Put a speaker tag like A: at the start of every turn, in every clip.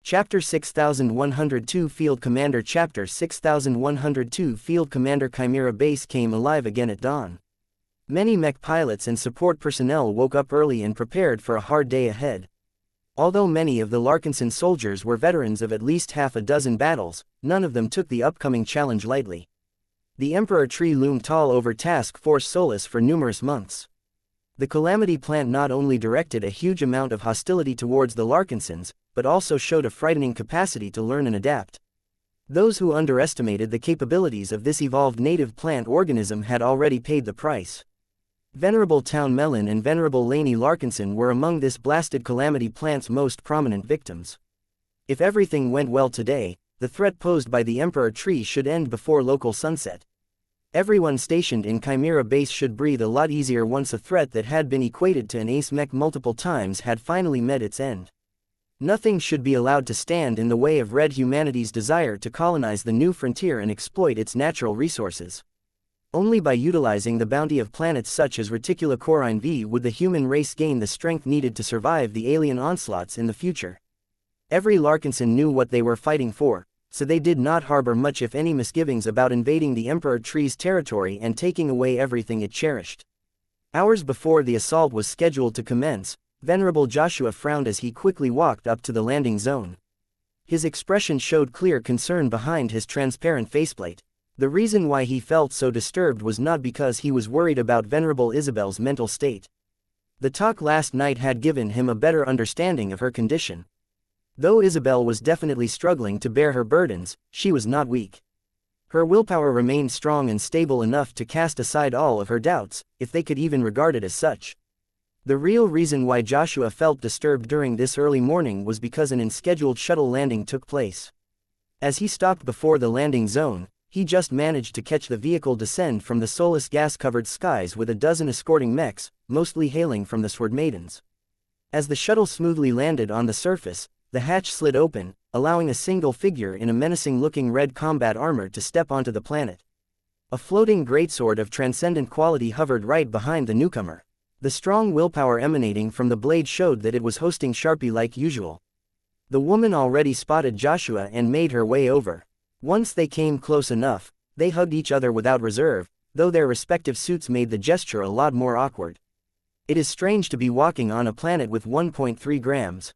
A: Chapter 6102 Field Commander Chapter 6102 Field Commander Chimera Base came alive again at dawn. Many mech pilots and support personnel woke up early and prepared for a hard day ahead. Although many of the Larkinson soldiers were veterans of at least half a dozen battles, none of them took the upcoming challenge lightly. The Emperor Tree loomed tall over Task Force Solus for numerous months. The Calamity plant not only directed a huge amount of hostility towards the Larkinsons, but also showed a frightening capacity to learn and adapt. Those who underestimated the capabilities of this evolved native plant organism had already paid the price. Venerable Town Melon and Venerable Laney Larkinson were among this blasted Calamity plant's most prominent victims. If everything went well today, the threat posed by the Emperor Tree should end before local sunset. Everyone stationed in Chimera Base should breathe a lot easier once a threat that had been equated to an ace mech multiple times had finally met its end. Nothing should be allowed to stand in the way of Red humanity's desire to colonize the new frontier and exploit its natural resources. Only by utilizing the bounty of planets such as Reticulocorine V would the human race gain the strength needed to survive the alien onslaughts in the future. Every Larkinson knew what they were fighting for, so they did not harbor much if any misgivings about invading the Emperor Tree's territory and taking away everything it cherished. Hours before the assault was scheduled to commence, Venerable Joshua frowned as he quickly walked up to the landing zone. His expression showed clear concern behind his transparent faceplate. The reason why he felt so disturbed was not because he was worried about Venerable Isabel's mental state. The talk last night had given him a better understanding of her condition. Though Isabel was definitely struggling to bear her burdens, she was not weak. Her willpower remained strong and stable enough to cast aside all of her doubts, if they could even regard it as such. The real reason why Joshua felt disturbed during this early morning was because an unscheduled shuttle landing took place. As he stopped before the landing zone, he just managed to catch the vehicle descend from the soulless gas-covered skies with a dozen escorting mechs, mostly hailing from the Sword Maidens. As the shuttle smoothly landed on the surface, the hatch slid open, allowing a single figure in a menacing-looking red combat armor to step onto the planet. A floating greatsword of transcendent quality hovered right behind the newcomer. The strong willpower emanating from the blade showed that it was hosting Sharpie like usual. The woman already spotted Joshua and made her way over. Once they came close enough, they hugged each other without reserve, though their respective suits made the gesture a lot more awkward. It is strange to be walking on a planet with 1.3 grams.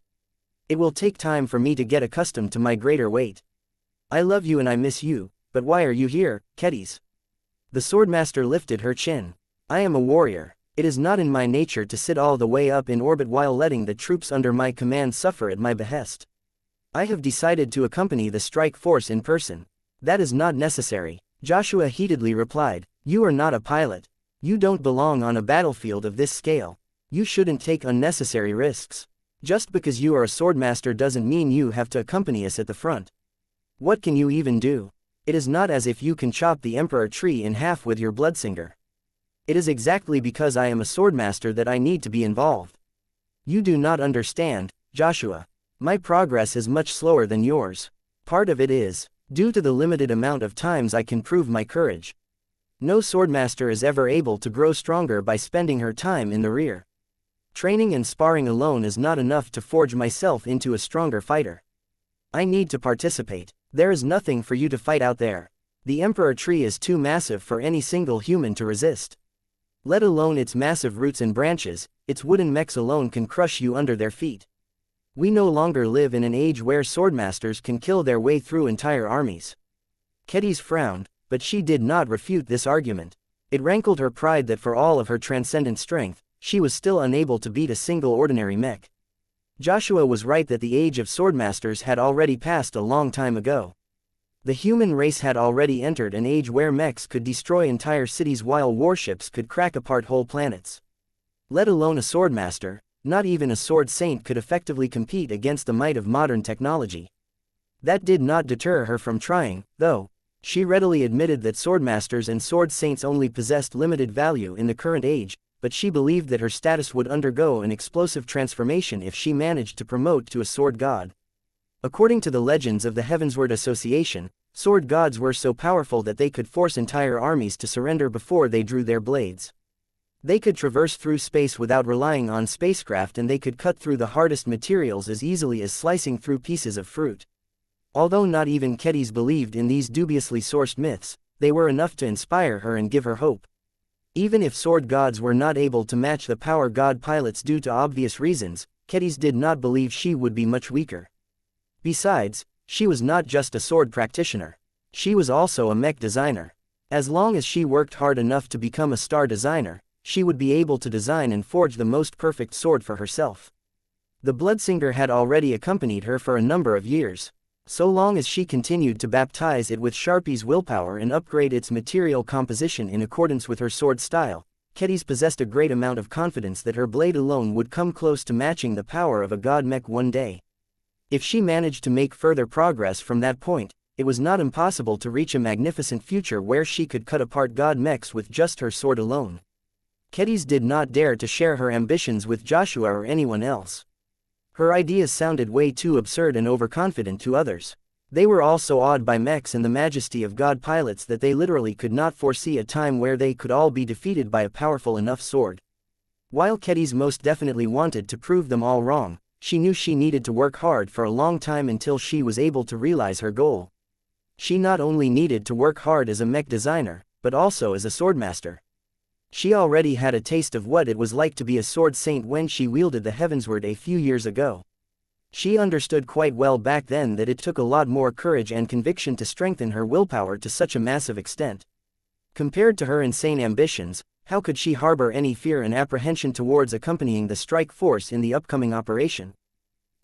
A: It will take time for me to get accustomed to my greater weight. I love you and I miss you, but why are you here, Kedis? The Swordmaster lifted her chin. I am a warrior. It is not in my nature to sit all the way up in orbit while letting the troops under my command suffer at my behest. I have decided to accompany the strike force in person. That is not necessary, Joshua heatedly replied. You are not a pilot. You don't belong on a battlefield of this scale. You shouldn't take unnecessary risks. Just because you are a swordmaster doesn't mean you have to accompany us at the front. What can you even do? It is not as if you can chop the Emperor Tree in half with your bloodsinger. It is exactly because I am a swordmaster that I need to be involved. You do not understand, Joshua. My progress is much slower than yours. Part of it is due to the limited amount of times I can prove my courage. No swordmaster is ever able to grow stronger by spending her time in the rear. Training and sparring alone is not enough to forge myself into a stronger fighter. I need to participate. There is nothing for you to fight out there. The Emperor Tree is too massive for any single human to resist. Let alone its massive roots and branches, its wooden mechs alone can crush you under their feet. We no longer live in an age where swordmasters can kill their way through entire armies. Kedis frowned, but she did not refute this argument. It rankled her pride that for all of her transcendent strength, she was still unable to beat a single ordinary mech. Joshua was right that the age of swordmasters had already passed a long time ago. The human race had already entered an age where mechs could destroy entire cities while warships could crack apart whole planets. Let alone a swordmaster, not even a sword saint could effectively compete against the might of modern technology. That did not deter her from trying, though. She readily admitted that swordmasters and sword saints only possessed limited value in the current age, but she believed that her status would undergo an explosive transformation if she managed to promote to a sword god. According to the legends of the Heavensward Association, sword gods were so powerful that they could force entire armies to surrender before they drew their blades. They could traverse through space without relying on spacecraft, and they could cut through the hardest materials as easily as slicing through pieces of fruit. Although not even Kedis believed in these dubiously sourced myths, they were enough to inspire her and give her hope. Even if sword gods were not able to match the power god pilots due to obvious reasons, Kedis did not believe she would be much weaker. Besides, she was not just a sword practitioner. She was also a mech designer. As long as she worked hard enough to become a star designer, she would be able to design and forge the most perfect sword for herself. The Bloodsinger had already accompanied her for a number of years. So long as she continued to baptize it with Sharpie's willpower and upgrade its material composition in accordance with her sword style, Kedis possessed a great amount of confidence that her blade alone would come close to matching the power of a god mech one day. If she managed to make further progress from that point, it was not impossible to reach a magnificent future where she could cut apart god mechs with just her sword alone. Kedis did not dare to share her ambitions with Joshua or anyone else. Her ideas sounded way too absurd and overconfident to others. They were all so awed by mechs and the majesty of god pilots that they literally could not foresee a time where they could all be defeated by a powerful enough sword. While Kedis most definitely wanted to prove them all wrong, she knew she needed to work hard for a long time until she was able to realize her goal. She not only needed to work hard as a mech designer, but also as a swordmaster. She already had a taste of what it was like to be a sword saint when she wielded the Heavensward a few years ago. She understood quite well back then that it took a lot more courage and conviction to strengthen her willpower to such a massive extent. Compared to her insane ambitions, how could she harbor any fear and apprehension towards accompanying the strike force in the upcoming operation?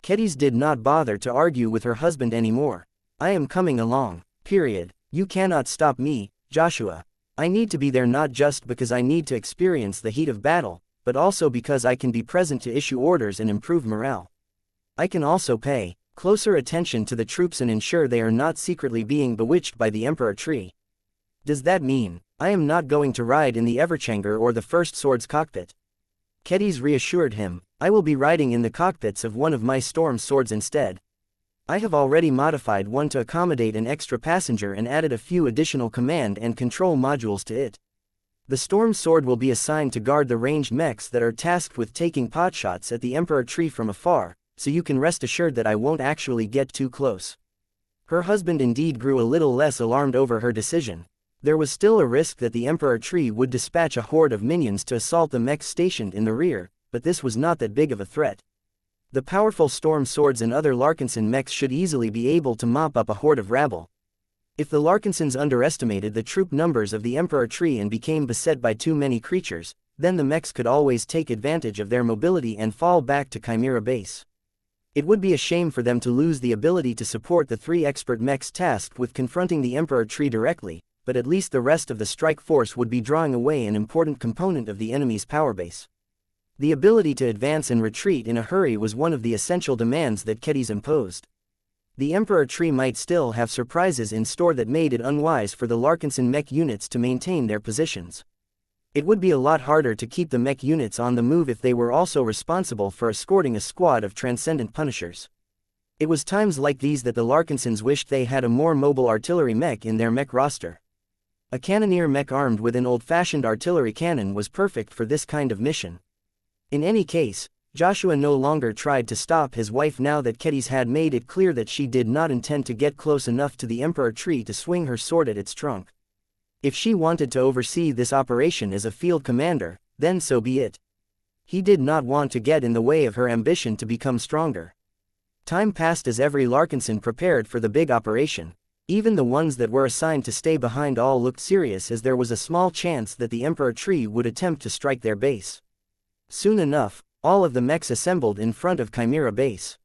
A: Kedis did not bother to argue with her husband anymore. "I am coming along, period. You cannot stop me, Joshua. I need to be there not just because I need to experience the heat of battle, but also because I can be present to issue orders and improve morale. I can also pay closer attention to the troops and ensure they are not secretly being bewitched by the Emperor Tree. Does that mean I am not going to ride in the Everchanger or the First Sword's cockpit?" Kedis reassured him, "I will be riding in the cockpits of one of my storm swords instead. I have already modified one to accommodate an extra passenger and added a few additional command and control modules to it. The storm sword will be assigned to guard the ranged mechs that are tasked with taking potshots at the Emperor Tree from afar, so you can rest assured that I won't actually get too close." Her husband indeed grew a little less alarmed over her decision. There was still a risk that the Emperor Tree would dispatch a horde of minions to assault the mechs stationed in the rear, but this was not that big of a threat. The powerful storm swords and other Larkinson mechs should easily be able to mop up a horde of rabble. If the Larkinsons underestimated the troop numbers of the Emperor Tree and became beset by too many creatures, then the mechs could always take advantage of their mobility and fall back to Chimera Base. It would be a shame for them to lose the ability to support the 3 expert mechs tasked with confronting the Emperor Tree directly, but at least the rest of the strike force would be drawing away an important component of the enemy's power base. The ability to advance and retreat in a hurry was one of the essential demands that Kedis imposed. The Emperor Tree might still have surprises in store that made it unwise for the Larkinson mech units to maintain their positions. It would be a lot harder to keep the mech units on the move if they were also responsible for escorting a squad of transcendent punishers. It was times like these that the Larkinsons wished they had a more mobile artillery mech in their mech roster. A cannoneer mech armed with an old-fashioned artillery cannon was perfect for this kind of mission. In any case, Joshua no longer tried to stop his wife now that Kedis had made it clear that she did not intend to get close enough to the Emperor Tree to swing her sword at its trunk. If she wanted to oversee this operation as a field commander, then so be it. He did not want to get in the way of her ambition to become stronger. Time passed as every Larkinson prepared for the big operation. Even the ones that were assigned to stay behind all looked serious, as there was a small chance that the Emperor Tree would attempt to strike their base. Soon enough, all of the mechs assembled in front of Chimera Base.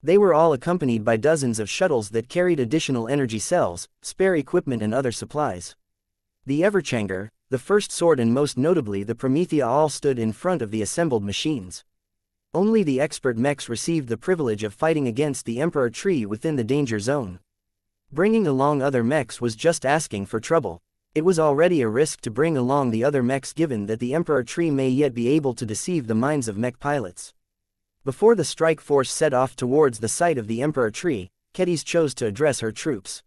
A: They were all accompanied by dozens of shuttles that carried additional energy cells, spare equipment and other supplies. The Everchanger, the First Sword and most notably the Promethea all stood in front of the assembled machines. Only the expert mechs received the privilege of fighting against the Emperor Tree within the danger zone. Bringing along other mechs was just asking for trouble. It was already a risk to bring along the other mechs given that the Emperor Tree may yet be able to deceive the minds of mech pilots. Before the strike force set off towards the site of the Emperor Tree, Kedis chose to address her troops.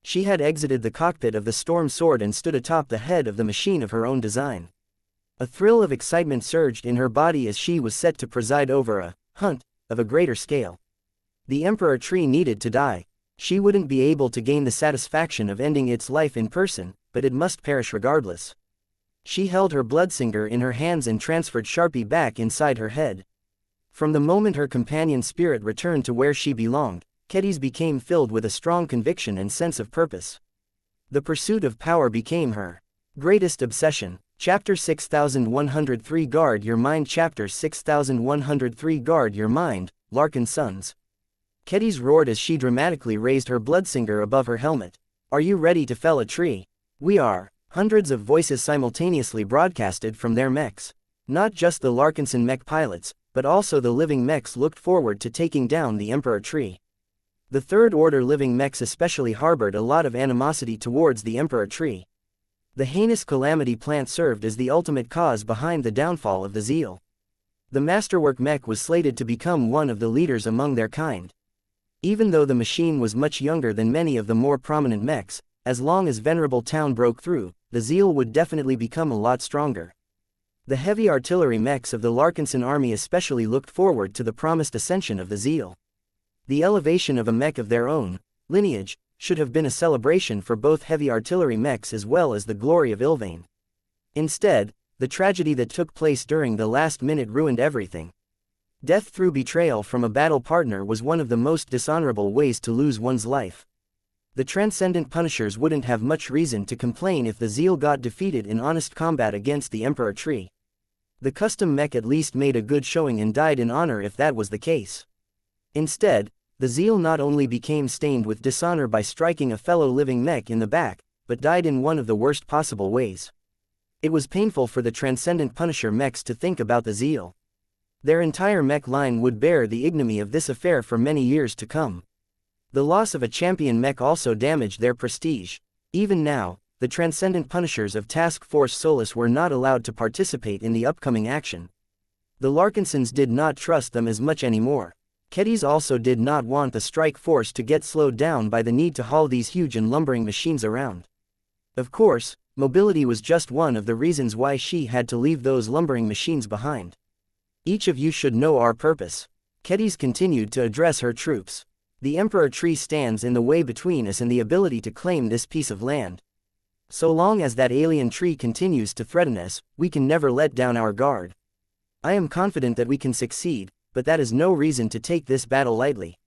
A: She had exited the cockpit of the Storm Sword and stood atop the head of the machine of her own design. A thrill of excitement surged in her body as she was set to preside over a hunt of a greater scale. The Emperor Tree needed to die. She wouldn't be able to gain the satisfaction of ending its life in person, but it must perish regardless. She held her bloodsinger in her hands and transferred Sharpie back inside her head. From the moment her companion's spirit returned to where she belonged, Kedis became filled with a strong conviction and sense of purpose. The pursuit of power became her greatest obsession. Chapter 6103 Guard Your Mind. Chapter 6103 Guard Your Mind, Larkin's Sons. Kedis roared as she dramatically raised her bloodsinger above her helmet. Are you ready to fell a tree? We are. Hundreds of voices simultaneously broadcasted from their mechs. Not just the Larkinson mech pilots, but also the living mechs looked forward to taking down the Emperor Tree. The Third Order living mechs especially harbored a lot of animosity towards the Emperor Tree. The heinous calamity plant served as the ultimate cause behind the downfall of the Zeal. The Masterwork mech was slated to become one of the leaders among their kind. Even though the machine was much younger than many of the more prominent mechs, as long as Venerable Town broke through, the Zeal would definitely become a lot stronger. The heavy artillery mechs of the Larkinson army especially looked forward to the promised ascension of the Zeal. The elevation of a mech of their own lineage should have been a celebration for both heavy artillery mechs as well as the glory of Ilvain. Instead, the tragedy that took place during the last minute ruined everything. Death through betrayal from a battle partner was one of the most dishonorable ways to lose one's life. The Transcendent Punishers wouldn't have much reason to complain if the Zeal got defeated in honest combat against the Emperor Tree. The custom mech at least made a good showing and died in honor if that was the case. Instead, the Zeal not only became stained with dishonor by striking a fellow living mech in the back, but died in one of the worst possible ways. It was painful for the Transcendent Punisher mechs to think about the Zeal. Their entire mech line would bear the ignominy of this affair for many years to come. The loss of a champion mech also damaged their prestige. Even now, the Transcendent Punishers of Task Force Solus were not allowed to participate in the upcoming action. The Larkinsons did not trust them as much anymore. Kedis also did not want the strike force to get slowed down by the need to haul these huge and lumbering machines around. Of course, mobility was just one of the reasons why she had to leave those lumbering machines behind. Each of you should know our purpose. Kedis continued to address her troops. The Emperor Tree stands in the way between us and the ability to claim this piece of land. So long as that alien tree continues to threaten us, we can never let down our guard. I am confident that we can succeed, but that is no reason to take this battle lightly.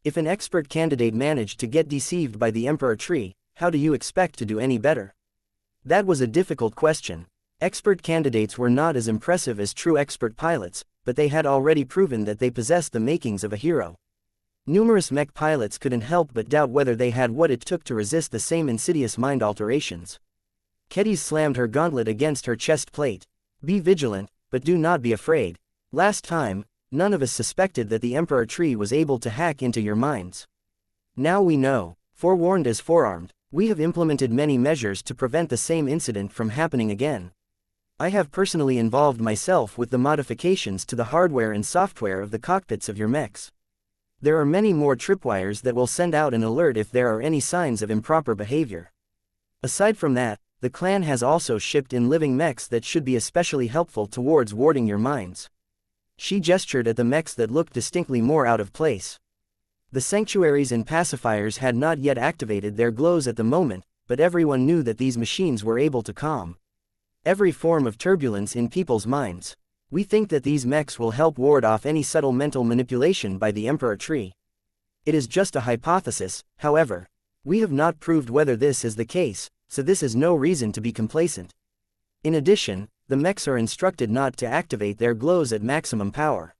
A: If an expert candidate managed to get deceived by the Emperor Tree, how do you expect to do any better? That was a difficult question. Expert candidates were not as impressive as true expert pilots, but they had already proven that they possessed the makings of a hero. Numerous mech pilots couldn't help but doubt whether they had what it took to resist the same insidious mind alterations. Kedis slammed her gauntlet against her chest plate. Be vigilant, but do not be afraid. Last time, none of us suspected that the Emperor Tree was able to hack into your minds. Now we know. Forewarned as forearmed, we have implemented many measures to prevent the same incident from happening again. I have personally involved myself with the modifications to the hardware and software of the cockpits of your mechs. There are many more tripwires that will send out an alert if there are any signs of improper behavior. Aside from that, the clan has also shipped in living mechs that should be especially helpful towards warding your minds. She gestured at the mechs that looked distinctly more out of place. The sanctuaries and pacifiers had not yet activated their glows at the moment, but everyone knew that these machines were able to calm every form of turbulence in people's minds. We think that these mechs will help ward off any subtle mental manipulation by the Emperor Tree. It is just a hypothesis, however. We have not proved whether this is the case, so this is no reason to be complacent. In addition, the mechs are instructed not to activate their glows at maximum power.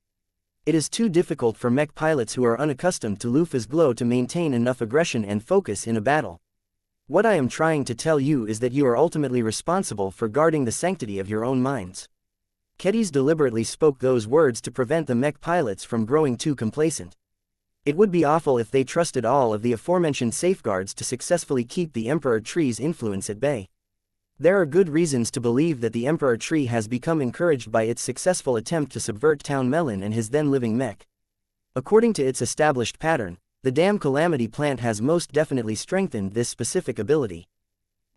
A: It is too difficult for mech pilots who are unaccustomed to Lufa's glow to maintain enough aggression and focus in a battle. What I am trying to tell you is that you are ultimately responsible for guarding the sanctity of your own minds. Kedis deliberately spoke those words to prevent the mech pilots from growing too complacent. It would be awful if they trusted all of the aforementioned safeguards to successfully keep the Emperor Tree's influence at bay. There are good reasons to believe that the Emperor Tree has become encouraged by its successful attempt to subvert Town Melon and his then living mech. According to its established pattern, the Damn Calamity plant has most definitely strengthened this specific ability.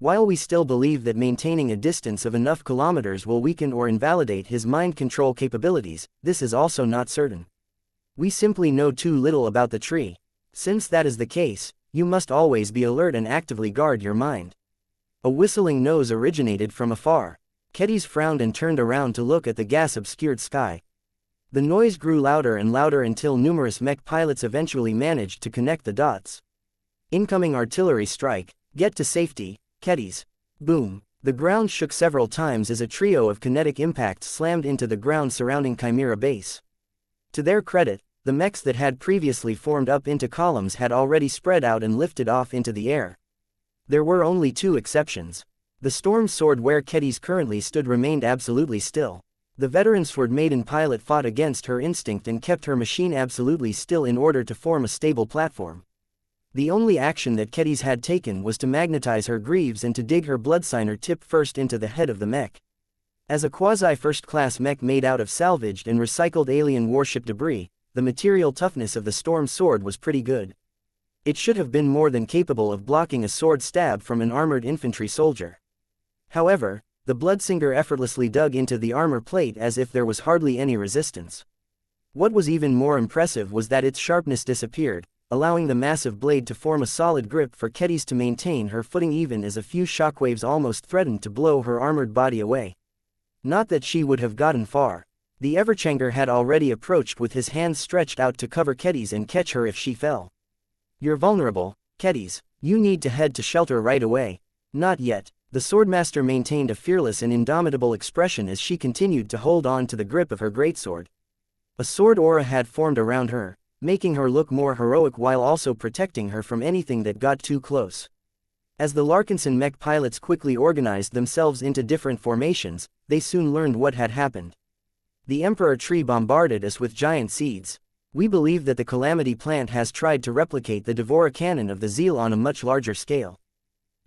A: While we still believe that maintaining a distance of enough kilometers will weaken or invalidate his mind control capabilities, this is also not certain. We simply know too little about the tree. Since that is the case, you must always be alert and actively guard your mind. A whistling noise originated from afar. Kedis frowned and turned around to look at the gas-obscured sky. The noise grew louder and louder until numerous mech pilots eventually managed to connect the dots. Incoming artillery strike. Get to safety, Kedis. Boom. The ground shook several times as a trio of kinetic impacts slammed into the ground surrounding Chimera Base. To their credit, the mechs that had previously formed up into columns had already spread out and lifted off into the air. There were only two exceptions. The storm sword where Kedis currently stood remained absolutely still. The veteran sword maiden pilot fought against her instinct and kept her machine absolutely still in order to form a stable platform. The only action that Kedis had taken was to magnetize her greaves and to dig her bloodsigner tip first into the head of the mech. As a quasi-first-class mech made out of salvaged and recycled alien warship debris, the material toughness of the storm sword was pretty good. It should have been more than capable of blocking a sword stab from an armored infantry soldier. However, the bloodsinger effortlessly dug into the armor plate as if there was hardly any resistance. What was even more impressive was that its sharpness disappeared, allowing the massive blade to form a solid grip for Kedis to maintain her footing even as a few shockwaves almost threatened to blow her armored body away. Not that she would have gotten far. The Everchanger had already approached with his hands stretched out to cover Kedis and catch her if she fell. You're vulnerable, Kedis. You need to head to shelter right away. Not yet. The Swordmaster maintained a fearless and indomitable expression as she continued to hold on to the grip of her greatsword. A sword aura had formed around her, making her look more heroic while also protecting her from anything that got too close. As the Larkinson mech pilots quickly organized themselves into different formations, they soon learned what had happened. The Emperor tree bombarded us with giant seeds. We believe that the Calamity plant has tried to replicate the Devora cannon of the Zeal on a much larger scale.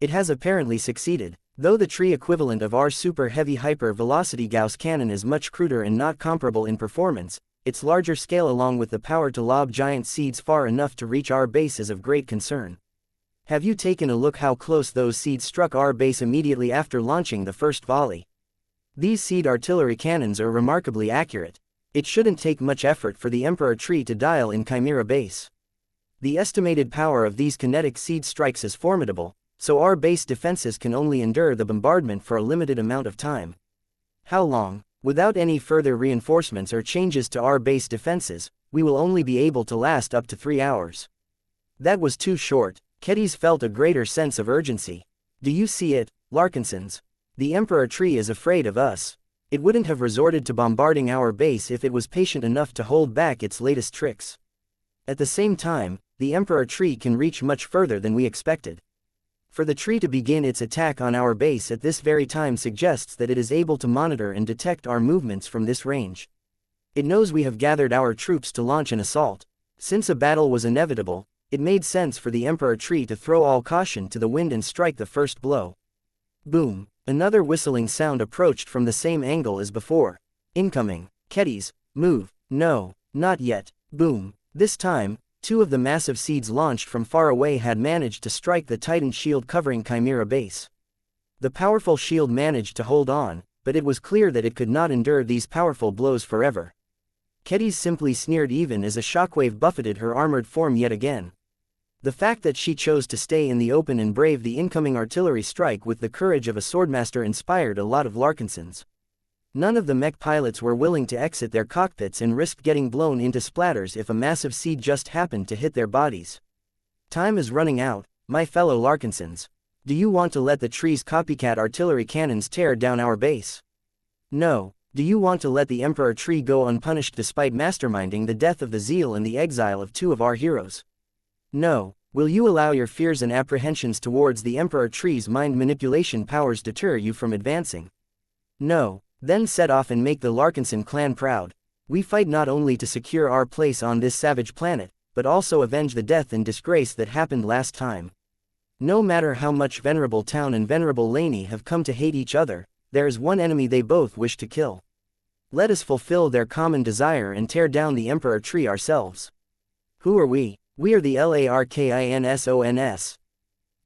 A: It has apparently succeeded, though the tree equivalent of our super heavy hyper velocity Gauss cannon is much cruder and not comparable in performance. Its larger scale along with the power to lob giant seeds far enough to reach our base is of great concern. Have you taken a look how close those seeds struck our base immediately after launching the first volley? These seed artillery cannons are remarkably accurate. It shouldn't take much effort for the Emperor tree to dial in Chimera Base. The estimated power of these kinetic seed strikes is formidable, so our base defenses can only endure the bombardment for a limited amount of time. How long? Without any further reinforcements or changes to our base defenses, we will only be able to last up to 3 hours. That was too short. Kedis felt a greater sense of urgency. Do you see it, Larkinsons? The Emperor tree is afraid of us. It wouldn't have resorted to bombarding our base if it was patient enough to hold back its latest tricks. At the same time, the Emperor tree can reach much further than we expected. For the tree to begin its attack on our base at this very time suggests that it is able to monitor and detect our movements from this range. It knows we have gathered our troops to launch an assault. Since a battle was inevitable, it made sense for the Emperor tree to throw all caution to the wind and strike the first blow. Boom! Another whistling sound approached from the same angle as before. Incoming. Kedis, move. No, not yet. Boom. This time, 2 of the massive seeds launched from far away had managed to strike the Titan shield covering Chimera Base. The powerful shield managed to hold on, but it was clear that it could not endure these powerful blows forever. Kedis simply sneered even as a shockwave buffeted her armored form yet again. The fact that she chose to stay in the open and brave the incoming artillery strike with the courage of a swordmaster inspired a lot of Larkinsons. None of the mech pilots were willing to exit their cockpits and risk getting blown into splatters if a massive seed just happened to hit their bodies. Time is running out, my fellow Larkinsons. Do you want to let the tree's copycat artillery cannons tear down our base? No. Do you want to let the Emperor tree go unpunished despite masterminding the death of the Zeal and the exile of 2 of our heroes? No. Will you allow your fears and apprehensions towards the Emperor tree's mind manipulation powers deter you from advancing? No. Then set off and make the Larkinson clan proud. We fight not only to secure our place on this savage planet, but also avenge the death and disgrace that happened last time. No matter how much Venerable Town and Venerable Laney have come to hate each other, there is one enemy they both wish to kill. Let us fulfill their common desire and tear down the Emperor tree ourselves. Who are we? We are the Larkinsons.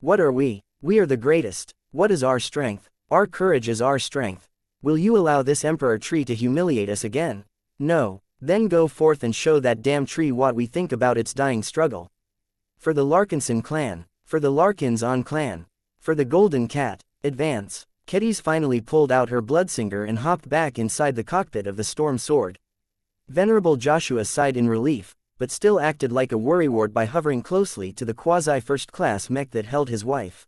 A: What are we? We are the greatest. What is our strength? Our courage is our strength. Will you allow this emperor tree to humiliate us again? No. Then go forth and show that damn tree what we think about its dying struggle. For the Larkinson clan. For the Larkins-on clan. For the Golden Cat. Advance. Kedis finally pulled out her bloodsinger and hopped back inside the cockpit of the Storm Sword. Venerable Joshua sighed in relief, but still acted like a worrywart by hovering closely to the quasi-first-class mech that held his wife.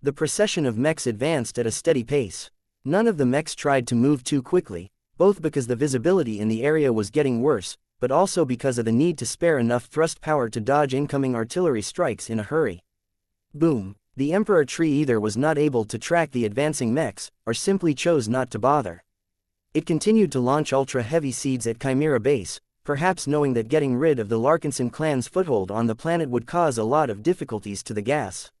A: The procession of mechs advanced at a steady pace. None of the mechs tried to move too quickly, both because the visibility in the area was getting worse, but also because of the need to spare enough thrust power to dodge incoming artillery strikes in a hurry. Boom! The Emperor tree either was not able to track the advancing mechs, or simply chose not to bother. It continued to launch ultra-heavy seeds at Chimera Base, perhaps knowing that getting rid of the Larkinson clan's foothold on the planet would cause a lot of difficulties to the gas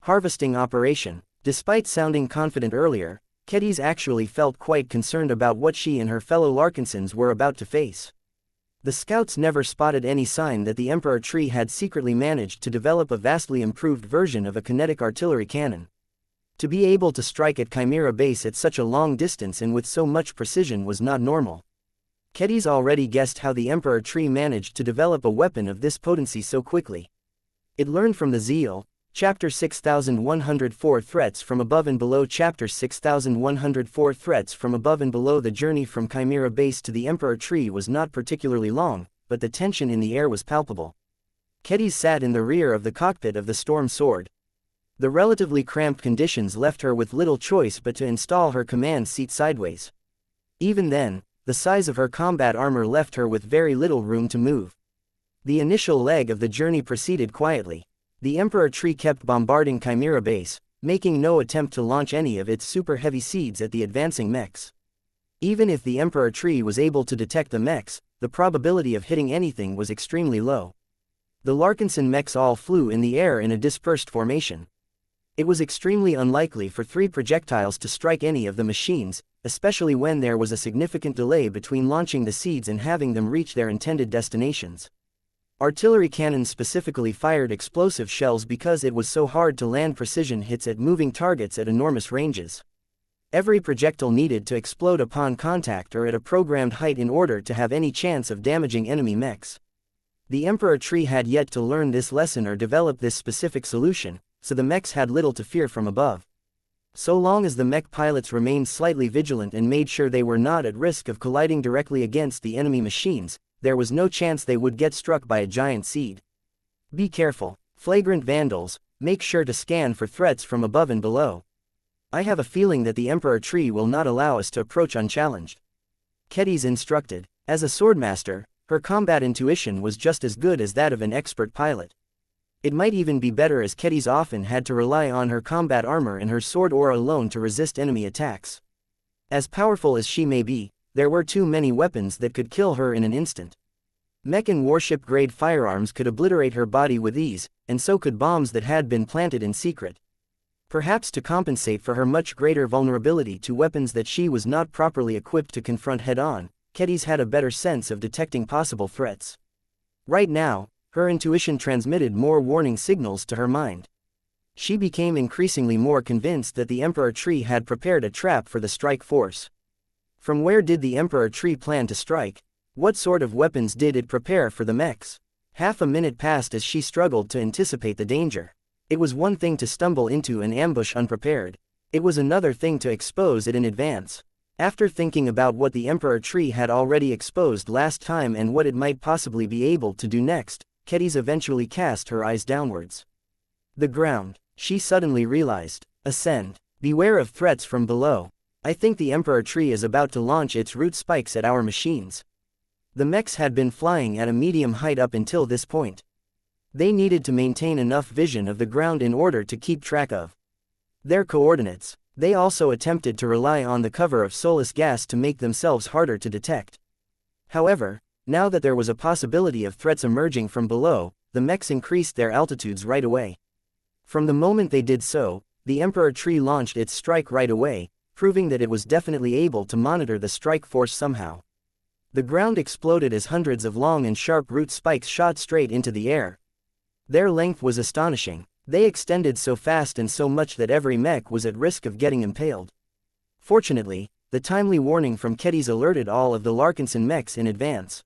A: harvesting operation. Despite sounding confident earlier, Kedis actually felt quite concerned about what she and her fellow Larkinsons were about to face. The scouts never spotted any sign that the Emperor tree had secretly managed to develop a vastly improved version of a kinetic artillery cannon. To be able to strike at Chimera Base at such a long distance and with so much precision was not normal. Kedis already guessed how the Emperor tree managed to develop a weapon of this potency so quickly. It learned from the Zeal, Chapter 6104 Threats from Above and Below. Chapter 6104 Threats from Above and Below. The journey from Chimera Base to the Emperor tree was not particularly long, but the tension in the air was palpable. Kedis sat in the rear of the cockpit of the Storm Sword. The relatively cramped conditions left her with little choice but to install her command seat sideways. Even then, the size of her combat armor left her with very little room to move. The initial leg of the journey proceeded quietly. The Emperor tree kept bombarding Chimera Base, making no attempt to launch any of its super-heavy seeds at the advancing mechs. Even if the Emperor tree was able to detect the mechs, the probability of hitting anything was extremely low. The Larkinson mechs all flew in the air in a dispersed formation. It was extremely unlikely for 3 projectiles to strike any of the machines, especially when there was a significant delay between launching the seeds and having them reach their intended destinations. Artillery cannons specifically fired explosive shells because it was so hard to land precision hits at moving targets at enormous ranges. Every projectile needed to explode upon contact or at a programmed height in order to have any chance of damaging enemy mechs. The Emperor tree had yet to learn this lesson or develop this specific solution, so the mechs had little to fear from above. So long as the mech pilots remained slightly vigilant and made sure they were not at risk of colliding directly against the enemy machines, there was no chance they would get struck by a giant seed. Be careful, flagrant vandals, make sure to scan for threats from above and below. I have a feeling that the Emperor tree will not allow us to approach unchallenged. Kedis instructed. As a swordmaster, her combat intuition was just as good as that of an expert pilot. It might even be better as Kedis often had to rely on her combat armor and her sword aura alone to resist enemy attacks. As powerful as she may be, there were too many weapons that could kill her in an instant. Mech and warship-grade firearms could obliterate her body with ease, and so could bombs that had been planted in secret. Perhaps to compensate for her much greater vulnerability to weapons that she was not properly equipped to confront head-on, Kedis had a better sense of detecting possible threats. Right now, her intuition transmitted more warning signals to her mind. She became increasingly more convinced that the Emperor tree had prepared a trap for the strike force. From where did the Emperor tree plan to strike? What sort of weapons did it prepare for the mechs? Half a minute passed as she struggled to anticipate the danger. It was one thing to stumble into an ambush unprepared. It was another thing to expose it in advance. After thinking about what the Emperor tree had already exposed last time and what it might possibly be able to do next, Kedis eventually cast her eyes downwards. The ground, she suddenly realized. Ascend. Beware of threats from below. I think the Emperor tree is about to launch its root spikes at our machines. The mechs had been flying at a medium height up until this point. They needed to maintain enough vision of the ground in order to keep track of their coordinates. They also attempted to rely on the cover of soulless gas to make themselves harder to detect. However, now that there was a possibility of threats emerging from below, the mechs increased their altitudes right away. From the moment they did so, the Emperor tree launched its strike right away, proving that it was definitely able to monitor the strike force somehow. The ground exploded as hundreds of long and sharp root spikes shot straight into the air. Their length was astonishing. They extended so fast and so much that every mech was at risk of getting impaled. Fortunately, the timely warning from Kedis alerted all of the Larkinson mechs in advance.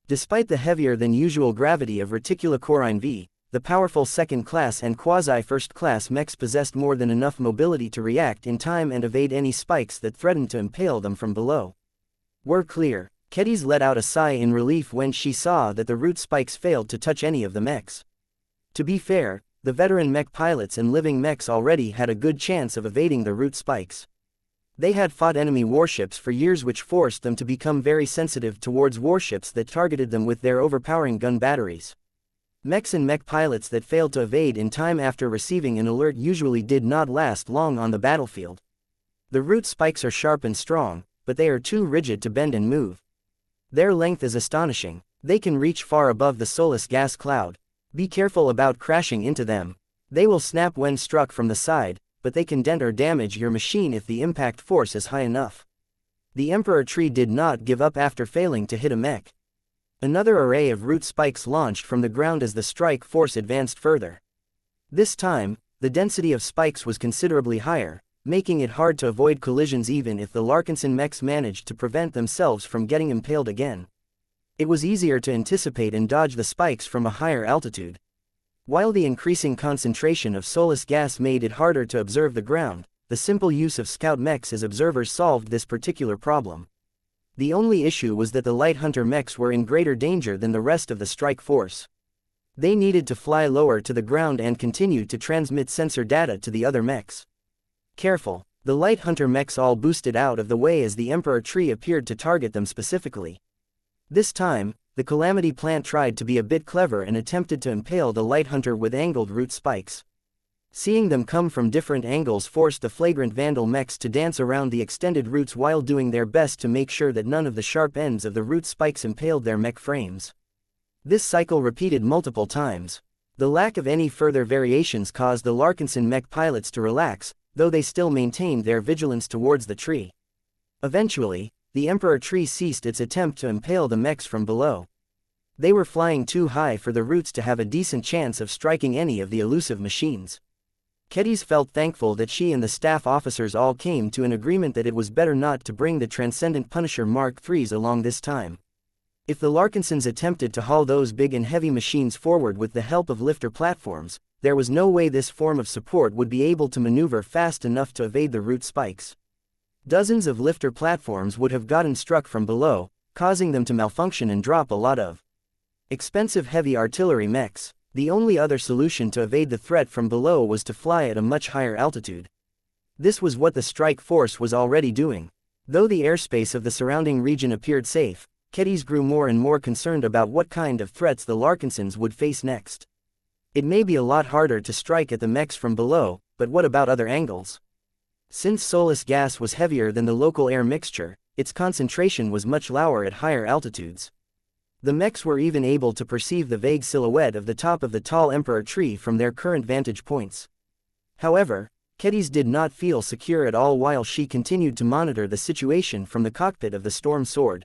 A: Despite the heavier-than-usual gravity of Reticulocorine V, the powerful second-class and quasi-first-class mechs possessed more than enough mobility to react in time and evade any spikes that threatened to impale them from below. We're clear. Kedis let out a sigh in relief when she saw that the root spikes failed to touch any of the mechs. To be fair, the veteran mech pilots and living mechs already had a good chance of evading the root spikes. They had fought enemy warships for years, which forced them to become very sensitive towards warships that targeted them with their overpowering gun batteries. Mechs and mech pilots that failed to evade in time after receiving an alert usually did not last long on the battlefield. The root spikes are sharp and strong, but they are too rigid to bend and move. Their length is astonishing. They can reach far above the soulless gas cloud. Be careful about crashing into them. They will snap when struck from the side, but they can dent or damage your machine if the impact force is high enough. The Emperor tree did not give up after failing to hit a mech. Another array of root spikes launched from the ground as the strike force advanced further. This time, the density of spikes was considerably higher, making it hard to avoid collisions even if the Larkinson mechs managed to prevent themselves from getting impaled again. It was easier to anticipate and dodge the spikes from a higher altitude. While the increasing concentration of soulless gas made it harder to observe the ground, the simple use of scout mechs as observers solved this particular problem. The only issue was that the light hunter mechs were in greater danger than the rest of the strike force. They needed to fly lower to the ground and continue to transmit sensor data to the other mechs. Careful, the light hunter mechs all boosted out of the way as the Emperor tree appeared to target them specifically. This time, the Calamity plant tried to be a bit clever and attempted to impale the light hunter with angled root spikes. Seeing them come from different angles forced the flagrant vandal mechs to dance around the extended roots while doing their best to make sure that none of the sharp ends of the root spikes impaled their mech frames. This cycle repeated multiple times. The lack of any further variations caused the Larkinson mech pilots to relax, though they still maintained their vigilance towards the tree. Eventually, the Emperor tree ceased its attempt to impale the mechs from below. They were flying too high for the roots to have a decent chance of striking any of the elusive machines. Kedis felt thankful that she and the staff officers all came to an agreement that it was better not to bring the Transcendent Punisher Mark IIIs along this time. If the Larkinsons attempted to haul those big and heavy machines forward with the help of lifter platforms, there was no way this form of support would be able to maneuver fast enough to evade the root spikes. Dozens of lifter platforms would have gotten struck from below, causing them to malfunction and drop a lot of expensive heavy artillery mechs. The only other solution to evade the threat from below was to fly at a much higher altitude. This was what the strike force was already doing. Though the airspace of the surrounding region appeared safe, Kedis grew more and more concerned about what kind of threats the Larkinsons would face next. It may be a lot harder to strike at the mechs from below, but what about other angles? Since soulless gas was heavier than the local air mixture, its concentration was much lower at higher altitudes. The mechs were even able to perceive the vague silhouette of the top of the tall Emperor tree from their current vantage points. However, Kedis did not feel secure at all while she continued to monitor the situation from the cockpit of the Storm Sword.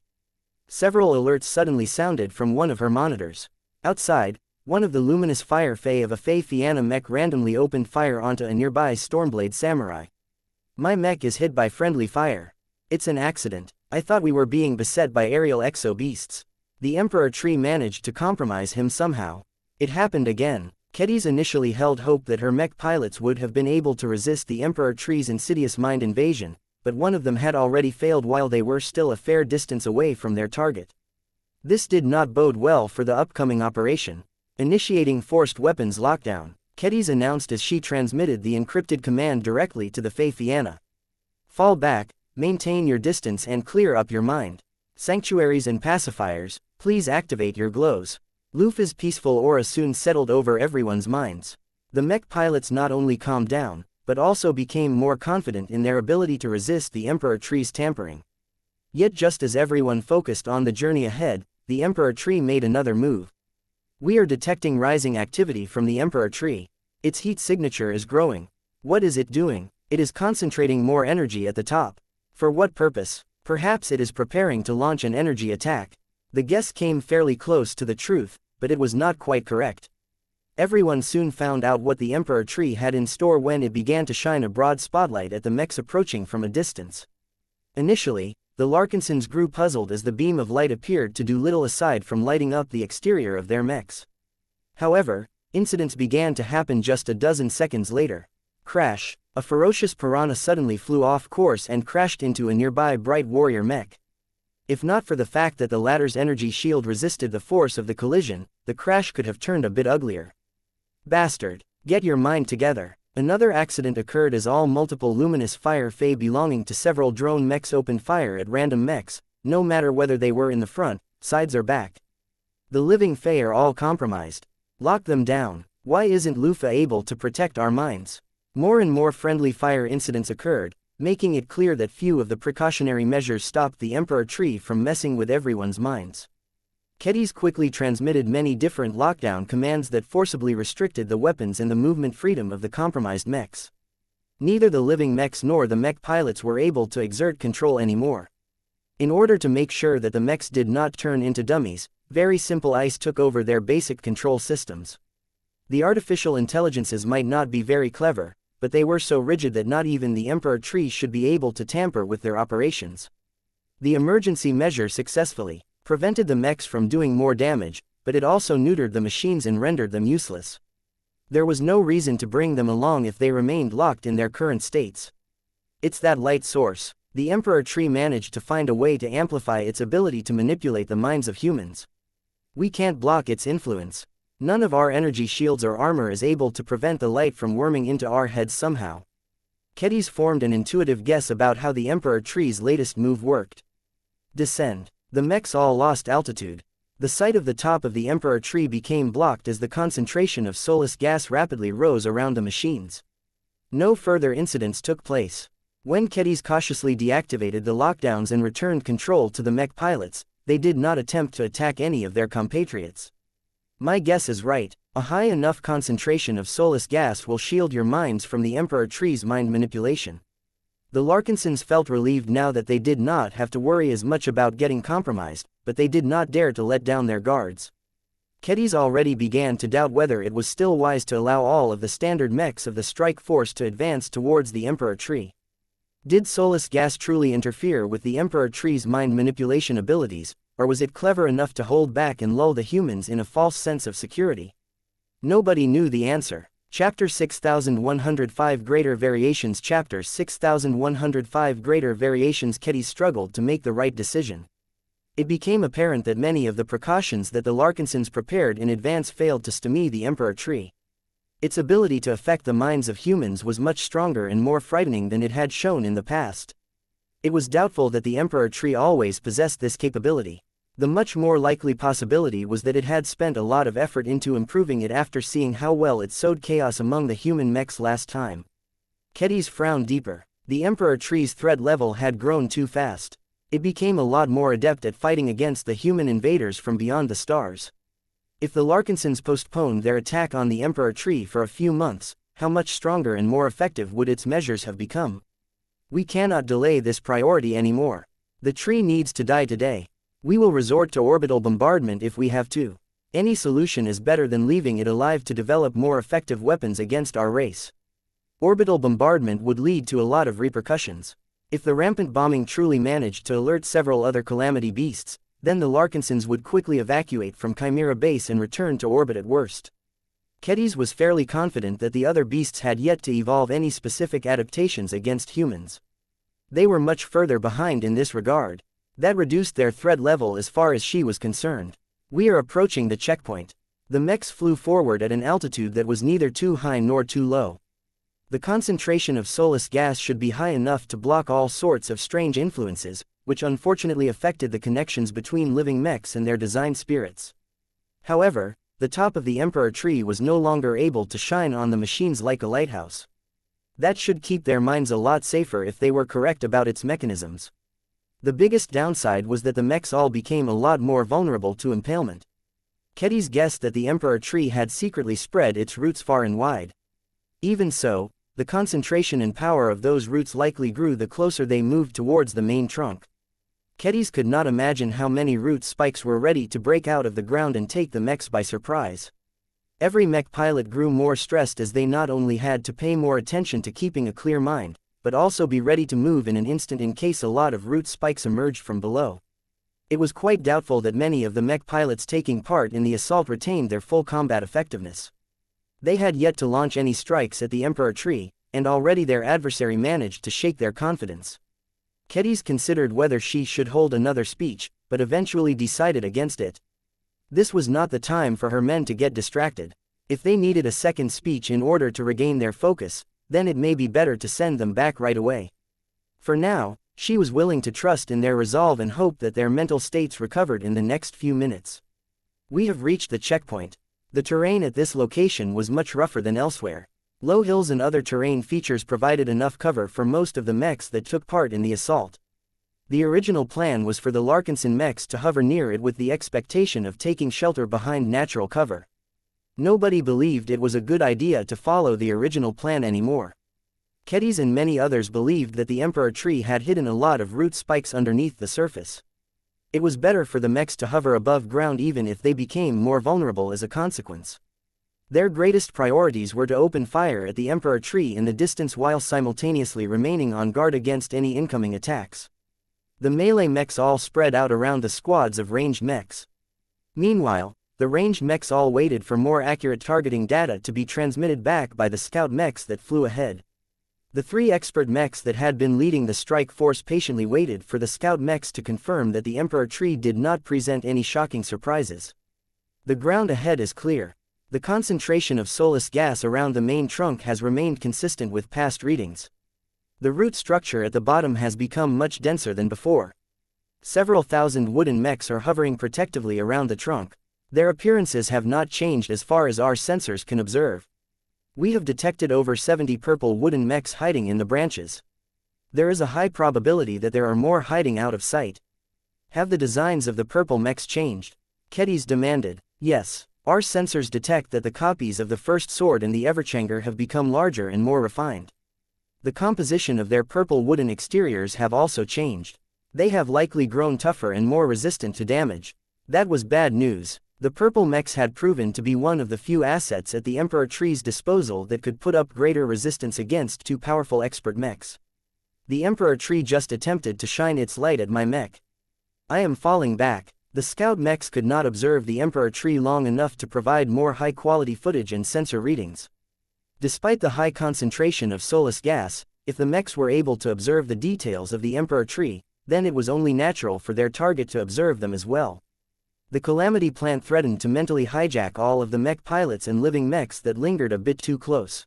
A: Several alerts suddenly sounded from one of her monitors. Outside, one of the luminous fire Fae of a Fae Fianna mech randomly opened fire onto a nearby Stormblade samurai. My mech is hit by friendly fire. It's an accident. I thought we were being beset by aerial exo-beasts. The Emperor tree managed to compromise him somehow. It happened again. Kedis initially held hope that her mech pilots would have been able to resist the Emperor tree's insidious mind invasion, but one of them had already failed while they were still a fair distance away from their target. This did not bode well for the upcoming operation. Initiating forced weapons lockdown, Kedis announced as she transmitted the encrypted command directly to the Fae Fianna. Fall back, maintain your distance and clear up your mind. Sanctuaries and pacifiers, please activate your glows. Lufa's peaceful aura soon settled over everyone's minds. The mech pilots not only calmed down, but also became more confident in their ability to resist the Emperor tree's tampering. Yet just as everyone focused on the journey ahead, the Emperor tree made another move. We are detecting rising activity from the Emperor tree. Its heat signature is growing. What is it doing? It is concentrating more energy at the top. For what purpose? Perhaps it is preparing to launch an energy attack. The guess came fairly close to the truth, but it was not quite correct. Everyone soon found out what the Emperor Tree had in store when it began to shine a broad spotlight at the mechs approaching from a distance. Initially, the Larkinsons grew puzzled as the beam of light appeared to do little aside from lighting up the exterior of their mechs. However, incidents began to happen just a dozen seconds later. Crash! A ferocious piranha suddenly flew off course and crashed into a nearby bright warrior mech. If not for the fact that the latter's energy shield resisted the force of the collision, the crash could have turned a bit uglier. Bastard! Get your mind together. Another accident occurred as all multiple luminous fire fae belonging to several drone mechs opened fire at random mechs, no matter whether they were in the front, sides or back. The living fae are all compromised. Lock them down. Why isn't Lufa able to protect our minds? More and more friendly fire incidents occurred, making it clear that few of the precautionary measures stopped the Emperor Tree from messing with everyone's minds. Kedis quickly transmitted many different lockdown commands that forcibly restricted the weapons and the movement freedom of the compromised mechs. Neither the living mechs nor the mech pilots were able to exert control anymore. In order to make sure that the mechs did not turn into dummies, very simple ice took over their basic control systems. The artificial intelligences might not be very clever, but they were so rigid that not even the Emperor Tree should be able to tamper with their operations. The emergency measure successfully prevented the mechs from doing more damage, but it also neutered the machines and rendered them useless. There was no reason to bring them along if they remained locked in their current states. It's that light source. The Emperor Tree managed to find a way to amplify its ability to manipulate the minds of humans. We can't block its influence. None of our energy shields or armor is able to prevent the light from worming into our heads somehow. Kedis formed an intuitive guess about how the Emperor Tree's latest move worked. Descend. The mechs all lost altitude. The sight of the top of the Emperor Tree became blocked as the concentration of soulless gas rapidly rose around the machines. No further incidents took place. When Kedis cautiously deactivated the lockdowns and returned control to the mech pilots, they did not attempt to attack any of their compatriots. My guess is right. A high enough concentration of soulless gas will shield your minds from the Emperor Tree's mind manipulation. The Larkinsons felt relieved now that they did not have to worry as much about getting compromised, but they did not dare to let down their guards. Kedis already began to doubt whether it was still wise to allow all of the standard mechs of the strike force to advance towards the Emperor Tree. Did soulless gas truly interfere with the Emperor Tree's mind manipulation abilities, or was it clever enough to hold back and lull the humans in a false sense of security? Nobody knew the answer. Chapter 6105 Greater Variations Chapter 6105 Greater Variations Kedis struggled to make the right decision. It became apparent that many of the precautions that the Larkinsons prepared in advance failed to stymie the Emperor Tree. Its ability to affect the minds of humans was much stronger and more frightening than it had shown in the past. It was doubtful that the Emperor Tree always possessed this capability. The much more likely possibility was that it had spent a lot of effort into improving it after seeing how well it sowed chaos among the human mechs last time. Kedis frowned deeper. The Emperor Tree's threat level had grown too fast. It became a lot more adept at fighting against the human invaders from beyond the stars. If the Larkinsons postponed their attack on the Emperor Tree for a few months, how much stronger and more effective would its measures have become? We cannot delay this priority anymore. The tree needs to die today. We will resort to orbital bombardment if we have to. Any solution is better than leaving it alive to develop more effective weapons against our race. Orbital bombardment would lead to a lot of repercussions. If the rampant bombing truly managed to alert several other calamity beasts, then the Larkinsons would quickly evacuate from Chimera Base and return to orbit at worst. Kedis was fairly confident that the other beasts had yet to evolve any specific adaptations against humans. They were much further behind in this regard. That reduced their threat level as far as she was concerned. We are approaching the checkpoint. The mechs flew forward at an altitude that was neither too high nor too low. The concentration of soulless gas should be high enough to block all sorts of strange influences, which unfortunately affected the connections between living mechs and their design spirits. However, the top of the Emperor Tree was no longer able to shine on the machines like a lighthouse. That should keep their minds a lot safer if they were correct about its mechanisms. The biggest downside was that the mechs all became a lot more vulnerable to impalement. Kedis guessed that the Emperor Tree had secretly spread its roots far and wide. Even so, the concentration and power of those roots likely grew the closer they moved towards the main trunk. Kedis could not imagine how many root spikes were ready to break out of the ground and take the mechs by surprise. Every mech pilot grew more stressed as they not only had to pay more attention to keeping a clear mind, but also be ready to move in an instant in case a lot of root spikes emerged from below. It was quite doubtful that many of the mech pilots taking part in the assault retained their full combat effectiveness. They had yet to launch any strikes at the Emperor tree, and already their adversary managed to shake their confidence. Kedis considered whether she should hold another speech, but eventually decided against it. This was not the time for her men to get distracted. If they needed a second speech in order to regain their focus, then it may be better to send them back right away. For now, she was willing to trust in their resolve and hope that their mental states recovered in the next few minutes. We have reached the checkpoint. The terrain at this location was much rougher than elsewhere. Low hills and other terrain features provided enough cover for most of the mechs that took part in the assault. The original plan was for the Larkinson mechs to hover near it with the expectation of taking shelter behind natural cover. Nobody believed it was a good idea to follow the original plan anymore. Kedis and many others believed that the Emperor tree had hidden a lot of root spikes underneath the surface. It was better for the mechs to hover above ground even if they became more vulnerable as a consequence. Their greatest priorities were to open fire at the Emperor tree in the distance while simultaneously remaining on guard against any incoming attacks. The melee mechs all spread out around the squads of ranged mechs. Meanwhile, the ranged mechs all waited for more accurate targeting data to be transmitted back by the scout mechs that flew ahead. The three expert mechs that had been leading the strike force patiently waited for the scout mechs to confirm that the Emperor tree did not present any shocking surprises. The ground ahead is clear. The concentration of solus gas around the main trunk has remained consistent with past readings. The root structure at the bottom has become much denser than before. Several thousand wooden mechs are hovering protectively around the trunk. Their appearances have not changed as far as our sensors can observe. We have detected over 70 purple wooden mechs hiding in the branches. There is a high probability that there are more hiding out of sight. Have the designs of the purple mechs changed? Kedis demanded. Yes, our sensors detect that the copies of the first sword and the Everchanger have become larger and more refined. The composition of their purple wooden exteriors have also changed. They have likely grown tougher and more resistant to damage. That was bad news. The purple mechs had proven to be one of the few assets at the Emperor tree's disposal that could put up greater resistance against two powerful expert mechs. The Emperor tree just attempted to shine its light at my mech. I am falling back. The scout mechs could not observe the Emperor tree long enough to provide more high-quality footage and sensor readings. Despite the high concentration of solus gas, if the mechs were able to observe the details of the Emperor tree, then it was only natural for their target to observe them as well. The Calamity plant threatened to mentally hijack all of the mech pilots and living mechs that lingered a bit too close.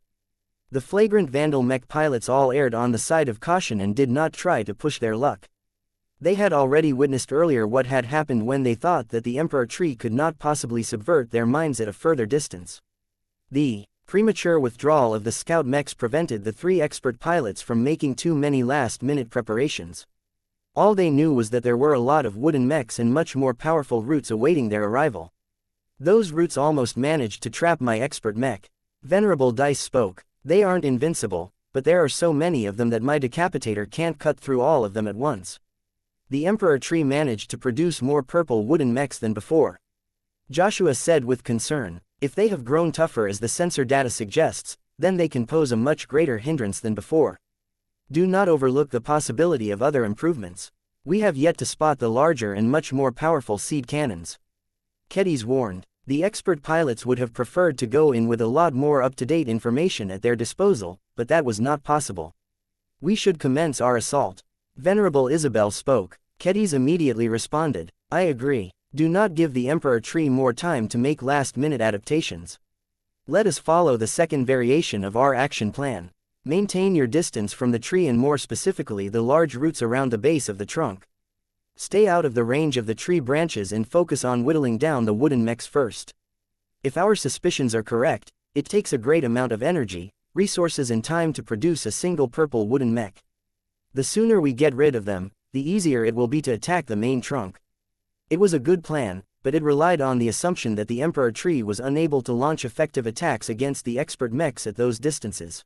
A: The flagrant vandal mech pilots all erred on the side of caution and did not try to push their luck. They had already witnessed earlier what had happened when they thought that the Emperor tree could not possibly subvert their minds at a further distance. The premature withdrawal of the scout mechs prevented the three expert pilots from making too many last-minute preparations. All they knew was that there were a lot of wooden mechs and much more powerful roots awaiting their arrival. Those roots almost managed to trap my expert mech. Venerable Dice spoke. They aren't invincible, but there are so many of them that my decapitator can't cut through all of them at once. The Emperor tree managed to produce more purple wooden mechs than before. Joshua said with concern, if they have grown tougher as the sensor data suggests, then they can pose a much greater hindrance than before. Do not overlook the possibility of other improvements. We have yet to spot the larger and much more powerful seed cannons. Kedis warned. The expert pilots would have preferred to go in with a lot more up-to-date information at their disposal, but that was not possible. We should commence our assault. Venerable Isabel spoke. Kedis immediately responded, I agree. Do not give the Emperor tree more time to make last-minute adaptations. Let us follow the second variation of our action plan. Maintain your distance from the tree and more specifically the large roots around the base of the trunk. Stay out of the range of the tree branches and focus on whittling down the wooden mechs first. If our suspicions are correct, it takes a great amount of energy, resources and time to produce a single purple wooden mech. The sooner we get rid of them, the easier it will be to attack the main trunk. It was a good plan, but it relied on the assumption that the Emperor tree was unable to launch effective attacks against the expert mechs at those distances.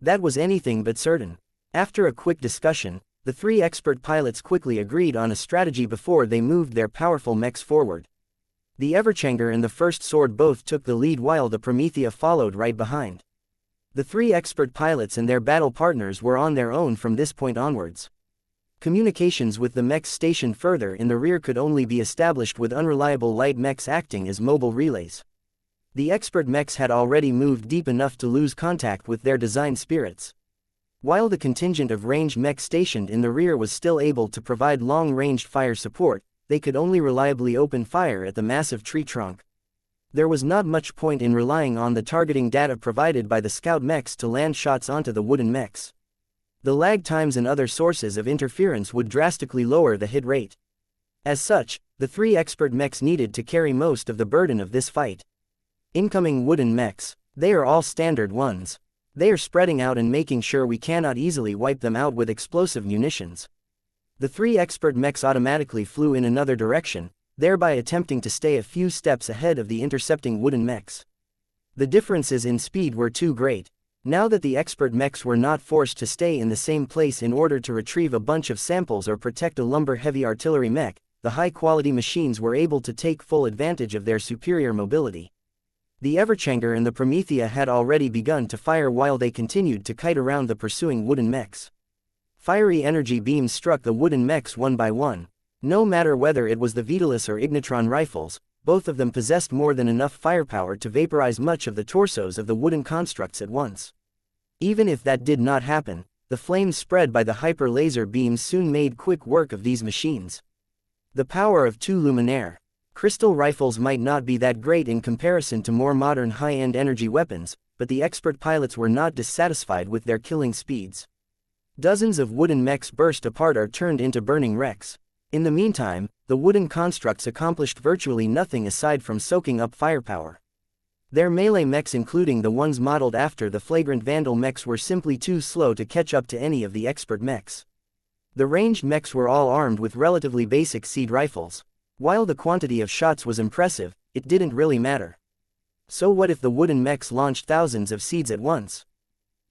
A: That was anything but certain. After a quick discussion, the three expert pilots quickly agreed on a strategy before they moved their powerful mechs forward. The Everchanger and the First Sword both took the lead while the Promethea followed right behind. The three expert pilots and their battle partners were on their own from this point onwards. Communications with the mechs stationed further in the rear could only be established with unreliable light mechs acting as mobile relays. The expert mechs had already moved deep enough to lose contact with their design spirits. While the contingent of ranged mechs stationed in the rear was still able to provide long-ranged fire support, they could only reliably open fire at the massive tree trunk. There was not much point in relying on the targeting data provided by the scout mechs to land shots onto the wooden mechs. The lag times and other sources of interference would drastically lower the hit rate. As such, the three expert mechs needed to carry most of the burden of this fight. Incoming wooden mechs. They are all standard ones. They are spreading out and making sure we cannot easily wipe them out with explosive munitions. The three expert mechs automatically flew in another direction, thereby attempting to stay a few steps ahead of the intercepting wooden mechs. The differences in speed were too great. Now that the expert mechs were not forced to stay in the same place in order to retrieve a bunch of samples or protect a lumber-heavy artillery mech, the high-quality machines were able to take full advantage of their superior mobility. The Everchanger and the Promethea had already begun to fire while they continued to kite around the pursuing wooden mechs. Fiery energy beams struck the wooden mechs one by one. No matter whether it was the Vitalis or Ignitron rifles, both of them possessed more than enough firepower to vaporize much of the torsos of the wooden constructs at once. Even if that did not happen, the flames spread by the hyper-laser beams soon made quick work of these machines. The power of two luminaire crystal rifles might not be that great in comparison to more modern high-end energy weapons, but the expert pilots were not dissatisfied with their killing speeds. Dozens of wooden mechs burst apart or turned into burning wrecks. In the meantime, the wooden constructs accomplished virtually nothing aside from soaking up firepower. Their melee mechs, including the ones modeled after the flagrant Vandal mechs, were simply too slow to catch up to any of the expert mechs. The ranged mechs were all armed with relatively basic seed rifles. While the quantity of shots was impressive, it didn't really matter. So what if the wooden mechs launched thousands of seeds at once?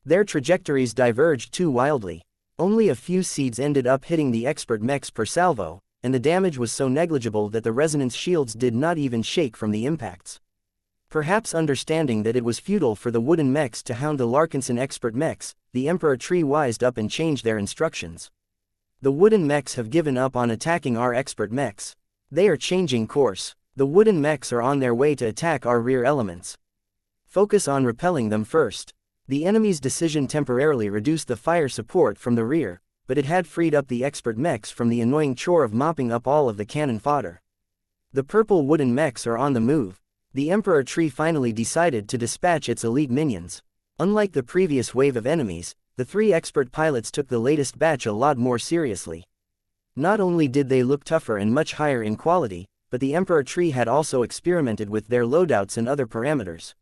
A: Their trajectories diverged too wildly. Only a few seeds ended up hitting the expert mechs per salvo, and the damage was so negligible that the resonance shields did not even shake from the impacts. Perhaps understanding that it was futile for the wooden mechs to hound the Larkinson expert mechs, the Emperor Tree wised up and changed their instructions. The wooden mechs have given up on attacking our expert mechs. They are changing course. The wooden mechs are on their way to attack our rear elements. Focus on repelling them first. The enemy's decision temporarily reduced the fire support from the rear, but it had freed up the expert mechs from the annoying chore of mopping up all of the cannon fodder. The purple wooden mechs are on the move. The Emperor Tree finally decided to dispatch its elite minions. Unlike the previous wave of enemies, the three expert pilots took the latest batch a lot more seriously. Not only did they look tougher and much higher in quality, but the Emperor Tree had also experimented with their loadouts and other parameters.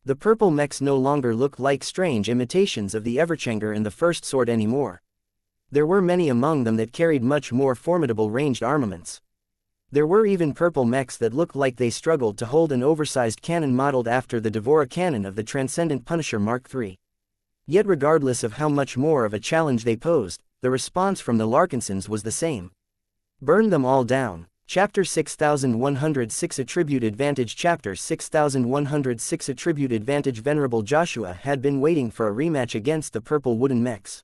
A: The purple mechs no longer looked like strange imitations of the Everchanger and the First Sword anymore. There were many among them that carried much more formidable ranged armaments. There were even purple mechs that looked like they struggled to hold an oversized cannon modeled after the Devora cannon of the Transcendent Punisher Mark III. Yet regardless of how much more of a challenge they posed, the response from the Larkinsons was the same. Burn them all down. Chapter 6106 Attribute Advantage Chapter 6106 Attribute Advantage Venerable Joshua had been waiting for a rematch against the purple wooden mechs.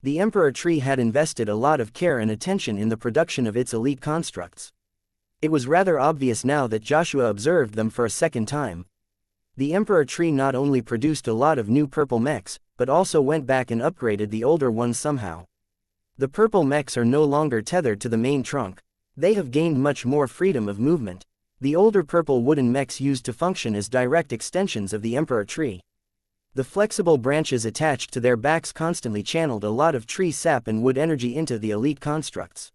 A: The Emperor Tree had invested a lot of care and attention in the production of its elite constructs. It was rather obvious now that Joshua observed them for a second time. The Emperor Tree not only produced a lot of new purple mechs, but also went back and upgraded the older ones somehow. The purple mechs are no longer tethered to the main trunk. They have gained much more freedom of movement. The older purple wooden mechs used to function as direct extensions of the Emperor Tree. The flexible branches attached to their backs constantly channeled a lot of tree sap and wood energy into the elite constructs.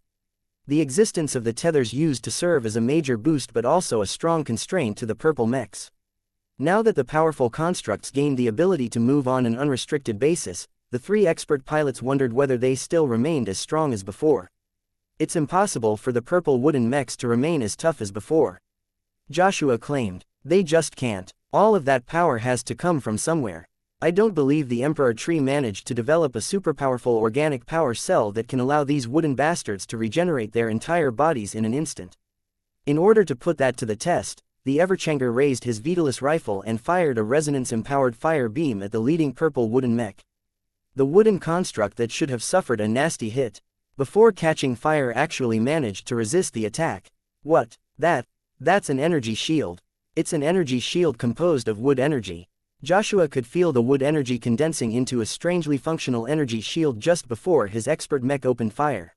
A: The existence of the tethers used to serve as a major boost but also a strong constraint to the purple mechs. Now that the powerful constructs gained the ability to move on an unrestricted basis, the three expert pilots wondered whether they still remained as strong as before. It's impossible for the purple wooden mechs to remain as tough as before, Joshua claimed. They just can't. All of that power has to come from somewhere. I don't believe the Emperor Tree managed to develop a superpowerful organic power cell that can allow these wooden bastards to regenerate their entire bodies in an instant. In order to put that to the test, the Everchanger raised his Vitalis rifle and fired a resonance-empowered fire beam at the leading purple wooden mech. The wooden construct that should have suffered a nasty hit before catching fire actually managed to resist the attack. What? That's an energy shield. It's an energy shield composed of wood energy. Joshua could feel the wood energy condensing into a strangely functional energy shield just before his expert mech opened fire.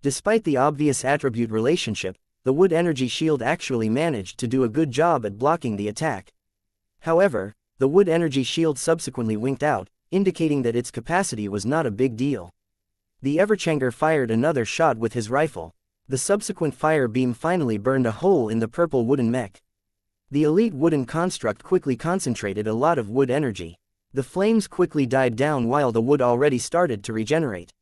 A: Despite the obvious attribute relationship, the wood energy shield actually managed to do a good job at blocking the attack. However, the wood energy shield subsequently winked out, indicating that its capacity was not a big deal. The Everchanger fired another shot with his rifle. The subsequent fire beam finally burned a hole in the purple wooden mech. The elite wooden construct quickly concentrated a lot of wood energy. The flames quickly died down while the wood already started to regenerate.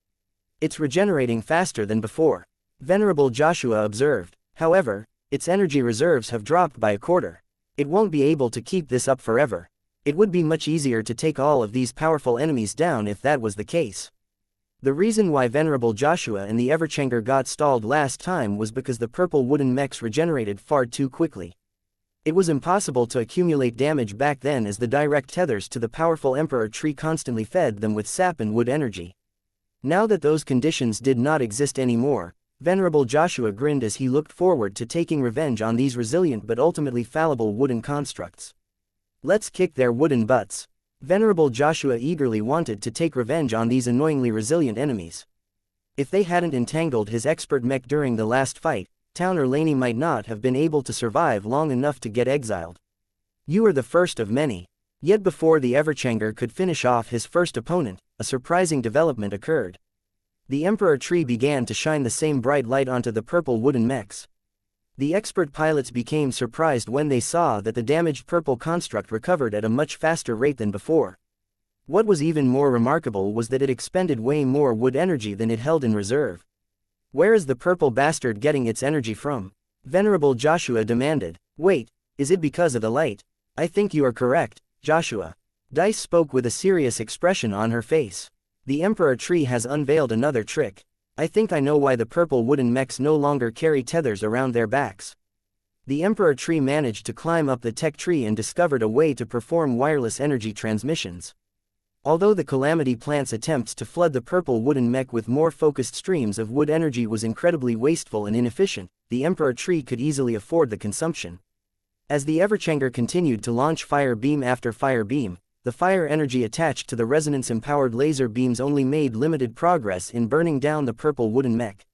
A: It's regenerating faster than before, Venerable Joshua observed. However, its energy reserves have dropped by a quarter. It won't be able to keep this up forever. It would be much easier to take all of these powerful enemies down if that was the case. The reason why Venerable Joshua and the Everchanger got stalled last time was because the purple wooden mechs regenerated far too quickly. It was impossible to accumulate damage back then as the direct tethers to the powerful Emperor tree constantly fed them with sap and wood energy. Now that those conditions did not exist anymore, Venerable Joshua grinned as he looked forward to taking revenge on these resilient but ultimately fallible wooden constructs. Let's kick their wooden butts. Venerable Joshua eagerly wanted to take revenge on these annoyingly resilient enemies. If they hadn't entangled his expert mech during the last fight, Towner Laney might not have been able to survive long enough to get exiled. You are the first of many. Yet before the Everchanger could finish off his first opponent, a surprising development occurred. The Emperor tree began to shine the same bright light onto the purple wooden mechs. The expert pilots became surprised when they saw that the damaged purple construct recovered at a much faster rate than before. What was even more remarkable was that it expended way more wood energy than it held in reserve. Where is the purple bastard getting its energy from? Venerable Joshua demanded. Wait, is it because of the light? I think you are correct, Joshua. Dice spoke with a serious expression on her face. The Emperor tree has unveiled another trick. I think I know why the purple wooden mechs no longer carry tethers around their backs. The Emperor tree managed to climb up the tech tree and discovered a way to perform wireless energy transmissions. Although the Calamity Plant's attempts to flood the purple wooden mech with more focused streams of wood energy was incredibly wasteful and inefficient, the Emperor tree could easily afford the consumption. As the Everchanger continued to launch fire beam after fire beam, the fire energy attached to the resonance-empowered laser beams only made limited progress in burning down the purple wooden mech.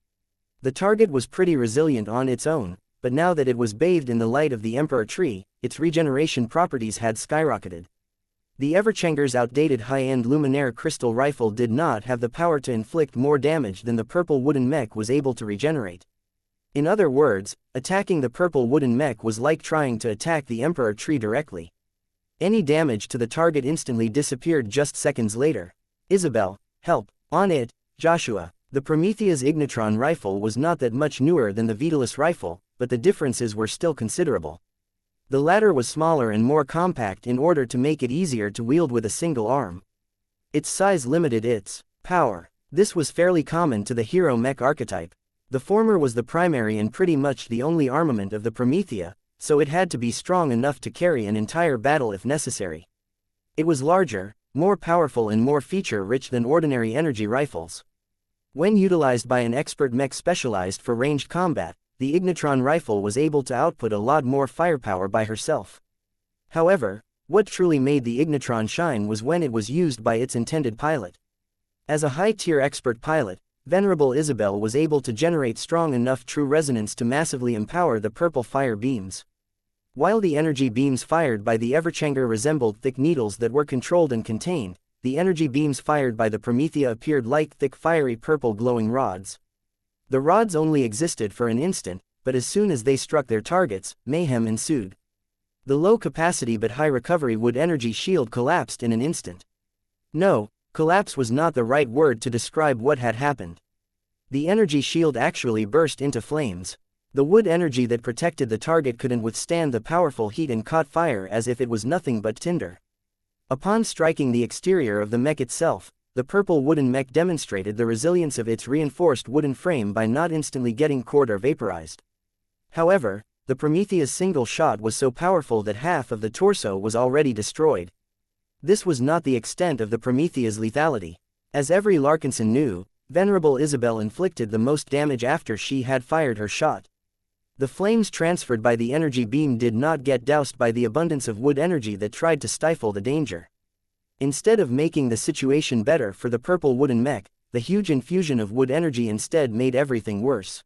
A: The target was pretty resilient on its own, but now that it was bathed in the light of the Emperor tree, its regeneration properties had skyrocketed. The Everchanger's outdated high-end Luminaire crystal rifle did not have the power to inflict more damage than the purple wooden mech was able to regenerate. In other words, attacking the purple wooden mech was like trying to attack the Emperor tree directly. Any damage to the target instantly disappeared just seconds later. Isabel, help, on it, Joshua. The Promethea's Ignitron rifle was not that much newer than the Vitalis rifle, but the differences were still considerable. The latter was smaller and more compact in order to make it easier to wield with a single arm. Its size limited its power. This was fairly common to the hero mech archetype. The former was the primary and pretty much the only armament of the Promethea, so it had to be strong enough to carry an entire battle if necessary. It was larger, more powerful and more feature-rich than ordinary energy rifles. When utilized by an expert mech specialized for ranged combat, the Ignitron rifle was able to output a lot more firepower by herself. However, what truly made the Ignitron shine was when it was used by its intended pilot. As a high-tier expert pilot, Venerable Isabel was able to generate strong enough true resonance to massively empower the purple fire beams. While the energy beams fired by the Everchanger resembled thick needles that were controlled and contained, the energy beams fired by the Promethea appeared like thick fiery purple glowing rods. The rods only existed for an instant, but as soon as they struck their targets, mayhem ensued. The low-capacity but high-recovery wood energy shield collapsed in an instant. No, collapse was not the right word to describe what had happened. The energy shield actually burst into flames. The wood energy that protected the target couldn't withstand the powerful heat and caught fire as if it was nothing but tinder. Upon striking the exterior of the mech itself, the purple wooden mech demonstrated the resilience of its reinforced wooden frame by not instantly getting cored or vaporized. However, the Promethea's single shot was so powerful that half of the torso was already destroyed. This was not the extent of the Promethea's lethality. As every Larkinson knew, Venerable Isabel inflicted the most damage after she had fired her shot. The flames transferred by the energy beam did not get doused by the abundance of wood energy that tried to stifle the danger. Instead of making the situation better for the purple wooden mech, the huge infusion of wood energy instead made everything worse.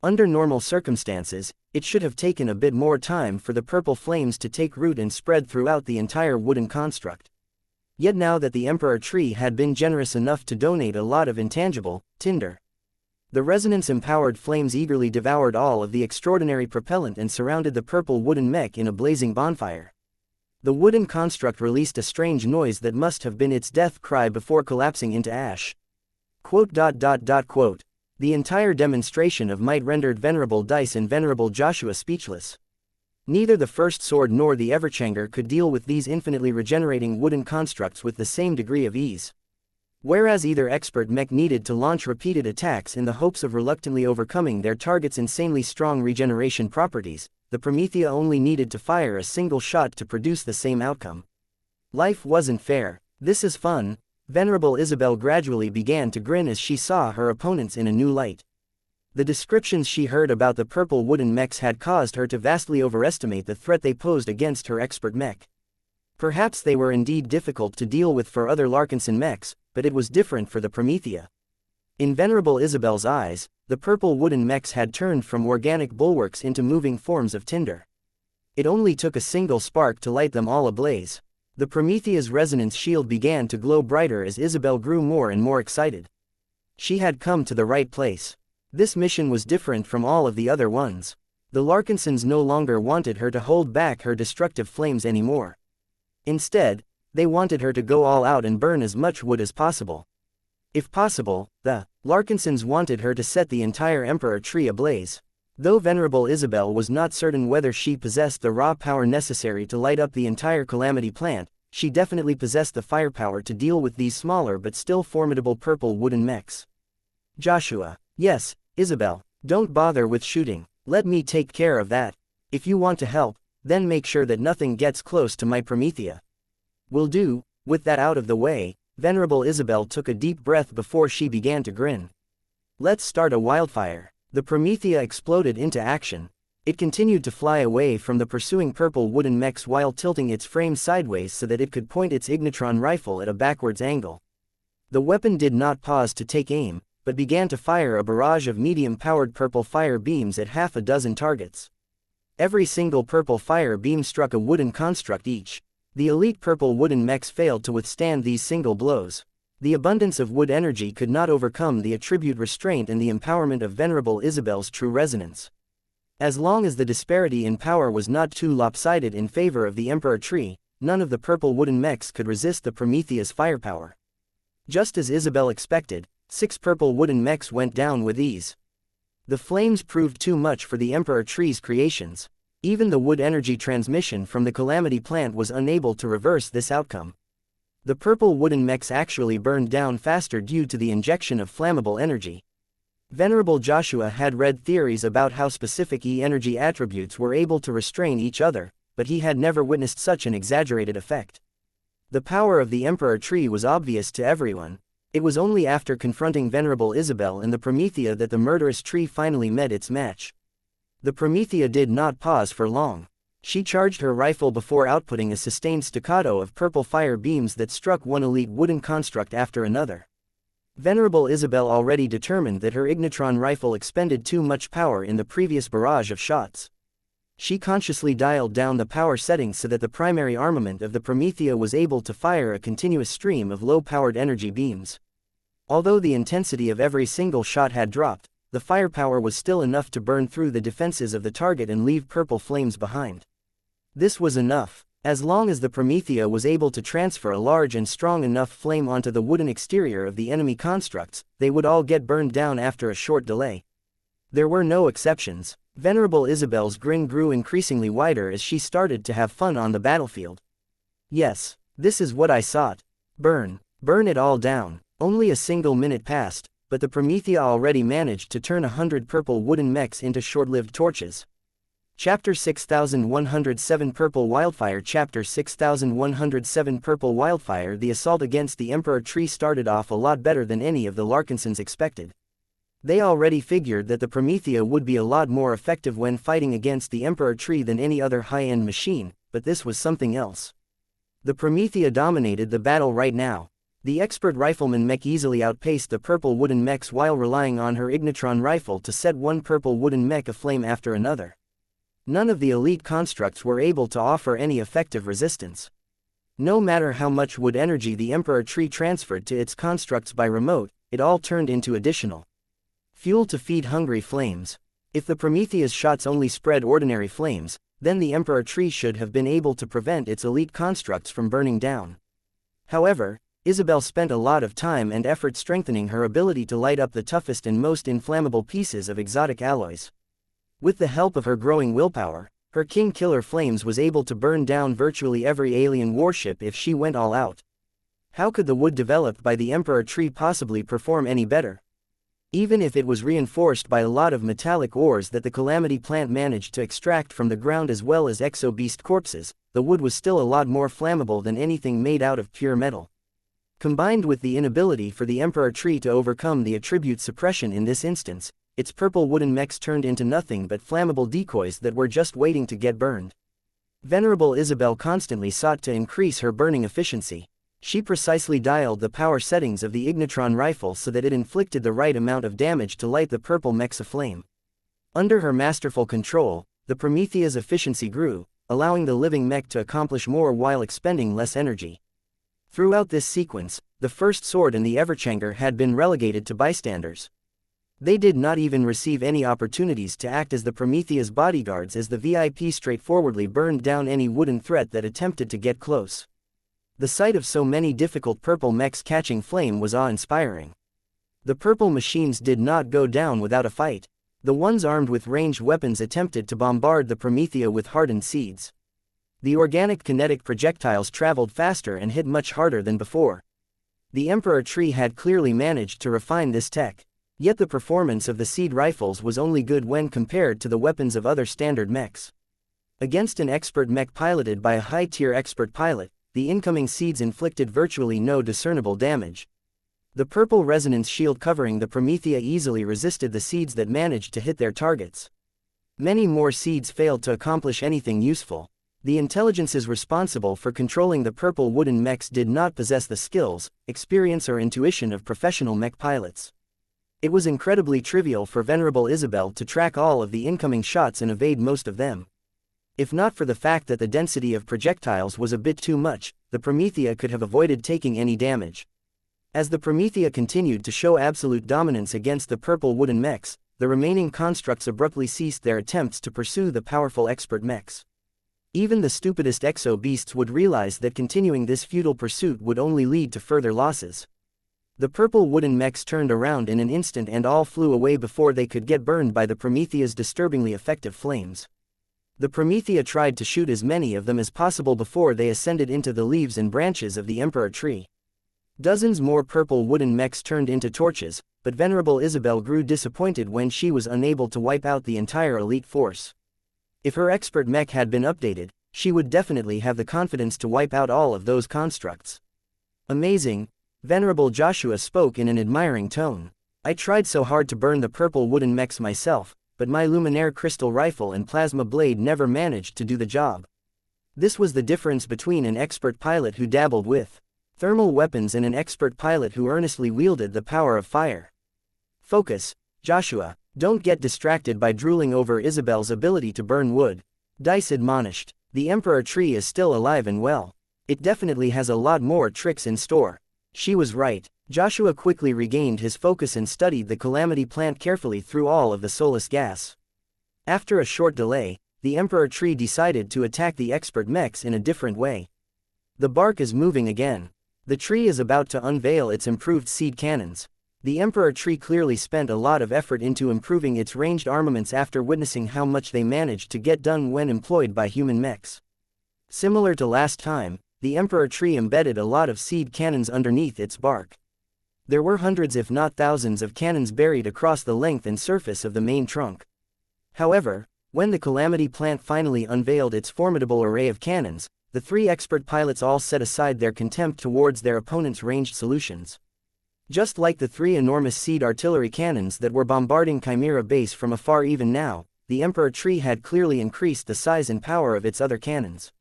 A: Under normal circumstances, it should have taken a bit more time for the purple flames to take root and spread throughout the entire wooden construct. Yet now that the Emperor Tree had been generous enough to donate a lot of intangible tinder, the resonance-empowered flames eagerly devoured all of the extraordinary propellant and surrounded the purple wooden mech in a blazing bonfire. The wooden construct released a strange noise that must have been its death cry before collapsing into ash. The entire demonstration of might rendered Venerable Dice and Venerable Joshua speechless. Neither the First Sword nor the Everchanger could deal with these infinitely regenerating wooden constructs with the same degree of ease. Whereas either expert mech needed to launch repeated attacks in the hopes of reluctantly overcoming their target's insanely strong regeneration properties, the Promethea only needed to fire a single shot to produce the same outcome. Life wasn't fair. This is fun. Venerable Isabel gradually began to grin as she saw her opponents in a new light. The descriptions she heard about the purple wooden mechs had caused her to vastly overestimate the threat they posed against her expert mech. Perhaps they were indeed difficult to deal with for other Larkinson mechs, but it was different for the Promethea. In Venerable Isabel's eyes, the purple wooden mechs had turned from organic bulwarks into moving forms of tinder. It only took a single spark to light them all ablaze. The Promethea's resonance shield began to glow brighter as Isabel grew more and more excited. She had come to the right place. This mission was different from all of the other ones. The Larkinsons no longer wanted her to hold back her destructive flames anymore. Instead, they wanted her to go all out and burn as much wood as possible. If possible, the Larkinsons wanted her to set the entire Emperor Tree ablaze. Though Venerable Isabel was not certain whether she possessed the raw power necessary to light up the entire Calamity plant, she definitely possessed the firepower to deal with these smaller but still formidable purple wooden mechs. Joshua. Yes, Isabel, don't bother with shooting. Let me take care of that. If you want to help, then make sure that nothing gets close to my Promethea. Will do. With that out of the way, Venerable Isabel took a deep breath before she began to grin. Let's start a wildfire. The Promethea exploded into action. It continued to fly away from the pursuing purple wooden mechs while tilting its frame sideways so that it could point its ignitron rifle at a backwards angle. The weapon did not pause to take aim, but began to fire a barrage of medium-powered purple fire beams at half a dozen targets. Every single purple fire beam struck a wooden construct each. The elite purple wooden mechs failed to withstand these single blows. The abundance of wood energy could not overcome the attribute restraint and the empowerment of Venerable Isabel's true resonance. As long as the disparity in power was not too lopsided in favor of the Emperor Tree, none of the purple wooden mechs could resist the Promethea's firepower. Just as Isabel expected, 6 purple wooden mechs went down with ease. The flames proved too much for the Emperor Tree's creations. Even the wood energy transmission from the Calamity plant was unable to reverse this outcome. The purple wooden mechs actually burned down faster due to the injection of flammable energy. Venerable Joshua had read theories about how specific E-energy attributes were able to restrain each other, but he had never witnessed such an exaggerated effect. The power of the Emperor Tree was obvious to everyone. It was only after confronting Venerable Isabel and the Promethea that the murderous tree finally met its match. The Promethea did not pause for long. She charged her rifle before outputting a sustained staccato of purple fire beams that struck one elite wooden construct after another. Venerable Isabel already determined that her ignitron rifle expended too much power in the previous barrage of shots. She consciously dialed down the power settings so that the primary armament of the Promethea was able to fire a continuous stream of low-powered energy beams. Although the intensity of every single shot had dropped, the firepower was still enough to burn through the defenses of the target and leave purple flames behind. This was enough. As long as the Promethea was able to transfer a large and strong enough flame onto the wooden exterior of the enemy constructs, they would all get burned down after a short delay. There were no exceptions. Venerable Isabel's grin grew increasingly wider as she started to have fun on the battlefield. Yes, this is what I sought. Burn. Burn it all down. Only a single minute passed, but the Promethea already managed to turn 100 purple wooden mechs into short-lived torches. Chapter 6107 Purple Wildfire Chapter 6107 Purple Wildfire The assault against the Emperor Tree started off a lot better than any of the Larkinsons expected. They already figured that the Promethea would be a lot more effective when fighting against the Emperor Tree than any other high-end machine, but this was something else. The Promethea dominated the battle right now. The expert rifleman Mech easily outpaced the purple wooden mechs while relying on her Ignitron rifle to set one purple wooden mech aflame after another. None of the elite constructs were able to offer any effective resistance. No matter how much wood energy the Emperor Tree transferred to its constructs by remote, it all turned into additional fuel to feed hungry flames. If the Promethea's shots only spread ordinary flames, then the Emperor Tree should have been able to prevent its elite constructs from burning down. However, Isabel spent a lot of time and effort strengthening her ability to light up the toughest and most inflammable pieces of exotic alloys. With the help of her growing willpower, her King Killer Flames was able to burn down virtually every alien warship if she went all out. How could the wood developed by the Emperor Tree possibly perform any better? Even if it was reinforced by a lot of metallic ores that the Calamity plant managed to extract from the ground as well as exo-beast corpses, the wood was still a lot more flammable than anything made out of pure metal. Combined with the inability for the Emperor Tree to overcome the attribute suppression in this instance, its purple wooden mechs turned into nothing but flammable decoys that were just waiting to get burned. Venerable Isabel constantly sought to increase her burning efficiency. She precisely dialed the power settings of the Ignitron rifle so that it inflicted the right amount of damage to light the purple mechs aflame. Under her masterful control, the Promethea's efficiency grew, allowing the living mech to accomplish more while expending less energy. Throughout this sequence, the First Sword and the Everchanger had been relegated to bystanders. They did not even receive any opportunities to act as the Promethea's bodyguards as the VIP straightforwardly burned down any wooden threat that attempted to get close. The sight of so many difficult purple mechs catching flame was awe-inspiring. The purple machines did not go down without a fight. The ones armed with ranged weapons attempted to bombard the Promethea with hardened seeds. The organic kinetic projectiles traveled faster and hit much harder than before. The Emperor Tree had clearly managed to refine this tech. Yet the performance of the seed rifles was only good when compared to the weapons of other standard mechs. Against an expert mech piloted by a high-tier expert pilot, the incoming seeds inflicted virtually no discernible damage. The purple resonance shield covering the Promethea easily resisted the seeds that managed to hit their targets. Many more seeds failed to accomplish anything useful. The intelligences responsible for controlling the purple wooden mechs did not possess the skills, experience or intuition of professional mech pilots. It was incredibly trivial for Venerable Isabel to track all of the incoming shots and evade most of them. If not for the fact that the density of projectiles was a bit too much, the Promethea could have avoided taking any damage. As the Promethea continued to show absolute dominance against the purple wooden mechs, the remaining constructs abruptly ceased their attempts to pursue the powerful expert mechs. Even the stupidest exo-beasts would realize that continuing this futile pursuit would only lead to further losses. The purple wooden mechs turned around in an instant and all flew away before they could get burned by the Promethea's disturbingly effective flames. The Promethea tried to shoot as many of them as possible before they ascended into the leaves and branches of the Emperor Tree. Dozens more purple wooden mechs turned into torches, but Venerable Isabel grew disappointed when she was unable to wipe out the entire elite force. If her expert mech had been updated, she would definitely have the confidence to wipe out all of those constructs. Amazing, Venerable Joshua spoke in an admiring tone. I tried so hard to burn the purple wooden mechs myself, but my Luminaire crystal rifle and plasma blade never managed to do the job. This was the difference between an expert pilot who dabbled with thermal weapons and an expert pilot who earnestly wielded the power of fire. Focus, Joshua, don't get distracted by drooling over Isabel's ability to burn wood. Dice admonished. The Emperor Tree is still alive and well. It definitely has a lot more tricks in store. She was right. Joshua quickly regained his focus and studied the Calamity plant carefully through all of the soulless gas. After a short delay, the Emperor Tree decided to attack the expert mechs in a different way. The bark is moving again. The tree is about to unveil its improved seed cannons. The Emperor Tree clearly spent a lot of effort into improving its ranged armaments after witnessing how much they managed to get done when employed by human mechs. Similar to last time, the Emperor Tree embedded a lot of seed cannons underneath its bark. There were hundreds if not thousands of cannons buried across the length and surface of the main trunk. However, When the Calamity plant finally unveiled its formidable array of cannons, the three expert pilots all set aside their contempt towards their opponent's ranged solutions. Just like the three enormous seed artillery cannons that were bombarding Chimera Base from afar, even now, the Emperor Tree had clearly increased the size and power of its other cannons.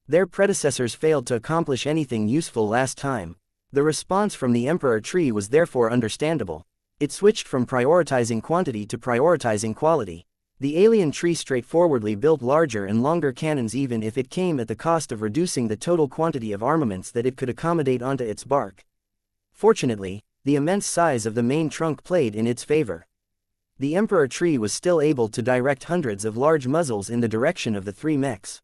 A: Their predecessors failed to accomplish anything useful last time. The response from the Emperor Tree was therefore understandable. It switched from prioritizing quantity to prioritizing quality. The alien tree straightforwardly built larger and longer cannons, even if it came at the cost of reducing the total quantity of armaments that it could accommodate onto its bark. Fortunately, the immense size of the main trunk played in its favor. The Emperor Tree was still able to direct hundreds of large muzzles in the direction of the three mechs.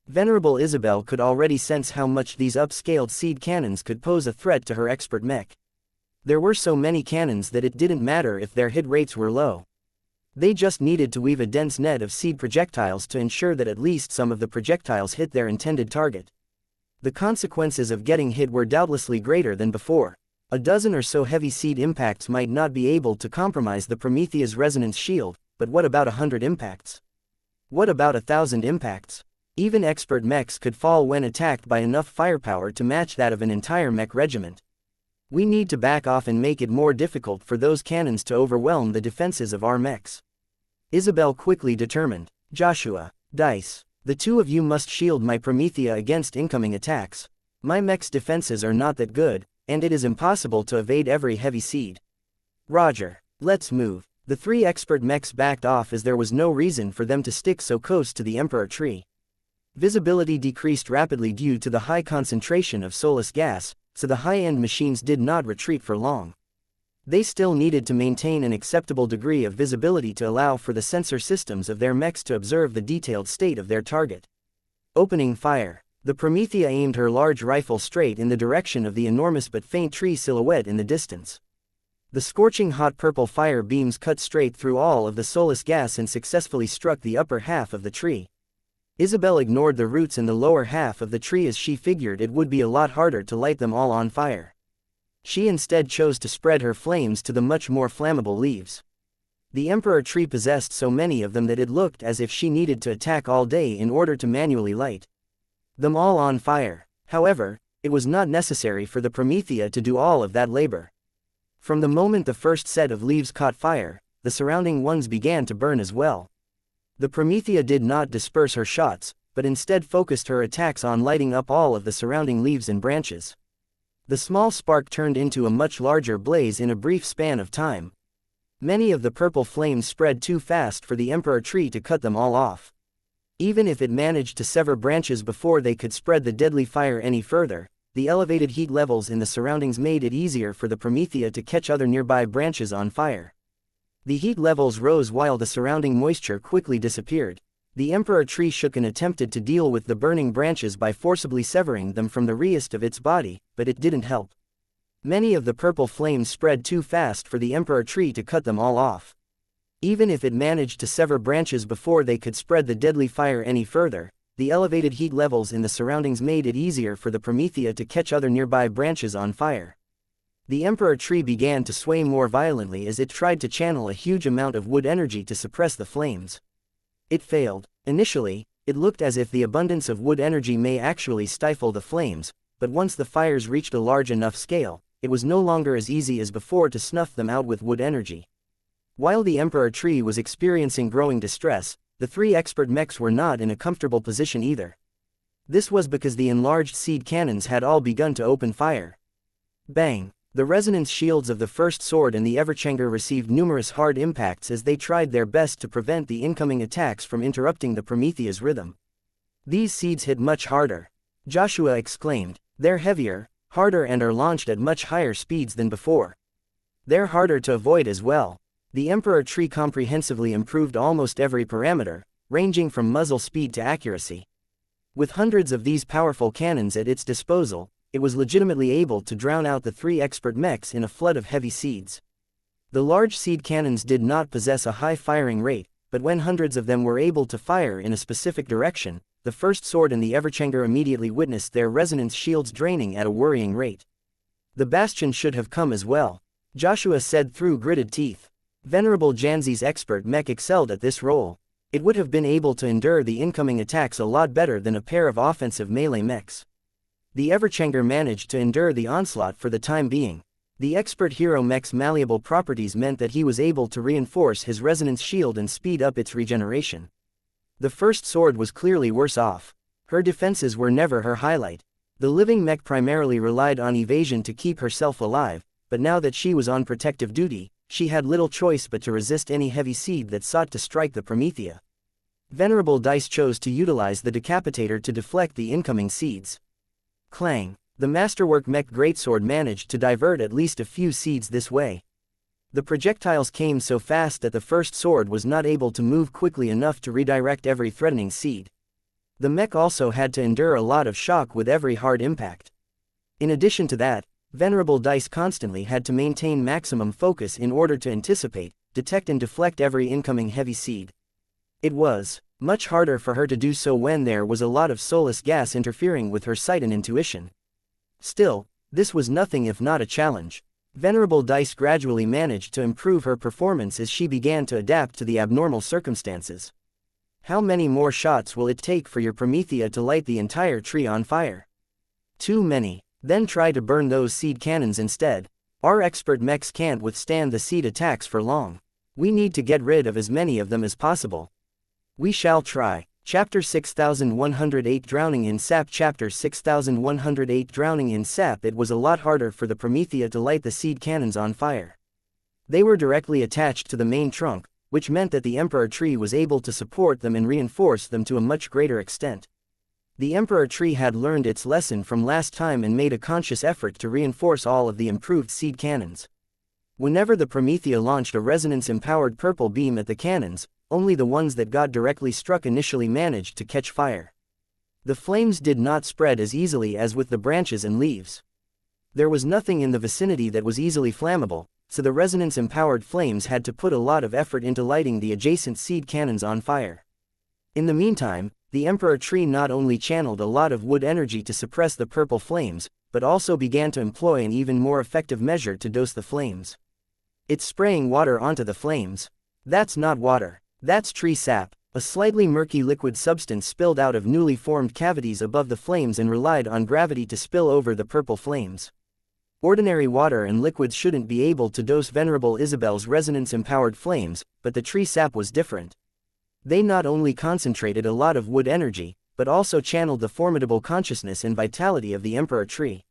A: Venerable Isabel could already sense how much these upscaled seed cannons could pose a threat to her expert mech. There were so many cannons that it didn't matter if their hit rates were low. They just needed to weave a dense net of seed projectiles to ensure that at least some of the projectiles hit their intended target. The consequences of getting hit were doubtlessly greater than before. A dozen or so heavy seed impacts might not be able to compromise the Promethea's resonance shield, but what about 100 impacts? What about 1,000 impacts? Even expert mechs could fall when attacked by enough firepower to match that of an entire mech regiment. We need to back off and make it more difficult for those cannons to overwhelm the defenses of our mechs. Isabel quickly determined. Joshua, Dice, the two of you must shield my Promethea against incoming attacks. My mech's defenses are not that good, and it is impossible to evade every heavy seed. Roger. Let's move. The three expert mechs backed off as there was no reason for them to stick so close to the Emperor Tree. Visibility decreased rapidly due to the high concentration of soulless gas, so the high-end machines did not retreat for long. They still needed to maintain an acceptable degree of visibility to allow for the sensor systems of their mechs to observe the detailed state of their target. Opening fire. The Promethea aimed her large rifle straight in the direction of the enormous but faint tree silhouette in the distance. The scorching hot purple fire beams cut straight through all of the soulless gas and successfully struck the upper half of the tree. Isabel ignored the roots in the lower half of the tree as she figured it would be a lot harder to light them all on fire. She instead chose to spread her flames to the much more flammable leaves. The Emperor Tree possessed so many of them that it looked as if she needed to attack all day in order to manually light them all on fire. However, it was not necessary for the Promethea to do all of that labor. From the moment the first set of leaves caught fire, the surrounding ones began to burn as well. The Promethea did not disperse her shots, but instead focused her attacks on lighting up all of the surrounding leaves and branches. The small spark turned into a much larger blaze in a brief span of time. Many of the purple flames spread too fast for the Emperor Tree to cut them all off. Even if it managed to sever branches before they could spread the deadly fire any further, the elevated heat levels in the surroundings made it easier for the Promethea to catch other nearby branches on fire. The heat levels rose while the surrounding moisture quickly disappeared. The Emperor Tree shook and attempted to deal with the burning branches by forcibly severing them from the rest of its body, but it didn't help. Many of the purple flames spread too fast for the Emperor Tree to cut them all off. Even if it managed to sever branches before they could spread the deadly fire any further, the elevated heat levels in the surroundings made it easier for the Promethea to catch other nearby branches on fire. The Emperor Tree began to sway more violently as it tried to channel a huge amount of wood energy to suppress the flames. It failed. Initially, it looked as if the abundance of wood energy may actually stifle the flames, but once the fires reached a large enough scale, it was no longer as easy as before to snuff them out with wood energy. While the Emperor Tree was experiencing growing distress, the three expert mechs were not in a comfortable position either. This was because the enlarged seed cannons had all begun to open fire. Bang! The resonance shields of the First Sword and the Everchanger received numerous hard impacts as they tried their best to prevent the incoming attacks from interrupting the Promethea's rhythm. These seeds hit much harder. Joshua exclaimed. They're heavier, harder, and are launched at much higher speeds than before. They're harder to avoid as well. The Emperor Tree comprehensively improved almost every parameter, ranging from muzzle speed to accuracy. With hundreds of these powerful cannons at its disposal, it was legitimately able to drown out the three expert mechs in a flood of heavy seeds. The large seed cannons did not possess a high firing rate, but when hundreds of them were able to fire in a specific direction, the First Sword and the Everchanger immediately witnessed their resonance shields draining at a worrying rate. The Bastion should have come as well, Joshua said through gritted teeth. Venerable Janzi's expert mech excelled at this role. It would have been able to endure the incoming attacks a lot better than a pair of offensive melee mechs. The Everchanger managed to endure the onslaught for the time being. The expert hero mech's malleable properties meant that he was able to reinforce his resonance shield and speed up its regeneration. The first sword was clearly worse off. Her defenses were never her highlight. The living mech primarily relied on evasion to keep herself alive, but now that she was on protective duty, she had little choice but to resist any heavy seed that sought to strike the Promethea. Venerable Dice chose to utilize the decapitator to deflect the incoming seeds. Clang! The masterwork mech greatsword managed to divert at least a few seeds this way. The projectiles came so fast that the first sword was not able to move quickly enough to redirect every threatening seed. The mech also had to endure a lot of shock with every hard impact. In addition to that, Venerable Dice constantly had to maintain maximum focus in order to anticipate, detect and deflect every incoming heavy seed. It was much harder for her to do so when there was a lot of soulless gas interfering with her sight and intuition. Still, this was nothing if not a challenge. Venerable Dice gradually managed to improve her performance as she began to adapt to the abnormal circumstances. How many more shots will it take for your Promethea to light the entire tree on fire? Too many. Then try to burn those seed cannons instead. Our expert mechs can't withstand the seed attacks for long. We need to get rid of as many of them as possible. We shall try. Chapter 6108 Drowning in Sap. Chapter 6108 Drowning in Sap. It was a lot harder for the Promethea to light the seed cannons on fire. They were directly attached to the main trunk, which meant that the Emperor Tree was able to support them and reinforce them to a much greater extent. The Emperor Tree had learned its lesson from last time and made a conscious effort to reinforce all of the improved seed cannons. Whenever the Promethea launched a resonance-empowered purple beam at the cannons, only the ones that got directly struck initially managed to catch fire. The flames did not spread as easily as with the branches and leaves. There was nothing in the vicinity that was easily flammable, so the resonance-empowered flames had to put a lot of effort into lighting the adjacent seed cannons on fire. In the meantime, the Emperor Tree not only channeled a lot of wood energy to suppress the purple flames, but also began to employ an even more effective measure to dose the flames. It's spraying water onto the flames. That's not water. That's tree sap, a slightly murky liquid substance spilled out of newly formed cavities above the flames and relied on gravity to spill over the purple flames. Ordinary water and liquids shouldn't be able to dose Venerable Isabel's resonance-empowered flames, but the tree sap was different. They not only concentrated a lot of wood energy, but also channeled the formidable consciousness and vitality of the Emperor Tree.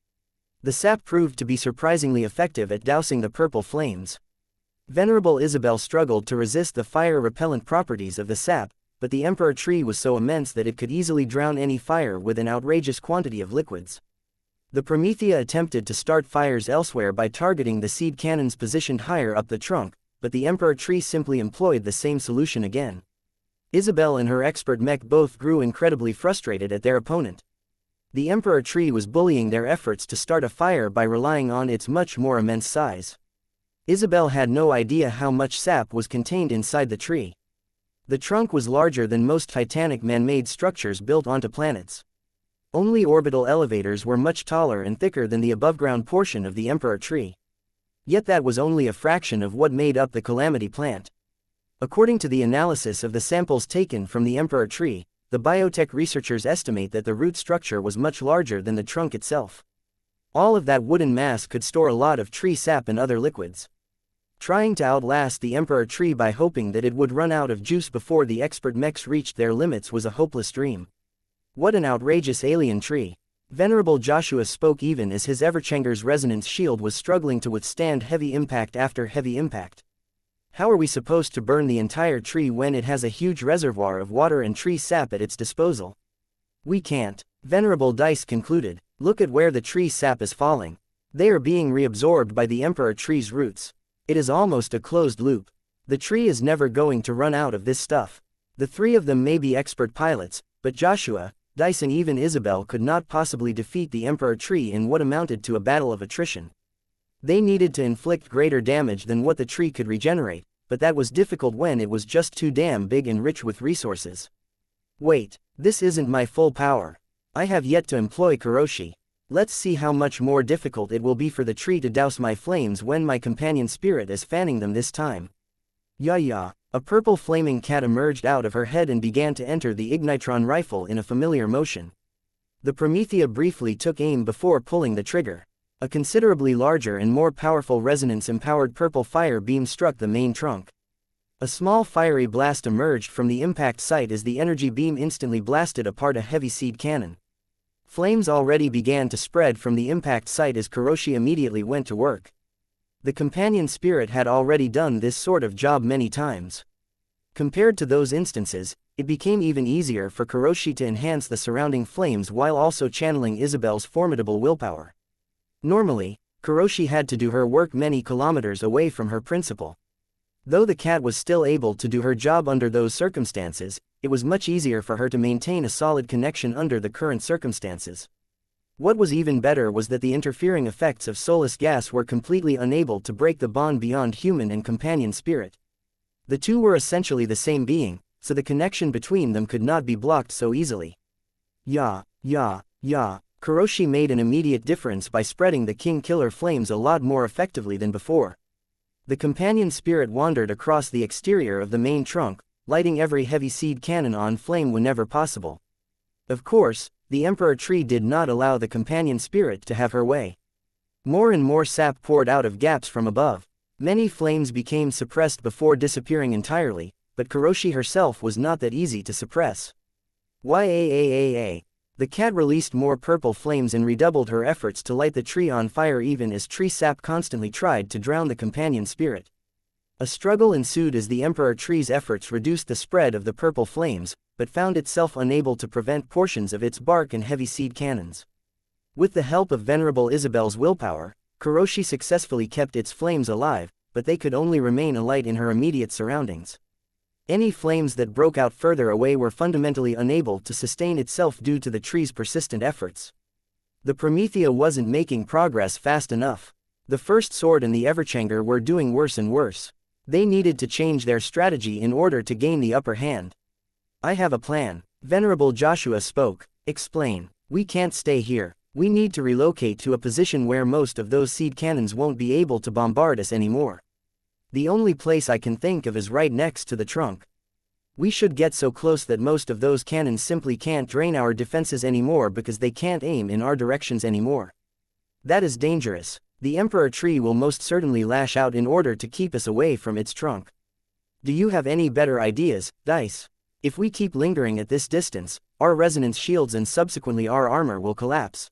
A: The sap proved to be surprisingly effective at dousing the purple flames. Venerable Isabel struggled to resist the fire-repellent properties of the sap, but the Emperor Tree was so immense that it could easily drown any fire with an outrageous quantity of liquids. The Promethea attempted to start fires elsewhere by targeting the seed cannons positioned higher up the trunk, but the Emperor Tree simply employed the same solution again. Isabel and her expert mech both grew incredibly frustrated at their opponent. The Emperor Tree was bullying their efforts to start a fire by relying on its much more immense size. Isabel had no idea how much sap was contained inside the tree. The trunk was larger than most titanic man-made structures built onto planets. Only orbital elevators were much taller and thicker than the above-ground portion of the Emperor Tree. Yet that was only a fraction of what made up the Calamity plant. According to the analysis of the samples taken from the Emperor Tree, the biotech researchers estimate that the root structure was much larger than the trunk itself. All of that wooden mass could store a lot of tree sap and other liquids. Trying to outlast the Emperor Tree by hoping that it would run out of juice before the expert mechs reached their limits was a hopeless dream. What an outrageous alien tree. Venerable Joshua spoke even as his Everchanger's resonance shield was struggling to withstand heavy impact after heavy impact. How are we supposed to burn the entire tree when it has a huge reservoir of water and tree sap at its disposal? We can't. Venerable Dice concluded. Look at where the tree sap is falling. They are being reabsorbed by the Emperor Tree's roots. It is almost a closed loop. The tree is never going to run out of this stuff. The three of them may be expert pilots, but Joshua, Dice and even Isabel could not possibly defeat the Emperor Tree in what amounted to a battle of attrition. They needed to inflict greater damage than what the tree could regenerate, but that was difficult when it was just too damn big and rich with resources. Wait, this isn't my full power. I have yet to employ Kuroshi. Let's see how much more difficult it will be for the tree to douse my flames when my companion spirit is fanning them this time. Yeah, A purple flaming cat emerged out of her head and began to enter the ignitron rifle in a familiar motion. The Promethea briefly took aim before pulling the trigger. A considerably larger and more powerful resonance-empowered purple fire beam struck the main trunk. A small fiery blast emerged from the impact site as the energy beam instantly blasted apart a heavy seed cannon. Flames already began to spread from the impact site as Kuroshi immediately went to work. The companion spirit had already done this sort of job many times. Compared to those instances, it became even easier for Kuroshi to enhance the surrounding flames while also channeling Isabel's formidable willpower. Normally, Kuroshi had to do her work many kilometers away from her principal. Though the cat was still able to do her job under those circumstances, it was much easier for her to maintain a solid connection under the current circumstances. What was even better was that the interfering effects of soulless gas were completely unable to break the bond beyond human and companion spirit. The two were essentially the same being, so the connection between them could not be blocked so easily. Ya. Kuroshi made an immediate difference by spreading the king killer flames a lot more effectively than before. The companion spirit wandered across the exterior of the main trunk, lighting every heavy seed cannon on flame whenever possible. Of course, the Emperor Tree did not allow the companion spirit to have her way. More and more sap poured out of gaps from above. Many flames became suppressed before disappearing entirely, but Kuroshi herself was not that easy to suppress. The cat released more purple flames and redoubled her efforts to light the tree on fire even as tree sap constantly tried to drown the companion spirit. A struggle ensued as the Emperor Tree's efforts reduced the spread of the purple flames, but found itself unable to prevent portions of its bark and heavy seed cannons. With the help of Venerable Isabel's willpower, Kuroshi successfully kept its flames alive, but they could only remain alight in her immediate surroundings. Any flames that broke out further away were fundamentally unable to sustain itself due to the tree's persistent efforts. The Promethea wasn't making progress fast enough. The First Sword and the Everchanger were doing worse and worse. They needed to change their strategy in order to gain the upper hand. I have a plan. Venerable Joshua spoke. Explain. We can't stay here. We need to relocate to a position where most of those seed cannons won't be able to bombard us anymore. The only place I can think of is right next to the trunk. We should get so close that most of those cannons simply can't drain our defenses anymore because they can't aim in our directions anymore. That is dangerous. The Emperor Tree will most certainly lash out in order to keep us away from its trunk. Do you have any better ideas, Dice? If we keep lingering at this distance, our resonance shields and subsequently our armor will collapse.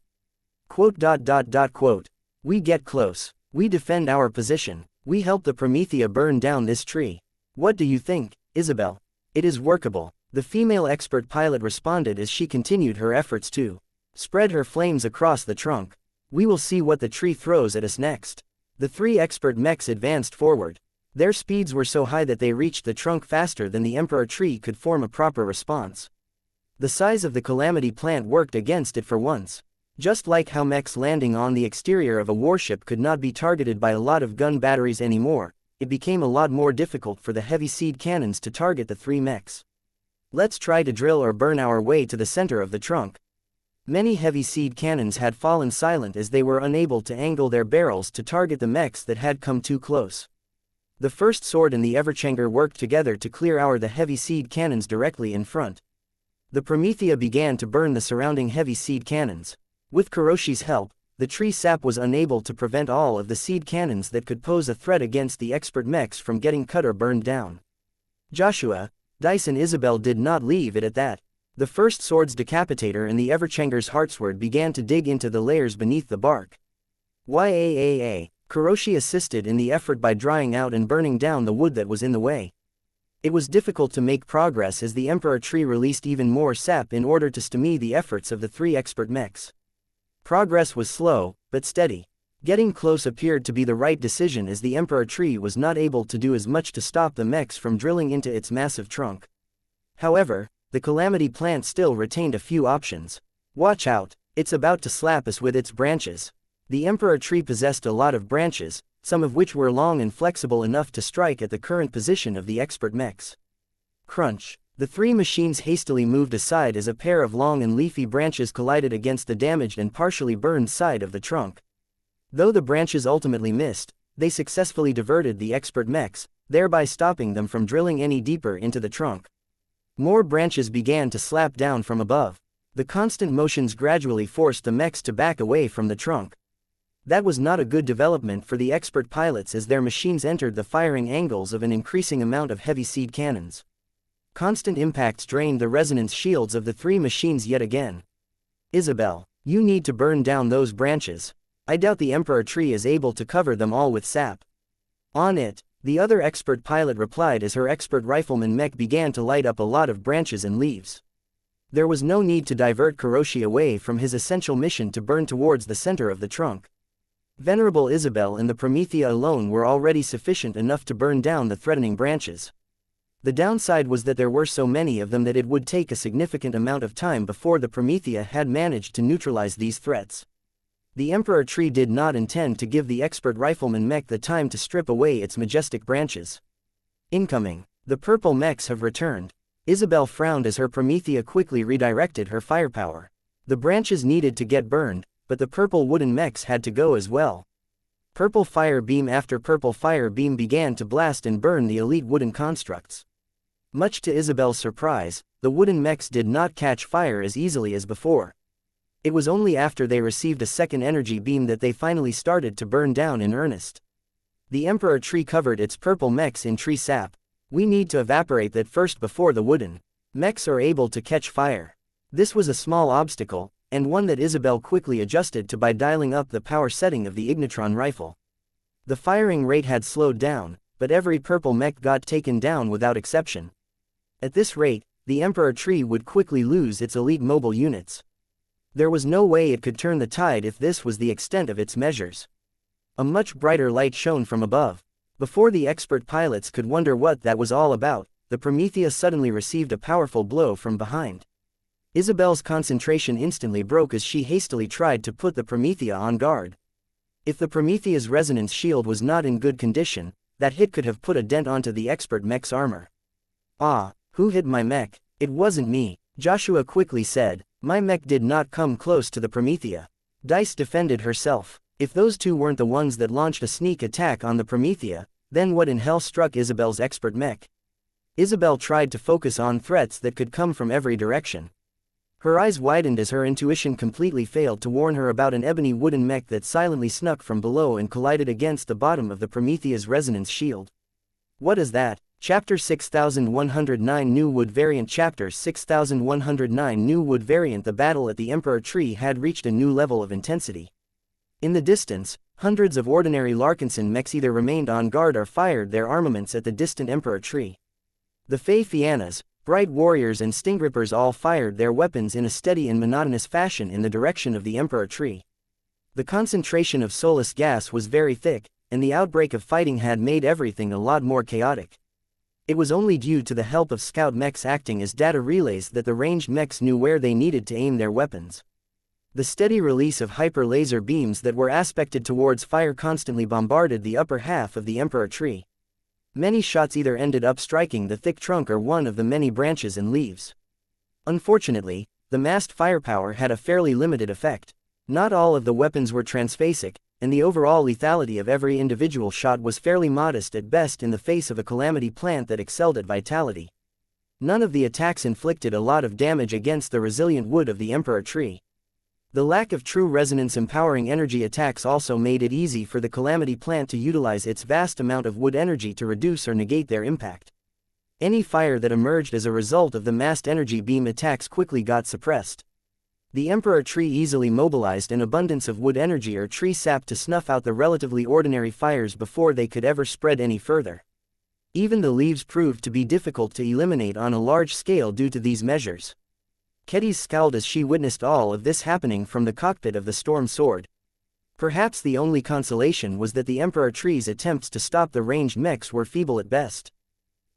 A: We get close. We defend our position. We help the Promethea burn down this tree. What do you think, Isabel? It is workable. The female expert pilot responded as she continued her efforts to spread her flames across the trunk. We will see what the tree throws at us next. The three expert mechs advanced forward. Their speeds were so high that they reached the trunk faster than the Emperor Tree could form a proper response. The size of the Calamity plant worked against it for once. Just like how mechs landing on the exterior of a warship could not be targeted by a lot of gun batteries anymore, it became a lot more difficult for the heavy seed cannons to target the three mechs. Let's try to drill or burn our way to the center of the trunk. Many heavy seed cannons had fallen silent as they were unable to angle their barrels to target the mechs that had come too close. The First Sword and the Everchanger worked together to clear the heavy seed cannons directly in front. The Promethea began to burn the surrounding heavy seed cannons. With Kuroshi's help, the tree sap was unable to prevent all of the seed cannons that could pose a threat against the expert mechs from getting cut or burned down. Joshua, Dice and Isabel did not leave it at that. The First Sword's Decapitator and the Everchanger's Heartsword began to dig into the layers beneath the bark. Kuroshi assisted in the effort by drying out and burning down the wood that was in the way. It was difficult to make progress as the Emperor Tree released even more sap in order to stymie the efforts of the three expert mechs. Progress was slow, but steady. Getting close appeared to be the right decision as the Emperor Tree was not able to do as much to stop the mechs from drilling into its massive trunk. However, the Calamity plant still retained a few options. Watch out, it's about to slap us with its branches. The Emperor Tree possessed a lot of branches, some of which were long and flexible enough to strike at the current position of the expert mechs. Crunch. The three machines hastily moved aside as a pair of long and leafy branches collided against the damaged and partially burned side of the trunk. Though the branches ultimately missed, they successfully diverted the expert mechs, thereby stopping them from drilling any deeper into the trunk. More branches began to slap down from above. The constant motions gradually forced the mechs to back away from the trunk. That was not a good development for the expert pilots as their machines entered the firing angles of an increasing amount of heavy seed cannons. Constant impacts drained the resonance shields of the three machines yet again. Isabel, you need to burn down those branches. I doubt the Emperor tree is able to cover them all with sap. On it, the other expert pilot replied as her expert rifleman Mech began to light up a lot of branches and leaves. There was no need to divert Kuroshi away from his essential mission to burn towards the center of the trunk. Venerable Isabel and the Promethea alone were already sufficient enough to burn down the threatening branches. The downside was that there were so many of them that it would take a significant amount of time before the Promethea had managed to neutralize these threats. The Emperor tree did not intend to give the expert rifleman Mech the time to strip away its majestic branches. Incoming. The purple mechs have returned. Isabel frowned as her Promethea quickly redirected her firepower. The branches needed to get burned, but the purple wooden mechs had to go as well. Purple fire beam after purple fire beam began to blast and burn the elite wooden constructs. Much to Isabel's surprise, the wooden mechs did not catch fire as easily as before. It was only after they received a second energy beam that they finally started to burn down in earnest. The Emperor tree covered its purple mechs in tree sap. We need to evaporate that first before the wooden mechs are able to catch fire. This was a small obstacle, and one that Isabel quickly adjusted to by dialing up the power setting of the Ignitron rifle. The firing rate had slowed down, but every purple mech got taken down without exception. At this rate, the Emperor tree would quickly lose its elite mobile units. There was no way it could turn the tide if this was the extent of its measures. A much brighter light shone from above. Before the expert pilots could wonder what that was all about, the Promethea suddenly received a powerful blow from behind. Isabel's concentration instantly broke as she hastily tried to put the Promethea on guard. If the Promethea's resonance shield was not in good condition, that hit could have put a dent onto the expert mech's armor. Ah, who hit my mech? It wasn't me, Joshua quickly said. My mech did not come close to the Promethea. Dice defended herself. If those two weren't the ones that launched a sneak attack on the Promethea, then what in hell struck Isabel's expert mech? Isabel tried to focus on threats that could come from every direction. Her eyes widened as her intuition completely failed to warn her about an ebony wooden mech that silently snuck from below and collided against the bottom of the Promethea's resonance shield. What is that? Chapter 6109 New Wood Variant Chapter 6109 New Wood Variant The battle at the Emperor tree had reached a new level of intensity. In the distance, hundreds of ordinary Larkinson mechs either remained on guard or fired their armaments at the distant Emperor tree. The Fey Fiannas, Bright Warriors and Stinggrippers all fired their weapons in a steady and monotonous fashion in the direction of the Emperor tree. The concentration of soulless gas was very thick, and the outbreak of fighting had made everything a lot more chaotic. It was only due to the help of scout mechs acting as data relays that the ranged mechs knew where they needed to aim their weapons. The steady release of hyper-laser beams that were aspected towards fire constantly bombarded the upper half of the Emperor tree. Many shots either ended up striking the thick trunk or one of the many branches and leaves. Unfortunately, the massed firepower had a fairly limited effect. Not all of the weapons were transphasic, and the overall lethality of every individual shot was fairly modest at best in the face of a calamity plant that excelled at vitality. None of the attacks inflicted a lot of damage against the resilient wood of the Emperor tree. The lack of true resonance-empowering energy attacks also made it easy for the calamity plant to utilize its vast amount of wood energy to reduce or negate their impact. Any fire that emerged as a result of the massed energy beam attacks quickly got suppressed. The Emperor tree easily mobilized an abundance of wood energy or tree sap to snuff out the relatively ordinary fires before they could ever spread any further. Even the leaves proved to be difficult to eliminate on a large scale due to these measures. Kedis scowled as she witnessed all of this happening from the cockpit of the Storm Sword. Perhaps the only consolation was that the Emperor tree's attempts to stop the ranged mechs were feeble at best.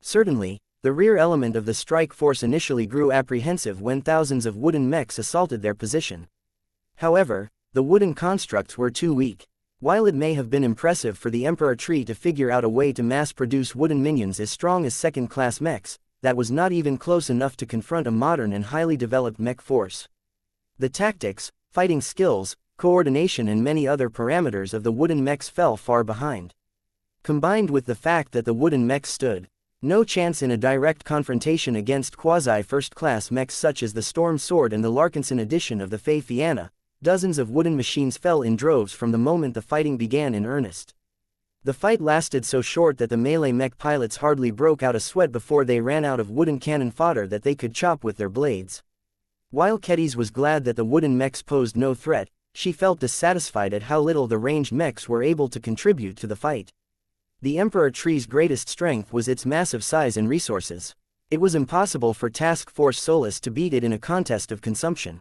A: Certainly, the rear element of the strike force initially grew apprehensive when thousands of wooden mechs assaulted their position. However, the wooden constructs were too weak. While it may have been impressive for the Emperor tree to figure out a way to mass-produce wooden minions as strong as second-class mechs, that was not even close enough to confront a modern and highly developed mech force. The tactics, fighting skills, coordination and many other parameters of the wooden mechs fell far behind. Combined with the fact that the wooden mechs stood no chance in a direct confrontation against quasi-first-class mechs such as the Storm Sword and the Larkinson edition of the Fei Fianna, dozens of wooden machines fell in droves from the moment the fighting began in earnest. The fight lasted so short that the melee mech pilots hardly broke out a sweat before they ran out of wooden cannon fodder that they could chop with their blades. While Kedis was glad that the wooden mechs posed no threat, she felt dissatisfied at how little the ranged mechs were able to contribute to the fight. The Emperor Tree's greatest strength was its massive size and resources. It was impossible for Task Force Solus to beat it in a contest of consumption.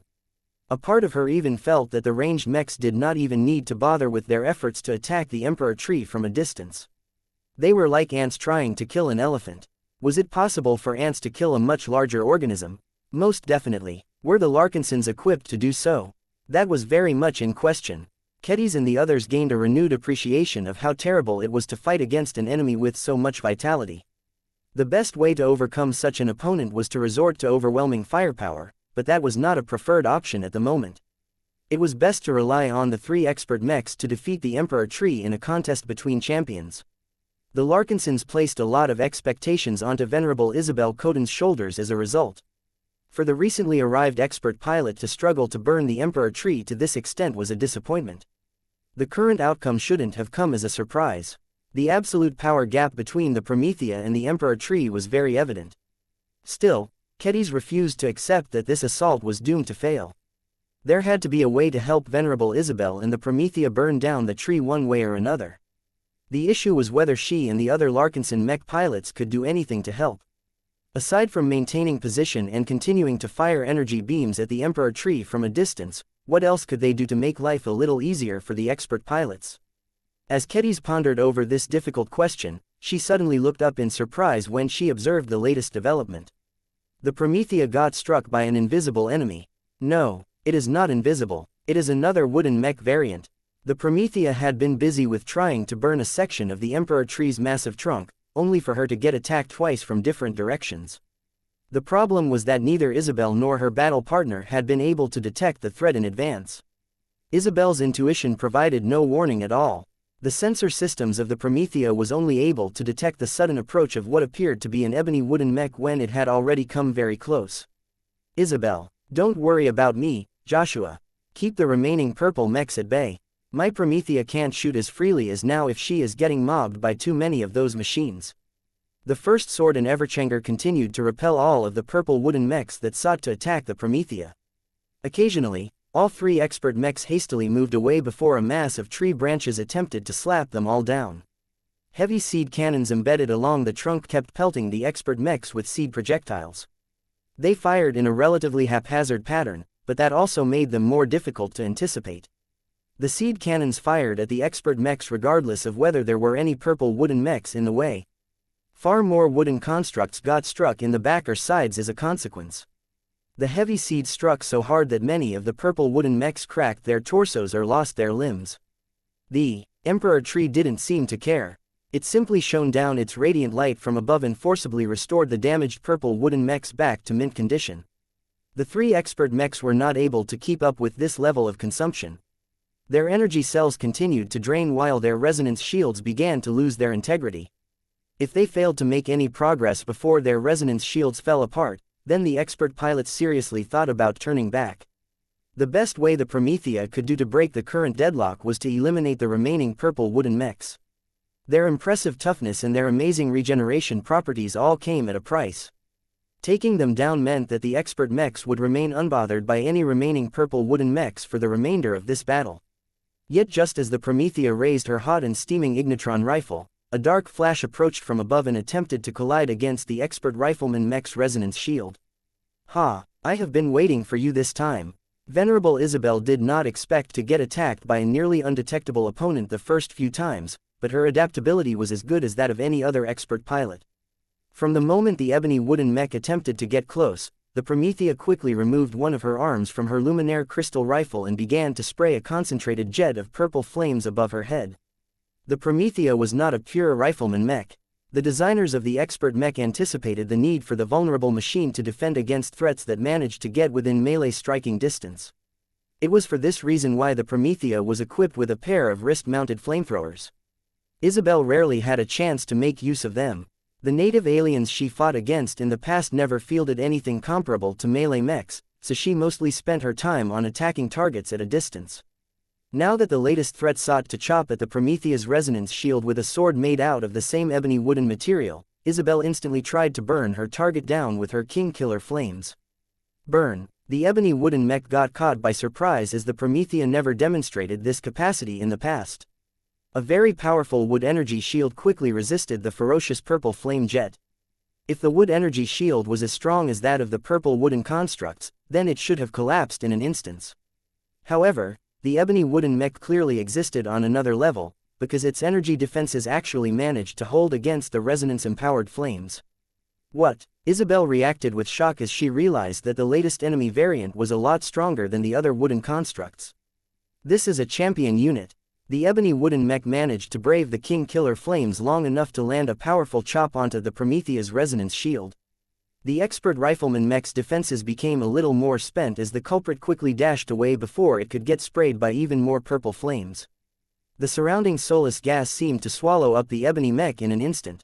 A: A part of her even felt that the ranged mechs did not even need to bother with their efforts to attack the Emperor Tree from a distance. They were like ants trying to kill an elephant. Was it possible for ants to kill a much larger organism? Most definitely. Were the Larkinsons equipped to do so? That was very much in question. Kedis and the others gained a renewed appreciation of how terrible it was to fight against an enemy with so much vitality. The best way to overcome such an opponent was to resort to overwhelming firepower, but that was not a preferred option at the moment. It was best to rely on the 3 expert mechs to defeat the Emperor Tree in a contest between champions. The Larkinsons placed a lot of expectations onto Venerable Isabel Coden's shoulders as a result. For the recently arrived expert pilot to struggle to burn the Emperor Tree to this extent was a disappointment. The current outcome shouldn't have come as a surprise. The absolute power gap between the Promethea and the Emperor Tree was very evident. Still, Kedis refused to accept that this assault was doomed to fail. There had to be a way to help Venerable Isabel and the Promethea burn down the tree one way or another. The issue was whether she and the other Larkinson mech pilots could do anything to help. Aside from maintaining position and continuing to fire energy beams at the Emperor Tree from a distance, what else could they do to make life a little easier for the expert pilots? As Kedis pondered over this difficult question, she suddenly looked up in surprise when she observed the latest development. The Promethea got struck by an invisible enemy. No, it is not invisible, it is another wooden mech variant. The Promethea had been busy with trying to burn a section of the Emperor Tree's massive trunk, only for her to get attacked twice from different directions. The problem was that neither Isabel nor her battle partner had been able to detect the threat in advance. Isabel's intuition provided no warning at all. The sensor systems of the Promethea was only able to detect the sudden approach of what appeared to be an ebony wooden mech when it had already come very close. Isabel, don't worry about me, Joshua. Keep the remaining purple mechs at bay. My Promethea can't shoot as freely as now if she is getting mobbed by too many of those machines. The First Sword and Everchanger continued to repel all of the purple wooden mechs that sought to attack the Promethea. Occasionally, all 3 expert mechs hastily moved away before a mass of tree branches attempted to slap them all down. Heavy seed cannons embedded along the trunk kept pelting the expert mechs with seed projectiles. They fired in a relatively haphazard pattern, but that also made them more difficult to anticipate. The seed cannons fired at the expert mechs regardless of whether there were any purple wooden mechs in the way. Far more wooden constructs got struck in the back or sides as a consequence. The heavy seed struck so hard that many of the purple wooden mechs cracked their torsos or lost their limbs. The Emperor Tree didn't seem to care. It simply shone down its radiant light from above and forcibly restored the damaged purple wooden mechs back to mint condition. The 3 expert mechs were not able to keep up with this level of consumption. Their energy cells continued to drain while their resonance shields began to lose their integrity. If they failed to make any progress before their resonance shields fell apart, then the expert pilots seriously thought about turning back. The best way the Promethea could do to break the current deadlock was to eliminate the remaining purple wooden mechs. Their impressive toughness and their amazing regeneration properties all came at a price. Taking them down meant that the expert mechs would remain unbothered by any remaining purple wooden mechs for the remainder of this battle. Yet just as the Promethea raised her hot and steaming ignitron rifle, a dark flash approached from above and attempted to collide against the expert rifleman mech's resonance shield. Ha! I have been waiting for you this time. Venerable Isabel did not expect to get attacked by a nearly undetectable opponent the first few times, but her adaptability was as good as that of any other expert pilot. From the moment the ebony wooden mech attempted to get close, the Promethea quickly removed one of her arms from her luminaire crystal rifle and began to spray a concentrated jet of purple flames above her head. The Promethea was not a pure rifleman mech. The designers of the expert mech anticipated the need for the vulnerable machine to defend against threats that managed to get within melee striking distance. It was for this reason why the Promethea was equipped with a pair of wrist-mounted flamethrowers. Isabel rarely had a chance to make use of them. The native aliens she fought against in the past never fielded anything comparable to melee mechs, so she mostly spent her time on attacking targets at a distance. Now that the latest threat sought to chop at the Promethea's resonance shield with a sword made out of the same ebony wooden material, Isabel instantly tried to burn her target down with her king killer flames. Burn. The ebony wooden mech got caught by surprise as the Promethea never demonstrated this capacity in the past. A very powerful wood energy shield quickly resisted the ferocious purple flame jet. If the wood energy shield was as strong as that of the purple wooden constructs, then it should have collapsed in an instant. However, the ebony wooden mech clearly existed on another level, because its energy defenses actually managed to hold against the resonance-empowered flames. What? Isabel reacted with shock as she realized that the latest enemy variant was a lot stronger than the other wooden constructs. This is a champion unit. The ebony wooden mech managed to brave the king killer flames long enough to land a powerful chop onto the Promethea's resonance shield. The expert rifleman mech's defenses became a little more spent as the culprit quickly dashed away before it could get sprayed by even more purple flames. The surrounding soulless gas seemed to swallow up the ebony mech in an instant.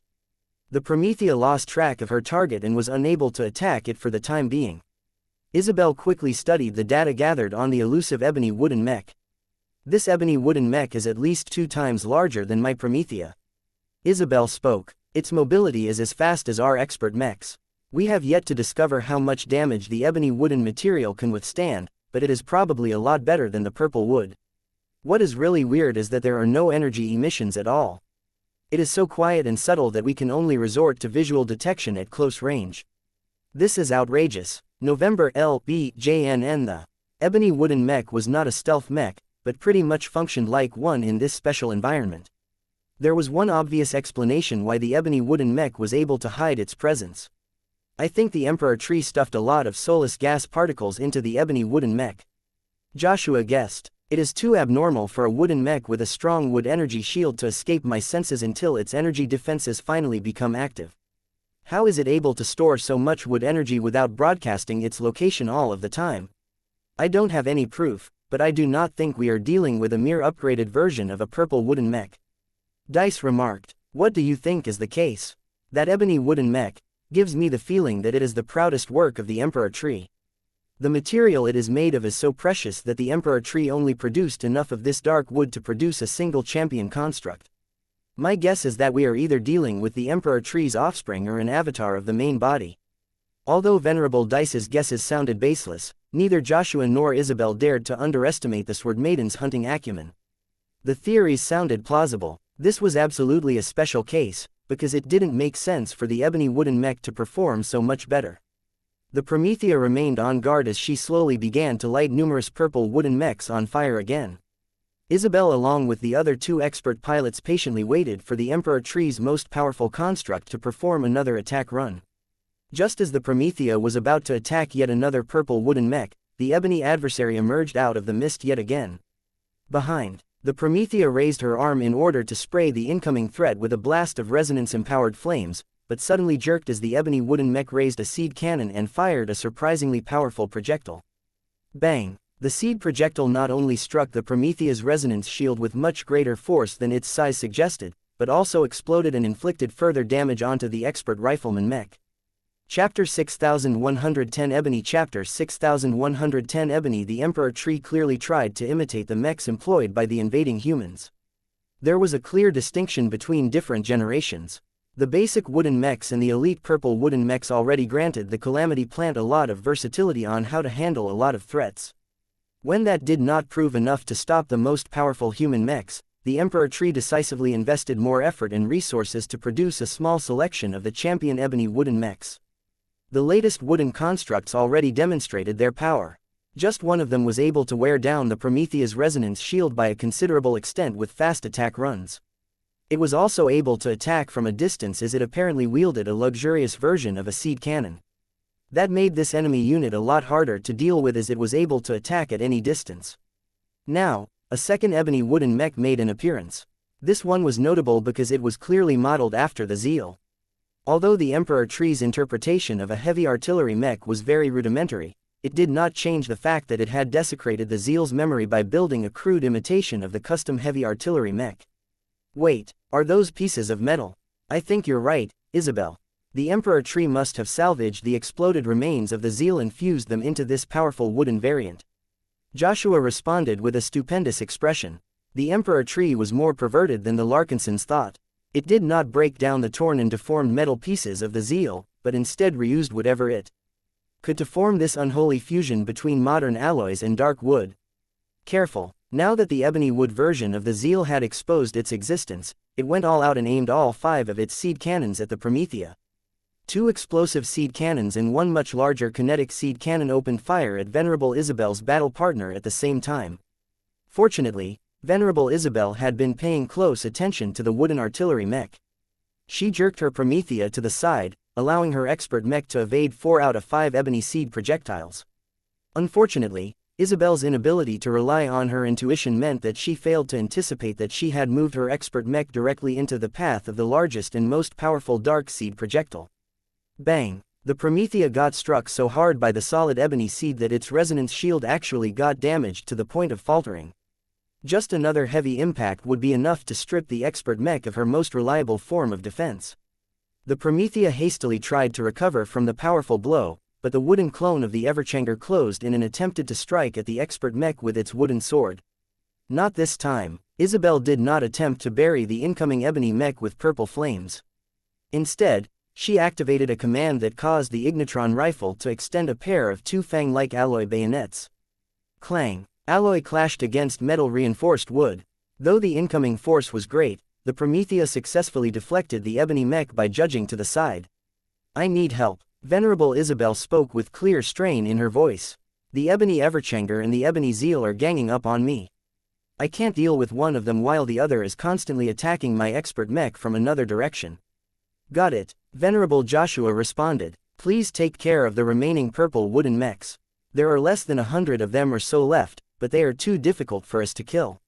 A: The Promethea lost track of her target and was unable to attack it for the time being. Isabel quickly studied the data gathered on the elusive ebony wooden mech. This ebony wooden mech is at least 2 times larger than my Promethea. Isabel spoke. Its mobility is as fast as our expert mechs. We have yet to discover how much damage the ebony wooden material can withstand, but it is probably a lot better than the purple wood. What is really weird is that there are no energy emissions at all. It is so quiet and subtle that we can only resort to visual detection at close range. This is outrageous. November LBJNN. The ebony wooden mech was not a stealth mech, but pretty much functioned like one in this special environment. There was one obvious explanation why the ebony wooden mech was able to hide its presence. I think the Emperor Tree stuffed a lot of soulless gas particles into the ebony wooden mech. Joshua guessed. It is too abnormal for a wooden mech with a strong wood energy shield to escape my senses until its energy defenses finally become active. How is it able to store so much wood energy without broadcasting its location all of the time? I don't have any proof, but I do not think we are dealing with a mere upgraded version of a purple wooden mech. Dice remarked. What do you think is the case? That ebony wooden mech gives me the feeling that it is the proudest work of the Emperor Tree. The material it is made of is so precious that the Emperor Tree only produced enough of this dark wood to produce a single champion construct. My guess is that we are either dealing with the Emperor Tree's offspring or an avatar of the main body. Although Venerable Dice's guesses sounded baseless, neither Joshua nor Isabel dared to underestimate the Sword Maiden's hunting acumen. The theories sounded plausible. This was absolutely a special case, because it didn't make sense for the ebony wooden mech to perform so much better. The Promethea remained on guard as she slowly began to light numerous purple wooden mechs on fire again. Isabel along with the other 2 expert pilots patiently waited for the Emperor Tree's most powerful construct to perform another attack run. Just as the Promethea was about to attack yet another purple wooden mech, the ebony adversary emerged out of the mist yet again. Behind, the Promethea raised her arm in order to spray the incoming threat with a blast of resonance-empowered flames, but suddenly jerked as the ebony wooden mech raised a seed cannon and fired a surprisingly powerful projectile. Bang! The seed projectile not only struck the Promethea's resonance shield with much greater force than its size suggested, but also exploded and inflicted further damage onto the expert rifleman mech. Chapter 6110 Ebony Chapter 6110 Ebony The Emperor Tree clearly tried to imitate the mechs employed by the invading humans. There was a clear distinction between different generations. The basic wooden mechs and the elite purple wooden mechs already granted the Calamity Plant a lot of versatility on how to handle a lot of threats. When that did not prove enough to stop the most powerful human mechs, the Emperor Tree decisively invested more effort and resources to produce a small selection of the champion ebony wooden mechs. The latest wooden constructs already demonstrated their power. Just one of them was able to wear down the Promethea's resonance shield by a considerable extent with fast attack runs. It was also able to attack from a distance as it apparently wielded a luxurious version of a seed cannon. That made this enemy unit a lot harder to deal with as it was able to attack at any distance. Now, a second ebony wooden mech made an appearance. This one was notable because it was clearly modeled after the Zeal. Although the Emperor Tree's interpretation of a heavy artillery mech was very rudimentary, it did not change the fact that it had desecrated the Zeal's memory by building a crude imitation of the custom heavy artillery mech. Wait, are those pieces of metal? I think you're right, Isabel. The Emperor tree must have salvaged the exploded remains of the Zeal and fused them into this powerful wooden variant. Joshua responded with a stupendous expression. The Emperor tree was more perverted than the Larkinsons thought. It did not break down the torn and deformed metal pieces of the Zeal, but instead reused whatever it could to form this unholy fusion between modern alloys and dark wood. Careful. Now that the ebony wood version of the Zeal had exposed its existence, it went all out and aimed all 5 of its seed cannons at the Promethea. 2 explosive seed cannons and 1 much larger kinetic seed cannon opened fire at Venerable Isabel's battle partner at the same time. Fortunately, Venerable Isabel had been paying close attention to the wooden artillery mech. She jerked her Promethea to the side, allowing her expert mech to evade 4 out of 5 ebony seed projectiles. Unfortunately, Isabel's inability to rely on her intuition meant that she failed to anticipate that she had moved her expert mech directly into the path of the largest and most powerful dark seed projectile. Bang! The Promethea got struck so hard by the solid ebony seed that its resonance shield actually got damaged to the point of faltering. Just another heavy impact would be enough to strip the expert mech of her most reliable form of defense. The Promethea hastily tried to recover from the powerful blow, but the wooden clone of the Everchanger closed in and attempted to strike at the expert mech with its wooden sword. Not this time. Isabel did not attempt to bury the incoming ebony mech with purple flames. Instead, she activated a command that caused the Ignitron rifle to extend a pair of 2 fang-like alloy bayonets. Clang! Alloy clashed against metal-reinforced wood. Though the incoming force was great, the Promethea successfully deflected the ebony mech by judging to the side. I need help. Venerable Isabel spoke with clear strain in her voice. The ebony Everchanger and the ebony Zeal are ganging up on me. I can't deal with one of them while the other is constantly attacking my expert mech from another direction. Got it, Venerable Joshua responded. Please take care of the remaining purple wooden mechs. There are less than 100 of them or so left, but they are too difficult for us to kill.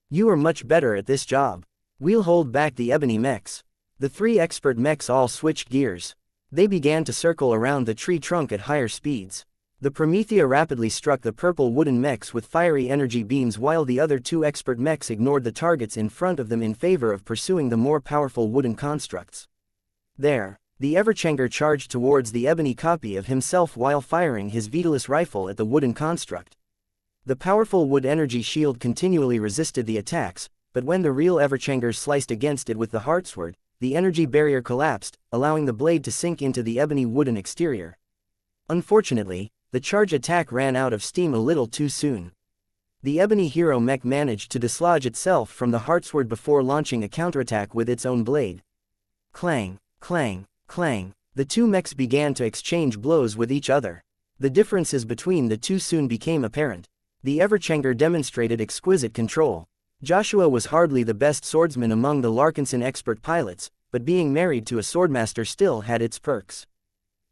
A: You are much better at this job. We'll hold back the ebony mechs. The 3 expert mechs all switched gears. They began to circle around the tree trunk at higher speeds. The Promethea rapidly struck the purple wooden mechs with fiery energy beams while the other 2 expert mechs ignored the targets in front of them in favor of pursuing the more powerful wooden constructs. There, the Everchanger charged towards the ebony copy of himself while firing his Vitalis rifle at the wooden construct. The powerful wood energy shield continually resisted the attacks, but when the real Everchanger sliced against it with the Heartsword, the energy barrier collapsed, allowing the blade to sink into the ebony wooden exterior. Unfortunately, the charge attack ran out of steam a little too soon. The ebony hero mech managed to dislodge itself from the Heartsword before launching a counterattack with its own blade. Clang, clang, clang. The 2 mechs began to exchange blows with each other. The differences between the 2 soon became apparent. The Everchanger demonstrated exquisite control. Joshua was hardly the best swordsman among the Larkinson expert pilots, but being married to a swordmaster still had its perks.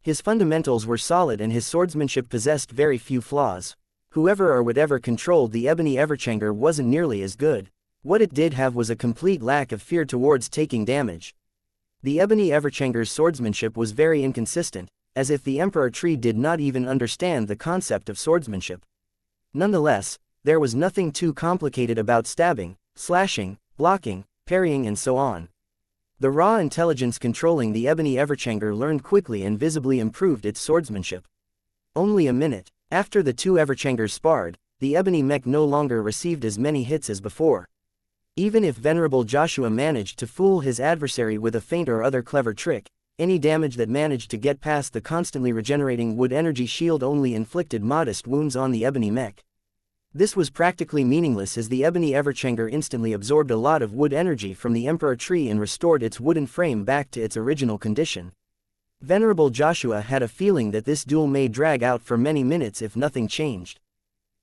A: His fundamentals were solid and his swordsmanship possessed very few flaws. Whoever or whatever controlled the ebony Everchanger wasn't nearly as good. What it did have was a complete lack of fear towards taking damage. The ebony Everchanger's swordsmanship was very inconsistent, as if the Emperor tree did not even understand the concept of swordsmanship. Nonetheless, there was nothing too complicated about stabbing, slashing, blocking, parrying and so on. The raw intelligence controlling the ebony Everchanger learned quickly and visibly improved its swordsmanship. Only a minute after the 2 Everchangers sparred, the ebony mech no longer received as many hits as before. Even if Venerable Joshua managed to fool his adversary with a feint or other clever trick, any damage that managed to get past the constantly regenerating wood energy shield only inflicted modest wounds on the ebony mech. This was practically meaningless as the ebony Everchanger instantly absorbed a lot of wood energy from the Emperor tree and restored its wooden frame back to its original condition. Venerable Joshua had a feeling that this duel may drag out for many minutes if nothing changed.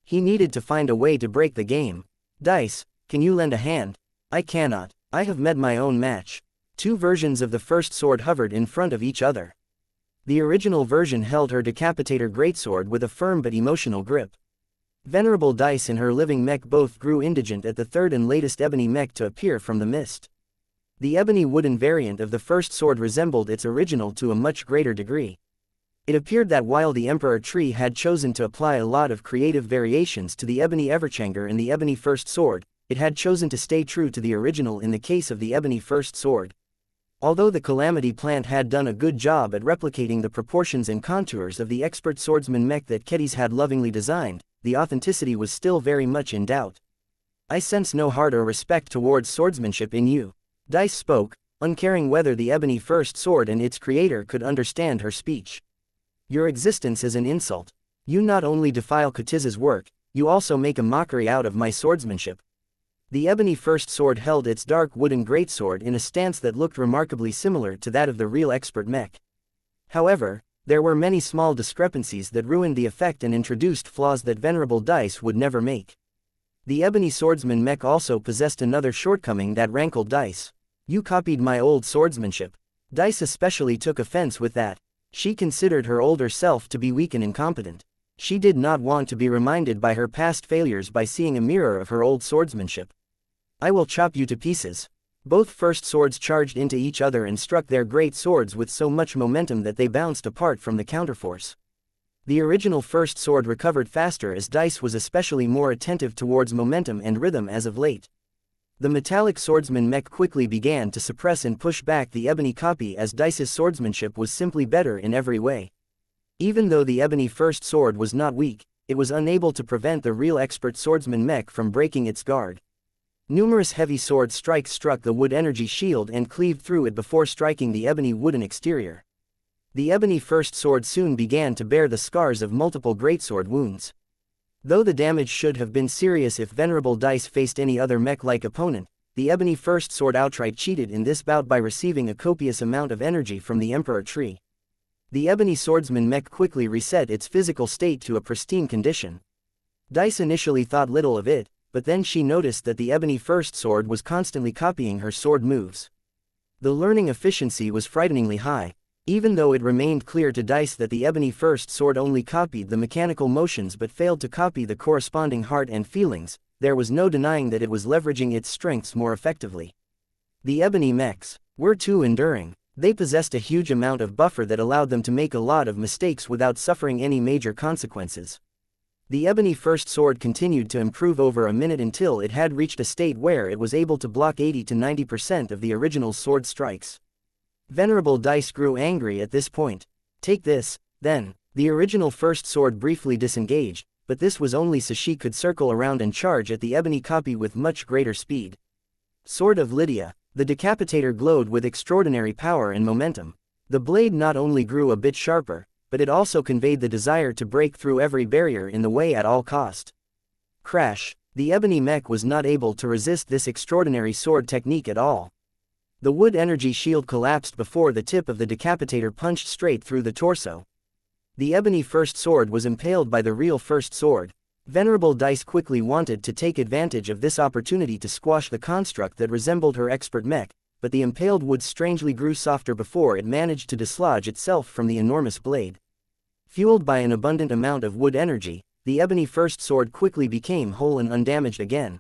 A: He needed to find a way to break the game. Dice, can you lend a hand? I cannot. I have met my own match. 2 versions of the first sword hovered in front of each other. The original version held her decapitator greatsword with a firm but emotional grip. Venerable Dice and her living mech both grew indigent at the 3rd and latest ebony mech to appear from the mist. The ebony wooden variant of the first sword resembled its original to a much greater degree. It appeared that while the Emperor tree had chosen to apply a lot of creative variations to the ebony Everchanger and the ebony first sword, it had chosen to stay true to the original in the case of the ebony first sword. Although the Calamity plant had done a good job at replicating the proportions and contours of the expert swordsman Mech that Kedis had lovingly designed, the authenticity was still very much in doubt. I sense no heart or respect towards swordsmanship in you. Dice spoke, uncaring whether the ebony first sword and its creator could understand her speech. Your existence is an insult. You not only defile Kutiz's work, you also make a mockery out of my swordsmanship. The ebony first sword held its dark wooden greatsword in a stance that looked remarkably similar to that of the real expert Mech. However, there were many small discrepancies that ruined the effect and introduced flaws that Venerable Dice would never make. The ebony swordsman Mech also possessed another shortcoming that rankled Dice. You copied my old swordsmanship. Dice especially took offense with that. She considered her older self to be weak and incompetent. She did not want to be reminded by her past failures by seeing a mirror of her old swordsmanship. I will chop you to pieces. Both first swords charged into each other and struck their great swords with so much momentum that they bounced apart from the counterforce. The original first sword recovered faster as Dice was especially more attentive towards momentum and rhythm as of late. The metallic swordsman Mech quickly began to suppress and push back the ebony copy as Dice's swordsmanship was simply better in every way. Even though the ebony first sword was not weak, it was unable to prevent the real expert swordsman Mech from breaking its guard. Numerous heavy sword strikes struck the wood energy shield and cleaved through it before striking the ebony wooden exterior. The ebony first sword soon began to bear the scars of multiple greatsword wounds. Though the damage should have been serious if Venerable Dice faced any other Mech-like opponent, the ebony first sword outright cheated in this bout by receiving a copious amount of energy from the Emperor Tree. The ebony swordsman Mech quickly reset its physical state to a pristine condition. Dice initially thought little of it, but then she noticed that the ebony first sword was constantly copying her sword moves. The learning efficiency was frighteningly high. Even though it remained clear to Dice that the ebony first sword only copied the mechanical motions but failed to copy the corresponding heart and feelings, there was no denying that it was leveraging its strengths more effectively. The ebony mechs were too enduring. They possessed a huge amount of buffer that allowed them to make a lot of mistakes without suffering any major consequences. The ebony first sword continued to improve over a minute until it had reached a state where it was able to block 80 to 90% of the original sword strikes. Venerable Dice grew angry at this point. Take this, then. The original first sword briefly disengaged, but this was only so she could circle around and charge at the ebony copy with much greater speed. Sword of Lydia. The decapitator glowed with extraordinary power and momentum. The blade not only grew a bit sharper, but it also conveyed the desire to break through every barrier in the way at all cost. Crash! The ebony mech was not able to resist this extraordinary sword technique at all. The wood energy shield collapsed before the tip of the decapitator punched straight through the torso. The ebony first sword was impaled by the real first sword. Venerable Dice quickly wanted to take advantage of this opportunity to squash the construct that resembled her expert mech, but the impaled wood strangely grew softer before it managed to dislodge itself from the enormous blade. Fueled by an abundant amount of wood energy, the ebony first sword quickly became whole and undamaged again.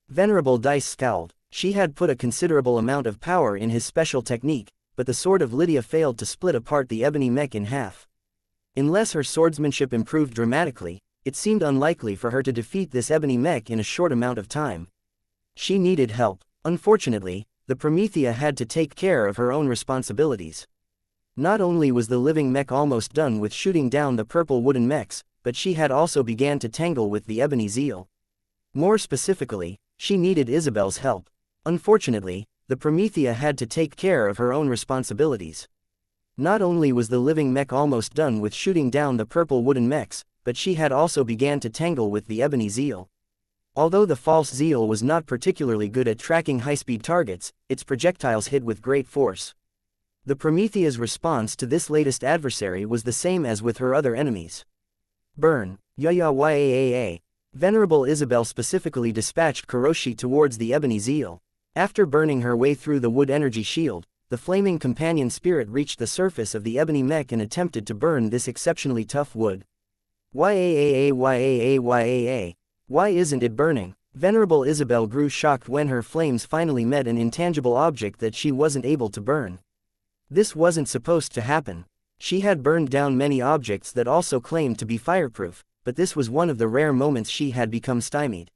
A: Venerable Dice scowled. She had put a considerable amount of power in his special technique, but the sword of Lydia failed to split apart the ebony mech in half. Unless her swordsmanship improved dramatically, it seemed unlikely for her to defeat this ebony mech in a short amount of time. She needed help. Unfortunately, the Promethea had to take care of her own responsibilities. Not only was the living mech almost done with shooting down the purple wooden mechs, but she had also began to tangle with the ebony zeal. More specifically, she needed Isabel's help. Unfortunately, the Promethea had to take care of her own responsibilities. Not only was the living mech almost done with shooting down the purple wooden mechs, but she had also began to tangle with the ebony zeal. Although the false zeal was not particularly good at tracking high-speed targets, its projectiles hit with great force. The Promethea's response to this latest adversary was the same as with her other enemies. Burn. Yayaa. Venerable Isabel specifically dispatched Kuroshi towards the ebony zeal. After burning her way through the wood energy shield, the flaming companion spirit reached the surface of the ebony mech and attempted to burn this exceptionally tough wood. Yaaa. Why isn't it burning? Venerable Isabel grew shocked when her flames finally met an intangible object that she wasn't able to burn. This wasn't supposed to happen. She had burned down many objects that also claimed to be fireproof, but this was one of the rare moments she had become stymied.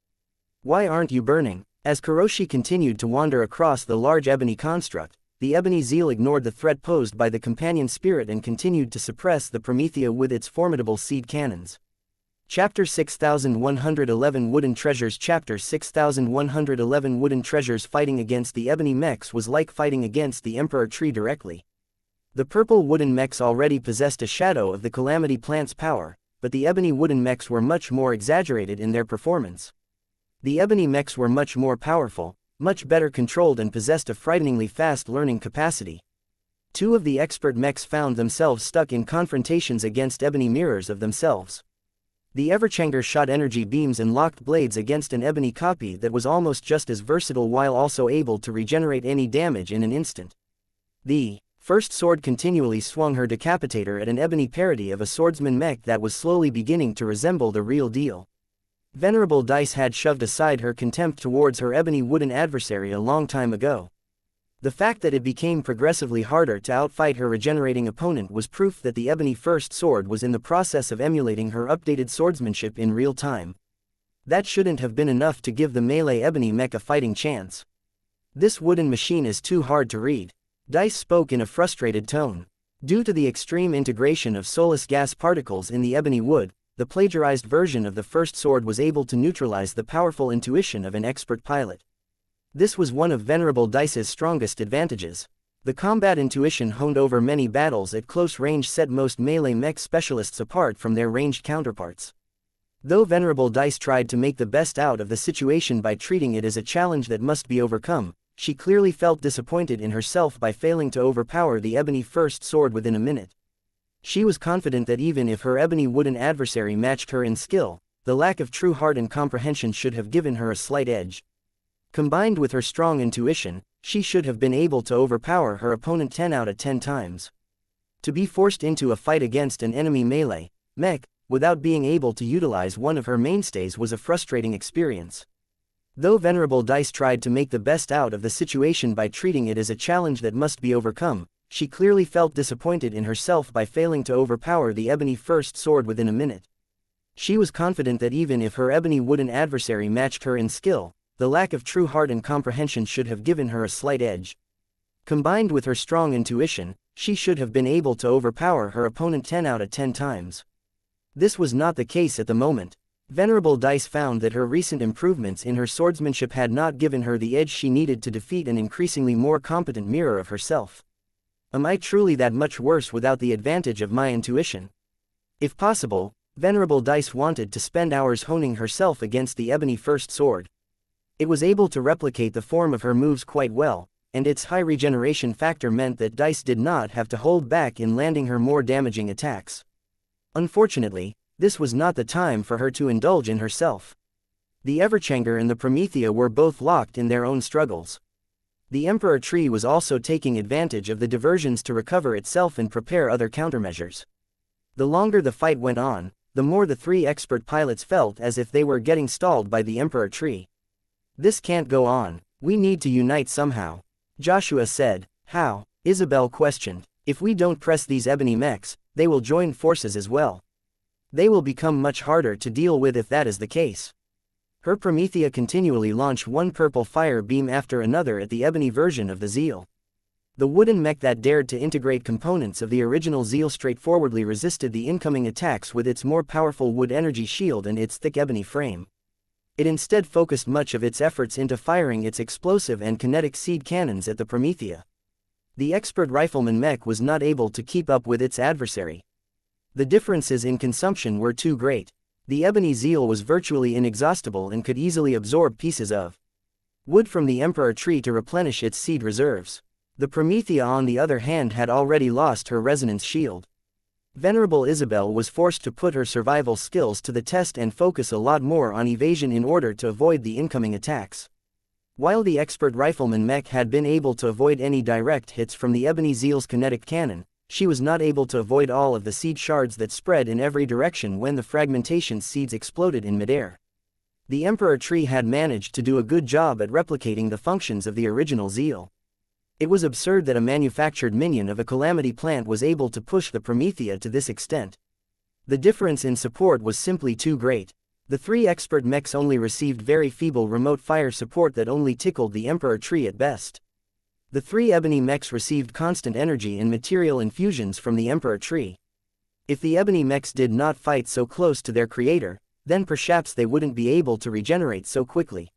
A: Why aren't you burning? As Kuroshi continued to wander across the large ebony construct, the ebony zeal ignored the threat posed by the companion spirit and continued to suppress the Promethea with its formidable seed cannons. Chapter 6111 Wooden Treasures. Chapter 6111 Wooden Treasures. Fighting against the ebony mechs was like fighting against the Emperor Tree directly. The purple wooden mechs already possessed a shadow of the Calamity Plant's power, but the ebony wooden mechs were much more exaggerated in their performance. The ebony mechs were much more powerful, much better controlled, and possessed a frighteningly fast learning capacity. Two of the expert mechs found themselves stuck in confrontations against ebony mirrors of themselves. The Everchanger shot energy beams and locked blades against an ebony copy that was almost just as versatile while also able to regenerate any damage in an instant. The first sword continually swung her decapitator at an ebony parody of a swordsman mech that was slowly beginning to resemble the real deal. Venerable Dice had shoved aside her contempt towards her ebony wooden adversary a long time ago. The fact that it became progressively harder to outfight her regenerating opponent was proof that the ebony first sword was in the process of emulating her updated swordsmanship in real time. That shouldn't have been enough to give the melee ebony mech a fighting chance. This wooden machine is too hard to read. Dice spoke in a frustrated tone. Due to the extreme integration of soulless gas particles in the ebony wood, the plagiarized version of the first sword was able to neutralize the powerful intuition of an expert pilot. This was one of Venerable Dice's strongest advantages. The combat intuition honed over many battles at close range set most melee mech specialists apart from their ranged counterparts. Though Venerable Dice tried to make the best out of the situation by treating it as a challenge that must be overcome, she clearly felt disappointed in herself by failing to overpower the ebony first sword within a minute. She was confident that even if her ebony wooden adversary matched her in skill, the lack of true heart and comprehension should have given her a slight edge. Combined with her strong intuition, she should have been able to overpower her opponent 10 out of 10 times. To be forced into a fight against an enemy melee mech without being able to utilize one of her mainstays was a frustrating experience. Though Venerable Dice tried to make the best out of the situation by treating it as a challenge that must be overcome, she clearly felt disappointed in herself by failing to overpower the ebony first sword within a minute. She was confident that even if her ebony wooden adversary matched her in skill, the lack of true heart and comprehension should have given her a slight edge. Combined with her strong intuition, she should have been able to overpower her opponent 10 out of 10 times. This was not the case at the moment. Venerable Dice found that her recent improvements in her swordsmanship had not given her the edge she needed to defeat an increasingly more competent mirror of herself. Am I truly that much worse without the advantage of my intuition? If possible, Venerable Dice wanted to spend hours honing herself against the ebony first sword. It was able to replicate the form of her moves quite well, and its high regeneration factor meant that Dice did not have to hold back in landing her more damaging attacks. Unfortunately, this was not the time for her to indulge in herself. The Everchanger and the Promethea were both locked in their own struggles. The Emperor Tree was also taking advantage of the diversions to recover itself and prepare other countermeasures. The longer the fight went on, the more the three expert pilots felt as if they were getting stalled by the Emperor Tree. This can't go on, we need to unite somehow, Joshua said. How? Isabel questioned. If we don't press these ebony mechs, they will join forces as well. They will become much harder to deal with if that is the case. Her Promethea continually launched one purple fire beam after another at the ebony version of the Zeal. The wooden mech that dared to integrate components of the original Zeal straightforwardly resisted the incoming attacks with its more powerful wood energy shield and its thick ebony frame. It instead focused much of its efforts into firing its explosive and kinetic seed cannons at the Promethea. The expert rifleman mech was not able to keep up with its adversary. The differences in consumption were too great. The ebony Zeal was virtually inexhaustible and could easily absorb pieces of wood from the Emperor Tree to replenish its seed reserves. The Promethea on the other hand had already lost her resonance shield. Venerable Isabel was forced to put her survival skills to the test and focus a lot more on evasion in order to avoid the incoming attacks. While the expert rifleman mech had been able to avoid any direct hits from the ebony Zeal's kinetic cannon, she was not able to avoid all of the seed shards that spread in every direction when the fragmentation seeds exploded in midair. The Emperor Tree had managed to do a good job at replicating the functions of the original Zeal. It was absurd that a manufactured minion of a calamity plant was able to push the Promethea to this extent. The difference in support was simply too great. The three expert mechs only received very feeble remote fire support that only tickled the Emperor tree at best. The three ebony mechs received constant energy and material infusions from the Emperor tree. If the ebony mechs did not fight so close to their creator, then perhaps they wouldn't be able to regenerate so quickly.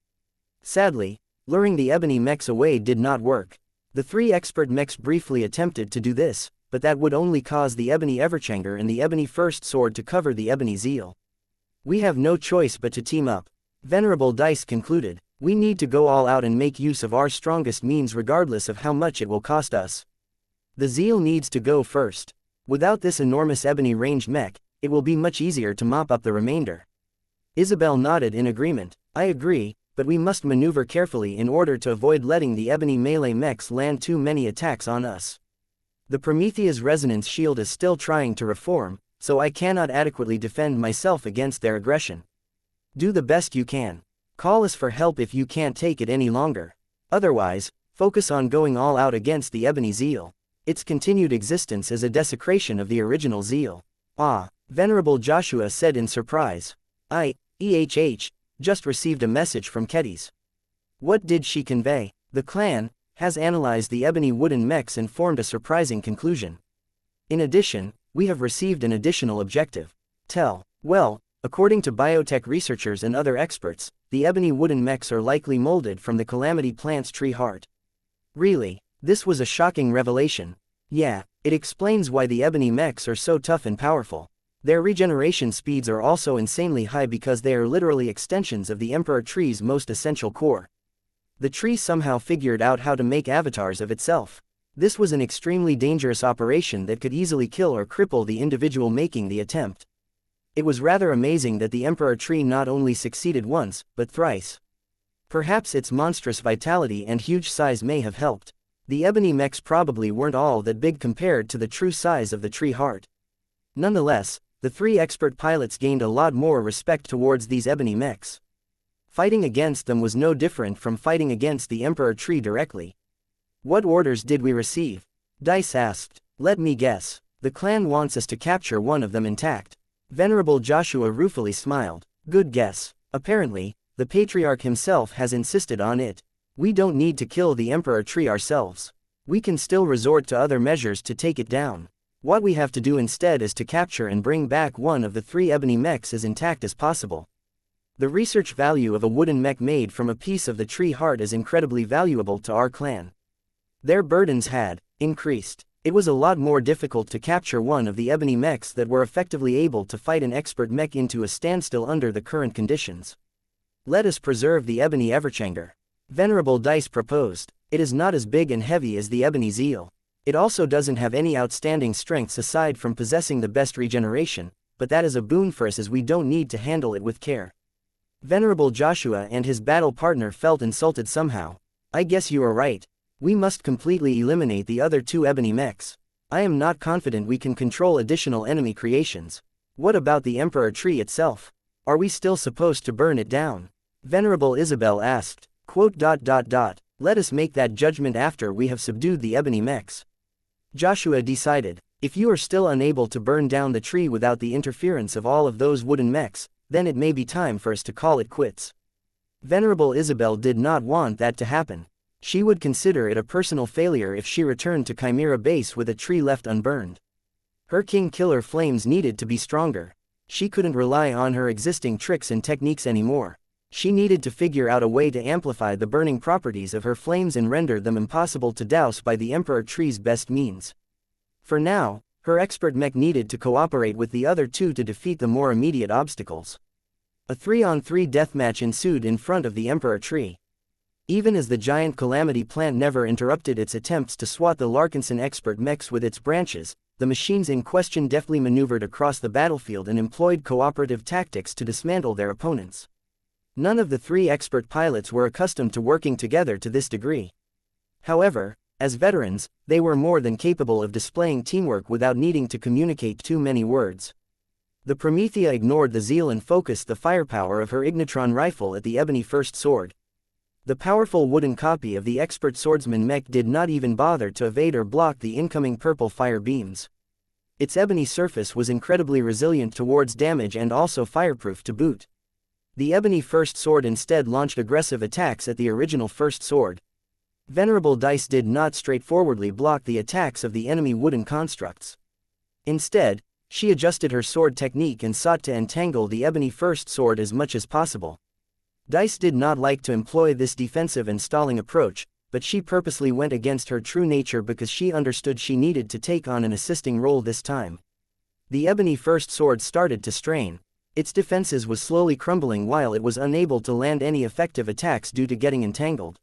A: Sadly, luring the ebony mechs away did not work. The three expert mechs briefly attempted to do this, but that would only cause the ebony Everchanger and the ebony first sword to cover the ebony zeal. We have no choice but to team up. Venerable Dice concluded. We need to go all out and make use of our strongest means regardless of how much it will cost us. The zeal needs to go first. Without this enormous ebony ranged mech, it will be much easier to mop up the remainder. Isabel nodded in agreement. I agree, but we must maneuver carefully in order to avoid letting the ebony melee mechs land too many attacks on us. The Promethea's resonance shield is still trying to reform, so I cannot adequately defend myself against their aggression. Do the best you can. Call us for help if you can't take it any longer. Otherwise, focus on going all out against the ebony zeal. Its continued existence is a desecration of the original zeal. Ah, Venerable Joshua said in surprise. Just received a message from Kedis. What did she convey? The clan has analyzed the ebony wooden mechs and formed a surprising conclusion. In addition, we have received an additional objective. Well, according to biotech researchers and other experts, the ebony wooden mechs are likely molded from the Calamity plant's tree heart. Really, this was a shocking revelation. Yeah, it explains why the ebony mechs are so tough and powerful. Their regeneration speeds are also insanely high because they are literally extensions of the Emperor tree's most essential core. The tree somehow figured out how to make avatars of itself. This was an extremely dangerous operation that could easily kill or cripple the individual making the attempt. It was rather amazing that the Emperor tree not only succeeded once, but thrice. Perhaps its monstrous vitality and huge size may have helped. The ebony mechs probably weren't all that big compared to the true size of the tree heart. Nonetheless, the three expert pilots gained a lot more respect towards these ebony mechs. Fighting against them was no different from fighting against the Emperor tree directly. What orders did we receive? Dice asked. Let me guess. The clan wants us to capture one of them intact. Venerable Joshua ruefully smiled. Good guess. Apparently, the Patriarch himself has insisted on it. We don't need to kill the Emperor tree ourselves. We can still resort to other measures to take it down. What we have to do instead is to capture and bring back one of the three ebony mechs as intact as possible. The research value of a wooden mech made from a piece of the tree heart is incredibly valuable to our clan. Their burdens had increased. It was a lot more difficult to capture one of the ebony mechs that were effectively able to fight an expert mech into a standstill under the current conditions. Let us preserve the ebony Everchanger. Venerable Dice proposed. It is not as big and heavy as the ebony zeal. It also doesn't have any outstanding strengths aside from possessing the best regeneration, but that is a boon for us as we don't need to handle it with care. Venerable Joshua and his battle partner felt insulted somehow. I guess you are right. We must completely eliminate the other two ebony mechs. I am not confident we can control additional enemy creations. What about the Emperor tree itself? Are we still supposed to burn it down? Venerable Isabel asked. Let us make that judgment after we have subdued the ebony mechs. Joshua decided. If you are still unable to burn down the tree without the interference of all of those wooden mechs, then it may be time for us to call it quits. Venerable Isabel did not want that to happen. She would consider it a personal failure if she returned to Chimera Base with a tree left unburned. Her King Killer flames needed to be stronger. She couldn't rely on her existing tricks and techniques anymore. She needed to figure out a way to amplify the burning properties of her flames and render them impossible to douse by the Emperor tree's best means. For now, her expert mech needed to cooperate with the other two to defeat the more immediate obstacles. A 3-on-3 deathmatch ensued in front of the Emperor tree. Even as the giant Calamity plant never interrupted its attempts to swat the Larkinson expert mechs with its branches, the machines in question deftly maneuvered across the battlefield and employed cooperative tactics to dismantle their opponents. None of the three expert pilots were accustomed to working together to this degree. However, as veterans, they were more than capable of displaying teamwork without needing to communicate too many words. The Promethea ignored the zeal and focused the firepower of her Ignitron rifle at the ebony first sword. The powerful wooden copy of the expert swordsman mech did not even bother to evade or block the incoming purple fire beams. Its ebony surface was incredibly resilient towards damage and also fireproof to boot. The ebony first sword instead launched aggressive attacks at the original first sword. Venerable Dice did not straightforwardly block the attacks of the enemy wooden constructs. Instead, she adjusted her sword technique and sought to entangle the ebony first sword as much as possible. Dice did not like to employ this defensive and stalling approach, but she purposely went against her true nature because she understood she needed to take on an assisting role this time. The ebony first sword started to strain. Its defenses was slowly crumbling while it was unable to land any effective attacks due to getting entangled.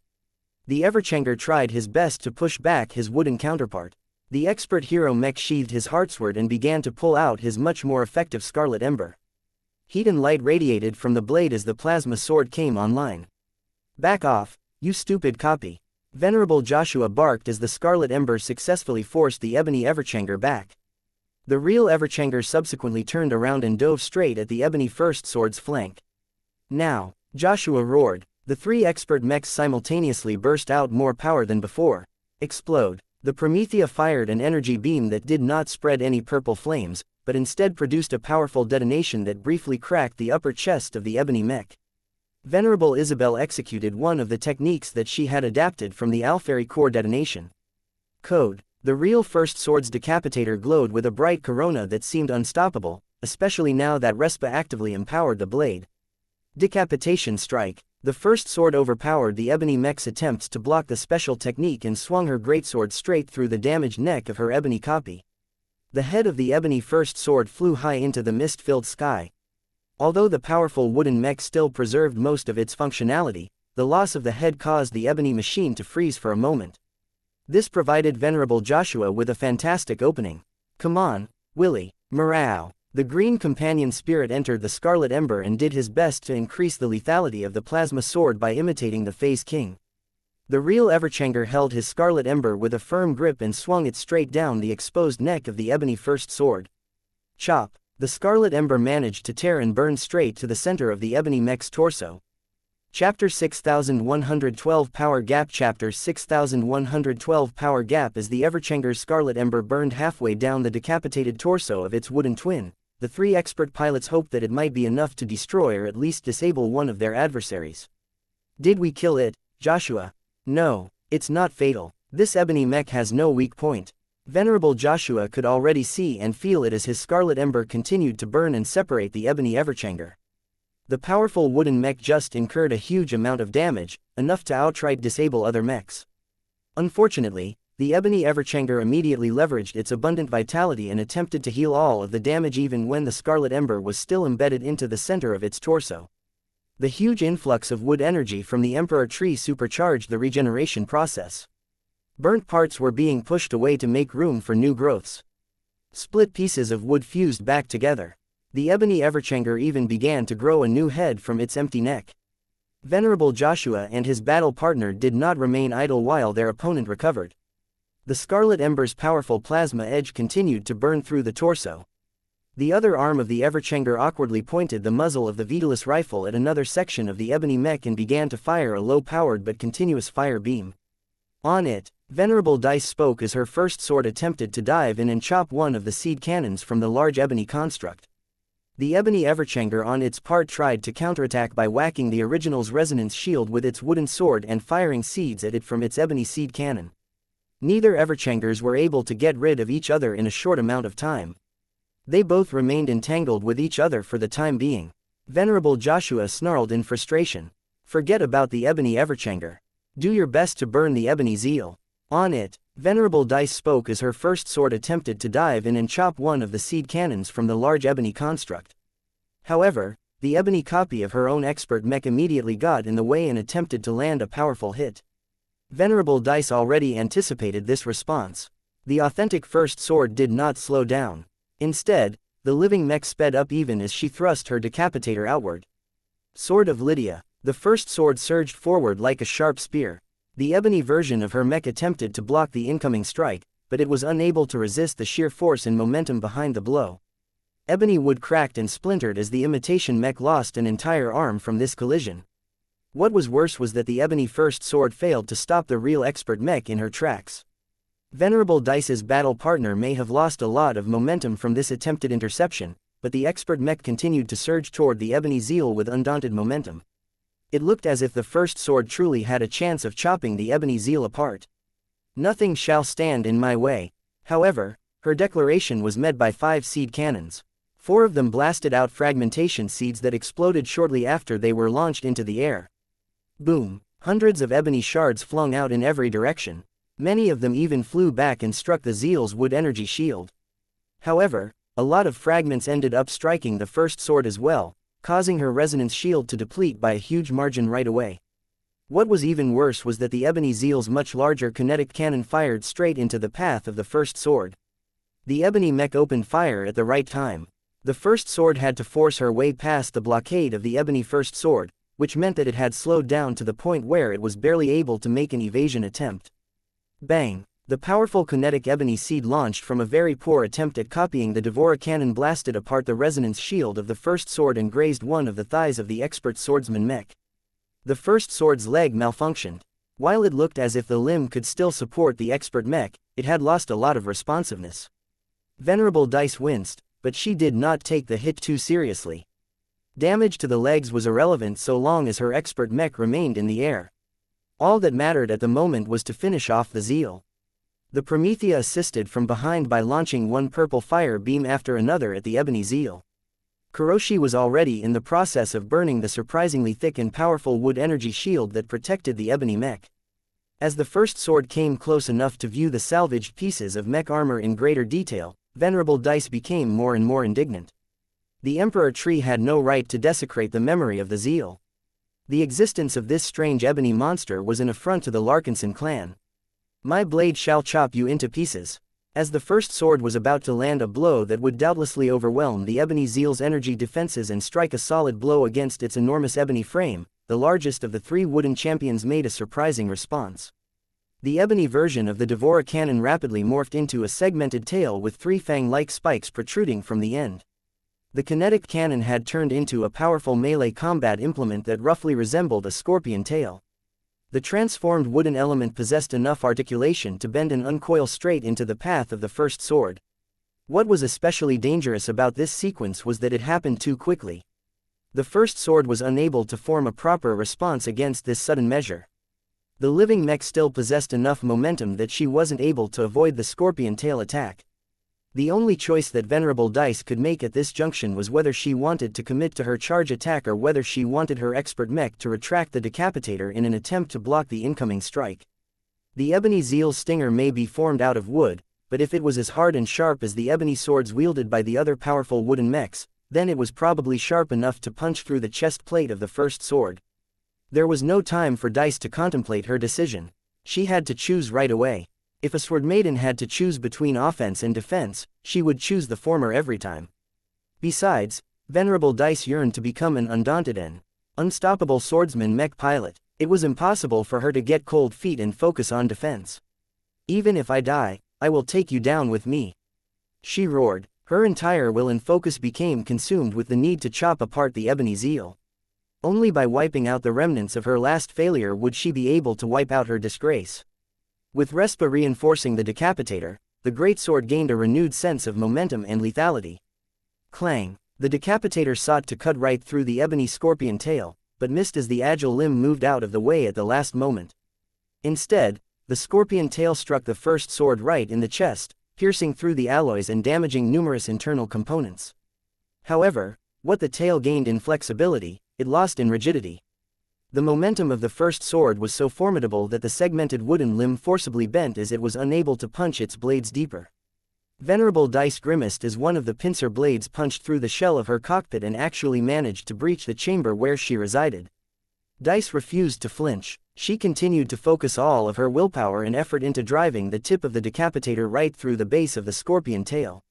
A: The Everchanger tried his best to push back his wooden counterpart. The expert hero Mech sheathed his heartsword and began to pull out his much more effective Scarlet Ember. Heat and light radiated from the blade as the plasma sword came online. "Back off, you stupid copy!" Venerable Joshua barked as the Scarlet Ember successfully forced the ebony Everchanger back. The real Everchanger subsequently turned around and dove straight at the ebony first sword's flank. "Now!" Joshua roared. The three expert mechs simultaneously burst out more power than before. Explode! The Promethea fired an energy beam that did not spread any purple flames, but instead produced a powerful detonation that briefly cracked the upper chest of the ebony mech. Venerable Isabel executed one of the techniques that she had adapted from the Alfairy core detonation. Code. The real first sword's decapitator glowed with a bright corona that seemed unstoppable, especially now that Respa actively empowered the blade. Decapitation strike. The first sword overpowered the ebony mech's attempts to block the special technique and swung her greatsword straight through the damaged neck of her ebony copy. The head of the ebony first sword flew high into the mist-filled sky. Although the powerful wooden mech still preserved most of its functionality, the loss of the head caused the ebony machine to freeze for a moment. This provided Venerable Joshua with a fantastic opening. "Come on, Willie, Morale!" The green companion spirit entered the Scarlet Ember and did his best to increase the lethality of the plasma sword by imitating the Phase King. The real Everchanger held his Scarlet Ember with a firm grip and swung it straight down the exposed neck of the ebony first sword. Chop! The Scarlet Ember managed to tear and burn straight to the center of the ebony mech's torso. Chapter 6112 Power Gap. Chapter 6112 Power Gap. As the Everchanger's Scarlet Ember burned halfway down the decapitated torso of its wooden twin, the three expert pilots hoped that it might be enough to destroy or at least disable one of their adversaries. "Did we kill it, Joshua?" "No, it's not fatal. This ebony mech has no weak point." Venerable Joshua could already see and feel it as his Scarlet Ember continued to burn and separate the ebony Everchanger. The powerful wooden mech just incurred a huge amount of damage, enough to outright disable other mechs. Unfortunately, the ebony Everchanger immediately leveraged its abundant vitality and attempted to heal all of the damage even when the Scarlet Ember was still embedded into the center of its torso. The huge influx of wood energy from the Emperor Tree supercharged the regeneration process. Burnt parts were being pushed away to make room for new growths. Split pieces of wood fused back together. The ebony Everchanger even began to grow a new head from its empty neck. Venerable Joshua and his battle partner did not remain idle while their opponent recovered. The Scarlet Ember's powerful plasma edge continued to burn through the torso. The other arm of the Everchanger awkwardly pointed the muzzle of the Vitalis rifle at another section of the ebony mech and began to fire a low-powered but continuous fire beam. On it, Venerable Dice spoke as her first sword attempted to dive in and chop one of the seed cannons from the large ebony construct. The ebony Everchanger on its part tried to counterattack by whacking the original's resonance shield with its wooden sword and firing seeds at it from its ebony seed cannon. Neither Everchangers were able to get rid of each other in a short amount of time. They both remained entangled with each other for the time being. Venerable Joshua snarled in frustration. "Forget about the ebony Everchanger. Do your best to burn the ebony zeal." On it, Venerable Dice spoke as her first sword attempted to dive in and chop one of the seed cannons from the large ebony construct. However, the ebony copy of her own expert mech immediately got in the way and attempted to land a powerful hit. Venerable Dice already anticipated this response. The authentic first sword did not slow down. Instead, the living mech sped up even as she thrust her decapitator outward. Sword of Lydia. The first sword surged forward like a sharp spear. The ebony version of her mech attempted to block the incoming strike, but it was unable to resist the sheer force and momentum behind the blow. Ebony wood cracked and splintered as the imitation mech lost an entire arm from this collision. What was worse was that the ebony first sword failed to stop the real expert mech in her tracks. Venerable Dice's battle partner may have lost a lot of momentum from this attempted interception, but the expert mech continued to surge toward the ebony zeal with undaunted momentum. It looked as if the first sword truly had a chance of chopping the ebony zeal apart. "Nothing shall stand in my way." However, her declaration was met by 5 seed cannons. 4 of them blasted out fragmentation seeds that exploded shortly after they were launched into the air. Boom! Hundreds of ebony shards flung out in every direction. Many of them even flew back and struck the zeal's wood energy shield. However, a lot of fragments ended up striking the first sword as well, causing her resonance shield to deplete by a huge margin right away. What was even worse was that the ebony zeal's much larger kinetic cannon fired straight into the path of the first sword. The ebony mech opened fire at the right time. The first sword had to force her way past the blockade of the ebony first sword, which meant that it had slowed down to the point where it was barely able to make an evasion attempt. Bang! The powerful kinetic ebony seed launched from a very poor attempt at copying the Devora cannon blasted apart the resonance shield of the first sword and grazed one of the thighs of the expert swordsman mech. The first sword's leg malfunctioned. While it looked as if the limb could still support the expert mech, it had lost a lot of responsiveness. Venerable Dice winced, but she did not take the hit too seriously. Damage to the legs was irrelevant so long as her expert mech remained in the air. All that mattered at the moment was to finish off the zeal. The Promethea assisted from behind by launching one purple fire beam after another at the ebony zeal. Kuroshi was already in the process of burning the surprisingly thick and powerful wood energy shield that protected the ebony mech. As the first sword came close enough to view the salvaged pieces of mech armor in greater detail, Venerable Dice became more and more indignant. The Emperor Tree had no right to desecrate the memory of the zeal. The existence of this strange ebony monster was an affront to the Larkinson clan. "My blade shall chop you into pieces." As the first sword was about to land a blow that would doubtlessly overwhelm the ebony zeal's energy defenses and strike a solid blow against its enormous ebony frame, the largest of the 3 wooden champions made a surprising response. The ebony version of the Devora cannon rapidly morphed into a segmented tail with 3 fang-like spikes protruding from the end. The kinetic cannon had turned into a powerful melee combat implement that roughly resembled a scorpion tail. The transformed wooden element possessed enough articulation to bend and uncoil straight into the path of the first sword. What was especially dangerous about this sequence was that it happened too quickly. The first sword was unable to form a proper response against this sudden measure. The living mech still possessed enough momentum that she wasn't able to avoid the scorpion tail attack. The only choice that Venerable Dice could make at this junction was whether she wanted to commit to her charge attack or whether she wanted her expert mech to retract the decapitator in an attempt to block the incoming strike. The ebony zeal's stinger may be formed out of wood, but if it was as hard and sharp as the ebony swords wielded by the other powerful wooden mechs, then it was probably sharp enough to punch through the chest plate of the first sword. There was no time for Dice to contemplate her decision. She had to choose right away. If a sword maiden had to choose between offense and defense, she would choose the former every time. Besides, Venerable Dice yearned to become an undaunted and unstoppable swordsman mech pilot. It was impossible for her to get cold feet and focus on defense. "Even if I die, I will take you down with me," she roared. Her entire will and focus became consumed with the need to chop apart the ebony zeal. Only by wiping out the remnants of her last failure would she be able to wipe out her disgrace. With Respa reinforcing the decapitator, the great sword gained a renewed sense of momentum and lethality. Clang! The decapitator sought to cut right through the ebony scorpion tail, but missed as the agile limb moved out of the way at the last moment. Instead, the scorpion tail struck the first sword right in the chest, piercing through the alloys and damaging numerous internal components. However, what the tail gained in flexibility, it lost in rigidity. The momentum of the first sword was so formidable that the segmented wooden limb forcibly bent as it was unable to punch its blades deeper. Venerable Dice grimaced as one of the pincer blades punched through the shell of her cockpit and actually managed to breach the chamber where she resided. Dice refused to flinch. She continued to focus all of her willpower and effort into driving the tip of the decapitator right through the base of the scorpion tail.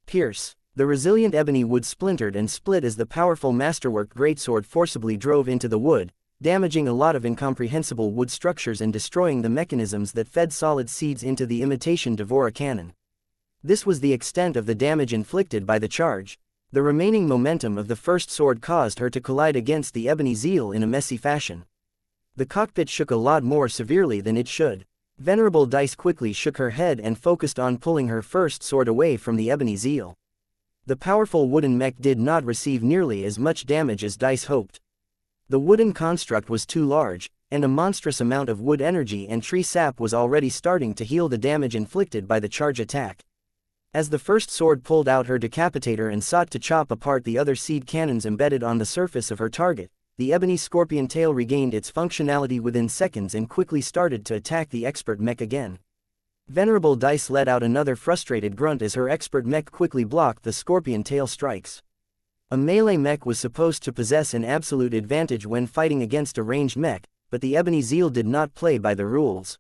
A: Pierce! The resilient ebony wood splintered and split as the powerful masterwork greatsword forcibly drove into the wood, damaging a lot of incomprehensible wood structures and destroying the mechanisms that fed solid seeds into the imitation Devora cannon. This was the extent of the damage inflicted by the charge. The remaining momentum of the first sword caused her to collide against the ebony zeal in a messy fashion. The cockpit shook a lot more severely than it should. Venerable Dice quickly shook her head and focused on pulling her first sword away from the ebony zeal. The powerful wooden mech did not receive nearly as much damage as DICE hoped. The wooden construct was too large, and a monstrous amount of wood energy and tree sap was already starting to heal the damage inflicted by the charge attack. As the first sword pulled out her decapitator and sought to chop apart the other seed cannons embedded on the surface of her target, the ebony scorpion tail regained its functionality within seconds and quickly started to attack the expert mech again. Venerable DICE let out another frustrated grunt as her expert mech quickly blocked the scorpion tail strikes. A melee mech was supposed to possess an absolute advantage when fighting against a ranged mech, but the ebony zeal did not play by the rules.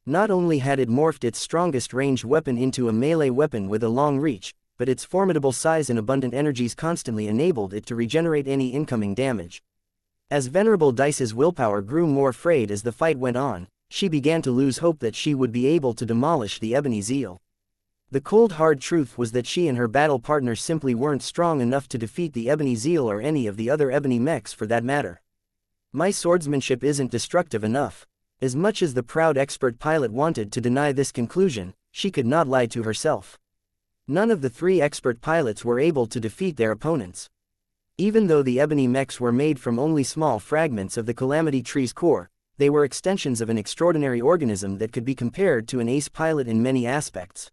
A: Not only had it morphed its strongest ranged weapon into a melee weapon with a long reach, but its formidable size and abundant energies constantly enabled it to regenerate any incoming damage. As Venerable DICE's willpower grew more frayed as the fight went on, she began to lose hope that she would be able to demolish the ebony zeal. The cold hard truth was that she and her battle partners simply weren't strong enough to defeat the ebony zeal or any of the other ebony mechs for that matter. My swordsmanship isn't destructive enough. As much as the proud expert pilot wanted to deny this conclusion, she could not lie to herself. None of the three expert pilots were able to defeat their opponents. Even though the ebony mechs were made from only small fragments of the Calamity Tree's core, they were extensions of an extraordinary organism that could be compared to an ace pilot in many aspects.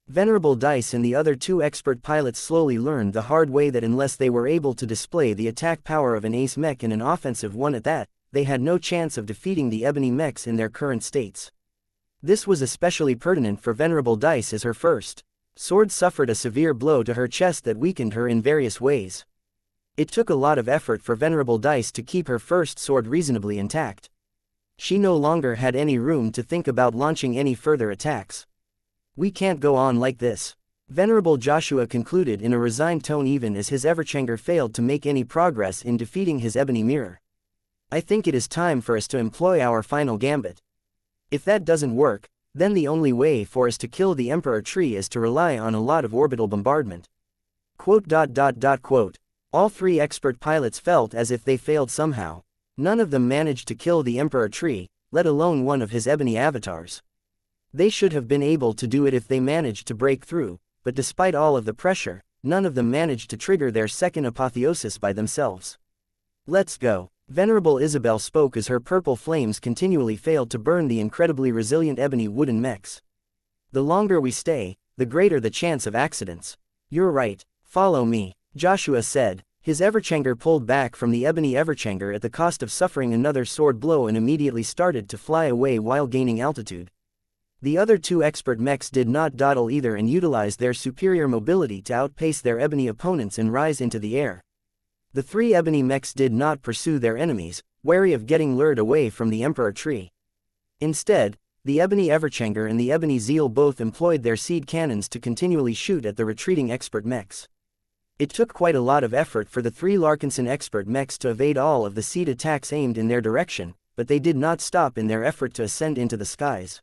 A: Venerable DICE and the other two expert pilots slowly learned the hard way that unless they were able to display the attack power of an ace mech and an offensive one at that, they had no chance of defeating the ebony mechs in their current states. This was especially pertinent for Venerable DICE as her first sword suffered a severe blow to her chest that weakened her in various ways. It took a lot of effort for Venerable DICE to keep her first sword reasonably intact. She no longer had any room to think about launching any further attacks. We can't go on like this, Venerable Joshua concluded in a resigned tone even as his Everchanger failed to make any progress in defeating his ebony mirror. I think it is time for us to employ our final gambit. If that doesn't work, then the only way for us to kill the Emperor Tree is to rely on a lot of orbital bombardment. Quote. All three expert pilots felt as if they failed somehow. None of them managed to kill the Emperor Tree, let alone one of his ebony avatars. They should have been able to do it if they managed to break through, but despite all of the pressure, none of them managed to trigger their second apotheosis by themselves. Let's go. Venerable Isabel spoke as her purple flames continually failed to burn the incredibly resilient ebony wooden mechs. The longer we stay, the greater the chance of accidents. You're right, follow me, Joshua said. His Everchanger pulled back from the ebony Everchanger at the cost of suffering another sword blow and immediately started to fly away while gaining altitude. The other two expert mechs did not dawdle either and utilized their superior mobility to outpace their ebony opponents and rise into the air. The three ebony mechs did not pursue their enemies, wary of getting lured away from the Emperor Tree. Instead, the ebony Everchanger and the ebony Zeal both employed their seed cannons to continually shoot at the retreating expert mechs. It took quite a lot of effort for the three Larkinson expert mechs to evade all of the seed attacks aimed in their direction, but they did not stop in their effort to ascend into the skies.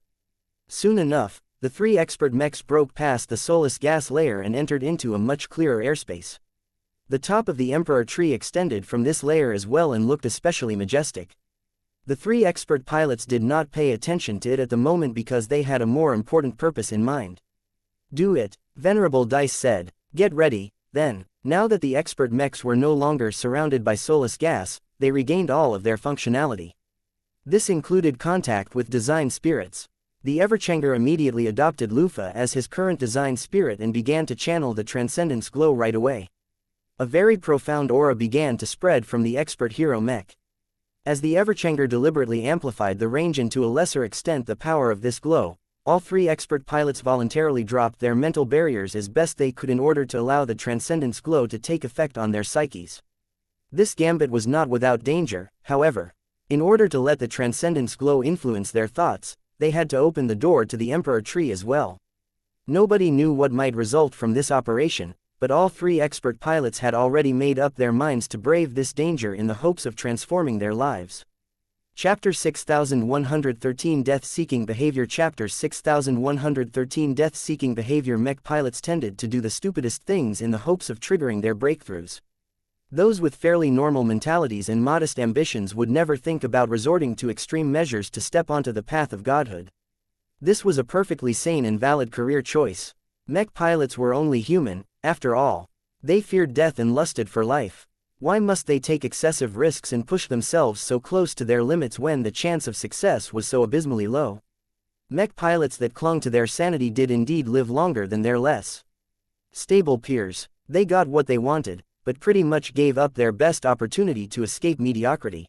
A: Soon enough, the three expert mechs broke past the soulless gas layer and entered into a much clearer airspace. The top of the Emperor Tree extended from this layer as well and looked especially majestic. The three expert pilots did not pay attention to it at the moment because they had a more important purpose in mind. Do it, Venerable DICE said. Get ready, then. Now that the expert mechs were no longer surrounded by soulless gas, they regained all of their functionality. This included contact with design spirits. The Everchanger immediately adopted Lufa as his current design spirit and began to channel the Transcendence glow right away. A very profound aura began to spread from the expert hero mech. As the Everchanger deliberately amplified the range and to a lesser extent the power of this glow, all three expert pilots voluntarily dropped their mental barriers as best they could in order to allow the Transcendence glow to take effect on their psyches. This gambit was not without danger, however. In order to let the Transcendence glow influence their thoughts, they had to open the door to the Emperor Tree as well. Nobody knew what might result from this operation, but all three expert pilots had already made up their minds to brave this danger in the hopes of transforming their lives. Chapter 6113 Death-Seeking Behavior Chapter 6113 Death-Seeking Behavior Mech pilots tended to do the stupidest things in the hopes of triggering their breakthroughs. Those with fairly normal mentalities and modest ambitions would never think about resorting to extreme measures to step onto the path of godhood. This was a perfectly sane and valid career choice. Mech pilots were only human, After all, they feared death and lusted for life. Why must they take excessive risks and push themselves so close to their limits when the chance of success was so abysmally low? Mech pilots that clung to their sanity did indeed live longer than their less stable peers. They got what they wanted, but pretty much gave up their best opportunity to escape mediocrity.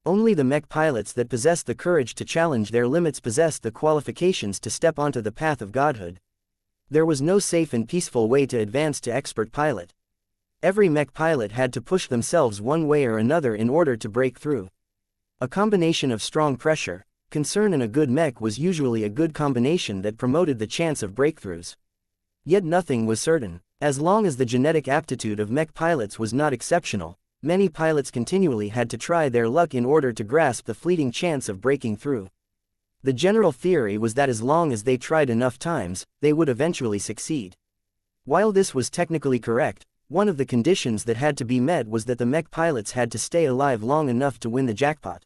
A: Only the mech pilots that possessed the courage to challenge their limits possessed the qualifications to step onto the path of godhood. There was no safe and peaceful way to advance to expert pilot. Every mech pilot had to push themselves one way or another in order to break through. A combination of strong pressure, concern and a good mech was usually a good combination that promoted the chance of breakthroughs. Yet nothing was certain. As long as the genetic aptitude of mech pilots was not exceptional, many pilots continually had to try their luck in order to grasp the fleeting chance of breaking through. The general theory was that as long as they tried enough times, they would eventually succeed. While this was technically correct, one of the conditions that had to be met was that the mech pilots had to stay alive long enough to win the jackpot.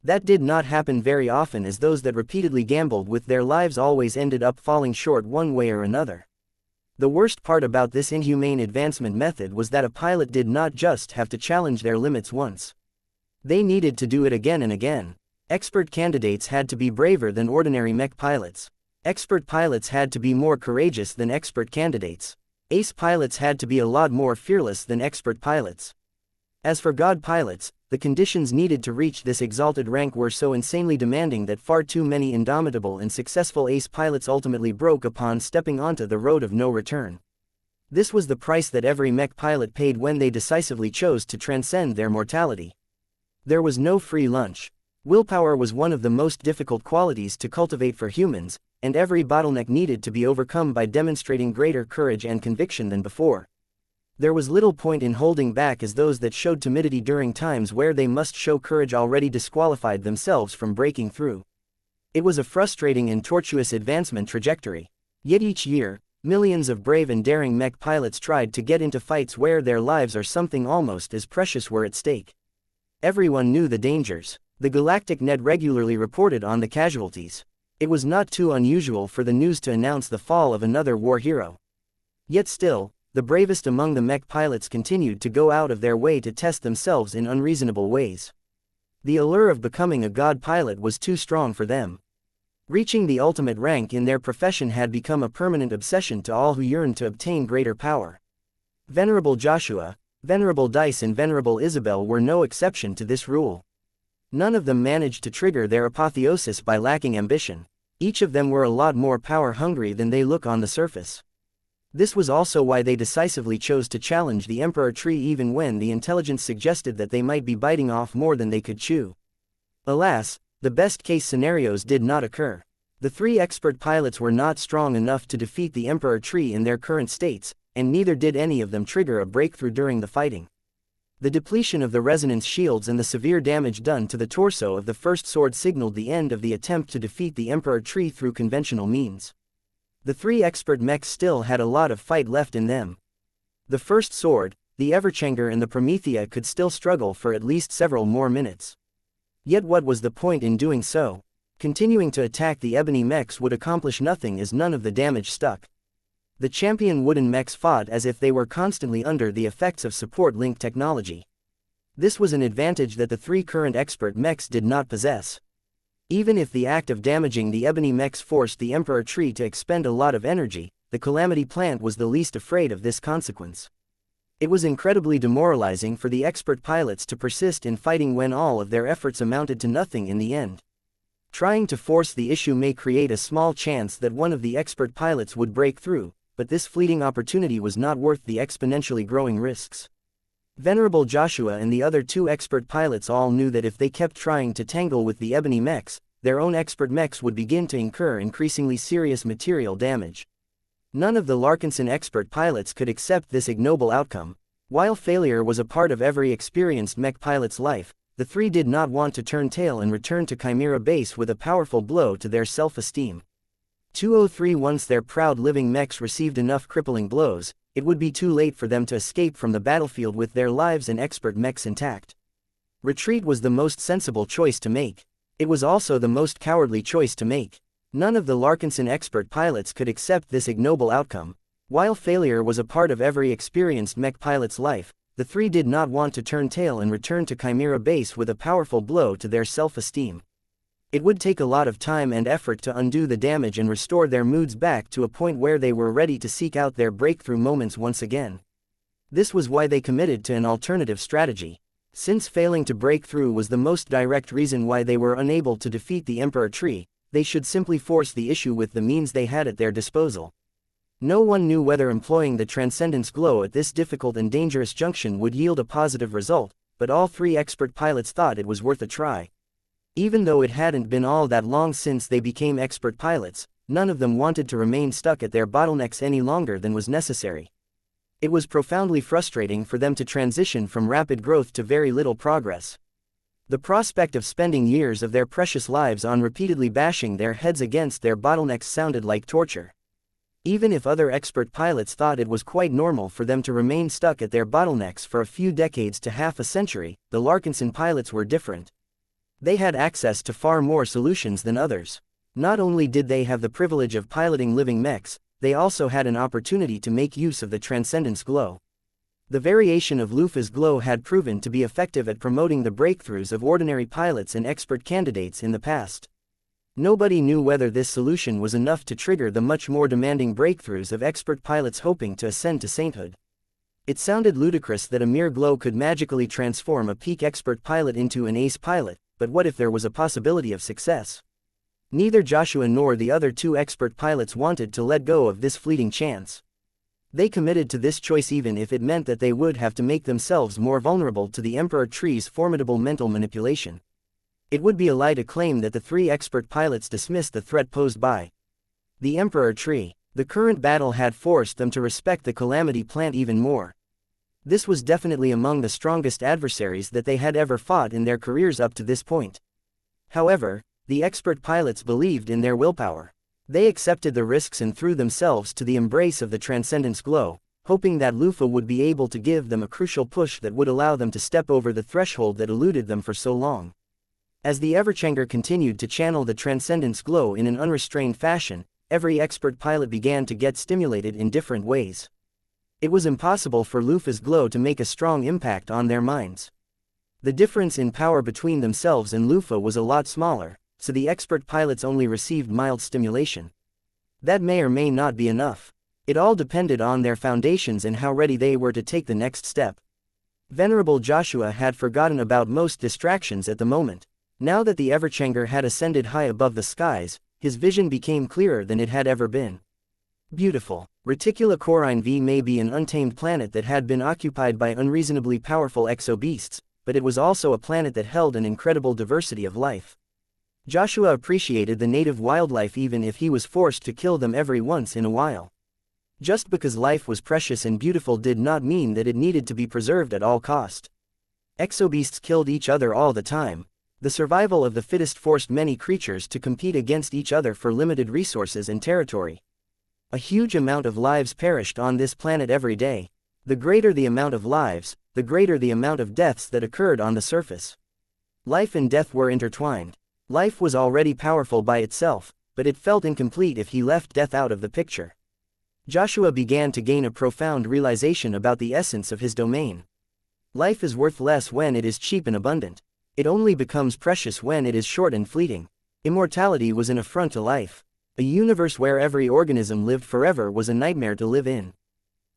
A: That did not happen very often, as those that repeatedly gambled with their lives always ended up falling short one way or another. The worst part about this inhumane advancement method was that a pilot did not just have to challenge their limits once. They needed to do it again and again. Expert candidates had to be braver than ordinary mech pilots. Expert pilots had to be more courageous than expert candidates. Ace pilots had to be a lot more fearless than expert pilots. As for god pilots, the conditions needed to reach this exalted rank were so insanely demanding that far too many indomitable and successful ace pilots ultimately broke upon stepping onto the road of no return. This was the price that every mech pilot paid when they decisively chose to transcend their mortality. There was no free lunch. Willpower was one of the most difficult qualities to cultivate for humans, and every bottleneck needed to be overcome by demonstrating greater courage and conviction than before. There was little point in holding back, as those that showed timidity during times where they must show courage already disqualified themselves from breaking through. It was a frustrating and tortuous advancement trajectory. Yet each year, millions of brave and daring mech pilots tried to get into fights where their lives or something almost as precious were at stake. Everyone knew the dangers. The galactic net regularly reported on the casualties. It was not too unusual for the news to announce the fall of another war hero. Yet still, the bravest among the mech pilots continued to go out of their way to test themselves in unreasonable ways. The allure of becoming a god pilot was too strong for them. Reaching the ultimate rank in their profession had become a permanent obsession to all who yearned to obtain greater power. Venerable Joshua, Venerable Dice and Venerable Isabel were no exception to this rule. None of them managed to trigger their apotheosis by lacking ambition. Each of them were a lot more power-hungry than they look on the surface. This was also why they decisively chose to challenge the Emperor Tree even when the intelligence suggested that they might be biting off more than they could chew. Alas, the best-case scenarios did not occur. The three expert pilots were not strong enough to defeat the Emperor Tree in their current states, and neither did any of them trigger a breakthrough during the fighting. The depletion of the resonance shields and the severe damage done to the torso of the first sword signaled the end of the attempt to defeat the Emperor Tree through conventional means. The three expert mechs still had a lot of fight left in them. The first sword, the Everchanger and the Promethea could still struggle for at least several more minutes. Yet what was the point in doing so? Continuing to attack the ebony mechs would accomplish nothing, as none of the damage stuck. The champion wooden mechs fought as if they were constantly under the effects of support-linked technology. This was an advantage that the three current expert mechs did not possess. Even if the act of damaging the ebony mechs forced the Emperor Tree to expend a lot of energy, the Calamity Plant was the least afraid of this consequence. It was incredibly demoralizing for the expert pilots to persist in fighting when all of their efforts amounted to nothing in the end. Trying to force the issue may create a small chance that one of the expert pilots would break through, but this fleeting opportunity was not worth the exponentially growing risks. Venerable Joshua and the other two expert pilots all knew that if they kept trying to tangle with the ebony mechs, their own expert mechs would begin to incur increasingly serious material damage. None of the Larkinson expert pilots could accept this ignoble outcome. While failure was a part of every experienced mech pilot's life, the three did not want to turn tail and return to Chimera Base with a powerful blow to their self-esteem. 203 Once their proud living mechs received enough crippling blows, it would be too late for them to escape from the battlefield with their lives and expert mechs intact. Retreat was the most sensible choice to make. It was also the most cowardly choice to make. None of the Larkinson expert pilots could accept this ignoble outcome. While failure was a part of every experienced mech pilot's life, the three did not want to turn tail and return to Chimera Base with a powerful blow to their self-esteem. It would take a lot of time and effort to undo the damage and restore their moods back to a point where they were ready to seek out their breakthrough moments once again. This was why they committed to an alternative strategy. Since failing to break through was the most direct reason why they were unable to defeat the Emperor Tree, they should simply force the issue with the means they had at their disposal. No one knew whether employing the Transcendence Glow at this difficult and dangerous junction would yield a positive result, but all three expert pilots thought it was worth a try. Even though it hadn't been all that long since they became expert pilots, none of them wanted to remain stuck at their bottlenecks any longer than was necessary. It was profoundly frustrating for them to transition from rapid growth to very little progress. The prospect of spending years of their precious lives on repeatedly bashing their heads against their bottlenecks sounded like torture. Even if other expert pilots thought it was quite normal for them to remain stuck at their bottlenecks for a few decades to half a century, the Larkinson pilots were different. They had access to far more solutions than others. Not only did they have the privilege of piloting living mechs, they also had an opportunity to make use of the Transcendence Glow. The variation of Lufa's glow had proven to be effective at promoting the breakthroughs of ordinary pilots and expert candidates in the past. Nobody knew whether this solution was enough to trigger the much more demanding breakthroughs of expert pilots hoping to ascend to sainthood. It sounded ludicrous that a mere glow could magically transform a peak expert pilot into an ace pilot, but what if there was a possibility of success? Neither Joshua nor the other two expert pilots wanted to let go of this fleeting chance. They committed to this choice even if it meant that they would have to make themselves more vulnerable to the Emperor Tree's formidable mental manipulation. It would be a lie to claim that the three expert pilots dismissed the threat posed by the Emperor Tree. The current battle had forced them to respect the Calamity Plant even more. This was definitely among the strongest adversaries that they had ever fought in their careers up to this point. However, the expert pilots believed in their willpower. They accepted the risks and threw themselves to the embrace of the Transcendence Glow, hoping that Lufa would be able to give them a crucial push that would allow them to step over the threshold that eluded them for so long. As the Everchanger continued to channel the Transcendence Glow in an unrestrained fashion, every expert pilot began to get stimulated in different ways. It was impossible for Lufa's glow to make a strong impact on their minds. The difference in power between themselves and Lufa was a lot smaller, so the expert pilots only received mild stimulation. That may or may not be enough. It all depended on their foundations and how ready they were to take the next step. Venerable Joshua had forgotten about most distractions at the moment. Now that the Everchanger had ascended high above the skies, his vision became clearer than it had ever been. Beautiful. Reticula Corine V may be an untamed planet that had been occupied by unreasonably powerful exobeasts, but it was also a planet that held an incredible diversity of life. Joshua appreciated the native wildlife even if he was forced to kill them every once in a while. Just because life was precious and beautiful did not mean that it needed to be preserved at all cost. Exobeasts killed each other all the time. The survival of the fittest forced many creatures to compete against each other for limited resources and territory. A huge amount of lives perished on this planet every day. The greater the amount of lives, the greater the amount of deaths that occurred on the surface. Life and death were intertwined. Life was already powerful by itself, but it felt incomplete if he left death out of the picture. Joshua began to gain a profound realization about the essence of his domain. Life is worth less when it is cheap and abundant. It only becomes precious when it is short and fleeting. Immortality was an affront to life. A universe where every organism lived forever was a nightmare to live in.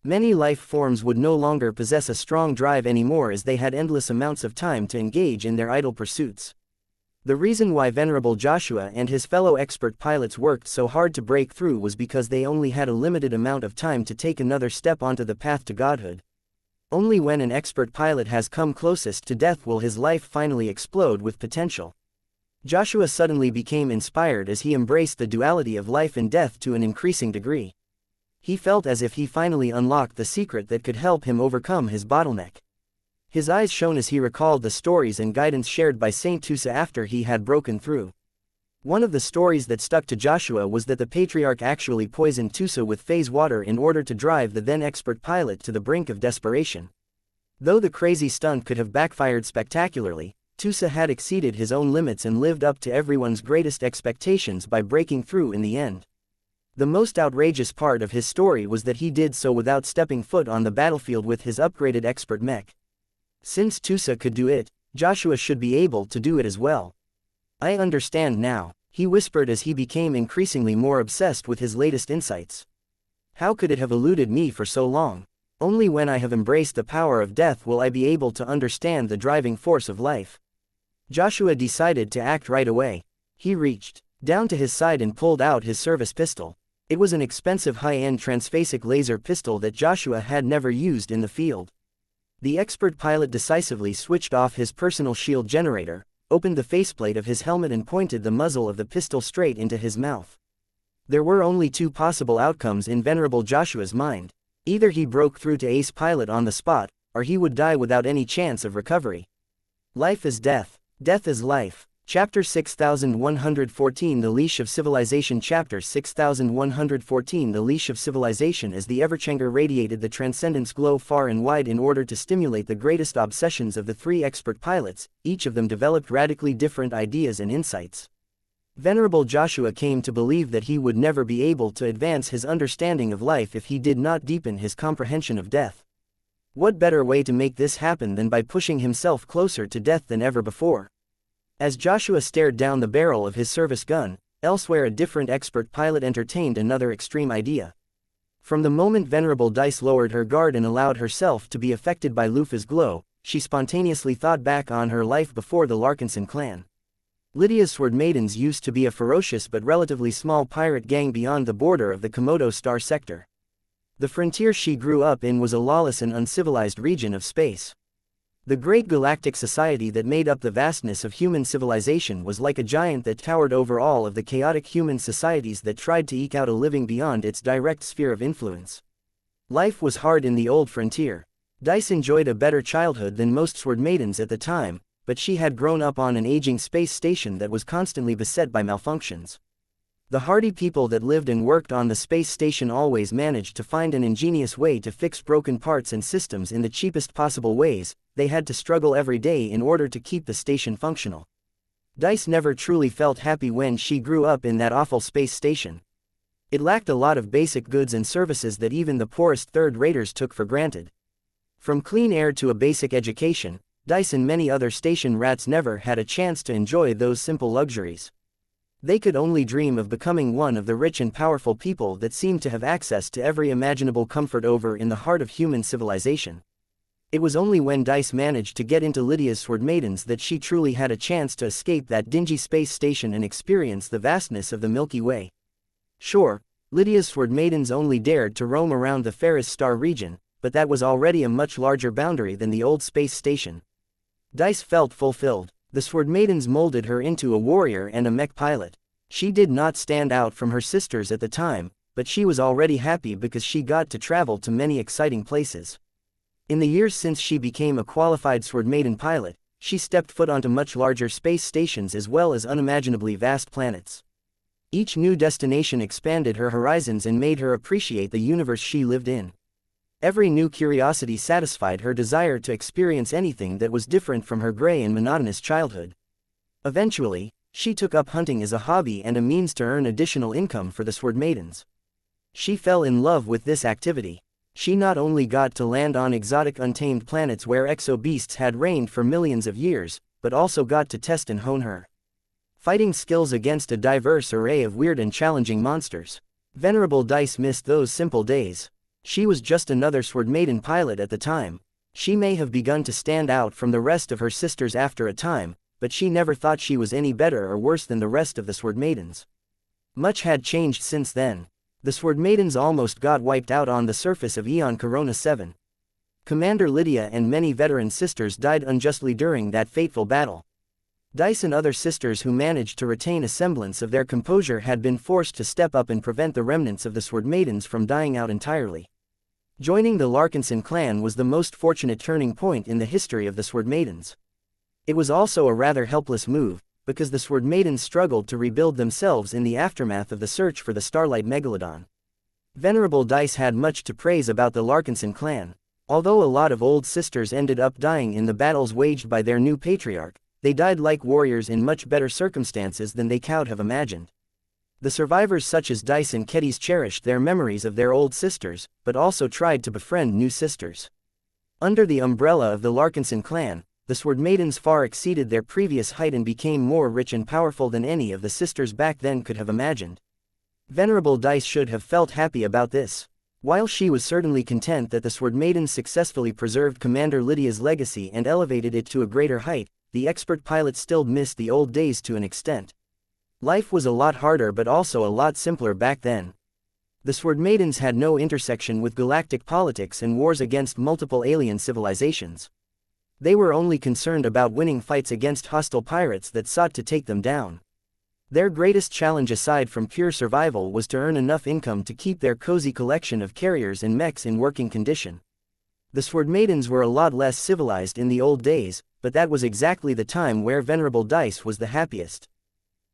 A: Many life forms would no longer possess a strong drive anymore as they had endless amounts of time to engage in their idle pursuits. The reason why Venerable Joshua and his fellow expert pilots worked so hard to break through was because they only had a limited amount of time to take another step onto the path to godhood. Only when an expert pilot has come closest to death will his life finally explode with potential. Joshua suddenly became inspired as he embraced the duality of life and death to an increasing degree. He felt as if he finally unlocked the secret that could help him overcome his bottleneck. His eyes shone as he recalled the stories and guidance shared by Saint Tusa after he had broken through. One of the stories that stuck to Joshua was that the Patriarch actually poisoned Tusa with phase water in order to drive the then expert pilot to the brink of desperation. Though the crazy stunt could have backfired spectacularly, Tusa had exceeded his own limits and lived up to everyone's greatest expectations by breaking through in the end. The most outrageous part of his story was that he did so without stepping foot on the battlefield with his upgraded expert mech. Since Tusa could do it, Joshua should be able to do it as well. I understand now, he whispered as he became increasingly more obsessed with his latest insights. How could it have eluded me for so long? Only when I have embraced the power of death will I be able to understand the driving force of life. Joshua decided to act right away. He reached down to his side and pulled out his service pistol. It was an expensive high-end transphasic laser pistol that Joshua had never used in the field. The expert pilot decisively switched off his personal shield generator, opened the faceplate of his helmet and pointed the muzzle of the pistol straight into his mouth. There were only two possible outcomes in Venerable Joshua's mind. Either he broke through to ace pilot on the spot, or he would die without any chance of recovery. Life is death, death is life. Chapter 6114 The Leash of Civilization Chapter 6114 The Leash of Civilization As the Everchanger radiated the transcendence glow far and wide in order to stimulate the greatest obsessions of the three expert pilots, each of them developed radically different ideas and insights. Venerable Joshua came to believe that he would never be able to advance his understanding of life if he did not deepen his comprehension of death. What better way to make this happen than by pushing himself closer to death than ever before? As Joshua stared down the barrel of his service gun, elsewhere a different expert pilot entertained another extreme idea. From the moment Venerable Dice lowered her guard and allowed herself to be affected by Lufa's glow, she spontaneously thought back on her life before the Larkinson clan. Lydia's Sword Maidens used to be a ferocious but relatively small pirate gang beyond the border of the Komodo Star sector. The frontier she grew up in was a lawless and uncivilized region of space. The great galactic society that made up the vastness of human civilization was like a giant that towered over all of the chaotic human societies that tried to eke out a living beyond its direct sphere of influence. Life was hard in the old frontier. Dice enjoyed a better childhood than most Sword Maidens at the time, but she had grown up on an aging space station that was constantly beset by malfunctions. The hardy people that lived and worked on the space station always managed to find an ingenious way to fix broken parts and systems in the cheapest possible ways. They had to struggle every day in order to keep the station functional. Dice never truly felt happy when she grew up in that awful space station. It lacked a lot of basic goods and services that even the poorest third-raters took for granted. From clean air to a basic education, Dice and many other station rats never had a chance to enjoy those simple luxuries. They could only dream of becoming one of the rich and powerful people that seemed to have access to every imaginable comfort over in the heart of human civilization. It was only when Dice managed to get into Lydia's Sword Maidens that she truly had a chance to escape that dingy space station and experience the vastness of the Milky Way. Sure, Lydia's Sword Maidens only dared to roam around the Ferris Star region, but that was already a much larger boundary than the old space station. Dice felt fulfilled. The Sword Maidens molded her into a warrior and a mech pilot. She did not stand out from her sisters at the time, but she was already happy because she got to travel to many exciting places. In the years since she became a qualified Sword Maiden pilot, she stepped foot onto much larger space stations as well as unimaginably vast planets. Each new destination expanded her horizons and made her appreciate the universe she lived in. Every new curiosity satisfied her desire to experience anything that was different from her gray and monotonous childhood. Eventually, she took up hunting as a hobby and a means to earn additional income for the Sword Maidens. She fell in love with this activity. She not only got to land on exotic untamed planets where exo-beasts had reigned for millions of years, but also got to test and hone her fighting skills against a diverse array of weird and challenging monsters. Venerable Dice missed those simple days. She was just another Sword Maiden pilot at the time. She may have begun to stand out from the rest of her sisters after a time, but she never thought she was any better or worse than the rest of the Sword Maidens. Much had changed since then. The Sword Maidens almost got wiped out on the surface of Aeon Corona 7. Commander Lydia and many veteran sisters died unjustly during that fateful battle. Dice and other sisters who managed to retain a semblance of their composure had been forced to step up and prevent the remnants of the Sword Maidens from dying out entirely. Joining the Larkinson clan was the most fortunate turning point in the history of the Sword Maidens. It was also a rather helpless move, because the Sword Maidens struggled to rebuild themselves in the aftermath of the search for the Starlight Megalodon. Venerable Dice had much to praise about the Larkinson clan. Although a lot of old sisters ended up dying in the battles waged by their new patriarch, they died like warriors in much better circumstances than they could have imagined. The survivors such as Dice and Kedis cherished their memories of their old sisters, but also tried to befriend new sisters. Under the umbrella of the Larkinson clan, the Sword Maidens far exceeded their previous height and became more rich and powerful than any of the sisters back then could have imagined. Venerable Dice should have felt happy about this. While she was certainly content that the Sword Maidens successfully preserved Commander Lydia's legacy and elevated it to a greater height, the expert pilot still missed the old days to an extent. Life was a lot harder but also a lot simpler back then. The Sword Maidens had no intersection with galactic politics and wars against multiple alien civilizations. They were only concerned about winning fights against hostile pirates that sought to take them down. Their greatest challenge aside from pure survival was to earn enough income to keep their cozy collection of carriers and mechs in working condition. The Sword Maidens were a lot less civilized in the old days, but that was exactly the time where Venerable Dice was the happiest.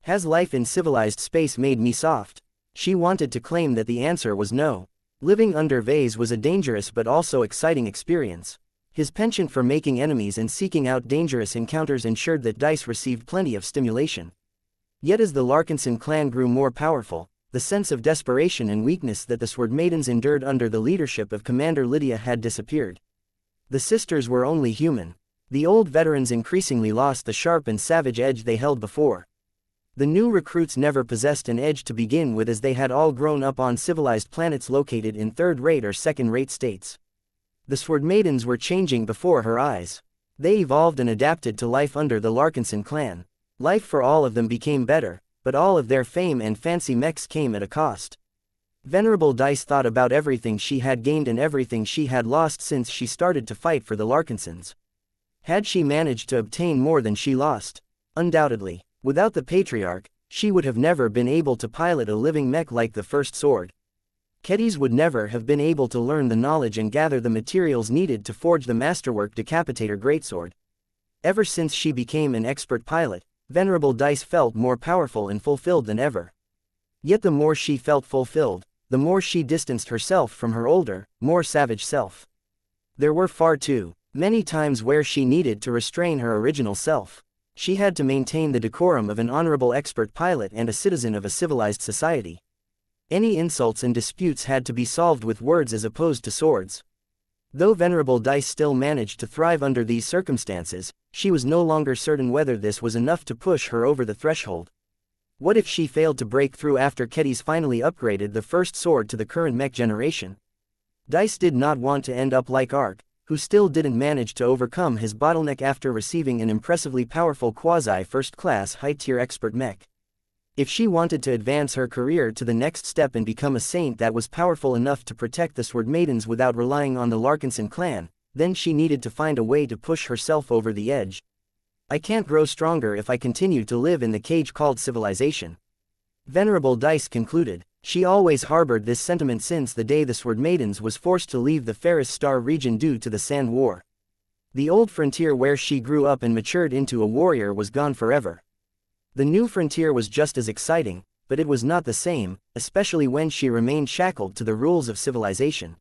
A: Has life in civilized space made me soft? She wanted to claim that the answer was no. Living under Vase was a dangerous but also exciting experience. His penchant for making enemies and seeking out dangerous encounters ensured that Dice received plenty of stimulation. Yet as the Larkinson clan grew more powerful, the sense of desperation and weakness that the Sword Maidens endured under the leadership of Commander Lydia had disappeared. The sisters were only human. The old veterans increasingly lost the sharp and savage edge they held before. The new recruits never possessed an edge to begin with, as they had all grown up on civilized planets located in third-rate or second-rate states. The Sword Maidens were changing before her eyes. They evolved and adapted to life under the Larkinson clan. Life for all of them became better, but all of their fame and fancy mechs came at a cost. Venerable Dice thought about everything she had gained and everything she had lost since she started to fight for the Larkinsons. Had she managed to obtain more than she lost? Undoubtedly. Without the Patriarch, she would have never been able to pilot a living mech like the First Sword. Kedis would never have been able to learn the knowledge and gather the materials needed to forge the masterwork Decapitator Greatsword. Ever since she became an expert pilot, Venerable Dice felt more powerful and fulfilled than ever. Yet the more she felt fulfilled, the more she distanced herself from her older, more savage self. There were far too many times where she needed to restrain her original self. She had to maintain the decorum of an honorable expert pilot and a citizen of a civilized society. Any insults and disputes had to be solved with words as opposed to swords. Though Venerable Dice still managed to thrive under these circumstances, she was no longer certain whether this was enough to push her over the threshold. What if she failed to break through after Kedis finally upgraded the first sword to the current mech generation? Dice did not want to end up like Ark, who still didn't manage to overcome his bottleneck after receiving an impressively powerful quasi-first-class high-tier expert mech. If she wanted to advance her career to the next step and become a saint that was powerful enough to protect the Sword Maidens without relying on the Larkinson clan, then she needed to find a way to push herself over the edge. I can't grow stronger if I continue to live in the cage called civilization. Venerable Dice concluded. She always harbored this sentiment since the day the Sword Maidens was forced to leave the Ferris Star region due to the Sand War. The old frontier where she grew up and matured into a warrior was gone forever. The new frontier was just as exciting, but it was not the same, especially when she remained shackled to the rules of civilization.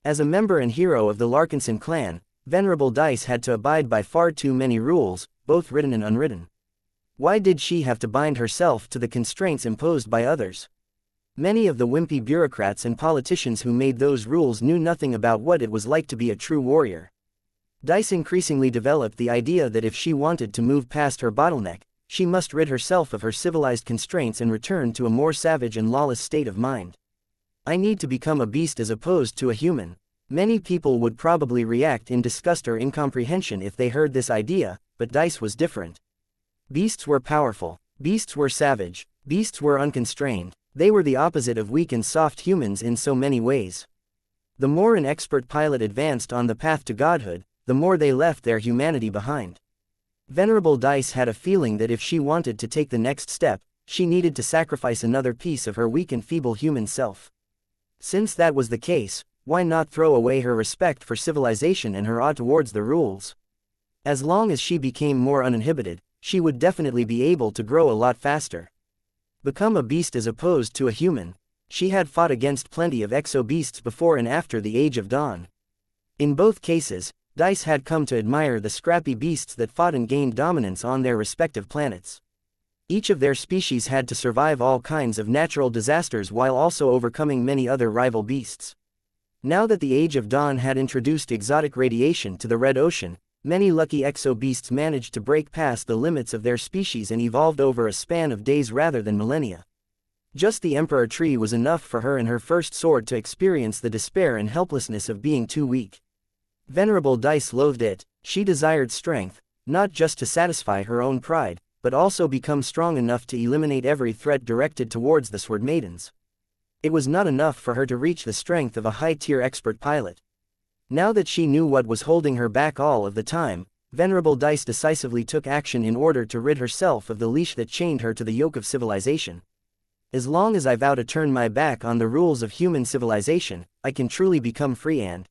A: As a member and hero of the Larkinson clan, Venerable Dice had to abide by far too many rules, both written and unwritten. Why did she have to bind herself to the constraints imposed by others? Many of the wimpy bureaucrats and politicians who made those rules knew nothing about what it was like to be a true warrior. Dice increasingly developed the idea that if she wanted to move past her bottleneck, she must rid herself of her civilized constraints and return to a more savage and lawless state of mind. I need to become a beast as opposed to a human. Many people would probably react in disgust or incomprehension if they heard this idea, but Dice was different. Beasts were powerful. Beasts were savage. Beasts were unconstrained. They were the opposite of weak and soft humans in so many ways. The more an expert pilot advanced on the path to godhood, the more they left their humanity behind. Venerable Dice had a feeling that if she wanted to take the next step, she needed to sacrifice another piece of her weak and feeble human self. Since that was the case, why not throw away her respect for civilization and her awe towards the rules? As long as she became more uninhibited, she would definitely be able to grow a lot faster. Become a beast as opposed to a human. She had fought against plenty of exo-beasts before and after the Age of Dawn. In both cases, Dice had come to admire the scrappy beasts that fought and gained dominance on their respective planets. Each of their species had to survive all kinds of natural disasters while also overcoming many other rival beasts. Now that the Age of Dawn had introduced exotic radiation to the Red Ocean, many lucky exo-beasts managed to break past the limits of their species and evolved over a span of days rather than millennia. Just the Emperor Tree was enough for her and her first sword to experience the despair and helplessness of being too weak. Venerable Dice loathed it. She desired strength, not just to satisfy her own pride, but also become strong enough to eliminate every threat directed towards the Sword Maidens. It was not enough for her to reach the strength of a high-tier expert pilot. Now that she knew what was holding her back all of the time, Venerable Dice decisively took action in order to rid herself of the leash that chained her to the yoke of civilization. As long as I vow to turn my back on the rules of human civilization, I can truly become free and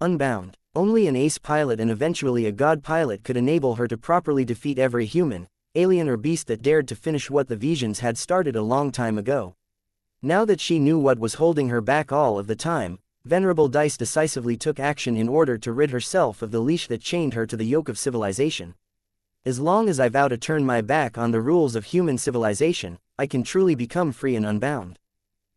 A: unbound. Only an ace pilot and eventually a god pilot could enable her to properly defeat every human, alien or beast that dared to finish what the Visions had started a long time ago. Now that she knew what was holding her back all of the time, Venerable Dice decisively took action in order to rid herself of the leash that chained her to the yoke of civilization. As long as I vow to turn my back on the rules of human civilization, I can truly become free and unbound.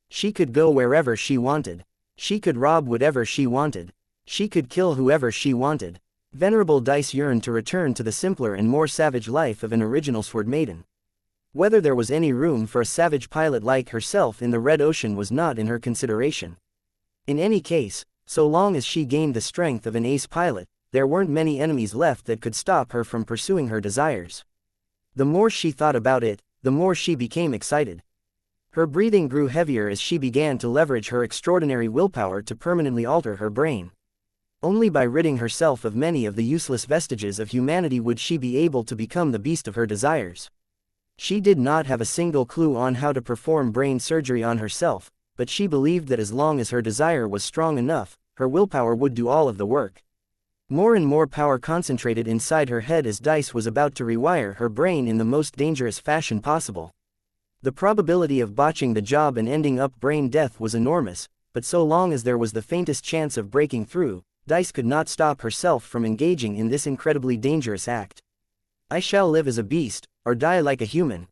A: She could go wherever she wanted. She could rob whatever she wanted. She could kill whoever she wanted. Venerable Dice yearned to return to the simpler and more savage life of an original Sword Maiden. Whether there was any room for a savage pilot like herself in the Red Ocean was not in her consideration. In any case, so long as she gained the strength of an ace pilot, there weren't many enemies left that could stop her from pursuing her desires. The more she thought about it, the more she became excited. Her breathing grew heavier as she began to leverage her extraordinary willpower to permanently alter her brain. Only by ridding herself of many of the useless vestiges of humanity would she be able to become the beast of her desires. She did not have a single clue on how to perform brain surgery on herself, but she believed that as long as her desire was strong enough, her willpower would do all of the work. More and more power concentrated inside her head as Dice was about to rewire her brain in the most dangerous fashion possible. The probability of botching the job and ending up brain death was enormous, but so long as there was the faintest chance of breaking through, Dice could not stop herself from engaging in this incredibly dangerous act. I shall live as a beast, or die like a human.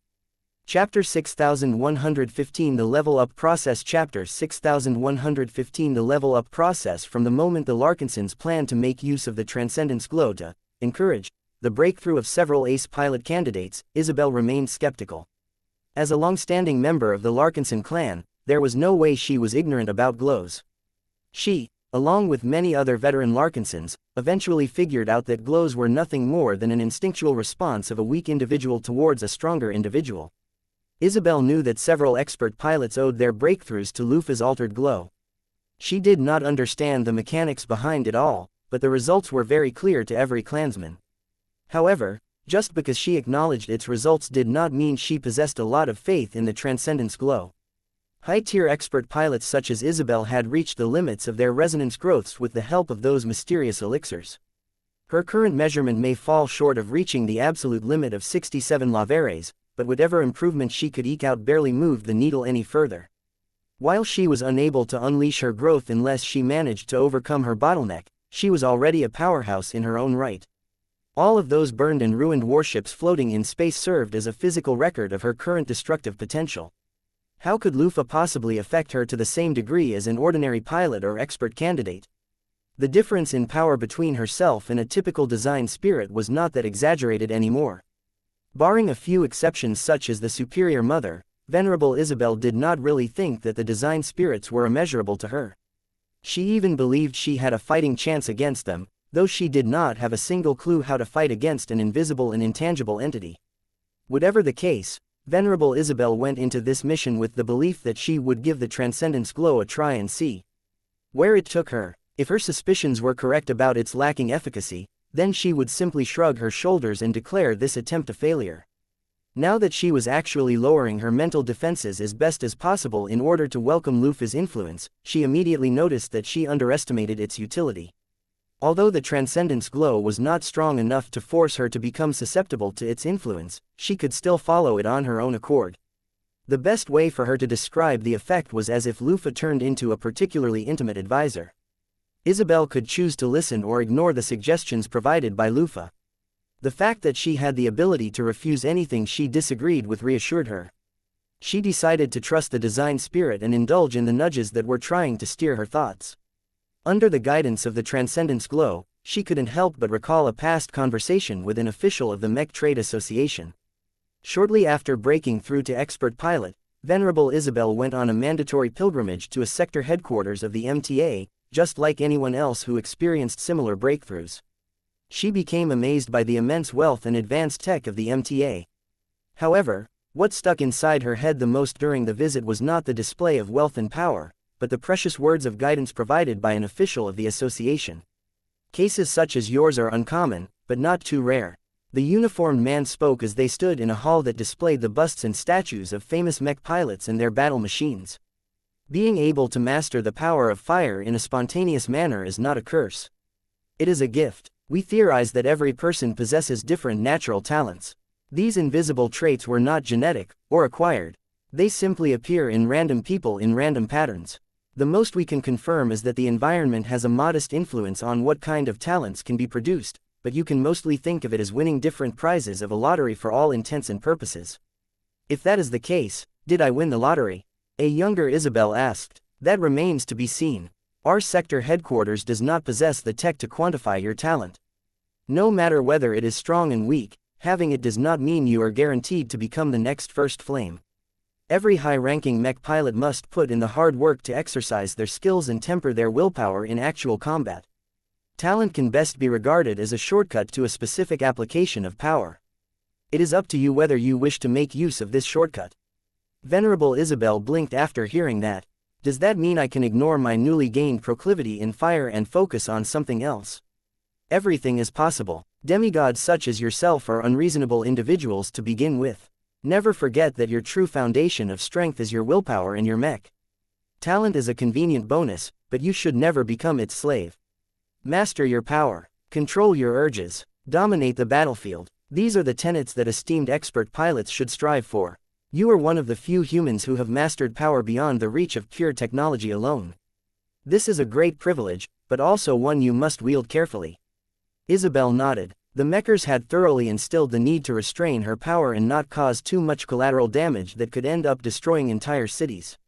A: Chapter 6115 The Level Up Process Chapter 6115 The Level Up Process From the moment the Larkinsons planned to make use of the Transcendence Glow to encourage the breakthrough of several ace pilot candidates, Isabel remained skeptical. As a long-standing member of the Larkinson clan, there was no way she was ignorant about glows. She, along with many other veteran Larkinsons, eventually figured out that glows were nothing more than an instinctual response of a weak individual towards a stronger individual. Isabel knew that several expert pilots owed their breakthroughs to Lufa's altered glow. She did not understand the mechanics behind it all, but the results were very clear to every clansman. However, just because she acknowledged its results did not mean she possessed a lot of faith in the Transcendence Glow. High-tier expert pilots such as Isabel had reached the limits of their resonance growths with the help of those mysterious elixirs. Her current measurement may fall short of reaching the absolute limit of 67 lavares, but whatever improvement she could eke out barely moved the needle any further. While she was unable to unleash her growth unless she managed to overcome her bottleneck, she was already a powerhouse in her own right. All of those burned and ruined warships floating in space served as a physical record of her current destructive potential. How could Lufa possibly affect her to the same degree as an ordinary pilot or expert candidate? The difference in power between herself and a typical design spirit was not that exaggerated anymore. Barring a few exceptions such as the Superior Mother, Venerable Isabel did not really think that the design spirits were immeasurable to her. She even believed she had a fighting chance against them, though she did not have a single clue how to fight against an invisible and intangible entity. Whatever the case, Venerable Isabel went into this mission with the belief that she would give the Transcendence Glow a try and see where it took her. If her suspicions were correct about its lacking efficacy, then she would simply shrug her shoulders and declare this attempt a failure. Now that she was actually lowering her mental defenses as best as possible in order to welcome Lufa's influence, she immediately noticed that she underestimated its utility. Although the Transcendence Glow was not strong enough to force her to become susceptible to its influence, she could still follow it on her own accord. The best way for her to describe the effect was as if Lufa turned into a particularly intimate advisor. Isabel could choose to listen or ignore the suggestions provided by Lufa. The fact that she had the ability to refuse anything she disagreed with reassured her. She decided to trust the design spirit and indulge in the nudges that were trying to steer her thoughts. Under the guidance of the Transcendence Glow, she couldn't help but recall a past conversation with an official of the Mech Trade Association. Shortly after breaking through to expert pilot, Venerable Isabel went on a mandatory pilgrimage to a sector headquarters of the MTA, just like anyone else who experienced similar breakthroughs. She became amazed by the immense wealth and advanced tech of the MTA. However, what stuck inside her head the most during the visit was not the display of wealth and power, but the precious words of guidance provided by an official of the association. Cases such as yours are uncommon, but not too rare. The uniformed man spoke as they stood in a hall that displayed the busts and statues of famous mech pilots and their battle machines. Being able to master the power of fire in a spontaneous manner is not a curse. It is a gift. We theorize that every person possesses different natural talents. These invisible traits were not genetic, or acquired. They simply appear in random people in random patterns. The most we can confirm is that the environment has a modest influence on what kind of talents can be produced, but you can mostly think of it as winning different prizes of a lottery for all intents and purposes. If that is the case, did I win the lottery? A younger Isabel asked. That remains to be seen. Our sector headquarters does not possess the tech to quantify your talent. No matter whether it is strong and weak, having it does not mean you are guaranteed to become the next first flame. Every high-ranking mech pilot must put in the hard work to exercise their skills and temper their willpower in actual combat. Talent can best be regarded as a shortcut to a specific application of power. It is up to you whether you wish to make use of this shortcut. Venerable Isabel blinked after hearing that. Does that mean I can ignore my newly gained proclivity in fire and focus on something else? Everything is possible. Demigods such as yourself are unreasonable individuals to begin with. Never forget that your true foundation of strength is your willpower and your mech. Talent is a convenient bonus, but you should never become its slave. Master your power. Control your urges. Dominate the battlefield. These are the tenets that esteemed expert pilots should strive for. You are one of the few humans who have mastered power beyond the reach of pure technology alone. This is a great privilege, but also one you must wield carefully. Isabel nodded. The Mechers had thoroughly instilled the need to restrain her power and not cause too much collateral damage that could end up destroying entire cities.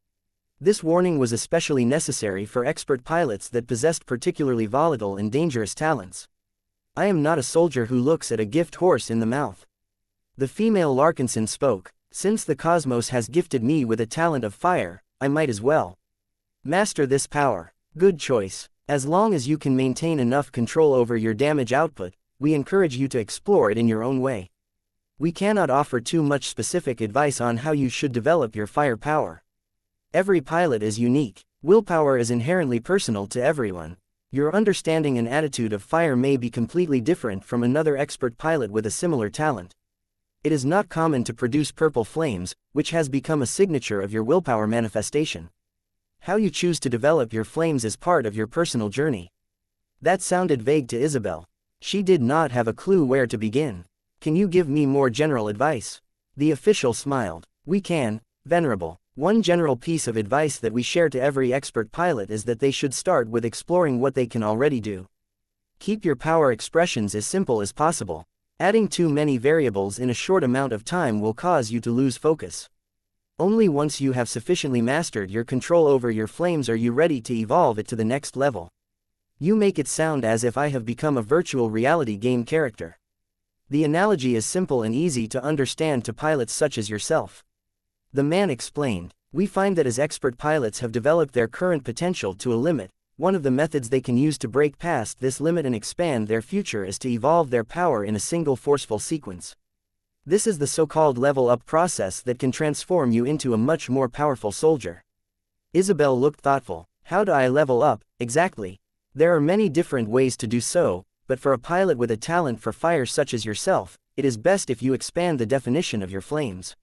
A: This warning was especially necessary for expert pilots that possessed particularly volatile and dangerous talents. I am not a soldier who looks at a gift horse in the mouth. The female Larkinson spoke. Since the cosmos has gifted me with a talent of fire, I might as well master this power. Good choice. As long as you can maintain enough control over your damage output, we encourage you to explore it in your own way. We cannot offer too much specific advice on how you should develop your fire power. Every pilot is unique. Willpower is inherently personal to everyone. Your understanding and attitude of fire may be completely different from another expert pilot with a similar talent. It is not common to produce purple flames, which has become a signature of your willpower manifestation. How you choose to develop your flames is part of your personal journey. That sounded vague to Isabel. She did not have a clue where to begin. Can you give me more general advice? The official smiled. We can, Venerable. One general piece of advice that we share to every expert pilot is that they should start with exploring what they can already do. Keep your power expressions as simple as possible. Adding too many variables in a short amount of time will cause you to lose focus. Only once you have sufficiently mastered your control over your flames are you ready to evolve it to the next level. You make it sound as if I have become a virtual reality game character. The analogy is simple and easy to understand to pilots such as yourself. The man explained. We find that as expert pilots have developed their current potential to a limit, one of the methods they can use to break past this limit and expand their future is to evolve their power in a single forceful sequence. This is the so-called level-up process that can transform you into a much more powerful soldier. Isabel looked thoughtful. How do I level up, exactly? There are many different ways to do so, but for a pilot with a talent for fire such as yourself, it is best if you expand the definition of your flames.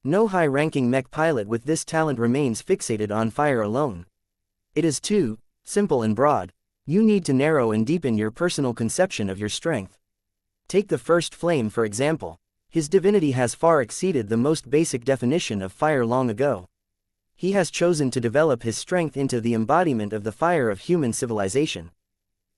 A: No high-ranking mech pilot with this talent remains fixated on fire alone. It is too simple and broad. You need to narrow and deepen your personal conception of your strength. Take the first flame for example. His divinity has far exceeded the most basic definition of fire long ago. He has chosen to develop his strength into the embodiment of the fire of human civilization.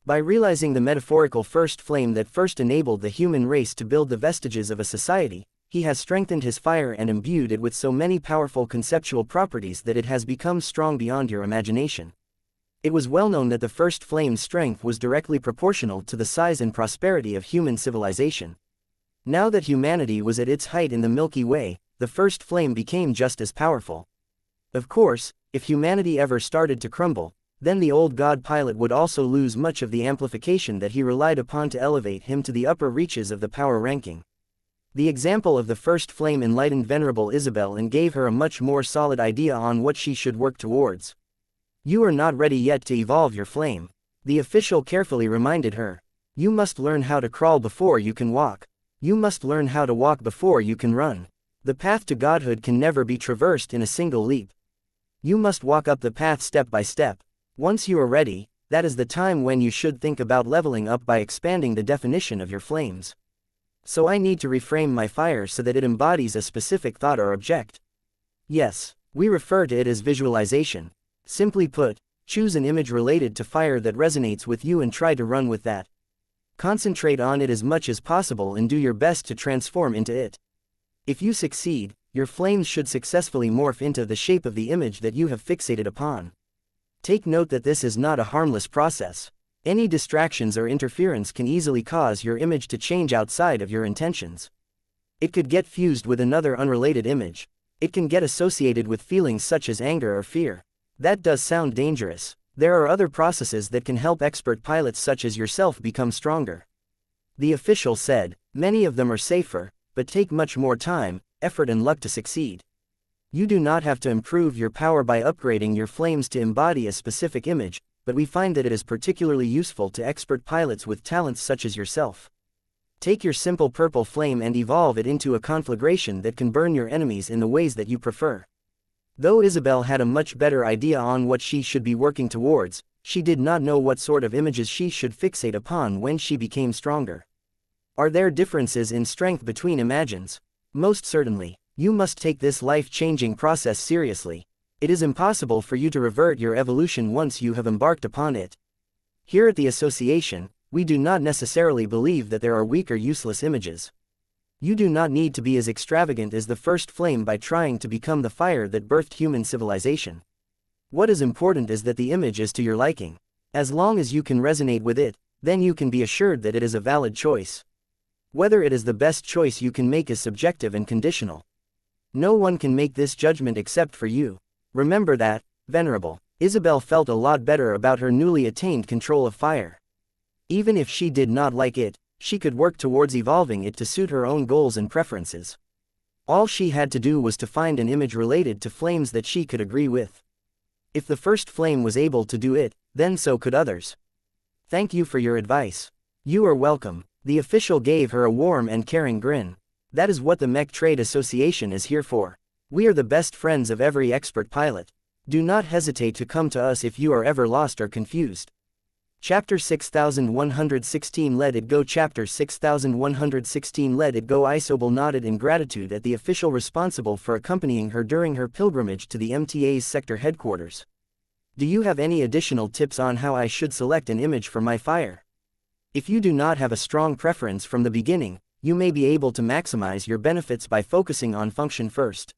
A: By realizing the metaphorical first flame that first enabled the human race to build the vestiges of a society, he has strengthened his fire and imbued it with so many powerful conceptual properties that it has become strong beyond your imagination. It was well known that the first flame's strength was directly proportional to the size and prosperity of human civilization. Now that humanity was at its height in the Milky Way, the first flame became just as powerful. Of course, if humanity ever started to crumble, then the old god pilot would also lose much of the amplification that he relied upon to elevate him to the upper reaches of the power ranking. The example of the first flame enlightened Venerable Isabel and gave her a much more solid idea on what she should work towards. You are not ready yet to evolve your flame. The official carefully reminded her. You must learn how to crawl before you can walk. You must learn how to walk before you can run. The path to godhood can never be traversed in a single leap. You must walk up the path step by step. Once you are ready, that is the time when you should think about leveling up by expanding the definition of your flames. So I need to reframe my fire so that it embodies a specific thought or object. Yes, we refer to it as visualization. Simply put, choose an image related to fire that resonates with you and try to run with that. Concentrate on it as much as possible and do your best to transform into it. If you succeed, your flames should successfully morph into the shape of the image that you have fixated upon. Take note that this is not a harmless process. Any distractions or interference can easily cause your image to change outside of your intentions. It could get fused with another unrelated image. It can get associated with feelings such as anger or fear. That does sound dangerous. There are other processes that can help expert pilots such as yourself become stronger. The official said, many of them are safer, but take much more time, effort and luck to succeed. You do not have to improve your power by upgrading your flames to embody a specific image, but we find that it is particularly useful to expert pilots with talents such as yourself. Take your simple purple flame and evolve it into a conflagration that can burn your enemies in the ways that you prefer. Though Isabel had a much better idea on what she should be working towards, she did not know what sort of images she should fixate upon when she became stronger. Are there differences in strength between imagines? Most certainly. You must take this life-changing process seriously. It is impossible for you to revert your evolution once you have embarked upon it. Here at the Association, we do not necessarily believe that there are weak or useless images. You do not need to be as extravagant as the first flame by trying to become the fire that birthed human civilization. What is important is that the image is to your liking. As long as you can resonate with it, then you can be assured that it is a valid choice. Whether it is the best choice you can make is subjective and conditional. No one can make this judgment except for you. Remember that, Venerable. Isabel felt a lot better about her newly attained control of fire. Even if she did not like it, she could work towards evolving it to suit her own goals and preferences. All she had to do was to find an image related to flames that she could agree with. If the first flame was able to do it, then so could others. Thank you for your advice. You are welcome. The official gave her a warm and caring grin. That is what the Mech Trade Association is here for. We are the best friends of every expert pilot. Do not hesitate to come to us if you are ever lost or confused. Chapter 6116 Let It Go. Chapter 6116 Let It Go. Isobel nodded in gratitude at the official responsible for accompanying her during her pilgrimage to the MTA's sector headquarters. Do you have any additional tips on how I should select an image for my fire? If you do not have a strong preference from the beginning, you may be able to maximize your benefits by focusing on function first.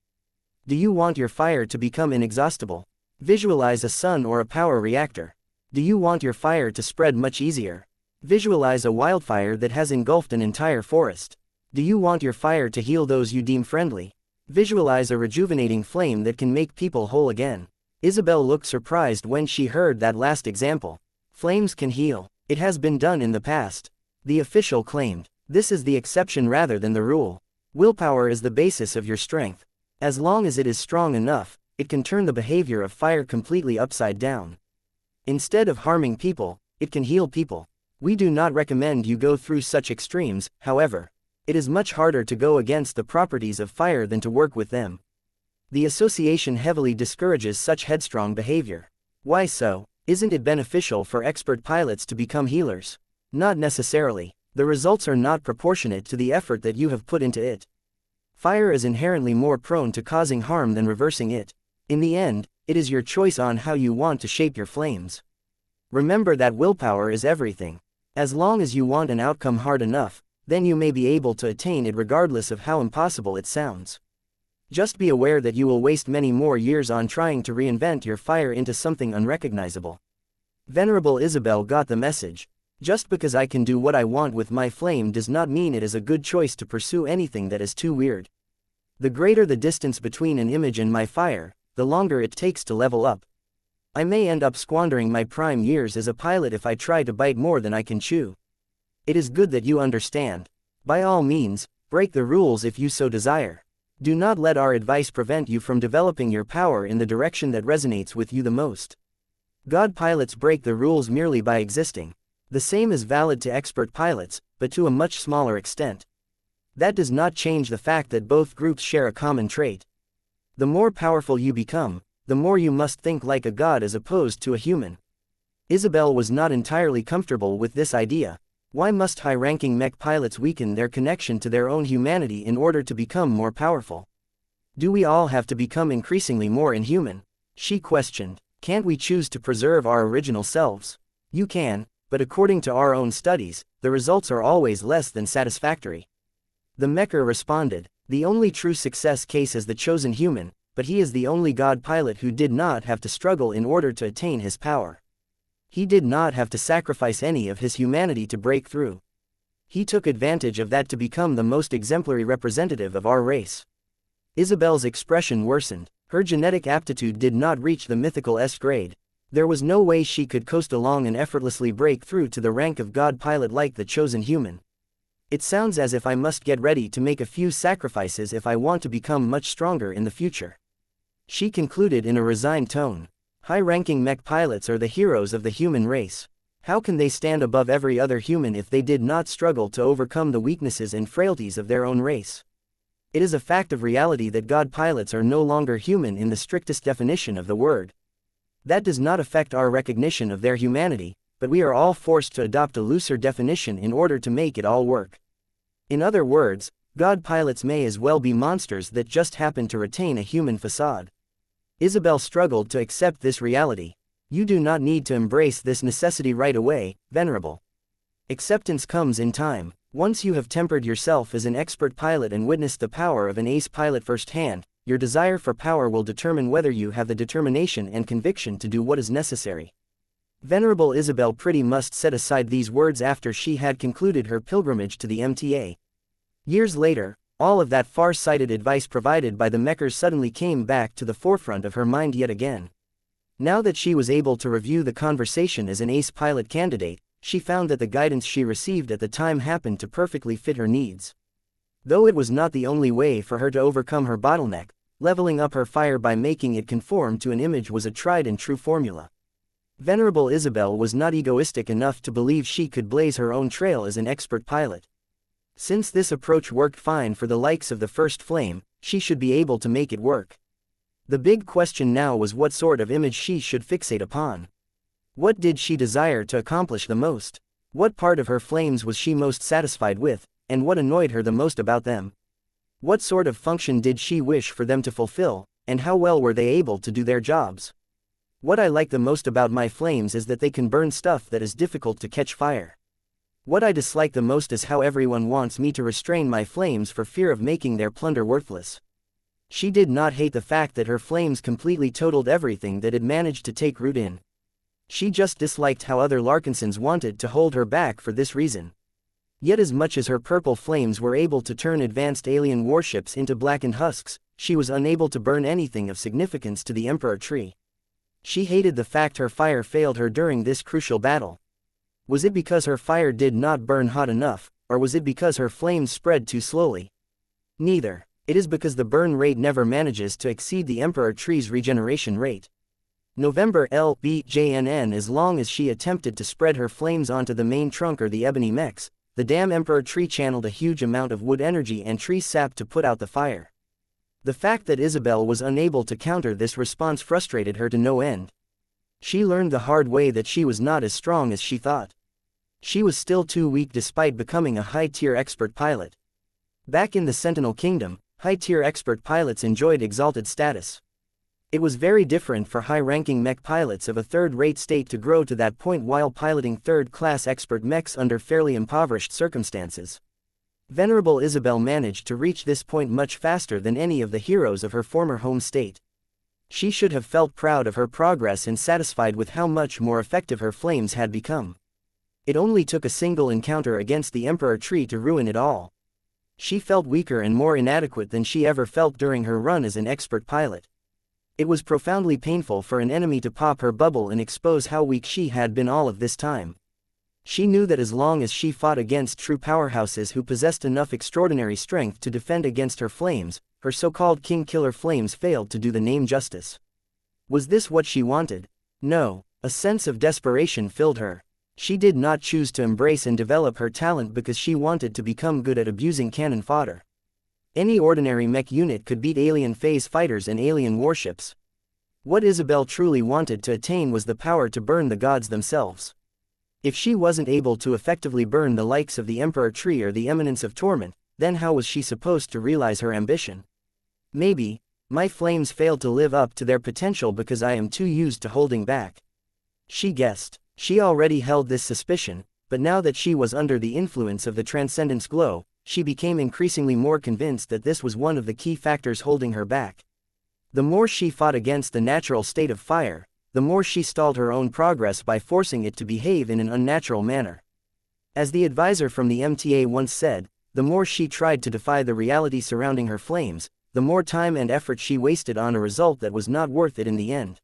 A: Do you want your fire to become inexhaustible? Visualize a sun or a power reactor. Do you want your fire to spread much easier? Visualize a wildfire that has engulfed an entire forest. Do you want your fire to heal those you deem friendly? Visualize a rejuvenating flame that can make people whole again. Isabel looked surprised when she heard that last example. Flames can heal. It has been done in the past. The official claimed. This is the exception rather than the rule. Willpower is the basis of your strength. As long as it is strong enough, it can turn the behavior of fire completely upside down. Instead of harming people, it can heal people. We do not recommend you go through such extremes, however. It is much harder to go against the properties of fire than to work with them. The association heavily discourages such headstrong behavior. Why so? Isn't it beneficial for expert pilots to become healers? Not necessarily. The results are not proportionate to the effort that you have put into it. Fire is inherently more prone to causing harm than reversing it. In the end, it is your choice on how you want to shape your flames. Remember that willpower is everything. As long as you want an outcome hard enough, then you may be able to attain it regardless of how impossible it sounds. Just be aware that you will waste many more years on trying to reinvent your fire into something unrecognizable. Venerable Isabel got the message. Just because I can do what I want with my flame does not mean it is a good choice to pursue anything that is too weird. The greater the distance between an image and my fire, the longer it takes to level up. I may end up squandering my prime years as a pilot if I try to bite more than I can chew. It is good that you understand. By all means, break the rules if you so desire. Do not let our advice prevent you from developing your power in the direction that resonates with you the most. God pilots break the rules merely by existing. The same is valid to expert pilots, but to a much smaller extent. That does not change the fact that both groups share a common trait. The more powerful you become, the more you must think like a god as opposed to a human. Isabel was not entirely comfortable with this idea. Why must high-ranking mech pilots weaken their connection to their own humanity in order to become more powerful? Do we all have to become increasingly more inhuman? She questioned. Can't we choose to preserve our original selves? You can, but according to our own studies, the results are always less than satisfactory. The Mecher responded. The only true success case is the chosen human, but he is the only god pilot who did not have to struggle in order to attain his power. He did not have to sacrifice any of his humanity to break through. He took advantage of that to become the most exemplary representative of our race. Isabel's expression worsened. Her genetic aptitude did not reach the mythical S grade. There was no way she could coast along and effortlessly break through to the rank of god pilot like the chosen human. It sounds as if I must get ready to make a few sacrifices if I want to become much stronger in the future. She concluded in a resigned tone. High-ranking mech pilots are the heroes of the human race. How can they stand above every other human if they did not struggle to overcome the weaknesses and frailties of their own race? It is a fact of reality that god pilots are no longer human in the strictest definition of the word. That does not affect our recognition of their humanity, but we are all forced to adopt a looser definition in order to make it all work. In other words, god pilots may as well be monsters that just happen to retain a human facade. Isabel struggled to accept this reality. You do not need to embrace this necessity right away, Venerable. Acceptance comes in time. Once you have tempered yourself as an expert pilot and witnessed the power of an ace pilot firsthand, your desire for power will determine whether you have the determination and conviction to do what is necessary. Venerable Isabel pretty must set aside these words after she had concluded her pilgrimage to the MTA. Years later, all of that far-sighted advice provided by the Mechers suddenly came back to the forefront of her mind yet again. Now that she was able to review the conversation as an ace pilot candidate, she found that the guidance she received at the time happened to perfectly fit her needs. Though it was not the only way for her to overcome her bottleneck, leveling up her fire by making it conform to an image was a tried and true formula. Venerable Isabel was not egoistic enough to believe she could blaze her own trail as an expert pilot. Since this approach worked fine for the likes of the First Flame, she should be able to make it work. The big question now was what sort of image she should fixate upon. What did she desire to accomplish the most? What part of her flames was she most satisfied with, and what annoyed her the most about them? What sort of function did she wish for them to fulfill, and how well were they able to do their jobs? What I like the most about my flames is that they can burn stuff that is difficult to catch fire. What I dislike the most is how everyone wants me to restrain my flames for fear of making their plunder worthless. She did not hate the fact that her flames completely totaled everything that had managed to take root in. She just disliked how other Larkinsons wanted to hold her back for this reason. Yet as much as her purple flames were able to turn advanced alien warships into blackened husks, she was unable to burn anything of significance to the Emperor tree. She hated the fact her fire failed her during this crucial battle. Was it because her fire did not burn hot enough, or was it because her flames spread too slowly? Neither. It is because the burn rate never manages to exceed the Emperor tree's regeneration rate. November LBJNN. As long as she attempted to spread her flames onto the main trunk or the ebony mechs, the damn Emperor tree channeled a huge amount of wood energy and tree sap to put out the fire. The fact that Isabel was unable to counter this response frustrated her to no end. She learned the hard way that she was not as strong as she thought. She was still too weak despite becoming a high-tier expert pilot. Back in the Sentinel Kingdom, high-tier expert pilots enjoyed exalted status. It was very different for high-ranking mech pilots of a third-rate state to grow to that point while piloting third-class expert mechs under fairly impoverished circumstances. Venerable Isabel managed to reach this point much faster than any of the heroes of her former home state. She should have felt proud of her progress and satisfied with how much more effective her flames had become. It only took a single encounter against the Emperor Tree to ruin it all. She felt weaker and more inadequate than she ever felt during her run as an expert pilot. It was profoundly painful for an enemy to pop her bubble and expose how weak she had been all of this time. She knew that as long as she fought against true powerhouses who possessed enough extraordinary strength to defend against her flames, her so-called king killer flames failed to do the name justice. Was this what she wanted? No. A sense of desperation filled her. She did not choose to embrace and develop her talent because she wanted to become good at abusing cannon fodder. Any ordinary mech unit could beat alien phase fighters and alien warships. What Isabel truly wanted to attain was the power to burn the gods themselves. If she wasn't able to effectively burn the likes of the Emperor Tree or the Eminence of Torment, then how was she supposed to realize her ambition? Maybe, my flames failed to live up to their potential because I am too used to holding back. She guessed. She already held this suspicion, but now that she was under the influence of the Transcendence glow, she became increasingly more convinced that this was one of the key factors holding her back. The more she fought against the natural state of fire, the more she stalled her own progress by forcing it to behave in an unnatural manner. As the advisor from the MTA once said, the more she tried to defy the reality surrounding her flames, the more time and effort she wasted on a result that was not worth it in the end.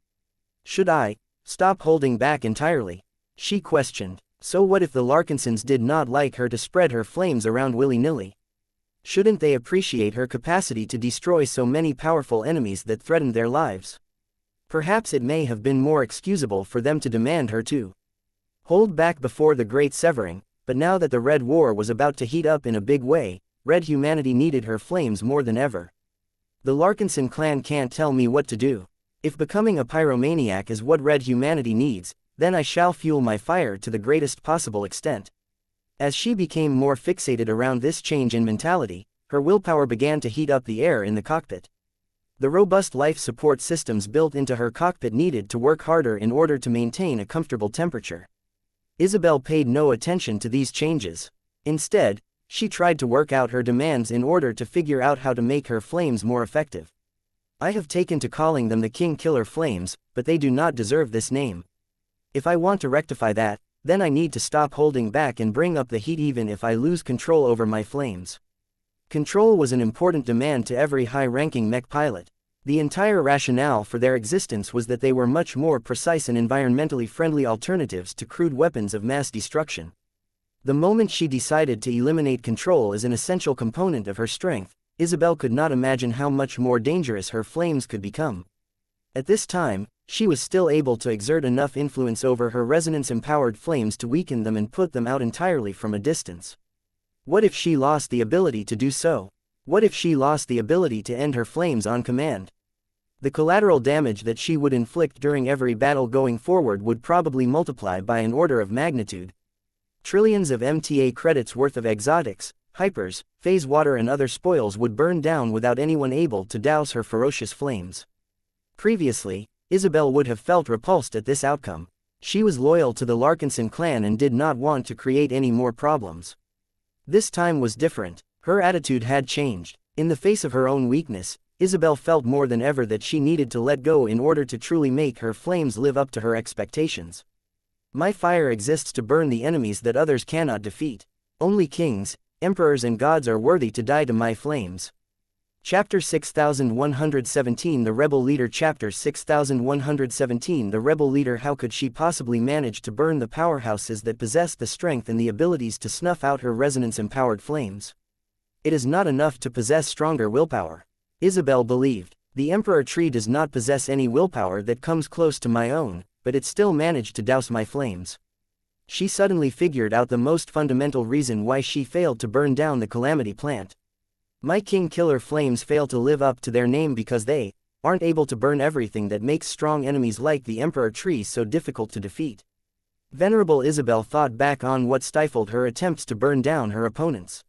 A: Should I stop holding back entirely? She questioned. So what if the Larkinsons did not like her to spread her flames around willy-nilly? Shouldn't they appreciate her capacity to destroy so many powerful enemies that threatened their lives? Perhaps it may have been more excusable for them to demand her to hold back before the Great Severing, but now that the Red War was about to heat up in a big way, Red humanity needed her flames more than ever. The Larkinson clan can't tell me what to do. If becoming a pyromaniac is what Red humanity needs, then I shall fuel my fire to the greatest possible extent. As she became more fixated around this change in mentality, her willpower began to heat up the air in the cockpit. The robust life support systems built into her cockpit needed to work harder in order to maintain a comfortable temperature. Isabel paid no attention to these changes. Instead, she tried to work out her demands in order to figure out how to make her flames more effective. I have taken to calling them the King Killer Flames, but they do not deserve this name. If I want to rectify that, then I need to stop holding back and bring up the heat even if I lose control over my flames. Control was an important demand to every high-ranking mech pilot. The entire rationale for their existence was that they were much more precise and environmentally friendly alternatives to crude weapons of mass destruction. The moment she decided to eliminate control as an essential component of her strength, Isabel could not imagine how much more dangerous her flames could become. At this time, she was still able to exert enough influence over her resonance-empowered flames to weaken them and put them out entirely from a distance. What if she lost the ability to do so? What if she lost the ability to end her flames on command? The collateral damage that she would inflict during every battle going forward would probably multiply by an order of magnitude. Trillions of MTA credits worth of exotics, hypers, phase water and other spoils would burn down without anyone able to douse her ferocious flames. Previously, Isabel would have felt repulsed at this outcome. She was loyal to the Larkinson clan and did not want to create any more problems. This time was different. Her attitude had changed. In the face of her own weakness, Isabel felt more than ever that she needed to let go in order to truly make her flames live up to her expectations. My fire exists to burn the enemies that others cannot defeat. Only kings, emperors and gods are worthy to die to my flames. Chapter 6117 The Rebel Leader Chapter 6117 The Rebel Leader How could she possibly manage to burn the powerhouses that possessed the strength and the abilities to snuff out her resonance-empowered flames? It is not enough to possess stronger willpower. Isabel believed. The Emperor Tree does not possess any willpower that comes close to my own, but it still managed to douse my flames. She suddenly figured out the most fundamental reason why she failed to burn down the Calamity plant. My King Killer flames fail to live up to their name because they aren't able to burn everything that makes strong enemies like the Emperor Tree so difficult to defeat. Venerable Isabel thought back on what stifled her attempts to burn down her opponents.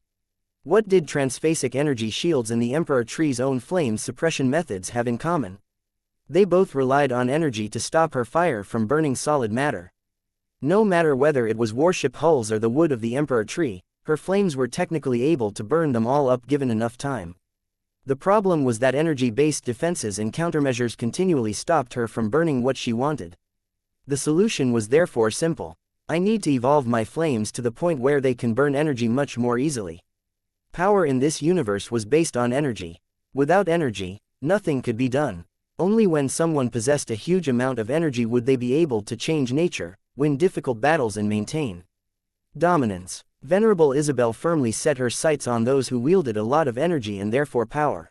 A: What did transphasic energy shields and the Emperor Tree's own flame suppression methods have in common? They both relied on energy to stop her fire from burning solid matter. No matter whether it was warship hulls or the wood of the emperor tree, her flames were technically able to burn them all up given enough time. The problem was that energy-based defenses and countermeasures continually stopped her from burning what she wanted. The solution was therefore simple. I need to evolve my flames to the point where they can burn energy much more easily. Power in this universe was based on energy. Without energy, nothing could be done. Only when someone possessed a huge amount of energy would they be able to change nature, win difficult battles and maintain dominance. Venerable Isabel firmly set her sights on those who wielded a lot of energy and therefore power.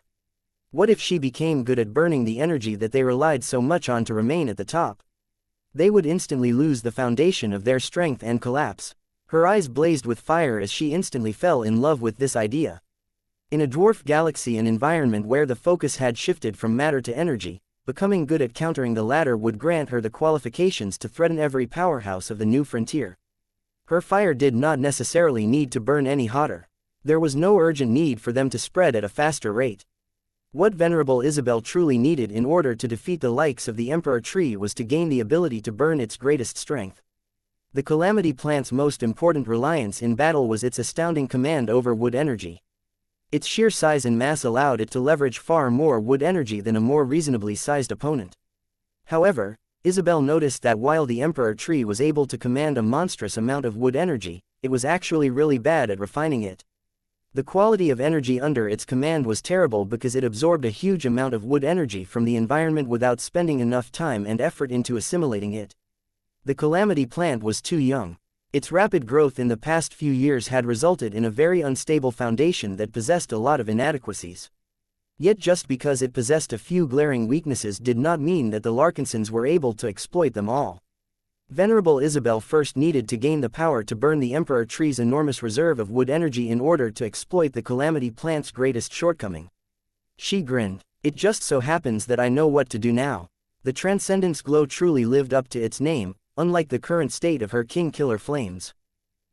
A: What if she became good at burning the energy that they relied so much on to remain at the top? They would instantly lose the foundation of their strength and collapse. Her eyes blazed with fire as she instantly fell in love with this idea. In a dwarf galaxy, an environment where the focus had shifted from matter to energy, becoming good at countering the latter would grant her the qualifications to threaten every powerhouse of the new frontier. Her fire did not necessarily need to burn any hotter. There was no urgent need for them to spread at a faster rate. What Venerable Isabel truly needed in order to defeat the likes of the Emperor Tree was to gain the ability to burn its greatest strength. The Calamity Plant's most important reliance in battle was its astounding command over wood energy. Its sheer size and mass allowed it to leverage far more wood energy than a more reasonably sized opponent. However, Isabel noticed that while the Emperor Tree was able to command a monstrous amount of wood energy, it was actually really bad at refining it. The quality of energy under its command was terrible because it absorbed a huge amount of wood energy from the environment without spending enough time and effort into assimilating it. The Calamity Plant was too young. Its rapid growth in the past few years had resulted in a very unstable foundation that possessed a lot of inadequacies. Yet just because it possessed a few glaring weaknesses did not mean that the Larkinsons were able to exploit them all. Venerable Isabel first needed to gain the power to burn the Emperor Tree's enormous reserve of wood energy in order to exploit the Calamity Plant's greatest shortcoming. She grinned. It just so happens that I know what to do now. The Transcendence Glow truly lived up to its name, unlike the current state of her King Killer flames.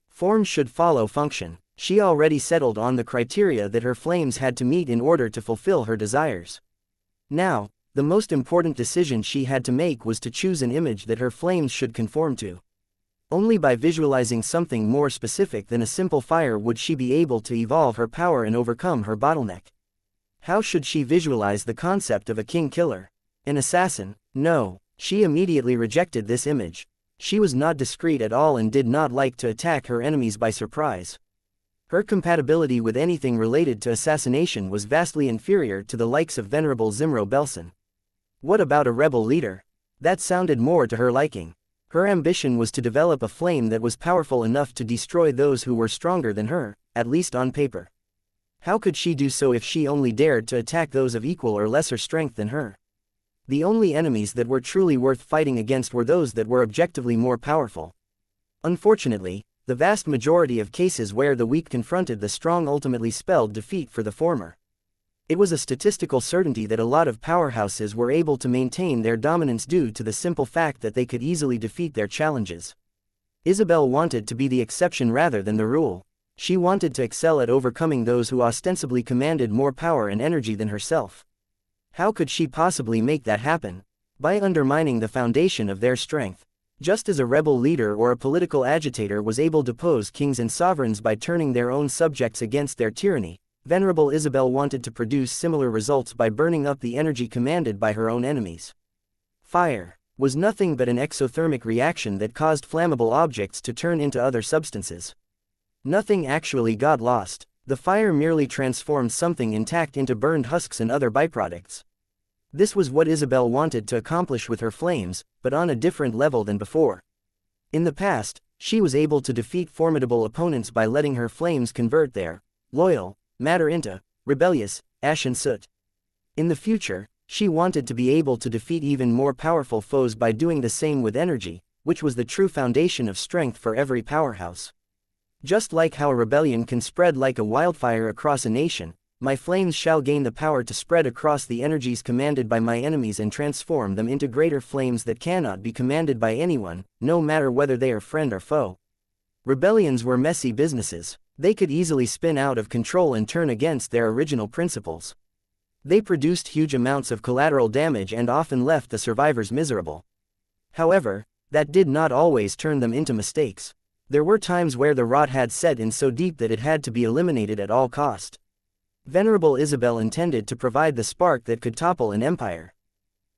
A: Form should follow function. She already settled on the criteria that her flames had to meet in order to fulfill her desires. Now, the most important decision she had to make was to choose an image that her flames should conform to. Only by visualizing something more specific than a simple fire would she be able to evolve her power and overcome her bottleneck. How should she visualize the concept of a king killer? An assassin? No, she immediately rejected this image. She was not discreet at all and did not like to attack her enemies by surprise. Her compatibility with anything related to assassination was vastly inferior to the likes of Venerable Zimro Belson. What about a rebel leader? That sounded more to her liking. Her ambition was to develop a flame that was powerful enough to destroy those who were stronger than her, at least on paper. How could she do so if she only dared to attack those of equal or lesser strength than her? The only enemies that were truly worth fighting against were those that were objectively more powerful. Unfortunately, the vast majority of cases where the weak confronted the strong ultimately spelled defeat for the former. It was a statistical certainty that a lot of powerhouses were able to maintain their dominance due to the simple fact that they could easily defeat their challenges. Isabel wanted to be the exception rather than the rule. She wanted to excel at overcoming those who ostensibly commanded more power and energy than herself. How could she possibly make that happen? By undermining the foundation of their strength. Just as a rebel leader or a political agitator was able to depose kings and sovereigns by turning their own subjects against their tyranny, Venerable Isabel wanted to produce similar results by burning up the energy commanded by her own enemies. Fire was nothing but an exothermic reaction that caused flammable objects to turn into other substances. Nothing actually got lost. The fire merely transformed something intact into burned husks and other byproducts. This was what Isabel wanted to accomplish with her flames, but on a different level than before. In the past, she was able to defeat formidable opponents by letting her flames convert their loyal matter into rebellious ash and soot. In the future, she wanted to be able to defeat even more powerful foes by doing the same with energy, which was the true foundation of strength for every powerhouse. Just like how a rebellion can spread like a wildfire across a nation, my flames shall gain the power to spread across the energies commanded by my enemies and transform them into greater flames that cannot be commanded by anyone, no matter whether they are friend or foe. Rebellions were messy businesses. They could easily spin out of control and turn against their original principles. They produced huge amounts of collateral damage and often left the survivors miserable. However, that did not always turn them into mistakes. There were times where the rot had set in so deep that it had to be eliminated at all cost. Venerable Isabel intended to provide the spark that could topple an empire.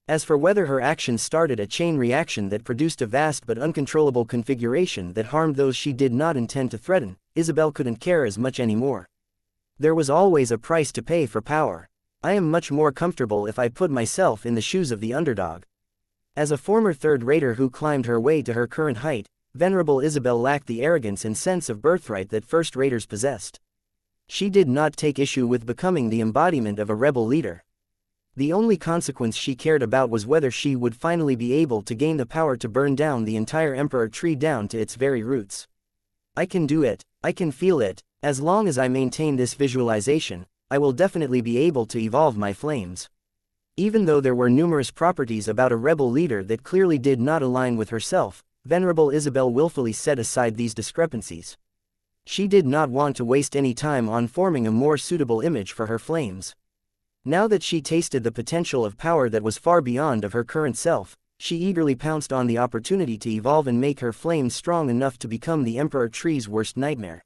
A: As for whether her actions started a chain reaction that produced a vast but uncontrollable configuration that harmed those she did not intend to threaten, Isabel couldn't care as much anymore. There was always a price to pay for power. I am much more comfortable if I put myself in the shoes of the underdog. As a former third-rater who climbed her way to her current height, Venerable Isabel lacked the arrogance and sense of birthright that first-raters possessed. She did not take issue with becoming the embodiment of a rebel leader. The only consequence she cared about was whether she would finally be able to gain the power to burn down the entire emperor tree down to its very roots. I can do it, I can feel it. As long as I maintain this visualization, I will definitely be able to evolve my flames. Even though there were numerous properties about a rebel leader that clearly did not align with herself, Venerable Isabel willfully set aside these discrepancies. She did not want to waste any time on forming a more suitable image for her flames. Now that she tasted the potential of power that was far beyond of her current self, she eagerly pounced on the opportunity to evolve and make her flames strong enough to become the Emperor Tree's worst nightmare.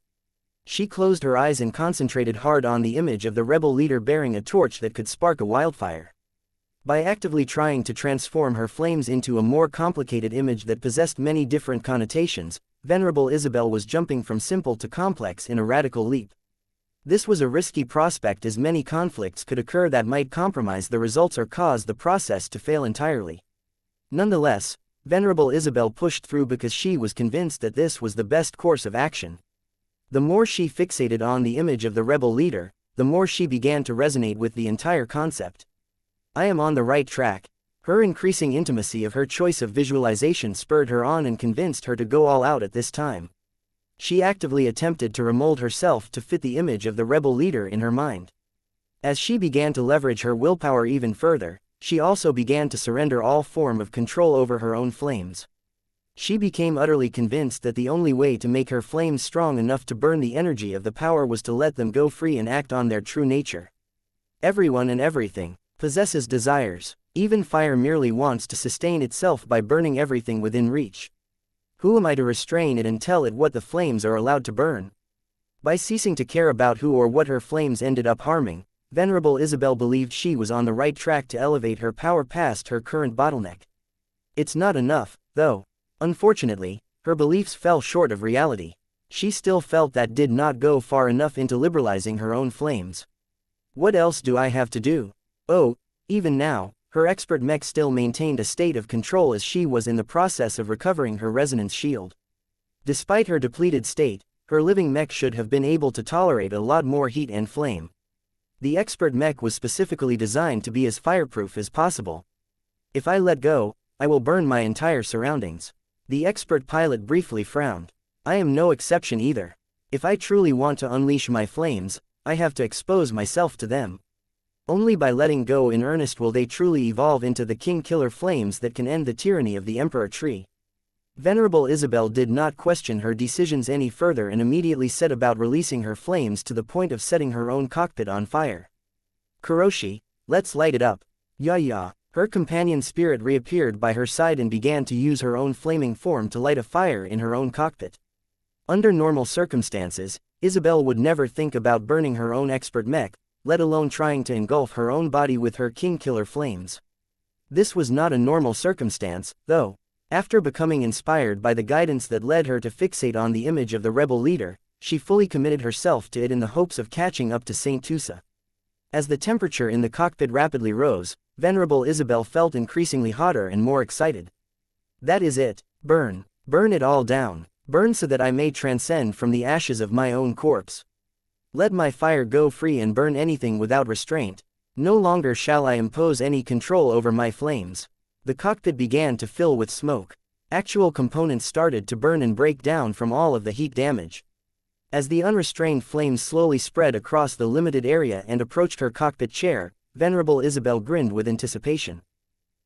A: She closed her eyes and concentrated hard on the image of the rebel leader bearing a torch that could spark a wildfire. By actively trying to transform her flames into a more complicated image that possessed many different connotations, Venerable Isabel was jumping from simple to complex in a radical leap. This was a risky prospect as many conflicts could occur that might compromise the results or cause the process to fail entirely. Nonetheless, Venerable Isabel pushed through because she was convinced that this was the best course of action. The more she fixated on the image of the rebel leader, the more she began to resonate with the entire concept. I am on the right track. Her increasing intimacy of her choice of visualization spurred her on and convinced her to go all out at this time. She actively attempted to remold herself to fit the image of the rebel leader in her mind. As she began to leverage her willpower even further, she also began to surrender all form of control over her own flames. She became utterly convinced that the only way to make her flames strong enough to burn the energy of the power was to let them go free and act on their true nature. Everyone and everything possesses desires. Even fire merely wants to sustain itself by burning everything within reach. Who am I to restrain it and tell it what the flames are allowed to burn? By ceasing to care about who or what her flames ended up harming, Venerable Isabel believed she was on the right track to elevate her power past her current bottleneck. It's not enough, though. Unfortunately, her beliefs fell short of reality. She still felt that did not go far enough into liberalizing her own flames. What else do I have to do? Oh, even now, her expert mech still maintained a state of control as she was in the process of recovering her resonance shield. Despite her depleted state, her living mech should have been able to tolerate a lot more heat and flame. The expert mech was specifically designed to be as fireproof as possible. If I let go, I will burn my entire surroundings. The expert pilot briefly frowned. I am no exception either. If I truly want to unleash my flames, I have to expose myself to them. Only by letting go in earnest will they truly evolve into the king-killer flames that can end the tyranny of the Emperor Tree. Venerable Isabel did not question her decisions any further and immediately set about releasing her flames to the point of setting her own cockpit on fire. Kuroshi, let's light it up. Ya. Her companion spirit reappeared by her side and began to use her own flaming form to light a fire in her own cockpit. Under normal circumstances, Isabel would never think about burning her own expert mech, let alone trying to engulf her own body with her king-killer flames. This was not a normal circumstance, though. After becoming inspired by the guidance that led her to fixate on the image of the rebel leader, she fully committed herself to it in the hopes of catching up to Saint Tusa. As the temperature in the cockpit rapidly rose, Venerable Isabel felt increasingly hotter and more excited. That is it. Burn. Burn it all down. Burn so that I may transcend from the ashes of my own corpse. Let my fire go free and burn anything without restraint. No longer shall I impose any control over my flames. The cockpit began to fill with smoke. Actual components started to burn and break down from all of the heat damage. As the unrestrained flames slowly spread across the limited area and approached her cockpit chair, Venerable Isabel grinned with anticipation.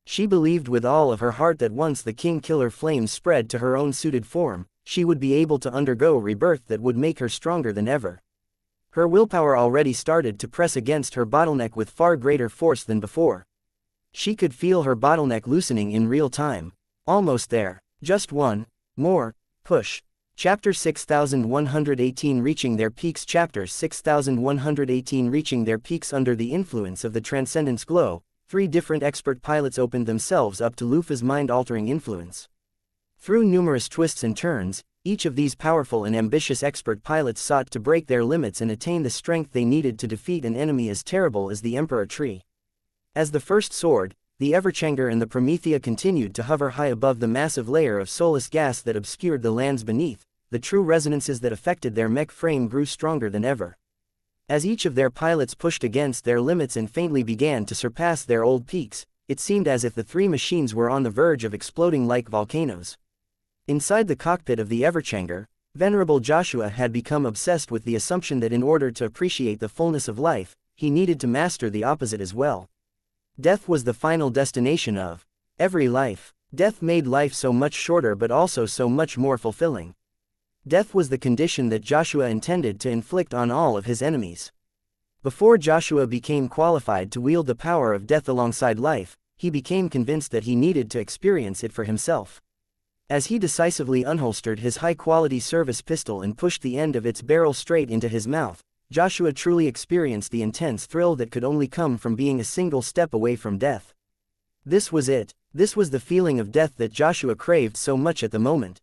A: She believed with all of her heart that once the king-killer flames spread to her own suited form, she would be able to undergo rebirth that would make her stronger than ever. Her willpower already started to press against her bottleneck with far greater force than before. She could feel her bottleneck loosening in real time. Almost there. Just one more push. Chapter 6118 Reaching Their Peaks. Chapter 6118 Reaching Their Peaks. Under the influence of the Transcendence Glow, 3 different expert pilots opened themselves up to Lufa's mind-altering influence. Through numerous twists and turns, each of these powerful and ambitious expert pilots sought to break their limits and attain the strength they needed to defeat an enemy as terrible as the Emperor Tree. As the first soared, the Everchanger and the Promethea continued to hover high above the massive layer of soulless gas that obscured the lands beneath. The true resonances that affected their mech frame grew stronger than ever. As each of their pilots pushed against their limits and faintly began to surpass their old peaks, it seemed as if the 3 machines were on the verge of exploding like volcanoes. Inside the cockpit of the Everchanger, Venerable Joshua had become obsessed with the assumption that in order to appreciate the fullness of life, he needed to master the opposite as well. Death was the final destination of every life. Death made life so much shorter but also so much more fulfilling. Death was the condition that Joshua intended to inflict on all of his enemies. Before Joshua became qualified to wield the power of death alongside life, he became convinced that he needed to experience it for himself. As he decisively unholstered his high-quality service pistol and pushed the end of its barrel straight into his mouth, Joshua truly experienced the intense thrill that could only come from being a single step away from death. This was it. This was the feeling of death that Joshua craved so much at the moment.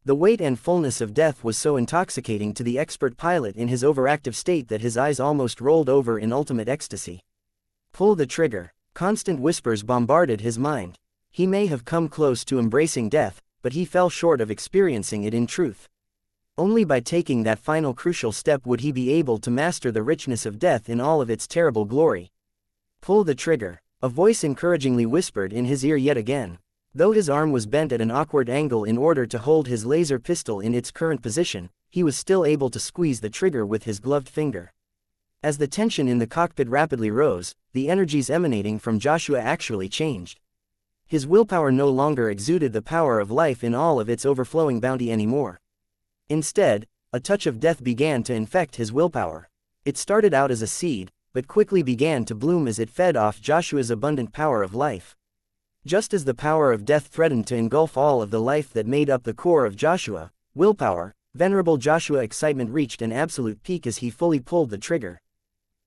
A: The weight and fullness of death was so intoxicating to the expert pilot in his overactive state that his eyes almost rolled over in ultimate ecstasy. Pull the trigger. Constant whispers bombarded his mind. He may have come close to embracing death, but he fell short of experiencing it in truth. Only by taking that final crucial step would he be able to master the richness of death in all of its terrible glory. Pull the trigger. A voice encouragingly whispered in his ear yet again. Though his arm was bent at an awkward angle in order to hold his laser pistol in its current position, he was still able to squeeze the trigger with his gloved finger. As the tension in the cockpit rapidly rose, the energies emanating from Joshua actually changed. His willpower no longer exuded the power of life in all of its overflowing bounty anymore. Instead, a touch of death began to infect his willpower. It started out as a seed, but quickly began to bloom as it fed off Joshua's abundant power of life. Just as the power of death threatened to engulf all of the life that made up the core of Joshua, willpower, Venerable Joshua's excitement reached an absolute peak as he fully pulled the trigger.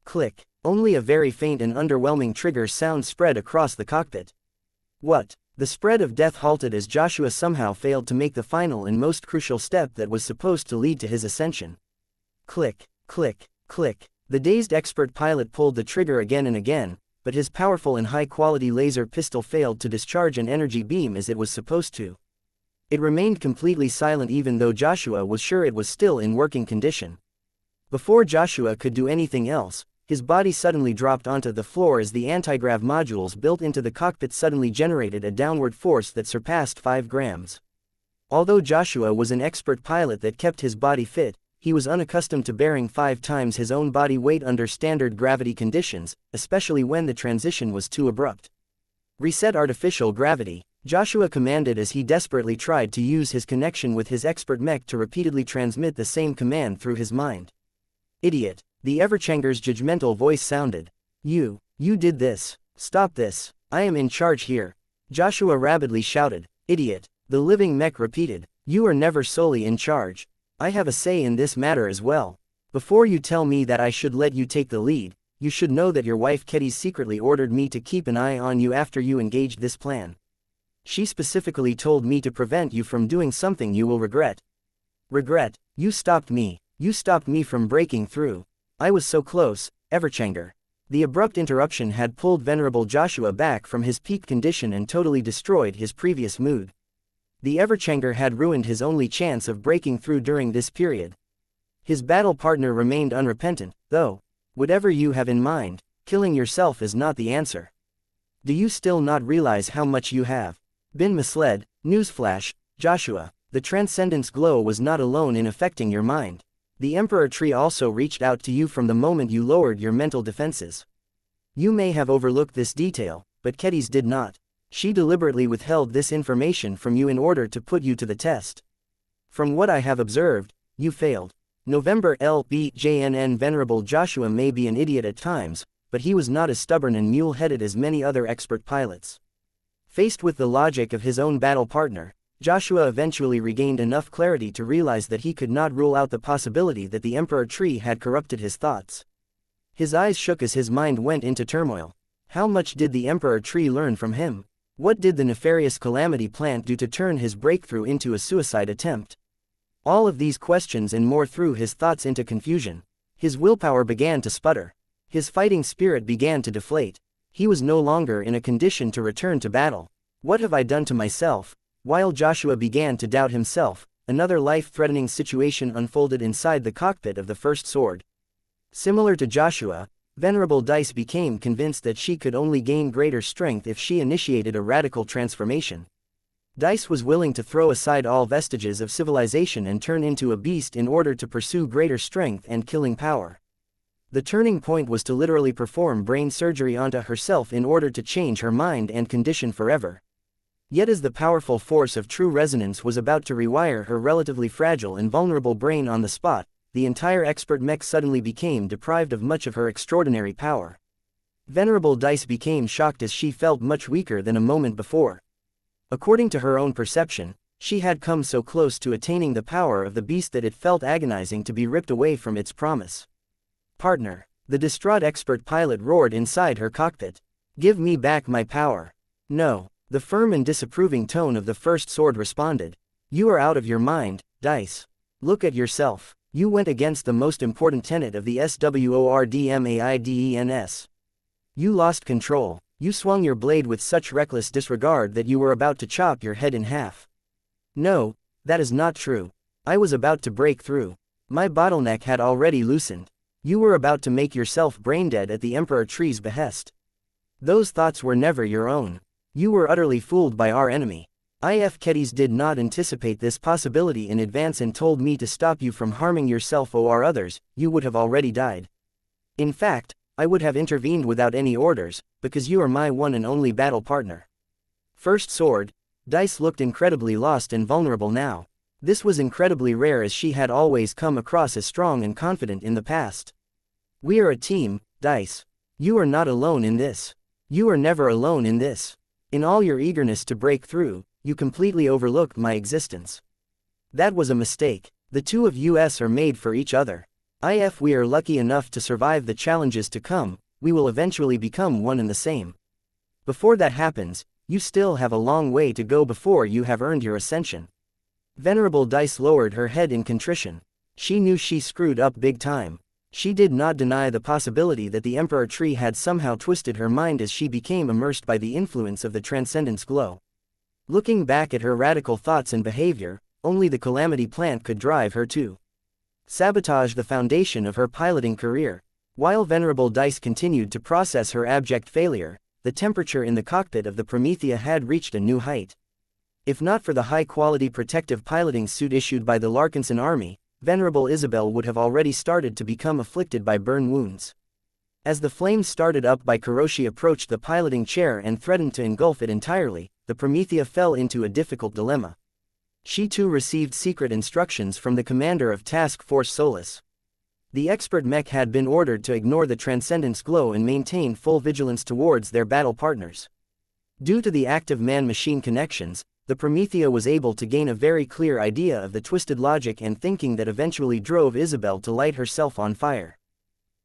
A: Click. Only a very faint and underwhelming trigger sound spread across the cockpit. What? The spread of death halted as Joshua somehow failed to make the final and most crucial step that was supposed to lead to his ascension. Click, click, click. The dazed expert pilot pulled the trigger again and again, but his powerful and high-quality laser pistol failed to discharge an energy beam as it was supposed to. It remained completely silent even though Joshua was sure it was still in working condition. Before Joshua could do anything else, his body suddenly dropped onto the floor as the anti-grav modules built into the cockpit suddenly generated a downward force that surpassed 5 grams. Although Joshua was an expert pilot that kept his body fit, he was unaccustomed to bearing 5 times his own body weight under standard gravity conditions, especially when the transition was too abrupt. Reset artificial gravity, Joshua commanded as he desperately tried to use his connection with his expert mech to repeatedly transmit the same command through his mind. Idiot. The Everchanger's judgmental voice sounded. You did this. Stop this. I am in charge here. Joshua rabidly shouted. Idiot. The living mech repeated. You are never solely in charge. I have a say in this matter as well. Before you tell me that I should let you take the lead, you should know that your wife Ketty secretly ordered me to keep an eye on you after you engaged this plan. She specifically told me to prevent you from doing something you will regret. Regret? You stopped me. You stopped me from breaking through. I was so close, Everchanger. The abrupt interruption had pulled Venerable Joshua back from his peak condition and totally destroyed his previous mood. The Everchanger had ruined his only chance of breaking through during this period. His battle partner remained unrepentant, though. Whatever you have in mind, killing yourself is not the answer. Do you still not realize how much you have been misled? Newsflash, Joshua, the Transcendence Glow was not alone in affecting your mind. The Emperor Tree also reached out to you from the moment you lowered your mental defenses. You may have overlooked this detail, but Ketty's did not. She deliberately withheld this information from you in order to put you to the test. From what I have observed, you failed. November LBJNN. Venerable Joshua may be an idiot at times, but he was not as stubborn and mule-headed as many other expert pilots. Faced with the logic of his own battle partner, Joshua eventually regained enough clarity to realize that he could not rule out the possibility that the Emperor Tree had corrupted his thoughts. His eyes shook as his mind went into turmoil. How much did the Emperor Tree learn from him? What did the nefarious calamity plant do to turn his breakthrough into a suicide attempt? All of these questions and more threw his thoughts into confusion. His willpower began to sputter. His fighting spirit began to deflate. He was no longer in a condition to return to battle. What have I done to myself? While Joshua began to doubt himself, another life-threatening situation unfolded inside the cockpit of the First Sword. Similar to Joshua, Venerable Dice became convinced that she could only gain greater strength if she initiated a radical transformation. Dice was willing to throw aside all vestiges of civilization and turn into a beast in order to pursue greater strength and killing power. The turning point was to literally perform brain surgery onto herself in order to change her mind and condition forever. Yet as the powerful force of true resonance was about to rewire her relatively fragile and vulnerable brain on the spot, the entire expert mech suddenly became deprived of much of her extraordinary power. Venerable Dice became shocked as she felt much weaker than a moment before. According to her own perception, she had come so close to attaining the power of the beast that it felt agonizing to be ripped away from its promise. "Partner," the distraught expert pilot roared inside her cockpit. "Give me back my power." "No," the firm and disapproving tone of the First Sword responded. "You are out of your mind, Dice. Look at yourself. You went against the most important tenet of the SWORDMAIDENS. You lost control. You swung your blade with such reckless disregard that you were about to chop your head in half." "No, that is not true. I was about to break through. My bottleneck had already loosened. You were about to make yourself brain-dead at the Emperor Tree's behest. Those thoughts were never your own. You were utterly fooled by our enemy. If Kedis did not anticipate this possibility in advance and told me to stop you from harming yourself or others, you would have already died. In fact, I would have intervened without any orders, because you are my one and only battle partner." First Sword. Dice looked incredibly lost and vulnerable now. This was incredibly rare as she had always come across as strong and confident in the past. "We are a team, Dice. You are not alone in this. You are never alone in this. In all your eagerness to break through, you completely overlooked my existence. That was a mistake. The two of us are made for each other. If we are lucky enough to survive the challenges to come, we will eventually become one and the same. Before that happens, you still have a long way to go before you have earned your ascension." Venerable Dice lowered her head in contrition. She knew she screwed up big time. She did not deny the possibility that the Emperor Tree had somehow twisted her mind as she became immersed by the influence of the Transcendence Glow. Looking back at her radical thoughts and behavior, only the Calamity Plant could drive her to sabotage the foundation of her piloting career. While Venerable Dice continued to process her abject failure, the temperature in the cockpit of the Promethea had reached a new height. If not for the high-quality protective piloting suit issued by the Larkinson Army, Venerable Isabel would have already started to become afflicted by burn wounds. As the flames started up by Kuroshi approached the piloting chair and threatened to engulf it entirely, the Promethea fell into a difficult dilemma. She too received secret instructions from the commander of Task Force Solus. The expert mech had been ordered to ignore the Transcendence Glow and maintain full vigilance towards their battle partners. Due to the active man-machine connections, the Promethea was able to gain a very clear idea of the twisted logic and thinking that eventually drove Isabel to light herself on fire.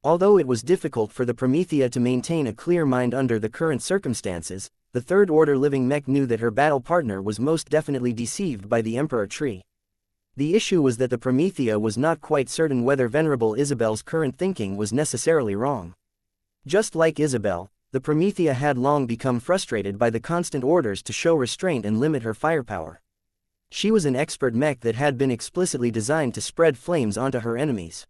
A: Although it was difficult for the Promethea to maintain a clear mind under the current circumstances, the third-order living mech knew that her battle partner was most definitely deceived by the Emperor Tree. The issue was that the Promethea was not quite certain whether Venerable Isabel's current thinking was necessarily wrong. Just like Isabel, the Promethea had long become frustrated by the constant orders to show restraint and limit her firepower. She was an expert mech that had been explicitly designed to spread flames onto her enemies.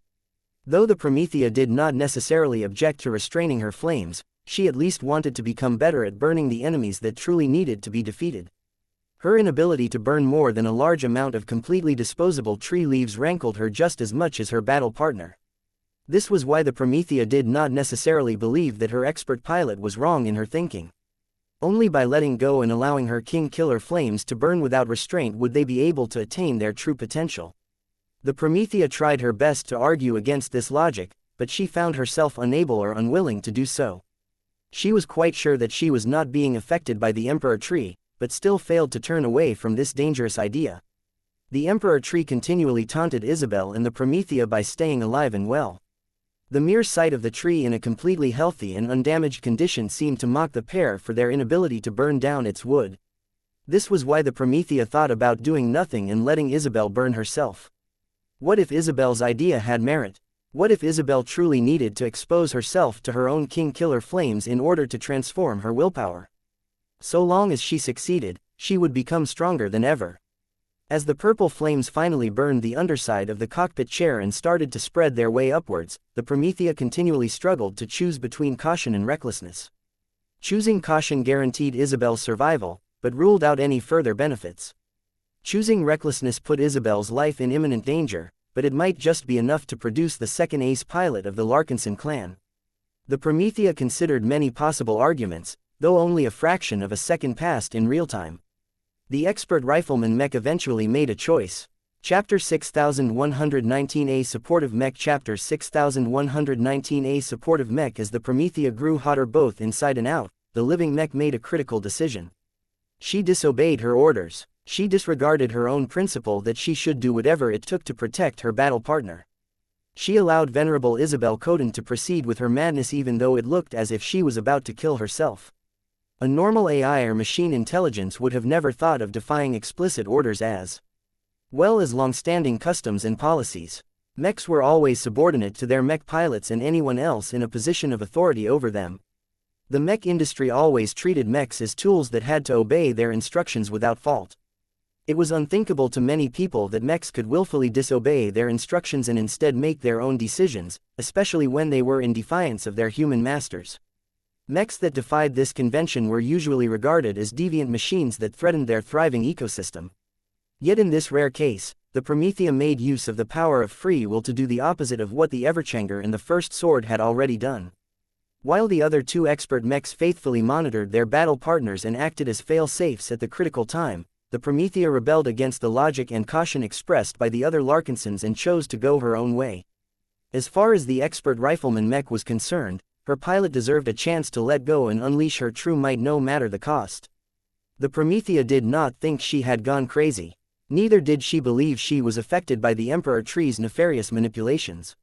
A: Though the Promethea did not necessarily object to restraining her flames, she at least wanted to become better at burning the enemies that truly needed to be defeated. Her inability to burn more than a large amount of completely disposable tree leaves rankled her just as much as her battle partner. This was why the Promethea did not necessarily believe that her expert pilot was wrong in her thinking. Only by letting go and allowing her king killer flames to burn without restraint would they be able to attain their true potential. The Promethea tried her best to argue against this logic, but she found herself unable or unwilling to do so. She was quite sure that she was not being affected by the Emperor Tree, but still failed to turn away from this dangerous idea. The Emperor Tree continually taunted Isabel and the Promethea by staying alive and well. The mere sight of the tree in a completely healthy and undamaged condition seemed to mock the pair for their inability to burn down its wood. This was why the Promethea thought about doing nothing and letting Isabel burn herself. What if Isabel's idea had merit? What if Isabel truly needed to expose herself to her own king-killer flames in order to transform her willpower? So long as she succeeded, she would become stronger than ever. As the purple flames finally burned the underside of the cockpit chair and started to spread their way upwards, the Promethea continually struggled to choose between caution and recklessness. Choosing caution guaranteed Isabel's survival, but ruled out any further benefits. Choosing recklessness put Isabel's life in imminent danger, but it might just be enough to produce the second ace pilot of the Larkinson clan. The Promethea considered many possible arguments, though only a fraction of a second passed in real time. The expert rifleman Mech eventually made a choice. Chapter 6119A Supportive Mech Chapter 6119A Supportive Mech. As the Promethea grew hotter both inside and out, the living Mech made a critical decision. She disobeyed her orders. She disregarded her own principle that she should do whatever it took to protect her battle partner. She allowed Venerable Isabel Coden to proceed with her madness even though it looked as if she was about to kill herself. A normal AI or machine intelligence would have never thought of defying explicit orders as well as long-standing customs and policies. Mechs were always subordinate to their mech pilots and anyone else in a position of authority over them. The mech industry always treated mechs as tools that had to obey their instructions without fault. It was unthinkable to many people that mechs could willfully disobey their instructions and instead make their own decisions, especially when they were in defiance of their human masters. Mechs that defied this convention were usually regarded as deviant machines that threatened their thriving ecosystem. Yet in this rare case, the Promethea made use of the power of free will to do the opposite of what the Everchanger and the First Sword had already done. While the other two expert mechs faithfully monitored their battle partners and acted as fail-safes at the critical time, the Promethea rebelled against the logic and caution expressed by the other Larkinsons and chose to go her own way. As far as the expert rifleman mech was concerned, her pilot deserved a chance to let go and unleash her true might no matter the cost. The Promethea did not think she had gone crazy. Neither did she believe she was affected by the Emperor Tree's nefarious manipulations.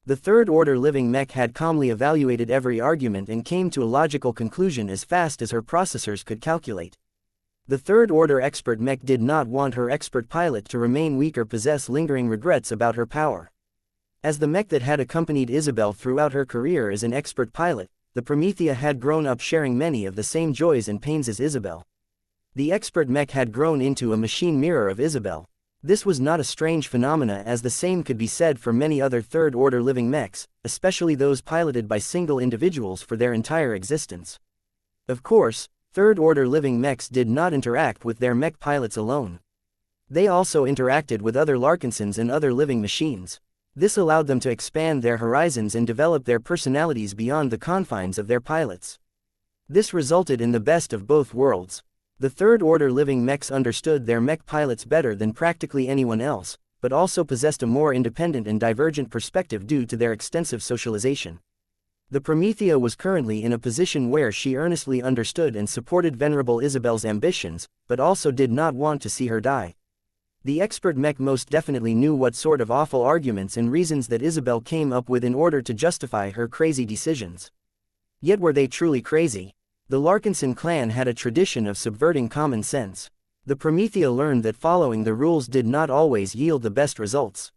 A: The third-order living mech had calmly evaluated every argument and came to a logical conclusion as fast as her processors could calculate. The third-order expert mech did not want her expert pilot to remain weak or possess lingering regrets about her power. As the mech that had accompanied Isabel throughout her career as an expert pilot, the Promethea had grown up sharing many of the same joys and pains as Isabel. The expert mech had grown into a machine mirror of Isabel. This was not a strange phenomena, as the same could be said for many other third-order living mechs, especially those piloted by single individuals for their entire existence. Of course, third-order living mechs did not interact with their mech pilots alone. They also interacted with other Larkinsons and other living machines. This allowed them to expand their horizons and develop their personalities beyond the confines of their pilots. This resulted in the best of both worlds. The third-order living mechs understood their mech pilots better than practically anyone else, but also possessed a more independent and divergent perspective due to their extensive socialization. The Promethea was currently in a position where she earnestly understood and supported Venerable Isabel's ambitions, but also did not want to see her die. The expert mech most definitely knew what sort of awful arguments and reasons that Isabel came up with in order to justify her crazy decisions. Yet were they truly crazy? The Larkinson clan had a tradition of subverting common sense. The Promethea learned that following the rules did not always yield the best results.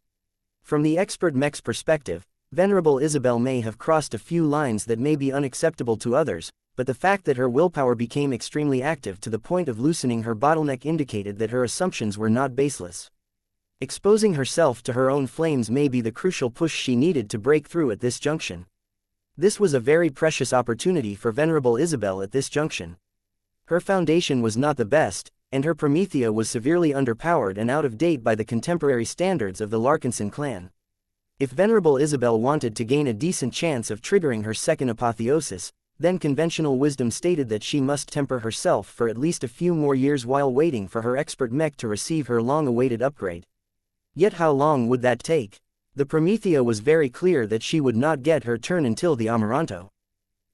A: From the expert mech's perspective, Venerable Isabel may have crossed a few lines that may be unacceptable to others, but the fact that her willpower became extremely active to the point of loosening her bottleneck indicated that her assumptions were not baseless. Exposing herself to her own flames may be the crucial push she needed to break through at this junction. This was a very precious opportunity for Venerable Isabel at this junction. Her foundation was not the best, and her Promethea was severely underpowered and out of date by the contemporary standards of the Larkinson clan. If Venerable Isabel wanted to gain a decent chance of triggering her second apotheosis, then conventional wisdom stated that she must temper herself for at least a few more years while waiting for her expert mech to receive her long-awaited upgrade. Yet how long would that take? The Promethea was very clear that she would not get her turn until the Amaranto.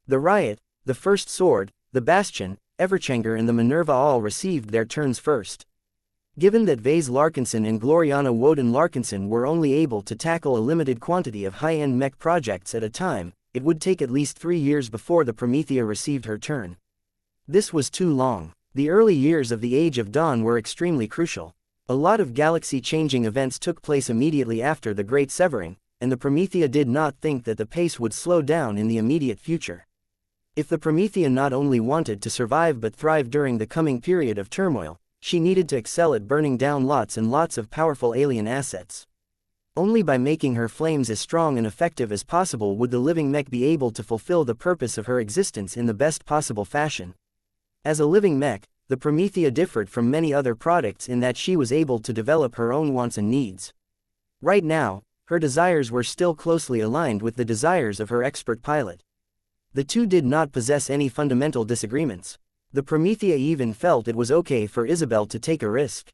A: The Riot, the First Sword, the Bastion, Everchanger and the Minerva all received their turns first. Given that Vase Larkinson and Gloriana Woden Larkinson were only able to tackle a limited quantity of high-end mech projects at a time, it would take at least 3 years before the Promethea received her turn. This was too long. The early years of the Age of Dawn were extremely crucial. A lot of galaxy-changing events took place immediately after the Great Severing, and the Promethea did not think that the pace would slow down in the immediate future. If the Promethea not only wanted to survive but thrive during the coming period of turmoil, she needed to excel at burning down lots and lots of powerful alien assets. Only by making her flames as strong and effective as possible would the living mech be able to fulfill the purpose of her existence in the best possible fashion. As a living mech, the Promethea differed from many other products in that she was able to develop her own wants and needs. Right now, her desires were still closely aligned with the desires of her expert pilot. The two did not possess any fundamental disagreements. The Promethea even felt it was okay for Isabel to take a risk.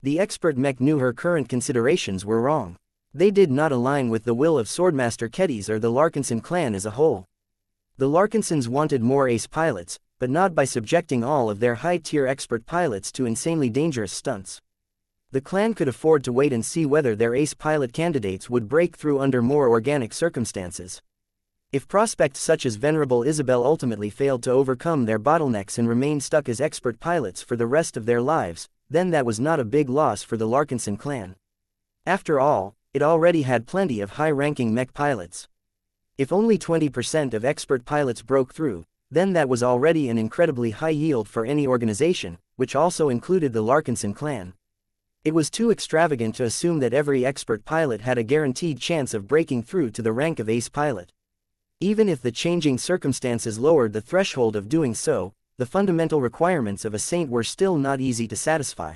A: The expert mech knew her current considerations were wrong. They did not align with the will of Swordmaster Kedis or the Larkinson clan as a whole. The Larkinsons wanted more ace pilots, but not by subjecting all of their high-tier expert pilots to insanely dangerous stunts. The clan could afford to wait and see whether their ace pilot candidates would break through under more organic circumstances. If prospects such as Venerable Isabel ultimately failed to overcome their bottlenecks and remained stuck as expert pilots for the rest of their lives, then that was not a big loss for the Larkinson clan. After all, it already had plenty of high-ranking mech pilots. If only 20% of expert pilots broke through, then that was already an incredibly high yield for any organization, which also included the Larkinson clan. It was too extravagant to assume that every expert pilot had a guaranteed chance of breaking through to the rank of ace pilot. Even if the changing circumstances lowered the threshold of doing so, the fundamental requirements of a saint were still not easy to satisfy.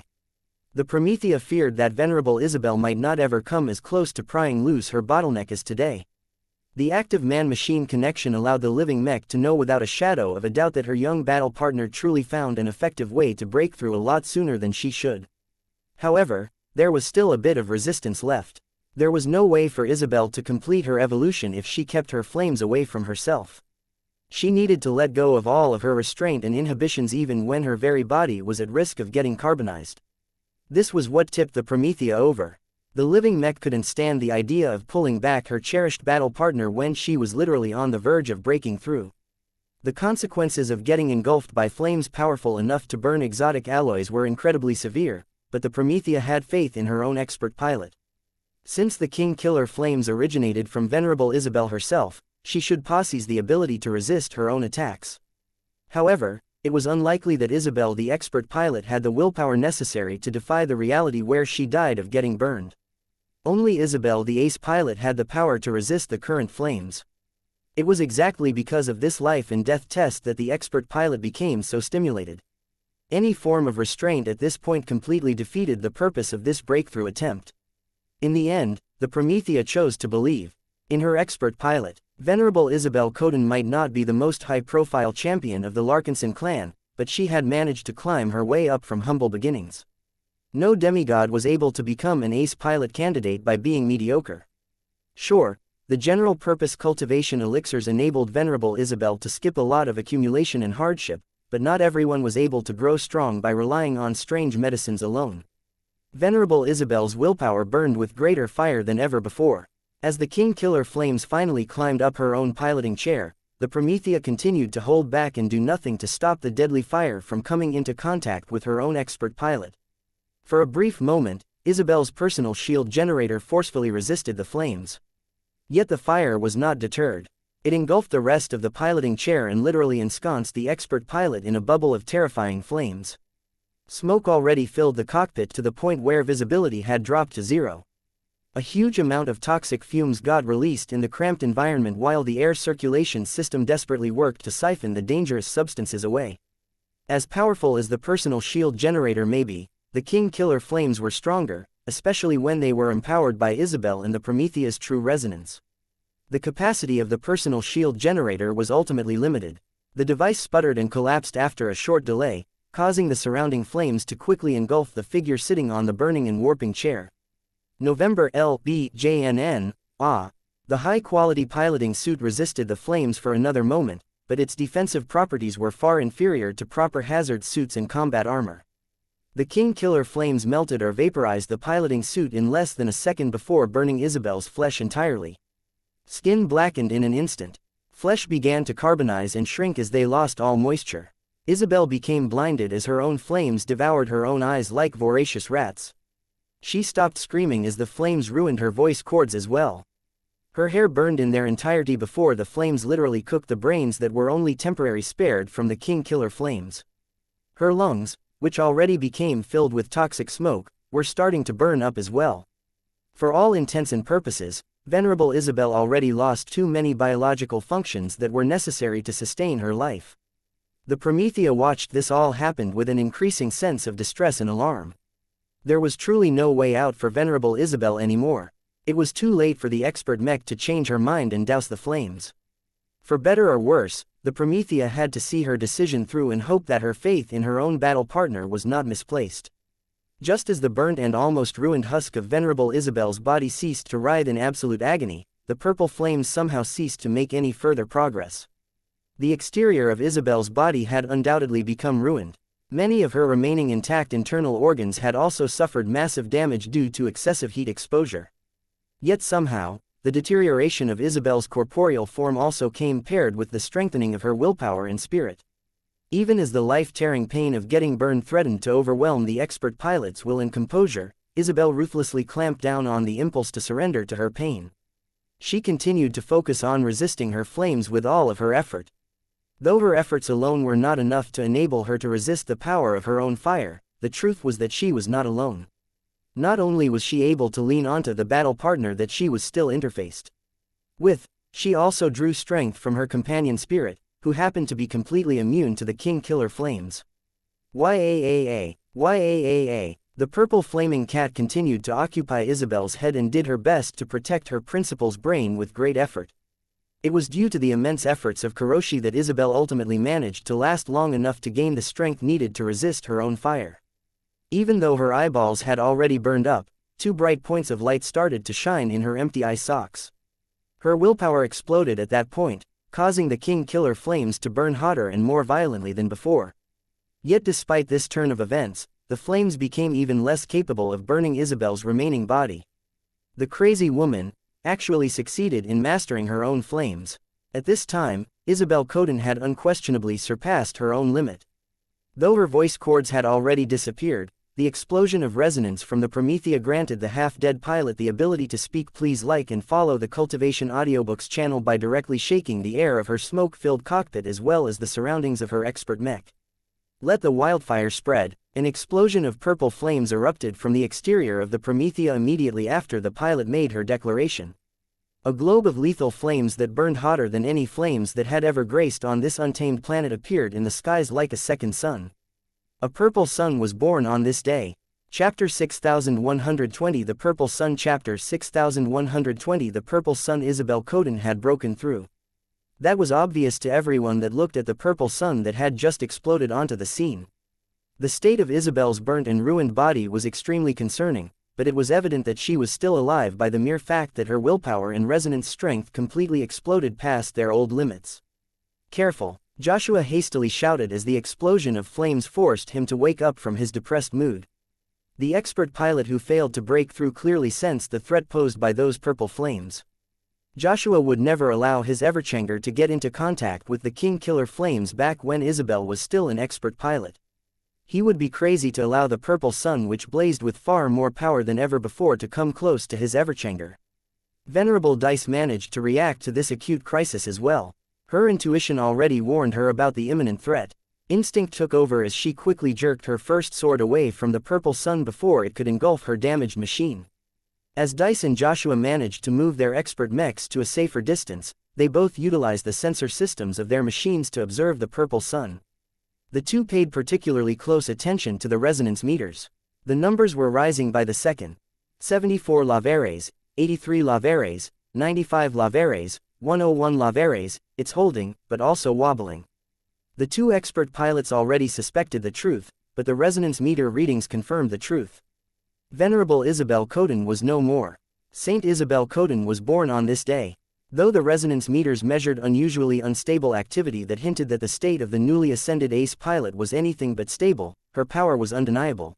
A: The Promethea feared that Venerable Isabel might not ever come as close to prying loose her bottleneck as today. The active man-machine connection allowed the living mech to know without a shadow of a doubt that her young battle partner truly found an effective way to break through a lot sooner than she should. However, there was still a bit of resistance left. There was no way for Isabel to complete her evolution if she kept her flames away from herself. She needed to let go of all of her restraint and inhibitions even when her very body was at risk of getting carbonized. This was what tipped the Promethea over. The living mech couldn't stand the idea of pulling back her cherished battle partner when she was literally on the verge of breaking through. The consequences of getting engulfed by flames powerful enough to burn exotic alloys were incredibly severe, but the Promethea had faith in her own expert pilot. Since the King Killer flames originated from Venerable Isabel herself, she should possess the ability to resist her own attacks. However, it was unlikely that Isabel the expert pilot had the willpower necessary to defy the reality where she died of getting burned. Only Isabel the ace pilot had the power to resist the current flames. It was exactly because of this life and death test that the expert pilot became so stimulated. Any form of restraint at this point completely defeated the purpose of this breakthrough attempt. In the end, the Promethea chose to believe in her expert pilot. Venerable Isabel Coden might not be the most high-profile champion of the Larkinson clan, but she had managed to climb her way up from humble beginnings. No demigod was able to become an ace pilot candidate by being mediocre. Sure, the general-purpose cultivation elixirs enabled Venerable Isabel to skip a lot of accumulation and hardship, but not everyone was able to grow strong by relying on strange medicines alone. Venerable Isabel's willpower burned with greater fire than ever before. As the King Killer flames finally climbed up her own piloting chair, the Promethea continued to hold back and do nothing to stop the deadly fire from coming into contact with her own expert pilot. For a brief moment, Isabel's personal shield generator forcefully resisted the flames. Yet the fire was not deterred. It engulfed the rest of the piloting chair and literally ensconced the expert pilot in a bubble of terrifying flames. Smoke already filled the cockpit to the point where visibility had dropped to zero. A huge amount of toxic fumes got released in the cramped environment while the air circulation system desperately worked to siphon the dangerous substances away. As powerful as the personal shield generator may be, the King Killer flames were stronger, especially when they were empowered by Isabel and the Promethea's true resonance. The capacity of the personal shield generator was ultimately limited. The device sputtered and collapsed after a short delay, causing the surrounding flames to quickly engulf the figure sitting on the burning and warping chair. November LBJNN, Ah. The high-quality piloting suit resisted the flames for another moment, but its defensive properties were far inferior to proper hazard suits and combat armor. The King Killer flames melted or vaporized the piloting suit in less than a second before burning Isabel's flesh entirely. Skin blackened in an instant. Flesh began to carbonize and shrink as they lost all moisture. Isabel became blinded as her own flames devoured her own eyes like voracious rats. She stopped screaming as the flames ruined her voice cords as well. Her hair burned in their entirety before the flames literally cooked the brains that were only temporarily spared from the King Killer flames. Her lungs, which already became filled with toxic smoke, were starting to burn up as well. For all intents and purposes, Venerable Isabel already lost too many biological functions that were necessary to sustain her life. The Promethea watched this all happen with an increasing sense of distress and alarm. There was truly no way out for Venerable Isabel anymore. It was too late for the expert Mech to change her mind and douse the flames. For better or worse, the Promethea had to see her decision through and hope that her faith in her own battle partner was not misplaced. Just as the burnt and almost ruined husk of Venerable Isabel's body ceased to writhe in absolute agony, the purple flames somehow ceased to make any further progress. The exterior of Isabel's body had undoubtedly become ruined. Many of her remaining intact internal organs had also suffered massive damage due to excessive heat exposure. Yet somehow, the deterioration of Isabel's corporeal form also came paired with the strengthening of her willpower and spirit. Even as the life-tearing pain of getting burned threatened to overwhelm the expert pilot's will and composure, Isabel ruthlessly clamped down on the impulse to surrender to her pain. She continued to focus on resisting her flames with all of her effort. Though her efforts alone were not enough to enable her to resist the power of her own fire, the truth was that she was not alone. Not only was she able to lean onto the battle partner that she was still interfaced with, she also drew strength from her companion spirit, who happened to be completely immune to the King Killer flames. Yaaa. The purple flaming cat continued to occupy Isabel's head and did her best to protect her principal's brain with great effort. It was due to the immense efforts of Kuroshi that Isabel ultimately managed to last long enough to gain the strength needed to resist her own fire. Even though her eyeballs had already burned up, two bright points of light started to shine in her empty eye sockets. Her willpower exploded at that point, causing the King Killer flames to burn hotter and more violently than before. Yet despite this turn of events, the flames became even less capable of burning Isabel's remaining body. The crazy woman actually succeeded in mastering her own flames. At this time, Isabel Coden had unquestionably surpassed her own limit. Though her voice cords had already disappeared, the explosion of resonance from the Promethea granted the half-dead pilot the ability to speak. Please like and follow the Cultivation Audiobooks channel by directly shaking the air of her smoke-filled cockpit as well as the surroundings of her expert mech. Let the wildfire spread. An explosion of purple flames erupted from the exterior of the Promethea immediately after the pilot made her declaration. A globe of lethal flames that burned hotter than any flames that had ever graced on this untamed planet appeared in the skies like a second sun. A purple sun was born on this day. Chapter 6120 The Purple Sun. Chapter 6120 The Purple Sun. Isabel Coden had broken through. That was obvious to everyone that looked at the purple sun that had just exploded onto the scene. The state of Isabel's burnt and ruined body was extremely concerning, but it was evident that she was still alive by the mere fact that her willpower and resonance strength completely exploded past their old limits. Careful, Joshua hastily shouted as the explosion of flames forced him to wake up from his depressed mood. The expert pilot who failed to break through clearly sensed the threat posed by those purple flames. Joshua would never allow his Everchanger to get into contact with the King Killer flames back when Isabel was still an expert pilot. He would be crazy to allow the purple sun, which blazed with far more power than ever before, to come close to his Everchanger. Venerable Dice managed to react to this acute crisis as well. Her intuition already warned her about the imminent threat. Instinct took over as she quickly jerked her first sword away from the purple sun before it could engulf her damaged machine. As Dice and Joshua managed to move their expert mechs to a safer distance, they both utilized the sensor systems of their machines to observe the purple sun. The two paid particularly close attention to the resonance meters. The numbers were rising by the second. 74 lavares, 83 lavares, 95 lavares, 101 lavares. It's holding, but also wobbling. The two expert pilots already suspected the truth, but the resonance meter readings confirmed the truth. Venerable Isabel Coden was no more. Saint Isabel Coden was born on this day. Though the resonance meters measured unusually unstable activity that hinted that the state of the newly ascended ace pilot was anything but stable, her power was undeniable.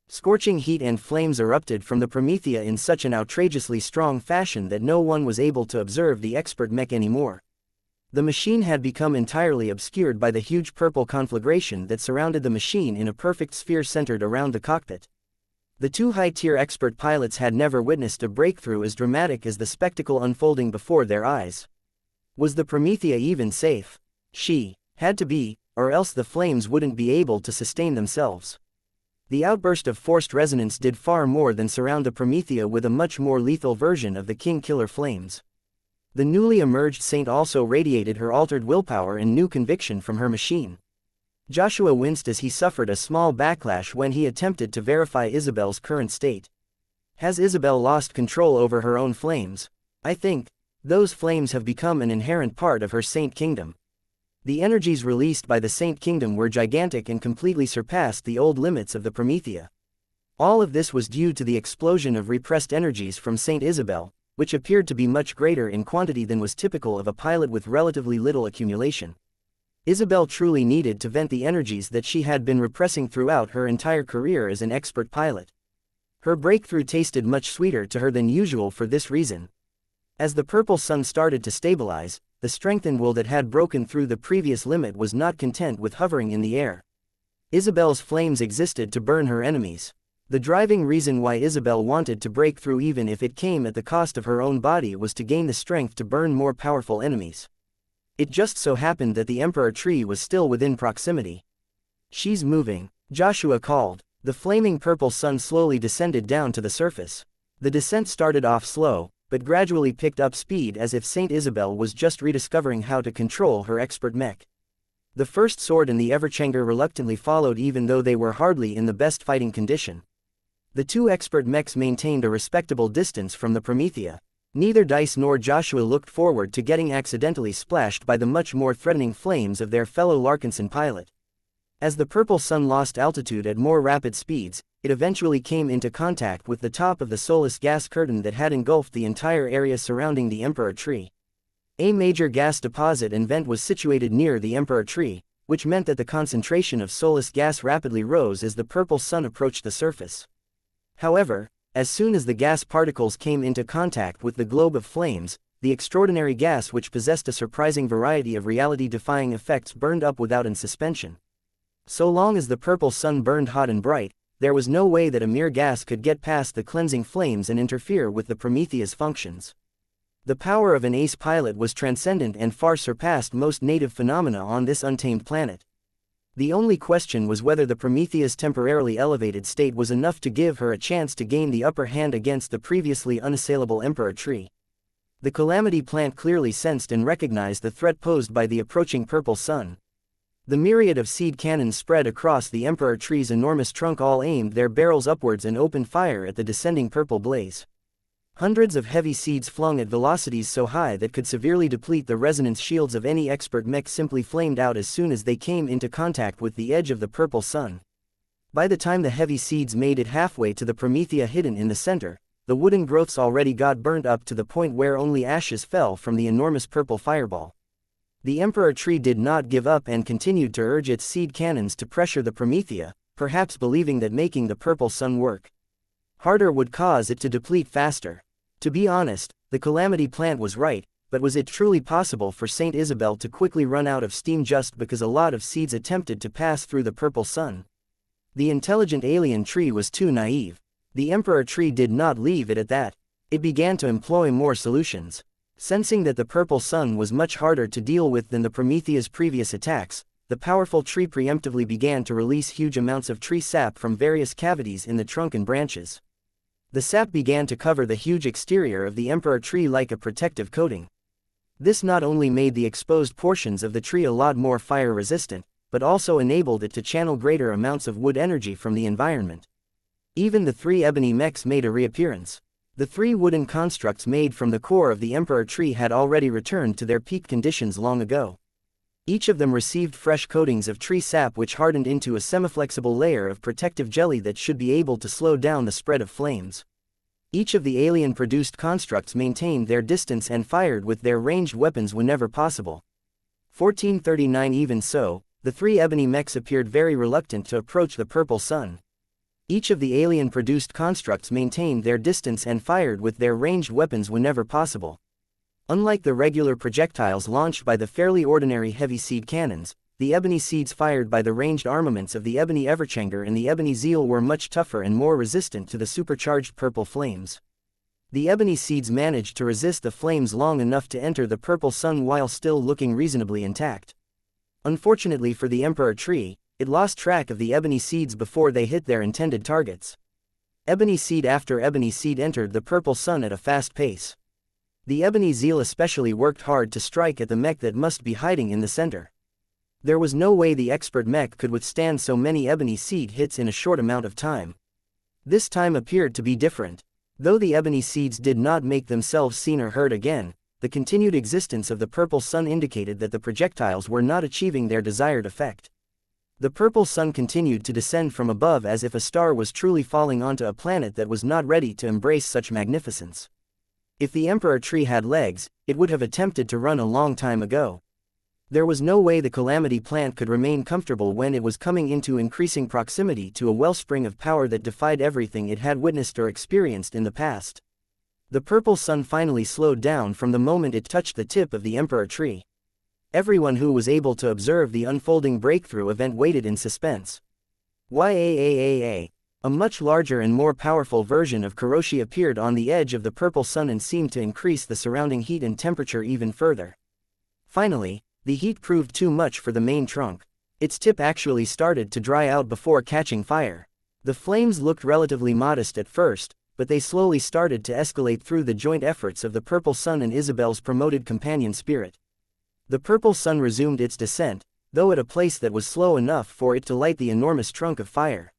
A: Scorching heat and flames erupted from the Promethea in such an outrageously strong fashion that no one was able to observe the expert mech anymore. The machine had become entirely obscured by the huge purple conflagration that surrounded the machine in a perfect sphere centered around the cockpit. The two high-tier expert pilots had never witnessed a breakthrough as dramatic as the spectacle unfolding before their eyes. Was the Promethea even safe? She had to be, or else the flames wouldn't be able to sustain themselves. The outburst of forced resonance did far more than surround the Promethea with a much more lethal version of the King Killer flames. The newly emerged saint also radiated her altered willpower and new conviction from her machine. Joshua winced as he suffered a small backlash when he attempted to verify Isabel's current state. Has Isabel lost control over her own flames? I think those flames have become an inherent part of her saint kingdom. The energies released by the saint kingdom were gigantic and completely surpassed the old limits of the Promethea. All of this was due to the explosion of repressed energies from Saint Isabel, which appeared to be much greater in quantity than was typical of a pilot with relatively little accumulation. Isabel truly needed to vent the energies that she had been repressing throughout her entire career as an expert pilot. Her breakthrough tasted much sweeter to her than usual for this reason. As the purple sun started to stabilize, the strengthened will that had broken through the previous limit was not content with hovering in the air. Isabel's flames existed to burn her enemies. The driving reason why Isabel wanted to break through even if it came at the cost of her own body was to gain the strength to burn more powerful enemies. It just so happened that the Emperor tree was still within proximity. She's moving, Joshua called. The flaming purple sun slowly descended down to the surface. The descent started off slow, but gradually picked up speed as if Saint Isabel was just rediscovering how to control her expert mech. The first sword and the Everchanger reluctantly followed even though they were hardly in the best fighting condition. The two expert mechs maintained a respectable distance from the Promethea. Neither Dice nor Joshua looked forward to getting accidentally splashed by the much more threatening flames of their fellow Larkinson pilot. As the purple sun lost altitude at more rapid speeds, it eventually came into contact with the top of the soulless gas curtain that had engulfed the entire area surrounding the Emperor tree. A major gas deposit and vent was situated near the Emperor tree, which meant that the concentration of soulless gas rapidly rose as the purple sun approached the surface. However, as soon as the gas particles came into contact with the globe of flames, the extraordinary gas which possessed a surprising variety of reality-defying effects burned up without any suspension. So long as the purple sun burned hot and bright, there was no way that a mere gas could get past the cleansing flames and interfere with the Promethea's functions. The power of an ace pilot was transcendent and far surpassed most native phenomena on this untamed planet. The only question was whether the Promethea's temporarily elevated state was enough to give her a chance to gain the upper hand against the previously unassailable Emperor tree. The Calamity plant clearly sensed and recognized the threat posed by the approaching purple sun. The myriad of seed cannons spread across the Emperor tree's enormous trunk all aimed their barrels upwards and opened fire at the descending purple blaze. Hundreds of heavy seeds flung at velocities so high that could severely deplete the resonance shields of any expert mech simply flamed out as soon as they came into contact with the edge of the purple sun. By the time the heavy seeds made it halfway to the Promethea hidden in the center, the wooden growths already got burnt up to the point where only ashes fell from the enormous purple fireball. The Emperor tree did not give up and continued to urge its seed cannons to pressure the Promethea, perhaps believing that making the purple sun work harder would cause it to deplete faster. To be honest, the Calamity plant was right, but was it truly possible for Saint Isabel to quickly run out of steam just because a lot of seeds attempted to pass through the purple sun? The intelligent alien tree was too naive. The Emperor tree did not leave it at that. It began to employ more solutions. Sensing that the purple sun was much harder to deal with than the Promethea's previous attacks, the powerful tree preemptively began to release huge amounts of tree sap from various cavities in the trunk and branches. The sap began to cover the huge exterior of the Emperor tree like a protective coating. This not only made the exposed portions of the tree a lot more fire-resistant, but also enabled it to channel greater amounts of wood energy from the environment. Even the three ebony mechs made a reappearance. The three wooden constructs made from the core of the Emperor tree had already returned to their peak conditions long ago. Each of them received fresh coatings of tree sap which hardened into a semiflexible layer of protective jelly that should be able to slow down the spread of flames. Each of the alien-produced constructs maintained their distance and fired with their ranged weapons whenever possible. 1439 Even so, the three ebony mechs appeared very reluctant to approach the purple sun. Each of the alien-produced constructs maintained their distance and fired with their ranged weapons whenever possible. Unlike the regular projectiles launched by the fairly ordinary heavy seed cannons, the ebony seeds fired by the ranged armaments of the ebony everchanger and the ebony zeal were much tougher and more resistant to the supercharged purple flames. The ebony seeds managed to resist the flames long enough to enter the purple sun while still looking reasonably intact. Unfortunately for the emperor tree, it lost track of the ebony seeds before they hit their intended targets. Ebony seed after ebony seed entered the purple sun at a fast pace. The ebony zeal especially worked hard to strike at the mech that must be hiding in the center. There was no way the expert mech could withstand so many ebony seed hits in a short amount of time. This time appeared to be different. Though the ebony seeds did not make themselves seen or heard again, the continued existence of the purple sun indicated that the projectiles were not achieving their desired effect. The purple sun continued to descend from above as if a star was truly falling onto a planet that was not ready to embrace such magnificence. If the emperor tree had legs, it would have attempted to run a long time ago. There was no way the calamity plant could remain comfortable when it was coming into increasing proximity to a wellspring of power that defied everything it had witnessed or experienced in the past. The purple sun finally slowed down from the moment it touched the tip of the emperor tree. Everyone who was able to observe the unfolding breakthrough event waited in suspense. Yaaa. A much larger and more powerful version of Kuroshi appeared on the edge of the purple sun and seemed to increase the surrounding heat and temperature even further. Finally, the heat proved too much for the main trunk. Its tip actually started to dry out before catching fire. The flames looked relatively modest at first, but they slowly started to escalate through the joint efforts of the purple sun and Isabel's promoted companion spirit. The purple sun resumed its descent, though at a pace that was slow enough for it to light the enormous trunk of fire.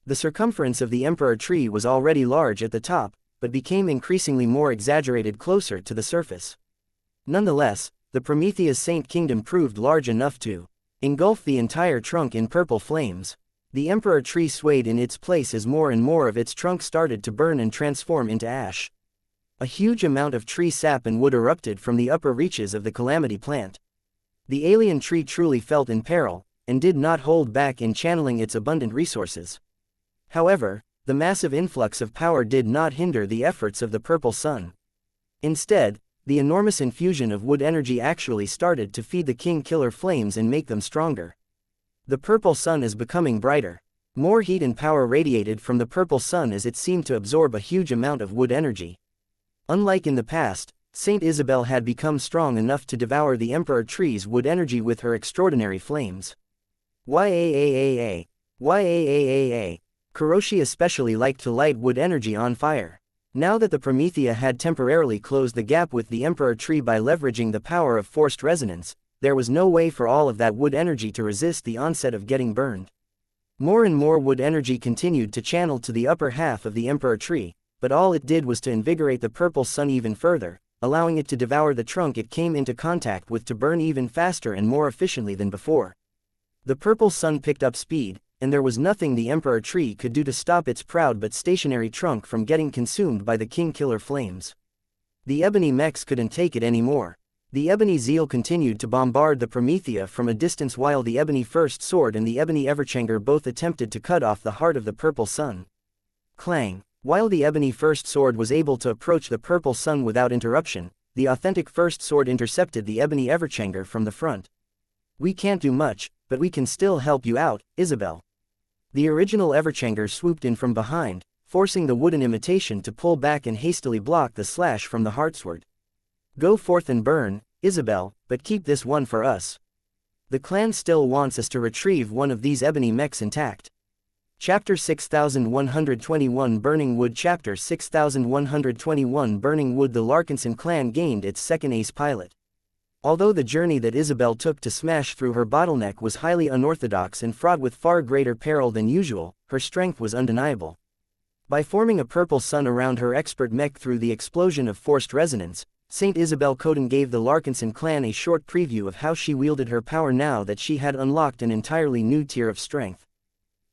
A: The circumference of the emperor tree was already large at the top, but became increasingly more exaggerated closer to the surface. Nonetheless, the Promethea's Saint Kingdom proved large enough to engulf the entire trunk in purple flames. The emperor tree swayed in its place as more and more of its trunk started to burn and transform into ash. A huge amount of tree sap and wood erupted from the upper reaches of the calamity plant. The alien tree truly felt in peril, and did not hold back in channeling its abundant resources. However, the massive influx of power did not hinder the efforts of the purple sun. Instead, the enormous infusion of wood energy actually started to feed the king killer flames and make them stronger. The purple sun is becoming brighter. More heat and power radiated from the purple sun as it seemed to absorb a huge amount of wood energy. Unlike in the past, Saint Isabel had become strong enough to devour the emperor tree's wood energy with her extraordinary flames. Yaaa. Kuroshi especially liked to light wood energy on fire. Now that the Promethea had temporarily closed the gap with the emperor tree by leveraging the power of forced resonance, there was no way for all of that wood energy to resist the onset of getting burned. More and more wood energy continued to channel to the upper half of the emperor tree, but all it did was to invigorate the purple sun even further, allowing it to devour the trunk it came into contact with to burn even faster and more efficiently than before. The purple sun picked up speed, and there was nothing the emperor tree could do to stop its proud but stationary trunk from getting consumed by the king killer flames. The ebony mechs couldn't take it anymore. The ebony zeal continued to bombard the Promethea from a distance while the ebony first sword and the ebony everchanger both attempted to cut off the heart of the purple sun. Clang! While the ebony first sword was able to approach the purple sun without interruption, the authentic first sword intercepted the ebony everchanger from the front. "We can't do much, but we can still help you out, Isabel." The original everchanger swooped in from behind, forcing the wooden imitation to pull back and hastily block the slash from the heartsword. "Go forth and burn, Isabel, but keep this one for us. The clan still wants us to retrieve one of these ebony mechs intact." Chapter 6121 Burning Wood Chapter 6121 Burning Wood The Larkinson clan gained its second ace pilot. Although the journey that Isabel took to smash through her bottleneck was highly unorthodox and fraught with far greater peril than usual, her strength was undeniable. By forming a purple sun around her expert mech through the explosion of forced resonance, Saint Isabel Coden gave the Larkinson clan a short preview of how she wielded her power now that she had unlocked an entirely new tier of strength.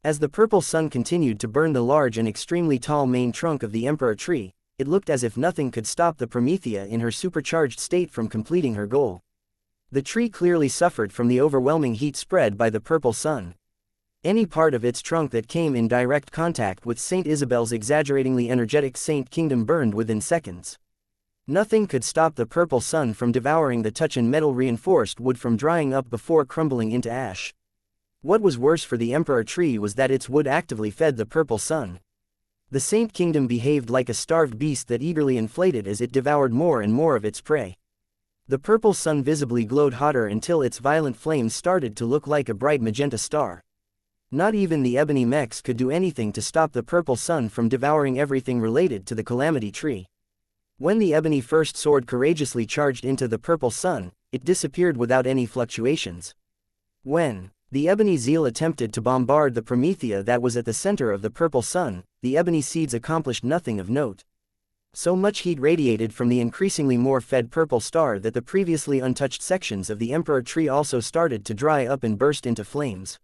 A: As the purple sun continued to burn the large and extremely tall main trunk of the Emperor tree, it looked as if nothing could stop the Promethea in her supercharged state from completing her goal. The tree clearly suffered from the overwhelming heat spread by the purple sun. Any part of its trunk that came in direct contact with Saint Isabel's exaggeratingly energetic Saint Kingdom burned within seconds. Nothing could stop the purple sun from devouring the touch and metal-reinforced wood from drying up before crumbling into ash. What was worse for the Emperor tree was that its wood actively fed the purple sun. The Saint Kingdom behaved like a starved beast that eagerly inflated as it devoured more and more of its prey. The purple sun visibly glowed hotter until its violent flames started to look like a bright magenta star. Not even the ebony mechs could do anything to stop the purple sun from devouring everything related to the Calamity Tree. When the ebony first sword courageously charged into the purple sun, it disappeared without any fluctuations. When the ebony zeal attempted to bombard the Promethea that was at the center of the purple sun, the ebony seeds accomplished nothing of note. So much heat radiated from the increasingly more fed purple star that the previously untouched sections of the Emperor tree also started to dry up and burst into flames.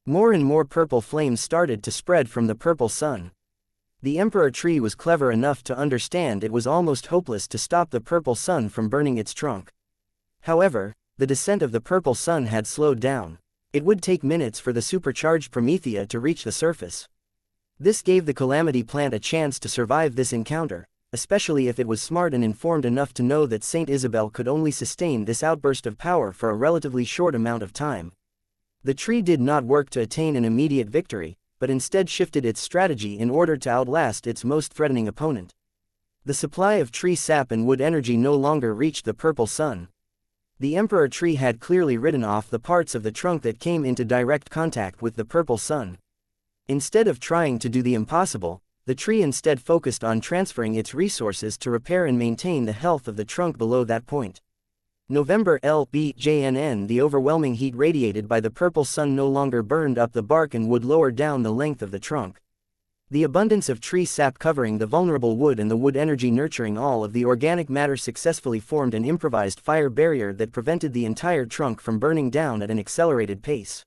A: More and more purple flames started to spread from the purple sun. The Emperor tree was clever enough to understand it was almost hopeless to stop the purple sun from burning its trunk. However, the descent of the purple sun had slowed down. It would take minutes for the supercharged Promethea to reach the surface. This gave the Calamity plant a chance to survive this encounter, especially if it was smart and informed enough to know that Saint Isabel could only sustain this outburst of power for a relatively short amount of time. The tree did not work to attain an immediate victory, but instead shifted its strategy in order to outlast its most threatening opponent. The supply of tree sap and wood energy no longer reached the purple sun. The Emperor tree had clearly ridden off the parts of the trunk that came into direct contact with the purple sun. Instead of trying to do the impossible, the tree instead focused on transferring its resources to repair and maintain the health of the trunk below that point. November LBJNN. The overwhelming heat radiated by the purple sun no longer burned up the bark and wood lower down the length of the trunk. The abundance of tree sap covering the vulnerable wood and the wood energy nurturing all of the organic matter successfully formed an improvised fire barrier that prevented the entire trunk from burning down at an accelerated pace.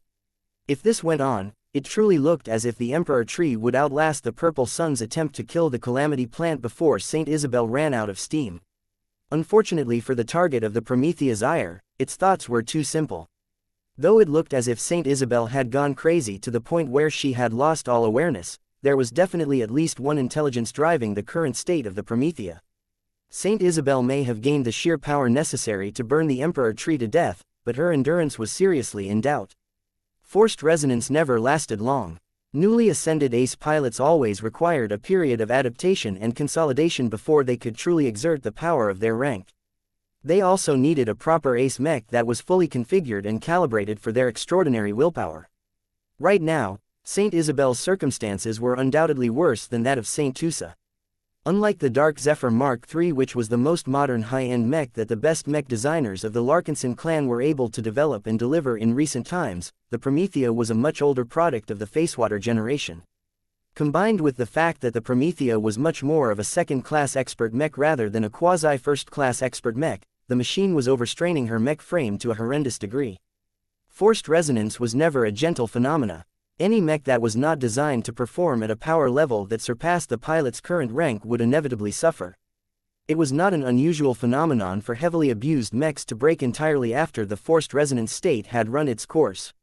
A: If this went on, it truly looked as if the Emperor tree would outlast the purple sun's attempt to kill the Calamity plant before Saint Isabel ran out of steam. Unfortunately for the target of the Promethea's ire, its thoughts were too simple. Though it looked as if Saint Isabel had gone crazy to the point where she had lost all awareness, there was definitely at least one intelligence driving the current state of the Promethea. Saint Isabel may have gained the sheer power necessary to burn the Emperor tree to death, but her endurance was seriously in doubt. Forced resonance never lasted long. Newly ascended ace pilots always required a period of adaptation and consolidation before they could truly exert the power of their rank. They also needed a proper ace mech that was fully configured and calibrated for their extraordinary willpower. Right now, Saint Isabel's circumstances were undoubtedly worse than that of Saint Tusa. Unlike the Dark Zephyr Mark III, which was the most modern high-end mech that the best mech designers of the Larkinson clan were able to develop and deliver in recent times, the Promethea was a much older product of the Facewater generation. Combined with the fact that the Promethea was much more of a second-class expert mech rather than a quasi-first-class expert mech, the machine was overstraining her mech frame to a horrendous degree. Forced resonance was never a gentle phenomena. Any mech that was not designed to perform at a power level that surpassed the pilot's current rank would inevitably suffer. It was not an unusual phenomenon for heavily abused mechs to break entirely after the forced resonance state had run its course.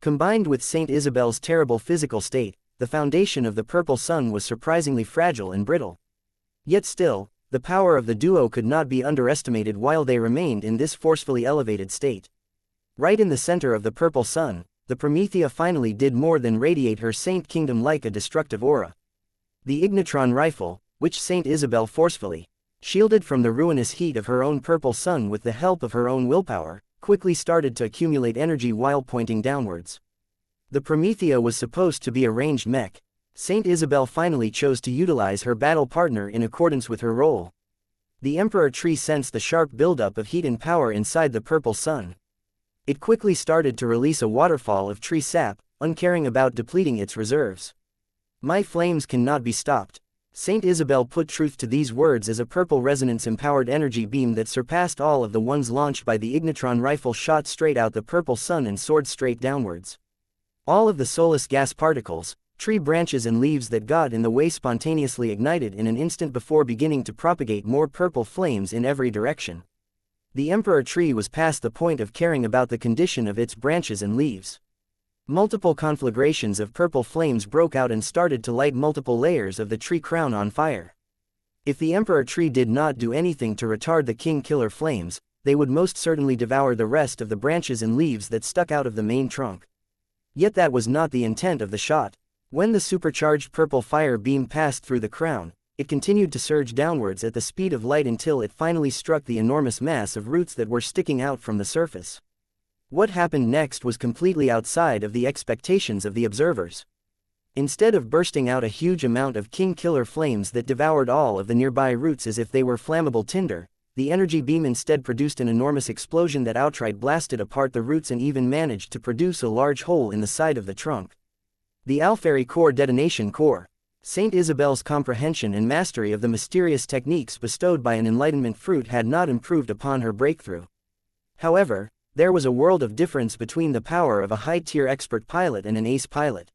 A: Combined with Saint Isabel's terrible physical state, the foundation of the purple sun was surprisingly fragile and brittle. Yet still, the power of the duo could not be underestimated while they remained in this forcefully elevated state. Right in the center of the purple sun, the Promethea finally did more than radiate her Saint Kingdom like a destructive aura. The Ignitron rifle, which Saint Isabel forcefully shielded from the ruinous heat of her own purple sun with the help of her own willpower, quickly started to accumulate energy while pointing downwards. The Promethea was supposed to be a ranged mech. Saint Isabel finally chose to utilize her battle partner in accordance with her role. The Emperor tree sensed the sharp buildup of heat and power inside the purple sun. It quickly started to release a waterfall of tree sap, uncaring about depleting its reserves. "My flames cannot be stopped," Saint Isabel put truth to these words as a purple resonance-empowered energy beam that surpassed all of the ones launched by the Ignitron rifle shot straight out the purple sun and soared straight downwards. All of the soulless gas particles, tree branches and leaves that got in the way spontaneously ignited in an instant before beginning to propagate more purple flames in every direction. The emperor tree was past the point of caring about the condition of its branches and leaves. Multiple conflagrations of purple flames broke out and started to light multiple layers of the tree crown on fire. If the emperor tree did not do anything to retard the king killer flames, they would most certainly devour the rest of the branches and leaves that stuck out of the main trunk. Yet that was not the intent of the shot. When the supercharged purple fire beam passed through the crown, it continued to surge downwards at the speed of light until it finally struck the enormous mass of roots that were sticking out from the surface. What happened next was completely outside of the expectations of the observers. Instead of bursting out a huge amount of king killer flames that devoured all of the nearby roots as if they were flammable tinder, the energy beam instead produced an enormous explosion that outright blasted apart the roots and even managed to produce a large hole in the side of the trunk. The Alfari Core Detonation Core. Saint Isabel's comprehension and mastery of the mysterious techniques bestowed by an enlightenment fruit had not improved upon her breakthrough. However, there was a world of difference between the power of a high-tier expert pilot and an ace pilot.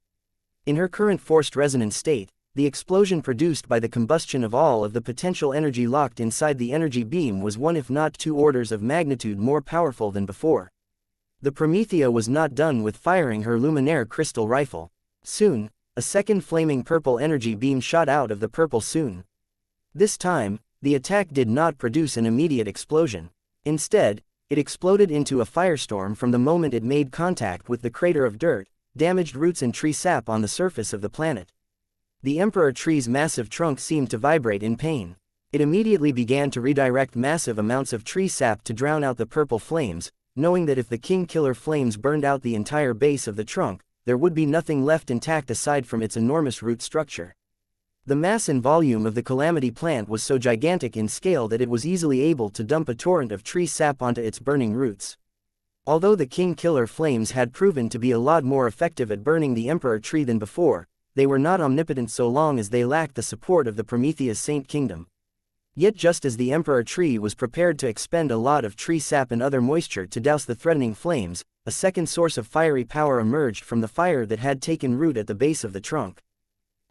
A: In her current forced resonance state, the explosion produced by the combustion of all of the potential energy locked inside the energy beam was one if not two orders of magnitude more powerful than before. The Promethea was not done with firing her Luminaire crystal rifle. Soon, a second flaming purple energy beam shot out of the purple soon. This time, the attack did not produce an immediate explosion. Instead, it exploded into a firestorm from the moment it made contact with the crater of dirt, damaged roots and tree sap on the surface of the planet. The emperor tree's massive trunk seemed to vibrate in pain. It immediately began to redirect massive amounts of tree sap to drown out the purple flames, knowing that if the king killer flames burned out the entire base of the trunk, there would be nothing left intact aside from its enormous root structure. The mass and volume of the calamity plant was so gigantic in scale that it was easily able to dump a torrent of tree sap onto its burning roots. Although the king killer flames had proven to be a lot more effective at burning the emperor tree than before, they were not omnipotent so long as they lacked the support of the Promethea's Saint Kingdom. Yet just as the emperor tree was prepared to expend a lot of tree sap and other moisture to douse the threatening flames, a second source of fiery power emerged from the fire that had taken root at the base of the trunk.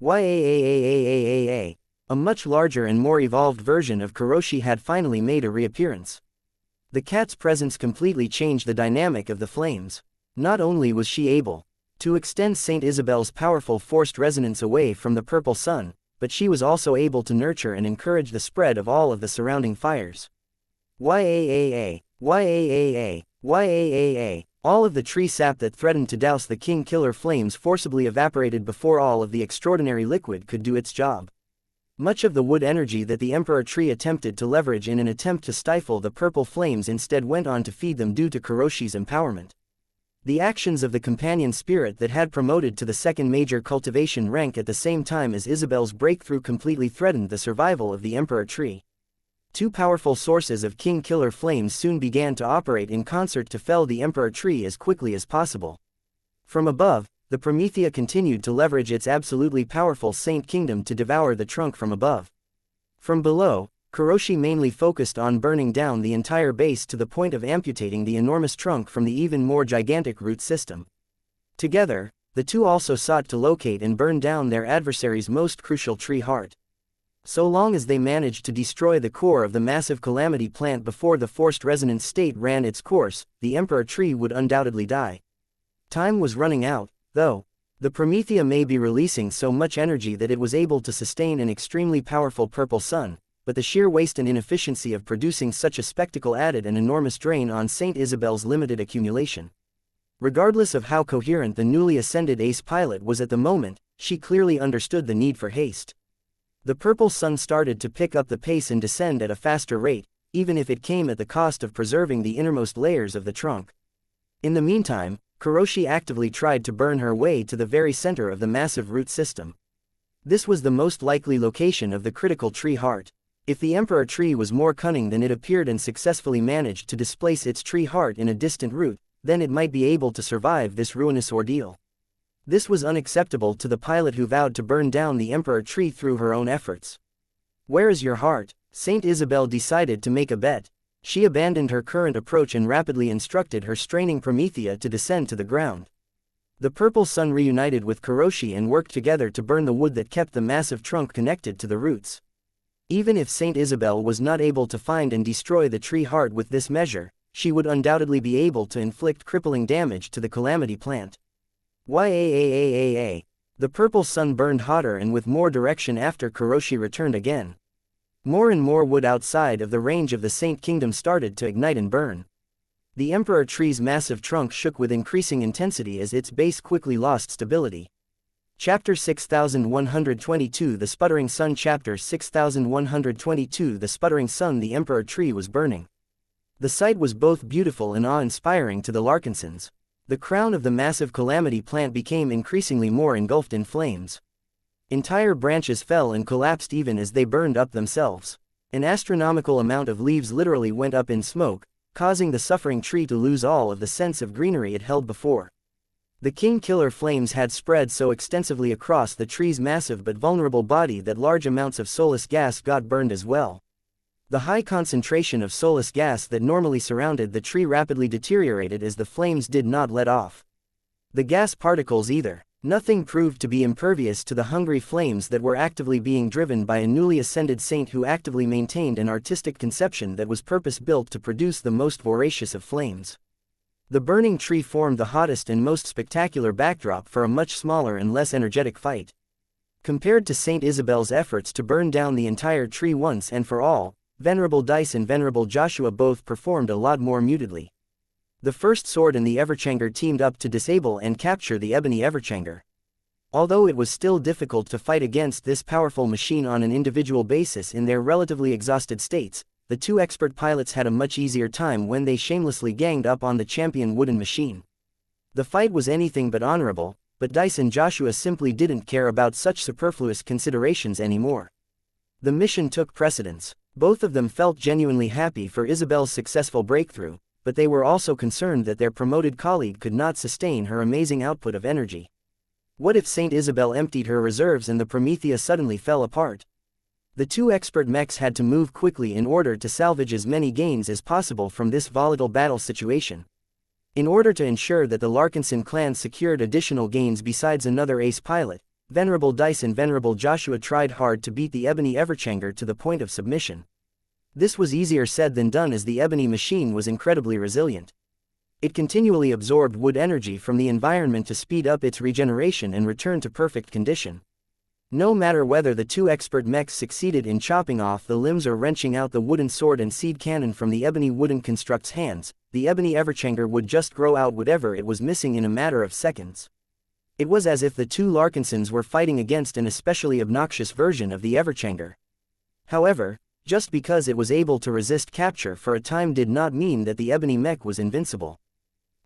A: A much larger and more evolved version of Kuroshi had finally made a reappearance. The cat's presence completely changed the dynamic of the flames. Not only was she able to extend Saint Isabel's powerful forced resonance away from the purple sun, but she was also able to nurture and encourage the spread of all of the surrounding fires. All of the tree sap that threatened to douse the king killer flames forcibly evaporated before all of the extraordinary liquid could do its job. Much of the wood energy that the emperor tree attempted to leverage in an attempt to stifle the purple flames instead went on to feed them due to Kuroshi's empowerment. The actions of the companion spirit that had promoted to the second major cultivation rank at the same time as Isabel's breakthrough completely threatened the survival of the emperor tree. Two powerful sources of king killer flames soon began to operate in concert to fell the emperor tree as quickly as possible. From above, the Promethea continued to leverage its absolutely powerful Saint Kingdom to devour the trunk from above. From below, Kuroshi mainly focused on burning down the entire base to the point of amputating the enormous trunk from the even more gigantic root system. Together, the two also sought to locate and burn down their adversary's most crucial tree heart. So long as they managed to destroy the core of the massive calamity plant before the forced resonance state ran its course, the emperor tree would undoubtedly die. Time was running out, though. The Promethea may be releasing so much energy that it was able to sustain an extremely powerful purple sun, but the sheer waste and inefficiency of producing such a spectacle added an enormous drain on Saint Isabel's limited accumulation. Regardless of how coherent the newly ascended ace pilot was at the moment, she clearly understood the need for haste. The purple sun started to pick up the pace and descend at a faster rate, even if it came at the cost of preserving the innermost layers of the trunk. In the meantime, Kuroshi actively tried to burn her way to the very center of the massive root system. This was the most likely location of the critical tree heart. If the emperor tree was more cunning than it appeared and successfully managed to displace its tree heart in a distant root, then it might be able to survive this ruinous ordeal. This was unacceptable to the pilot who vowed to burn down the emperor tree through her own efforts. "Where is your heart?" Saint Isabel decided to make a bet. She abandoned her current approach and rapidly instructed her straining Promethea to descend to the ground. The purple sun reunited with Kuroshi and worked together to burn the wood that kept the massive trunk connected to the roots. Even if Saint Isabel was not able to find and destroy the tree heart with this measure, she would undoubtedly be able to inflict crippling damage to the calamity plant. Yaaaaa. The purple sun burned hotter and with more direction after Kuroshi returned again. More and more wood outside of the range of the Saint Kingdom started to ignite and burn. The emperor tree's massive trunk shook with increasing intensity as its base quickly lost stability. Chapter 6122 The Sputtering Sun Chapter 6122 The Sputtering Sun The emperor tree was burning. The sight was both beautiful and awe-inspiring to the Larkinsons. The crown of the massive calamity plant became increasingly more engulfed in flames. Entire branches fell and collapsed even as they burned up themselves. An astronomical amount of leaves literally went up in smoke, causing the suffering tree to lose all of the sense of greenery it held before. The king-killer flames had spread so extensively across the tree's massive but vulnerable body that large amounts of soulless gas got burned as well. The high concentration of soulless gas that normally surrounded the tree rapidly deteriorated as the flames did not let off. The gas particles either. Nothing proved to be impervious to the hungry flames that were actively being driven by a newly ascended saint who actively maintained an artistic conception that was purpose-built to produce the most voracious of flames. The burning tree formed the hottest and most spectacular backdrop for a much smaller and less energetic fight. Compared to Saint Isabel's efforts to burn down the entire tree once and for all, Venerable Dice and Venerable Joshua both performed a lot more mutedly. The First Sword and the Everchanger teamed up to disable and capture the Ebony Everchanger. Although it was still difficult to fight against this powerful machine on an individual basis in their relatively exhausted states, the two expert pilots had a much easier time when they shamelessly ganged up on the champion wooden machine. The fight was anything but honorable, but Dice and Joshua simply didn't care about such superfluous considerations anymore. The mission took precedence. Both of them felt genuinely happy for Isabel's successful breakthrough, but they were also concerned that their promoted colleague could not sustain her amazing output of energy. What if Saint Isabel emptied her reserves and the Promethea suddenly fell apart? The two expert mechs had to move quickly in order to salvage as many gains as possible from this volatile battle situation. In order to ensure that the Larkinson clan secured additional gains besides another ace pilot, Venerable Dice and Venerable Joshua tried hard to beat the Ebony Everchanger to the point of submission. This was easier said than done as the ebony machine was incredibly resilient. It continually absorbed wood energy from the environment to speed up its regeneration and return to perfect condition. No matter whether the two expert mechs succeeded in chopping off the limbs or wrenching out the wooden sword and seed cannon from the ebony wooden construct's hands, the Ebony Everchanger would just grow out whatever it was missing in a matter of seconds. It was as if the two Larkinsons were fighting against an especially obnoxious version of the Everchanger. However, just because it was able to resist capture for a time did not mean that the ebony mech was invincible.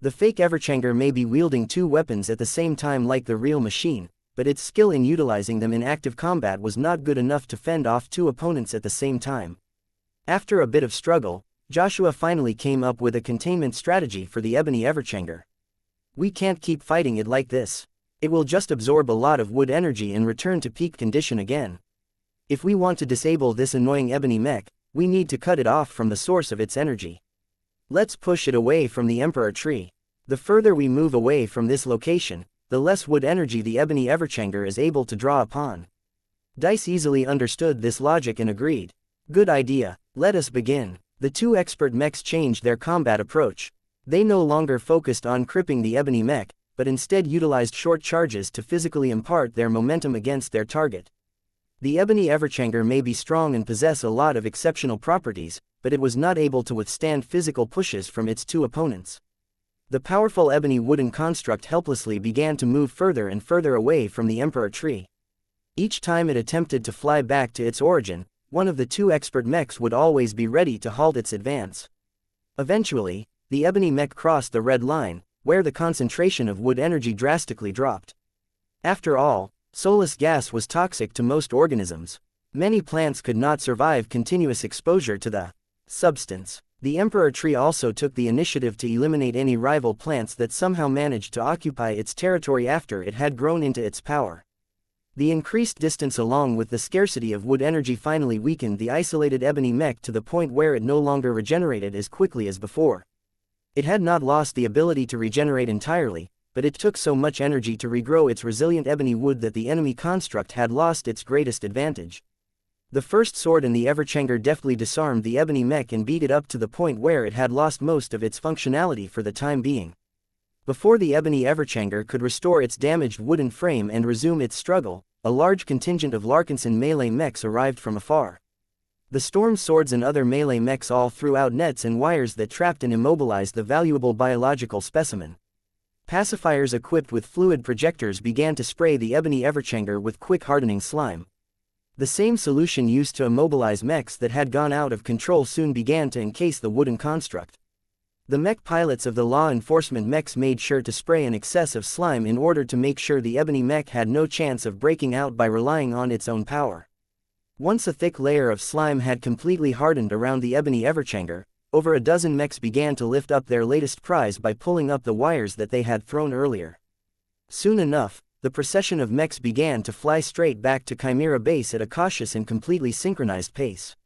A: The fake Everchanger may be wielding two weapons at the same time like the real machine, but its skill in utilizing them in active combat was not good enough to fend off two opponents at the same time. After a bit of struggle, Joshua finally came up with a containment strategy for the Ebony Everchanger. "We can't keep fighting it like this. It will just absorb a lot of wood energy and return to peak condition again. If we want to disable this annoying ebony mech, we need to cut it off from the source of its energy. Let's push it away from the Emperor tree. The further we move away from this location, the less wood energy the Ebony Everchanger is able to draw upon." Dice easily understood this logic and agreed. "Good idea, let us begin." The two expert mechs changed their combat approach. They no longer focused on cripping the ebony mech, but instead utilized short charges to physically impart their momentum against their target. The Ebony Everchanger may be strong and possess a lot of exceptional properties, but it was not able to withstand physical pushes from its two opponents. The powerful ebony wooden construct helplessly began to move further and further away from the Emperor tree. Each time it attempted to fly back to its origin, one of the two expert mechs would always be ready to halt its advance. Eventually, the ebony mech crossed the red line, where the concentration of wood energy drastically dropped. After all, soulless gas was toxic to most organisms. Many plants could not survive continuous exposure to the substance. The Emperor Tree also took the initiative to eliminate any rival plants that somehow managed to occupy its territory after it had grown into its power. The increased distance along with the scarcity of wood energy finally weakened the isolated ebony mech to the point where it no longer regenerated as quickly as before. It had not lost the ability to regenerate entirely, but it took so much energy to regrow its resilient ebony wood that the enemy construct had lost its greatest advantage. The first sword in the Everchanger deftly disarmed the ebony mech and beat it up to the point where it had lost most of its functionality for the time being. Before the ebony Everchanger could restore its damaged wooden frame and resume its struggle, a large contingent of Larkinson melee mechs arrived from afar. The storm swords and other melee mechs all threw out nets and wires that trapped and immobilized the valuable biological specimen. Pacifiers equipped with fluid projectors began to spray the ebony Everchanger with quick hardening slime. The same solution used to immobilize mechs that had gone out of control soon began to encase the wooden construct. The mech pilots of the law enforcement mechs made sure to spray an excess of slime in order to make sure the ebony mech had no chance of breaking out by relying on its own power. Once a thick layer of slime had completely hardened around the ebony Everchanger, over a dozen mechs began to lift up their latest prize by pulling up the wires that they had thrown earlier. Soon enough, the procession of mechs began to fly straight back to Chimera Base at a cautious and completely synchronized pace.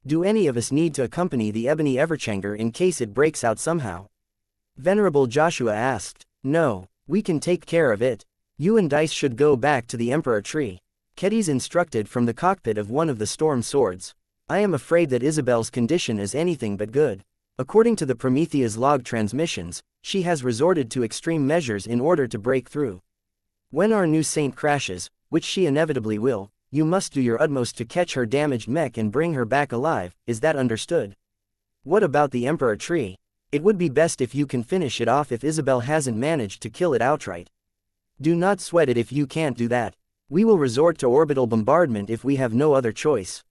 A: Do any of us need to accompany the ebony Everchanger in case it breaks out somehow? Venerable Joshua asked. No, we can take care of it. You and Dice should go back to the Emperor Tree. Kedis instructed from the cockpit of one of the storm swords. I am afraid that Isabel's condition is anything but good. According to the Promethea's log transmissions, she has resorted to extreme measures in order to break through. When our new saint crashes, which she inevitably will, you must do your utmost to catch her damaged mech and bring her back alive, is that understood? What about the Emperor Tree? It would be best if you can finish it off if Isabel hasn't managed to kill it outright. Do not sweat it if you can't do that. We will resort to orbital bombardment if we have no other choice.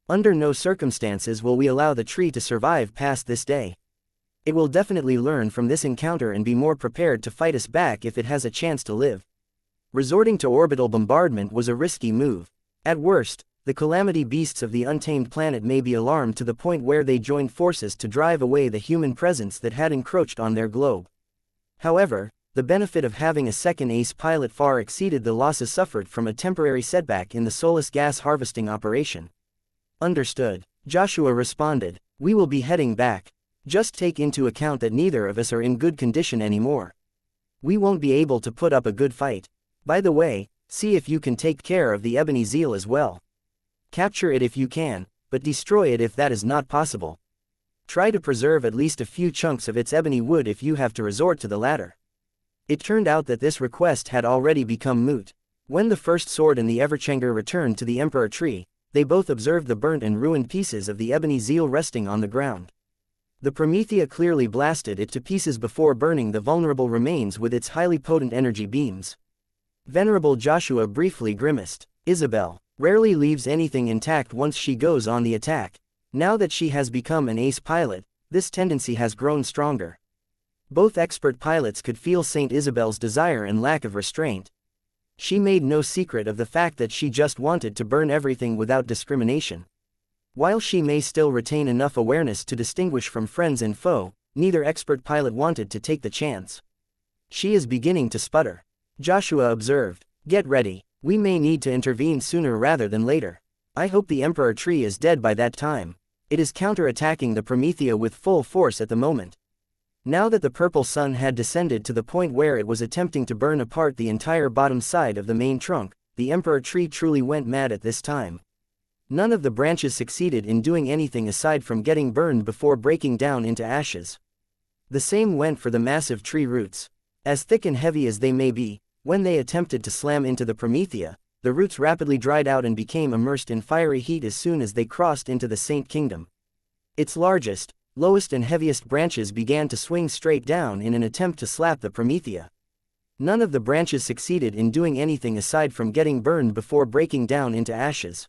A: Under no circumstances will we allow the tree to survive past this day. It will definitely learn from this encounter and be more prepared to fight us back if it has a chance to live. Resorting to orbital bombardment was a risky move. At worst, the calamity beasts of the untamed planet may be alarmed to the point where they join forces to drive away the human presence that had encroached on their globe. However, the benefit of having a second ace pilot far exceeded the losses suffered from a temporary setback in the Solus gas harvesting operation. Understood, Joshua responded. We will be heading back. Just take into account that neither of us are in good condition anymore. We won't be able to put up a good fight. By the way, see if you can take care of the ebony zeal as well. Capture it if you can, but destroy it if that is not possible. Try to preserve at least a few chunks of its ebony wood if you have to resort to the latter. It turned out that this request had already become moot. When the first sword and the Everchanger returned to the Emperor Tree, they both observed the burnt and ruined pieces of the ebony zeal resting on the ground. The Promethea clearly blasted it to pieces before burning the vulnerable remains with its highly potent energy beams. Venerable Joshua briefly grimaced. Isabel rarely leaves anything intact once she goes on the attack. Now that she has become an ace pilot, this tendency has grown stronger. Both expert pilots could feel Saint Isabel's desire and lack of restraint. She made no secret of the fact that she just wanted to burn everything without discrimination. While she may still retain enough awareness to distinguish from friends and foe, neither expert pilot wanted to take the chance. She is beginning to sputter. Joshua observed. Get ready. We may need to intervene sooner rather than later. I hope the Emperor Tree is dead by that time. It is counter-attacking the Promethea with full force at the moment. Now that the purple sun had descended to the point where it was attempting to burn apart the entire bottom side of the main trunk, the Emperor Tree truly went mad at this time. None of the branches succeeded in doing anything aside from getting burned before breaking down into ashes. The same went for the massive tree roots. As thick and heavy as they may be, when they attempted to slam into the Promethea, the roots rapidly dried out and became immersed in fiery heat as soon as they crossed into the Saint Kingdom. Its largest, lowest and heaviest branches began to swing straight down in an attempt to slap the Promethea. None of the branches succeeded in doing anything aside from getting burned before breaking down into ashes.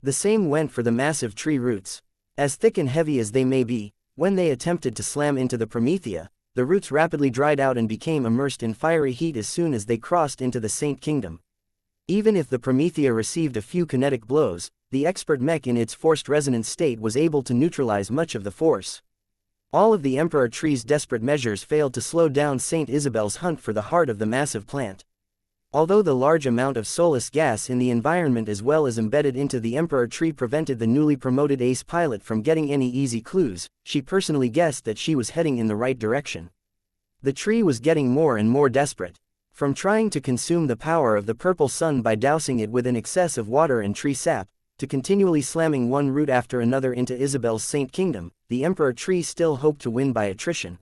A: The same went for the massive tree roots. As thick and heavy as they may be, when they attempted to slam into the Promethea, the roots rapidly dried out and became immersed in fiery heat as soon as they crossed into the Saint Kingdom. Even if the Promethea received a few kinetic blows, the expert mech in its forced resonance state was able to neutralize much of the force. All of the Emperor Tree's desperate measures failed to slow down Saint Isabel's hunt for the heart of the massive plant. Although the large amount of soulless gas in the environment as well as embedded into the Emperor Tree prevented the newly promoted ace pilot from getting any easy clues, she personally guessed that she was heading in the right direction. The tree was getting more and more desperate. From trying to consume the power of the purple sun by dousing it with an excess of water and tree sap, to continually slamming one root after another into Isabel's Saint Kingdom, the Emperor Tree still hoped to win by attrition.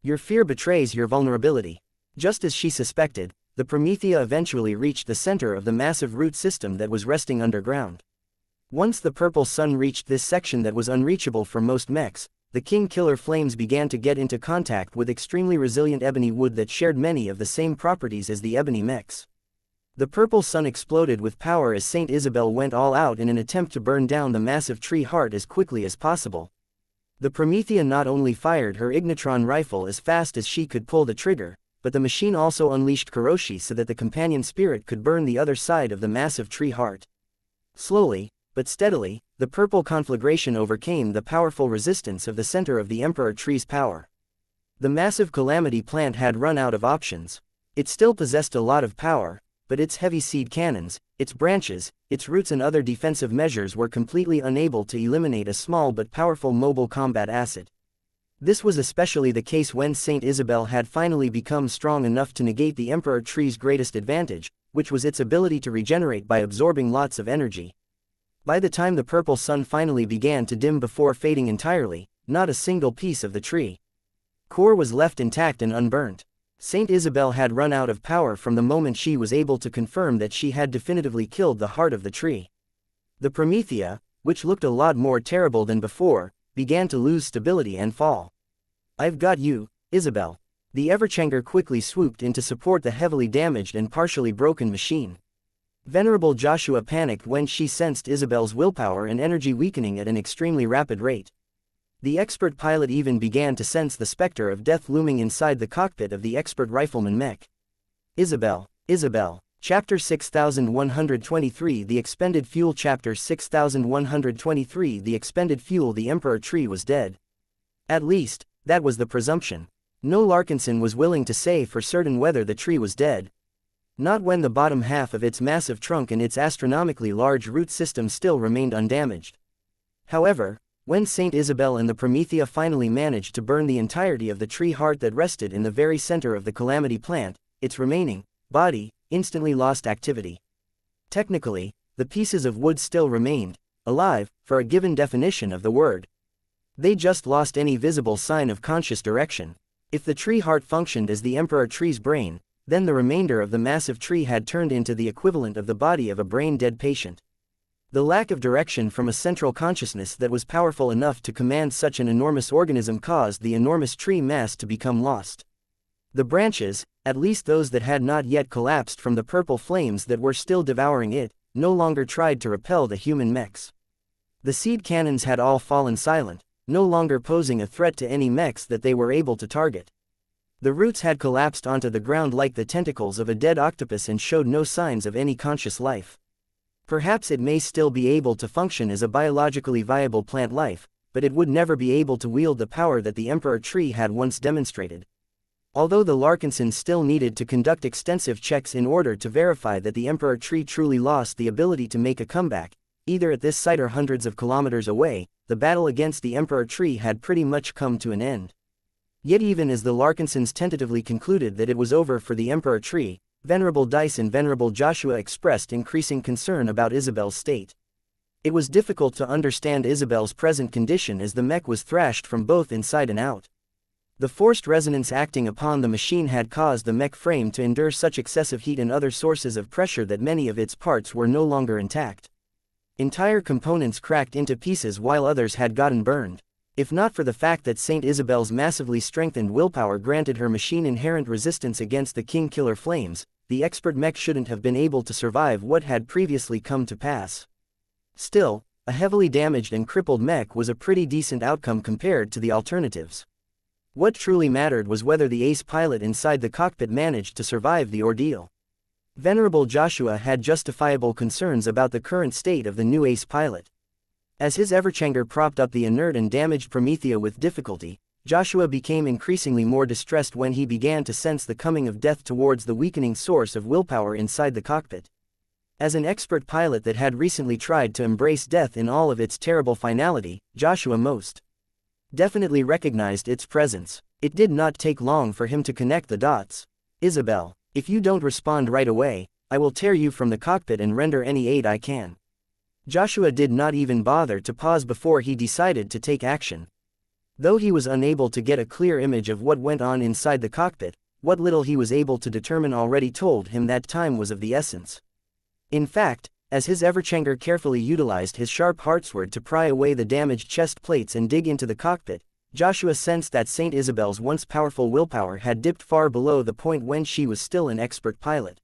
A: Your fear betrays your vulnerability. Just as she suspected, the Promethea eventually reached the center of the massive root system that was resting underground. Once the purple sun reached this section that was unreachable for most mechs, the king killer flames began to get into contact with extremely resilient ebony wood that shared many of the same properties as the ebony mechs. The purple sun exploded with power as Saint Isabel went all out in an attempt to burn down the massive tree heart as quickly as possible. The Promethea not only fired her ignitron rifle as fast as she could pull the trigger, but the machine also unleashed Kuroshi so that the companion spirit could burn the other side of the massive tree heart. Slowly, but steadily, the purple conflagration overcame the powerful resistance of the center of the Emperor Tree's power. The massive calamity plant had run out of options. It still possessed a lot of power, but its heavy seed cannons, its branches, its roots and other defensive measures were completely unable to eliminate a small but powerful mobile combat asset. This was especially the case when Saint Isabel had finally become strong enough to negate the Emperor Tree's greatest advantage, which was its ability to regenerate by absorbing lots of energy. By the time the purple sun finally began to dim before fading entirely, not a single piece of the tree core was left intact and unburnt. Saint Isabel had run out of power from the moment she was able to confirm that she had definitively killed the heart of the tree. The Promethea, which looked a lot more terrible than before, began to lose stability and fall. "I've got you, Isabel." The Everchanger quickly swooped in to support the heavily damaged and partially broken machine. Venerable Joshua panicked when she sensed Isabel's willpower and energy weakening at an extremely rapid rate. The expert pilot even began to sense the specter of death looming inside the cockpit of the expert rifleman mech. Isabel. Chapter 6123 The Expended Fuel Chapter 6123 The Expended Fuel The Emperor Tree was dead. At least, that was the presumption. No Larkinson was willing to say for certain whether the tree was dead. Not when the bottom half of its massive trunk and its astronomically large root system still remained undamaged. However, when Saint Isabel and the Promethea finally managed to burn the entirety of the tree heart that rested in the very center of the calamity plant, its remaining body instantly lost activity. Technically, the pieces of wood still remained alive, for a given definition of the word. They just lost any visible sign of conscious direction. If the tree heart functioned as the Emperor Tree's brain, then the remainder of the massive tree had turned into the equivalent of the body of a brain-dead patient. The lack of direction from a central consciousness that was powerful enough to command such an enormous organism caused the enormous tree mass to become lost. The branches, at least those that had not yet collapsed from the purple flames that were still devouring it, no longer tried to repel the human mechs. The seed cannons had all fallen silent, no longer posing a threat to any mechs that they were able to target. The roots had collapsed onto the ground like the tentacles of a dead octopus and showed no signs of any conscious life. Perhaps it may still be able to function as a biologically viable plant life, but it would never be able to wield the power that the Emperor Tree had once demonstrated. Although the Larkinsons still needed to conduct extensive checks in order to verify that the Emperor Tree truly lost the ability to make a comeback, either at this site or hundreds of kilometers away, the battle against the Emperor Tree had pretty much come to an end. Yet even as the Larkinsons tentatively concluded that it was over for the Emperor Tree, Venerable Dice and Venerable Joshua expressed increasing concern about Isabel's state. It was difficult to understand Isabel's present condition as the mech was thrashed from both inside and out. The forced resonance acting upon the machine had caused the mech frame to endure such excessive heat and other sources of pressure that many of its parts were no longer intact. Entire components cracked into pieces while others had gotten burned. If not for the fact that Saint Isabel's massively strengthened willpower granted her machine inherent resistance against the king killer flames, the expert mech shouldn't have been able to survive what had previously come to pass. Still, a heavily damaged and crippled mech was a pretty decent outcome compared to the alternatives. What truly mattered was whether the ace pilot inside the cockpit managed to survive the ordeal. Venerable Joshua had justifiable concerns about the current state of the new ace pilot. As his Everchanger propped up the inert and damaged Promethea with difficulty, Joshua became increasingly more distressed when he began to sense the coming of death towards the weakening source of willpower inside the cockpit. As an expert pilot that had recently tried to embrace death in all of its terrible finality, Joshua most definitely recognized its presence. It did not take long for him to connect the dots. Isabel, if you don't respond right away, I will tear you from the cockpit and render any aid I can. Joshua did not even bother to pause before he decided to take action. Though he was unable to get a clear image of what went on inside the cockpit, what little he was able to determine already told him that time was of the essence. In fact, as his Everchanger carefully utilized his sharp hartsword to pry away the damaged chest plates and dig into the cockpit, Joshua sensed that Saint Isabel's once powerful willpower had dipped far below the point when she was still an expert pilot.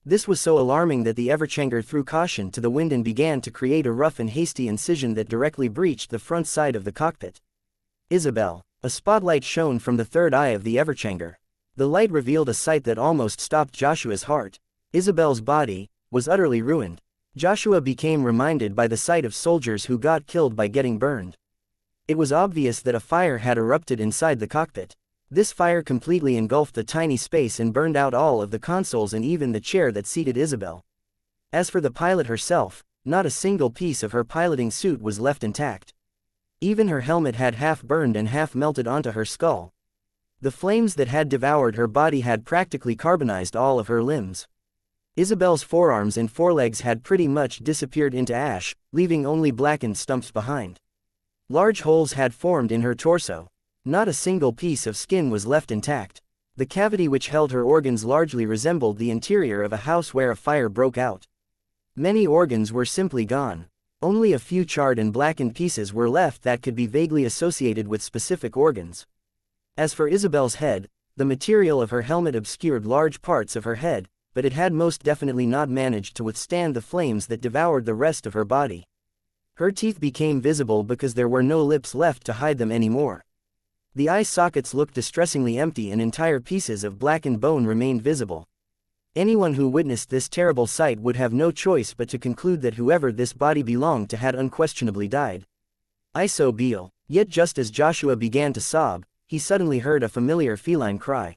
A: This was so alarming that the Everchanger threw caution to the wind and began to create a rough and hasty incision that directly breached the front side of the cockpit. Isabel. A spotlight shone from the third eye of the Everchanger. The light revealed a sight that almost stopped Joshua's heart. Isabel's body was utterly ruined. Joshua became reminded by the sight of soldiers who got killed by getting burned. It was obvious that a fire had erupted inside the cockpit. This fire completely engulfed the tiny space and burned out all of the consoles and even the chair that seated Isabel. As for the pilot herself, not a single piece of her piloting suit was left intact. Even her helmet had half burned and half melted onto her skull. The flames that had devoured her body had practically carbonized all of her limbs. Isabel's forearms and forelegs had pretty much disappeared into ash, leaving only blackened stumps behind. Large holes had formed in her torso. Not a single piece of skin was left intact. The cavity which held her organs largely resembled the interior of a house where a fire broke out. Many organs were simply gone. Only a few charred and blackened pieces were left that could be vaguely associated with specific organs. As for Isabel's head, the material of her helmet obscured large parts of her head, but it had most definitely not managed to withstand the flames that devoured the rest of her body. Her teeth became visible because there were no lips left to hide them anymore. The eye sockets looked distressingly empty and entire pieces of blackened bone remained visible. Anyone who witnessed this terrible sight would have no choice but to conclude that whoever this body belonged to had unquestionably died. Isobel. Yet just as Joshua began to sob, he suddenly heard a familiar feline cry.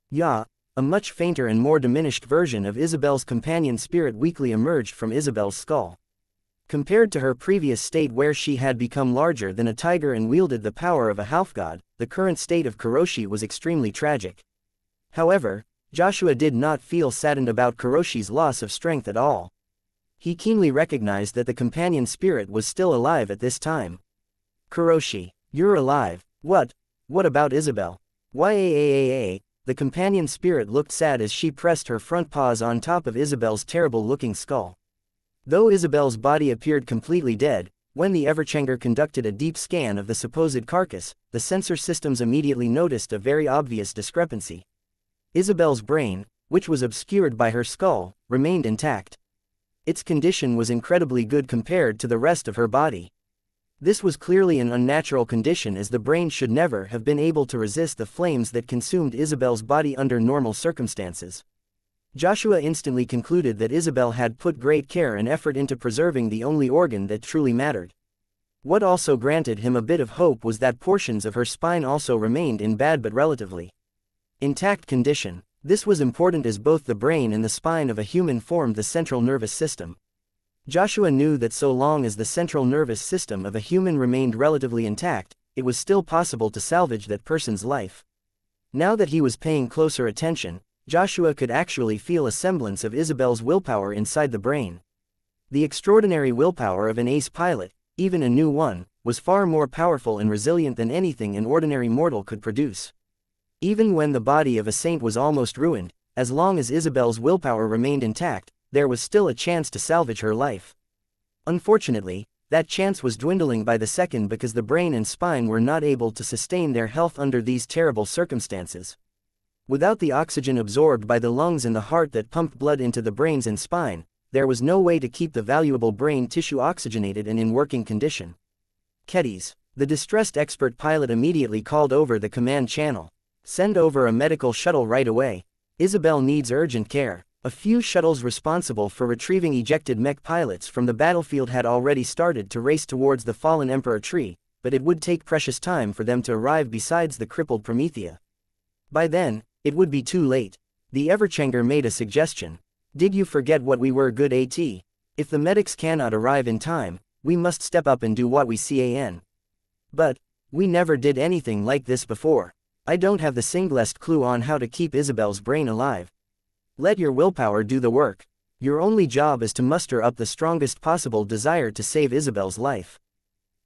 A: Ya. A much fainter and more diminished version of Isabel's companion spirit weakly emerged from Isabel's skull. Compared to her previous state where she had become larger than a tiger and wielded the power of a half-god, the current state of Kuroshi was extremely tragic. However, Joshua did not feel saddened about Kuroshi's loss of strength at all. He keenly recognized that the companion spirit was still alive at this time. Kuroshi, you're alive. What about Isabel? Yaaa. The companion spirit looked sad as she pressed her front paws on top of Isabel's terrible-looking skull. Though Isabel's body appeared completely dead, when the Everchanger conducted a deep scan of the supposed carcass, the sensor systems immediately noticed a very obvious discrepancy. Isabel's brain, which was obscured by her skull, remained intact. Its condition was incredibly good compared to the rest of her body. This was clearly an unnatural condition as the brain should never have been able to resist the flames that consumed Isabel's body under normal circumstances. Joshua instantly concluded that Isabel had put great care and effort into preserving the only organ that truly mattered. What also granted him a bit of hope was that portions of her spine also remained in bad but relatively intact condition. This was important as both the brain and the spine of a human formed the central nervous system. Joshua knew that so long as the central nervous system of a human remained relatively intact, it was still possible to salvage that person's life. Now that he was paying closer attention, Joshua could actually feel a semblance of Isabel's willpower inside the brain. The extraordinary willpower of an ace pilot, even a new one, was far more powerful and resilient than anything an ordinary mortal could produce. Even when the body of a saint was almost ruined, as long as Isabel's willpower remained intact, there was still a chance to salvage her life. Unfortunately, that chance was dwindling by the second because the brain and spine were not able to sustain their health under these terrible circumstances. Without the oxygen absorbed by the lungs and the heart that pumped blood into the brains and spine, there was no way to keep the valuable brain tissue oxygenated and in working condition. Keddies. The distressed expert pilot immediately called over the command channel. Send over a medical shuttle right away. Isabel needs urgent care. A few shuttles responsible for retrieving ejected mech pilots from the battlefield had already started to race towards the fallen Emperor tree, but it would take precious time for them to arrive besides the crippled Promethea. By then, it would be too late. The Everchanger made a suggestion. Did you forget what we were good at? If the medics cannot arrive in time, we must step up and do what we can. But, we never did anything like this before. I don't have the singlest clue on how to keep Isabel's brain alive. Let your willpower do the work. Your only job is to muster up the strongest possible desire to save Isabel's life.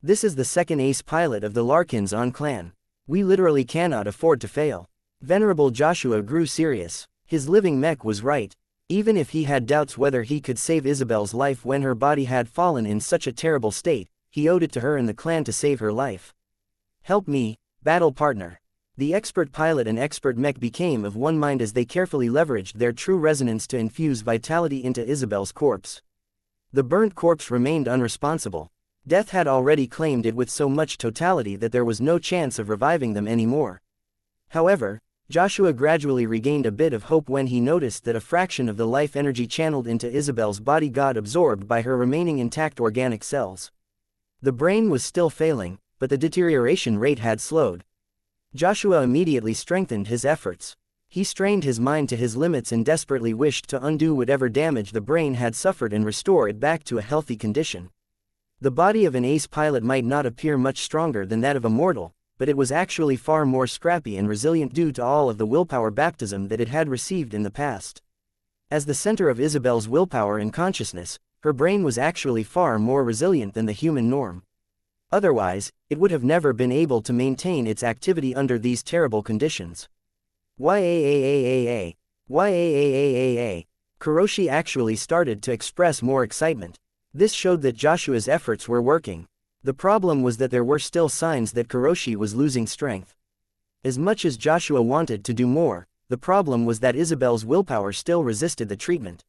A: This is the second ace pilot of the Larkins on clan. We literally cannot afford to fail. Venerable Joshua grew serious. His living mech was right. Even if he had doubts whether he could save Isabel's life when her body had fallen in such a terrible state, he owed it to her and the clan to save her life. Help me, battle partner. The expert pilot and expert mech became of one mind as they carefully leveraged their true resonance to infuse vitality into Isabel's corpse. The burnt corpse remained unresponsive. Death had already claimed it with so much totality that there was no chance of reviving them anymore. However, Joshua gradually regained a bit of hope when he noticed that a fraction of the life energy channeled into Isabel's body got absorbed by her remaining intact organic cells. The brain was still failing, but the deterioration rate had slowed. Joshua immediately strengthened his efforts. He strained his mind to his limits and desperately wished to undo whatever damage the brain had suffered and restore it back to a healthy condition. The body of an ace pilot might not appear much stronger than that of a mortal, but it was actually far more scrappy and resilient due to all of the willpower baptism that it had received in the past. As the center of Isabel's willpower and consciousness, her brain was actually far more resilient than the human norm. Otherwise, it would have never been able to maintain its activity under these terrible conditions. Yaaaaaa. Kuroshi actually started to express more excitement. This showed that Joshua's efforts were working. The problem was that there were still signs that Kuroshi was losing strength. As much as Joshua wanted to do more, the problem was that Isabel's willpower still resisted the treatment.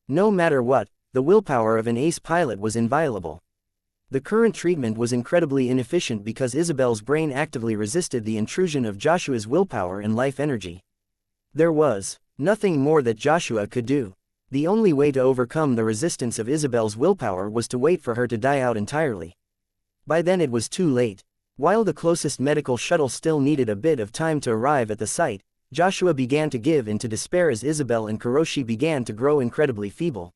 A: No matter what, the willpower of an ace pilot was inviolable. The current treatment was incredibly inefficient because Isabel's brain actively resisted the intrusion of Joshua's willpower and life energy. There was nothing more that Joshua could do. The only way to overcome the resistance of Isabel's willpower was to wait for her to die out entirely. By then it was too late. While the closest medical shuttle still needed a bit of time to arrive at the site, Joshua began to give in to despair as Isabel and Kuroshi began to grow incredibly feeble.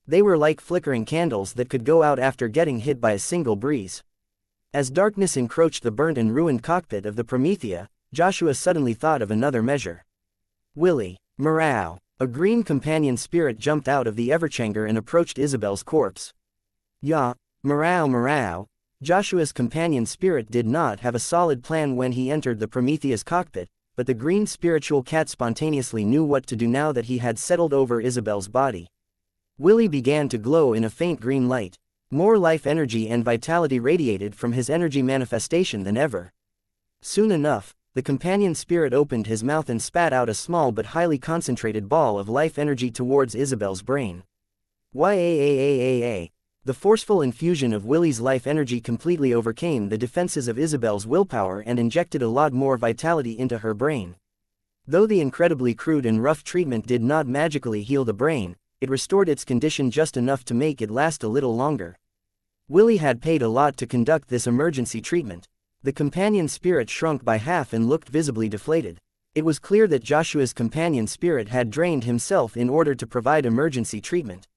A: They were like flickering candles that could go out after getting hit by a single breeze. As darkness encroached the burnt and ruined cockpit of the Promethea, Joshua suddenly thought of another measure. Willie, Marau. A green companion spirit jumped out of the Everchanger and approached Isabel's corpse. Ya, Marau. Joshua's companion spirit did not have a solid plan when he entered the Promethea's cockpit, but the green spiritual cat spontaneously knew what to do now that he had settled over Isabel's body. Willie began to glow in a faint green light. More life energy and vitality radiated from his energy manifestation than ever. Soon enough, the companion spirit opened his mouth and spat out a small but highly concentrated ball of life energy towards Isabel's brain. Yaaaaaa. The forceful infusion of Willie's life energy completely overcame the defenses of Isabel's willpower and injected a lot more vitality into her brain. Though the incredibly crude and rough treatment did not magically heal the brain, it restored its condition just enough to make it last a little longer. Willie had paid a lot to conduct this emergency treatment. The companion spirit shrunk by half and looked visibly deflated. It was clear that Joshua's companion spirit had drained himself in order to provide emergency treatment.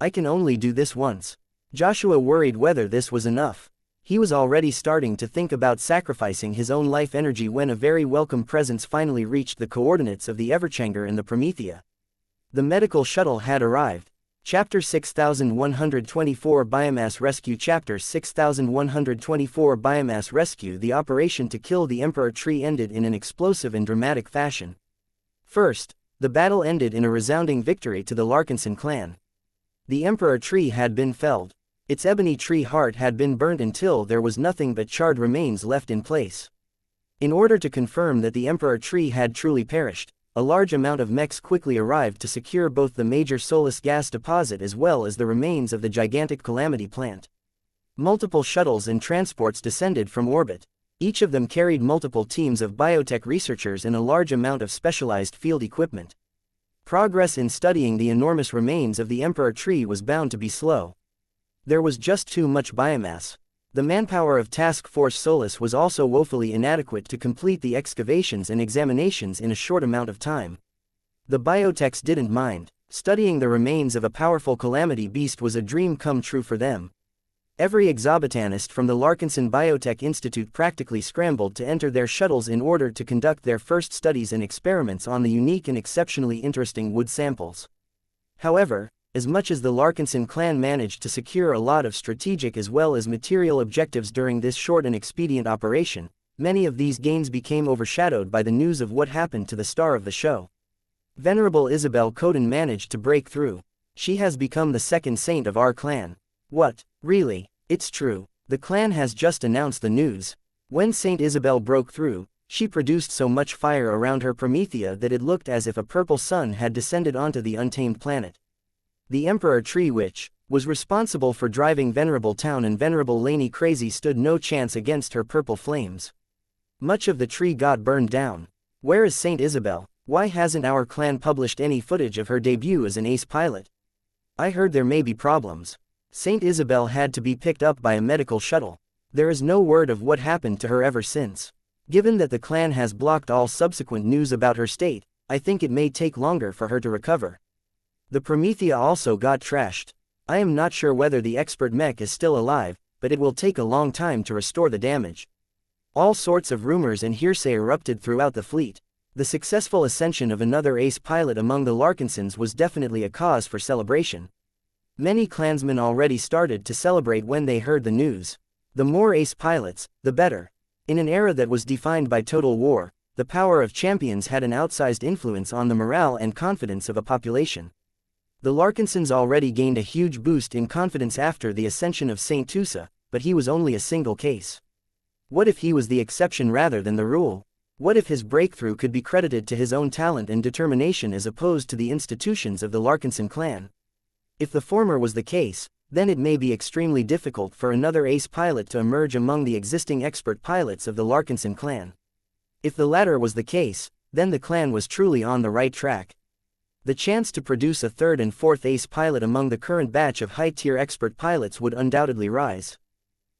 A: I can only do this once. Joshua worried whether this was enough. He was already starting to think about sacrificing his own life energy when a very welcome presence finally reached the coordinates of the Everchanger and the Promethea. The medical shuttle had arrived. Chapter 6124 Biomass Rescue Chapter 6124 Biomass Rescue. The operation to kill the Emperor Tree ended in an explosive and dramatic fashion. First, the battle ended in a resounding victory to the Larkinson clan. The Emperor Tree had been felled. Its ebony tree heart had been burnt until there was nothing but charred remains left in place. In order to confirm that the Emperor Tree had truly perished, a large amount of mechs quickly arrived to secure both the major Solus gas deposit as well as the remains of the gigantic Calamity plant. Multiple shuttles and transports descended from orbit. Each of them carried multiple teams of biotech researchers and a large amount of specialized field equipment. Progress in studying the enormous remains of the emperor tree was bound to be slow. There was just too much biomass. The manpower of Task Force Solus was also woefully inadequate to complete the excavations and examinations in a short amount of time. The biotechs didn't mind. Studying the remains of a powerful calamity beast was a dream come true for them. Every exobotanist from the Larkinson Biotech Institute practically scrambled to enter their shuttles in order to conduct their first studies and experiments on the unique and exceptionally interesting wood samples. However, as much as the Larkinson clan managed to secure a lot of strategic as well as material objectives during this short and expedient operation, many of these gains became overshadowed by the news of what happened to the star of the show. Venerable Isabel Coden managed to break through. She has become the second saint of our clan. What? Really? It's true. The clan has just announced the news. When Saint Isabel broke through, she produced so much fire around her Promethea that it looked as if a purple sun had descended onto the untamed planet. The Emperor Tree, which was responsible for driving Venerable Town and Venerable Laney crazy, stood no chance against her purple flames. Much of the tree got burned down. Where is Saint Isabel? Why hasn't our clan published any footage of her debut as an ace pilot? I heard there may be problems. Saint Isabel had to be picked up by a medical shuttle. There is no word of what happened to her ever since. Given that the clan has blocked all subsequent news about her state, I think it may take longer for her to recover. The Promethea also got trashed. I am not sure whether the expert Mech is still alive, but it will take a long time to restore the damage. All sorts of rumors and hearsay erupted throughout the fleet. The successful ascension of another ace pilot among the Larkinsons was definitely a cause for celebration. Many clansmen already started to celebrate when they heard the news. The more ace pilots, the better. In an era that was defined by total war, the power of champions had an outsized influence on the morale and confidence of a population. The Larkinsons already gained a huge boost in confidence after the ascension of Saint Tusa, but he was only a single case. What if he was the exception rather than the rule? What if his breakthrough could be credited to his own talent and determination as opposed to the institutions of the Larkinson clan? If the former was the case, then it may be extremely difficult for another ace pilot to emerge among the existing expert pilots of the Larkinson clan. If the latter was the case, then the clan was truly on the right track. The chance to produce a third and fourth ace pilot among the current batch of high-tier expert pilots would undoubtedly rise.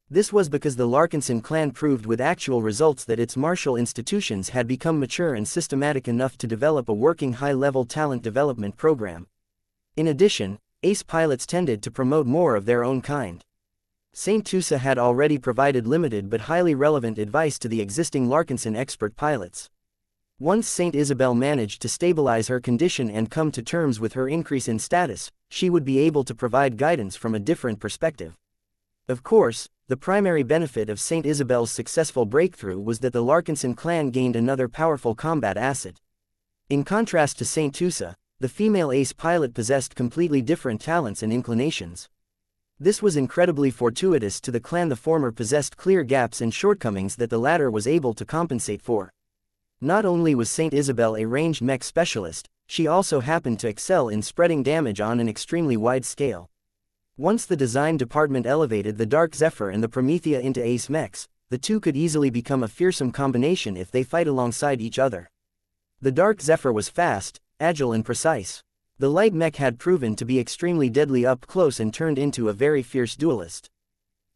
A: This was because the Larkinson clan proved with actual results that its martial institutions had become mature and systematic enough to develop a working high-level talent development program. In addition, ace pilots tended to promote more of their own kind. Saint Tusa had already provided limited but highly relevant advice to the existing Larkinson expert pilots. Once Saint Isabel managed to stabilize her condition and come to terms with her increase in status, she would be able to provide guidance from a different perspective. Of course, the primary benefit of Saint Isabel's successful breakthrough was that the Larkinson clan gained another powerful combat asset. In contrast to Saint Tusa, the female ace pilot possessed completely different talents and inclinations. This was incredibly fortuitous to the clan. The former possessed clear gaps and shortcomings that the latter was able to compensate for. Not only was Saint Isabel a ranged mech specialist, she also happened to excel in spreading damage on an extremely wide scale. Once the design department elevated the Dark Zephyr and the Promethea into ace mechs, the two could easily become a fearsome combination if they fight alongside each other. The Dark Zephyr was fast, agile and precise. The light mech had proven to be extremely deadly up close and turned into a very fierce duelist.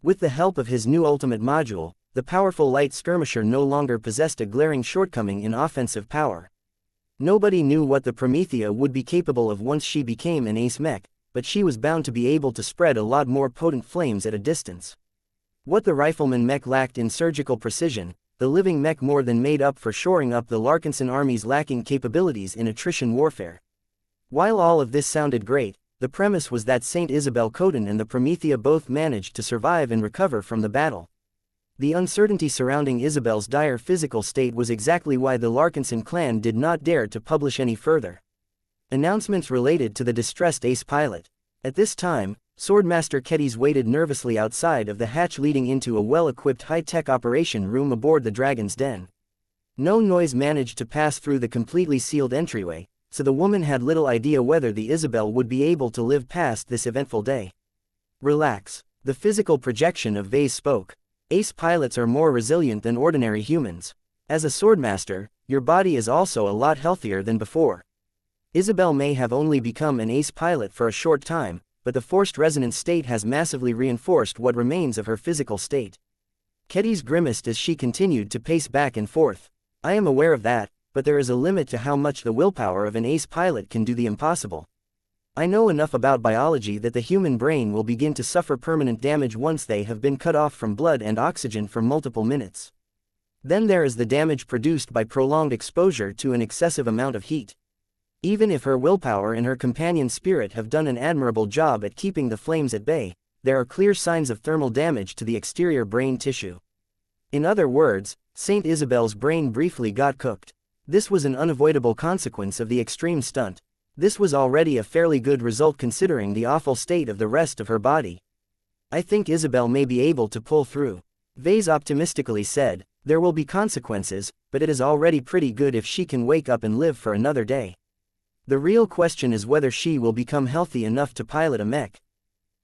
A: With the help of his new ultimate module, the powerful light skirmisher no longer possessed a glaring shortcoming in offensive power. Nobody knew what the Promethea would be capable of once she became an ace mech, but she was bound to be able to spread a lot more potent flames at a distance. What the rifleman mech lacked in surgical precision, the living mech more than made up for, shoring up the Larkinson army's lacking capabilities in attrition warfare. While all of this sounded great, the premise was that Saint Isabel Coden and the Promethea both managed to survive and recover from the battle. The uncertainty surrounding Isabel's dire physical state was exactly why the Larkinson clan did not dare to publish any further announcements related to the distressed ace pilot. At this time, Swordmaster Kedis waited nervously outside of the hatch leading into a well-equipped high-tech operation room aboard the Dragon's Den. No noise managed to pass through the completely sealed entryway, so the woman had little idea whether the Isabel would be able to live past this eventful day. Relax. The physical projection of Vase spoke. Ace pilots are more resilient than ordinary humans. As a swordmaster, your body is also a lot healthier than before. Isabel may have only become an ace pilot for a short time, but the forced resonance state has massively reinforced what remains of her physical state. Ketty's grimaced as she continued to pace back and forth. I am aware of that, but there is a limit to how much the willpower of an ace pilot can do the impossible. I know enough about biology that the human brain will begin to suffer permanent damage once they have been cut off from blood and oxygen for multiple minutes. Then there is the damage produced by prolonged exposure to an excessive amount of heat. Even if her willpower and her companion spirit have done an admirable job at keeping the flames at bay, there are clear signs of thermal damage to the exterior brain tissue. In other words, Saint Isabel's brain briefly got cooked. This was an unavoidable consequence of the extreme stunt. This was already a fairly good result considering the awful state of the rest of her body. I think Isabel may be able to pull through. Vase optimistically said, there will be consequences, but it is already pretty good if she can wake up and live for another day. The real question is whether she will become healthy enough to pilot a mech.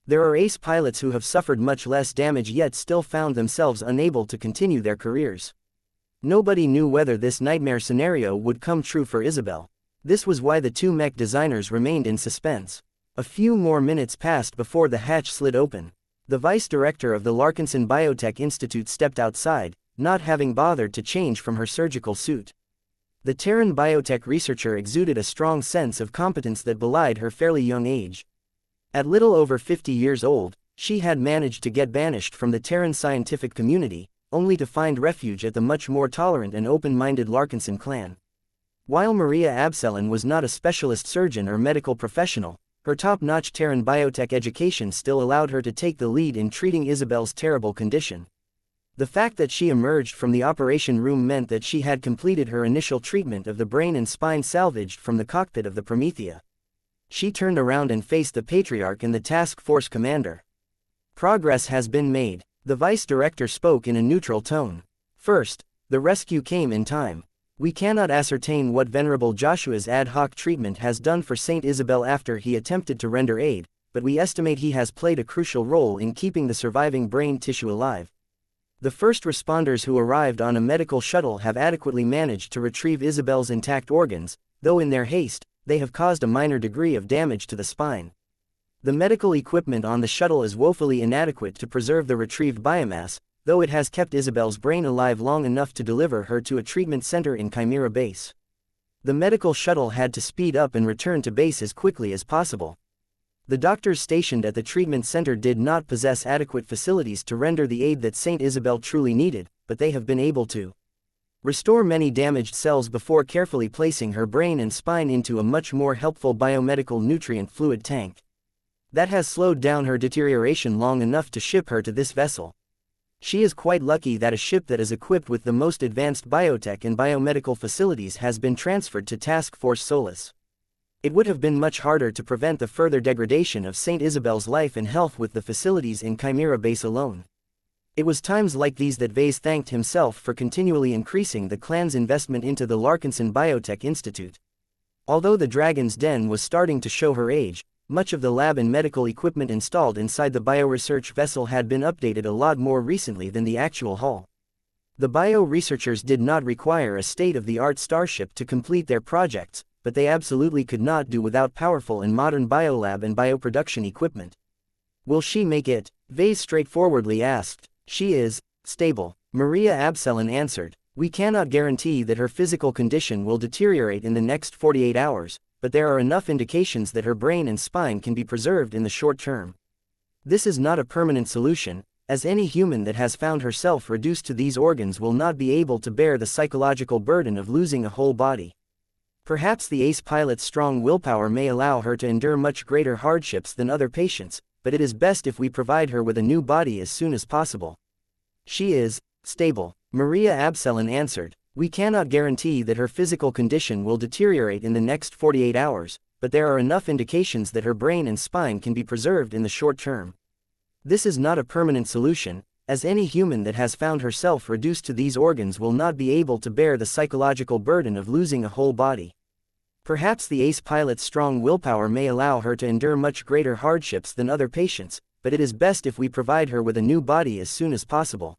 A: There are ace pilots who have suffered much less damage yet still found themselves unable to continue their careers. Nobody knew whether this nightmare scenario would come true for Isabel. This was why the two mech designers remained in suspense. A few more minutes passed before the hatch slid open. The vice director of the Larkinson Biotech Institute stepped outside, not having bothered to change from her surgical suit. The Terran biotech researcher exuded a strong sense of competence that belied her fairly young age. At little over 50 years old, she had managed to get banished from the Terran scientific community, only to find refuge at the much more tolerant and open-minded Larkinson clan. While Maria Absalon was not a specialist surgeon or medical professional, her top-notch Terran biotech education still allowed her to take the lead in treating Isabel's terrible condition. The fact that she emerged from the operation room meant that she had completed her initial treatment of the brain and spine salvaged from the cockpit of the Promethea. She turned around and faced the Patriarch and the task force commander. Progress has been made. The vice director spoke in a neutral tone. First, the rescue came in time. We cannot ascertain what Venerable Joshua's ad hoc treatment has done for Saint Isabel after he attempted to render aid, but we estimate he has played a crucial role in keeping the surviving brain tissue alive. The first responders who arrived on a medical shuttle have adequately managed to retrieve Isabel's intact organs, though in their haste, they have caused a minor degree of damage to the spine. The medical equipment on the shuttle is woefully inadequate to preserve the retrieved biomass, though it has kept Isabel's brain alive long enough to deliver her to a treatment center in Chimera Base. The medical shuttle had to speed up and return to base as quickly as possible. The doctors stationed at the treatment center did not possess adequate facilities to render the aid that Saint Isabel truly needed, but they have been able to restore many damaged cells before carefully placing her brain and spine into a much more helpful biomedical nutrient fluid tank. That has slowed down her deterioration long enough to ship her to this vessel. She is quite lucky that a ship that is equipped with the most advanced biotech and biomedical facilities has been transferred to Task Force Solus. It would have been much harder to prevent the further degradation of Saint Isabel's life and health with the facilities in Chimera Base alone. It was times like these that Vase thanked himself for continually increasing the clan's investment into the Larkinson Biotech Institute. Although the Dragon's Den was starting to show her age, much of the lab and medical equipment installed inside the bioresearch vessel had been updated a lot more recently than the actual hull. The bio-researchers did not require a state-of-the-art starship to complete their projects, but they absolutely could not do without powerful and modern biolab and bioproduction equipment. Will she make it? Vase straightforwardly asked. She is stable, Maria Absalon answered. We cannot guarantee that her physical condition will deteriorate in the next 48 hours, but there are enough indications that her brain and spine can be preserved in the short term. This is not a permanent solution, as any human that has found herself reduced to these organs will not be able to bear the psychological burden of losing a whole body. Perhaps the ace pilot's strong willpower may allow her to endure much greater hardships than other patients, but it is best if we provide her with a new body as soon as possible. She is stable, Maria Absalon answered. We cannot guarantee that her physical condition will deteriorate in the next 48 hours, but there are enough indications that her brain and spine can be preserved in the short term. This is not a permanent solution, as any human that has found herself reduced to these organs will not be able to bear the psychological burden of losing a whole body. Perhaps the ace pilot's strong willpower may allow her to endure much greater hardships than other patients, but it is best if we provide her with a new body as soon as possible.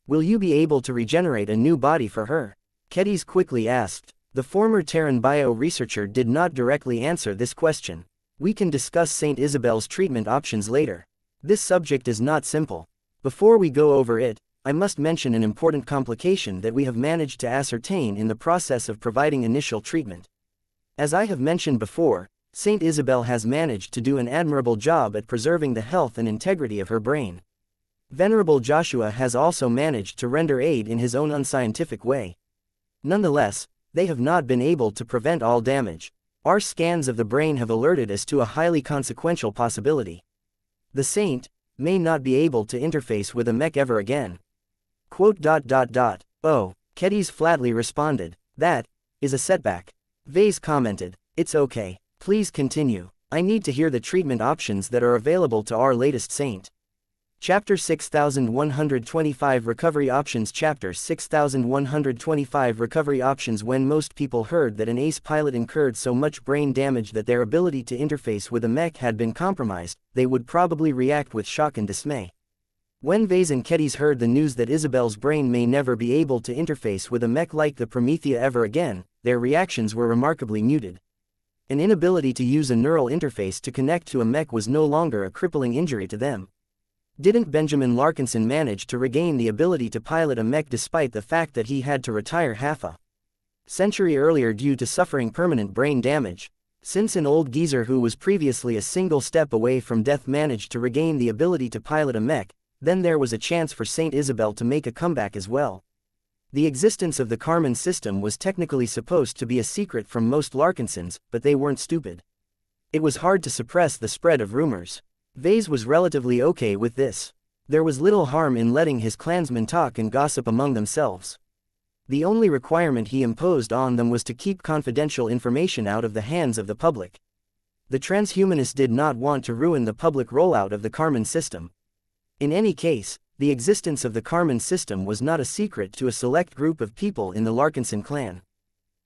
A: Will you be able to regenerate a new body for her? Kedis quickly asked. The former Terran bio researcher did not directly answer this question. We can discuss Saint Isabel's treatment options later. This subject is not simple. Before we go over it, I must mention an important complication that we have managed to ascertain in the process of providing initial treatment. As I have mentioned before, Saint Isabel has managed to do an admirable job at preserving the health and integrity of her brain. Venerable Joshua has also managed to render aid in his own unscientific way. Nonetheless, they have not been able to prevent all damage. Our scans of the brain have alerted us to a highly consequential possibility. The saint may not be able to interface with a mech ever again. Oh, Kedis flatly responded. That is a setback. Vase commented. It's okay. Please continue. I need to hear the treatment options that are available to our latest saint. Chapter 6125 Recovery Options. Chapter 6125 Recovery Options. When most people heard that an ace pilot incurred so much brain damage that their ability to interface with a mech had been compromised, they would probably react with shock and dismay. When Vase and Kedis heard the news that Isabel's brain may never be able to interface with a mech like the Promethea ever again, their reactions were remarkably muted. An inability to use a neural interface to connect to a mech was no longer a crippling injury to them. Didn't Benjamin Larkinson manage to regain the ability to pilot a mech despite the fact that he had to retire half a century earlier due to suffering permanent brain damage? Since an old geezer who was previously a single step away from death managed to regain the ability to pilot a mech, then there was a chance for Saint Isabel to make a comeback as well. The existence of the Karman system was technically supposed to be a secret from most Larkinsons, but they weren't stupid. It was hard to suppress the spread of rumors. Vase was relatively okay with this. There was little harm in letting his clansmen talk and gossip among themselves. The only requirement he imposed on them was to keep confidential information out of the hands of the public. The transhumanists did not want to ruin the public rollout of the Karman system. In any case, the existence of the Karman system was not a secret to a select group of people in the Larkinson clan.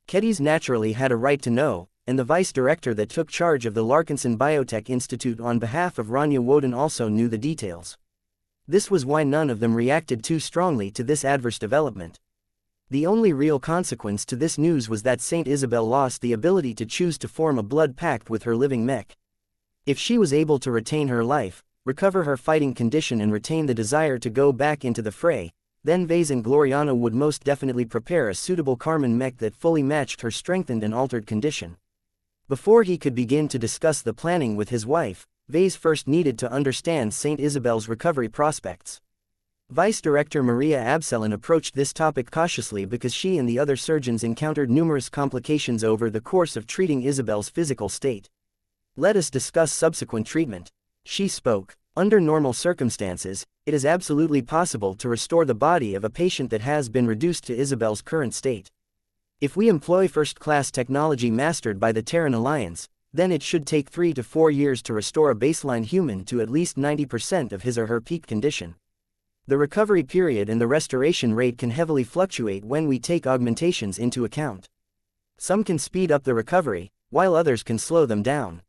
A: Kedis naturally had a right to know, and the vice director that took charge of the Larkinson Biotech Institute on behalf of Rania Woden also knew the details. This was why none of them reacted too strongly to this adverse development. The only real consequence to this news was that Saint Isabel lost the ability to choose to form a blood pact with her living mech. If she was able to retain her life, recover her fighting condition and retain the desire to go back into the fray, then Vase and Gloriana would most definitely prepare a suitable Karman mech that fully matched her strengthened and altered condition. Before he could begin to discuss the planning with his wife, Vase first needed to understand Saint Isabel's recovery prospects. Vice Director Maria Absalon approached this topic cautiously because she and the other surgeons encountered numerous complications over the course of treating Isabel's physical state. Let us discuss subsequent treatment. She spoke. Under normal circumstances, it is absolutely possible to restore the body of a patient that has been reduced to Isabel's current state. If we employ first-class technology mastered by the Terran Alliance, then it should take 3 to 4 years to restore a baseline human to at least 90% of his or her peak condition. The recovery period and the restoration rate can heavily fluctuate when we take augmentations into account. Some can speed up the recovery, while others can slow them down.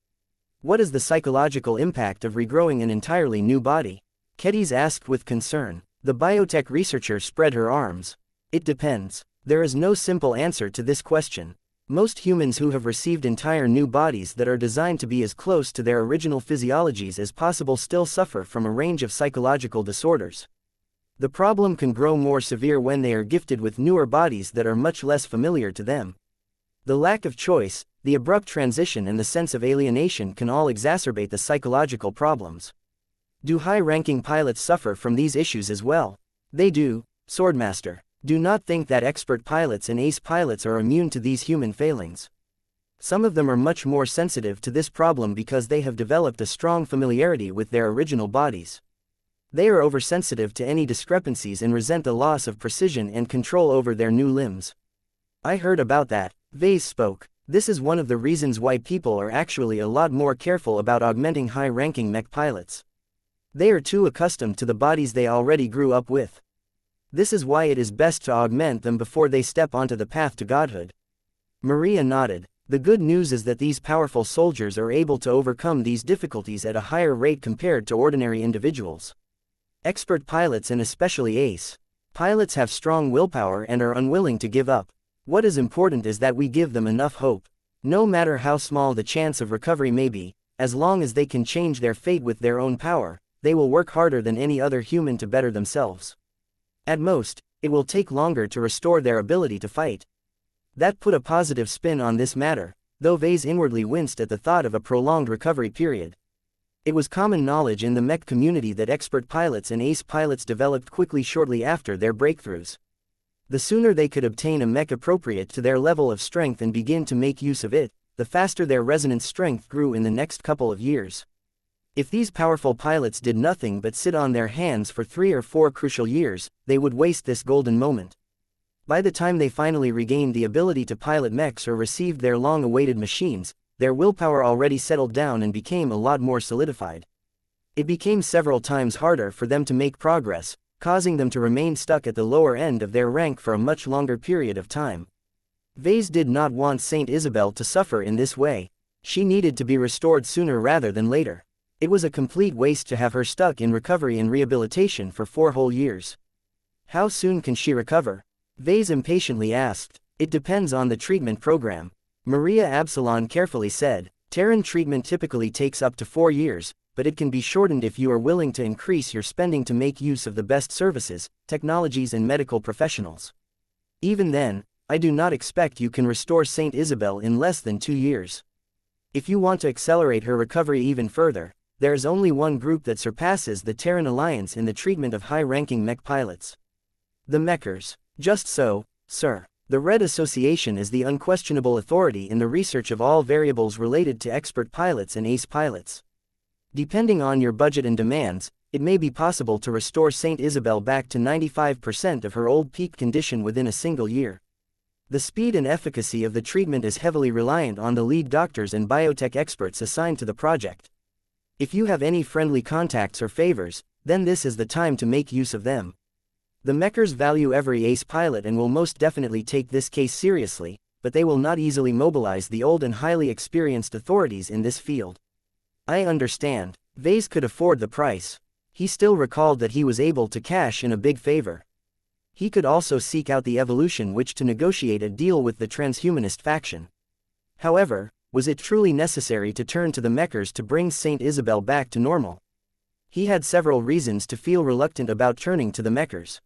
A: What is the psychological impact of regrowing an entirely new body? Kedis asked with concern. The biotech researcher spread her arms. It depends. There is no simple answer to this question. Most humans who have received entire new bodies that are designed to be as close to their original physiologies as possible still suffer from a range of psychological disorders. The problem can grow more severe when they are gifted with newer bodies that are much less familiar to them. The lack of choice, the abrupt transition and the sense of alienation can all exacerbate the psychological problems. Do high-ranking pilots suffer from these issues as well? They do, Swordmaster. Do not think that expert pilots and ace pilots are immune to these human failings. Some of them are much more sensitive to this problem because they have developed a strong familiarity with their original bodies. They are oversensitive to any discrepancies and resent the loss of precision and control over their new limbs. I heard about that, Vase spoke. This is one of the reasons why people are actually a lot more careful about augmenting high-ranking mech pilots. They are too accustomed to the bodies they already grew up with. This is why it is best to augment them before they step onto the path to godhood. Maria nodded. The good news is that these powerful soldiers are able to overcome these difficulties at a higher rate compared to ordinary individuals. Expert pilots and especially ace pilots have strong willpower and are unwilling to give up. What is important is that we give them enough hope. No matter how small the chance of recovery may be, as long as they can change their fate with their own power, they will work harder than any other human to better themselves. At most, it will take longer to restore their ability to fight. That put a positive spin on this matter, though Vase inwardly winced at the thought of a prolonged recovery period. It was common knowledge in the mech community that expert pilots and ace pilots developed quickly shortly after their breakthroughs. The sooner they could obtain a mech appropriate to their level of strength and begin to make use of it, the faster their resonance strength grew in the next couple of years. If these powerful pilots did nothing but sit on their hands for 3 or 4 crucial years, they would waste this golden moment. By the time they finally regained the ability to pilot mechs or received their long-awaited machines, their willpower already settled down and became a lot more solidified. It became several times harder for them to make progress, causing them to remain stuck at the lower end of their rank for a much longer period of time. Vase did not want Saint Isabel to suffer in this way. She needed to be restored sooner rather than later. It was a complete waste to have her stuck in recovery and rehabilitation for 4 whole years. How soon can she recover? Vase impatiently asked. It depends on the treatment program. Maria Absalon carefully said. Terran treatment typically takes up to 4 years, but it can be shortened if you are willing to increase your spending to make use of the best services, technologies and medical professionals. Even then, I do not expect you can restore Saint Isabel in less than 2 years. If you want to accelerate her recovery even further, there is only one group that surpasses the Terran Alliance in the treatment of high-ranking mech pilots. The Mechers. Just so, sir. The Red Association is the unquestionable authority in the research of all variables related to expert pilots and ace pilots. Depending on your budget and demands, it may be possible to restore Saint Isabel back to 95% of her old peak condition within a single year. The speed and efficacy of the treatment is heavily reliant on the lead doctors and biotech experts assigned to the project. If you have any friendly contacts or favors, then this is the time to make use of them. The Mechers value every ace pilot and will most definitely take this case seriously, but they will not easily mobilize the old and highly experienced authorities in this field. I understand. Vase could afford the price. He still recalled that he was able to cash in a big favor. He could also seek out the evolution which to negotiate a deal with the transhumanist faction. However, was it truly necessary to turn to the Mechers to bring Saint Isabel back to normal? He had several reasons to feel reluctant about turning to the Mechers.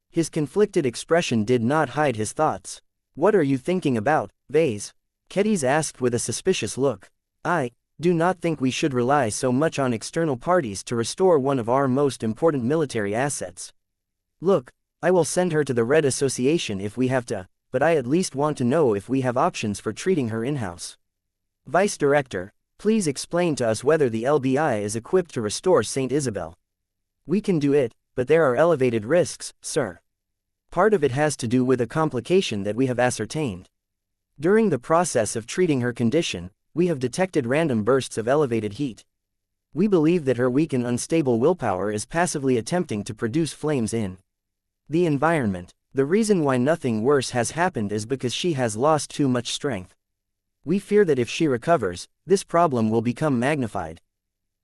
A: His conflicted expression did not hide his thoughts. What are you thinking about, Vase? Kedis asked with a suspicious look. I do not think we should rely so much on external parties to restore one of our most important military assets. Look, I will send her to the Red Association if we have to, but I at least want to know if we have options for treating her in-house. Vice Director, please explain to us whether the LBI is equipped to restore Saint Isabel. We can do it, but there are elevated risks, sir. Part of it has to do with a complication that we have ascertained. During the process of treating her condition, we have detected random bursts of elevated heat. We believe that her weak and unstable willpower is passively attempting to produce flames in the environment. The reason why nothing worse has happened is because she has lost too much strength. We fear that if she recovers, this problem will become magnified.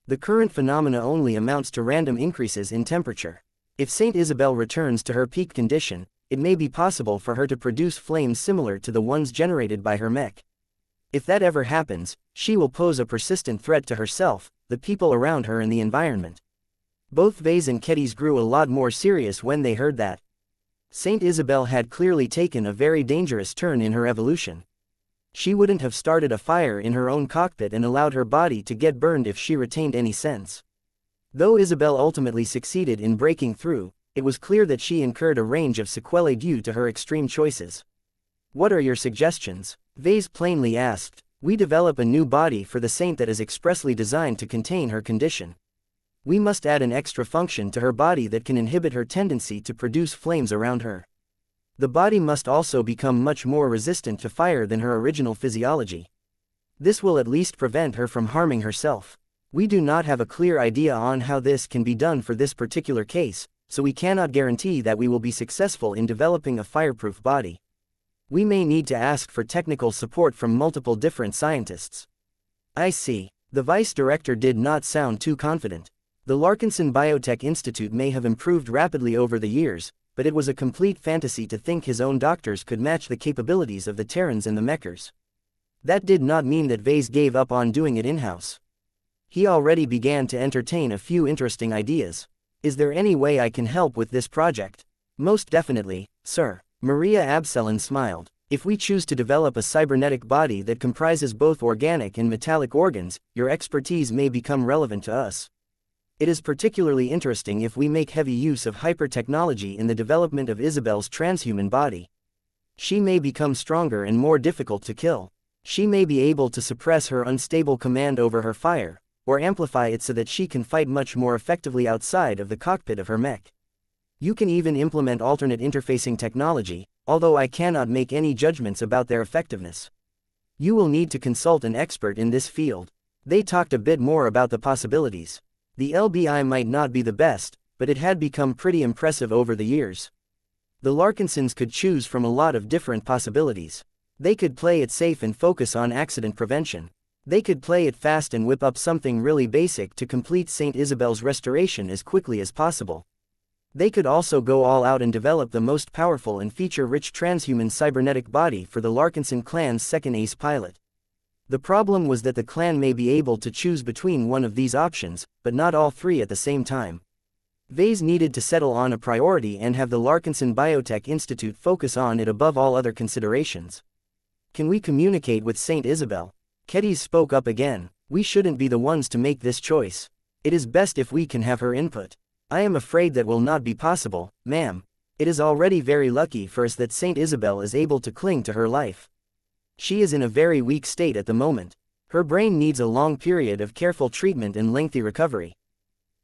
A: The current phenomena only amounts to random increases in temperature. If Saint Isabel returns to her peak condition, it may be possible for her to produce flames similar to the ones generated by her mech. If that ever happens, she will pose a persistent threat to herself, the people around her and the environment. Both Vase and Kedis grew a lot more serious when they heard that. Saint Isabel had clearly taken a very dangerous turn in her evolution. She wouldn't have started a fire in her own cockpit and allowed her body to get burned if she retained any sense. Though Isabel ultimately succeeded in breaking through, it was clear that she incurred a range of sequelae due to her extreme choices. What are your suggestions? Vase plainly asked. We develop a new body for the saint that is expressly designed to contain her condition. We must add an extra function to her body that can inhibit her tendency to produce flames around her. The body must also become much more resistant to fire than her original physiology. This will at least prevent her from harming herself. We do not have a clear idea on how this can be done for this particular case, so we cannot guarantee that we will be successful in developing a fireproof body. We may need to ask for technical support from multiple different scientists. I see. The vice director did not sound too confident. The Larkinson Biotech Institute may have improved rapidly over the years, but it was a complete fantasy to think his own doctors could match the capabilities of the Terrans and the Mechers. That did not mean that Vase gave up on doing it in-house. He already began to entertain a few interesting ideas. Is there any way I can help with this project? Most definitely, sir. Maria Absalon smiled. If we choose to develop a cybernetic body that comprises both organic and metallic organs, your expertise may become relevant to us. It is particularly interesting if we make heavy use of hyper-technology in the development of Isabel's transhuman body. She may become stronger and more difficult to kill. She may be able to suppress her unstable command over her fire, or amplify it so that she can fight much more effectively outside of the cockpit of her mech. You can even implement alternate interfacing technology, although I cannot make any judgments about their effectiveness. You will need to consult an expert in this field. They talked a bit more about the possibilities. The LBI might not be the best, but it had become pretty impressive over the years. The Larkinsons could choose from a lot of different possibilities. They could play it safe and focus on accident prevention. They could play it fast and whip up something really basic to complete St. Isabel's restoration as quickly as possible. They could also go all out and develop the most powerful and feature-rich transhuman cybernetic body for the Larkinson clan's second ace pilot. The problem was that the clan may be able to choose between one of these options, but not all three at the same time. Vase needed to settle on a priority and have the Larkinson Biotech Institute focus on it above all other considerations. Can we communicate with St. Isabel? Kedis spoke up again. We shouldn't be the ones to make this choice. It is best if we can have her input. I am afraid that will not be possible, ma'am. It is already very lucky for us that St. Isabel is able to cling to her life. She is in a very weak state at the moment. Her brain needs a long period of careful treatment and lengthy recovery.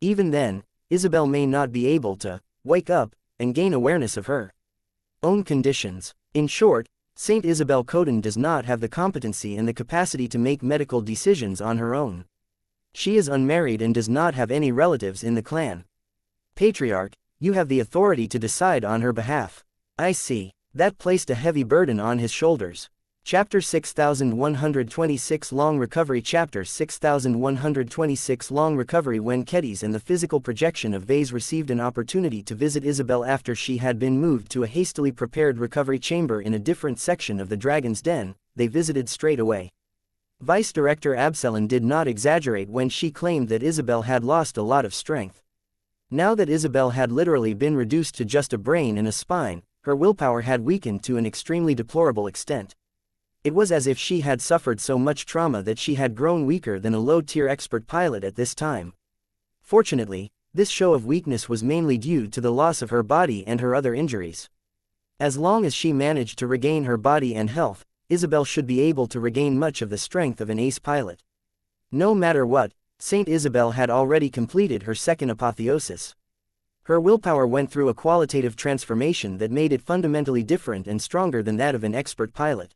A: Even then, Isabel may not be able to wake up and gain awareness of her own conditions. In short, St. Isabel Coden does not have the competency and the capacity to make medical decisions on her own. She is unmarried and does not have any relatives in the clan. Patriarch, you have the authority to decide on her behalf. I see. That placed a heavy burden on his shoulders. Chapter 6126 Long Recovery Chapter 6126 Long Recovery When Kedis and the physical projection of Vase received an opportunity to visit Isabel after she had been moved to a hastily prepared recovery chamber in a different section of the Dragon's Den, they visited straight away. Vice Director Absalon did not exaggerate when she claimed that Isabel had lost a lot of strength. Now that Isabel had literally been reduced to just a brain and a spine, her willpower had weakened to an extremely deplorable extent. It was as if she had suffered so much trauma that she had grown weaker than a low-tier expert pilot at this time. Fortunately, this show of weakness was mainly due to the loss of her body and her other injuries. As long as she managed to regain her body and health, Isabel should be able to regain much of the strength of an ace pilot. No matter what, St. Isabel had already completed her second apotheosis. Her willpower went through a qualitative transformation that made it fundamentally different and stronger than that of an expert pilot.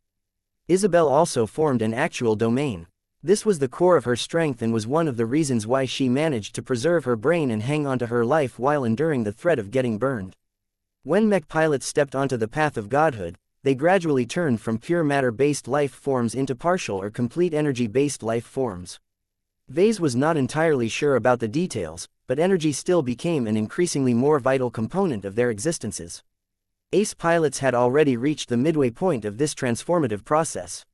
A: Isabel also formed an actual domain. This was the core of her strength and was one of the reasons why she managed to preserve her brain and hang on to her life while enduring the threat of getting burned. When mech pilots stepped onto the path of godhood, they gradually turned from pure matter-based life forms into partial or complete energy-based life forms. Vase was not entirely sure about the details, but energy still became an increasingly more vital component of their existences. Ace pilots had already reached the midway point of this transformative process.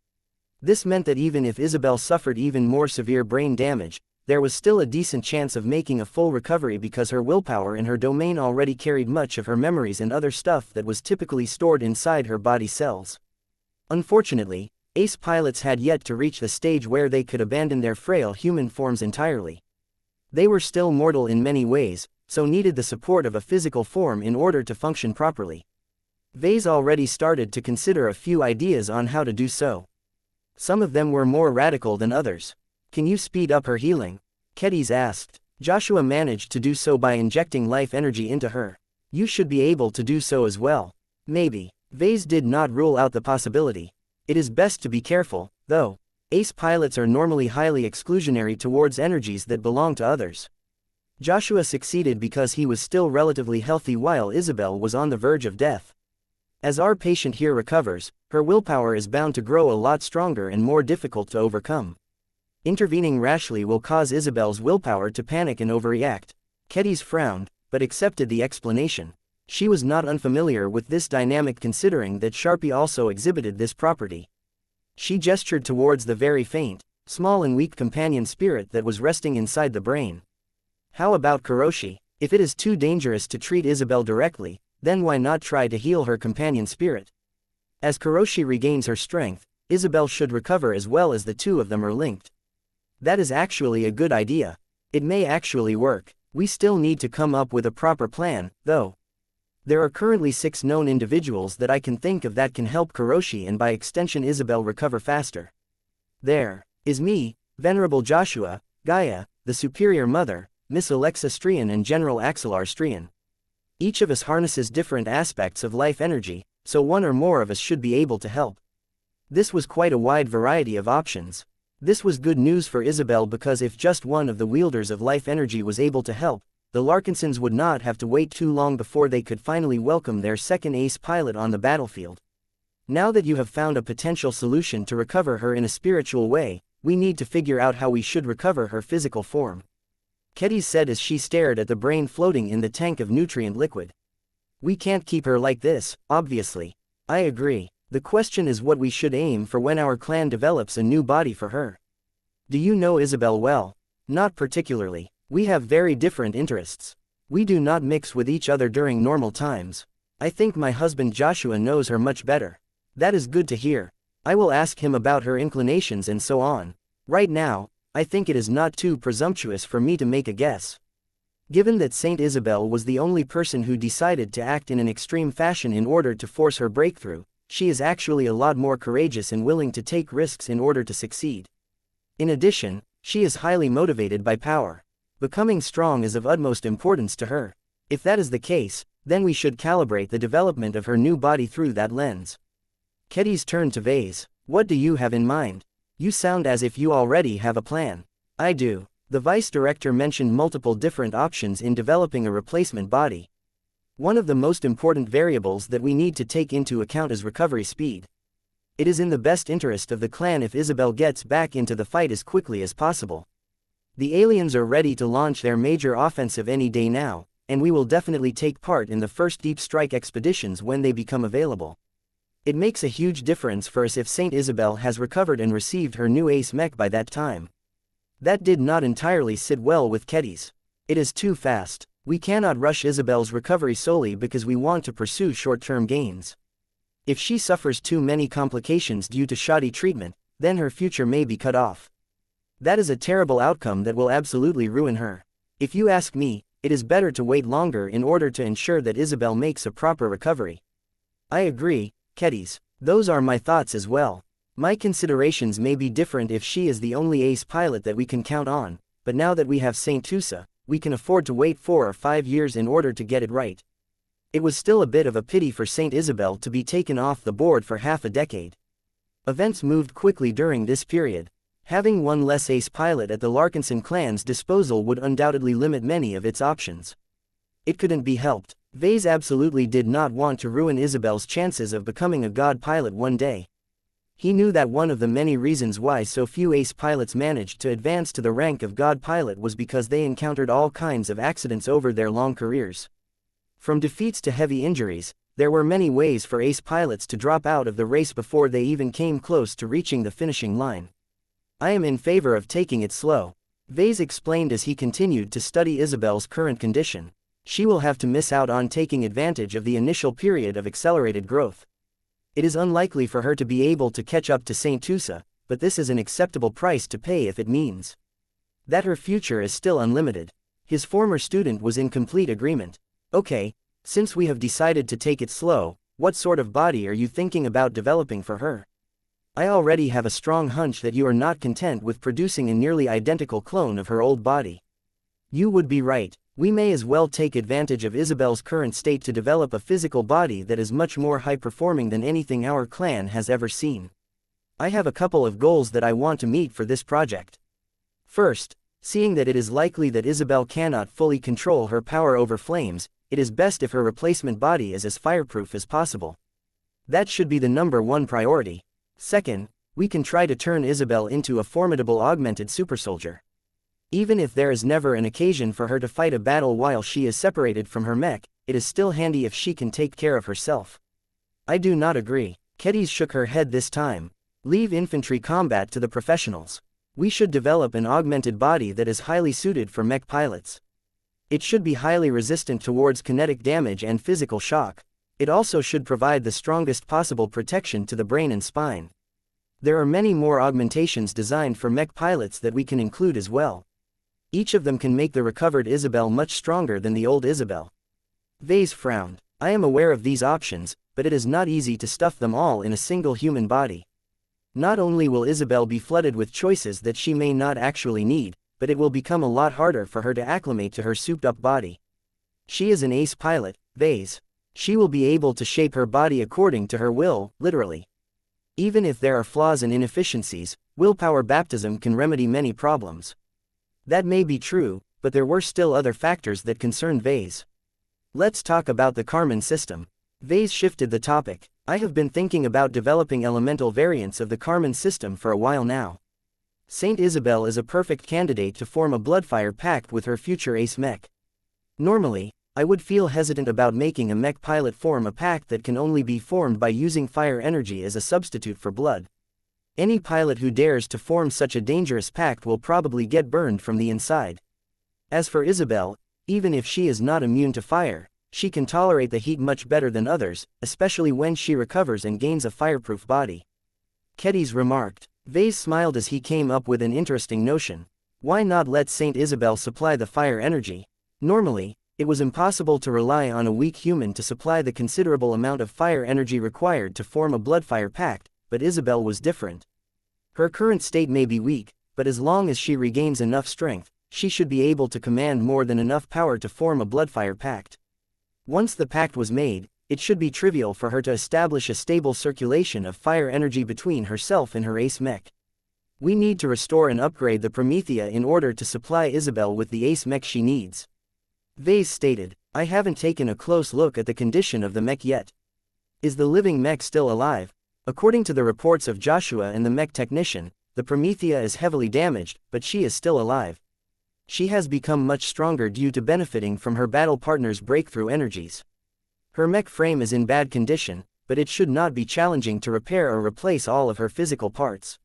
A: This meant that even if Isabel suffered even more severe brain damage, there was still a decent chance of making a full recovery because her willpower and her domain already carried much of her memories and other stuff that was typically stored inside her body cells. Unfortunately, Ace pilots had yet to reach the stage where they could abandon their frail human forms entirely. They were still mortal in many ways, so needed the support of a physical form in order to function properly. Vase already started to consider a few ideas on how to do so. Some of them were more radical than others. Can you speed up her healing? Kedis asked. Joshua managed to do so by injecting life energy into her. You should be able to do so as well. Maybe. Vase did not rule out the possibility. It is best to be careful, though. Ace pilots are normally highly exclusionary towards energies that belong to others. Joshua succeeded because he was still relatively healthy while Isabel was on the verge of death. As our patient here recovers, her willpower is bound to grow a lot stronger and more difficult to overcome. Intervening rashly will cause Isabel's willpower to panic and overreact. Kedis frowned, but accepted the explanation. She was not unfamiliar with this dynamic considering that Sharpie also exhibited this property. She gestured towards the very faint, small and weak companion spirit that was resting inside the brain. How about Kuroshi? If it is too dangerous to treat Isabel directly, then why not try to heal her companion spirit? As Kuroshi regains her strength, Isabel should recover as well as the two of them are linked. That is actually a good idea. It may actually work. We still need to come up with a proper plan, though. There are currently 6 known individuals that I can think of that can help Kuroshi and by extension Isabel recover faster. There is me, Venerable Joshua, Gaia, the Superior Mother, Miss Alexa Strian and General Axelar Strian. Each of us harnesses different aspects of life energy, so one or more of us should be able to help. This was quite a wide variety of options. This was good news for Isabel because if just one of the wielders of life energy was able to help, the Larkinsons would not have to wait too long before they could finally welcome their second ace pilot on the battlefield. Now that you have found a potential solution to recover her in a spiritual way, we need to figure out how we should recover her physical form. Kedis said as she stared at the brain floating in the tank of nutrient liquid. We can't keep her like this, obviously. I agree. The question is what we should aim for when our clan develops a new body for her. Do you know Isabel well? Not particularly. We have very different interests. We do not mix with each other during normal times. I think my husband Joshua knows her much better. That is good to hear. I will ask him about her inclinations and so on. Right now, I think it is not too presumptuous for me to make a guess. Given that Saint Isabel was the only person who decided to act in an extreme fashion in order to force her breakthrough, she is actually a lot more courageous and willing to take risks in order to succeed. In addition, she is highly motivated by power. Becoming strong is of utmost importance to her. If that is the case, then we should calibrate the development of her new body through that lens. Kedis turned to Vase. What do you have in mind? You sound as if you already have a plan. I do. The vice director mentioned multiple different options in developing a replacement body. One of the most important variables that we need to take into account is recovery speed. It is in the best interest of the clan if Isabel gets back into the fight as quickly as possible. The aliens are ready to launch their major offensive any day now, and we will definitely take part in the first deep strike expeditions when they become available. It makes a huge difference for us if Saint Isabel has recovered and received her new ace mech by that time. That did not entirely sit well with Kedis. It is too fast. We cannot rush Isabel's recovery solely because we want to pursue short-term gains. If she suffers too many complications due to shoddy treatment, then her future may be cut off. That is a terrible outcome that will absolutely ruin her. If you ask me, it is better to wait longer in order to ensure that Isabel makes a proper recovery. I agree, Kedis. Those are my thoughts as well. My considerations may be different if she is the only ace pilot that we can count on, but now that we have Saint Tusa, we can afford to wait 4 or 5 years in order to get it right. It was still a bit of a pity for Saint Isabel to be taken off the board for half a decade. Events moved quickly during this period. Having one less ace pilot at the Larkinson clan's disposal would undoubtedly limit many of its options. It couldn't be helped. Vase absolutely did not want to ruin Isabel's chances of becoming a god pilot one day. He knew that one of the many reasons why so few ace pilots managed to advance to the rank of god pilot was because they encountered all kinds of accidents over their long careers. From defeats to heavy injuries, there were many ways for ace pilots to drop out of the race before they even came close to reaching the finishing line. I am in favor of taking it slow, Vase explained as he continued to study Isabel's current condition. She will have to miss out on taking advantage of the initial period of accelerated growth. It is unlikely for her to be able to catch up to Saint Tusa, but this is an acceptable price to pay if it means that her future is still unlimited. His former student was in complete agreement. Okay, since we have decided to take it slow, what sort of body are you thinking about developing for her? I already have a strong hunch that you are not content with producing a nearly identical clone of her old body. You would be right. We may as well take advantage of Isabel's current state to develop a physical body that is much more high-performing than anything our clan has ever seen. I have a couple of goals that I want to meet for this project. First, seeing that it is likely that Isabel cannot fully control her power over flames, it is best if her replacement body is as fireproof as possible. That should be the #1 priority. Second, we can try to turn Isabel into a formidable augmented super soldier. Even if there is never an occasion for her to fight a battle while she is separated from her mech, it is still handy if she can take care of herself. I do not agree. Kedis shook her head this time. Leave infantry combat to the professionals. We should develop an augmented body that is highly suited for mech pilots. It should be highly resistant towards kinetic damage and physical shock. It also should provide the strongest possible protection to the brain and spine. There are many more augmentations designed for mech pilots that we can include as well. Each of them can make the recovered Isabel much stronger than the old Isabel. Vase frowned. I am aware of these options, but it is not easy to stuff them all in a single human body. Not only will Isabel be flooded with choices that she may not actually need, but it will become a lot harder for her to acclimate to her souped-up body. She is an ace pilot, Vase. She will be able to shape her body according to her will, literally. Even if there are flaws and inefficiencies, willpower baptism can remedy many problems. That may be true, but there were still other factors that concerned Vase. Let's talk about the Karman system. Vase shifted the topic. I have been thinking about developing elemental variants of the Karman system for a while now. Saint Isabel is a perfect candidate to form a Bloodfire pact with her future ace mech. Normally, I would feel hesitant about making a mech pilot form a pact that can only be formed by using fire energy as a substitute for blood. Any pilot who dares to form such a dangerous pact will probably get burned from the inside. As for Isabel, even if she is not immune to fire, she can tolerate the heat much better than others, especially when she recovers and gains a fireproof body. Kedis remarked. Vase smiled as he came up with an interesting notion. Why not let Saint Isabel supply the fire energy? Normally, it was impossible to rely on a weak human to supply the considerable amount of fire energy required to form a Bloodfire pact, but Isabel was different. Her current state may be weak, but as long as she regains enough strength, she should be able to command more than enough power to form a Bloodfire pact. Once the pact was made, it should be trivial for her to establish a stable circulation of fire energy between herself and her ace mech. We need to restore and upgrade the Promethea in order to supply Isabel with the ace mech she needs. Vase stated. I haven't taken a close look at the condition of the mech yet. Is the living mech still alive? According to the reports of Joshua and the mech technician, the Promethea is heavily damaged, but she is still alive. She has become much stronger due to benefiting from her battle partner's breakthrough energies. Her mech frame is in bad condition, but it should not be challenging to repair or replace all of her physical parts.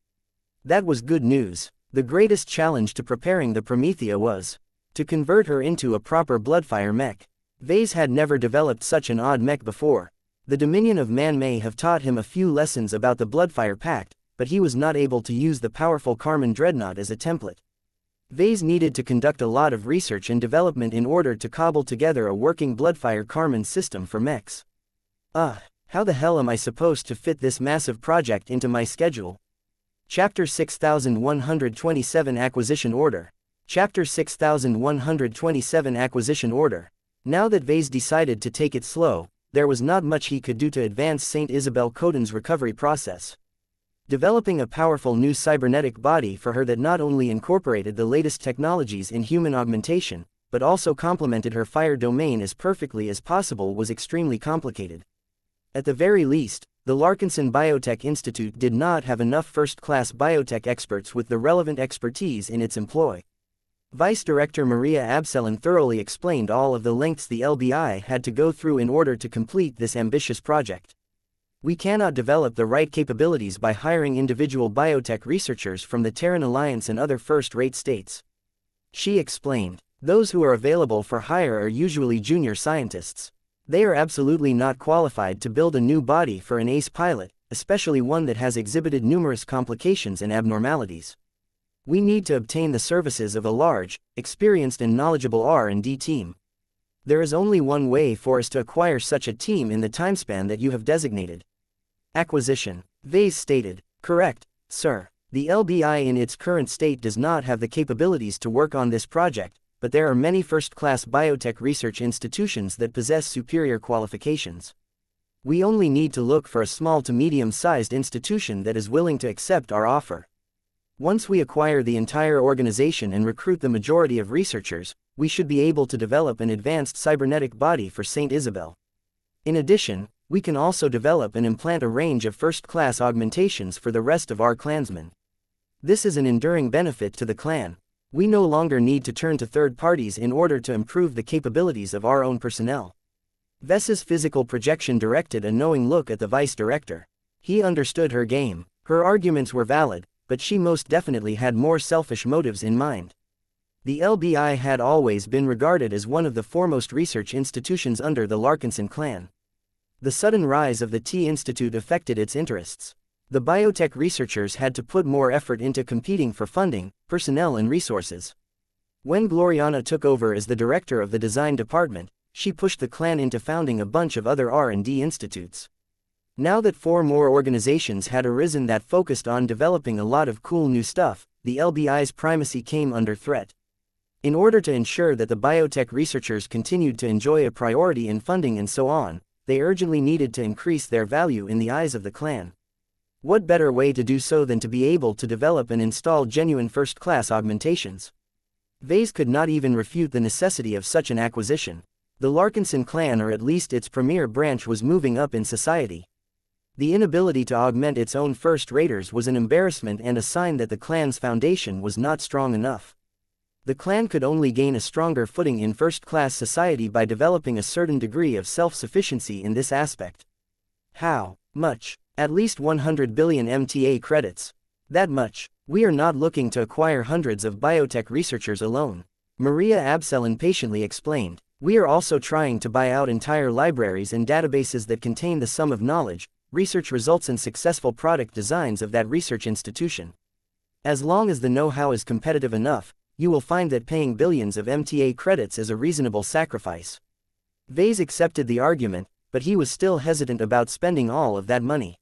A: That was good news. The greatest challenge to preparing the Promethea was to convert her into a proper Bloodfire mech. Vase had never developed such an odd mech before. The Dominion of Man may have taught him a few lessons about the Bloodfire Pact, but he was not able to use the powerful Karman Dreadnought as a template. Vase needed to conduct a lot of research and development in order to cobble together a working Bloodfire Karman system for mechs. How the hell am I supposed to fit this massive project into my schedule? Chapter 6127 Acquisition Order. Chapter 6127 Acquisition Order. Now that Vase decided to take it slow, there was not much he could do to advance Saint Isabel Coden's recovery process. Developing a powerful new cybernetic body for her that not only incorporated the latest technologies in human augmentation, but also complemented her fire domain as perfectly as possible was extremely complicated. At the very least, the Larkinson Biotech Institute did not have enough first-class biotech experts with the relevant expertise in its employ. Vice Director Maria Absalon thoroughly explained all of the lengths the LBI had to go through in order to complete this ambitious project. We cannot develop the right capabilities by hiring individual biotech researchers from the Terran Alliance and other first-rate states. She explained. Those who are available for hire are usually junior scientists. They are absolutely not qualified to build a new body for an ace pilot, especially one that has exhibited numerous complications and abnormalities. We need to obtain the services of a large, experienced and knowledgeable R&D team. There is only one way for us to acquire such a team in the timespan that you have designated. Acquisition. Vase stated. Correct, sir. The LBI in its current state does not have the capabilities to work on this project, but there are many first-class biotech research institutions that possess superior qualifications. We only need to look for a small to medium-sized institution that is willing to accept our offer. Once we acquire the entire organization and recruit the majority of researchers, we should be able to develop an advanced cybernetic body for Saint Isabel. In addition, we can also develop and implant a range of first-class augmentations for the rest of our clansmen. This is an enduring benefit to the clan. We no longer need to turn to third parties in order to improve the capabilities of our own personnel. Vessa's physical projection directed a knowing look at the vice director. He understood her game. Her arguments were valid, but she most definitely had more selfish motives in mind. The LBI had always been regarded as one of the foremost research institutions under the Larkinson clan. The sudden rise of the T Institute affected its interests. The biotech researchers had to put more effort into competing for funding, personnel and resources. When Gloriana took over as the director of the design department, she pushed the clan into founding a bunch of other R&D institutes. Now that 4 more organizations had arisen that focused on developing a lot of cool new stuff, the LBI's primacy came under threat. In order to ensure that the biotech researchers continued to enjoy a priority in funding and so on, they urgently needed to increase their value in the eyes of the clan. What better way to do so than to be able to develop and install genuine first-class augmentations? Vase could not even refute the necessity of such an acquisition. The Larkinson clan, or at least its premier branch, was moving up in society. The inability to augment its own first-raters was an embarrassment and a sign that the clan's foundation was not strong enough. The clan could only gain a stronger footing in first-class society by developing a certain degree of self-sufficiency in this aspect. How much? At least 100 billion MTA credits. That much. We are not looking to acquire hundreds of biotech researchers alone. Maria Absalon patiently explained. We are also trying to buy out entire libraries and databases that contain the sum of knowledge, research results and successful product designs of that research institution. As long as the know-how is competitive enough, you will find that paying billions of MTA credits is a reasonable sacrifice. Vase accepted the argument, but he was still hesitant about spending all of that money.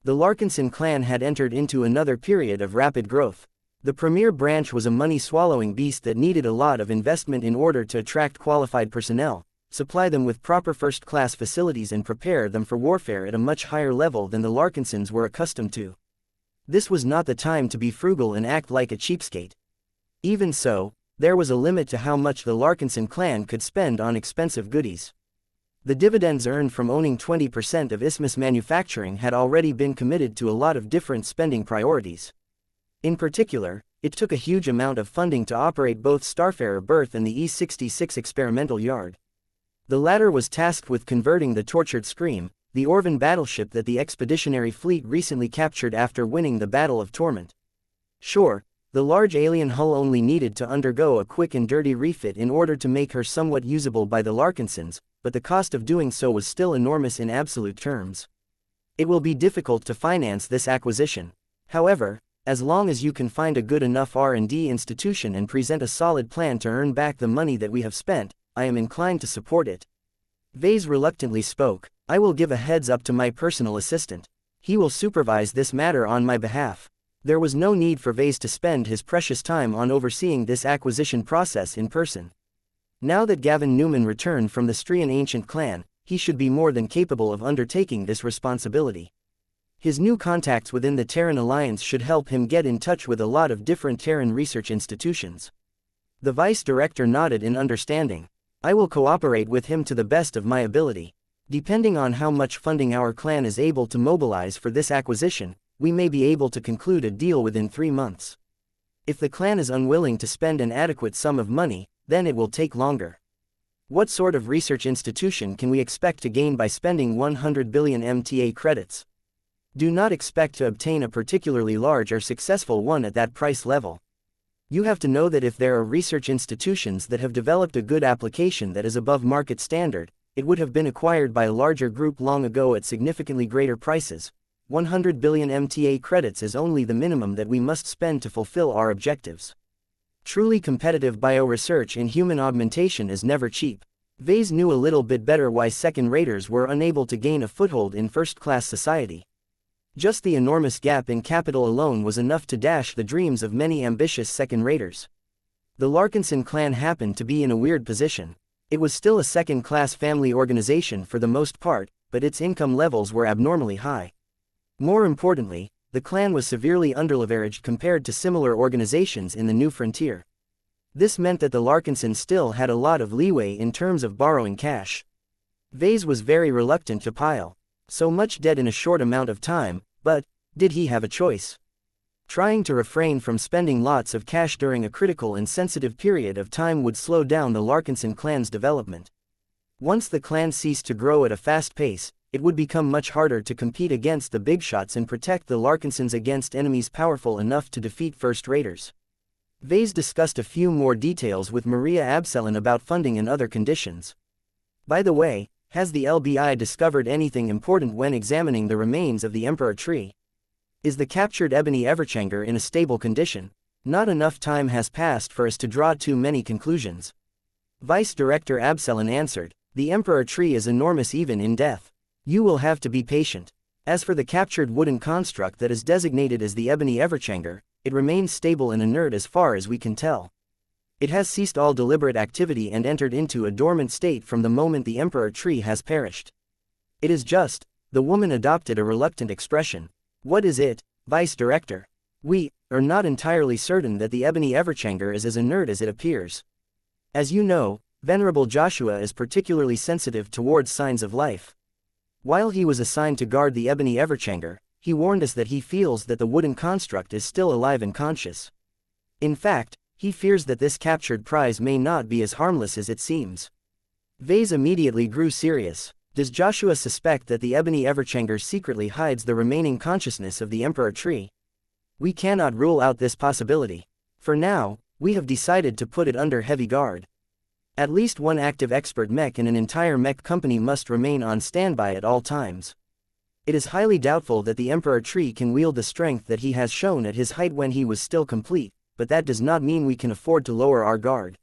A: The Larkinson clan had entered into another period of rapid growth. The premier branch was a money-swallowing beast that needed a lot of investment in order to attract qualified personnel, supply them with proper first-class facilities and prepare them for warfare at a much higher level than the Larkinsons were accustomed to. This was not the time to be frugal and act like a cheapskate. Even so, there was a limit to how much the Larkinson clan could spend on expensive goodies. The dividends earned from owning 20% of Isthmus Manufacturing had already been committed to a lot of different spending priorities. In particular, it took a huge amount of funding to operate both Starfarer Berth and the E-66 experimental yard. The latter was tasked with converting the Tortured Scream, the Orvan battleship that the expeditionary fleet recently captured after winning the Battle of Torment. Sure, the large alien hull only needed to undergo a quick and dirty refit in order to make her somewhat usable by the Larkinsons, but the cost of doing so was still enormous in absolute terms. It will be difficult to finance this acquisition. However, as long as you can find a good enough R&D institution and present a solid plan to earn back the money that we have spent, I am inclined to support it. Vase reluctantly spoke. I will give a heads up to my personal assistant. He will supervise this matter on my behalf. There was no need for Vase to spend his precious time on overseeing this acquisition process in person. Now that Gavin Newman returned from the Strian ancient clan, he should be more than capable of undertaking this responsibility. His new contacts within the Terran Alliance should help him get in touch with a lot of different Terran research institutions. The vice director nodded in understanding. I will cooperate with him to the best of my ability. Depending on how much funding our clan is able to mobilize for this acquisition, we may be able to conclude a deal within 3 months. If the clan is unwilling to spend an adequate sum of money, then it will take longer. What sort of research institution can we expect to gain by spending 100 billion MTA credits? Do not expect to obtain a particularly large or successful one at that price level. You have to know that if there are research institutions that have developed a good application that is above market standard, it would have been acquired by a larger group long ago at significantly greater prices. 100 billion MTA credits is only the minimum that we must spend to fulfill our objectives. Truly competitive bioresearch in human augmentation is never cheap. Vase knew a little bit better why second-raters were unable to gain a foothold in first-class society. Just the enormous gap in capital alone was enough to dash the dreams of many ambitious second-raters. The Larkinson clan happened to be in a weird position. It was still a second-class family organization for the most part, but its income levels were abnormally high. More importantly, the clan was severely underleveraged compared to similar organizations in the New Frontier. This meant that the Larkinsons still had a lot of leeway in terms of borrowing cash. Vase was very reluctant to pile so much debt in a short amount of time, but did he have a choice? Trying to refrain from spending lots of cash during a critical and sensitive period of time would slow down the Larkinson clan's development. Once the clan ceased to grow at a fast pace, it would become much harder to compete against the big shots and protect the Larkinsons against enemies powerful enough to defeat first raiders. Vase discussed a few more details with Maria Absalon about funding and other conditions. By the way, has the LBI discovered anything important when examining the remains of the Emperor tree? Is the captured ebony everchanger in a stable condition? Not enough time has passed for us to draw too many conclusions. Vice Director Absalon answered, the Emperor tree is enormous even in death. You will have to be patient. As for the captured wooden construct that is designated as the ebony everchanger, it remains stable and inert as far as we can tell. It has ceased all deliberate activity and entered into a dormant state from the moment the Emperor tree has perished. It is just, the woman adopted a reluctant expression. What is it, Vice Director? We are not entirely certain that the ebony everchanger is as inert as it appears. As you know, Venerable Joshua is particularly sensitive towards signs of life. While he was assigned to guard the ebony everchanger, he warned us that he feels that the wooden construct is still alive and conscious. In fact, he fears that this captured prize may not be as harmless as it seems. Vase immediately grew serious. Does Joshua suspect that the ebony everchanger secretly hides the remaining consciousness of the Emperor tree? We cannot rule out this possibility. For now, we have decided to put it under heavy guard. At least one active expert mech in an entire mech company must remain on standby at all times. It is highly doubtful that the Emperor tree can wield the strength that he has shown at his height when he was still complete, but that does not mean we can afford to lower our guard.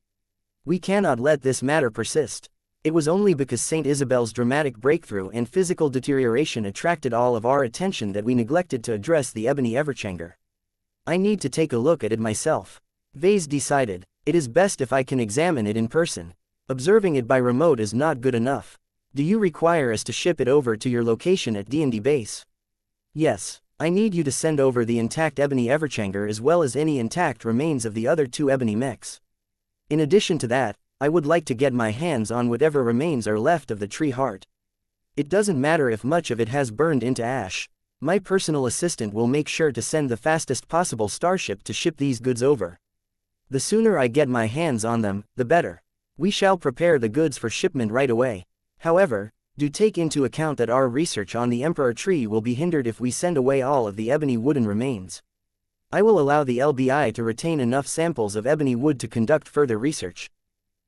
A: We cannot let this matter persist. It was only because Saint Isabel's dramatic breakthrough and physical deterioration attracted all of our attention that we neglected to address the ebony everchanger. I need to take a look at it myself. Vase decided, it is best if I can examine it in person. Observing it by remote is not good enough. Do you require us to ship it over to your location at D&D base? Yes, I need you to send over the intact ebony everchanger as well as any intact remains of the other two ebony mechs. In addition to that, I would like to get my hands on whatever remains are left of the tree heart. It doesn't matter if much of it has burned into ash. My personal assistant will make sure to send the fastest possible starship to ship these goods over. The sooner I get my hands on them, the better. We shall prepare the goods for shipment right away. However, do take into account that our research on the Emperor tree will be hindered if we send away all of the ebony wooden remains. I will allow the LBI to retain enough samples of ebony wood to conduct further research.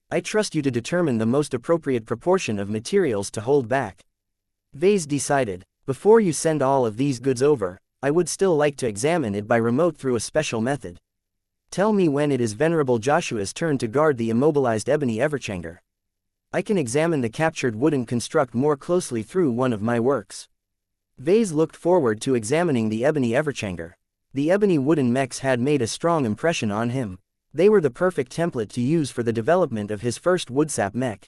A: I trust you to determine the most appropriate proportion of materials to hold back. Vase decided, before you send all of these goods over, I would still like to examine it by remote through a special method. Tell me when it is Venerable Joshua's turn to guard the immobilized ebony everchanger. I can examine the captured wooden construct more closely through one of my works. Vase looked forward to examining the ebony everchanger. The ebony wooden mechs had made a strong impression on him. They were the perfect template to use for the development of his first woodsap mech.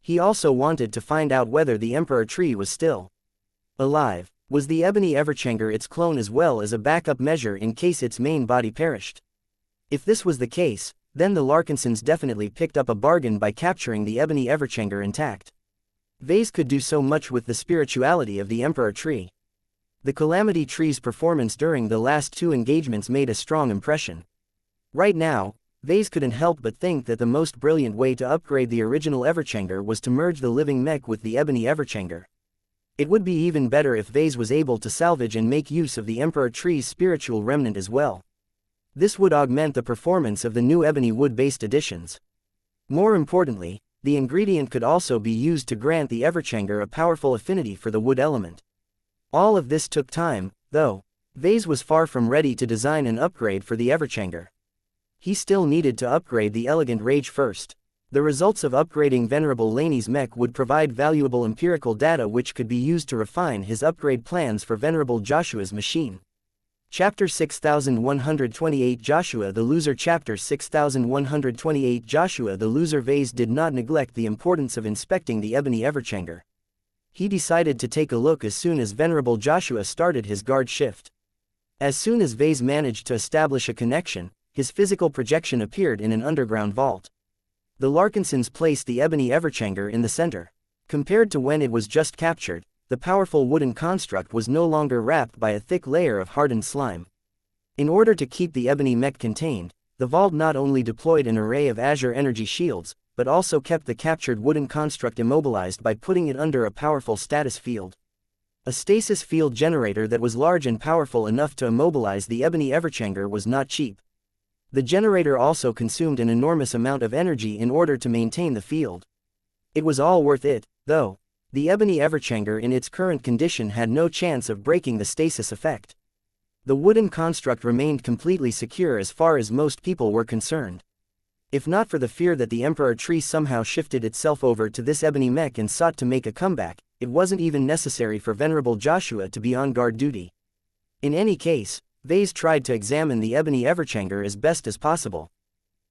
A: He also wanted to find out whether the Emperor tree was still alive. Was the ebony everchanger its clone as well as a backup measure in case its main body perished? If this was the case, then the Larkinsons definitely picked up a bargain by capturing the ebony everchanger intact. Vase could do so much with the spirituality of the Emperor tree. The Calamity tree's performance during the last two engagements made a strong impression. Right now, Vase couldn't help but think that the most brilliant way to upgrade the original everchanger was to merge the living mech with the ebony everchanger. It would be even better if Vase was able to salvage and make use of the Emperor tree's spiritual remnant as well. This would augment the performance of the new ebony wood-based editions. More importantly, the ingredient could also be used to grant the everchanger a powerful affinity for the wood element. All of this took time, though. Vase was far from ready to design an upgrade for the everchanger. He still needed to upgrade the elegant rage first. The results of upgrading Venerable Laney's mech would provide valuable empirical data which could be used to refine his upgrade plans for Venerable Joshua's machine. Chapter 6128 Joshua the Loser Chapter 6128 Joshua the Loser Vase did not neglect the importance of inspecting the ebony everchanger. He decided to take a look as soon as Venerable Joshua started his guard shift. As soon as Vase managed to establish a connection, his physical projection appeared in an underground vault. The Larkinsons placed the ebony everchanger in the center. Compared to when it was just captured, the powerful wooden construct was no longer wrapped by a thick layer of hardened slime. In order to keep the ebony mech contained, the vault not only deployed an array of Azure energy shields, but also kept the captured wooden construct immobilized by putting it under a powerful stasis field. A stasis field generator that was large and powerful enough to immobilize the ebony Everchanger was not cheap. The generator also consumed an enormous amount of energy in order to maintain the field. It was all worth it, though. The ebony Everchanger in its current condition had no chance of breaking the stasis effect. The wooden construct remained completely secure as far as most people were concerned. If not for the fear that the Emperor Tree somehow shifted itself over to this ebony mech and sought to make a comeback, it wasn't even necessary for Venerable Joshua to be on guard duty. In any case, Vase tried to examine the ebony Everchanger as best as possible.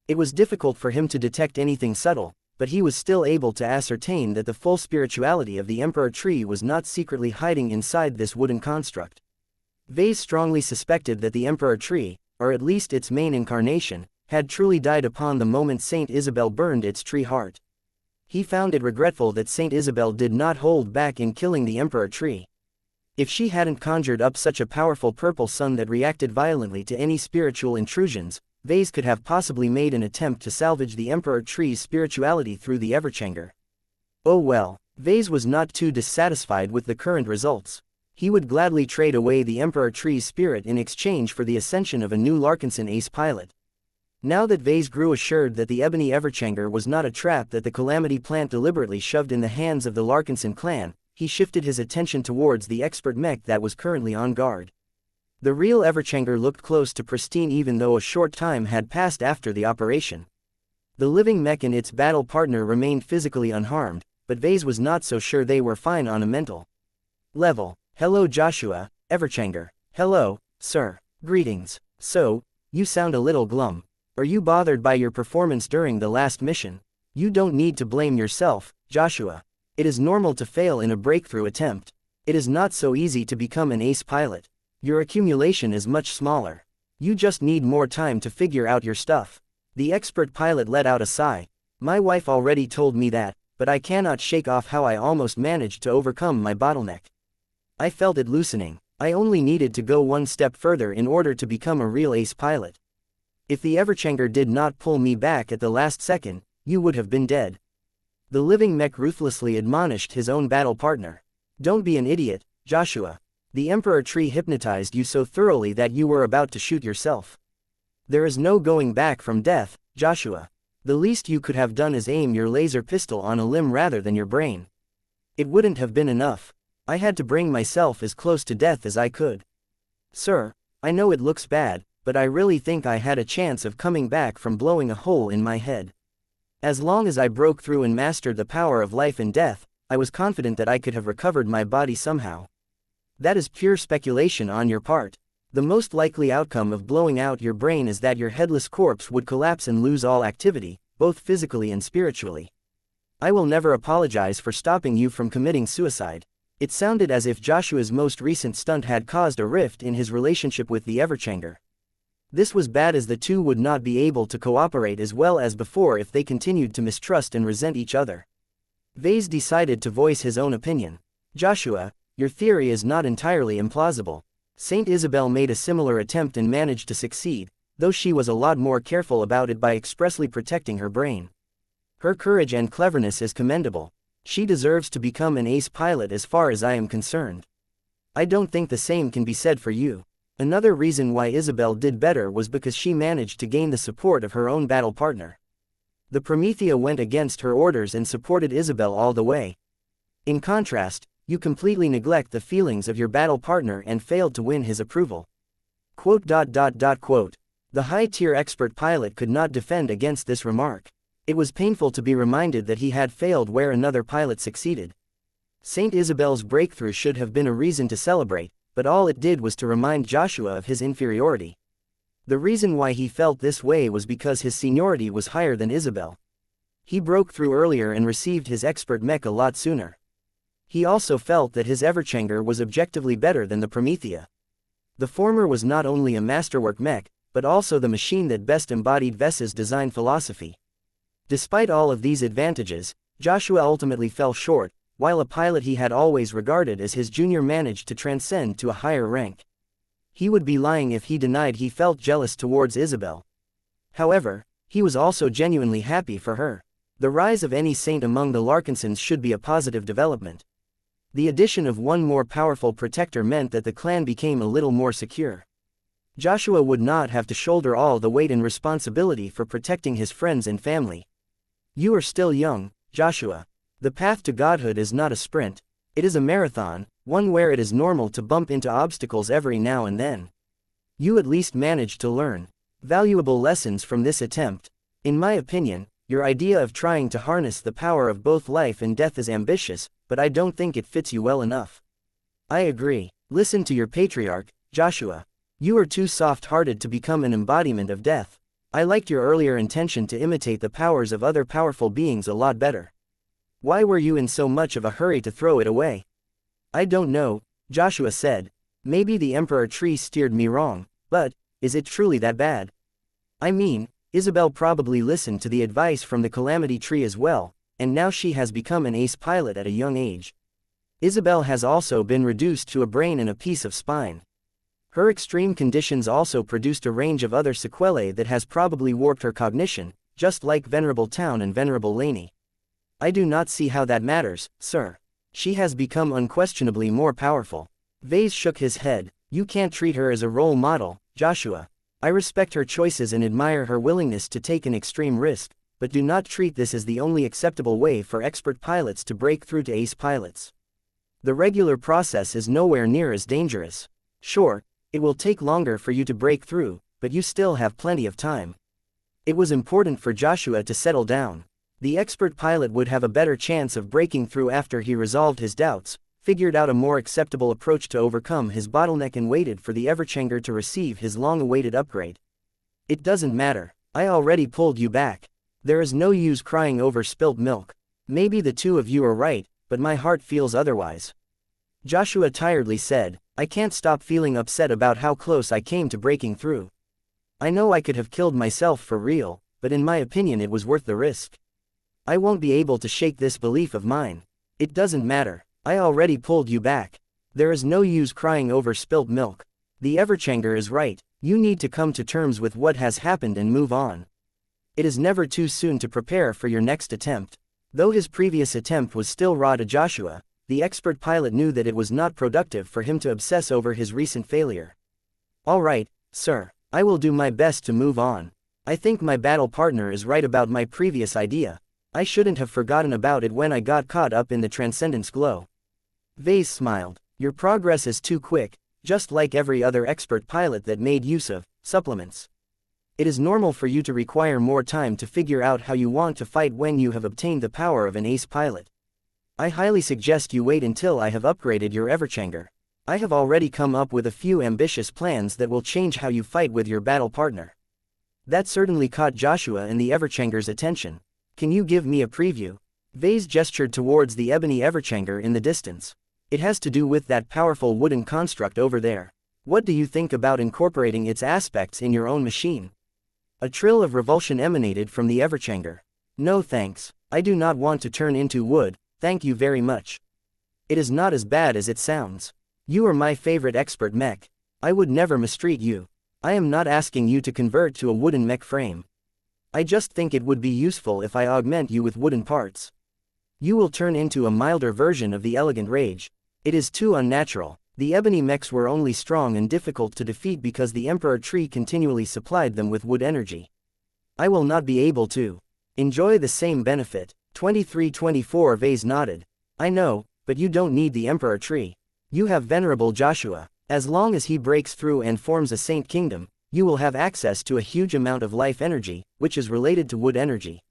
A: It was difficult for him to detect anything subtle, but he was still able to ascertain that the full spirituality of the Emperor Tree was not secretly hiding inside this wooden construct. Vase strongly suspected that the Emperor Tree, or at least its main incarnation, had truly died upon the moment Saint Isabel burned its tree heart. He found it regretful that Saint Isabel did not hold back in killing the Emperor Tree. If she hadn't conjured up such a powerful purple sun that reacted violently to any spiritual intrusions, Vase could have possibly made an attempt to salvage the Emperor Tree's spirituality through the Everchanger. Oh well, Vase was not too dissatisfied with the current results. He would gladly trade away the Emperor Tree's spirit in exchange for the ascension of a new Larkinson ace pilot. Now that Vase grew assured that the ebony Everchanger was not a trap that the Calamity Plant deliberately shoved in the hands of the Larkinson clan, he shifted his attention towards the expert mech that was currently on guard. The real Everchanger looked close to pristine even though a short time had passed after the operation. The living mech and its battle partner remained physically unharmed, but Vase was not so sure they were fine on a mental level. Hello Joshua, Everchanger. Hello, sir. Greetings. So, you sound a little glum. Are you bothered by your performance during the last mission? You don't need to blame yourself, Joshua. It is normal to fail in a breakthrough attempt. It is not so easy to become an ace pilot. Your accumulation is much smaller. You just need more time to figure out your stuff. The expert pilot let out a sigh. My wife already told me that, but I cannot shake off how I almost managed to overcome my bottleneck. I felt it loosening. I only needed to go one step further in order to become a real ace pilot. If the Everchanger did not pull me back at the last second, you would have been dead. The living mech ruthlessly admonished his own battle partner. Don't be an idiot, Joshua. The Emperor Tree hypnotized you so thoroughly that you were about to shoot yourself. There is no going back from death, Joshua. The least you could have done is aim your laser pistol on a limb rather than your brain. It wouldn't have been enough. I had to bring myself as close to death as I could. Sir, I know it looks bad, but I really think I had a chance of coming back from blowing a hole in my head. As long as I broke through and mastered the power of life and death, I was confident that I could have recovered my body somehow. That is pure speculation on your part. The most likely outcome of blowing out your brain is that your headless corpse would collapse and lose all activity, both physically and spiritually. I will never apologize for stopping you from committing suicide. It sounded as if Joshua's most recent stunt had caused a rift in his relationship with the Everchanger. This was bad as the two would not be able to cooperate as well as before if they continued to mistrust and resent each other. Vase decided to voice his own opinion. Joshua, your theory is not entirely implausible. Saint Isabel made a similar attempt and managed to succeed, though she was a lot more careful about it by expressly protecting her brain. Her courage and cleverness is commendable. She deserves to become an ace pilot as far as I am concerned. I don't think the same can be said for you. Another reason why Isabel did better was because she managed to gain the support of her own battle partner. The Promethea went against her orders and supported Isabel all the way. In contrast, you completely neglect the feelings of your battle partner and failed to win his approval. Quote. The high-tier expert pilot could not defend against this remark. It was painful to be reminded that he had failed where another pilot succeeded. Saint Isabel's breakthrough should have been a reason to celebrate, but all it did was to remind Joshua of his inferiority. The reason why he felt this way was because his seniority was higher than Isabel. He broke through earlier and received his expert mech a lot sooner. He also felt that his Everchanger was objectively better than the Promethea. The former was not only a masterwork mech, but also the machine that best embodied Ves's design philosophy. Despite all of these advantages, Joshua ultimately fell short, while a pilot he had always regarded as his junior managed to transcend to a higher rank. He would be lying if he denied he felt jealous towards Isabel. However, he was also genuinely happy for her. The rise of any saint among the Larkinsons should be a positive development. The addition of one more powerful protector meant that the clan became a little more secure. Joshua would not have to shoulder all the weight and responsibility for protecting his friends and family. You are still young, Joshua. The path to godhood is not a sprint. It is a marathon, one where it is normal to bump into obstacles every now and then. You at least managed to learn valuable lessons from this attempt. In my opinion, your idea of trying to harness the power of both life and death is ambitious, but I don't think it fits you well enough. I agree. Listen to your patriarch, Joshua. You are too soft-hearted to become an embodiment of death. I liked your earlier intention to imitate the powers of other powerful beings a lot better. Why were you in so much of a hurry to throw it away? I don't know, Joshua said. Maybe the Emperor Tree steered me wrong, but, is it truly that bad? I mean, Isabel probably listened to the advice from the Calamity Tree as well, and now she has become an ace pilot at a young age. Isabel has also been reduced to a brain and a piece of spine. Her extreme conditions also produced a range of other sequelae that has probably warped her cognition, just like Venerable Town and Venerable Laney. I do not see how that matters, sir. She has become unquestionably more powerful. Vase shook his head. You can't treat her as a role model, Joshua. I respect her choices and admire her willingness to take an extreme risk, but do not treat this as the only acceptable way for expert pilots to break through to ace pilots. The regular process is nowhere near as dangerous. Sure, it will take longer for you to break through, but you still have plenty of time. It was important for Joshua to settle down. The expert pilot would have a better chance of breaking through after he resolved his doubts, figured out a more acceptable approach to overcome his bottleneck and waited for the Everchanger to receive his long-awaited upgrade. It doesn't matter. I already pulled you back. There is no use crying over spilt milk. Maybe the two of you are right, but my heart feels otherwise. Joshua tiredly said, I can't stop feeling upset about how close I came to breaking through. I know I could have killed myself for real, but in my opinion it was worth the risk. I won't be able to shake this belief of mine. It doesn't matter. I already pulled you back. There is no use crying over spilt milk. The Everchanger is right. You need to come to terms with what has happened and move on. It is never too soon to prepare for your next attempt. Though his previous attempt was still raw to Joshua, the expert pilot knew that it was not productive for him to obsess over his recent failure. All right, sir. I will do my best to move on. I think my battle partner is right about my previous idea. I shouldn't have forgotten about it when I got caught up in the Transcendence glow. Vase smiled. Your progress is too quick, just like every other expert pilot that made use of supplements. It is normal for you to require more time to figure out how you want to fight when you have obtained the power of an ace pilot. I highly suggest you wait until I have upgraded your Everchanger. I have already come up with a few ambitious plans that will change how you fight with your battle partner. That certainly caught Joshua and the Everchanger's attention. Can you give me a preview? Vase gestured towards the ebony Everchanger in the distance. It has to do with that powerful wooden construct over there. What do you think about incorporating its aspects in your own machine? A trill of revulsion emanated from the Everchanger. No thanks. I do not want to turn into wood, thank you very much. It is not as bad as it sounds. You are my favorite expert mech. I would never mistreat you. I am not asking you to convert to a wooden mech frame. I just think it would be useful if I augment you with wooden parts. You will turn into a milder version of the elegant rage. It is too unnatural. The ebony mechs were only strong and difficult to defeat because the Emperor Tree continually supplied them with wood energy. I will not be able to enjoy the same benefit. 2324 Vase nodded. I know, but you don't need the Emperor Tree. You have Venerable Joshua. As long as he breaks through and forms a Saint Kingdom, you will have access to a huge amount of life energy, which is related to wood energy.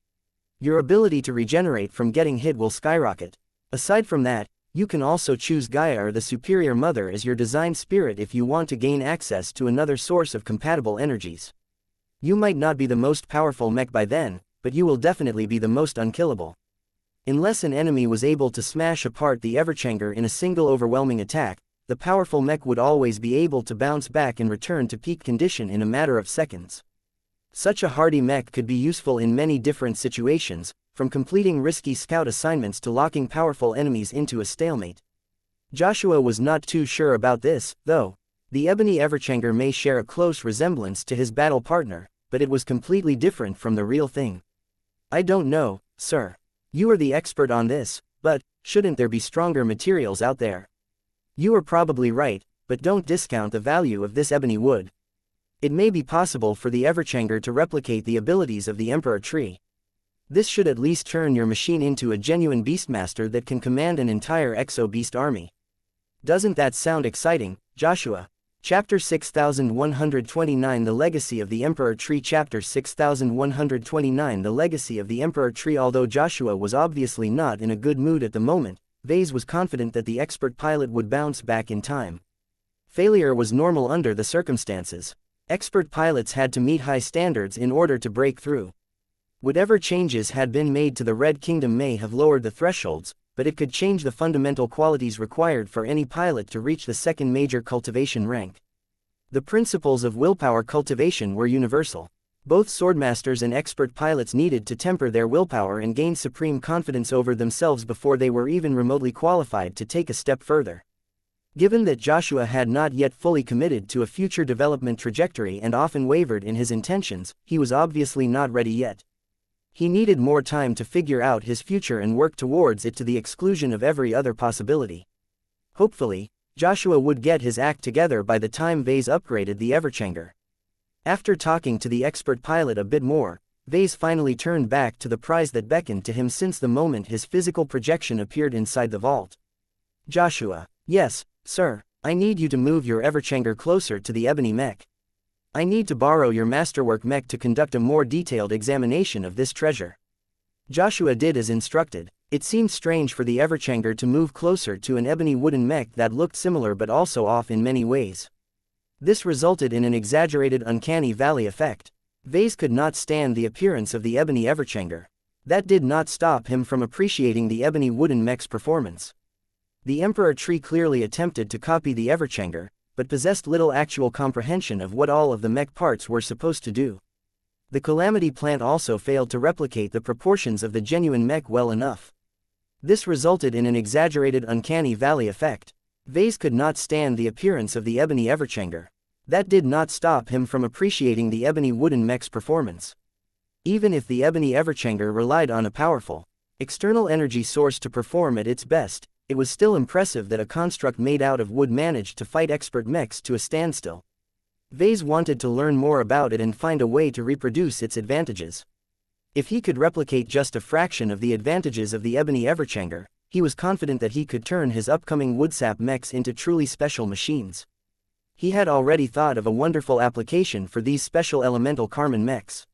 A: Your ability to regenerate from getting hit will skyrocket. Aside from that, you can also choose Gaia or the Superior Mother as your design spirit if you want to gain access to another source of compatible energies. You might not be the most powerful mech by then, but you will definitely be the most unkillable. Unless an enemy was able to smash apart the Everchanger in a single overwhelming attack, the powerful mech would always be able to bounce back and return to peak condition in a matter of seconds. Such a hardy mech could be useful in many different situations, from completing risky scout assignments to locking powerful enemies into a stalemate. Joshua was not too sure about this, though. The ebony Everchanger may share a close resemblance to his battle partner, but it was completely different from the real thing. I don't know, sir. You are the expert on this, but shouldn't there be stronger materials out there? You are probably right, but don't discount the value of this ebony wood. It may be possible for the Everchanger to replicate the abilities of the Emperor Tree. This should at least turn your machine into a genuine beastmaster that can command an entire exo-beast army. Doesn't that sound exciting, Joshua? Chapter 6129 The Legacy of the Emperor Tree Chapter 6129 The Legacy of the Emperor Tree Although Joshua was obviously not in a good mood at the moment, Vase was confident that the expert pilot would bounce back in time. Failure was normal under the circumstances. Expert pilots had to meet high standards in order to break through. Whatever changes had been made to the Red Kingdom may have lowered the thresholds, but it could change the fundamental qualities required for any pilot to reach the second major cultivation rank. The principles of willpower cultivation were universal. Both swordmasters and expert pilots needed to temper their willpower and gain supreme confidence over themselves before they were even remotely qualified to take a step further. Given that Joshua had not yet fully committed to a future development trajectory and often wavered in his intentions, he was obviously not ready yet. He needed more time to figure out his future and work towards it to the exclusion of every other possibility. Hopefully, Joshua would get his act together by the time Vase upgraded the Everchanger. After talking to the expert pilot a bit more, Vase finally turned back to the prize that beckoned to him since the moment his physical projection appeared inside the vault. Joshua. Yes, sir, I need you to move your Everchanger closer to the ebony mech. I need to borrow your masterwork mech to conduct a more detailed examination of this treasure. Joshua did as instructed. It seemed strange for the Everchanger to move closer to an ebony wooden mech that looked similar but also off in many ways. This resulted in an exaggerated uncanny valley effect. Vase could not stand the appearance of the ebony Everchanger. That did not stop him from appreciating the ebony wooden mech's performance. The Emperor Tree clearly attempted to copy the Everchanger, but possessed little actual comprehension of what all of the mech parts were supposed to do. The Calamity Plant also failed to replicate the proportions of the genuine mech well enough. This resulted in an exaggerated uncanny valley effect. Vase could not stand the appearance of the ebony Everchanger. That did not stop him from appreciating the ebony wooden mech's performance. Even if the ebony Everchanger relied on a powerful external energy source to perform at its best, it was still impressive that a construct made out of wood managed to fight expert mechs to a standstill. Vase wanted to learn more about it and find a way to reproduce its advantages. If he could replicate just a fraction of the advantages of the ebony Everchanger, he was confident that he could turn his upcoming woodsap mechs into truly special machines. He had already thought of a wonderful application for these special elemental Karman mechs.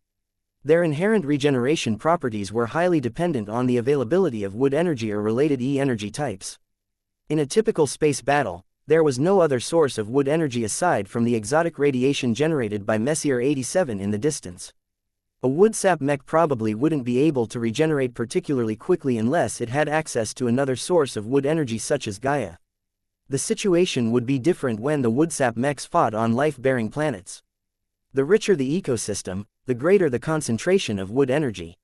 A: Their inherent regeneration properties were highly dependent on the availability of wood energy or related E-energy types. In a typical space battle, there was no other source of wood energy aside from the exotic radiation generated by Messier 87 in the distance. A woodsap mech probably wouldn't be able to regenerate particularly quickly unless it had access to another source of wood energy such as Gaia. The situation would be different when the woodsap mechs fought on life-bearing planets. The richer the ecosystem, the greater the concentration of wood energy.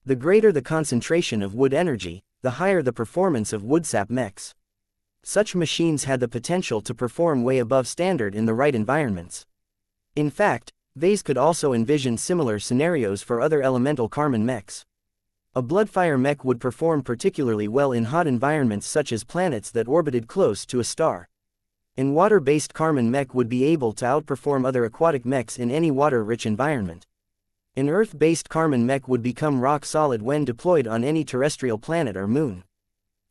A: The greater the concentration of wood energy, the higher the performance of woodsap mechs. Such machines had the potential to perform way above standard in the right environments. In fact, Vase could also envision similar scenarios for other elemental Karman mechs. A Bloodfire mech would perform particularly well in hot environments such as planets that orbited close to a star. An water-based Karman mech would be able to outperform other aquatic mechs in any water-rich environment. An Earth-based Karman mech would become rock-solid when deployed on any terrestrial planet or moon.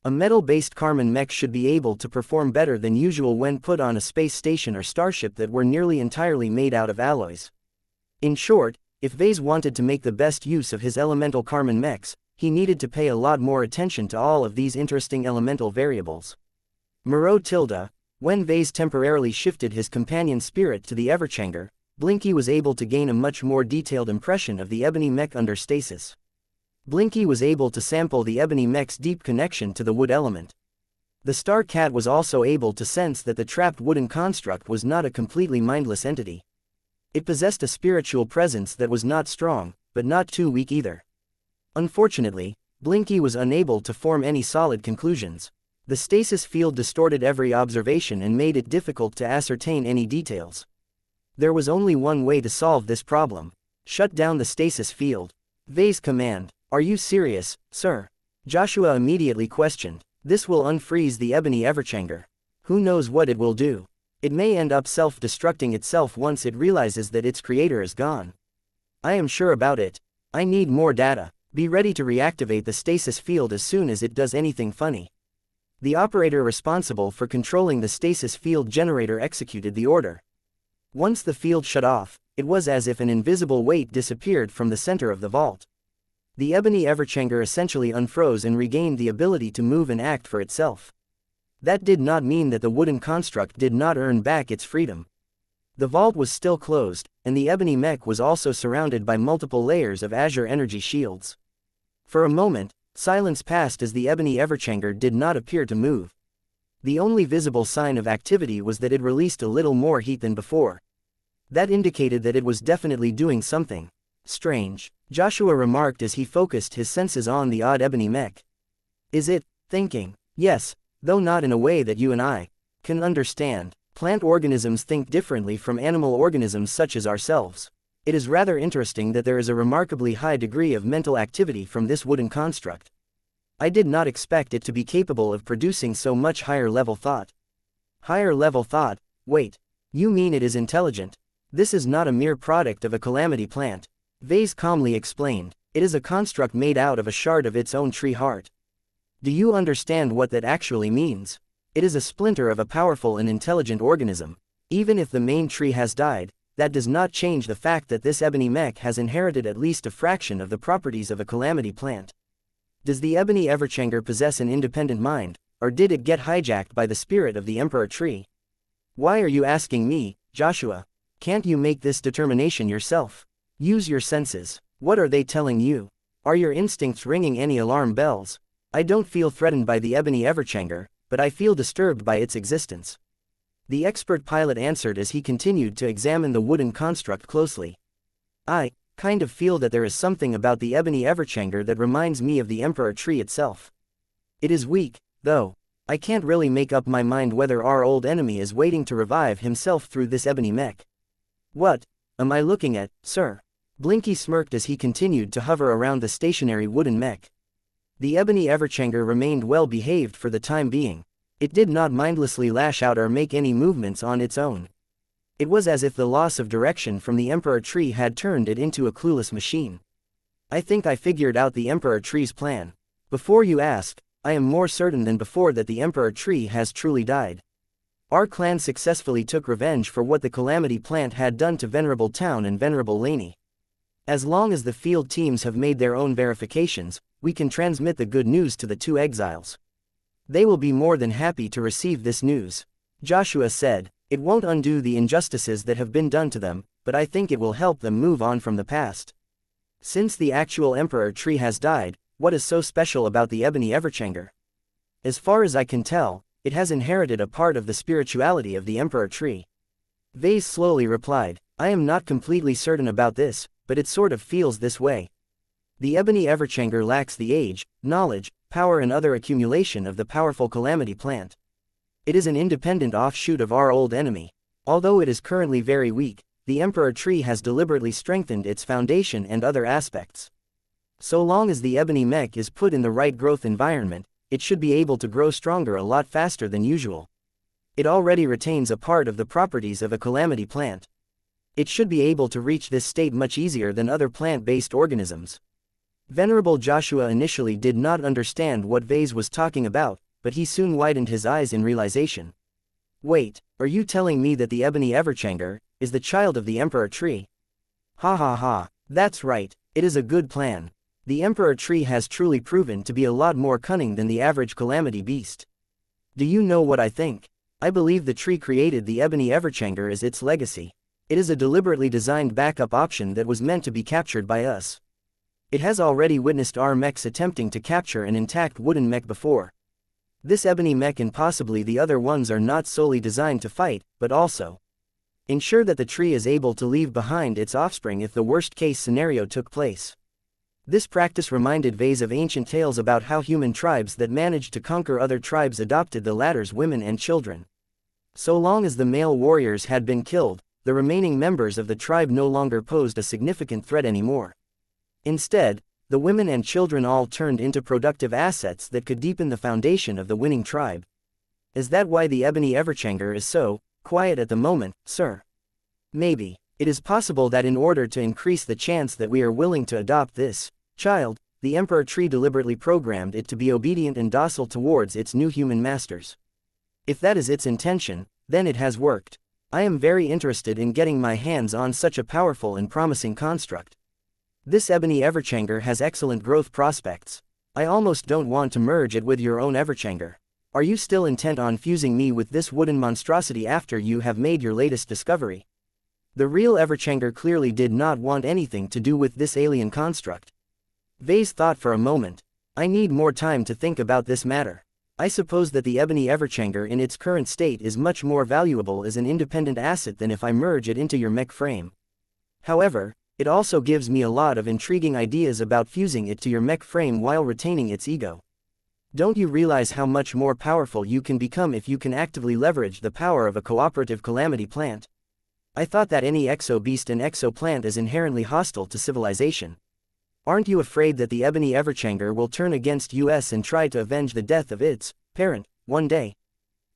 A: A metal-based Karman mech should be able to perform better than usual when put on a space station or starship that were nearly entirely made out of alloys. In short, if Vase wanted to make the best use of his elemental Karman mechs, he needed to pay a lot more attention to all of these interesting elemental variables. Moreau tilde. When Vase temporarily shifted his companion spirit to the Everchanger, Blinky was able to gain a much more detailed impression of the ebony mech under stasis. Blinky was able to sample the ebony mech's deep connection to the wood element. The Star Cat was also able to sense that the trapped wooden construct was not a completely mindless entity. It possessed a spiritual presence that was not strong, but not too weak either. Unfortunately, Blinky was unable to form any solid conclusions. The stasis field distorted every observation and made it difficult to ascertain any details. There was only one way to solve this problem. Shut down the stasis field. Vase command. Are you serious, sir? Joshua immediately questioned. This will unfreeze the ebony Everchanger. Who knows what it will do? It may end up self-destructing itself once it realizes that its creator is gone. I am sure about it. I need more data. Be ready to reactivate the stasis field as soon as it does anything funny. The operator responsible for controlling the stasis field generator executed the order. Once the field shut off, it was as if an invisible weight disappeared from the center of the vault. The ebony Everchanger essentially unfroze and regained the ability to move and act for itself. That did not mean that the wooden construct did not earn back its freedom. The vault was still closed, and the ebony mech was also surrounded by multiple layers of azure energy shields. For a moment, silence passed as the ebony Everchanger did not appear to move. The only visible sign of activity was that it released a little more heat than before. That indicated that it was definitely doing something strange, Joshua remarked as he focused his senses on the odd ebony mech. Is it thinking? Yes, though not in a way that you and I can understand. Plant organisms think differently from animal organisms such as ourselves. It is rather interesting that there is a remarkably high degree of mental activity from this wooden construct. I did not expect it to be capable of producing so much higher level thought. Higher level thought? Wait. You mean it is intelligent? This is not a mere product of a calamity plant. Vase calmly explained. It is a construct made out of a shard of its own tree heart. Do you understand what that actually means? It is a splinter of a powerful and intelligent organism. Even if the main tree has died, that does not change the fact that this ebony mech has inherited at least a fraction of the properties of a calamity plant. Does the ebony Everchanger possess an independent mind, or did it get hijacked by the spirit of the Emperor Tree? Why are you asking me, Joshua? Can't you make this determination yourself? Use your senses. What are they telling you? Are your instincts ringing any alarm bells? I don't feel threatened by the ebony Everchanger, but I feel disturbed by its existence. The expert pilot answered as he continued to examine the wooden construct closely. I kind of feel that there is something about the ebony Everchanger that reminds me of the Emperor Tree itself. It is weak, though. I can't really make up my mind whether our old enemy is waiting to revive himself through this ebony mech. What am I looking at, sir? Blinky smirked as he continued to hover around the stationary wooden mech. The ebony Everchanger remained well behaved for the time being. It did not mindlessly lash out or make any movements on its own. It was as if the loss of direction from the Emperor Tree had turned it into a clueless machine. I think I figured out the Emperor Tree's plan. Before you ask, I am more certain than before that the Emperor Tree has truly died. Our clan successfully took revenge for what the Calamity Plant had done to Venerable Town and Venerable Laney. As long as the field teams have made their own verifications, we can transmit the good news to the two exiles. They will be more than happy to receive this news. Joshua said, it won't undo the injustices that have been done to them, but I think it will help them move on from the past. Since the actual Emperor Tree has died, what is so special about the ebony Everchanger? As far as I can tell, it has inherited a part of the spirituality of the Emperor Tree. Vase slowly replied, I am not completely certain about this, but it sort of feels this way. The ebony Everchanger lacks the age, knowledge, power and other accumulation of the powerful Calamity Plant. It is an independent offshoot of our old enemy. Although it is currently very weak, the Emperor Tree has deliberately strengthened its foundation and other aspects. So long as the ebony mech is put in the right growth environment, it should be able to grow stronger a lot faster than usual. It already retains a part of the properties of a calamity plant. It should be able to reach this state much easier than other plant-based organisms. Venerable Joshua initially did not understand what Vase was talking about, but he soon widened his eyes in realization. Wait, are you telling me that the ebony Everchanger is the child of the Emperor Tree? Ha ha ha, that's right, it is a good plan. The Emperor Tree has truly proven to be a lot more cunning than the average calamity beast. Do you know what I think? I believe the tree created the ebony Everchanger as its legacy. It is a deliberately designed backup option that was meant to be captured by us. It has already witnessed our mechs attempting to capture an intact wooden mech before. This ebony mech and possibly the other ones are not solely designed to fight, but also ensure that the tree is able to leave behind its offspring if the worst-case scenario took place. This practice reminded Vase of ancient tales about how human tribes that managed to conquer other tribes adopted the latter's women and children. So long as the male warriors had been killed, the remaining members of the tribe no longer posed a significant threat anymore. Instead, the women and children all turned into productive assets that could deepen the foundation of the winning tribe. Is that why the ebony everchanger is so quiet at the moment, sir? Maybe. It is possible that in order to increase the chance that we are willing to adopt this child, the emperor tree deliberately programmed it to be obedient and docile towards its new human masters. If that is its intention, then it has worked. I am very interested in getting my hands on such a powerful and promising construct. This ebony everchanger has excellent growth prospects. I almost don't want to merge it with your own everchanger. Are you still intent on fusing me with this wooden monstrosity after you have made your latest discovery? The real everchanger clearly did not want anything to do with this alien construct. Vase thought for a moment. I need more time to think about this matter. I suppose that the ebony everchanger in its current state is much more valuable as an independent asset than if I merge it into your mech frame. However, it also gives me a lot of intriguing ideas about fusing it to your mech frame while retaining its ego. Don't you realize how much more powerful you can become if you can actively leverage the power of a cooperative calamity plant? I thought that any exo-beast and exo-plant is inherently hostile to civilization. Aren't you afraid that the ebony everchanger will turn against us and try to avenge the death of its parent one day?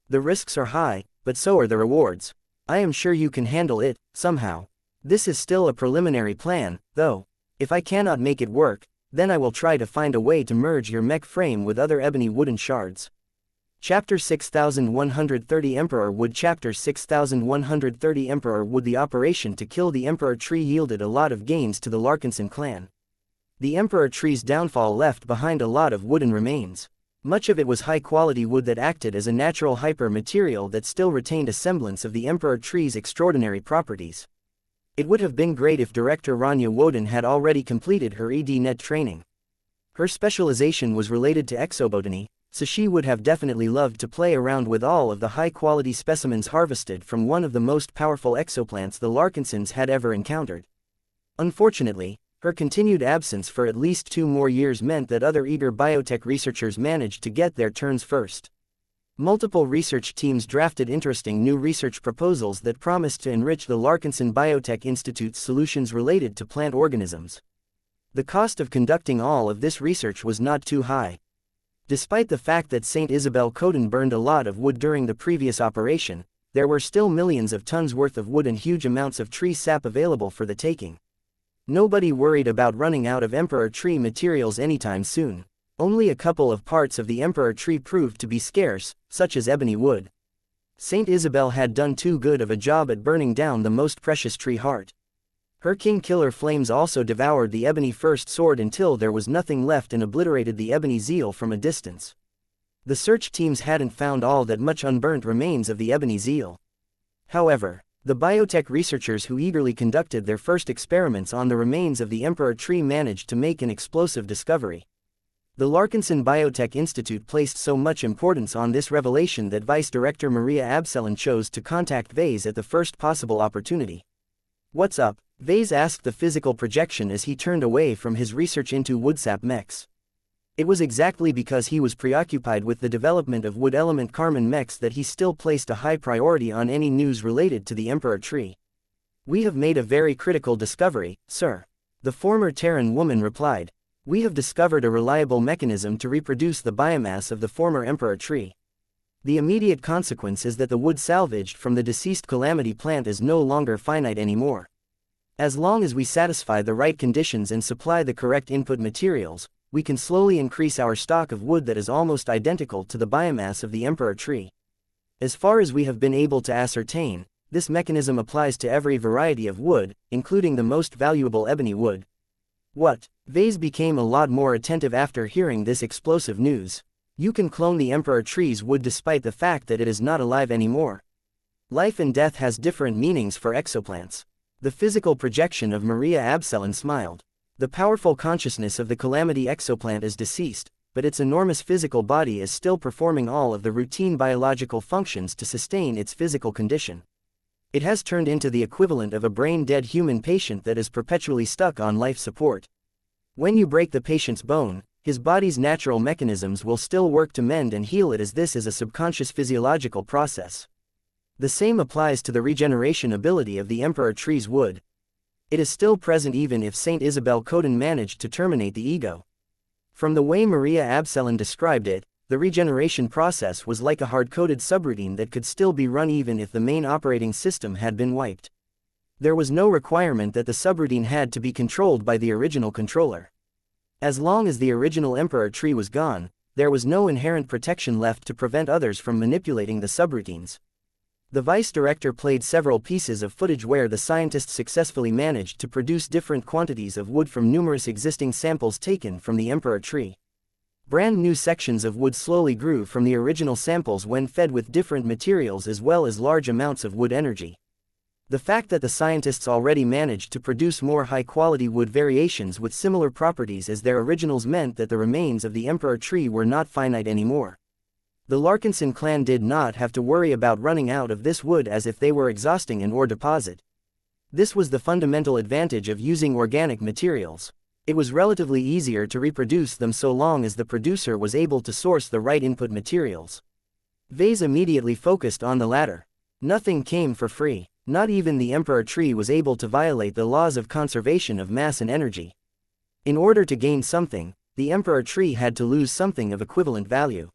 A: The risks are high, but so are the rewards. I am sure you can handle it, somehow. This is still a preliminary plan, though. If I cannot make it work, then I will try to find a way to merge your mech frame with other ebony wooden shards. Chapter 6130 Emperor Wood Chapter 6130 Emperor Wood The operation to kill the Emperor Tree yielded a lot of gains to the Larkinson clan. The Emperor Tree's downfall left behind a lot of wooden remains. Much of it was high-quality wood that acted as a natural hyper-material that still retained a semblance of the Emperor Tree's extraordinary properties. It would have been great if Director Rania Woden had already completed her ED-Net training. Her specialization was related to exobotany, so she would have definitely loved to play around with all of the high-quality specimens harvested from one of the most powerful exoplants the Larkinsons had ever encountered. Unfortunately, her continued absence for at least 2 more years meant that other eager biotech researchers managed to get their turns first. Multiple research teams drafted interesting new research proposals that promised to enrich the Larkinson Biotech Institute's solutions related to plant organisms. The cost of conducting all of this research was not too high. Despite the fact that St. Isabel Coden burned a lot of wood during the previous operation, there were still millions of tons worth of wood and huge amounts of tree sap available for the taking. Nobody worried about running out of Emperor Tree materials anytime soon. Only a couple of parts of the Emperor Tree proved to be scarce, such as ebony wood. St. Isabel had done too good of a job at burning down the most precious tree heart. Her king-killer flames also devoured the ebony first sword until there was nothing left and obliterated the ebony zeal from a distance. The search teams hadn't found all that much unburnt remains of the ebony zeal. However, the biotech researchers who eagerly conducted their first experiments on the remains of the Emperor Tree managed to make an explosive discovery. The Larkinson Biotech Institute placed so much importance on this revelation that Vice Director Maria Absalon chose to contact Vase at the first possible opportunity. "What's up?" Vase asked the physical projection as he turned away from his research into woodsap mechs. It was exactly because he was preoccupied with the development of wood element Carmen mechs that he still placed a high priority on any news related to the Emperor Tree. "We have made a very critical discovery, sir," the former Terran woman replied. "We have discovered a reliable mechanism to reproduce the biomass of the former Emperor Tree. The immediate consequence is that the wood salvaged from the deceased calamity plant is no longer finite anymore. As long as we satisfy the right conditions and supply the correct input materials, we can slowly increase our stock of wood that is almost identical to the biomass of the Emperor Tree. As far as we have been able to ascertain, this mechanism applies to every variety of wood, including the most valuable ebony wood." "What?" Vase became a lot more attentive after hearing this explosive news. "You can clone the Emperor Tree's wood despite the fact that it is not alive anymore. Life and death has different meanings for exoplants." The physical projection of Maria Absalon smiled. "The powerful consciousness of the calamity exoplant is deceased, but its enormous physical body is still performing all of the routine biological functions to sustain its physical condition. It has turned into the equivalent of a brain-dead human patient that is perpetually stuck on life support. When you break the patient's bone, his body's natural mechanisms will still work to mend and heal it, as this is a subconscious physiological process. The same applies to the regeneration ability of the Emperor Tree's wood. It is still present even if Saint Isabel Coden managed to terminate the ego. From the way Maria Absalon described it, the regeneration process was like a hard-coded subroutine that could still be run even if the main operating system had been wiped. There was no requirement that the subroutine had to be controlled by the original controller. As long as the original Emperor tree was gone, there was no inherent protection left to prevent others from manipulating the subroutines. The vice director played several pieces of footage where the scientists successfully managed to produce different quantities of wood from numerous existing samples taken from the Emperor tree. Brand new sections of wood slowly grew from the original samples when fed with different materials as well as large amounts of wood energy. The fact that the scientists already managed to produce more high-quality wood variations with similar properties as their originals meant that the remains of the Emperor tree were not finite anymore. The Larkinson clan did not have to worry about running out of this wood as if they were exhausting an ore deposit. This was the fundamental advantage of using organic materials. It was relatively easier to reproduce them so long as the producer was able to source the right input materials. Vase immediately focused on the latter. Nothing came for free. Not even the Emperor tree was able to violate the laws of conservation of mass and energy. In order to gain something, the Emperor tree had to lose something of equivalent value.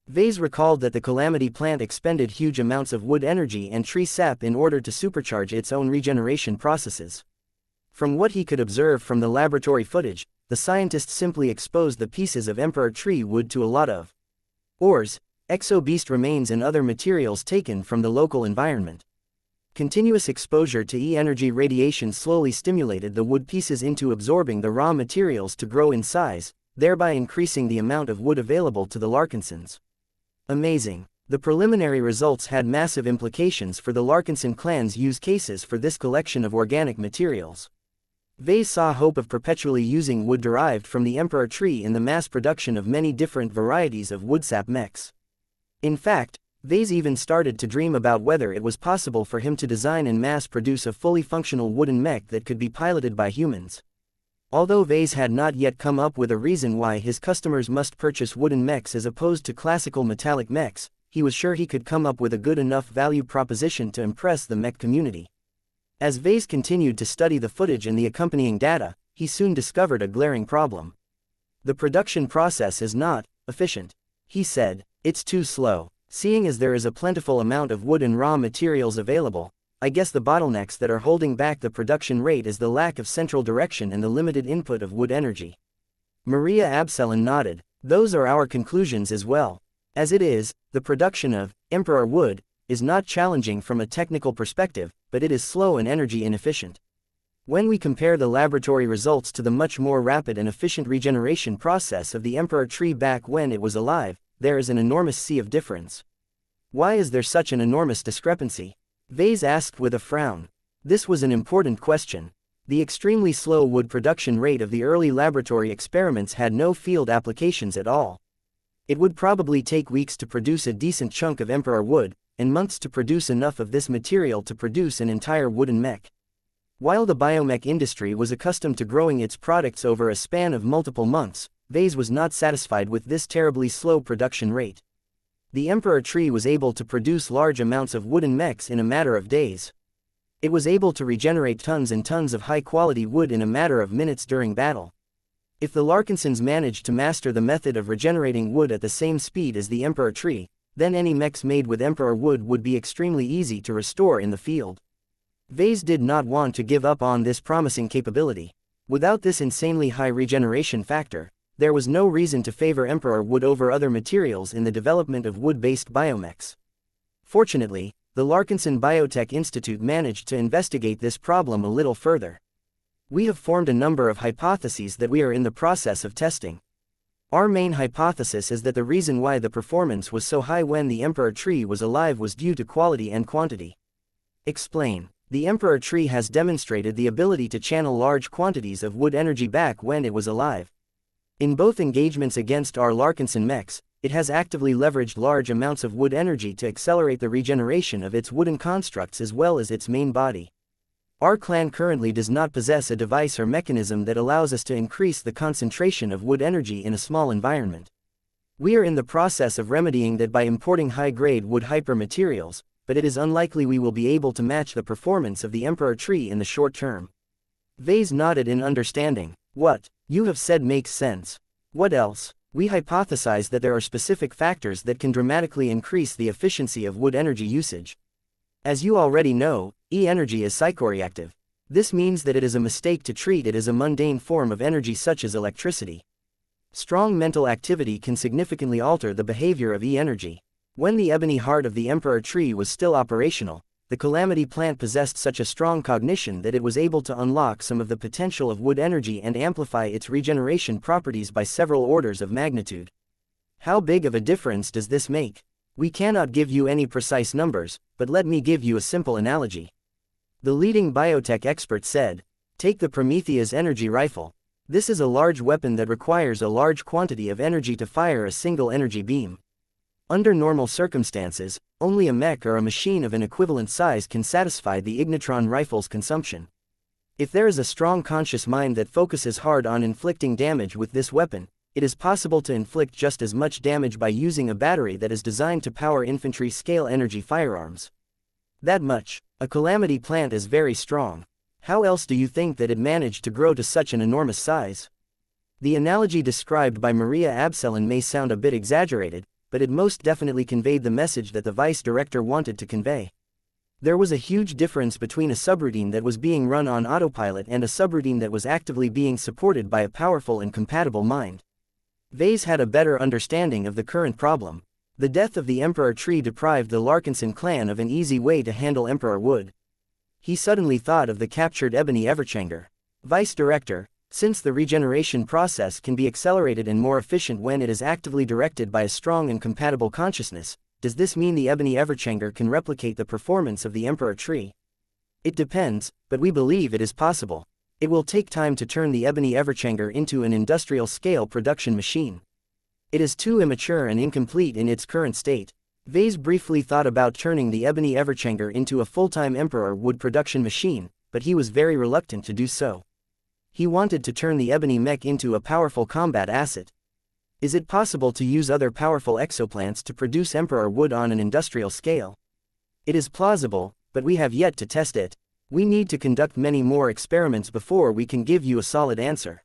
A: Vase recalled that the Calamity plant expended huge amounts of wood energy and tree sap in order to supercharge its own regeneration processes. From what he could observe from the laboratory footage, the scientists simply exposed the pieces of Emperor tree wood to a lot of ores, exo-beast remains and other materials taken from the local environment. Continuous exposure to E-energy radiation slowly stimulated the wood pieces into absorbing the raw materials to grow in size, thereby increasing the amount of wood available to the Larkinsons. Amazing. The preliminary results had massive implications for the Larkinson clan's use cases for this collection of organic materials. Vase saw hope of perpetually using wood derived from the Emperor tree in the mass production of many different varieties of woodsap mechs. In fact, Vase even started to dream about whether it was possible for him to design and mass produce a fully functional wooden mech that could be piloted by humans. Although Vase had not yet come up with a reason why his customers must purchase wooden mechs as opposed to classical metallic mechs, he was sure he could come up with a good enough value proposition to impress the mech community. As Vase continued to study the footage and the accompanying data, he soon discovered a glaring problem. The production process is not efficient, he said. It's too slow. Seeing as there is a plentiful amount of wood and raw materials available, I guess the bottlenecks that are holding back the production rate is the lack of central direction and the limited input of wood energy. Maria Absalon nodded. Those are our conclusions as well. As it is, the production of Emperor wood is not challenging from a technical perspective, but it is slow and energy inefficient. When we compare the laboratory results to the much more rapid and efficient regeneration process of the Emperor tree back when it was alive, there is an enormous sea of difference. Why is there such an enormous discrepancy? Vase asked with a frown. This was an important question. The extremely slow wood production rate of the early laboratory experiments had no field applications at all. It would probably take weeks to produce a decent chunk of Emperor wood, and months to produce enough of this material to produce an entire wooden mech. While the biomech industry was accustomed to growing its products over a span of multiple months, Vase was not satisfied with this terribly slow production rate. The Emperor tree was able to produce large amounts of wooden mechs in a matter of days. It was able to regenerate tons and tons of high-quality wood in a matter of minutes during battle. If the Larkinsons managed to master the method of regenerating wood at the same speed as the Emperor tree, then any mechs made with Emperor wood would be extremely easy to restore in the field. Vase did not want to give up on this promising capability. Without this insanely high regeneration factor, there was no reason to favor Emperor wood over other materials in the development of wood-based biomechs. Fortunately, the Larkinson Biotech Institute managed to investigate this problem a little further. We have formed a number of hypotheses that we are in the process of testing. Our main hypothesis is that the reason why the performance was so high when the Emperor tree was alive was due to quality and quantity. Explain. The Emperor tree has demonstrated the ability to channel large quantities of wood energy back when it was alive. In both engagements against our Larkinson mechs, it has actively leveraged large amounts of wood energy to accelerate the regeneration of its wooden constructs as well as its main body. Our clan currently does not possess a device or mechanism that allows us to increase the concentration of wood energy in a small environment. We are in the process of remedying that by importing high-grade wood hyper-materials, but it is unlikely we will be able to match the performance of the Emperor tree in the short term. Vase nodded in understanding. What you have said makes sense. What else? We hypothesize that there are specific factors that can dramatically increase the efficiency of wood energy usage. As you already know, E-energy is psychoreactive. This means that it is a mistake to treat it as a mundane form of energy such as electricity. Strong mental activity can significantly alter the behavior of E-energy. When the ebony heart of the emperor tree was still operational, the calamity plant possessed such a strong cognition that it was able to unlock some of the potential of wood energy and amplify its regeneration properties by several orders of magnitude. How big of a difference does this make? We cannot give you any precise numbers, but let me give you a simple analogy. The leading biotech expert said, take the Prometheus energy rifle. This is a large weapon that requires a large quantity of energy to fire a single energy beam. Under normal circumstances, only a mech or a machine of an equivalent size can satisfy the ignitron rifle's consumption. If there is a strong conscious mind that focuses hard on inflicting damage with this weapon, it is possible to inflict just as much damage by using a battery that is designed to power infantry-scale energy firearms. That much. A calamity plant is very strong. How else do you think that it managed to grow to such an enormous size? The analogy described by Maria Absalon may sound a bit exaggerated, but it most definitely conveyed the message that the vice director wanted to convey. There was a huge difference between a subroutine that was being run on autopilot and a subroutine that was actively being supported by a powerful and compatible mind. Vase had a better understanding of the current problem. The death of the Emperor Tree deprived the Larkinson clan of an easy way to handle Emperor Wood. He suddenly thought of the captured Ebony Everchanger. Vice Director, since the regeneration process can be accelerated and more efficient when it is actively directed by a strong and compatible consciousness, does this mean the Ebony Everchanger can replicate the performance of the Emperor Tree? It depends, but we believe it is possible. It will take time to turn the Ebony Everchanger into an industrial-scale production machine. It is too immature and incomplete in its current state. Vase briefly thought about turning the Ebony Everchanger into a full-time Emperor Wood production machine, but he was very reluctant to do so. He wanted to turn the Ebony Mech into a powerful combat asset. Is it possible to use other powerful exoplants to produce Emperor Wood on an industrial scale? It is plausible, but we have yet to test it. We need to conduct many more experiments before we can give you a solid answer.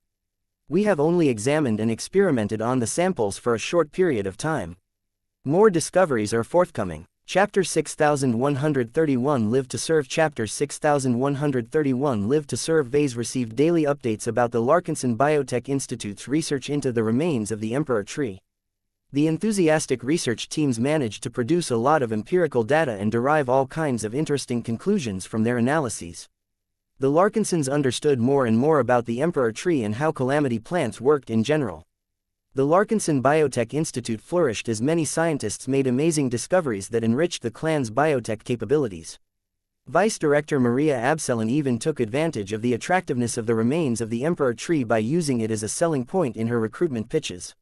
A: We have only examined and experimented on the samples for a short period of time. More discoveries are forthcoming. Chapter 6131 Live to Serve. Chapter 6131 Live to Serve. Vase received daily updates about the Larkinson Biotech Institute's research into the remains of the Emperor Tree. The enthusiastic research teams managed to produce a lot of empirical data and derive all kinds of interesting conclusions from their analyses. The Larkinsons understood more and more about the Emperor Tree and how calamity plants worked in general. The Larkinson Biotech Institute flourished as many scientists made amazing discoveries that enriched the clan's biotech capabilities. Vice Director Maria Absalon even took advantage of the attractiveness of the remains of the Emperor Tree by using it as a selling point in her recruitment pitches.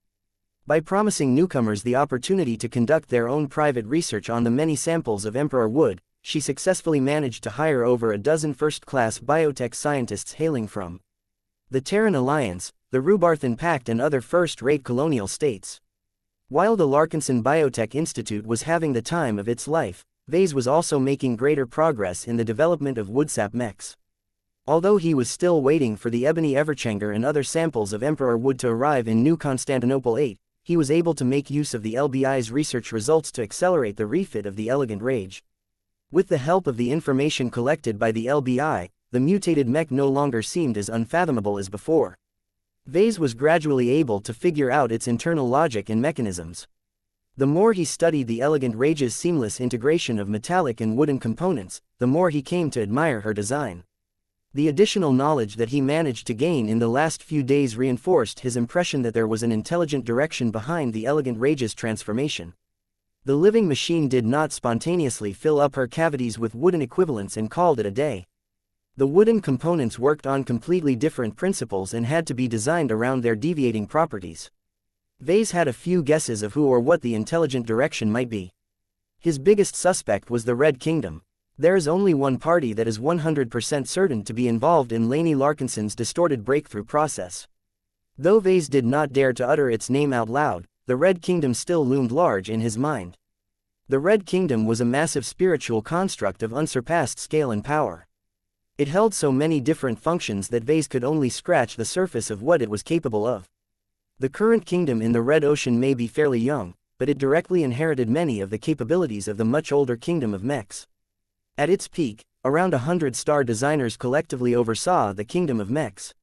A: By promising newcomers the opportunity to conduct their own private research on the many samples of Emperor Wood, she successfully managed to hire over a dozen first-class biotech scientists hailing from the Terran Alliance, the Rubarthan Pact and other first-rate colonial states. While the Larkinson Biotech Institute was having the time of its life, Vase was also making greater progress in the development of woodsap mechs. Although he was still waiting for the Ebony Everchanger and other samples of Emperor Wood to arrive in New Constantinople 8, he was able to make use of the LBI's research results to accelerate the refit of the Elegant Rage. With the help of the information collected by the LBI, the mutated mech no longer seemed as unfathomable as before. Vase was gradually able to figure out its internal logic and mechanisms. The more he studied the Elegant Rage's seamless integration of metallic and wooden components, the more he came to admire her design. The additional knowledge that he managed to gain in the last few days reinforced his impression that there was an intelligent direction behind the Elegant Rage's transformation. The living machine did not spontaneously fill up her cavities with wooden equivalents and called it a day. The wooden components worked on completely different principles and had to be designed around their deviating properties. Vase had a few guesses of who or what the intelligent direction might be. His biggest suspect was the Red Kingdom. There is only one party that is 100% certain to be involved in Lainey Larkinson's distorted breakthrough process. Though Vase did not dare to utter its name out loud, the Red Kingdom still loomed large in his mind. The Red Kingdom was a massive spiritual construct of unsurpassed scale and power. It held so many different functions that Vase could only scratch the surface of what it was capable of. The current kingdom in the Red Ocean may be fairly young, but it directly inherited many of the capabilities of the much older kingdom of Mechs. At its peak, around 100 star designers collectively oversaw the kingdom of Mechs.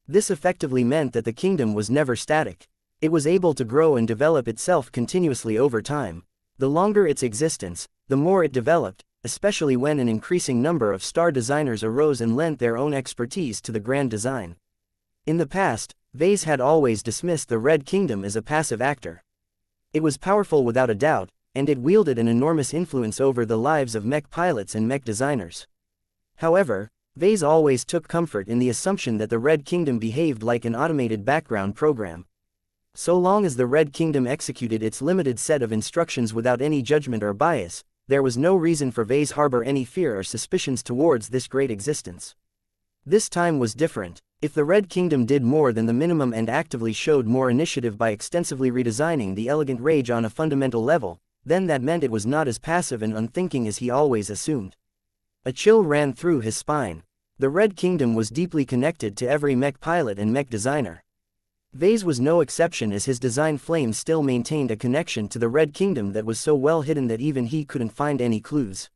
A: This effectively meant that the kingdom was never static. It was able to grow and develop itself continuously over time. The longer its existence, the more it developed, especially when an increasing number of star designers arose and lent their own expertise to the grand design. In the past, Vase had always dismissed the Red Kingdom as a passive actor. It was powerful without a doubt, and it wielded an enormous influence over the lives of mech pilots and mech designers. However, Vase always took comfort in the assumption that the Red Kingdom behaved like an automated background program. So long as the Red Kingdom executed its limited set of instructions without any judgment or bias, there was no reason for Vase harbor any fear or suspicions towards this great existence. This time was different. If the Red Kingdom did more than the minimum and actively showed more initiative by extensively redesigning the Elegant Rage on a fundamental level, then that meant it was not as passive and unthinking as he always assumed. A chill ran through his spine. The Red Kingdom was deeply connected to every mech pilot and mech designer. Vase was no exception, as his design flames still maintained a connection to the Red Kingdom that was so well hidden that even he couldn't find any clues.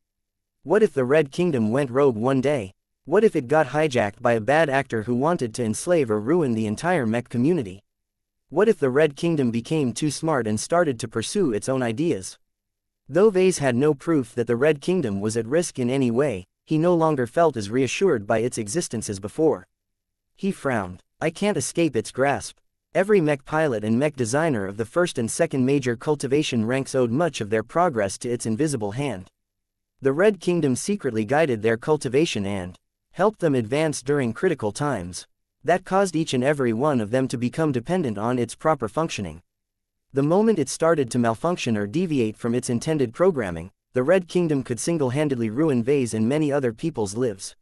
A: What if the Red Kingdom went rogue one day? What if it got hijacked by a bad actor who wanted to enslave or ruin the entire mech community? What if the Red Kingdom became too smart and started to pursue its own ideas? Though Vase had no proof that the Red Kingdom was at risk in any way, he no longer felt as reassured by its existence as before. He frowned. I can't escape its grasp. Every mech pilot and mech designer of the first and second major cultivation ranks owed much of their progress to its invisible hand. The Red Kingdom secretly guided their cultivation and helped them advance during critical times. That caused each and every one of them to become dependent on its proper functioning. The moment it started to malfunction or deviate from its intended programming, the Red Kingdom could single-handedly ruin Vase and many other people's lives.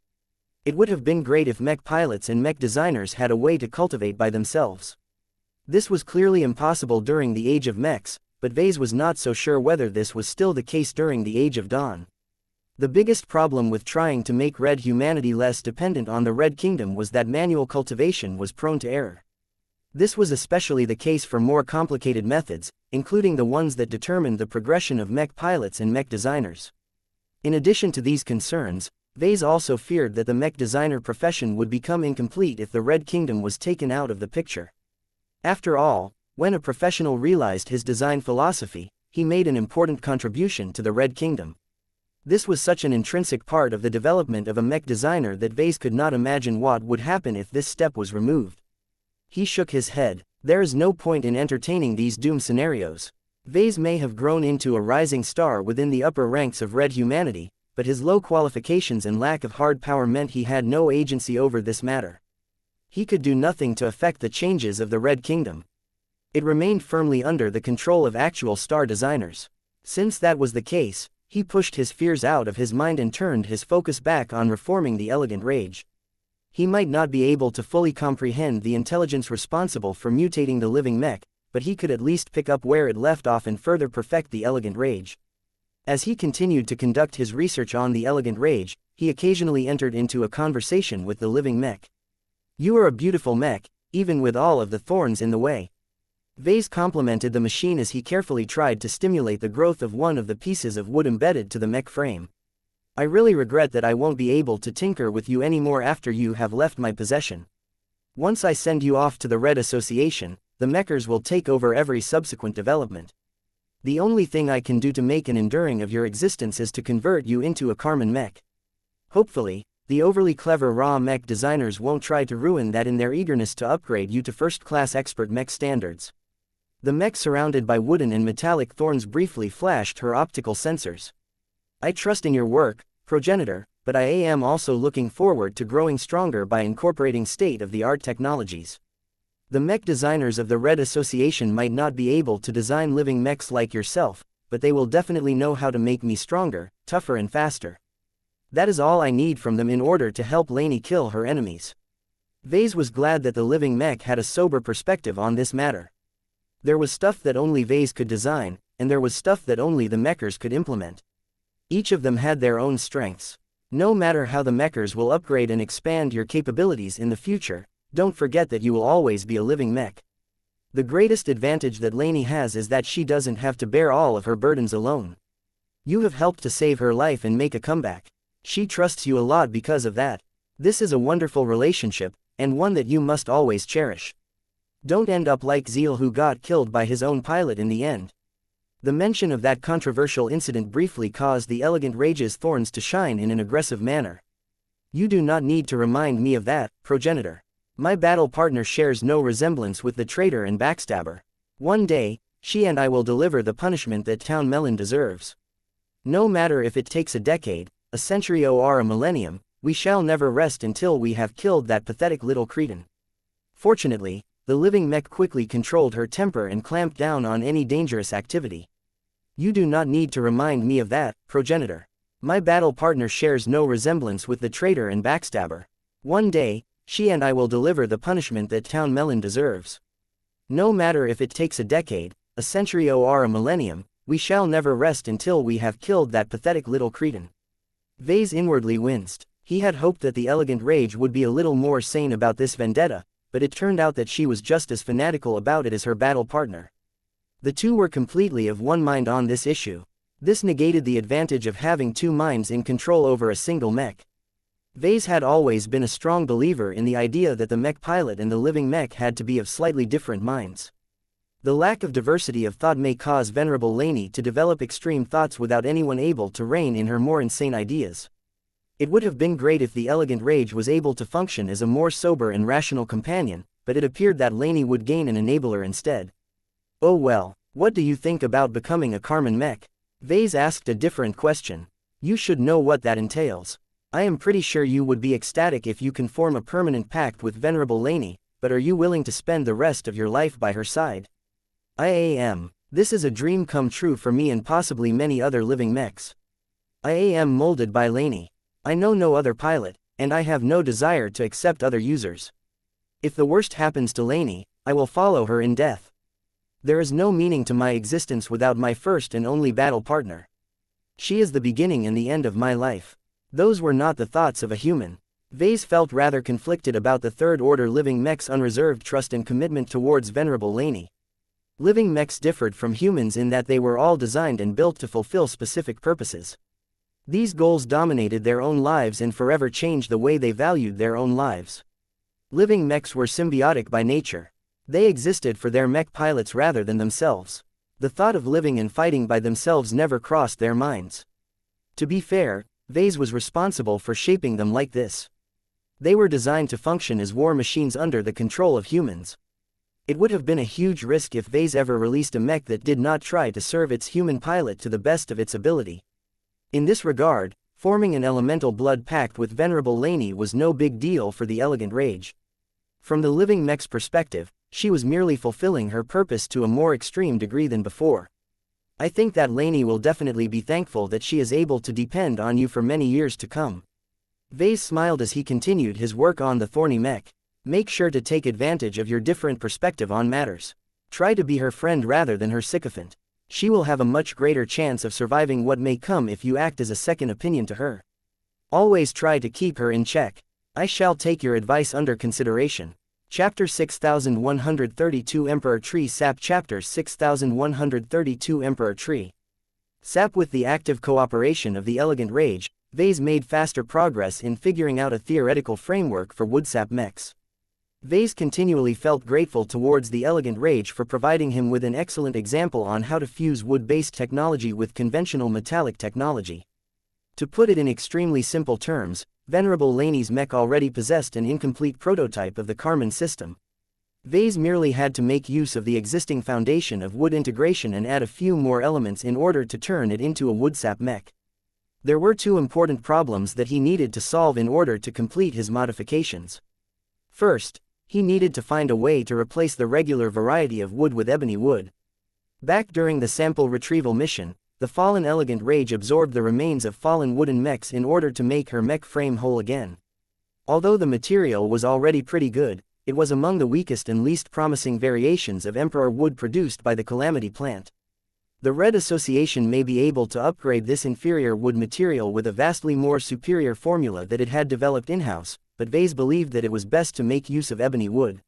A: It would have been great if mech pilots and mech designers had a way to cultivate by themselves. This was clearly impossible during the Age of Mechs, but Vase was not so sure whether this was still the case during the Age of Dawn. The biggest problem with trying to make Red humanity less dependent on the Red Kingdom was that manual cultivation was prone to error. This was especially the case for more complicated methods, including the ones that determined the progression of mech pilots and mech designers. In addition to these concerns, Vase also feared that the mech designer profession would become incomplete if the Red Kingdom was taken out of the picture. After all, when a professional realized his design philosophy, he made an important contribution to the Red Kingdom. This was such an intrinsic part of the development of a mech designer that Vase could not imagine what would happen if this step was removed. He shook his head. There is no point in entertaining these doom scenarios. Vase may have grown into a rising star within the upper ranks of Red humanity, but his low qualifications and lack of hard power meant he had no agency over this matter. He could do nothing to affect the changes of the Red Kingdom. It remained firmly under the control of actual star designers. Since that was the case, he pushed his fears out of his mind and turned his focus back on reforming the Elegant Rage. He might not be able to fully comprehend the intelligence responsible for mutating the living mech, but he could at least pick up where it left off and further perfect the Elegant Rage. As he continued to conduct his research on the Elegant Rage, he occasionally entered into a conversation with the living mech. You are a beautiful mech, even with all of the thorns in the way. Vase complimented the machine as he carefully tried to stimulate the growth of one of the pieces of wood embedded to the mech frame. I really regret that I won't be able to tinker with you anymore after you have left my possession. Once I send you off to the Red Association, the mechers will take over every subsequent development. The only thing I can do to make an enduring of your existence is to convert you into a Carmen mech. Hopefully, the overly clever raw mech designers won't try to ruin that in their eagerness to upgrade you to first-class expert mech standards. The mech surrounded by wooden and metallic thorns briefly flashed her optical sensors. I trust in your work, progenitor, but I am also looking forward to growing stronger by incorporating state-of-the-art technologies. The mech designers of the Red Association might not be able to design living mechs like yourself, but they will definitely know how to make me stronger, tougher and faster. That is all I need from them in order to help Lainey kill her enemies. Vase was glad that the living mech had a sober perspective on this matter. There was stuff that only Vase could design, and there was stuff that only the mechers could implement. Each of them had their own strengths. No matter how the mechers will upgrade and expand your capabilities in the future, don't forget that you will always be a living mech. The greatest advantage that Lainey has is that she doesn't have to bear all of her burdens alone. You have helped to save her life and make a comeback. She trusts you a lot because of that. This is a wonderful relationship, and one that you must always cherish. Don't end up like Zeal, who got killed by his own pilot in the end. The mention of that controversial incident briefly caused the Elegant Rage's thorns to shine in an aggressive manner. You do not need to remind me of that, progenitor. My battle partner shares no resemblance with the traitor and backstabber. One day, she and I will deliver the punishment that Town Melon deserves. No matter if it takes a decade, a century or a millennium, we shall never rest until we have killed that pathetic little cretin. Fortunately, the living mech quickly controlled her temper and clamped down on any dangerous activity. You do not need to remind me of that, progenitor. My battle partner shares no resemblance with the traitor and backstabber. One day, she and I will deliver the punishment that Town Melon deserves. No matter if it takes a decade, a century or a millennium, we shall never rest until we have killed that pathetic little cretin. Vase inwardly winced. He had hoped that the Elegant Rage would be a little more sane about this vendetta, but it turned out that she was just as fanatical about it as her battle partner. The two were completely of one mind on this issue. This negated the advantage of having two minds in control over a single mech. Vase had always been a strong believer in the idea that the mech pilot and the living mech had to be of slightly different minds. The lack of diversity of thought may cause Venerable Lainey to develop extreme thoughts without anyone able to rein in her more insane ideas. It would have been great if the Elegant Rage was able to function as a more sober and rational companion, but it appeared that Lainey would gain an enabler instead. Oh well, what do you think about becoming a Carmen mech? Vase asked a different question. You should know what that entails. I am pretty sure you would be ecstatic if you can form a permanent pact with Venerable Lainey, but are you willing to spend the rest of your life by her side? I am. This is a dream come true for me and possibly many other living mechs. I am molded by Lainey. I know no other pilot, and I have no desire to accept other users. If the worst happens to Lainey, I will follow her in death. There is no meaning to my existence without my first and only battle partner. She is the beginning and the end of my life. Those were not the thoughts of a human. Vase felt rather conflicted about the third-order living mech's unreserved trust and commitment towards Venerable Lainey. Living mechs differed from humans in that they were all designed and built to fulfill specific purposes. These goals dominated their own lives and forever changed the way they valued their own lives. Living mechs were symbiotic by nature. They existed for their mech pilots rather than themselves. The thought of living and fighting by themselves never crossed their minds. To be fair, Vase was responsible for shaping them like this. They were designed to function as war machines under the control of humans. It would have been a huge risk if Vase ever released a mech that did not try to serve its human pilot to the best of its ability. In this regard, forming an elemental blood pact with Venerable Lainey was no big deal for the Elegant Rage. From the living mech's perspective, she was merely fulfilling her purpose to a more extreme degree than before. I think that Lainey will definitely be thankful that she is able to depend on you for many years to come. Vase smiled as he continued his work on the thorny mech. Make sure to take advantage of your different perspective on matters. Try to be her friend rather than her sycophant. She will have a much greater chance of surviving what may come if you act as a second opinion to her. Always try to keep her in check. I shall take your advice under consideration. Chapter 6132 Emperor Tree Sap Chapter 6132 Emperor Tree Sap. With the active cooperation of the Elegant Rage, Vase made faster progress in figuring out a theoretical framework for woodsap mechs. Vase continually felt grateful towards the Elegant Rage for providing him with an excellent example on how to fuse wood-based technology with conventional metallic technology. To put it in extremely simple terms, Venerable Lainey's mech already possessed an incomplete prototype of the Carmen system. Vase merely had to make use of the existing foundation of wood integration and add a few more elements in order to turn it into a woodsap mech. There were two important problems that he needed to solve in order to complete his modifications. First, he needed to find a way to replace the regular variety of wood with ebony wood. Back during the sample retrieval mission, the fallen Elegant Rage absorbed the remains of fallen wooden mechs in order to make her mech frame whole again. Although the material was already pretty good, it was among the weakest and least promising variations of Emperor wood produced by the Calamity plant. The Red Association may be able to upgrade this inferior wood material with a vastly more superior formula that it had developed in-house, but Vase believed that it was best to make use of ebony wood.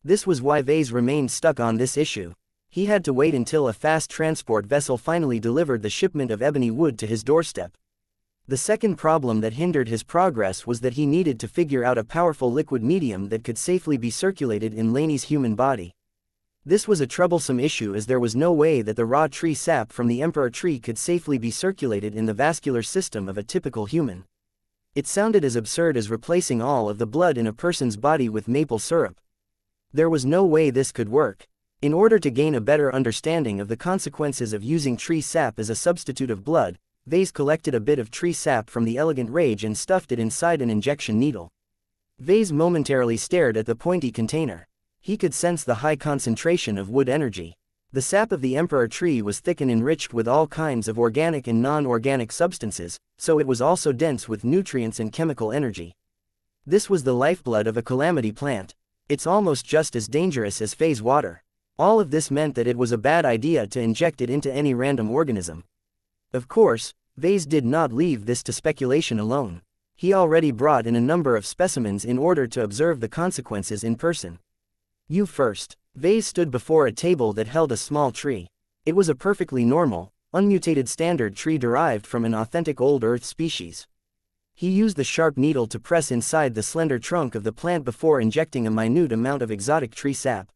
A: This was why Vase remained stuck on this issue. He had to wait until a fast transport vessel finally delivered the shipment of ebony wood to his doorstep. The second problem that hindered his progress was that he needed to figure out a powerful liquid medium that could safely be circulated in Laney's human body. This was a troublesome issue as there was no way that the raw tree sap from the emperor tree could safely be circulated in the vascular system of a typical human. It sounded as absurd as replacing all of the blood in a person's body with maple syrup. There was no way this could work. In order to gain a better understanding of the consequences of using tree sap as a substitute of blood, Vase collected a bit of tree sap from the elegant rage and stuffed it inside an injection needle. Vase momentarily stared at the pointy container. He could sense the high concentration of wood energy. The sap of the emperor tree was thick and enriched with all kinds of organic and non-organic substances, so it was also dense with nutrients and chemical energy. This was the lifeblood of a calamity plant. It's almost just as dangerous as phase water. All of this meant that it was a bad idea to inject it into any random organism. Of course, Vase did not leave this to speculation alone. He already brought in a number of specimens in order to observe the consequences in person. You first. Vase stood before a table that held a small tree. It was a perfectly normal, unmutated standard tree derived from an authentic old earth species. He used the sharp needle to press inside the slender trunk of the plant before injecting a minute amount of exotic tree sap.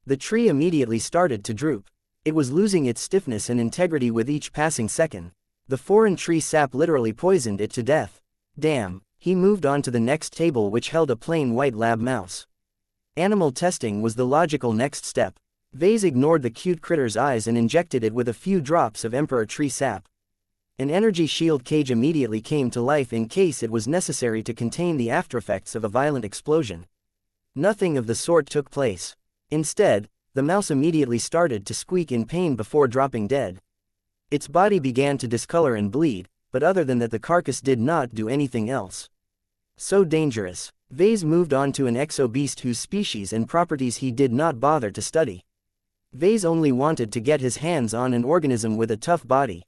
A: The tree immediately started to droop. It was losing its stiffness and integrity with each passing second. The foreign tree sap literally poisoned it to death. Damn. He moved on to the next table, which held a plain white lab mouse. Animal testing was the logical next step. Vase ignored the cute critter's eyes and injected it with a few drops of emperor tree sap. An energy shield cage immediately came to life in case it was necessary to contain the aftereffects of a violent explosion. Nothing of the sort took place. Instead, the mouse immediately started to squeak in pain before dropping dead. Its body began to discolor and bleed, but other than that the carcass did not do anything else. So dangerous. Vase moved on to an exo-beast whose species and properties he did not bother to study. Vase only wanted to get his hands on an organism with a tough body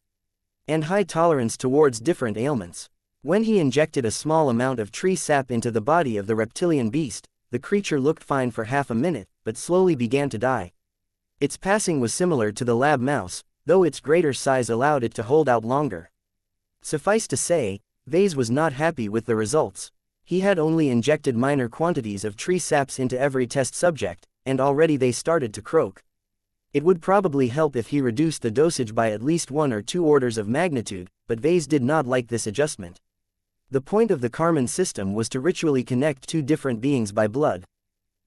A: and high tolerance towards different ailments. When he injected a small amount of tree sap into the body of the reptilian beast, the creature looked fine for half a minute, but slowly began to die. Its passing was similar to the lab mouse, though its greater size allowed it to hold out longer. Suffice to say, Vase was not happy with the results. He had only injected minor quantities of tree saps into every test subject, and already they started to croak. It would probably help if he reduced the dosage by at least 1 or 2 orders of magnitude, but Vase did not like this adjustment. The point of the Karman system was to ritually connect 2 different beings by blood.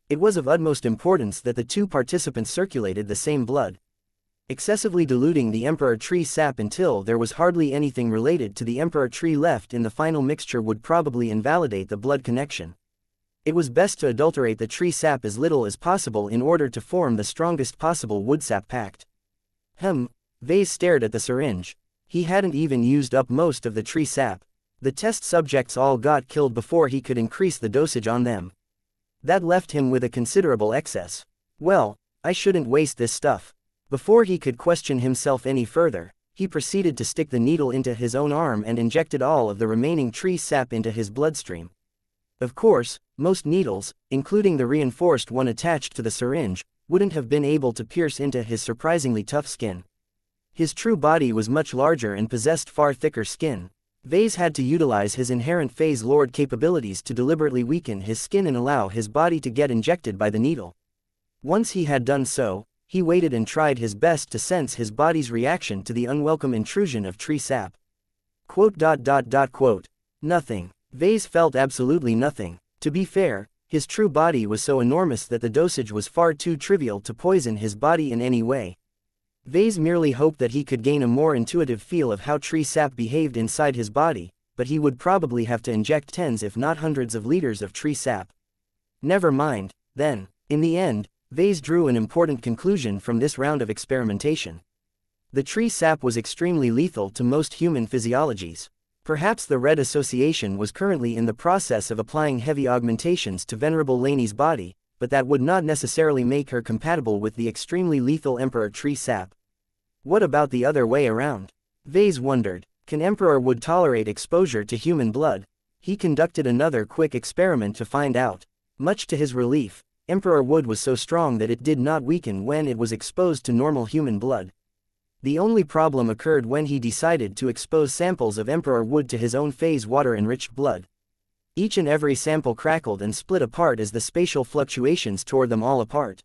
A: It was of utmost importance that the 2 participants circulated the same blood. Excessively diluting the emperor tree sap until there was hardly anything related to the emperor tree left in the final mixture would probably invalidate the blood connection. It was best to adulterate the tree sap as little as possible in order to form the strongest possible wood sap pact. Vase stared at the syringe. He hadn't even used up most of the tree sap. The test subjects all got killed before he could increase the dosage on them. That left him with a considerable excess. Well, I shouldn't waste this stuff. Before he could question himself any further, he proceeded to stick the needle into his own arm and injected all of the remaining tree sap into his bloodstream. Of course, most needles, including the reinforced one attached to the syringe, wouldn't have been able to pierce into his surprisingly tough skin. His true body was much larger and possessed far thicker skin. Vase had to utilize his inherent phase lord capabilities to deliberately weaken his skin and allow his body to get injected by the needle. Once he had done so, he waited and tried his best to sense his body's reaction to the unwelcome intrusion of tree sap. Nothing. Vase felt absolutely nothing. To be fair, his true body was so enormous that the dosage was far too trivial to poison his body in any way. Vase merely hoped that he could gain a more intuitive feel of how tree sap behaved inside his body, but he would probably have to inject tens if not hundreds of liters of tree sap. Never mind, then. In the end, Vase drew an important conclusion from this round of experimentation. The tree sap was extremely lethal to most human physiologies. Perhaps the Red Association was currently in the process of applying heavy augmentations to Venerable Laney's body, but that would not necessarily make her compatible with the extremely lethal Emperor tree sap. What about the other way around? Vase wondered. Can Emperor Wood tolerate exposure to human blood? He conducted another quick experiment to find out. Much to his relief, Emperor Wood was so strong that it did not weaken when it was exposed to normal human blood. The only problem occurred when he decided to expose samples of Emperor Wood to his own phase water-enriched blood. Each and every sample crackled and split apart as the spatial fluctuations tore them all apart.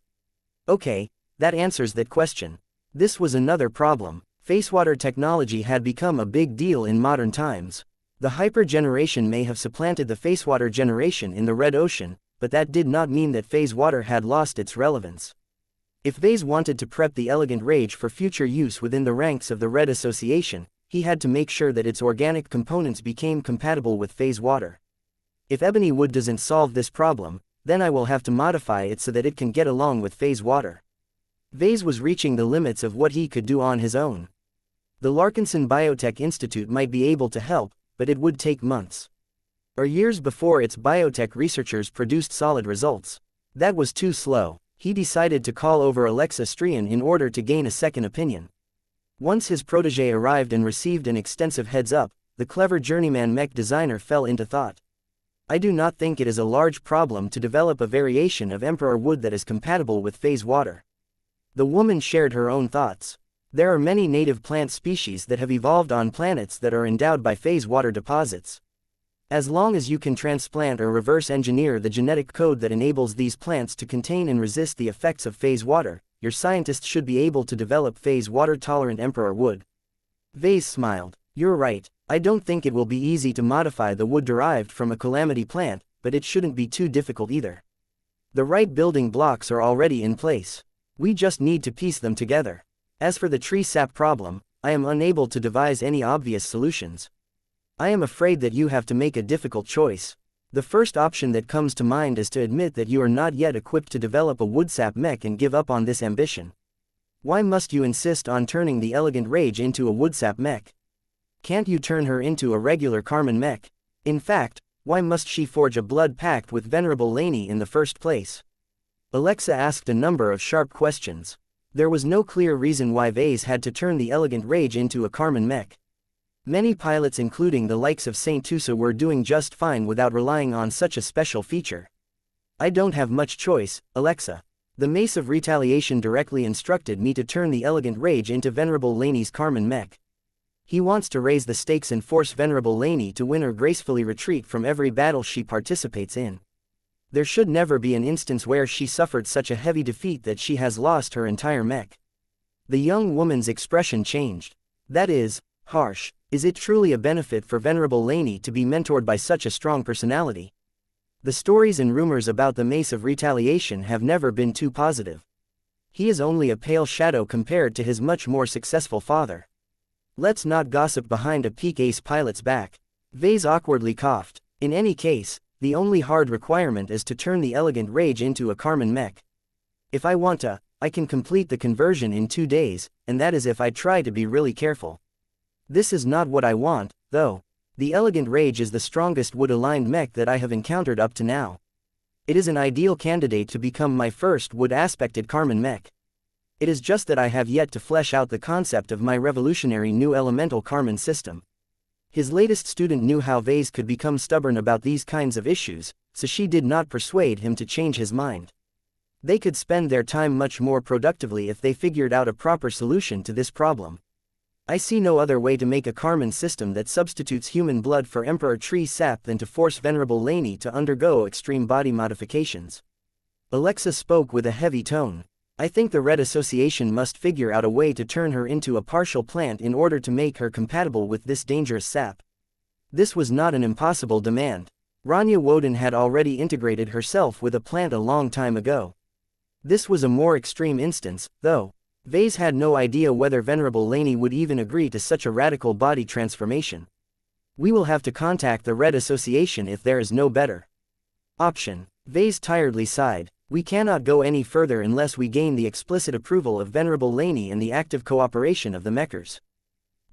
A: Okay, that answers that question. This was another problem. Facewater technology had become a big deal in modern times. The hyper generation may have supplanted the facewater generation in the Red Ocean, but that did not mean that phase water had lost its relevance. If Vase wanted to prep the elegant rage for future use within the ranks of the Red Association, he had to make sure that its organic components became compatible with phase water. If ebony wood doesn't solve this problem, then I will have to modify it so that it can get along with phase water. Vase was reaching the limits of what he could do on his own. The Larkinson Biotech Institute might be able to help, but it would take months or years before its biotech researchers produced solid results. That was too slow. He decided to call over Alexa Strian in order to gain a second opinion. Once his protege arrived and received an extensive heads-up, the clever journeyman mech designer fell into thought. I do not think it is a large problem to develop a variation of Emperor Wood that is compatible with phase water. The woman shared her own thoughts. There are many native plant species that have evolved on planets that are endowed by phase water deposits. As long as you can transplant or reverse engineer the genetic code that enables these plants to contain and resist the effects of phase water, your scientists should be able to develop phase water tolerant Emperor Wood. Vase smiled. You're right, I don't think it will be easy to modify the wood derived from a calamity plant, but it shouldn't be too difficult either. The right building blocks are already in place. We just need to piece them together. As for the tree sap problem, I am unable to devise any obvious solutions. I am afraid that you have to make a difficult choice. The first option that comes to mind is to admit that you are not yet equipped to develop a woodsap mech and give up on this ambition. Why must you insist on turning the elegant rage into a woodsap mech? Can't you turn her into a regular Carmen mech? In fact, why must she forge a blood pact with Venerable Laney in the first place? Alexa asked a number of sharp questions. There was no clear reason why Vase had to turn the elegant rage into a Carmen mech. Many pilots including the likes of Saint Tusa were doing just fine without relying on such a special feature. I don't have much choice, Alexa. The Mace of Retaliation directly instructed me to turn the elegant rage into Venerable Laney's Carmen mech. He wants to raise the stakes and force Venerable Laney to win or gracefully retreat from every battle she participates in. There should never be an instance where she suffered such a heavy defeat that she has lost her entire mech. The young woman's expression changed. That is, harsh. Is it truly a benefit for Venerable Laney to be mentored by such a strong personality? The stories and rumors about the Mace of Retaliation have never been too positive. He is only a pale shadow compared to his much more successful father. Let's not gossip behind a peak ace pilot's back. Vase awkwardly coughed. In any case, the only hard requirement is to turn the elegant rage into a Carmen mech. If I want to, I can complete the conversion in 2 days, and that is if I try to be really careful. This is not what I want, though. The elegant rage is the strongest wood-aligned mech that I have encountered up to now. It is an ideal candidate to become my first wood-aspected Carmen mech. It is just that I have yet to flesh out the concept of my revolutionary new elemental Carmen system. His latest student knew how Vase could become stubborn about these kinds of issues, so she did not persuade him to change his mind. They could spend their time much more productively if they figured out a proper solution to this problem. I see no other way to make a Carmen system that substitutes human blood for Emperor Tree sap than to force Venerable Laney to undergo extreme body modifications. Alexa spoke with a heavy tone. I think the Red Association must figure out a way to turn her into a partial plant in order to make her compatible with this dangerous sap. This was not an impossible demand. Rania Woden had already integrated herself with a plant a long time ago. This was a more extreme instance, though. Vase had no idea whether Venerable Laney would even agree to such a radical body transformation. We will have to contact the Red Association if there is no better option. Vase tiredly sighed. We cannot go any further unless we gain the explicit approval of Venerable Laney and the active cooperation of the mechers.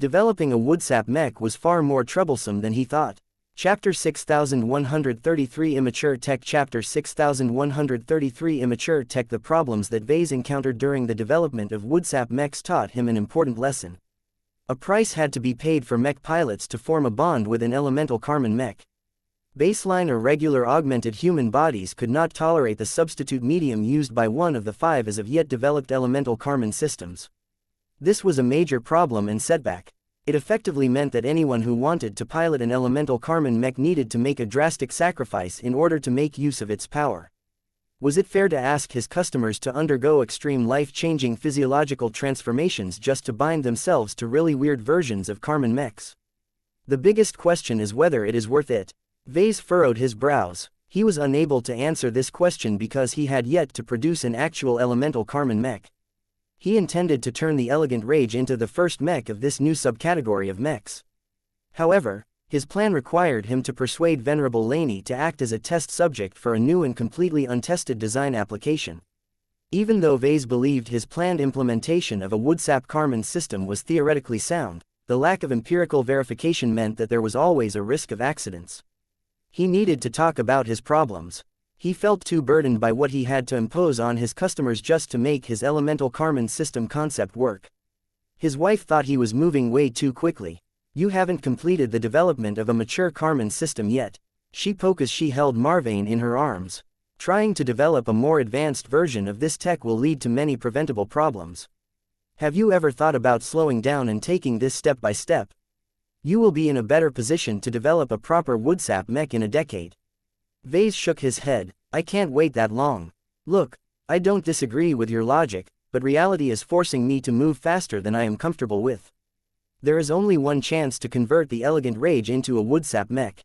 A: Developing a woodsap mech was far more troublesome than he thought. Chapter 6133 Immature Tech Chapter 6133 Immature Tech The problems that Vase encountered during the development of WoodSap mechs taught him an important lesson. A price had to be paid for mech pilots to form a bond with an elemental Karman mech. Baseline or regular augmented human bodies could not tolerate the substitute medium used by one of the 5 as of yet developed elemental Karman systems. This was a major problem and setback. It effectively meant that anyone who wanted to pilot an elemental Karman mech needed to make a drastic sacrifice in order to make use of its power. Was it fair to ask his customers to undergo extreme life-changing physiological transformations just to bind themselves to really weird versions of Karman mechs? The biggest question is whether it is worth it. Vase furrowed his brows. He was unable to answer this question because he had yet to produce an actual elemental Karman mech. He intended to turn the Elegant Rage into the first mech of this new subcategory of mechs. However, his plan required him to persuade Venerable Laney to act as a test subject for a new and completely untested design application. Even though Vase believed his planned implementation of a WoodSap Karman system was theoretically sound, the lack of empirical verification meant that there was always a risk of accidents. He needed to talk about his problems. He felt too burdened by what he had to impose on his customers just to make his elemental Karman system concept work. His wife thought he was moving way too quickly. You haven't completed the development of a mature Karman system yet. She spoke as she held Marvane in her arms. Trying to develop a more advanced version of this tech will lead to many preventable problems. Have you ever thought about slowing down and taking this step by step? You will be in a better position to develop a proper WoodSap mech in a decade. Vase shook his head. I can't wait that long. Look, I don't disagree with your logic, but reality is forcing me to move faster than I am comfortable with. There is only one chance to convert the Elegant Rage into a WoodSap mech.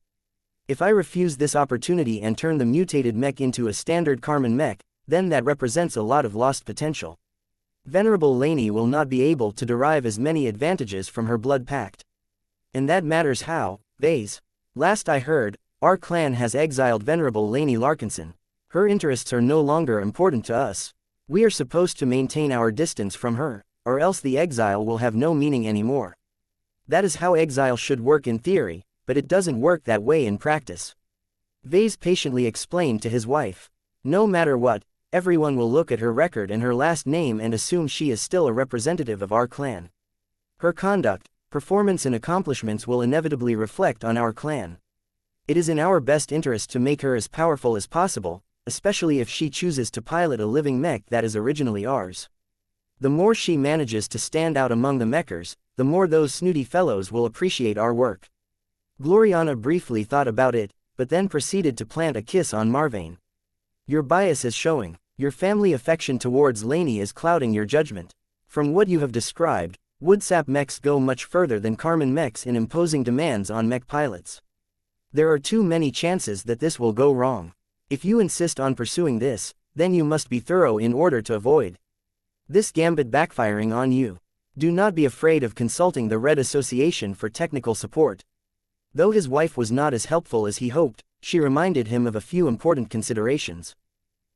A: If I refuse this opportunity and turn the mutated mech into a standard Karman mech, then that represents a lot of lost potential. Venerable Laney will not be able to derive as many advantages from her blood pact. And that matters how, Vase. Last I heard, our clan has exiled Venerable Laney Larkinson. Her interests are no longer important to us. We are supposed to maintain our distance from her, or else the exile will have no meaning anymore. That is how exile should work in theory, but it doesn't work that way in practice. Vase patiently explained to his wife. No matter what, everyone will look at her record and her last name and assume she is still a representative of our clan. Her conduct, performance and accomplishments will inevitably reflect on our clan. It is in our best interest to make her as powerful as possible, especially if she chooses to pilot a living mech that is originally ours. The more she manages to stand out among the mechers, the more those snooty fellows will appreciate our work. Gloriana briefly thought about it, but then proceeded to plant a kiss on Marvane. Your bias is showing. Your family affection towards Laney is clouding your judgment. From what you have described, WoodSap mechs go much further than Karman mechs in imposing demands on mech pilots. There are too many chances that this will go wrong. If you insist on pursuing this, then you must be thorough in order to avoid this gambit backfiring on you. Do not be afraid of consulting the Red Association for technical support. Though his wife was not as helpful as he hoped, she reminded him of a few important considerations.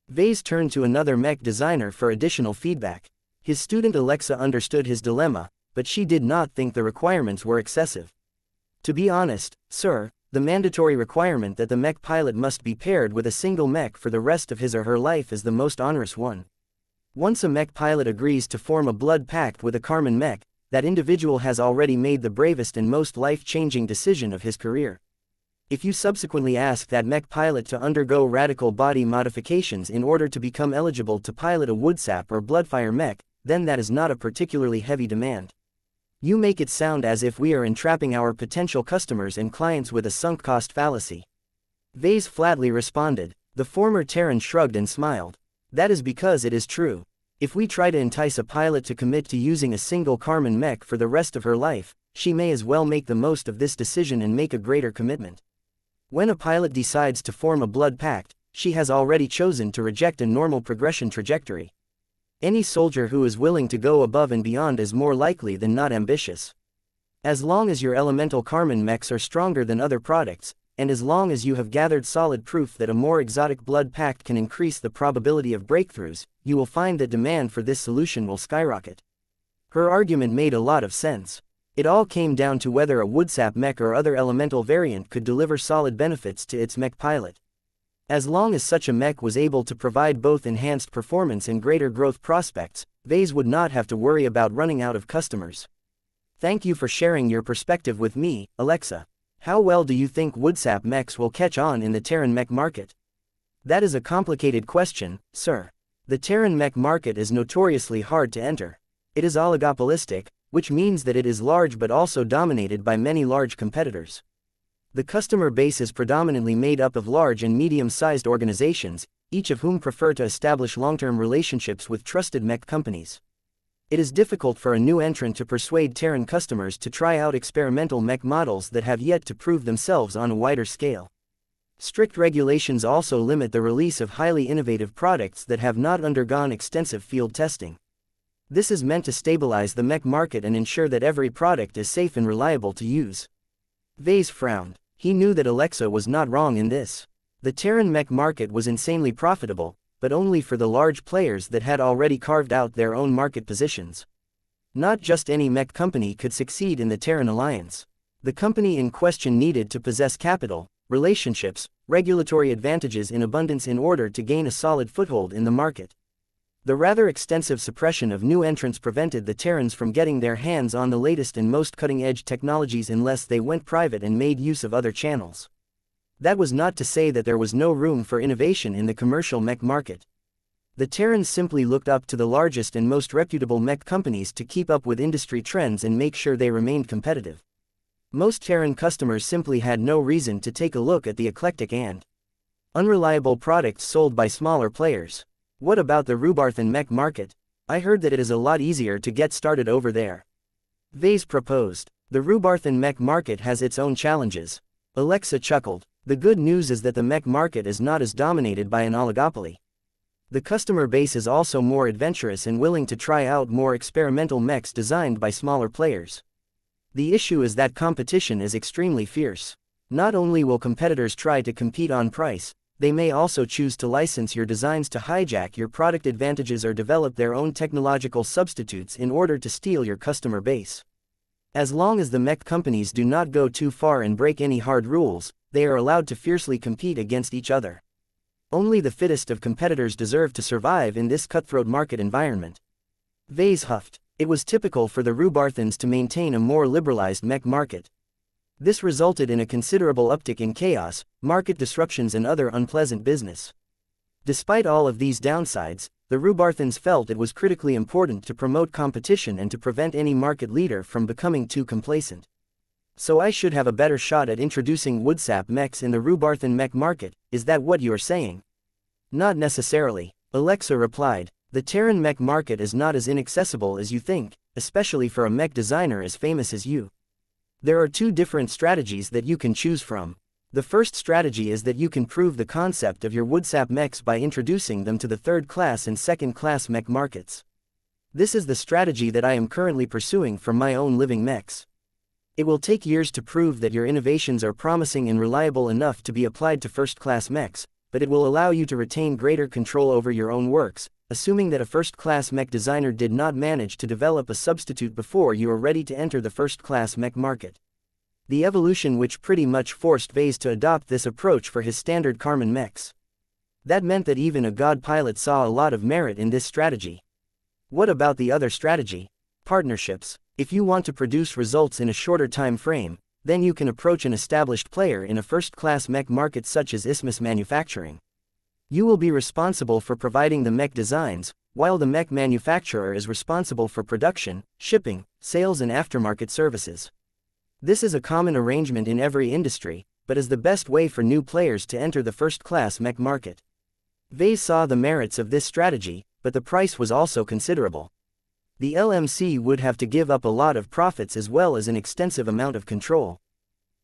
A: Vase turned to another mech designer for additional feedback. His student Alexa understood his dilemma, but she did not think the requirements were excessive. To be honest, sir, the mandatory requirement that the mech pilot must be paired with a single mech for the rest of his or her life is the most onerous one. Once a mech pilot agrees to form a blood pact with a Karman mech, that individual has already made the bravest and most life-changing decision of his career. If you subsequently ask that mech pilot to undergo radical body modifications in order to become eligible to pilot a WoodSap or Bloodfire mech, then that is not a particularly heavy demand. You make it sound as if we are entrapping our potential customers and clients with a sunk cost fallacy. Vase flatly responded. The former Terran shrugged and smiled. That is because it is true. If we try to entice a pilot to commit to using a single Karman mech for the rest of her life, she may as well make the most of this decision and make a greater commitment. When a pilot decides to form a blood pact, she has already chosen to reject a normal progression trajectory. Any soldier who is willing to go above and beyond is more likely than not ambitious. As long as your elemental Karman mechs are stronger than other products, and as long as you have gathered solid proof that a more exotic blood pact can increase the probability of breakthroughs, you will find that demand for this solution will skyrocket. Her argument made a lot of sense. It all came down to whether a woodsap mech or other elemental variant could deliver solid benefits to its mech pilot. As long as such a mech was able to provide both enhanced performance and greater growth prospects, Vase would not have to worry about running out of customers. Thank you for sharing your perspective with me, Alexa. How well do you think woodsap mechs will catch on in the Terran mech market? That is a complicated question, sir. The Terran mech market is notoriously hard to enter. It is oligopolistic, which means that it is large but also dominated by many large competitors. The customer base is predominantly made up of large and medium-sized organizations, each of whom prefer to establish long-term relationships with trusted mech companies. It is difficult for a new entrant to persuade Terran customers to try out experimental mech models that have yet to prove themselves on a wider scale. Strict regulations also limit the release of highly innovative products that have not undergone extensive field testing. This is meant to stabilize the mech market and ensure that every product is safe and reliable to use. Vase frowned. He knew that Alexa was not wrong in this. The Terran mech market was insanely profitable, but only for the large players that had already carved out their own market positions. Not just any mech company could succeed in the Terran alliance. The company in question needed to possess capital, relationships, regulatory advantages in abundance in order to gain a solid foothold in the market. The rather extensive suppression of new entrants prevented the Terrans from getting their hands on the latest and most cutting-edge technologies unless they went private and made use of other channels. That was not to say that there was no room for innovation in the commercial mech market. The Terrans simply looked up to the largest and most reputable mech companies to keep up with industry trends and make sure they remained competitive. Most Terran customers simply had no reason to take a look at the eclectic and unreliable products sold by smaller players. What about the Rubarthan mech market? I heard that it is a lot easier to get started over there. Vase proposed. The Rubarthan mech market has its own challenges. Alexa chuckled. The good news is that the mech market is not as dominated by an oligopoly. The customer base is also more adventurous and willing to try out more experimental mechs designed by smaller players. The issue is that competition is extremely fierce. Not only will competitors try to compete on price, they may also choose to license your designs to hijack your product advantages or develop their own technological substitutes in order to steal your customer base. As long as the mech companies do not go too far and break any hard rules, they are allowed to fiercely compete against each other. Only the fittest of competitors deserve to survive in this cutthroat market environment. Vase huffed. It was typical for the Rubarthans to maintain a more liberalized mech market. This resulted in a considerable uptick in chaos, market disruptions and other unpleasant business. Despite all of these downsides, the Rubarthans felt it was critically important to promote competition and to prevent any market leader from becoming too complacent. So I should have a better shot at introducing woodsap mechs in the Rubarthan mech market, is that what you're saying? Not necessarily, Alexa replied. The Terran mech market is not as inaccessible as you think, especially for a mech designer as famous as you. There are two different strategies that you can choose from. The first strategy is that you can prove the concept of your woodsap mechs by introducing them to the third-class and second-class mech markets. This is the strategy that I am currently pursuing for my own living mechs. It will take years to prove that your innovations are promising and reliable enough to be applied to first-class mechs, but it will allow you to retain greater control over your own works, assuming that a first-class mech designer did not manage to develop a substitute before you are ready to enter the first-class mech market. The evolution which pretty much forced Vase to adopt this approach for his standard Karman mechs. That meant that even a god pilot saw a lot of merit in this strategy. What about the other strategy? Partnerships. If you want to produce results in a shorter time frame, then you can approach an established player in a first-class mech market such as Isthmus Manufacturing. You will be responsible for providing the mech designs, while the mech manufacturer is responsible for production, shipping, sales and aftermarket services. This is a common arrangement in every industry, but is the best way for new players to enter the first-class mech market. Vase saw the merits of this strategy, but the price was also considerable. The LMC would have to give up a lot of profits as well as an extensive amount of control.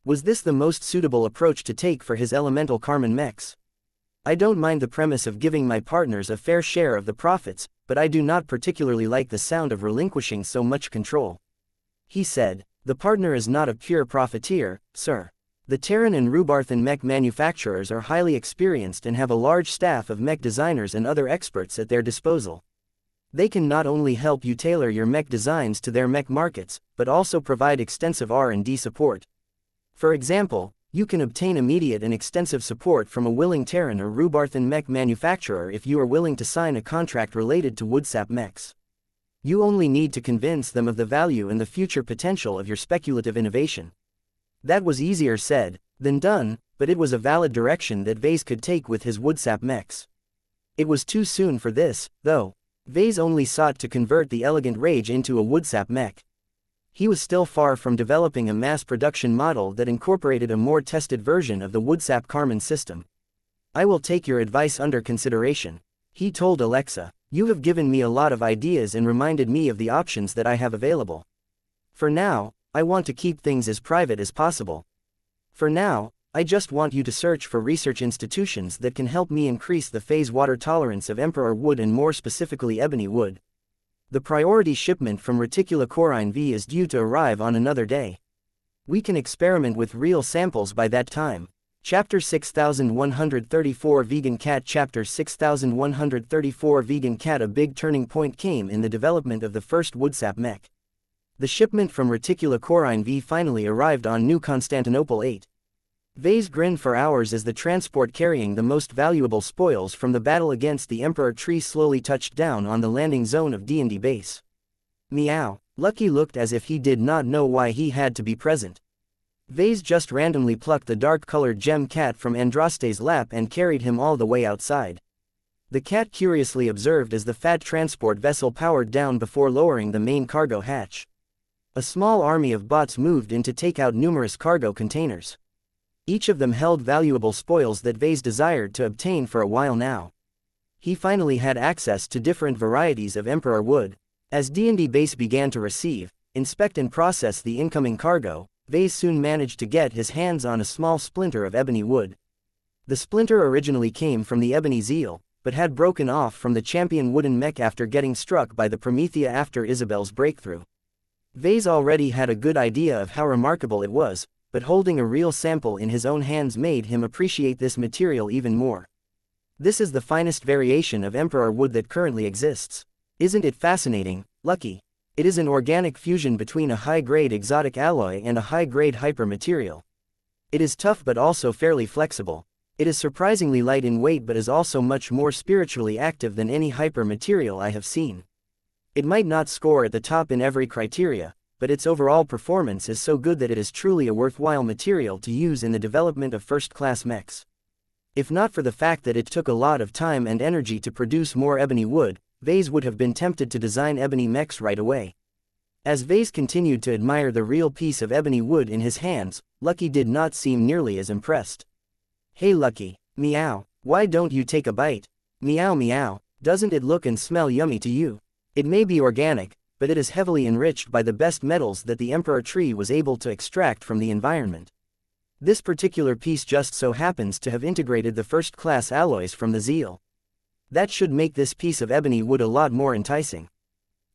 A: Was this the most suitable approach to take for his elemental Karman mechs? I don't mind the premise of giving my partners a fair share of the profits, but I do not particularly like the sound of relinquishing so much control. He said, the partner is not a pure profiteer, sir. The Terran and Rubarthan mech manufacturers are highly experienced and have a large staff of mech designers and other experts at their disposal. They can not only help you tailor your mech designs to their mech markets, but also provide extensive R&D support. For example, you can obtain immediate and extensive support from a willing Terran or Rubarthan mech manufacturer if you are willing to sign a contract related to Woodsap mechs. You only need to convince them of the value and the future potential of your speculative innovation. That was easier said than done, but it was a valid direction that Vase could take with his Woodsap mechs. It was too soon for this, though. Vase only sought to convert the elegant Rage into a Woodsap mech. He was still far from developing a mass production model that incorporated a more tested version of the Woodsap Karman system. I will take your advice under consideration, he told Alexa. You have given me a lot of ideas and reminded me of the options that I have available. For now, I want to keep things as private as possible. For now, I just want you to search for research institutions that can help me increase the phase water tolerance of Emperor wood and more specifically ebony wood. The priority shipment from Reticulocorine V is due to arrive on another day. We can experiment with real samples by that time. Chapter 6134 Vegan Cat Chapter 6134 Vegan Cat A big turning point came in the development of the first Woodsap mech. The shipment from Reticulocorine V finally arrived on New Constantinople 8. Vase grinned for hours as the transport carrying the most valuable spoils from the battle against the Emperor Tree slowly touched down on the landing zone of D&D base. Meow. Lucky looked as if he did not know why he had to be present. Vase just randomly plucked the dark-colored gem cat from Andraste's lap and carried him all the way outside. The cat curiously observed as the fat transport vessel powered down before lowering the main cargo hatch. A small army of bots moved in to take out numerous cargo containers. Each of them held valuable spoils that Vase desired to obtain for a while now. He finally had access to different varieties of Emperor wood. As D&D base began to receive, inspect and process the incoming cargo, Vase soon managed to get his hands on a small splinter of ebony wood. The splinter originally came from the ebony zeal, but had broken off from the champion wooden mech after getting struck by the Promethea after Isabel's breakthrough. Vase already had a good idea of how remarkable it was, but holding a real sample in his own hands made him appreciate this material even more. This is the finest variation of Emperor wood that currently exists. Isn't it fascinating, Lucky? It is an organic fusion between a high-grade exotic alloy and a high-grade hyper material. It is tough but also fairly flexible. It is surprisingly light in weight but is also much more spiritually active than any hyper material I have seen. It might not score at the top in every criteria, but its overall performance is so good that it is truly a worthwhile material to use in the development of first-class mechs. If not for the fact that it took a lot of time and energy to produce more ebony wood, Vase would have been tempted to design ebony mechs right away. As Vase continued to admire the real piece of ebony wood in his hands, Lucky did not seem nearly as impressed. Hey Lucky, meow, why don't you take a bite? Meow meow, doesn't it look and smell yummy to you? It may be organic, but it is heavily enriched by the best metals that the Emperor Tree was able to extract from the environment. This particular piece just so happens to have integrated the first-class alloys from the zeal. That should make this piece of ebony wood a lot more enticing.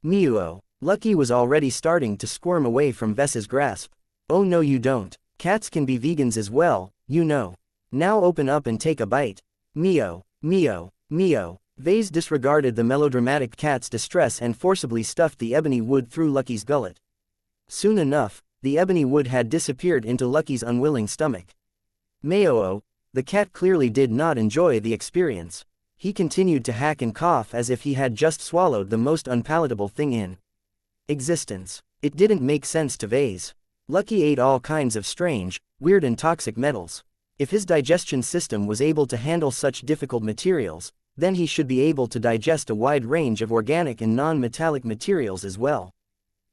A: Meow. Lucky was already starting to squirm away from Vess's grasp. Oh no you don't. Cats can be vegans as well, you know. Now open up and take a bite. Meow, meow, meow. Vase disregarded the melodramatic cat's distress and forcibly stuffed the ebony wood through Lucky's gullet. Soon enough, the ebony wood had disappeared into Lucky's unwilling stomach. Meow. The cat clearly did not enjoy the experience. He continued to hack and cough as if he had just swallowed the most unpalatable thing in existence. It didn't make sense to Vase. Lucky ate all kinds of strange, weird and toxic metals. If his digestion system was able to handle such difficult materials, then he should be able to digest a wide range of organic and non-metallic materials as well.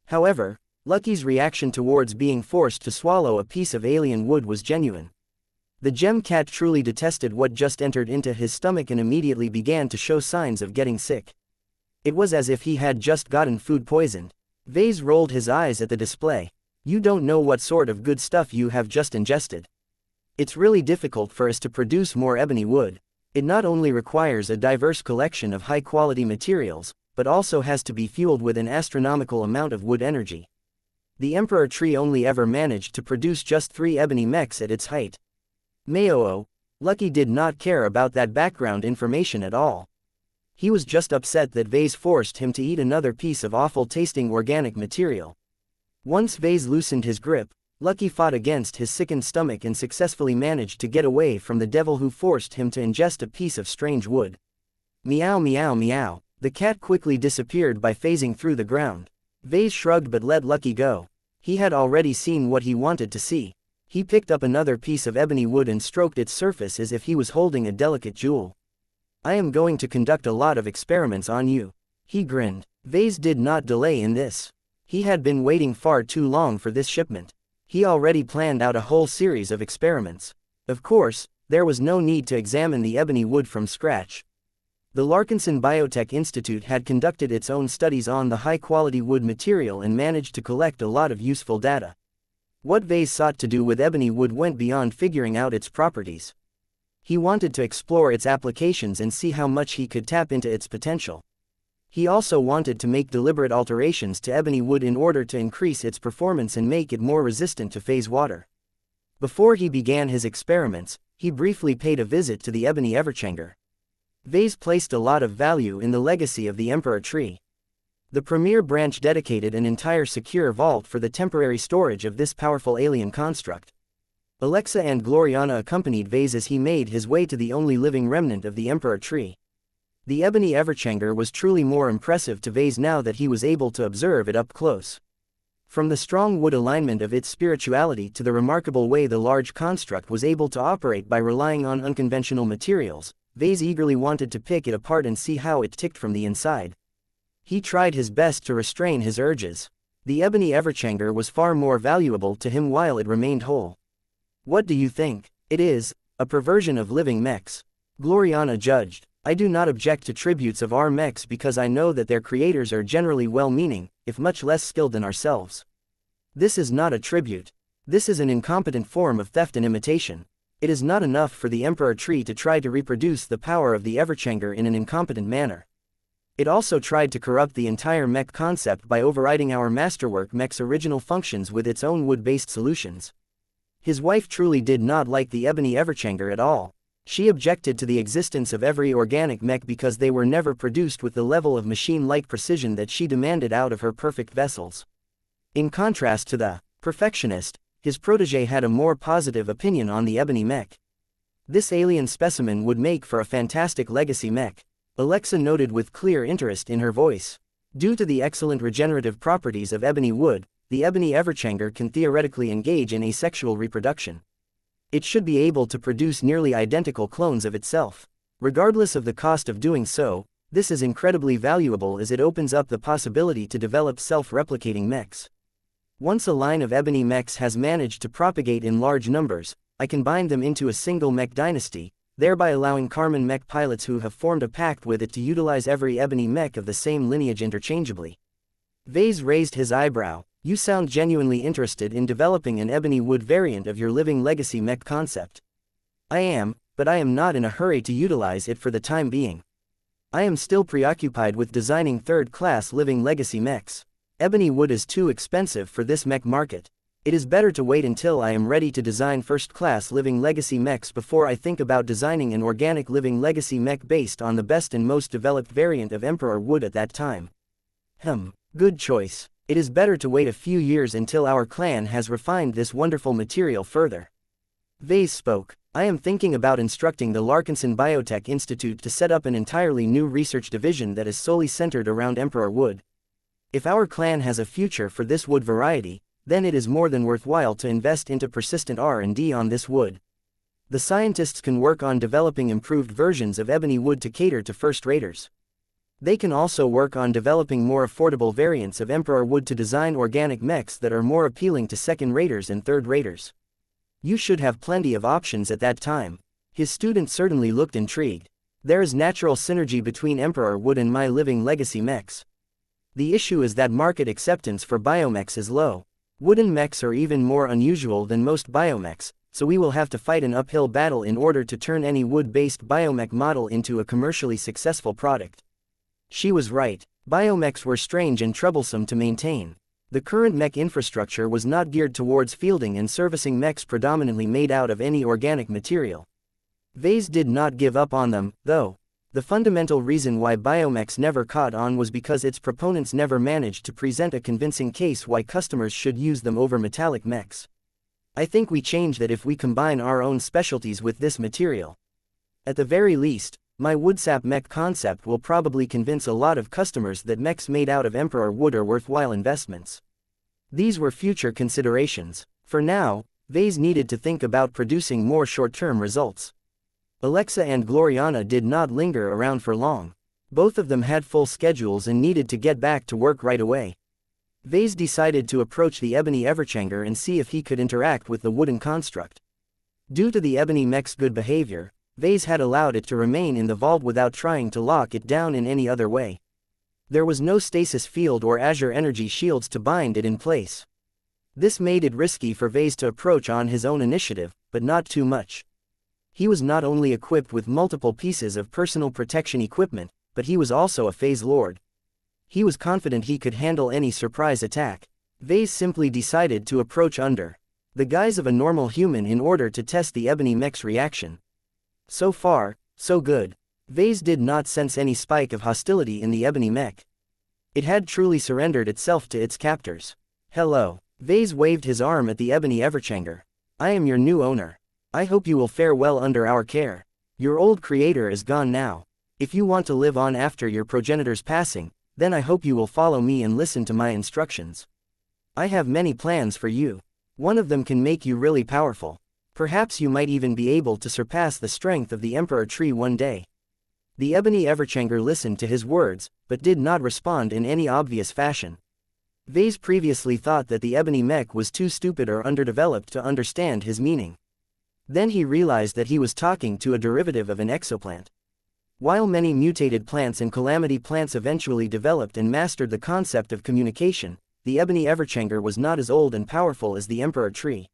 A: However, Lucky's reaction towards being forced to swallow a piece of alien wood was genuine. The gem cat truly detested what just entered into his stomach and immediately began to show signs of getting sick. It was as if he had just gotten food poisoned. Vase rolled his eyes at the display. You don't know what sort of good stuff you have just ingested. It's really difficult for us to produce more ebony wood. It not only requires a diverse collection of high-quality materials, but also has to be fueled with an astronomical amount of wood energy. The Emperor Tree only ever managed to produce just 3 ebony mechs at its height. Meow. Lucky did not care about that background information at all. He was just upset that Vase forced him to eat another piece of awful-tasting organic material. Once Vase loosened his grip, Lucky fought against his sickened stomach and successfully managed to get away from the devil who forced him to ingest a piece of strange wood. Meow meow meow. The cat quickly disappeared by phasing through the ground. Vase shrugged but let Lucky go. He had already seen what he wanted to see. He picked up another piece of ebony wood and stroked its surface as if he was holding a delicate jewel. I am going to conduct a lot of experiments on you. He grinned. Vase did not delay in this. He had been waiting far too long for this shipment. He already planned out a whole series of experiments. Of course, there was no need to examine the ebony wood from scratch. The Larkinson Biotech Institute had conducted its own studies on the high-quality wood material and managed to collect a lot of useful data. What Vase sought to do with ebony wood went beyond figuring out its properties. He wanted to explore its applications and see how much he could tap into its potential. He also wanted to make deliberate alterations to ebony wood in order to increase its performance and make it more resistant to phase water. Before he began his experiments, he briefly paid a visit to the ebony everchamber. Vase placed a lot of value in the legacy of the Emperor tree. The premier branch dedicated an entire secure vault for the temporary storage of this powerful alien construct. Alexa and Gloriana accompanied Vase as he made his way to the only living remnant of the Emperor tree. The ebony everchamber was truly more impressive to Vase now that he was able to observe it up close. From the strong wood alignment of its spirituality to the remarkable way the large construct was able to operate by relying on unconventional materials, Vase eagerly wanted to pick it apart and see how it ticked from the inside. He tried his best to restrain his urges. The ebony everchamber was far more valuable to him while it remained whole. What do you think? It is a perversion of living mechs. Gloriana judged. I do not object to tributes of our mechs because I know that their creators are generally well-meaning, if much less skilled than ourselves. This is not a tribute. This is an incompetent form of theft and imitation. It is not enough for the Emperor tree to try to reproduce the power of the everchamber in an incompetent manner. It also tried to corrupt the entire mech concept by overriding our masterwork mech's original functions with its own wood-based solutions. His wife truly did not like the ebony everchamber at all. She objected to the existence of every organic mech because they were never produced with the level of machine-like precision that she demanded out of her perfect vessels. In contrast to the perfectionist, his protégé had a more positive opinion on the ebony mech. This alien specimen would make for a fantastic legacy mech, Alexa noted with clear interest in her voice. Due to the excellent regenerative properties of ebony wood, the ebony everchamber can theoretically engage in asexual reproduction. It should be able to produce nearly identical clones of itself. Regardless of the cost of doing so, this is incredibly valuable as it opens up the possibility to develop self-replicating mechs. Once a line of ebony mechs has managed to propagate in large numbers, I can bind them into a single mech dynasty, thereby allowing Carmen mech pilots who have formed a pact with it to utilize every ebony mech of the same lineage interchangeably. Vase raised his eyebrow. You sound genuinely interested in developing an ebony wood variant of your living legacy mech concept. I am, but I am not in a hurry to utilize it for the time being. I am still preoccupied with designing third-class living legacy mechs. Ebony wood is too expensive for this mech market. It is better to wait until I am ready to design first-class living legacy mechs before I think about designing an organic living legacy mech based on the best and most developed variant of Emperor wood at that time. Good choice. It is better to wait a few years until our clan has refined this wonderful material further. Vase spoke. I am thinking about instructing the Larkinson Biotech Institute to set up an entirely new research division that is solely centered around Emperor wood. If our clan has a future for this wood variety, then it is more than worthwhile to invest into persistent R&D on this wood. The scientists can work on developing improved versions of ebony wood to cater to first-raters. They can also work on developing more affordable variants of Emperor wood to design organic mechs that are more appealing to second-raters and third-raters. You should have plenty of options at that time. His student certainly looked intrigued. There is natural synergy between Emperor wood and my living legacy mechs. The issue is that market acceptance for biomechs is low. Wooden mechs are even more unusual than most biomechs, so we will have to fight an uphill battle in order to turn any wood-based biomech model into a commercially successful product. She was right. Biomechs were strange and troublesome to maintain. The current mech infrastructure was not geared towards fielding and servicing mechs predominantly made out of any organic material. Vase did not give up on them, though. The fundamental reason why biomechs never caught on was because its proponents never managed to present a convincing case why customers should use them over metallic mechs. I think we change that if we combine our own specialties with this material. At the very least, my woodsap mech concept will probably convince a lot of customers that mechs made out of emperor wood are worthwhile investments. These were future considerations. For now, Vase needed to think about producing more short-term results. Alexa and Gloriana did not linger around for long. Both of them had full schedules and needed to get back to work right away. Vase decided to approach the ebony everchanger and see if he could interact with the wooden construct. Due to the ebony mech's good behavior, Vase had allowed it to remain in the vault without trying to lock it down in any other way. There was no stasis field or Azure energy shields to bind it in place. This made it risky for Vase to approach on his own initiative, but not too much. He was not only equipped with multiple pieces of personal protection equipment, but he was also a phase lord. He was confident he could handle any surprise attack. Vase simply decided to approach under the guise of a normal human in order to test the ebony mech's reaction. So far, so good. Vase did not sense any spike of hostility in the ebony mech. It had truly surrendered itself to its captors. Hello. Vase waved his arm at the ebony everchanger. I am your new owner. I hope you will fare well under our care. Your old creator is gone now. If you want to live on after your progenitor's passing, then I hope you will follow me and listen to my instructions. I have many plans for you. One of them can make you really powerful. Perhaps you might even be able to surpass the strength of the Emperor Tree one day. The ebony everchanger listened to his words, but did not respond in any obvious fashion. Vase previously thought that the ebony mech was too stupid or underdeveloped to understand his meaning. Then he realized that he was talking to a derivative of an exoplant. While many mutated plants and calamity plants eventually developed and mastered the concept of communication, the ebony everchanger was not as old and powerful as the Emperor Tree.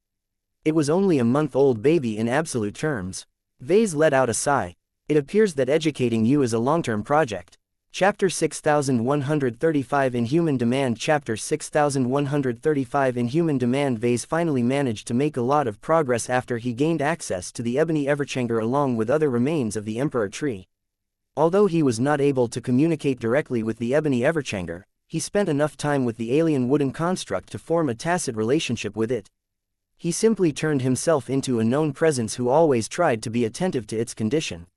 A: It was only a month-old baby in absolute terms. Vase let out a sigh. It appears that educating you is a long-term project. Chapter 6135 Inhuman Demand Chapter 6135 Inhuman Demand Vase finally managed to make a lot of progress after he gained access to the ebony everchanger along with other remains of the Emperor Tree. Although he was not able to communicate directly with the ebony everchanger, he spent enough time with the alien wooden construct to form a tacit relationship with it. He simply turned himself into a known presence who always tried to be attentive to its condition.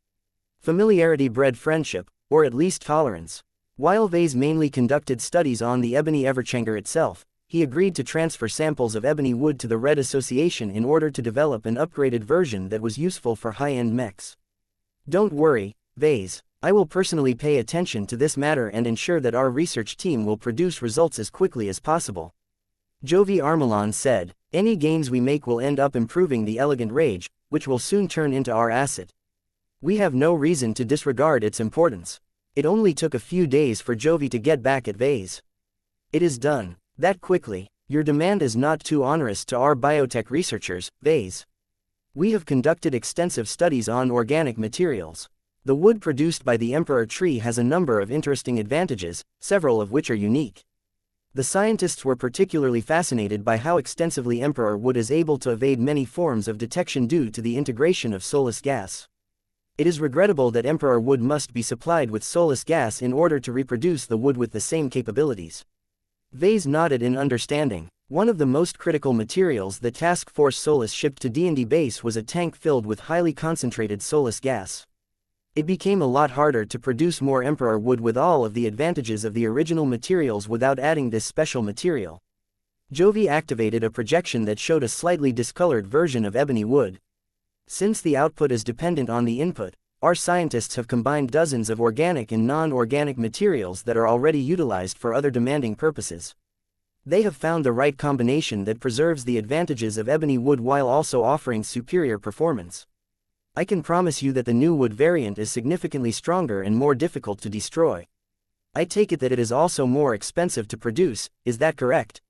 A: Familiarity bred friendship, or at least tolerance. While Vase mainly conducted studies on the ebony everchanger itself, he agreed to transfer samples of ebony wood to the Red Association in order to develop an upgraded version that was useful for high-end mechs. Don't worry, Vase, I will personally pay attention to this matter and ensure that our research team will produce results as quickly as possible. Jovi Armelon said, any gains we make will end up improving the elegant rage, which will soon turn into our asset. We have no reason to disregard its importance. It only took a few days for Jovi to get back at Vase. It is done. That quickly. Your demand is not too onerous to our biotech researchers, Vase. We have conducted extensive studies on organic materials. The wood produced by the Emperor Tree has a number of interesting advantages, several of which are unique. The scientists were particularly fascinated by how extensively Emperor wood is able to evade many forms of detection due to the integration of soulless gas. It is regrettable that Emperor wood must be supplied with soulless gas in order to reproduce the wood with the same capabilities. Vase nodded in understanding. One of the most critical materials that Task Force Solus shipped to D&D base was a tank filled with highly concentrated soulless gas. It became a lot harder to produce more Emperor wood with all of the advantages of the original materials without adding this special material. Jovi activated a projection that showed a slightly discolored version of ebony wood. Since the output is dependent on the input, our scientists have combined dozens of organic and non-organic materials that are already utilized for other demanding purposes. They have found the right combination that preserves the advantages of ebony wood while also offering superior performance. I can promise you that the new wood variant is significantly stronger and more difficult to destroy. I take it that it is also more expensive to produce, is that correct?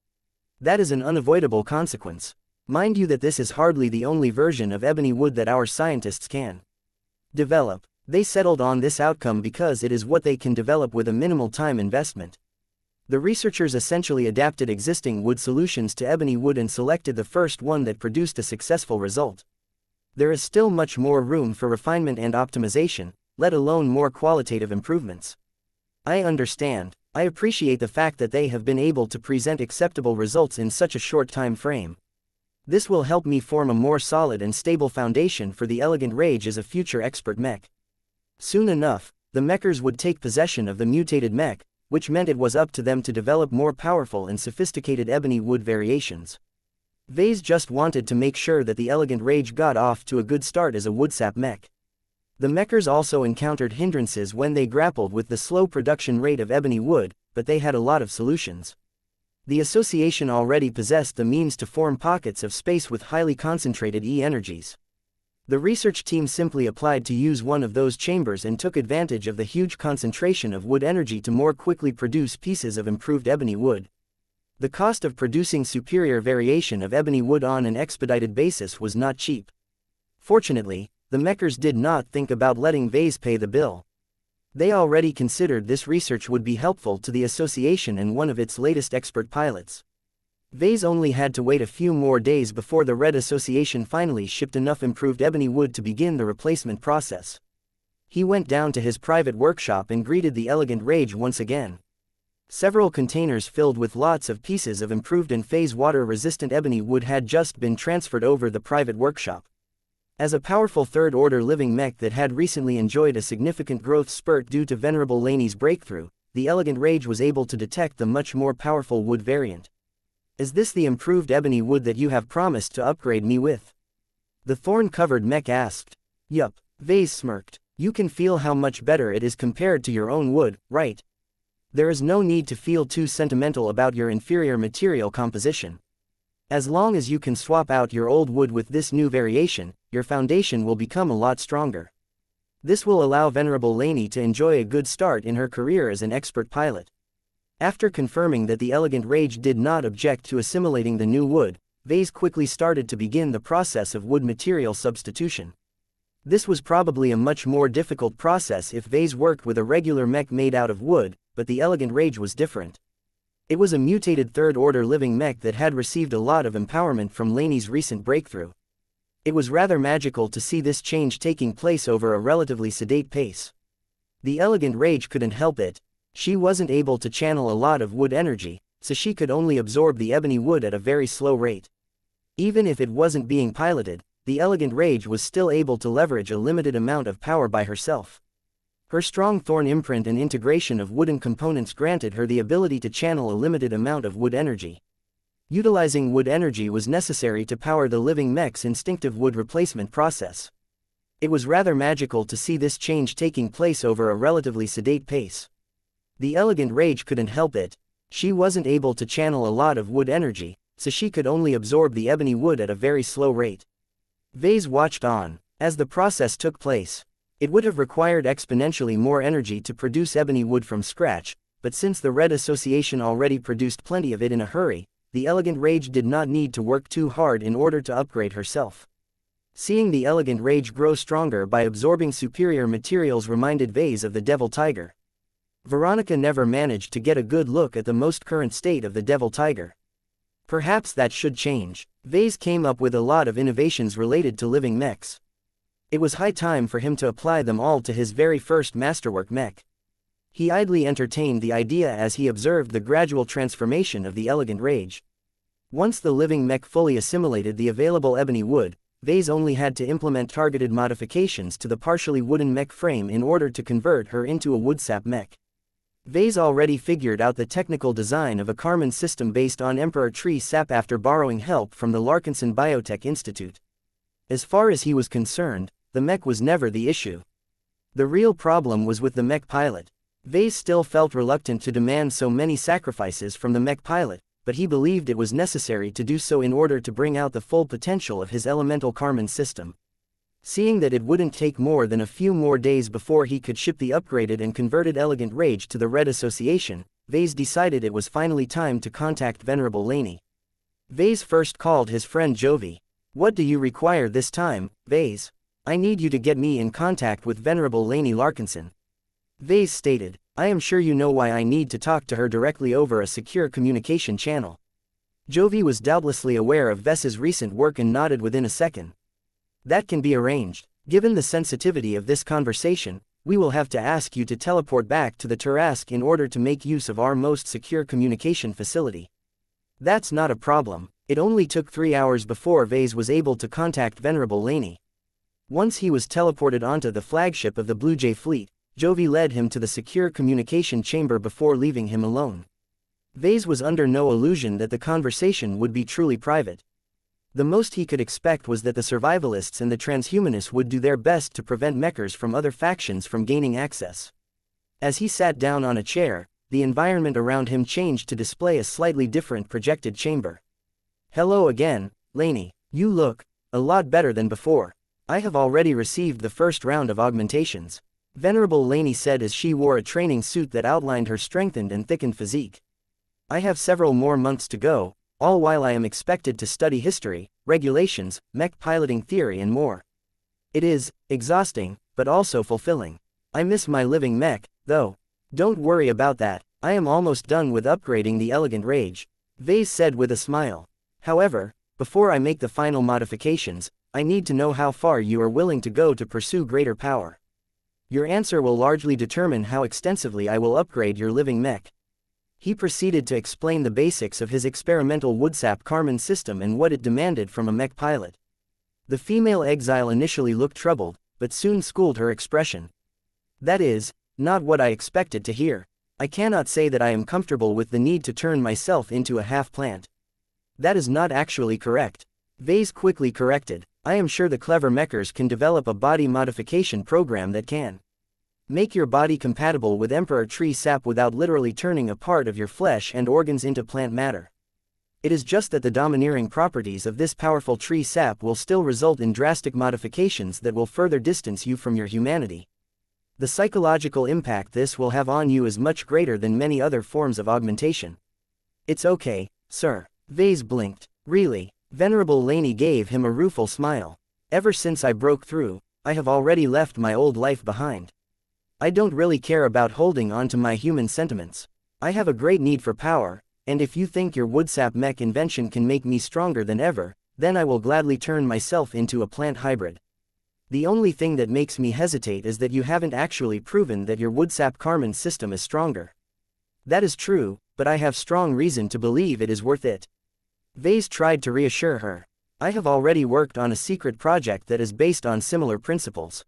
A: That is an unavoidable consequence. Mind you that this is hardly the only version of ebony wood that our scientists can develop. They settled on this outcome because it is what they can develop with a minimal time investment. The researchers essentially adapted existing wood solutions to ebony wood and selected the first one that produced a successful result. There is still much more room for refinement and optimization, let alone more qualitative improvements. I understand. I appreciate the fact that they have been able to present acceptable results in such a short time frame. This will help me form a more solid and stable foundation for the Elegant Rage as a future expert mech. Soon enough, the mechers would take possession of the mutated mech, which meant it was up to them to develop more powerful and sophisticated ebony wood variations. Vase just wanted to make sure that the Elegant Rage got off to a good start as a woodsap mech. The mechers also encountered hindrances when they grappled with the slow production rate of ebony wood, but they had a lot of solutions. The association already possessed the means to form pockets of space with highly concentrated E-energies. The research team simply applied to use one of those chambers and took advantage of the huge concentration of wood energy to more quickly produce pieces of improved ebony wood. The cost of producing superior variation of ebony wood on an expedited basis was not cheap. Fortunately, the mechers did not think about letting Vase pay the bill. They already considered this research would be helpful to the association and one of its latest expert pilots. Vase only had to wait a few more days before the Red Association finally shipped enough improved ebony wood to begin the replacement process. He went down to his private workshop and greeted the Elegant Rage once again. Several containers filled with lots of pieces of improved and phase water-resistant ebony wood had just been transferred over the private workshop. As a powerful third-order living mech that had recently enjoyed a significant growth spurt due to Venerable Laney's breakthrough, the Elegant Rage was able to detect the much more powerful wood variant. Is this the improved ebony wood that you have promised to upgrade me with? The thorn-covered mech asked. Yup, Vase smirked. You can feel how much better it is compared to your own wood, right? There is no need to feel too sentimental about your inferior material composition. As long as you can swap out your old wood with this new variation, your foundation will become a lot stronger. This will allow Venerable Laney to enjoy a good start in her career as an expert pilot. After confirming that the Elegant Rage did not object to assimilating the new wood, Vase quickly started to begin the process of wood material substitution. This was probably a much more difficult process if Vase worked with a regular mech made out of wood, but the Elegant Rage was different. It was a mutated third-order living mech that had received a lot of empowerment from Laney's recent breakthrough. It was rather magical to see this change taking place over a relatively sedate pace. The Elegant Rage couldn't help it. She wasn't able to channel a lot of wood energy, so she could only absorb the ebony wood at a very slow rate. Even if it wasn't being piloted, the Elegant Rage was still able to leverage a limited amount of power by herself. Her strong thorn imprint and integration of wooden components granted her the ability to channel a limited amount of wood energy. Utilizing wood energy was necessary to power the living mech's instinctive wood replacement process. It was rather magical to see this change taking place over a relatively sedate pace. The Elegant Rage couldn't help it. She wasn't able to channel a lot of wood energy, so she could only absorb the ebony wood at a very slow rate. Vase watched on. As the process took place, it would have required exponentially more energy to produce ebony wood from scratch, but since the Red Association already produced plenty of it in a hurry, the Elegant Rage did not need to work too hard in order to upgrade herself. Seeing the Elegant Rage grow stronger by absorbing superior materials reminded Vase of the Devil Tiger. Veronica never managed to get a good look at the most current state of the Devil Tiger. Perhaps that should change. Vase came up with a lot of innovations related to living mechs. It was high time for him to apply them all to his very first masterwork mech. He idly entertained the idea as he observed the gradual transformation of the Elegant Rage. Once the living mech fully assimilated the available ebony wood, Vase only had to implement targeted modifications to the partially wooden mech frame in order to convert her into a woodsap mech. Vase already figured out the technical design of a Karman system based on Emperor Tree sap after borrowing help from the Larkinson Biotech Institute. As far as he was concerned, the mech was never the issue. The real problem was with the mech pilot. Vase still felt reluctant to demand so many sacrifices from the mech pilot, but he believed it was necessary to do so in order to bring out the full potential of his elemental Karman system. Seeing that it wouldn't take more than a few more days before he could ship the upgraded and converted Elegant Rage to the Red Association, Vase decided it was finally time to contact Venerable Laney. Vase first called his friend Jovi. "What do you require this time, Vase? I need you to get me in contact with Venerable Laney Larkinson." Vase stated, "I am sure you know why I need to talk to her directly over a secure communication channel." Jovi was doubtlessly aware of Ves's recent work and nodded within a second. "That can be arranged." Given the sensitivity of this conversation, We will have to ask you to teleport back to the Tarask in order to make use of our most secure communication facility. That's not a problem. It only took 3 hours before Vase was able to contact Venerable Laney. Once he was teleported onto the flagship of the Blue Jay fleet, Jovi led him to the secure communication chamber before leaving him alone. Vase was under no illusion that the conversation would be truly private. The most he could expect was that the survivalists and the transhumanists would do their best to prevent mechers from other factions from gaining access. As he sat down on a chair, the environment around him changed to display a slightly different projected chamber. Hello again, Laney. You look a lot better than before. I have already received the first round of augmentations, Venerable Laney said as she wore a training suit that outlined her strengthened and thickened physique. I have several more months to go, all while I am expected to study history, regulations, mech piloting theory and more. It is exhausting, but also fulfilling. I miss my living mech, though. Don't worry about that, I am almost done with upgrading the Elegant Rage, Vase said with a smile. However, before I make the final modifications, I need to know how far you are willing to go to pursue greater power. Your answer will largely determine how extensively I will upgrade your living mech. He proceeded to explain the basics of his experimental Woodsap Karman system and what it demanded from a mech pilot. The female exile initially looked troubled, but soon schooled her expression. That is not what I expected to hear. I cannot say that I am comfortable with the need to turn myself into a half-plant. That is not actually correct. Vase quickly corrected. I am sure the clever mechers can develop a body modification program that can make your body compatible with Emperor Tree Sap without literally turning a part of your flesh and organs into plant matter. It is just that the domineering properties of this powerful tree sap will still result in drastic modifications that will further distance you from your humanity. The psychological impact this will have on you is much greater than many other forms of augmentation. It's okay, sir. Vase blinked. Really? Venerable Laney gave him a rueful smile. Ever since I broke through, I have already left my old life behind. I don't really care about holding on to my human sentiments. I have a great need for power, and if you think your Woodsap mech invention can make me stronger than ever, then I will gladly turn myself into a plant hybrid. The only thing that makes me hesitate is that you haven't actually proven that your Woodsap Karman system is stronger. That is true, but I have strong reason to believe it is worth it. Vase tried to reassure her. I have already worked on a secret project that is based on similar principles.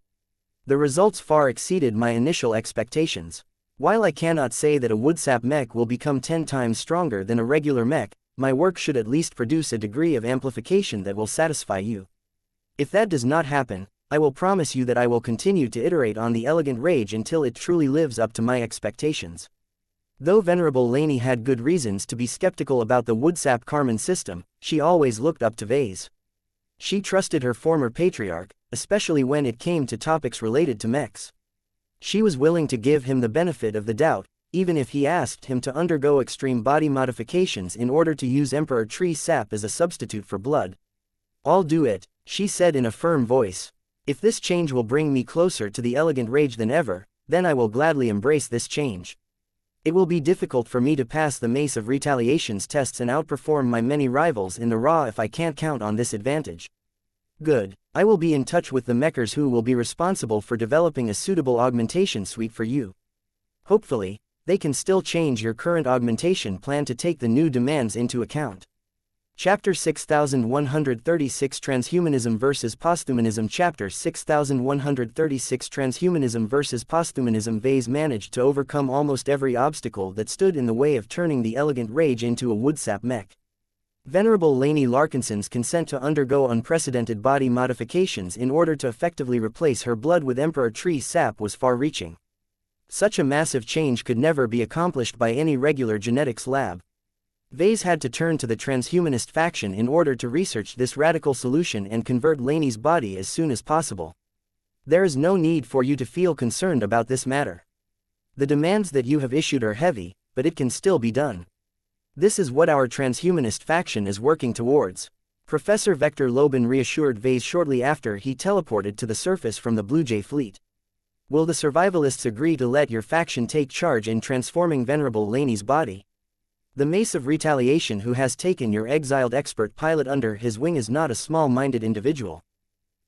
A: The results far exceeded my initial expectations. While I cannot say that a Woodsap mech will become 10 times stronger than a regular mech, my work should at least produce a degree of amplification that will satisfy you. If that does not happen, I will promise you that I will continue to iterate on the Elegant Rage until it truly lives up to my expectations. Though Venerable Laney had good reasons to be skeptical about the Woodsap Karman system, she always looked up to Vase. She trusted her former patriarch, especially when it came to topics related to mechs. She was willing to give him the benefit of the doubt, even if he asked him to undergo extreme body modifications in order to use Emperor Tree Sap as a substitute for blood. I'll do it, she said in a firm voice. If this change will bring me closer to the Elegant Rage than ever, then I will gladly embrace this change. It will be difficult for me to pass the Mace of Retaliation's tests and outperform my many rivals in the Raw if I can't count on this advantage. Good, I will be in touch with the mechers who will be responsible for developing a suitable augmentation suite for you. Hopefully, they can still change your current augmentation plan to take the new demands into account. Chapter 6136 Transhumanism vs. Posthumanism Chapter 6136 Transhumanism vs. Posthumanism Vase managed to overcome almost every obstacle that stood in the way of turning the Elegant Rage into a Woodsap mech. Venerable Laney Larkinson's consent to undergo unprecedented body modifications in order to effectively replace her blood with Emperor Tree Sap was far-reaching. Such a massive change could never be accomplished by any regular genetics lab. Vase had to turn to the transhumanist faction in order to research this radical solution and convert Laney's body as soon as possible. There is no need for you to feel concerned about this matter. The demands that you have issued are heavy, but it can still be done. This is what our transhumanist faction is working towards. Professor Vector Loban reassured Vase shortly after he teleported to the surface from the Blue Jay fleet. Will the survivalists agree to let your faction take charge in transforming Venerable Laney's body? The Mace of Retaliation who has taken your exiled expert pilot under his wing is not a small-minded individual.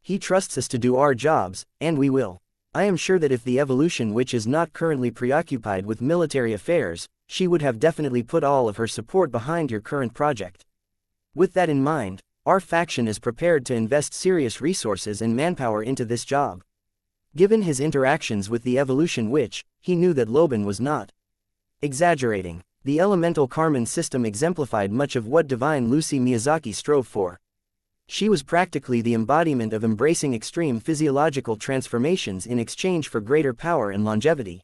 A: He trusts us to do our jobs, and we will. I am sure that if the evolution which is not currently preoccupied with military affairs, she would have definitely put all of her support behind your current project. With that in mind, our faction is prepared to invest serious resources and manpower into this job. Given his interactions with the evolution witch, he knew that Loban was not exaggerating. The elemental Karman system exemplified much of what divine Lucy Miyazaki strove for. She was practically the embodiment of embracing extreme physiological transformations in exchange for greater power and longevity.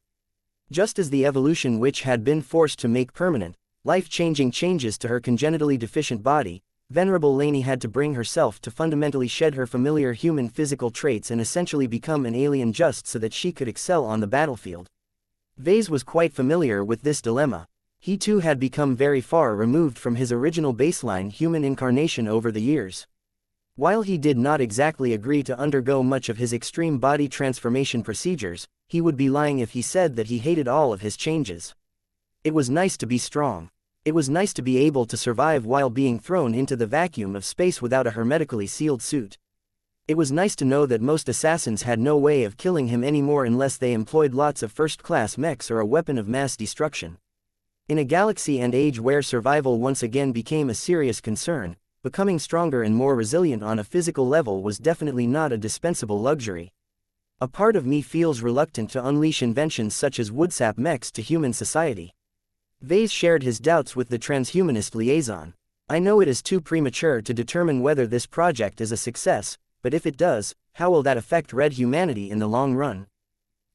A: Just as the evolution witch had been forced to make permanent, life-changing changes to her congenitally deficient body, Venerable Laney had to bring herself to fundamentally shed her familiar human physical traits and essentially become an alien just so that she could excel on the battlefield. Vase was quite familiar with this dilemma. He too had become very far removed from his original baseline human incarnation over the years. While he did not exactly agree to undergo much of his extreme body transformation procedures, he would be lying if he said that he hated all of his changes. It was nice to be strong. It was nice to be able to survive while being thrown into the vacuum of space without a hermetically sealed suit. It was nice to know that most assassins had no way of killing him anymore unless they employed lots of first-class mechs or a weapon of mass destruction. In a galaxy and age where survival once again became a serious concern, becoming stronger and more resilient on a physical level was definitely not a dispensable luxury. A part of me feels reluctant to unleash inventions such as woodsap mechs to human society. Vase shared his doubts with the transhumanist liaison. I know it is too premature to determine whether this project is a success, but if it does, how will that affect red humanity in the long run?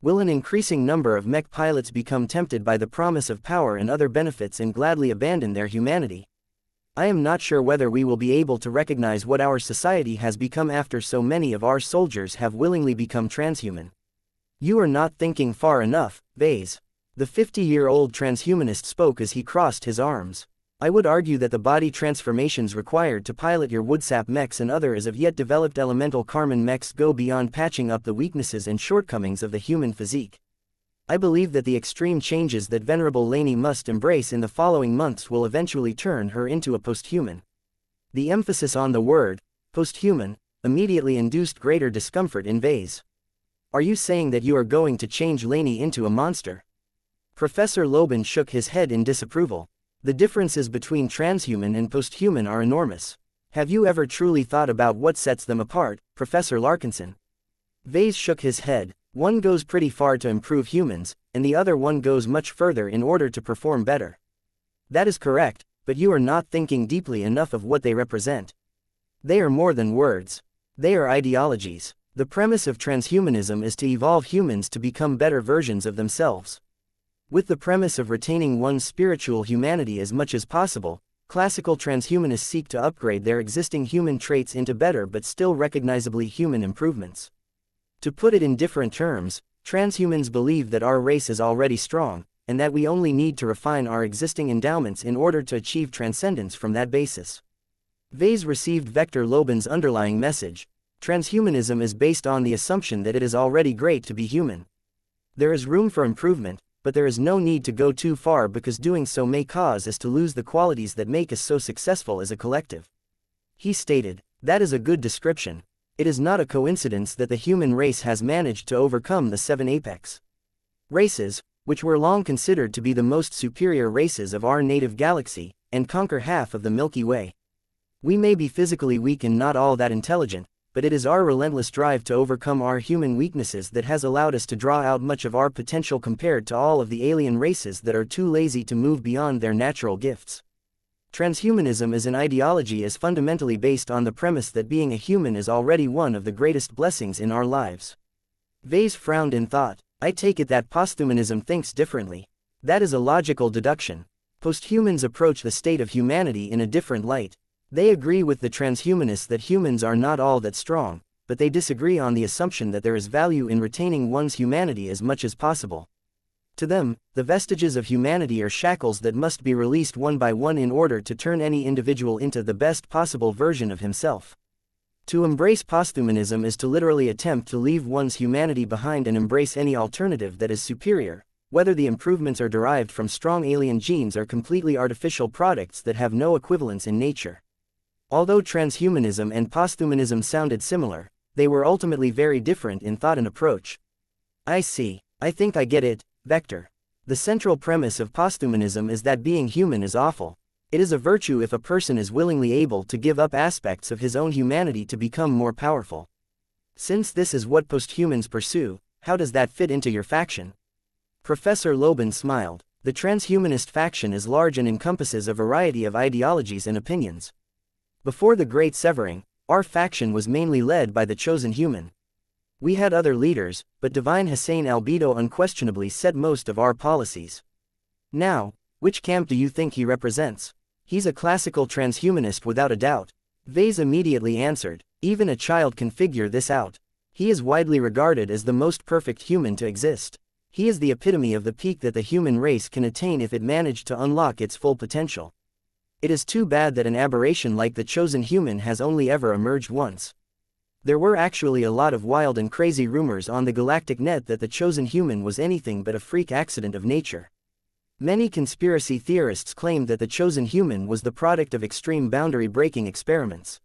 A: Will an increasing number of mech pilots become tempted by the promise of power and other benefits and gladly abandon their humanity? I am not sure whether we will be able to recognize what our society has become after so many of our soldiers have willingly become transhuman. You are not thinking far enough, Vase. The 50-year-old transhumanist spoke as he crossed his arms. I would argue that the body transformations required to pilot your woodsap mechs and other as of yet developed elemental Karman mechs go beyond patching up the weaknesses and shortcomings of the human physique. I believe that the extreme changes that Venerable Laney must embrace in the following months will eventually turn her into a posthuman. The emphasis on the word, posthuman, immediately induced greater discomfort in Vase. Are you saying that you are going to change Laney into a monster? Professor Loban shook his head in disapproval. The differences between transhuman and posthuman are enormous. Have you ever truly thought about what sets them apart, Professor Larkinson? Vase shook his head. One goes pretty far to improve humans, and the other one goes much further in order to perform better. That is correct, but you are not thinking deeply enough of what they represent. They are more than words. They are ideologies. The premise of transhumanism is to evolve humans to become better versions of themselves. With the premise of retaining one's spiritual humanity as much as possible, classical transhumanists seek to upgrade their existing human traits into better but still recognizably human improvements. To put it in different terms, transhumans believe that our race is already strong, and that we only need to refine our existing endowments in order to achieve transcendence from that basis. Vase received Vector Loban's underlying message. Transhumanism is based on the assumption that it is already great to be human. There is room for improvement, but there is no need to go too far because doing so may cause us to lose the qualities that make us so successful as a collective. He stated, "That is a good description. It is not a coincidence that the human race has managed to overcome the 7 apex races, which were long considered to be the most superior races of our native galaxy, and conquer half of the Milky Way. We may be physically weak and not all that intelligent, but it is our relentless drive to overcome our human weaknesses that has allowed us to draw out much of our potential compared to all of the alien races that are too lazy to move beyond their natural gifts. Transhumanism as an ideology is fundamentally based on the premise that being a human is already one of the greatest blessings in our lives." Vase frowned in thought. I take it that posthumanism thinks differently. That is a logical deduction. Posthumans approach the state of humanity in a different light. They agree with the transhumanists that humans are not all that strong, but they disagree on the assumption that there is value in retaining one's humanity as much as possible. To them, the vestiges of humanity are shackles that must be released one by one in order to turn any individual into the best possible version of himself. To embrace posthumanism is to literally attempt to leave one's humanity behind and embrace any alternative that is superior, whether the improvements are derived from strong alien genes or completely artificial products that have no equivalence in nature. Although transhumanism and posthumanism sounded similar, they were ultimately very different in thought and approach. I see. I think I get it, Vector. The central premise of posthumanism is that being human is awful. It is a virtue if a person is willingly able to give up aspects of his own humanity to become more powerful. Since this is what posthumans pursue, how does that fit into your faction? Professor Loban smiled. The transhumanist faction is large and encompasses a variety of ideologies and opinions. Before the Great Severing, our faction was mainly led by the chosen human. We had other leaders, but Divine Hussein Albedo unquestionably set most of our policies. Now, which camp do you think he represents? He's a classical transhumanist without a doubt. Vase immediately answered. Even a child can figure this out. He is widely regarded as the most perfect human to exist. He is the epitome of the peak that the human race can attain if it managed to unlock its full potential. It is too bad that an aberration like the chosen human has only ever emerged once. There were actually a lot of wild and crazy rumors on the galactic net that the chosen human was anything but a freak accident of nature. Many conspiracy theorists claimed that the chosen human was the product of extreme boundary-breaking experiments.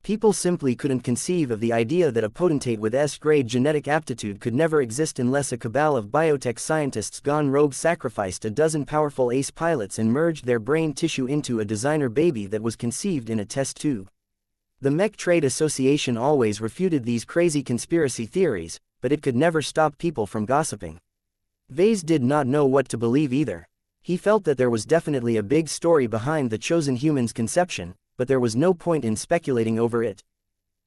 A: People simply couldn't conceive of the idea that a potentate with S-grade genetic aptitude could never exist unless a cabal of biotech scientists gone rogue sacrificed a dozen powerful ace pilots and merged their brain tissue into a designer baby that was conceived in a test tube. The Mech Trade Association always refuted these crazy conspiracy theories, but it could never stop people from gossiping. Vase did not know what to believe either. He felt that there was definitely a big story behind the chosen human's conception, but there was no point in speculating over it.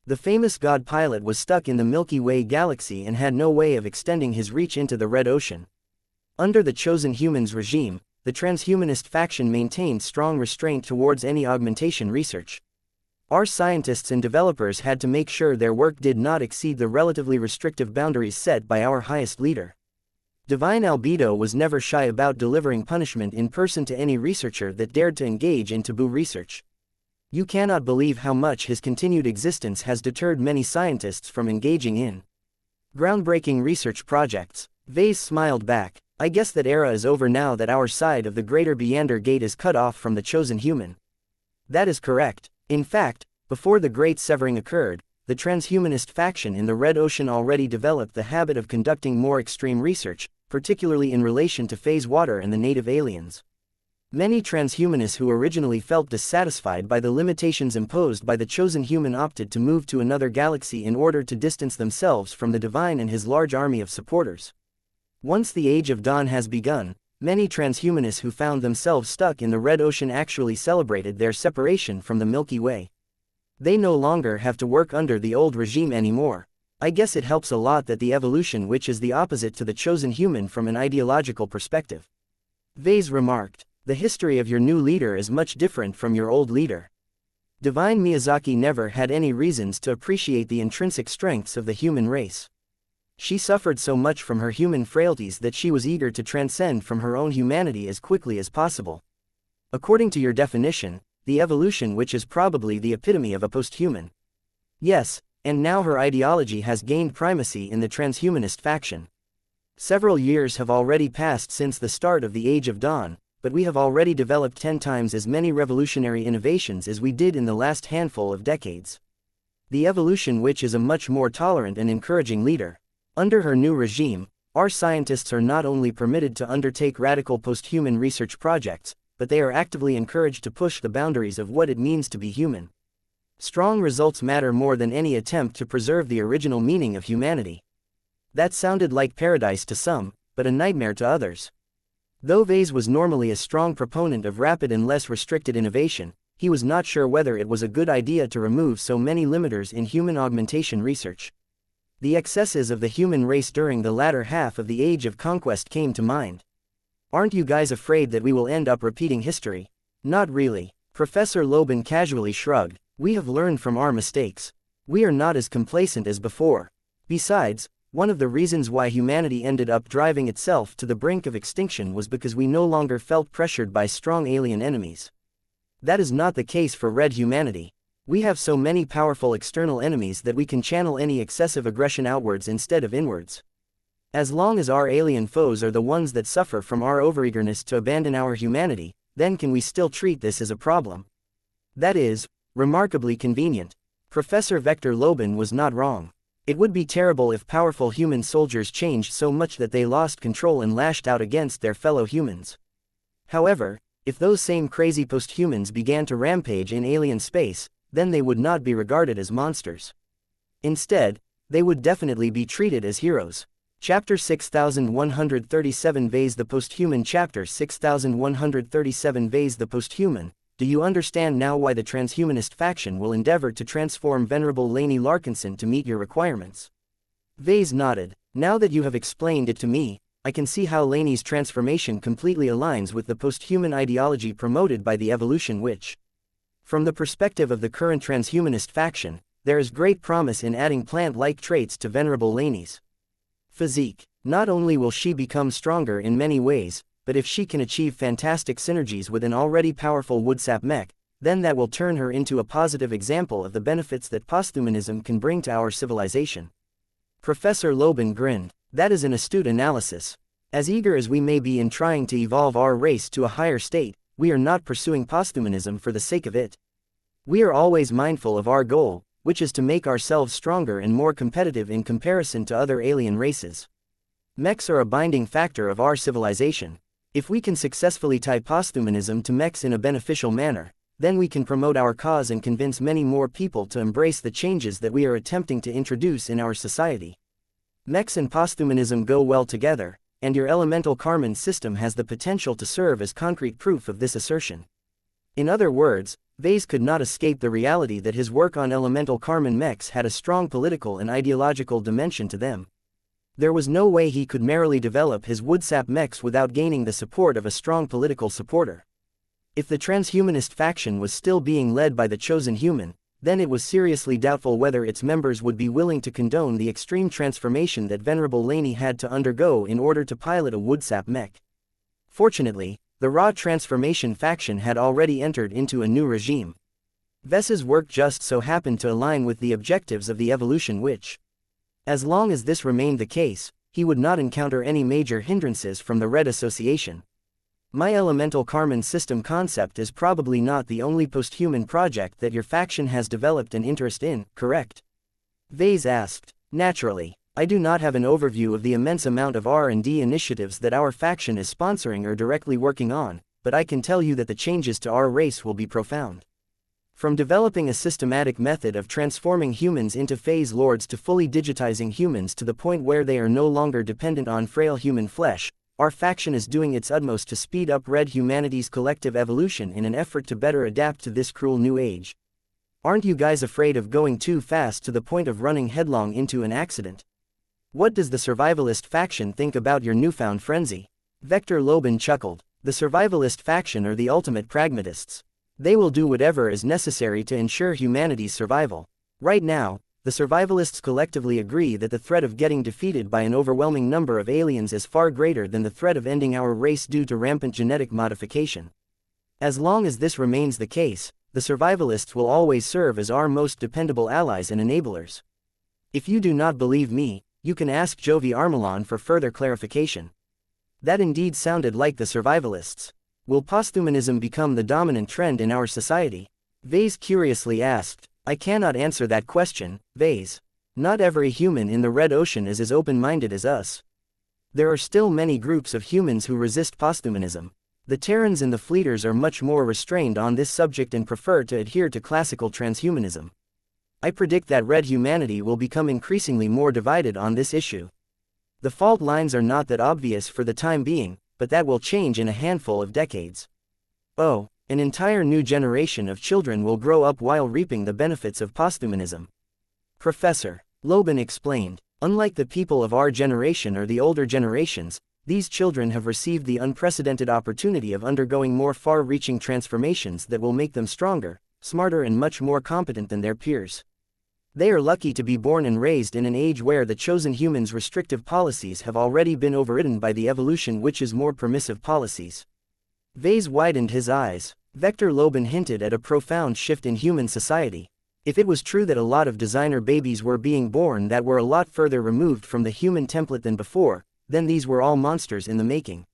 A: The famous god pilot was stuck in the Milky Way galaxy and had no way of extending his reach into the Red Ocean. Under the chosen human's regime, the transhumanist faction maintained strong restraint towards any augmentation research. Our scientists and developers had to make sure their work did not exceed the relatively restrictive boundaries set by our highest leader. Divine Albedo was never shy about delivering punishment in person to any researcher that dared to engage in taboo research. You cannot believe how much his continued existence has deterred many scientists from engaging in groundbreaking research projects. Vase smiled back. I guess that era is over now that our side of the greater Beander Gate is cut off from the chosen human. That is correct. In fact, before the Great Severing occurred, the transhumanist faction in the Red Ocean already developed the habit of conducting more extreme research, particularly in relation to phase water and the native aliens. Many transhumanists who originally felt dissatisfied by the limitations imposed by the chosen human opted to move to another galaxy in order to distance themselves from the Divine and his large army of supporters. Once the Age of Dawn has begun, many transhumanists who found themselves stuck in the Red Ocean actually celebrated their separation from the Milky Way. They no longer have to work under the old regime anymore. I guess it helps a lot that the evolution which is the opposite to the chosen human from an ideological perspective. Vase remarked. The history of your new leader is much different from your old leader. Divine Miyazaki never had any reasons to appreciate the intrinsic strengths of the human race. She suffered so much from her human frailties that she was eager to transcend from her own humanity as quickly as possible. According to your definition, the evolution which is probably the epitome of a posthuman. Yes, and now her ideology has gained primacy in the transhumanist faction. Several years have already passed since the start of the Age of Dawn, but we have already developed 10 times as many revolutionary innovations as we did in the last handful of decades. The evolution which is a much more tolerant and encouraging leader. Under her new regime, our scientists are not only permitted to undertake radical posthuman research projects, but they are actively encouraged to push the boundaries of what it means to be human. Strong results matter more than any attempt to preserve the original meaning of humanity. That sounded like paradise to some, but a nightmare to others. Though Vase was normally a strong proponent of rapid and less restricted innovation, he was not sure whether it was a good idea to remove so many limiters in human augmentation research. The excesses of the human race during the latter half of the Age of Conquest came to mind. Aren't you guys afraid that we will end up repeating history? Not really. Professor Loban casually shrugged. We have learned from our mistakes. We are not as complacent as before. Besides, one of the reasons why humanity ended up driving itself to the brink of extinction was because we no longer felt pressured by strong alien enemies. That is not the case for red humanity. We have so many powerful external enemies that we can channel any excessive aggression outwards instead of inwards. As long as our alien foes are the ones that suffer from our overeagerness to abandon our humanity, then can we still treat this as a problem? That is, remarkably convenient. Professor Vector Loban was not wrong. It would be terrible if powerful human soldiers changed so much that they lost control and lashed out against their fellow humans. However, if those same crazy post-humans began to rampage in alien space, then they would not be regarded as monsters. Instead, they would definitely be treated as heroes. Chapter 6137 Vase the Posthuman. Chapter 6137 Vase the Posthuman. Do you understand now why the transhumanist faction will endeavor to transform Venerable Laney Larkinson to meet your requirements? Vase nodded. Now that you have explained it to me, I can see how Laney's transformation completely aligns with the posthuman ideology promoted by the evolution witch. From the perspective of the current transhumanist faction, there is great promise in adding plant-like traits to Venerable Laney's physique. Not only will she become stronger in many ways, but if she can achieve fantastic synergies with an already powerful wuxia mech, then that will turn her into a positive example of the benefits that posthumanism can bring to our civilization. Professor Loban grinned. That is an astute analysis. As eager as we may be in trying to evolve our race to a higher state, we are not pursuing posthumanism for the sake of it. We are always mindful of our goal, which is to make ourselves stronger and more competitive in comparison to other alien races. Mechs are a binding factor of our civilization. If we can successfully tie posthumanism to mechs in a beneficial manner, then we can promote our cause and convince many more people to embrace the changes that we are attempting to introduce in our society. Mechs and posthumanism go well together, and your elemental Karman system has the potential to serve as concrete proof of this assertion. In other words, Vase could not escape the reality that his work on elemental Karman mechs had a strong political and ideological dimension to them. There was no way he could merely develop his wuxia mechs without gaining the support of a strong political supporter. If the transhumanist faction was still being led by the chosen human, then it was seriously doubtful whether its members would be willing to condone the extreme transformation that Venerable Laney had to undergo in order to pilot a wuxia mech. Fortunately, the raw transformation faction had already entered into a new regime. Ves's work just so happened to align with the objectives of the evolution witch. As long as this remained the case, he would not encounter any major hindrances from the Red Association. My elemental Karman system concept is probably not the only posthuman project that your faction has developed an interest in, correct? Vase asked. Naturally. I do not have an overview of the immense amount of R&D initiatives that our faction is sponsoring or directly working on, but I can tell you that the changes to our race will be profound. From developing a systematic method of transforming humans into phase lords to fully digitizing humans to the point where they are no longer dependent on frail human flesh, our faction is doing its utmost to speed up red humanity's collective evolution in an effort to better adapt to this cruel new age. Aren't you guys afraid of going too fast to the point of running headlong into an accident? What does the survivalist faction think about your newfound frenzy? Vector Loban chuckled. The survivalist faction are the ultimate pragmatists. They will do whatever is necessary to ensure humanity's survival. Right now, the survivalists collectively agree that the threat of getting defeated by an overwhelming number of aliens is far greater than the threat of ending our race due to rampant genetic modification. As long as this remains the case, the survivalists will always serve as our most dependable allies and enablers. If you do not believe me, you can ask Jovi Armelon for further clarification. That indeed sounded like the survivalists. Will posthumanism become the dominant trend in our society? Vase curiously asked. I cannot answer that question, Vase. Not every human in the Red Ocean is as open-minded as us. There are still many groups of humans who resist posthumanism. The Terrans and the Fleeters are much more restrained on this subject and prefer to adhere to classical transhumanism. I predict that red humanity will become increasingly more divided on this issue. The fault lines are not that obvious for the time being, but that will change in a handful of decades. Oh, an entire new generation of children will grow up while reaping the benefits of posthumanism. Professor Loban explained. Unlike the people of our generation or the older generations, these children have received the unprecedented opportunity of undergoing more far-reaching transformations that will make them stronger, smarter and much more competent than their peers. They are lucky to be born and raised in an age where the chosen humans' restrictive policies have already been overridden by the evolution witch's more permissive policies. Vase widened his eyes. Vector Loban hinted at a profound shift in human society. If it was true that a lot of designer babies were being born that were a lot further removed from the human template than before, then these were all monsters in the making.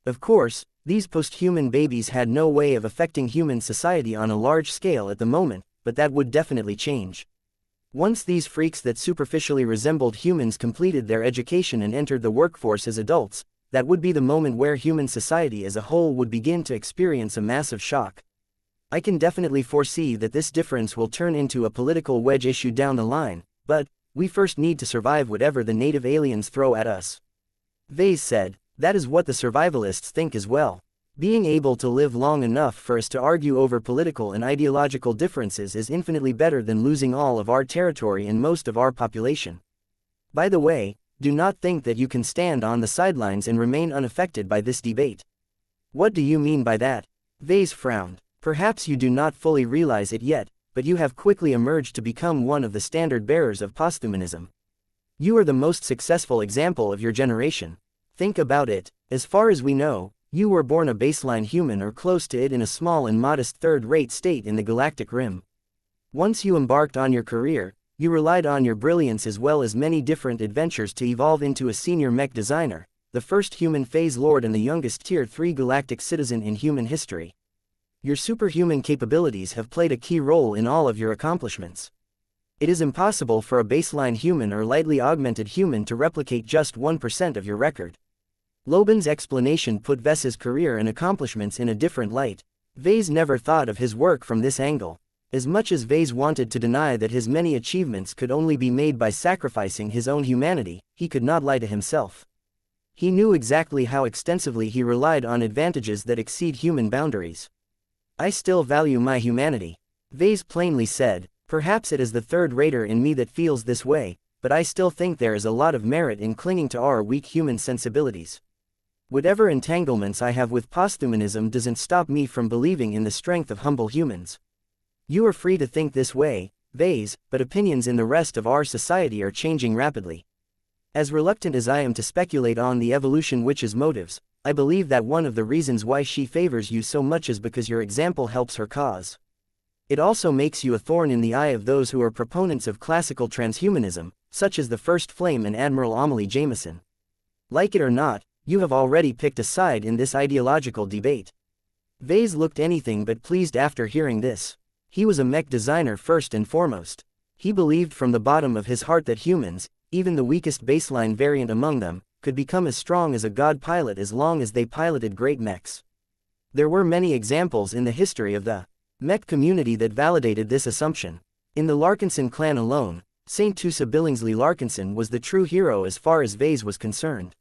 A: Of course, these post-human babies had no way of affecting human society on a large scale at the moment, but that would definitely change. Once these freaks that superficially resembled humans completed their education and entered the workforce as adults, that would be the moment where human society as a whole would begin to experience a massive shock. I can definitely foresee that this difference will turn into a political wedge issue down the line, but we first need to survive whatever the native aliens throw at us. Vase said, that is what the survivalists think as well. Being able to live long enough for us to argue over political and ideological differences is infinitely better than losing all of our territory and most of our population. By the way, do not think that you can stand on the sidelines and remain unaffected by this debate. What do you mean by that? Vase frowned. Perhaps you do not fully realize it yet, but you have quickly emerged to become one of the standard bearers of posthumanism. You are the most successful example of your generation. Think about it. As far as we know, you were born a baseline human or close to it in a small and modest third-rate state in the galactic rim. Once you embarked on your career, you relied on your brilliance as well as many different adventures to evolve into a senior mech designer, the first human phase lord and the youngest Tier 3 galactic citizen in human history. Your superhuman capabilities have played a key role in all of your accomplishments. It is impossible for a baseline human or lightly augmented human to replicate just 1% of your record. Loban's explanation put Ves's career and accomplishments in a different light. Vase never thought of his work from this angle. As much as Vase wanted to deny that his many achievements could only be made by sacrificing his own humanity, he could not lie to himself. He knew exactly how extensively he relied on advantages that exceed human boundaries. I still value my humanity. Vase plainly said, perhaps it is the third-rater in me that feels this way, but I still think there is a lot of merit in clinging to our weak human sensibilities. Whatever entanglements I have with posthumanism doesn't stop me from believing in the strength of humble humans. You are free to think this way, Vase, but opinions in the rest of our society are changing rapidly. As reluctant as I am to speculate on the evolution witch's motives, I believe that one of the reasons why she favors you so much is because your example helps her cause. It also makes you a thorn in the eye of those who are proponents of classical transhumanism, such as the First Flame and Admiral Amelie Jameson. Like it or not, you have already picked a side in this ideological debate. Vase looked anything but pleased after hearing this. He was a mech designer first and foremost. He believed from the bottom of his heart that humans, even the weakest baseline variant among them, could become as strong as a god pilot as long as they piloted great mechs. There were many examples in the history of the mech community that validated this assumption. In the Larkinson clan alone, Saint Tusa Billingsley Larkinson was the true hero as far as Vase was concerned.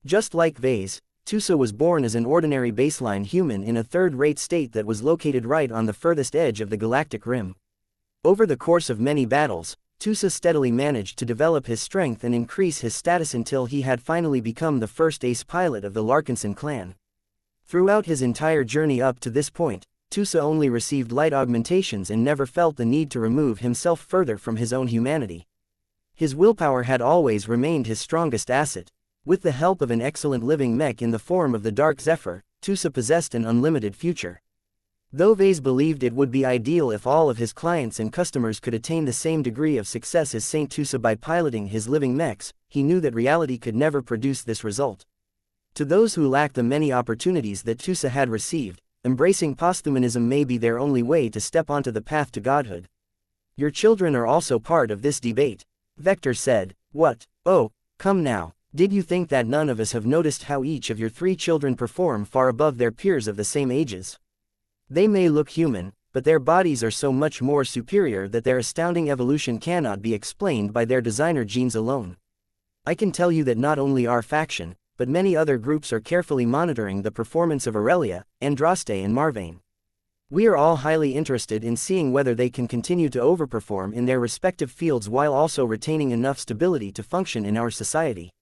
A: Just like Vase, Tusa was born as an ordinary baseline human in a third-rate state that was located right on the furthest edge of the galactic rim. Over the course of many battles, Tusa steadily managed to develop his strength and increase his status until he had finally become the first ace pilot of the Larkinson clan. Throughout his entire journey up to this point, Tusa only received light augmentations and never felt the need to remove himself further from his own humanity. His willpower had always remained his strongest asset. With the help of an excellent living mech in the form of the Dark Zephyr, Tusa possessed an unlimited future. Though Vase believed it would be ideal if all of his clients and customers could attain the same degree of success as Saint Tusa by piloting his living mechs, he knew that reality could never produce this result. To those who lack the many opportunities that Tusa had received, embracing posthumanism may be their only way to step onto the path to godhood. Your children are also part of this debate. Vector said, what? Oh, come now. Did you think that none of us have noticed how each of your 3 children perform far above their peers of the same ages? They may look human, but their bodies are so much more superior that their astounding evolution cannot be explained by their designer genes alone. I can tell you that not only our faction, but many other groups are carefully monitoring the performance of Aurelia, Andraste and Marvane. We are all highly interested in seeing whether they can continue to overperform in their respective fields while also retaining enough stability to function in our society.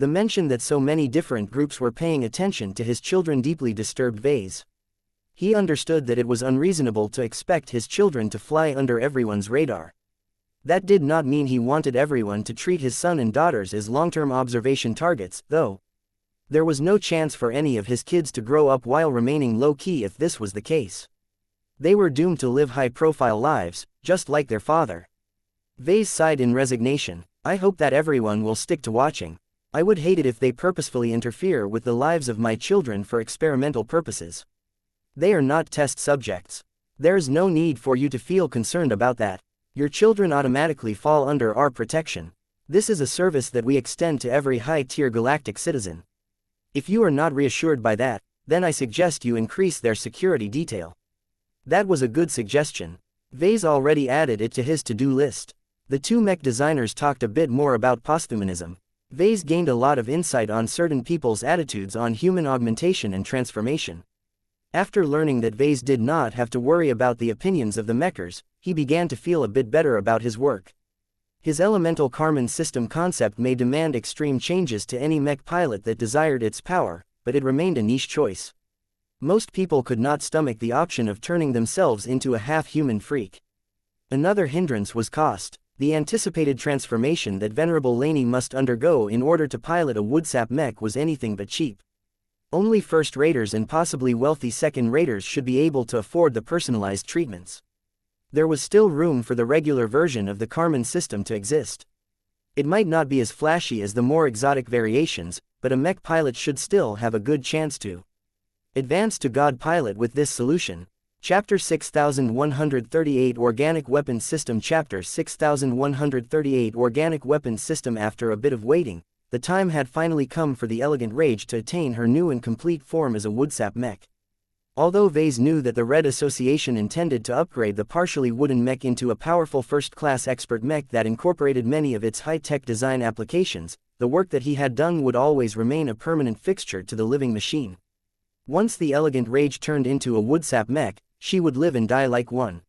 A: The mention that so many different groups were paying attention to his children deeply disturbed Vase. He understood that it was unreasonable to expect his children to fly under everyone's radar. That did not mean he wanted everyone to treat his son and daughters as long-term observation targets, though. There was no chance for any of his kids to grow up while remaining low-key if this was the case. They were doomed to live high-profile lives, just like their father. Vase sighed in resignation. I hope that everyone will stick to watching. I would hate it if they purposefully interfere with the lives of my children for experimental purposes. They are not test subjects. There's no need for you to feel concerned about that. Your children automatically fall under our protection. This is a service that we extend to every high-tier galactic citizen. If you are not reassured by that, then I suggest you increase their security detail. That was a good suggestion. Vase already added it to his to-do list. The two mech designers talked a bit more about posthumanism. Vase gained a lot of insight on certain people's attitudes on human augmentation and transformation. After learning that Vase did not have to worry about the opinions of the mechers, he began to feel a bit better about his work. His elemental Karman system concept may demand extreme changes to any mech pilot that desired its power, but it remained a niche choice. Most people could not stomach the option of turning themselves into a half-human freak. Another hindrance was cost. The anticipated transformation that Venerable Laney must undergo in order to pilot a woodsap mech was anything but cheap. Only first-raters and possibly wealthy second-raters should be able to afford the personalized treatments. There was still room for the regular version of the Karman system to exist. It might not be as flashy as the more exotic variations, but a mech pilot should still have a good chance to advance to God pilot with this solution. Chapter 6138 Organic Weapons System Chapter 6138 Organic Weapons System After a bit of waiting, the time had finally come for the Elegant Rage to attain her new and complete form as a woodsap mech. Although Vase knew that the Red Association intended to upgrade the partially wooden mech into a powerful first-class expert mech that incorporated many of its high-tech design applications, the work that he had done would always remain a permanent fixture to the living machine. Once the Elegant Rage turned into a woodsap mech, she would live and die like one.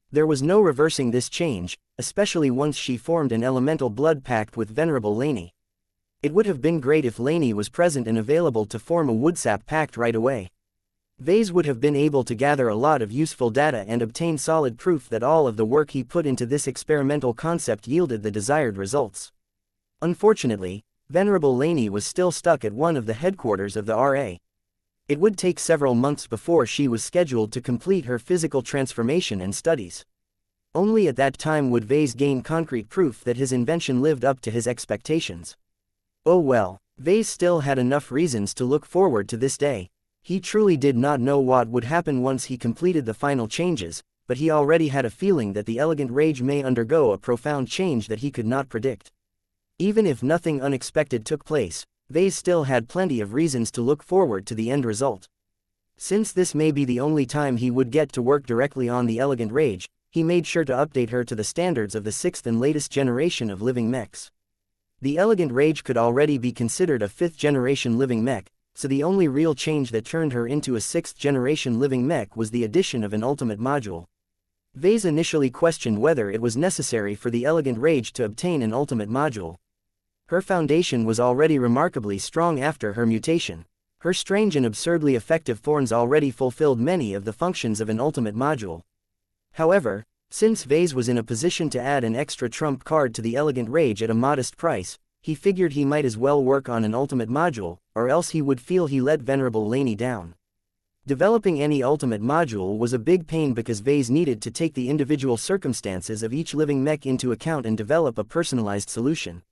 A: There was no reversing this change, especially once she formed an elemental blood pact with Venerable Laney. It would have been great if Laney was present and available to form a woodsap pact right away. Vase would have been able to gather a lot of useful data and obtain solid proof that all of the work he put into this experimental concept yielded the desired results. Unfortunately, Venerable Laney was still stuck at one of the headquarters of the RA. It would take several months before she was scheduled to complete her physical transformation and studies. Only at that time would Vase gain concrete proof that his invention lived up to his expectations. Oh well, Vase still had enough reasons to look forward to this day. He truly did not know what would happen once he completed the final changes, but he already had a feeling that the Elegant Rage may undergo a profound change that he could not predict. Even if nothing unexpected took place, Vase still had plenty of reasons to look forward to the end result. Since this may be the only time he would get to work directly on the Elegant Rage, he made sure to update her to the standards of the 6th and latest generation of living mechs. The Elegant Rage could already be considered a 5th-generation living mech, so the only real change that turned her into a 6th-generation living mech was the addition of an ultimate module. Vase initially questioned whether it was necessary for the Elegant Rage to obtain an ultimate module. Her foundation was already remarkably strong after her mutation. Her strange and absurdly effective thorns already fulfilled many of the functions of an ultimate module. However, since Vase was in a position to add an extra trump card to the Elegant Rage at a modest price, he figured he might as well work on an ultimate module, or else he would feel he let Venerable Laney down. Developing any ultimate module was a big pain because Vase needed to take the individual circumstances of each living mech into account and develop a personalized solution.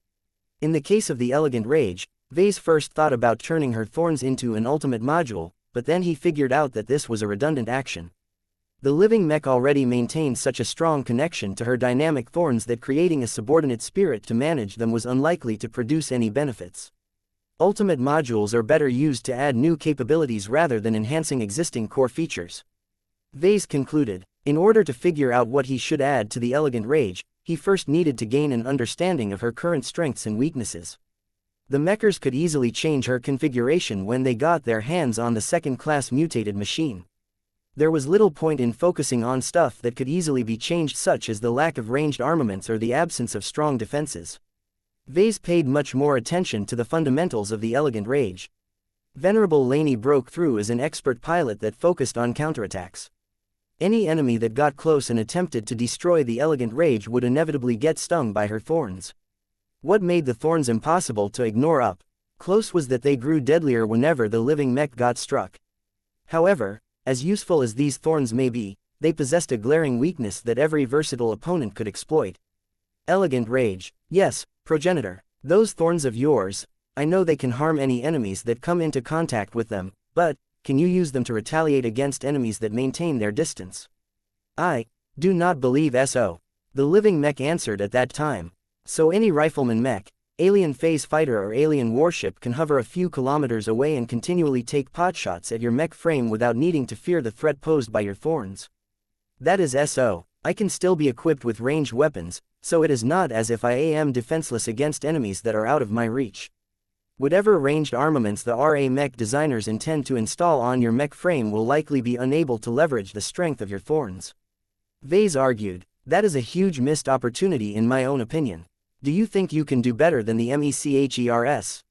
A: In the case of the Elegant Rage, Vase first thought about turning her thorns into an ultimate module, but then he figured out that this was a redundant action. The living mech already maintained such a strong connection to her dynamic thorns that creating a subordinate spirit to manage them was unlikely to produce any benefits. Ultimate modules are better used to add new capabilities rather than enhancing existing core features. Vase concluded, in order to figure out what he should add to the Elegant Rage, he first needed to gain an understanding of her current strengths and weaknesses. The mechers could easily change her configuration when they got their hands on the second-class mutated machine. There was little point in focusing on stuff that could easily be changed, such as the lack of ranged armaments or the absence of strong defenses. Vase paid much more attention to the fundamentals of the Elegant Rage. Venerable Laney broke through as an expert pilot that focused on counterattacks. Any enemy that got close and attempted to destroy the Elegant Rage would inevitably get stung by her thorns. What made the thorns impossible to ignore up close was that they grew deadlier whenever the living mech got struck. However, as useful as these thorns may be, they possessed a glaring weakness that every versatile opponent could exploit. Elegant Rage. Yes, progenitor. Those thorns of yours, I know they can harm any enemies that come into contact with them, but can you use them to retaliate against enemies that maintain their distance? I do not believe so. The living mech answered at that time. So any rifleman mech, alien phase fighter or alien warship can hover a few kilometers away and continually take potshots at your mech frame without needing to fear the threat posed by your thorns. That is so. I can still be equipped with ranged weapons, so it is not as if I am defenseless against enemies that are out of my reach. Whatever ranged armaments the RA mech designers intend to install on your mech frame will likely be unable to leverage the strength of your thorns. Vase argued, that is a huge missed opportunity in my own opinion. Do you think you can do better than the mechers?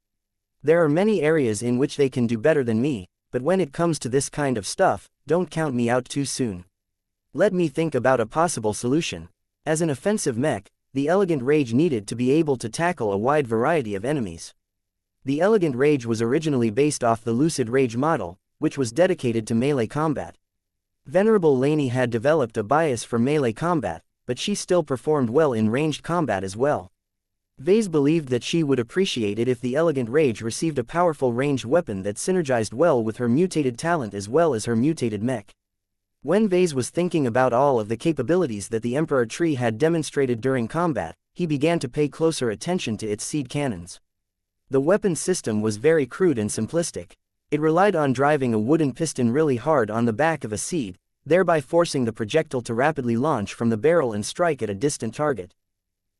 A: There are many areas in which they can do better than me, but when it comes to this kind of stuff, don't count me out too soon. Let me think about a possible solution. As an offensive mech, the Elegant Rage needed to be able to tackle a wide variety of enemies. The Elegant Rage was originally based off the Lucid Rage model, which was dedicated to melee combat. Venerable Laney had developed a bias for melee combat, but she still performed well in ranged combat as well. Vase believed that she would appreciate it if the Elegant Rage received a powerful ranged weapon that synergized well with her mutated talent as well as her mutated mech. When Vase was thinking about all of the capabilities that the Emperor Tree had demonstrated during combat, he began to pay closer attention to its seed cannons. The weapon system was very crude and simplistic. It relied on driving a wooden piston really hard on the back of a seed, thereby forcing the projectile to rapidly launch from the barrel and strike at a distant target.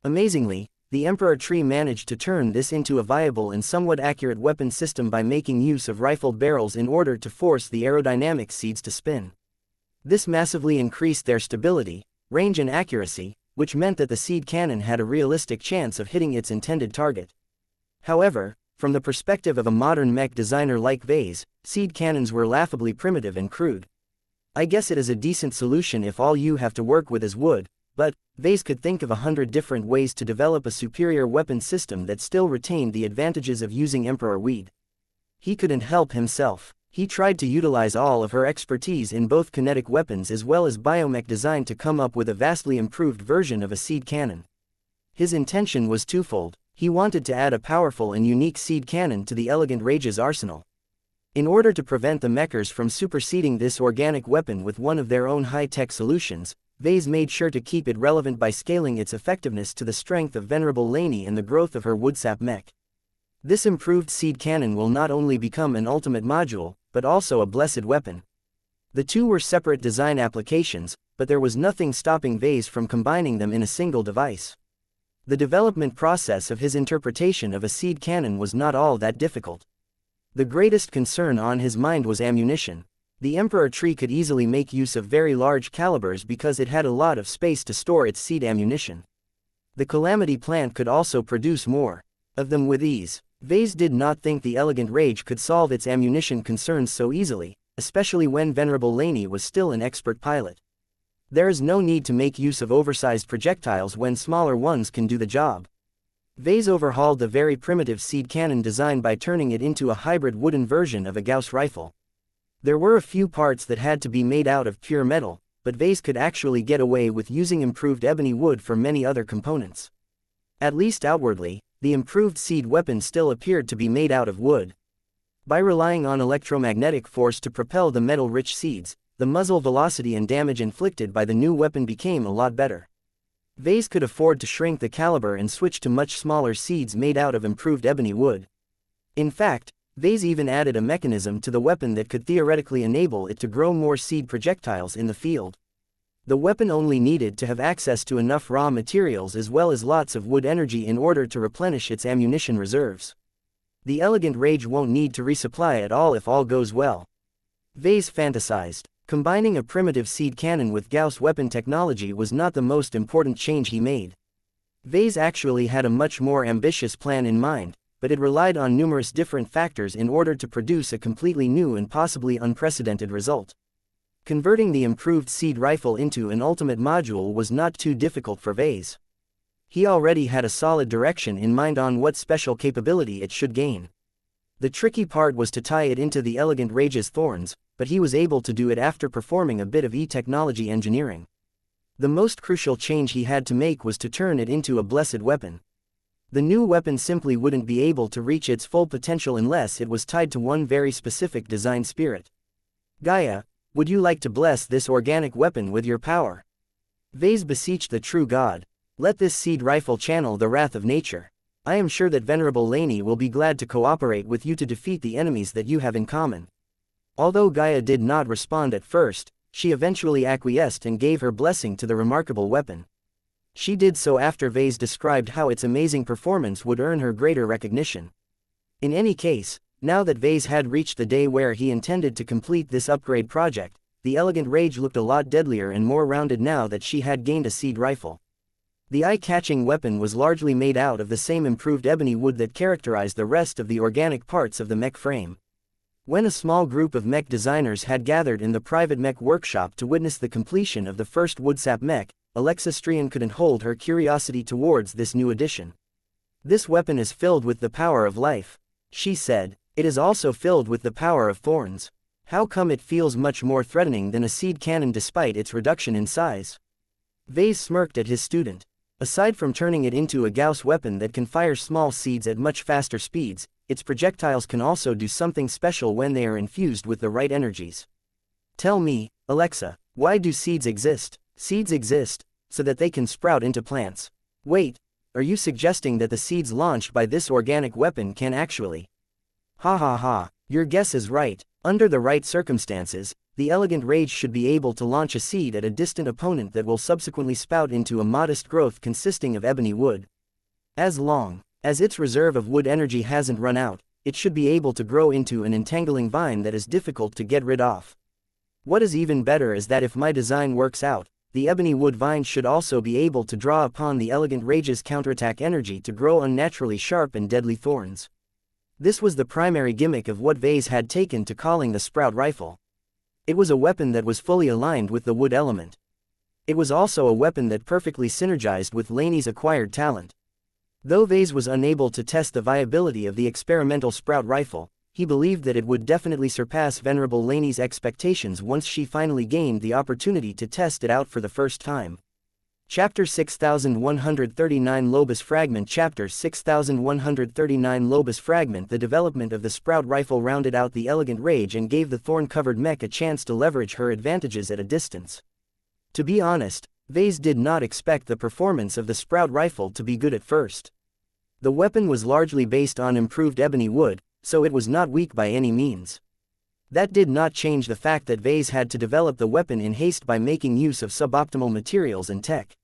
A: Amazingly, the Emperor Tree managed to turn this into a viable and somewhat accurate weapon system by making use of rifled barrels in order to force the aerodynamic seeds to spin. This massively increased their stability, range and accuracy, which meant that the seed cannon had a realistic chance of hitting its intended target. However, from the perspective of a modern mech designer like Vase, seed cannons were laughably primitive and crude. I guess it is a decent solution if all you have to work with is wood, but Vase could think of 100 different ways to develop a superior weapon system that still retained the advantages of using Emperor Weed. He couldn't help himself. He tried to utilize all of her expertise in both kinetic weapons as well as biomech design to come up with a vastly improved version of a seed cannon. His intention was twofold. He wanted to add a powerful and unique seed cannon to the Elegant Rage's arsenal. In order to prevent the mechers from superseding this organic weapon with one of their own high-tech solutions, Vase made sure to keep it relevant by scaling its effectiveness to the strength of Venerable Laney and the growth of her woodsap mech. This improved seed cannon will not only become an ultimate module, but also a blessed weapon. The two were separate design applications, but there was nothing stopping Vase from combining them in a single device. The development process of his interpretation of a seed cannon was not all that difficult. The greatest concern on his mind was ammunition. The Emperor Tree could easily make use of very large calibers because it had a lot of space to store its seed ammunition. The Calamity plant could also produce more of them with ease. Vase did not think the Elegant Rage could solve its ammunition concerns so easily, especially when Venerable Laney was still an expert pilot. There is no need to make use of oversized projectiles when smaller ones can do the job. Vase overhauled the very primitive seed cannon design by turning it into a hybrid wooden version of a Gauss rifle. There were a few parts that had to be made out of pure metal, but Vase could actually get away with using improved ebony wood for many other components. At least outwardly, the improved seed weapon still appeared to be made out of wood. By relying on electromagnetic force to propel the metal-rich seeds, the muzzle velocity and damage inflicted by the new weapon became a lot better. Vase could afford to shrink the caliber and switch to much smaller seeds made out of improved ebony wood. In fact, Vase even added a mechanism to the weapon that could theoretically enable it to grow more seed projectiles in the field. The weapon only needed to have access to enough raw materials as well as lots of wood energy in order to replenish its ammunition reserves. The Elegant Rage won't need to resupply at all if all goes well. Vase fantasized. Combining a primitive seed cannon with Gauss weapon technology was not the most important change he made. Vase actually had a much more ambitious plan in mind, but it relied on numerous different factors in order to produce a completely new and possibly unprecedented result. Converting the improved seed rifle into an ultimate module was not too difficult for Vase. He already had a solid direction in mind on what special capability it should gain. The tricky part was to tie it into the Elegant Rage's thorns, but he was able to do it after performing a bit of e-technology engineering. The most crucial change he had to make was to turn it into a blessed weapon. The new weapon simply wouldn't be able to reach its full potential unless it was tied to one very specific design spirit. Gaia, would you like to bless this organic weapon with your power? Vase beseeched the true god. Let this seed rifle channel the wrath of nature. I am sure that Venerable Laney will be glad to cooperate with you to defeat the enemies that you have in common. Although Gaia did not respond at first, she eventually acquiesced and gave her blessing to the remarkable weapon. She did so after Vase described how its amazing performance would earn her greater recognition. In any case, now that Vase had reached the day where he intended to complete this upgrade project, the elegant rage looked a lot deadlier and more rounded now that she had gained a seed rifle. The eye-catching weapon was largely made out of the same improved ebony wood that characterized the rest of the organic parts of the mech frame. When a small group of mech designers had gathered in the private mech workshop to witness the completion of the first woodsap mech, Alexa Strian couldn't hold her curiosity towards this new addition. This weapon is filled with the power of life, she said. It is also filled with the power of thorns. How come it feels much more threatening than a seed cannon despite its reduction in size? Vase smirked at his student. Aside from turning it into a Gauss weapon that can fire small seeds at much faster speeds, its projectiles can also do something special when they are infused with the right energies. Tell me, Alexa, why do seeds exist? Seeds exist so that they can sprout into plants. Wait, are you suggesting that the seeds launched by this organic weapon can actually? Ha ha ha, your guess is right. Under the right circumstances, the elegant rage should be able to launch a seed at a distant opponent that will subsequently spout into a modest growth consisting of ebony wood. As long as its reserve of wood energy hasn't run out, it should be able to grow into an entangling vine that is difficult to get rid of. What is even better is that if my design works out, the ebony wood vine should also be able to draw upon the elegant rage's counterattack energy to grow unnaturally sharp and deadly thorns. This was the primary gimmick of what Vase had taken to calling the Sprout Rifle. It was a weapon that was fully aligned with the wood element. It was also a weapon that perfectly synergized with Laney's acquired talent. Though Vase was unable to test the viability of the experimental Sprout Rifle, he believed that it would definitely surpass Venerable Laney's expectations once she finally gained the opportunity to test it out for the first time. Chapter 6139 Lobus Fragment Chapter 6139 Lobus Fragment The development of the Sprout Rifle rounded out the elegant rage and gave the thorn-covered mech a chance to leverage her advantages at a distance. To be honest, Vase did not expect the performance of the Sprout Rifle to be good at first. The weapon was largely based on improved ebony wood, so it was not weak by any means. That did not change the fact that Vase had to develop the weapon in haste by making use of suboptimal materials and tech.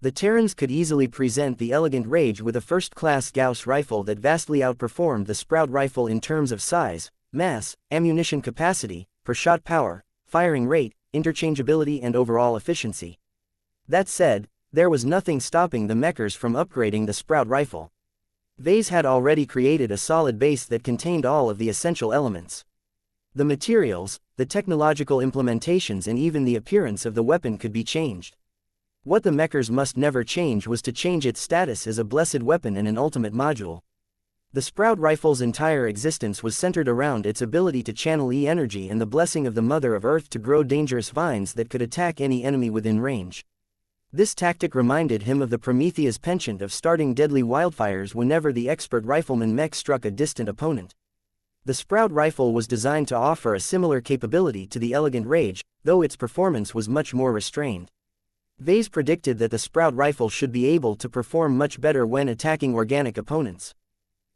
A: The Terrans could easily present the elegant rage with a first-class Gauss rifle that vastly outperformed the Sprout Rifle in terms of size, mass, ammunition capacity, per-shot power, firing rate, interchangeability and overall efficiency. That said, there was nothing stopping the mechers from upgrading the Sprout Rifle. Vase had already created a solid base that contained all of the essential elements. The materials, the technological implementations and even the appearance of the weapon could be changed. What the mechers must never change was to change its status as a blessed weapon and an ultimate module. The Sprout Rifle's entire existence was centered around its ability to channel E-energy and the blessing of the Mother of Earth to grow dangerous vines that could attack any enemy within range. This tactic reminded him of the Prometheus penchant of starting deadly wildfires whenever the expert rifleman mech struck a distant opponent. The Sprout Rifle was designed to offer a similar capability to the elegant rage, though its performance was much more restrained. Vase predicted that the Sprout Rifle should be able to perform much better when attacking organic opponents.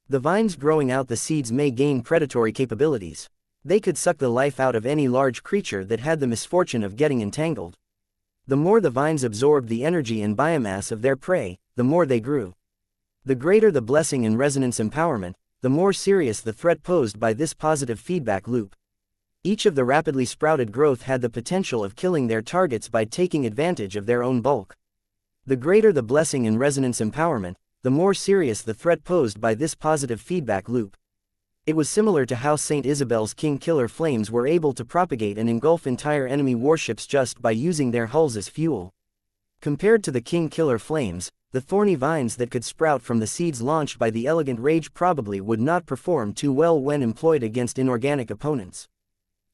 A: The vines growing out the seeds may gain predatory capabilities. They could suck the life out of any large creature that had the misfortune of getting entangled. The more the vines absorbed the energy and biomass of their prey, the more they grew. The greater the blessing and resonance empowerment, the more serious the threat posed by this positive feedback loop. Each of the rapidly sprouted growth had the potential of killing their targets by taking advantage of their own bulk. The greater the blessing and resonance empowerment, the more serious the threat posed by this positive feedback loop. It was similar to how St. Isabel's King Killer flames were able to propagate and engulf entire enemy warships just by using their hulls as fuel. Compared to the King Killer flames, the thorny vines that could sprout from the seeds launched by the elegant rage probably would not perform too well when employed against inorganic opponents.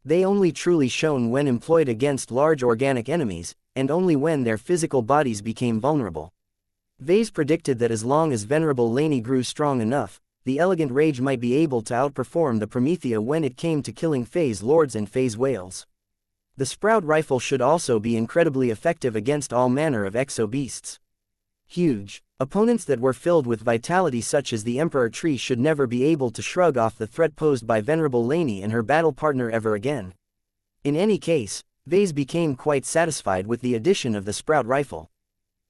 A: They only truly shone when employed against large organic enemies, and only when their physical bodies became vulnerable. Vase predicted that as long as Venerable Laney grew strong enough, the elegant rage might be able to outperform the Promethea when it came to killing phase lords and phase whales. The Sprout rifle should also be incredibly effective against all manner of exo-beasts. Huge opponents that were filled with vitality such as the Emperor Tree should never be able to shrug off the threat posed by Venerable Laney and her battle partner ever again. In any case, Vase became quite satisfied with the addition of the Sprout rifle.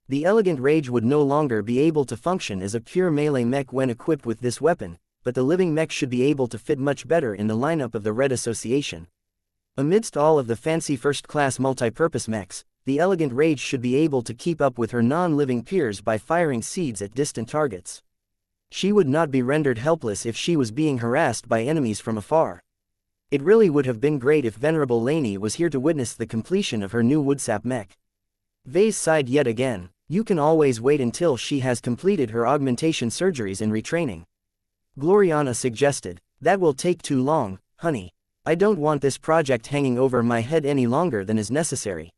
A: The Elegant Rage would no longer be able to function as a pure melee mech when equipped with this weapon, but the living mech should be able to fit much better in the lineup of the Red Association. Amidst all of the fancy first-class multi-purpose mechs, the Elegant Rage should be able to keep up with her non-living peers by firing seeds at distant targets. She would not be rendered helpless if she was being harassed by enemies from afar. It really would have been great if Venerable Laney was here to witness the completion of her new Woodsap mech. Vase sighed yet again. You can always wait until she has completed her augmentation surgeries and retraining. Gloriana suggested. That will take too long, honey. I don't want this project hanging over my head any longer than is necessary.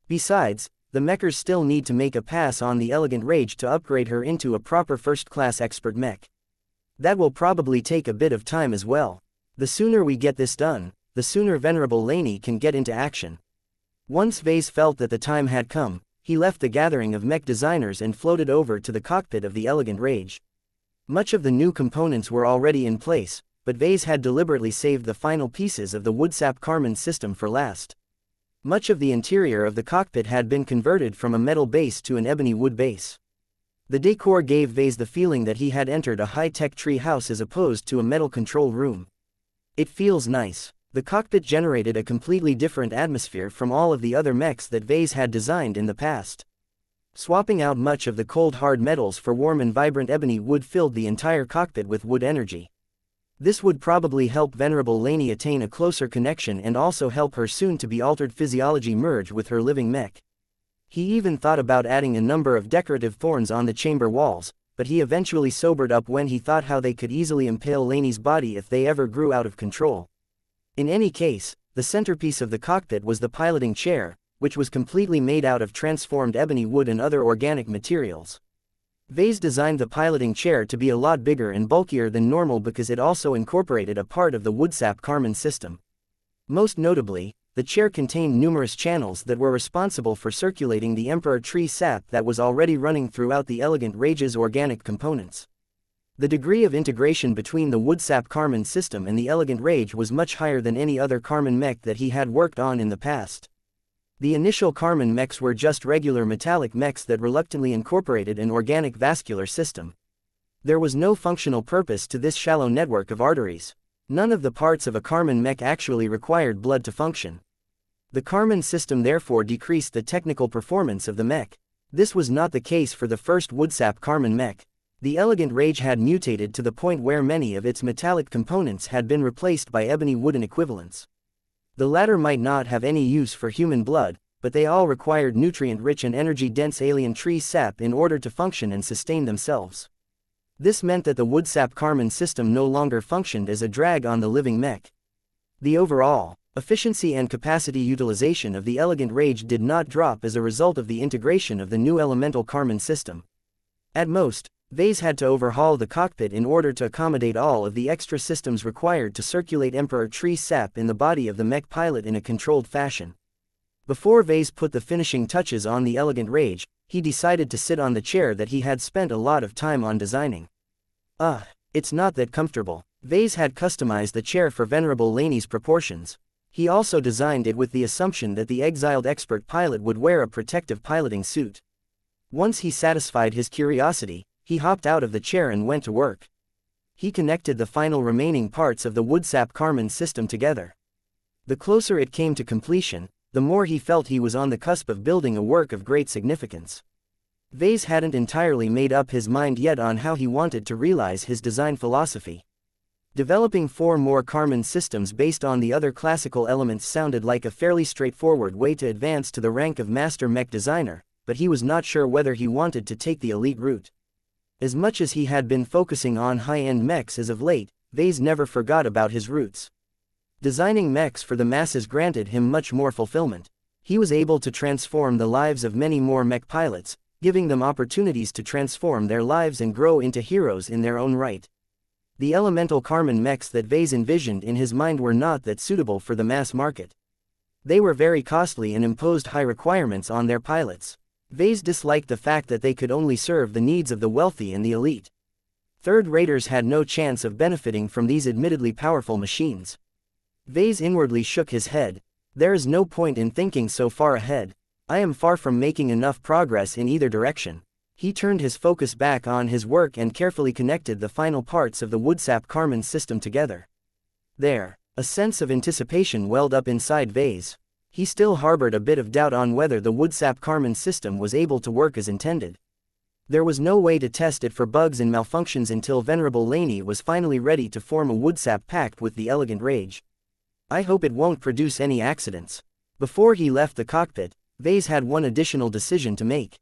A: Besides, the mechers still need to make a pass on the Elegant Rage to upgrade her into a proper first-class expert mech. That will probably take a bit of time as well. The sooner we get this done, the sooner Venerable Laney can get into action. Once Vase felt that the time had come, he left the gathering of mech designers and floated over to the cockpit of the Elegant Rage. Much of the new components were already in place, but Vase had deliberately saved the final pieces of the Woodsap Karman system for last. Much of the interior of the cockpit had been converted from a metal base to an ebony wood base. The decor gave Vase the feeling that he had entered a high-tech tree house as opposed to a metal control room. It feels nice. The cockpit generated a completely different atmosphere from all of the other mechs that Vase had designed in the past. Swapping out much of the cold hard metals for warm and vibrant ebony wood filled the entire cockpit with wood energy. This would probably help Venerable Laney attain a closer connection and also help her soon-to-be altered physiology merge with her living mech. He even thought about adding a number of decorative thorns on the chamber walls, but he eventually sobered up when he thought how they could easily impale Laney's body if they ever grew out of control. In any case, the centerpiece of the cockpit was the piloting chair, which was completely made out of transformed ebony wood and other organic materials. Vase designed the piloting chair to be a lot bigger and bulkier than normal because it also incorporated a part of the Woodsap Karman system. Most notably, the chair contained numerous channels that were responsible for circulating the Emperor Tree sap that was already running throughout the Elegant Rage's organic components. The degree of integration between the Woodsap Karman system and the Elegant Rage was much higher than any other Karman mech that he had worked on in the past. The initial Karman mechs were just regular metallic mechs that reluctantly incorporated an organic vascular system. There was no functional purpose to this shallow network of arteries. None of the parts of a Karman mech actually required blood to function. The Karman system therefore decreased the technical performance of the mech. This was not the case for the first Woodsap Karman mech. The Elegant Rage had mutated to the point where many of its metallic components had been replaced by ebony wooden equivalents. The latter might not have any use for human blood, but they all required nutrient-rich and energy-dense alien tree sap in order to function and sustain themselves. This meant that the Woodsap Karman system no longer functioned as a drag on the living mech. The overall efficiency and capacity utilization of the Elegant Rage did not drop as a result of the integration of the new elemental Karman system. At most, Vase had to overhaul the cockpit in order to accommodate all of the extra systems required to circulate Emperor Tree sap in the body of the mech pilot in a controlled fashion. Before Vase put the finishing touches on the Elegant Rage, he decided to sit on the chair that he had spent a lot of time on designing. It's not that comfortable. Vase had customized the chair for Venerable Laney's proportions. He also designed it with the assumption that the exiled expert pilot would wear a protective piloting suit. Once he satisfied his curiosity, he hopped out of the chair and went to work. He connected the final remaining parts of the Woodsap Karman system together. The closer it came to completion, the more he felt he was on the cusp of building a work of great significance. Vase hadn't entirely made up his mind yet on how he wanted to realize his design philosophy. Developing 4 more Karman systems based on the other classical elements sounded like a fairly straightforward way to advance to the rank of master mech designer, but he was not sure whether he wanted to take the elite route. As much as he had been focusing on high-end mechs as of late, Vase never forgot about his roots. Designing mechs for the masses granted him much more fulfillment. He was able to transform the lives of many more mech pilots, giving them opportunities to transform their lives and grow into heroes in their own right. The elemental Karman mechs that Vase envisioned in his mind were not that suitable for the mass market. They were very costly and imposed high requirements on their pilots. Vase disliked the fact that they could only serve the needs of the wealthy and the elite. Third-raters had no chance of benefiting from these admittedly powerful machines. Vase inwardly shook his head. There is no point in thinking so far ahead. I am far from making enough progress in either direction. He turned his focus back on his work and carefully connected the final parts of the Woodsap Karman system together. There, a sense of anticipation welled up inside Vase. He still harbored a bit of doubt on whether the Woodsap Karman system was able to work as intended. There was no way to test it for bugs and malfunctions until Venerable Laney was finally ready to form a Woodsap pact with the Elegant Rage. I hope it won't produce any accidents. Before he left the cockpit, Vase had one additional decision to make.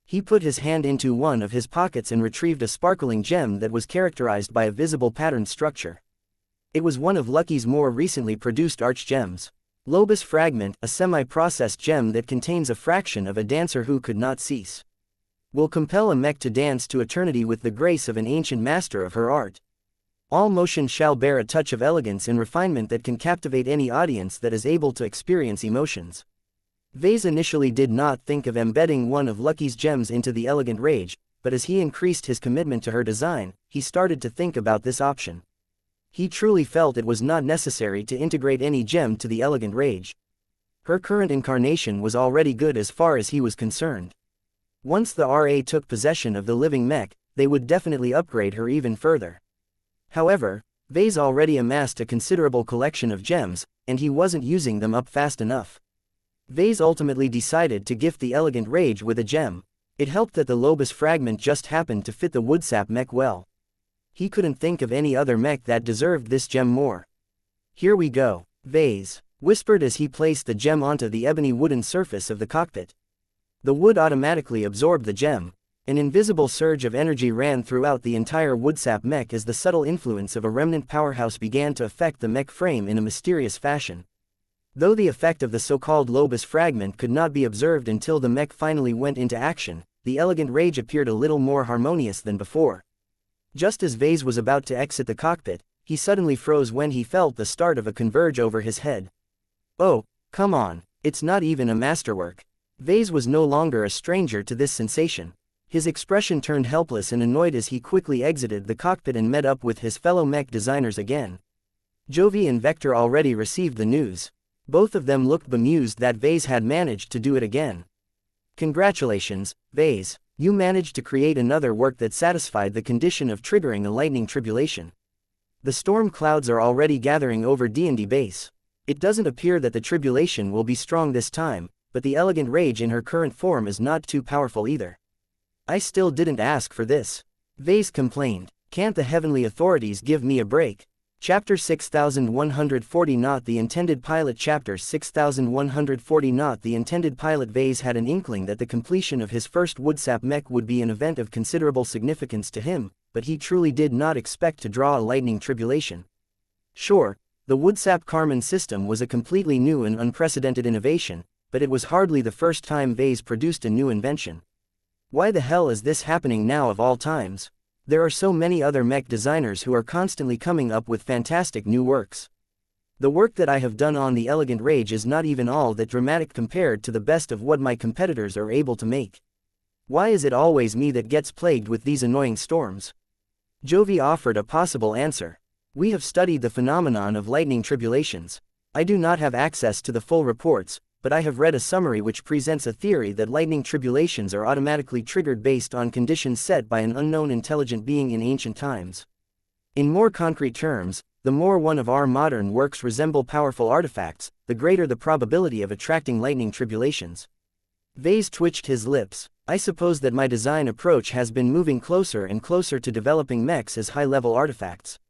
A: He put his hand into one of his pockets and retrieved a sparkling gem that was characterized by a visible patterned structure. It was one of Lucky's more recently produced arch gems. Lobus Fragment, a semi-processed gem that contains a fraction of a dancer who could not cease. Will compel a mech to dance to eternity with the grace of an ancient master of her art. All motion shall bear a touch of elegance and refinement that can captivate any audience that is able to experience emotions. Vase initially did not think of embedding one of Lucky's gems into the Elegant Rage, but as he increased his commitment to her design, he started to think about this option. He truly felt it was not necessary to integrate any gem to the Elegant Rage. Her current incarnation was already good as far as he was concerned. Once the RA took possession of the living mech, they would definitely upgrade her even further. However, Vase already amassed a considerable collection of gems, and he wasn't using them up fast enough. Vase ultimately decided to gift the Elegant Rage with a gem. It helped that the Lobus Fragment just happened to fit the Woodsap mech well. He couldn't think of any other mech that deserved this gem more. Here we go, Vase whispered as he placed the gem onto the ebony wooden surface of the cockpit. The wood automatically absorbed the gem. An invisible surge of energy ran throughout the entire Woodsap mech as the subtle influence of a remnant powerhouse began to affect the mech frame in a mysterious fashion. Though the effect of the so-called Lobus Fragment could not be observed until the mech finally went into action, the Elegant Rage appeared a little more harmonious than before. Just as Vase was about to exit the cockpit, he suddenly froze when he felt the start of a converge over his head. Oh, come on, it's not even a masterwork. Vase was no longer a stranger to this sensation. His expression turned helpless and annoyed as he quickly exited the cockpit and met up with his fellow mech designers again. Jovi and Vector already received the news. Both of them looked bemused that Vase had managed to do it again. Congratulations, Vase. You managed to create another work that satisfied the condition of triggering a lightning tribulation. The storm clouds are already gathering over D&D base. It doesn't appear that the tribulation will be strong this time, but the Elegant Rage in her current form is not too powerful either. I still didn't ask for this. Vase complained. Can't the heavenly authorities give me a break? Chapter 6140 Not the Intended Pilot Chapter 6140 Not the Intended Pilot Vase had an inkling that the completion of his first Woodsap mech would be an event of considerable significance to him, but he truly did not expect to draw a lightning tribulation. Sure, the Woodsap Karman system was a completely new and unprecedented innovation, but it was hardly the first time Vase produced a new invention. Why the hell is this happening now of all times? There are so many other mech designers who are constantly coming up with fantastic new works. The work that I have done on the Elegant Rage is not even all that dramatic compared to the best of what my competitors are able to make. Why is it always me that gets plagued with these annoying storms? Jovi offered a possible answer. We have studied the phenomenon of lightning tribulations. I do not have access to the full reports, but I have read a summary which presents a theory that lightning tribulations are automatically triggered based on conditions set by an unknown intelligent being in ancient times. In more concrete terms, the more one of our modern works resemble powerful artifacts, the greater the probability of attracting lightning tribulations. Vase twitched his lips. I suppose that my design approach has been moving closer and closer to developing mechs as high-level artifacts.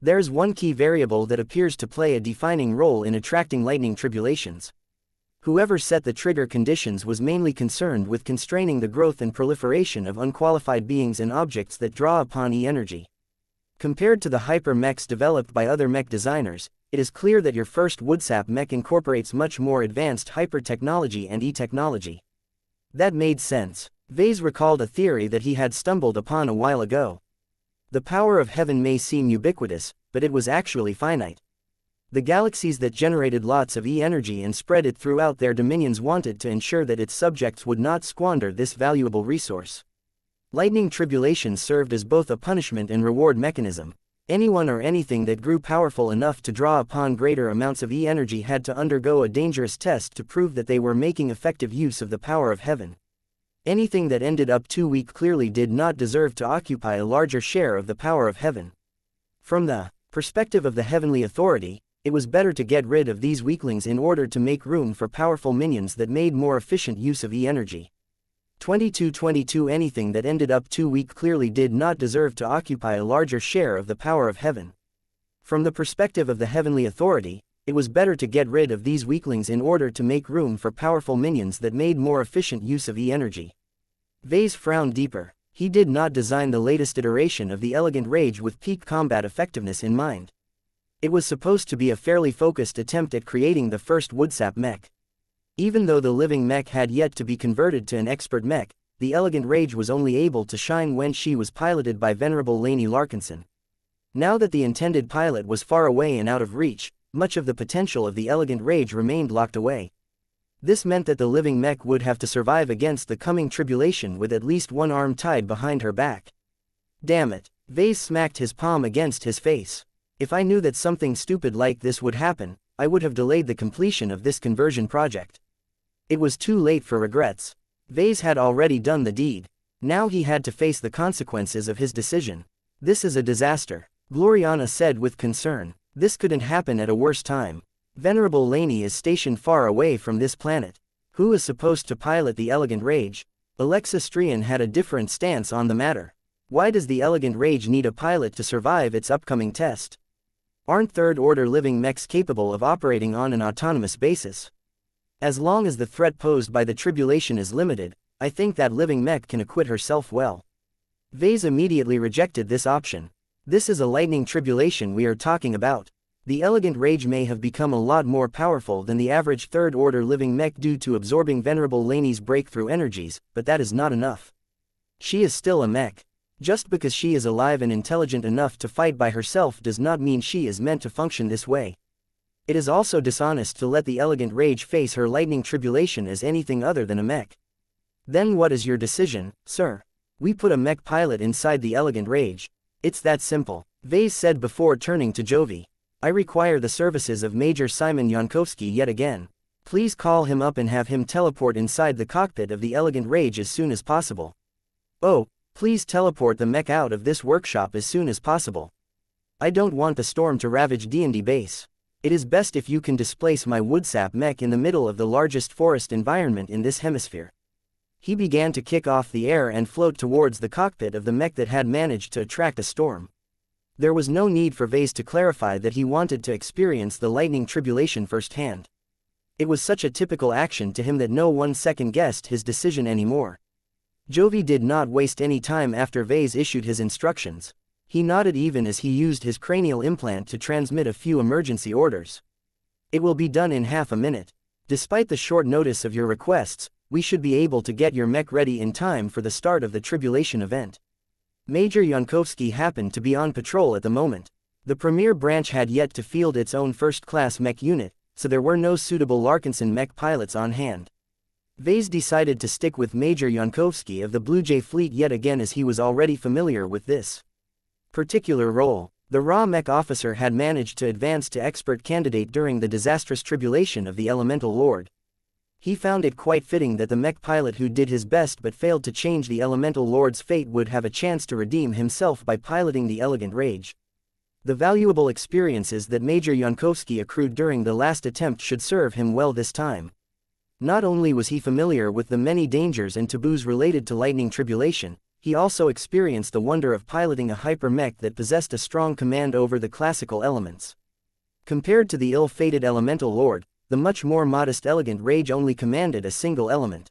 A: There's one key variable that appears to play a defining role in attracting lightning tribulations. Whoever set the trigger conditions was mainly concerned with constraining the growth and proliferation of unqualified beings and objects that draw upon E-energy. Compared to the hyper-mechs developed by other mech designers, it is clear that your first Woodsap mech incorporates much more advanced hyper-technology and E-technology. That made sense. Vase recalled a theory that he had stumbled upon a while ago. The power of heaven may seem ubiquitous, but it was actually finite. The galaxies that generated lots of E-energy and spread it throughout their dominions wanted to ensure that its subjects would not squander this valuable resource. Lightning tribulations served as both a punishment and reward mechanism. Anyone or anything that grew powerful enough to draw upon greater amounts of E-energy had to undergo a dangerous test to prove that they were making effective use of the power of heaven. Anything that ended up too weak clearly did not deserve to occupy a larger share of the power of heaven. From the perspective of the heavenly authority, it was better to get rid of these weaklings in order to make room for powerful minions that made more efficient use of E-energy. 2222 Anything that ended up too weak clearly did not deserve to occupy a larger share of the power of heaven. From the perspective of the heavenly authority, it was better to get rid of these weaklings in order to make room for powerful minions that made more efficient use of E-energy. Vase frowned deeper. He did not design the latest iteration of the Elegant Rage with peak combat effectiveness in mind. It was supposed to be a fairly focused attempt at creating the first Woodsap mech. Even though the living mech had yet to be converted to an expert mech, the Elegant Rage was only able to shine when she was piloted by Venerable Laney Larkinson. Now that the intended pilot was far away and out of reach, much of the potential of the Elegant Rage remained locked away. This meant that the living mech would have to survive against the coming tribulation with at least one arm tied behind her back. Damn it! Vase smacked his palm against his face. If I knew that something stupid like this would happen, I would have delayed the completion of this conversion project. It was too late for regrets. Vase had already done the deed. Now he had to face the consequences of his decision. This is a disaster, Gloriana said with concern. This couldn't happen at a worse time. Venerable Laney is stationed far away from this planet. Who is supposed to pilot the Elegant Rage? Alexa Strian had a different stance on the matter. Why does the Elegant Rage need a pilot to survive its upcoming test? Aren't third-order living mechs capable of operating on an autonomous basis? As long as the threat posed by the tribulation is limited, I think that living mech can acquit herself well. Vase immediately rejected this option. This is a lightning tribulation we are talking about. The Elegant Rage may have become a lot more powerful than the average third-order living mech due to absorbing Venerable Laney's breakthrough energies, but that is not enough. She is still a mech. Just because she is alive and intelligent enough to fight by herself does not mean she is meant to function this way. It is also dishonest to let the Elegant Rage face her lightning tribulation as anything other than a mech. Then what is your decision, sir? We put a mech pilot inside the Elegant Rage. It's that simple, Vase said before turning to Jovi. I require the services of Major Simon Yankovsky yet again. Please call him up and have him teleport inside the cockpit of the Elegant Rage as soon as possible. Oh, please teleport the mech out of this workshop as soon as possible. I don't want the storm to ravage D&D base. It is best if you can displace my Woodsap mech in the middle of the largest forest environment in this hemisphere. He began to kick off the air and float towards the cockpit of the mech that had managed to attract a storm. There was no need for Vase to clarify that he wanted to experience the lightning tribulation firsthand. It was such a typical action to him that no one second-guessed his decision anymore. Jovi did not waste any time after Vase issued his instructions. He nodded even as he used his cranial implant to transmit a few emergency orders. It will be done in half a minute. Despite the short notice of your requests, we should be able to get your mech ready in time for the start of the tribulation event. Major Yankovsky happened to be on patrol at the moment. The Premier Branch had yet to field its own first-class mech unit, so there were no suitable Larkinson mech pilots on hand. Vase decided to stick with Major Yankovsky of the Blue Jay Fleet yet again as he was already familiar with this particular role. The raw mech officer had managed to advance to expert candidate during the disastrous tribulation of the Elemental Lord. He found it quite fitting that the mech pilot who did his best but failed to change the Elemental Lord's fate would have a chance to redeem himself by piloting the Elegant Rage. The valuable experiences that Major Yankovsky accrued during the last attempt should serve him well this time. Not only was he familiar with the many dangers and taboos related to lightning tribulation, he also experienced the wonder of piloting a hyper-mech that possessed a strong command over the classical elements. Compared to the ill-fated Elemental Lord, the much more modest Elegant Rage only commanded a single element.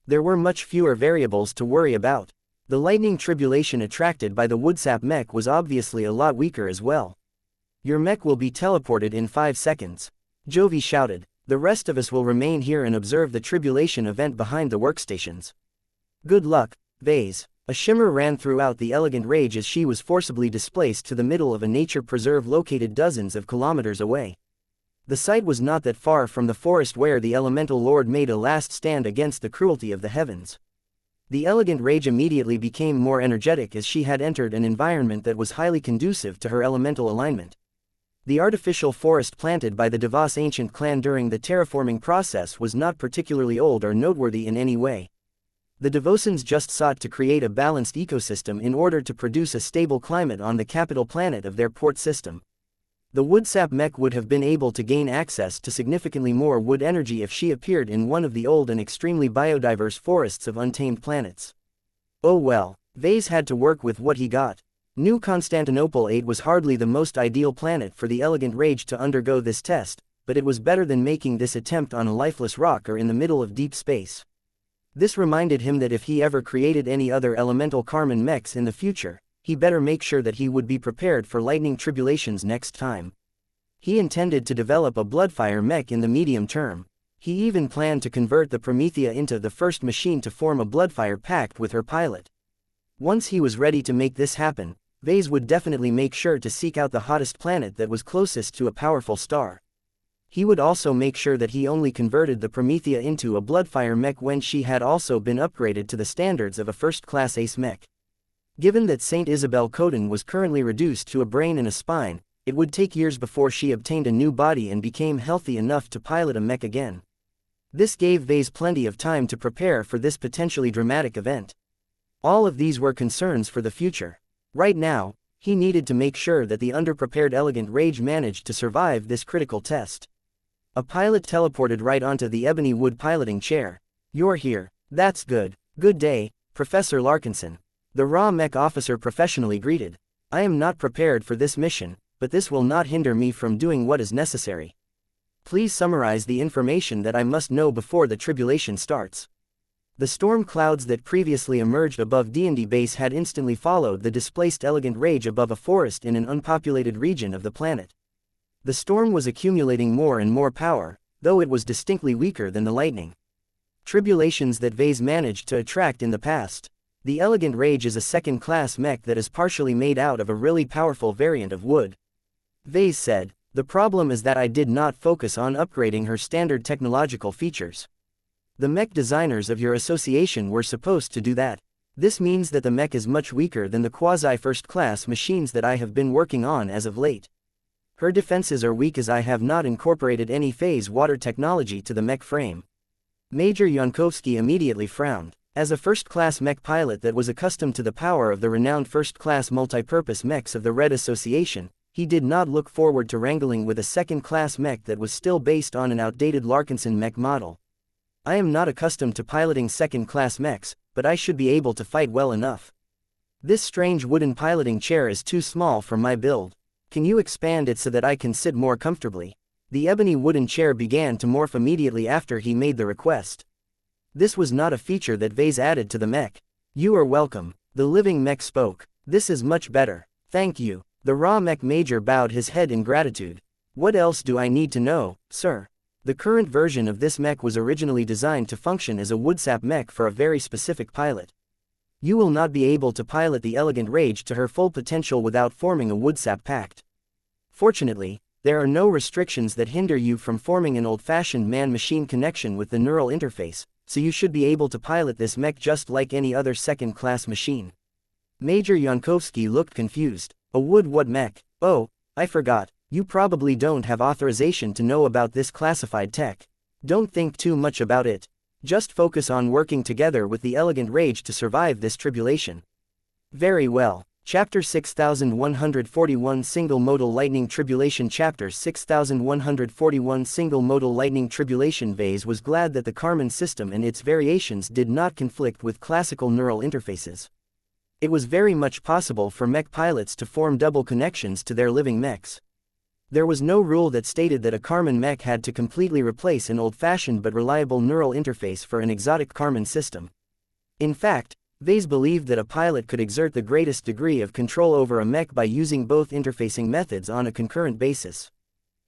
A: There were much fewer variables to worry about. The lightning tribulation attracted by the Woodsap mech was obviously a lot weaker as well. Your mech will be teleported in 5 seconds. Jovi shouted. The rest of us will remain here and observe the tribulation event behind the workstations. Good luck, Vase. A shimmer ran throughout the Elegant Rage as she was forcibly displaced to the middle of a nature preserve located dozens of kilometers away. The site was not that far from the forest where the elemental lord made a last stand against the cruelty of the heavens. The elegant rage immediately became more energetic as she had entered an environment that was highly conducive to her elemental alignment. The artificial forest planted by the Devas ancient clan during the terraforming process was not particularly old or noteworthy in any way. The Devosans just sought to create a balanced ecosystem in order to produce a stable climate on the capital planet of their port system. The woodsap mech would have been able to gain access to significantly more wood energy if she appeared in one of the old and extremely biodiverse forests of untamed planets. Oh well, Vase had to work with what he got. New Constantinople 8 was hardly the most ideal planet for the elegant rage to undergo this test, but it was better than making this attempt on a lifeless rock or in the middle of deep space. This reminded him that if he ever created any other elemental Karman mechs in the future, he better make sure that he would be prepared for lightning tribulations next time. He intended to develop a Bloodfire mech in the medium term. He even planned to convert the Promethea into the first machine to form a Bloodfire pact with her pilot. Once he was ready to make this happen, Vase would definitely make sure to seek out the hottest planet that was closest to a powerful star. He would also make sure that he only converted the Promethea into a Bloodfire mech when she had also been upgraded to the standards of a first-class ace mech. Given that Saint Isabel Coden was currently reduced to a brain and a spine, it would take years before she obtained a new body and became healthy enough to pilot a mech again. This gave Vase plenty of time to prepare for this potentially dramatic event. All of these were concerns for the future. Right now, he needed to make sure that the underprepared elegant rage managed to survive this critical test. A pilot teleported right onto the ebony wood piloting chair. "You're here. That's good. Good day, Professor Larkinson," the raw mech officer professionally greeted. "I am not prepared for this mission, but this will not hinder me from doing what is necessary. Please summarize the information that I must know before the tribulation starts." The storm clouds that previously emerged above D&D base had instantly followed the displaced elegant rage above a forest in an unpopulated region of the planet. The storm was accumulating more and more power, though it was distinctly weaker than the lightning. Tribulations that Vase managed to attract in the past. The elegant rage is a second-class mech that is partially made out of a really powerful variant of wood. Vase said, "The problem is that I did not focus on upgrading her standard technological features. The mech designers of your association were supposed to do that. This means that the mech is much weaker than the quasi-first-class machines that I have been working on as of late. Her defenses are weak as I have not incorporated any phase water technology to the mech frame." Major Yankovsky immediately frowned. As a first-class mech pilot that was accustomed to the power of the renowned first-class multipurpose mechs of the Red Association, he did not look forward to wrangling with a second-class mech that was still based on an outdated Larkinson mech model. "I am not accustomed to piloting second-class mechs, but I should be able to fight well enough. This strange wooden piloting chair is too small for my build. Can you expand it so that I can sit more comfortably?" The ebony wooden chair began to morph immediately after he made the request. This was not a feature that Vase added to the mech. "You are welcome," the living mech spoke. "This is much better. Thank you." The raw mech major bowed his head in gratitude. "What else do I need to know, sir?" The current version of this mech was originally designed to function as a woodsap mech for a very specific pilot. You will not be able to pilot the elegant rage to her full potential without forming a woodsap pact. Fortunately, there are no restrictions that hinder you from forming an old-fashioned man-machine connection with the neural interface, so you should be able to pilot this mech just like any other second-class machine. Major Yankovsky looked confused. "A wood-what mech? Oh, I forgot. You probably don't have authorization to know about this classified tech. Don't think too much about it. Just focus on working together with the elegant rage to survive this tribulation." Very well. Chapter 6141 Single Modal Lightning Tribulation. Chapter 6141 Single Modal Lightning Tribulation. Vase was glad that the Karman system and its variations did not conflict with classical neural interfaces. It was very much possible for mech pilots to form double connections to their living mechs. There was no rule that stated that a Karman mech had to completely replace an old-fashioned but reliable neural interface for an exotic Karman system. In fact, Vase believed that a pilot could exert the greatest degree of control over a mech by using both interfacing methods on a concurrent basis.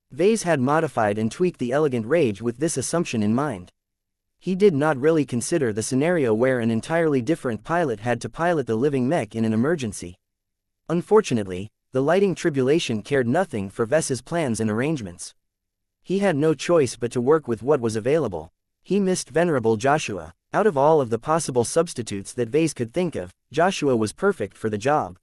A: Vase had modified and tweaked the elegant rage with this assumption in mind. He did not really consider the scenario where an entirely different pilot had to pilot the living mech in an emergency. Unfortunately, the lighting tribulation cared nothing for Ves's plans and arrangements. He had no choice but to work with what was available. He missed Venerable Joshua. Out of all of the possible substitutes that Vase could think of, Joshua was perfect for the job.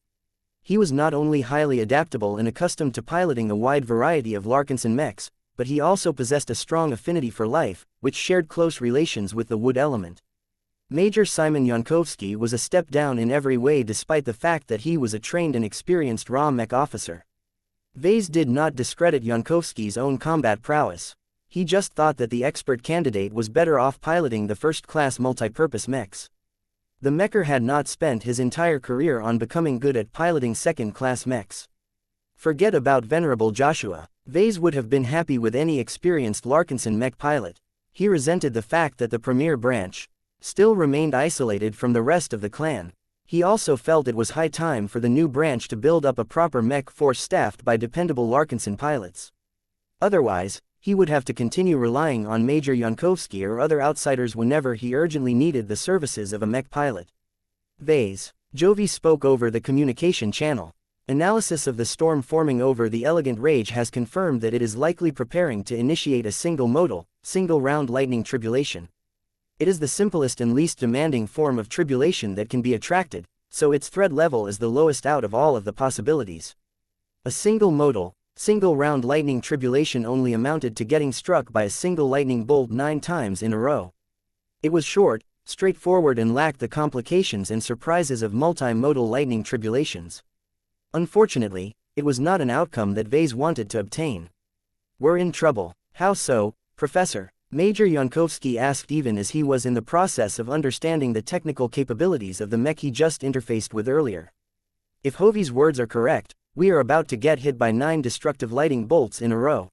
A: He was not only highly adaptable and accustomed to piloting a wide variety of Larkinson mechs, but he also possessed a strong affinity for life, which shared close relations with the wood element. Major Simon Yankovsky was a step down in every way despite the fact that he was a trained and experienced raw mech officer. Vase did not discredit Yankovsky's own combat prowess. He just thought that the expert candidate was better off piloting the first-class multipurpose mechs. The mecher had not spent his entire career on becoming good at piloting second-class mechs. Forget about Venerable Joshua. Vase would have been happy with any experienced Larkinson mech pilot. He resented the fact that the premier branch still remained isolated from the rest of the clan. He also felt it was high time for the new branch to build up a proper mech force staffed by dependable Larkinson pilots. Otherwise, he would have to continue relying on Major Yankovsky or other outsiders whenever he urgently needed the services of a mech pilot. Vase. Jovi spoke over the communication channel. Analysis of the storm forming over the Elegant Rage has confirmed that it is likely preparing to initiate a single-modal, single-round lightning tribulation. It is the simplest and least demanding form of tribulation that can be attracted, so its threat level is the lowest out of all of the possibilities. A single-modal, single-round lightning tribulation only amounted to getting struck by a single lightning bolt 9 times in a row. It was short, straightforward and lacked the complications and surprises of multimodal lightning tribulations. Unfortunately, it was not an outcome that Vase wanted to obtain. "We're in trouble." "How so, Professor?" Major Yankovsky asked even as he was in the process of understanding the technical capabilities of the mech he just interfaced with earlier. "If Hovey's words are correct, we are about to get hit by 9 destructive lightning bolts in a row.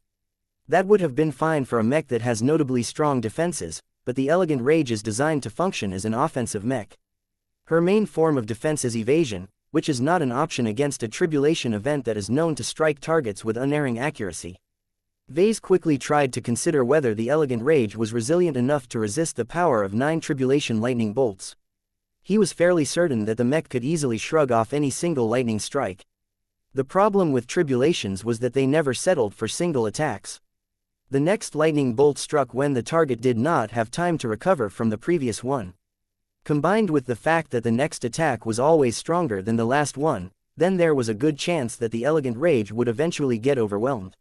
A: That would have been fine for a mech that has notably strong defenses, but the Elegant Rage is designed to function as an offensive mech. Her main form of defense is evasion, which is not an option against a tribulation event that is known to strike targets with unerring accuracy." Vase quickly tried to consider whether the Elegant Rage was resilient enough to resist the power of 9 tribulation lightning bolts. He was fairly certain that the mech could easily shrug off any single lightning strike. The problem with tribulations was that they never settled for single attacks. The next lightning bolt struck when the target did not have time to recover from the previous one. Combined with the fact that the next attack was always stronger than the last one, then there was a good chance that the Elegant Rage would eventually get overwhelmed.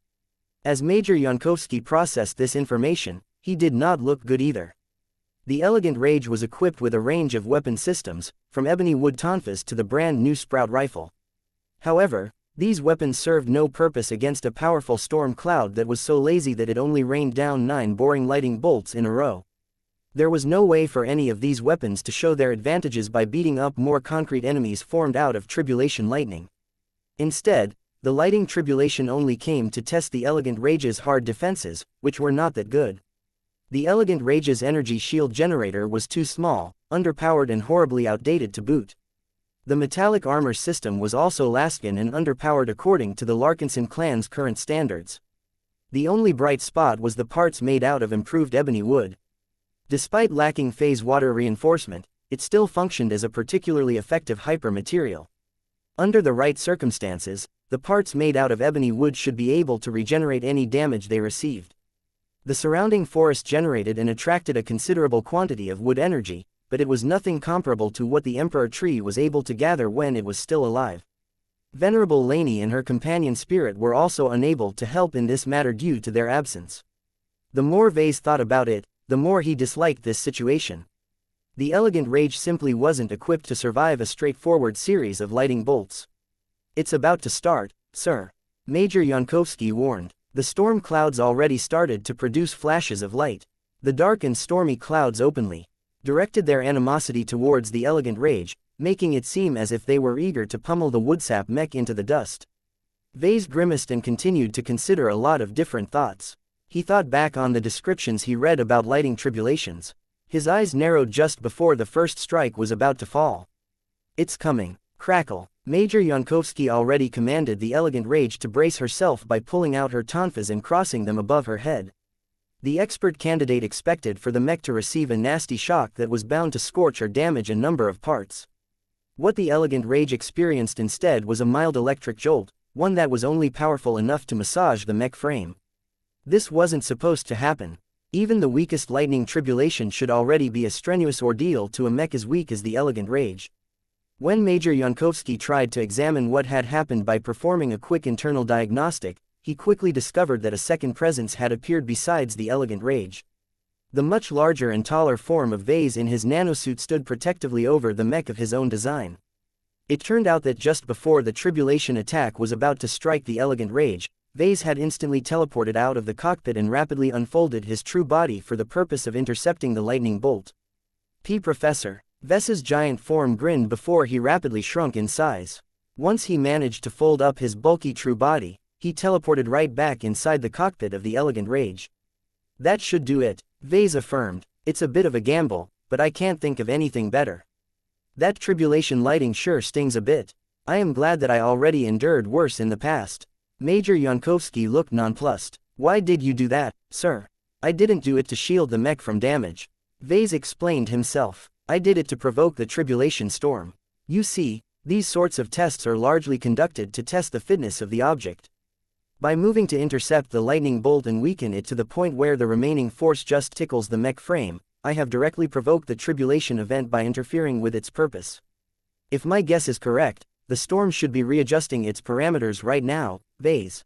A: As Major Yankovsky processed this information, he did not look good either. The Elegant Rage was equipped with a range of weapon systems, from ebony wood tonfas to the brand new Sprout rifle. However, these weapons served no purpose against a powerful storm cloud that was so lazy that it only rained down 9 boring lightning bolts in a row. There was no way for any of these weapons to show their advantages by beating up more concrete enemies formed out of tribulation lightning. Instead, the lightning tribulation only came to test the Elegant Rage's hard defenses, which were not that good. The Elegant Rage's energy shield generator was too small, underpowered and horribly outdated to boot. The metallic armor system was also laskin and underpowered according to the Larkinson clan's current standards. The only bright spot was the parts made out of improved ebony wood. Despite lacking phase water reinforcement, it still functioned as a particularly effective hyper material. Under the right circumstances, the parts made out of ebony wood should be able to regenerate any damage they received. The surrounding forest generated and attracted a considerable quantity of wood energy, but it was nothing comparable to what the Emperor tree was able to gather when it was still alive. Venerable Laney and her companion Spirit were also unable to help in this matter due to their absence. The more Vase thought about it, the more he disliked this situation. The Elegant Rage simply wasn't equipped to survive a straightforward series of lightning bolts. "It's about to start, sir," Major Yankovsky warned. The storm clouds already started to produce flashes of light. The dark and stormy clouds openly directed their animosity towards the Elegant Rage, making it seem as if they were eager to pummel the woodsap mech into the dust. Vase grimaced and continued to consider a lot of different thoughts. He thought back on the descriptions he read about lighting tribulations. His eyes narrowed just before the first strike was about to fall. "It's coming." Crackle. Major Yankovsky already commanded the Elegant Rage to brace herself by pulling out her tonfas and crossing them above her head. The expert candidate expected for the mech to receive a nasty shock that was bound to scorch or damage a number of parts. What the Elegant Rage experienced instead was a mild electric jolt, one that was only powerful enough to massage the mech frame. This wasn't supposed to happen. Even the weakest lightning tribulation should already be a strenuous ordeal to a mech as weak as the Elegant Rage. When Major Yankovsky tried to examine what had happened by performing a quick internal diagnostic, he quickly discovered that a second presence had appeared besides the Elegant Rage. The much larger and taller form of Vase in his nanosuit stood protectively over the mech of his own design. It turned out that just before the tribulation attack was about to strike the Elegant Rage, Vase had instantly teleported out of the cockpit and rapidly unfolded his true body for the purpose of intercepting the lightning bolt. Professor. Vase's giant form grinned before he rapidly shrunk in size. Once he managed to fold up his bulky true body, he teleported right back inside the cockpit of the Elegant Rage. That should do it, Vase affirmed. It's a bit of a gamble, but I can't think of anything better. That tribulation lighting sure stings a bit. I am glad that I already endured worse in the past. Major Yankovsky looked nonplussed. Why did you do that, sir? I didn't do it to shield the mech from damage. Vase explained himself. I did it to provoke the tribulation storm. You see, these sorts of tests are largely conducted to test the fitness of the object. By moving to intercept the lightning bolt and weaken it to the point where the remaining force just tickles the mech frame, I have directly provoked the tribulation event by interfering with its purpose. If my guess is correct, the storm should be readjusting its parameters right now, Vase.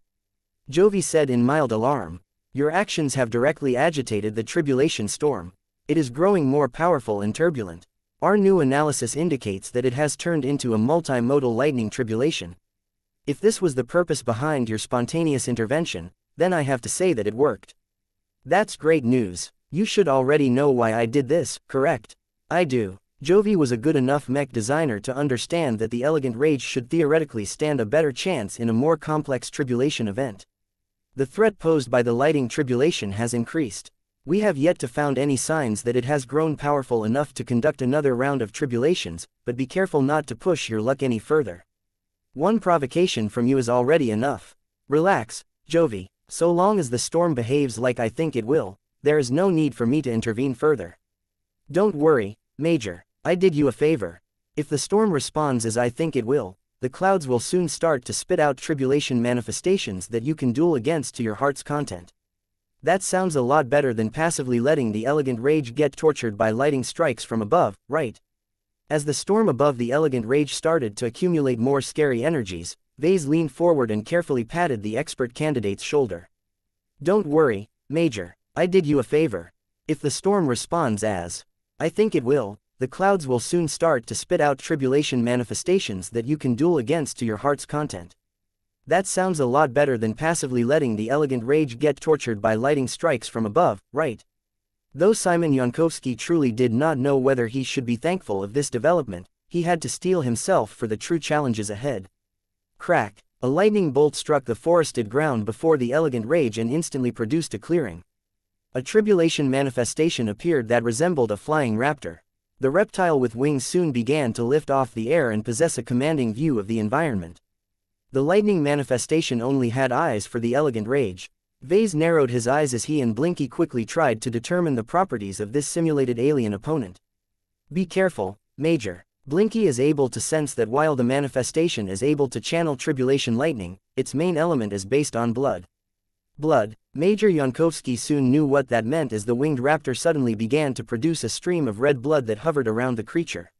A: Jovi said in mild alarm. Your actions have directly agitated the tribulation storm. It is growing more powerful and turbulent. Our new analysis indicates that it has turned into a multimodal lightning tribulation. If this was the purpose behind your spontaneous intervention, then I have to say that it worked. That's great news. You should already know why I did this, correct? I do. Jovi was a good enough mech designer to understand that the Elegant Rage should theoretically stand a better chance in a more complex tribulation event. The threat posed by the lighting tribulation has increased. We have yet to found any signs that it has grown powerful enough to conduct another round of tribulations, but be careful not to push your luck any further. One provocation from you is already enough. Relax, Jovi. So long as the storm behaves like I think it will, there is no need for me to intervene further. Don't worry, Major. I did you a favor. If the storm responds as I think it will, the clouds will soon start to spit out tribulation manifestations that you can duel against to your heart's content. That sounds a lot better than passively letting the Elegant Rage get tortured by lightning strikes from above, right? As the storm above the Elegant Rage started to accumulate more scary energies, Vase leaned forward and carefully patted the expert candidate's shoulder. Don't worry, Major. I did you a favor. If the storm responds as I think it will, the clouds will soon start to spit out tribulation manifestations that you can duel against to your heart's content. That sounds a lot better than passively letting the Elegant Rage get tortured by lightning strikes from above, right? Though Simon Yankovsky truly did not know whether he should be thankful of this development, he had to steel himself for the true challenges ahead. Crack! A lightning bolt struck the forested ground before the Elegant Rage and instantly produced a clearing. A tribulation manifestation appeared that resembled a flying raptor. The reptile with wings soon began to lift off the air and possess a commanding view of the environment. The lightning manifestation only had eyes for the Elegant Rage. Vase narrowed his eyes as he and Blinky quickly tried to determine the properties of this simulated alien opponent. Be careful, Major. Blinky is able to sense that while the manifestation is able to channel tribulation lightning, its main element is based on blood. Blood. Major Yankovsky soon knew what that meant as the winged raptor suddenly began to produce a stream of red blood that hovered around the creature.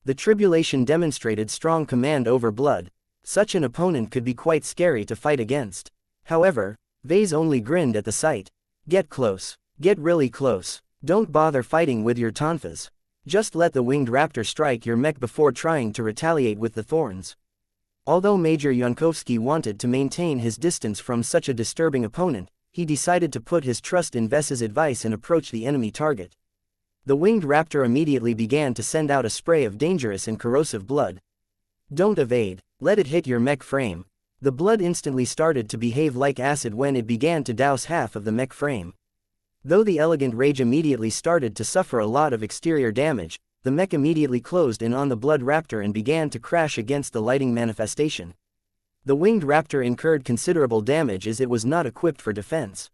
A: The tribulation demonstrated strong command over blood. Such an opponent could be quite scary to fight against. However, Vase only grinned at the sight. Get close. Get really close. Don't bother fighting with your tonfas. Just let the winged raptor strike your mech before trying to retaliate with the thorns. Although Major Yankovsky wanted to maintain his distance from such a disturbing opponent, he decided to put his trust in Vase's advice and approach the enemy target. The winged raptor immediately began to send out a spray of dangerous and corrosive blood. Don't evade. Let it hit your mech frame. The blood instantly started to behave like acid when it began to douse half of the mech frame. Though the Elegant Rage immediately started to suffer a lot of exterior damage, the mech immediately closed in on the blood raptor and began to crash against the lighting manifestation. The winged raptor incurred considerable damage as it was not equipped for defense.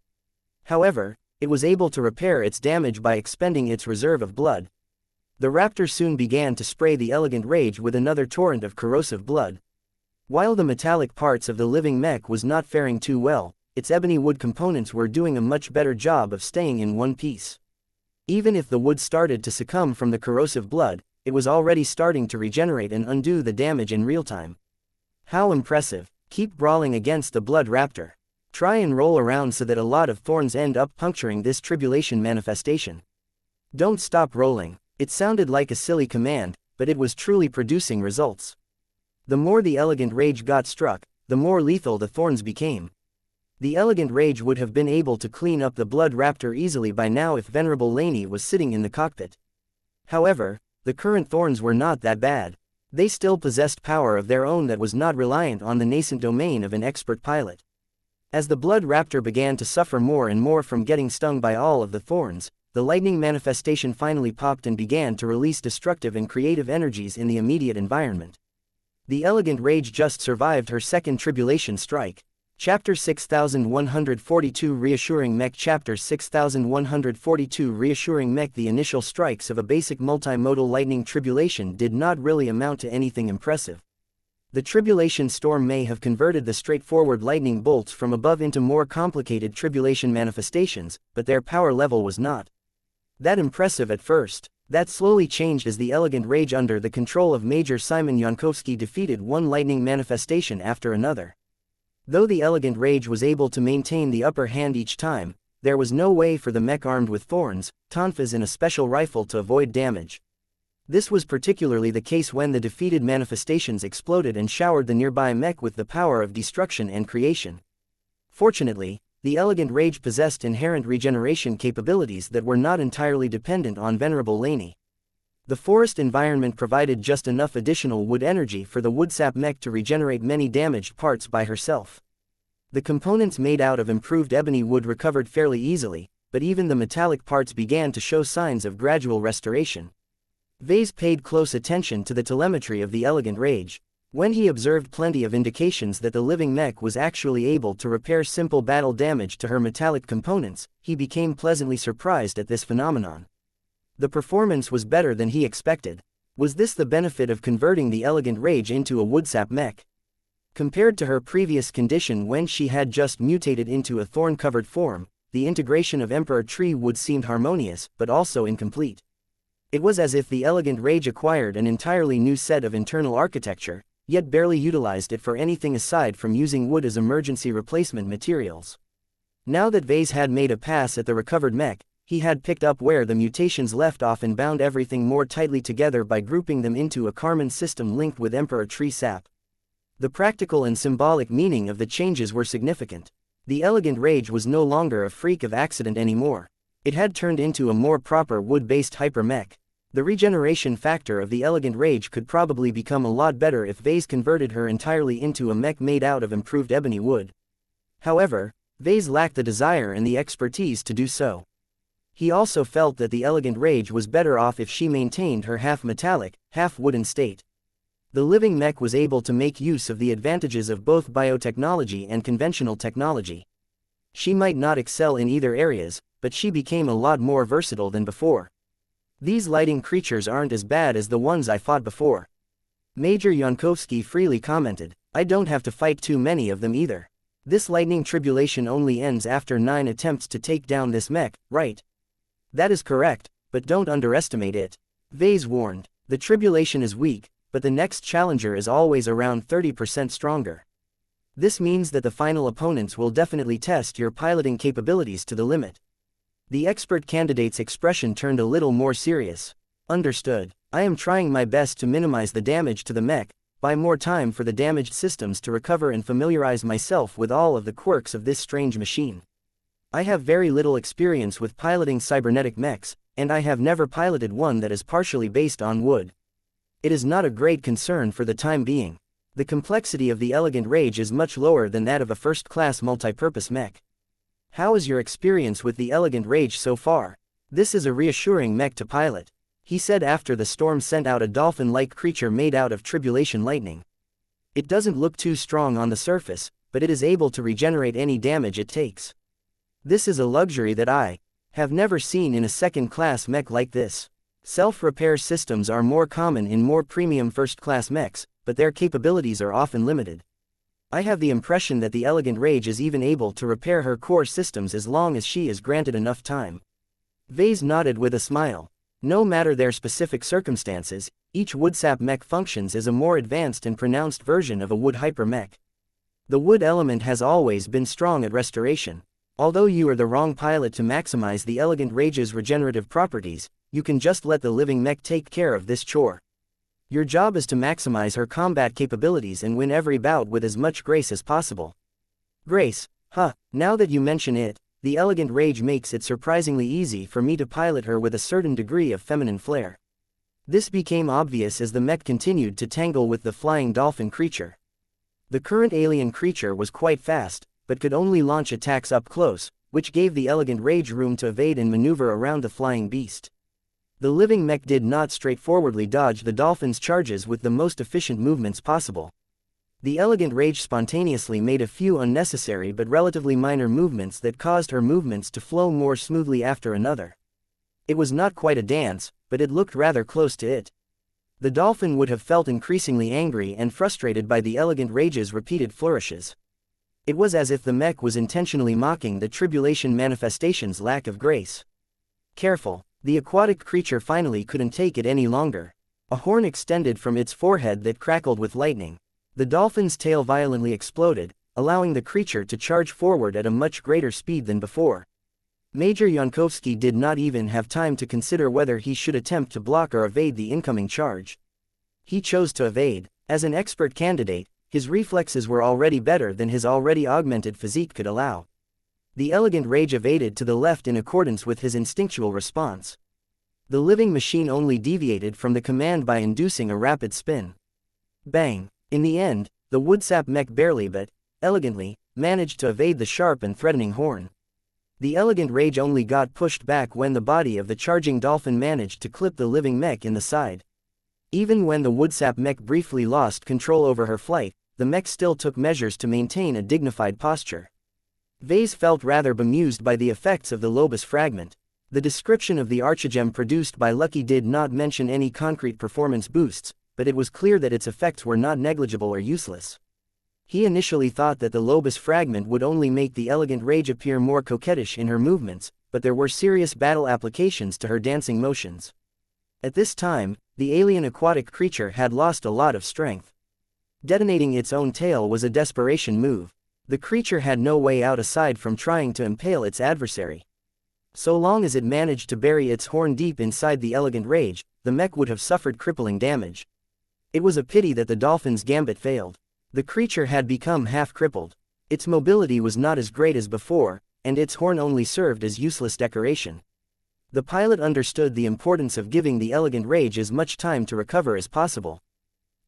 A: However, it was able to repair its damage by expending its reserve of blood. The raptor soon began to spray the Elegant Rage with another torrent of corrosive blood. While the metallic parts of the living mech was not faring too well, its ebony wood components were doing a much better job of staying in one piece. Even if the wood started to succumb from the corrosive blood, it was already starting to regenerate and undo the damage in real time. How impressive! Keep brawling against the blood raptor. Try and roll around so that a lot of thorns end up puncturing this tribulation manifestation. Don't stop rolling. It sounded like a silly command, but it was truly producing results. The more the elegant rage got struck, the more lethal the thorns became. The elegant rage would have been able to clean up the blood raptor easily by now if Venerable Laney was sitting in the cockpit. However, the current thorns were not that bad. They still possessed power of their own that was not reliant on the nascent domain of an expert pilot. As the blood raptor began to suffer more and more from getting stung by all of the thorns, the lightning manifestation finally popped and began to release destructive and creative energies in the immediate environment. The elegant rage just survived her second tribulation strike. Chapter 6142 Reassuring Mech. Chapter 6142 Reassuring Mech. The initial strikes of a basic multimodal lightning tribulation did not really amount to anything impressive. The tribulation storm may have converted the straightforward lightning bolts from above into more complicated tribulation manifestations, but their power level was not that impressive at first. That slowly changed as the elegant rage under the control of Major Simon Yankowski defeated one lightning manifestation after another. Though the elegant rage was able to maintain the upper hand each time, there was no way for the mech armed with thorns, tonfas and a special rifle to avoid damage. This was particularly the case when the defeated manifestations exploded and showered the nearby mech with the power of destruction and creation. Fortunately, the elegant rage possessed inherent regeneration capabilities that were not entirely dependent on Venerable Laney. The forest environment provided just enough additional wood energy for the woodsap mech to regenerate many damaged parts by herself. The components made out of improved ebony wood recovered fairly easily, but even the metallic parts began to show signs of gradual restoration. Vase paid close attention to the telemetry of the elegant rage. When he observed plenty of indications that the living mech was actually able to repair simple battle damage to her metallic components, he became pleasantly surprised at this phenomenon. The performance was better than he expected. Was this the benefit of converting the elegant rage into a woodsap mech? Compared to her previous condition when she had just mutated into a thorn-covered form, the integration of Emperor Tree Wood seemed harmonious, but also incomplete. It was as if the elegant rage acquired an entirely new set of internal architecture, yet barely utilized it for anything aside from using wood as emergency replacement materials. Now that Vase had made a pass at the recovered mech, he had picked up where the mutations left off and bound everything more tightly together by grouping them into a Karman system linked with Emperor Tree Sap. The practical and symbolic meaning of the changes were significant. The elegant rage was no longer a freak of accident anymore. It had turned into a more proper wood-based hyper-mech. The regeneration factor of the elegant rage could probably become a lot better if Vase converted her entirely into a mech made out of improved ebony wood. However, Vase lacked the desire and the expertise to do so. He also felt that the elegant rage was better off if she maintained her half-metallic, half-wooden state. The living mech was able to make use of the advantages of both biotechnology and conventional technology. She might not excel in either areas, but she became a lot more versatile than before. These lighting creatures aren't as bad as the ones I fought before. Major Yankowski freely commented, I don't have to fight too many of them either. This lightning tribulation only ends after 9 attempts to take down this mech, right? That is correct, but don't underestimate it. Vase warned, the tribulation is weak, but the next challenger is always around 30% stronger. This means that the final opponents will definitely test your piloting capabilities to the limit. The expert candidate's expression turned a little more serious. Understood. I am trying my best to minimize the damage to the mech, buy more time for the damaged systems to recover and familiarize myself with all of the quirks of this strange machine. I have very little experience with piloting cybernetic mechs, and I have never piloted one that is partially based on wood. It is not a great concern for the time being. The complexity of the elegant rage is much lower than that of a first-class multipurpose mech. How is your experience with the elegant rage so far? This is a reassuring mech to pilot, he said after the storm sent out a dolphin-like creature made out of tribulation lightning. It doesn't look too strong on the surface, but it is able to regenerate any damage it takes. This is a luxury that I have never seen in a second-class mech like this. Self-repair systems are more common in more premium first-class mechs, but their capabilities are often limited. I have the impression that the elegant rage is even able to repair her core systems as long as she is granted enough time. Vase nodded with a smile. No matter their specific circumstances, each woodsap mech functions as a more advanced and pronounced version of a wood hyper mech. The wood element has always been strong at restoration. Although you are the wrong pilot to maximize the elegant rage's regenerative properties, you can just let the living mech take care of this chore. Your job is to maximize her combat capabilities and win every bout with as much grace as possible. Grace, huh, now that you mention it, the elegant rage makes it surprisingly easy for me to pilot her with a certain degree of feminine flair. This became obvious as the mech continued to tangle with the flying dolphin creature. The current alien creature was quite fast, but could only launch attacks up close, which gave the elegant rage room to evade and maneuver around the flying beast. The living mech did not straightforwardly dodge the dolphin's charges with the most efficient movements possible. The elegant rage spontaneously made a few unnecessary but relatively minor movements that caused her movements to flow more smoothly after another. It was not quite a dance, but it looked rather close to it. The dolphin would have felt increasingly angry and frustrated by the elegant rage's repeated flourishes. It was as if the mech was intentionally mocking the tribulation manifestation's lack of grace. Careful. The aquatic creature finally couldn't take it any longer. A horn extended from its forehead that crackled with lightning. The dolphin's tail violently exploded, allowing the creature to charge forward at a much greater speed than before. Major Yankovsky did not even have time to consider whether he should attempt to block or evade the incoming charge. He chose to evade. As an expert candidate, his reflexes were already better than his already augmented physique could allow. The elegant rage evaded to the left in accordance with his instinctual response. The living machine only deviated from the command by inducing a rapid spin. Bang! In the end, the woodsap mech barely but elegantly managed to evade the sharp and threatening horn. The elegant rage only got pushed back when the body of the charging dolphin managed to clip the living mech in the side. Even when the woodsap mech briefly lost control over her flight, the mech still took measures to maintain a dignified posture. Vase felt rather bemused by the effects of the Lobus fragment. The description of the archigem produced by Lucky did not mention any concrete performance boosts, but it was clear that its effects were not negligible or useless. He initially thought that the Lobus fragment would only make the elegant rage appear more coquettish in her movements, but there were serious battle applications to her dancing motions. At this time, the alien aquatic creature had lost a lot of strength. Detonating its own tail was a desperation move. The creature had no way out aside from trying to impale its adversary. So long as it managed to bury its horn deep inside the elegant rage, the mech would have suffered crippling damage. It was a pity that the dolphin's gambit failed. The creature had become half-crippled. Its mobility was not as great as before, and its horn only served as useless decoration. The pilot understood the importance of giving the elegant rage as much time to recover as possible.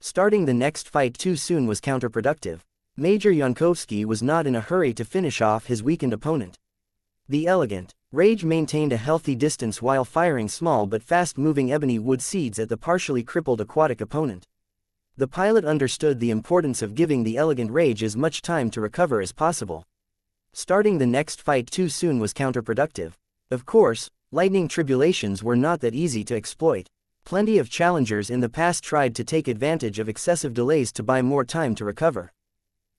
A: Starting the next fight too soon was counterproductive. Major Yankovsky was not in a hurry to finish off his weakened opponent. The elegant rage maintained a healthy distance while firing small but fast-moving ebony wood seeds at the partially crippled aquatic opponent. The pilot understood the importance of giving the elegant rage as much time to recover as possible. Starting the next fight too soon was counterproductive. Of course, lightning tribulations were not that easy to exploit. Plenty of challengers in the past tried to take advantage of excessive delays to buy more time to recover.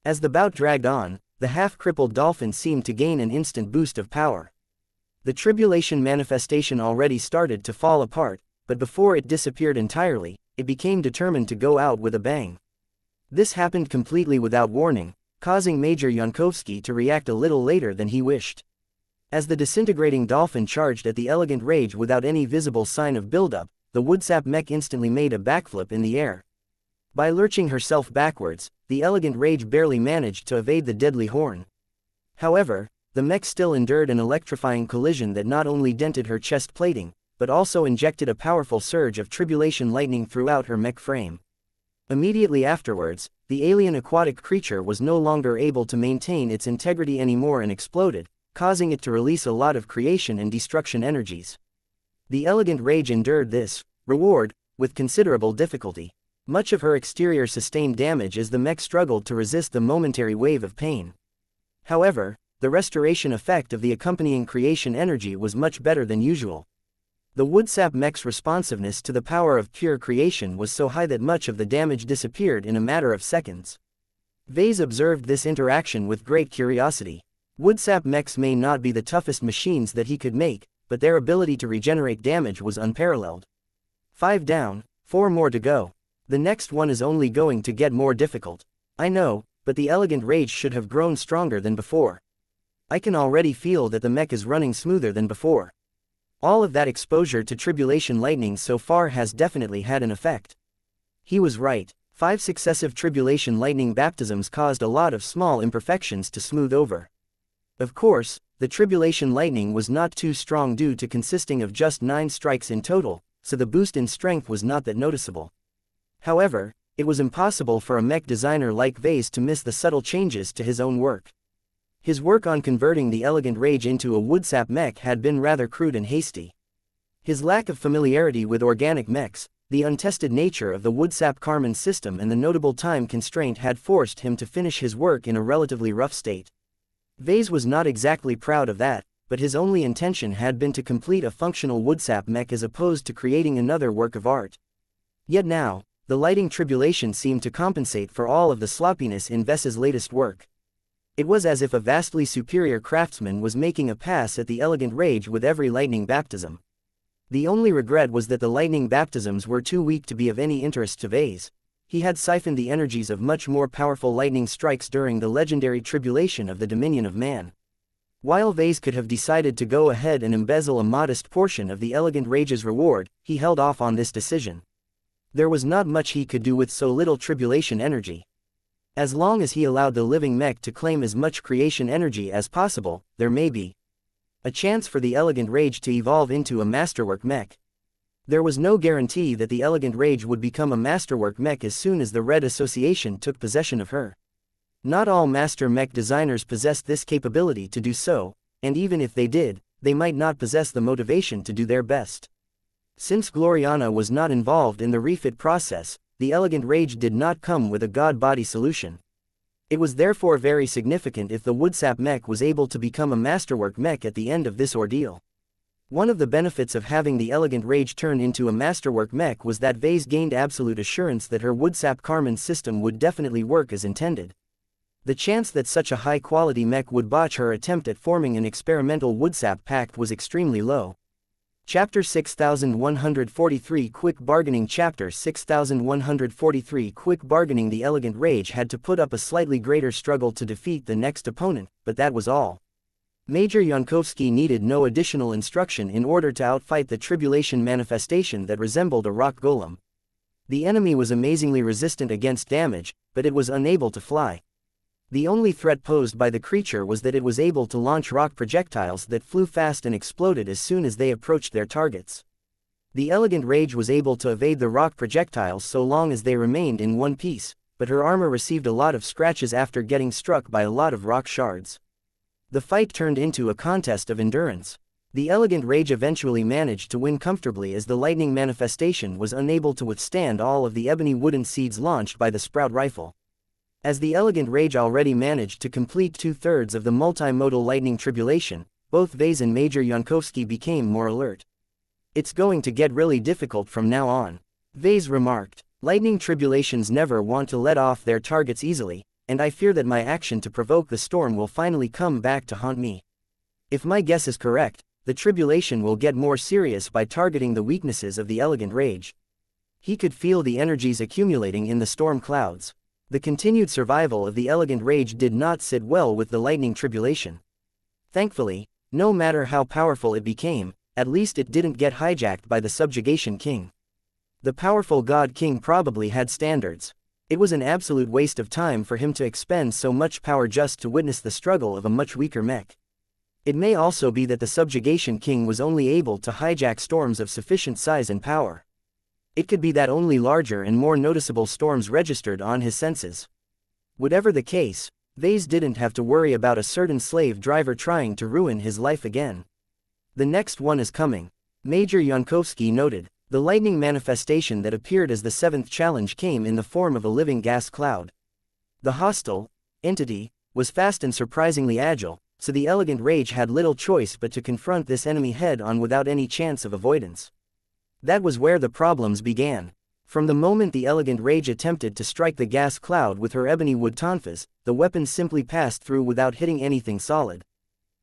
A: As the bout dragged on, the half-crippled dolphin seemed to gain an instant boost of power. The tribulation manifestation already started to fall apart, but before it disappeared entirely, it became determined to go out with a bang. This happened completely without warning, causing Major Yankovsky to react a little later than he wished. As the disintegrating dolphin charged at the elegant rage without any visible sign of buildup, the woodsap mech instantly made a backflip in the air. By lurching herself backwards, the elegant rage barely managed to evade the deadly horn. However, the mech still endured an electrifying collision that not only dented her chest plating, but also injected a powerful surge of tribulation lightning throughout her mech frame. Immediately afterwards, the alien aquatic creature was no longer able to maintain its integrity anymore and exploded, causing it to release a lot of creation and destruction energies. The elegant rage endured this reward with considerable difficulty. Much of her exterior sustained damage as the mech struggled to resist the momentary wave of pain. However, the restoration effect of the accompanying creation energy was much better than usual. The woodsap mech's responsiveness to the power of pure creation was so high that much of the damage disappeared in a matter of seconds. Vase observed this interaction with great curiosity. Woodsap mechs may not be the toughest machines that he could make, but their ability to regenerate damage was unparalleled. 5 down, 4 more to go. The next one is only going to get more difficult. I know, but the elegant rage should have grown stronger than before. I can already feel that the mech is running smoother than before. All of that exposure to tribulation lightning so far has definitely had an effect. He was right. 5 successive tribulation lightning baptisms caused a lot of small imperfections to smooth over. Of course, the tribulation lightning was not too strong due to consisting of just 9 strikes in total, so the boost in strength was not that noticeable. However, it was impossible for a mech designer like Vase to miss the subtle changes to his own work. His work on converting the elegant rage into a woodsap mech had been rather crude and hasty. His lack of familiarity with organic mechs, the untested nature of the woodsap Karman system and the notable time constraint had forced him to finish his work in a relatively rough state. Vase was not exactly proud of that, but his only intention had been to complete a functional woodsap mech as opposed to creating another work of art. Yet now, the lighting tribulation seemed to compensate for all of the sloppiness in Vase's latest work. It was as if a vastly superior craftsman was making a pass at the elegant rage with every lightning baptism. The only regret was that the lightning baptisms were too weak to be of any interest to Vase. He had siphoned the energies of much more powerful lightning strikes during the legendary tribulation of the Dominion of Man. While Vase could have decided to go ahead and embezzle a modest portion of the elegant rage's reward, he held off on this decision. There was not much he could do with so little tribulation energy. As long as he allowed the living mech to claim as much creation energy as possible, there may be a chance for the elegant rage to evolve into a masterwork mech. There was no guarantee that the elegant rage would become a masterwork mech as soon as the Red Association took possession of her. Not all master mech designers possessed this capability to do so, and even if they did, they might not possess the motivation to do their best. Since Gloriana was not involved in the refit process, the elegant rage did not come with a god-body solution. It was therefore very significant if the woodsap mech was able to become a masterwork mech at the end of this ordeal. One of the benefits of having the elegant rage turn into a masterwork mech was that Vase gained absolute assurance that her woodsap Karman system would definitely work as intended. The chance that such a high-quality mech would botch her attempt at forming an experimental woodsap pact was extremely low. Chapter 6143 Quick Bargaining Chapter 6143 Quick Bargaining The elegant rage had to put up a slightly greater struggle to defeat the next opponent, but that was all. Major Yankovsky needed no additional instruction in order to outfight the tribulation manifestation that resembled a rock golem. The enemy was amazingly resistant against damage, but it was unable to fly. The only threat posed by the creature was that it was able to launch rock projectiles that flew fast and exploded as soon as they approached their targets. The elegant rage was able to evade the rock projectiles so long as they remained in one piece, but her armor received a lot of scratches after getting struck by a lot of rock shards. The fight turned into a contest of endurance. The elegant rage eventually managed to win comfortably as the lightning manifestation was unable to withstand all of the ebony wooden seeds launched by the sprout rifle. As the elegant rage already managed to complete 2/3 of the multimodal lightning tribulation, both Vase and Major Yankovsky became more alert. "It's going to get really difficult from now on," Vase remarked. "Lightning tribulations never want to let off their targets easily, and I fear that my action to provoke the storm will finally come back to haunt me. If my guess is correct, the tribulation will get more serious by targeting the weaknesses of the elegant rage." He could feel the energies accumulating in the storm clouds. The continued survival of the elegant rage did not sit well with the lightning tribulation. Thankfully, no matter how powerful it became, at least it didn't get hijacked by the subjugation king. The powerful god king probably had standards. It was an absolute waste of time for him to expend so much power just to witness the struggle of a much weaker mech. It may also be that the subjugation king was only able to hijack storms of sufficient size and power. It could be that only larger and more noticeable storms registered on his senses. Whatever the case, Vase didn't have to worry about a certain slave driver trying to ruin his life again. "The next one is coming," Major Yankovsky noted. The lightning manifestation that appeared as the 7th challenge came in the form of a living gas cloud. The hostile entity was fast and surprisingly agile, so the elegant rage had little choice but to confront this enemy head-on without any chance of avoidance. That was where the problems began. From the moment the elegant rage attempted to strike the gas cloud with her ebony wood tonfas, the weapon simply passed through without hitting anything solid.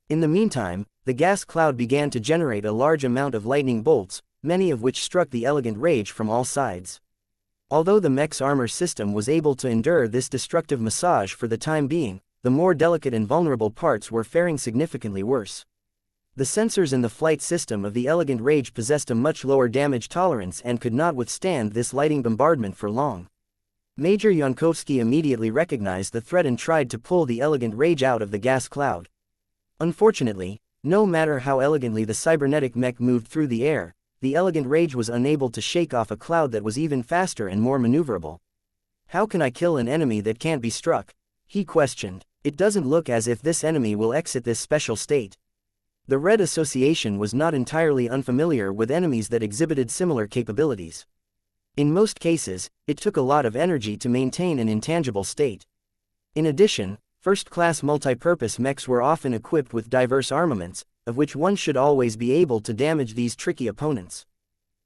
A: In the meantime, the gas cloud began to generate a large amount of lightning bolts, many of which struck the elegant rage from all sides. Although the mech's armor system was able to endure this destructive massage for the time being, the more delicate and vulnerable parts were faring significantly worse. The sensors in the flight system of the elegant rage possessed a much lower damage tolerance and could not withstand this lightning bombardment for long. Major Yankovsky immediately recognized the threat and tried to pull the elegant rage out of the gas cloud. Unfortunately, no matter how elegantly the cybernetic mech moved through the air, the elegant rage was unable to shake off a cloud that was even faster and more maneuverable. "How can I kill an enemy that can't be struck?" he questioned. "It doesn't look as if this enemy will exit this special state." The Red Association was not entirely unfamiliar with enemies that exhibited similar capabilities. In most cases, it took a lot of energy to maintain an intangible state. In addition, first-class multi-purpose mechs were often equipped with diverse armaments, of which one should always be able to damage these tricky opponents.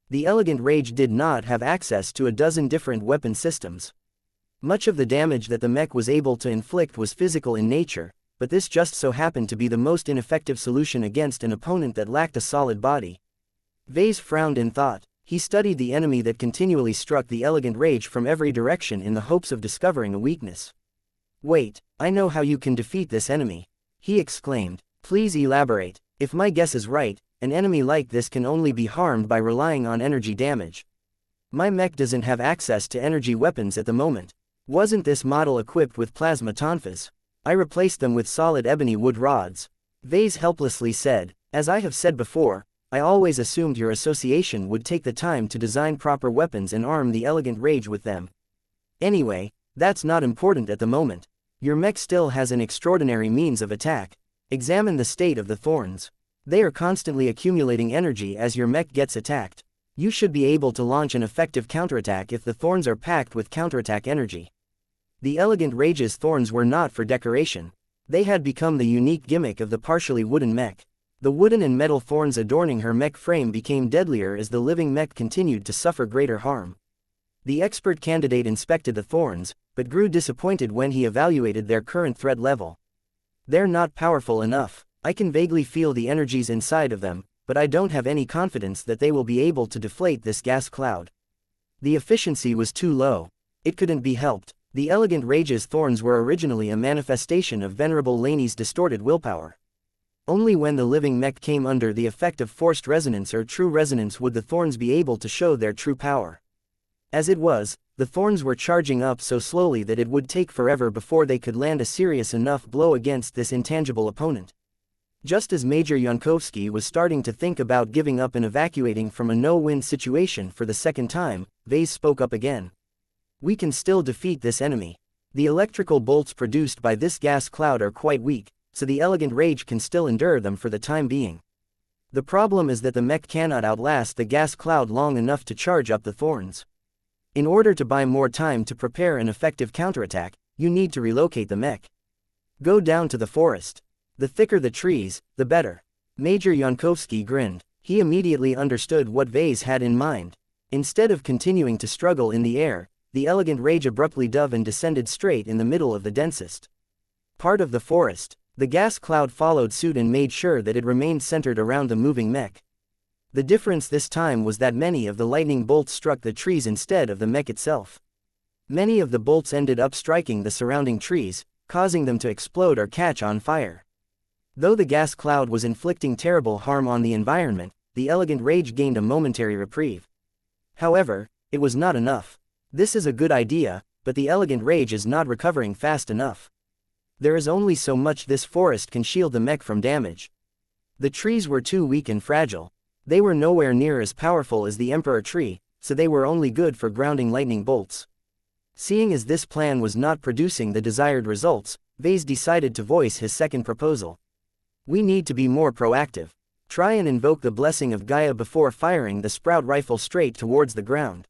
A: The elegant rage did not have access to a dozen different weapon systems. Much of the damage that the mech was able to inflict was physical in nature, but this just so happened to be the most ineffective solution against an opponent that lacked a solid body. Vase frowned in thought. He studied the enemy that continually struck the elegant rage from every direction in the hopes of discovering a weakness. "Wait, I know how you can defeat this enemy," he exclaimed. "Please elaborate. If my guess is right, an enemy like this can only be harmed by relying on energy damage. My mech doesn't have access to energy weapons at the moment. Wasn't this model equipped with plasma tonfas? I replaced them with solid ebony wood rods." Vase helplessly said, "As I have said before, I always assumed your association would take the time to design proper weapons and arm the elegant rage with them. Anyway, that's not important at the moment. Your mech still has an extraordinary means of attack. Examine the state of the thorns. They are constantly accumulating energy as your mech gets attacked. You should be able to launch an effective counterattack if the thorns are packed with counterattack energy." The elegant rage's thorns were not for decoration. They had become the unique gimmick of the partially wooden mech. The wooden and metal thorns adorning her mech frame became deadlier as the living mech continued to suffer greater harm. The expert candidate inspected the thorns, but grew disappointed when he evaluated their current threat level. "They're not powerful enough. I can vaguely feel the energies inside of them, but I don't have any confidence that they will be able to deflate this gas cloud." The efficiency was too low. It couldn't be helped. The elegant rage's thorns were originally a manifestation of Venerable Laney's distorted willpower. Only when the living mech came under the effect of forced resonance or true resonance would the thorns be able to show their true power. As it was, the thorns were charging up so slowly that it would take forever before they could land a serious enough blow against this intangible opponent. Just as Major Yankovsky was starting to think about giving up and evacuating from a no-win situation for the second time, Vase spoke up again. "We can still defeat this enemy. The electrical bolts produced by this gas cloud are quite weak, so the elegant rage can still endure them for the time being. The problem is that the mech cannot outlast the gas cloud long enough to charge up the thorns. In order to buy more time to prepare an effective counterattack, you need to relocate the mech. Go down to the forest. The thicker the trees, the better." Major Yankovsky grinned. He immediately understood what Vase had in mind. Instead of continuing to struggle in the air, the elegant rage abruptly dove and descended straight in the middle of the densest part of the forest. The gas cloud followed suit and made sure that it remained centered around the moving mech. The difference this time was that many of the lightning bolts struck the trees instead of the mech itself. Many of the bolts ended up striking the surrounding trees, causing them to explode or catch on fire. Though the gas cloud was inflicting terrible harm on the environment, the elegant rage gained a momentary reprieve. However, it was not enough. This is a good idea, but the elegant rage is not recovering fast enough. There is only so much this forest can shield the mech from damage. The trees were too weak and fragile. They were nowhere near as powerful as the Emperor tree, so they were only good for grounding lightning bolts. Seeing as this plan was not producing the desired results, Vase decided to voice his second proposal. "We need to be more proactive. Try and invoke the blessing of Gaia before firing the sprout rifle straight towards the ground."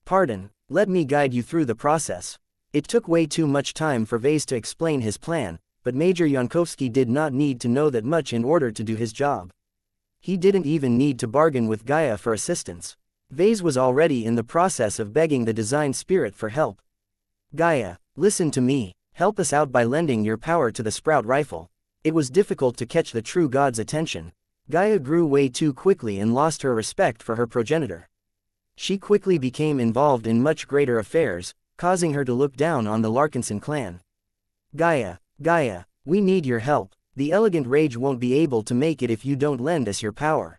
A: "Pardon, let me guide you through the process." It took way too much time for Vase to explain his plan, but Major Yankovsky did not need to know that much in order to do his job. He didn't even need to bargain with Gaia for assistance. Vase was already in the process of begging the design spirit for help. Gaia, listen to me, help us out by lending your power to the sprout rifle. It was difficult to catch the true god's attention. Gaia grew way too quickly and lost her respect for her progenitor. She quickly became involved in much greater affairs, causing her to look down on the Larkinson clan. Gaia, we need your help. The elegant rage won't be able to make it if you don't lend us your power.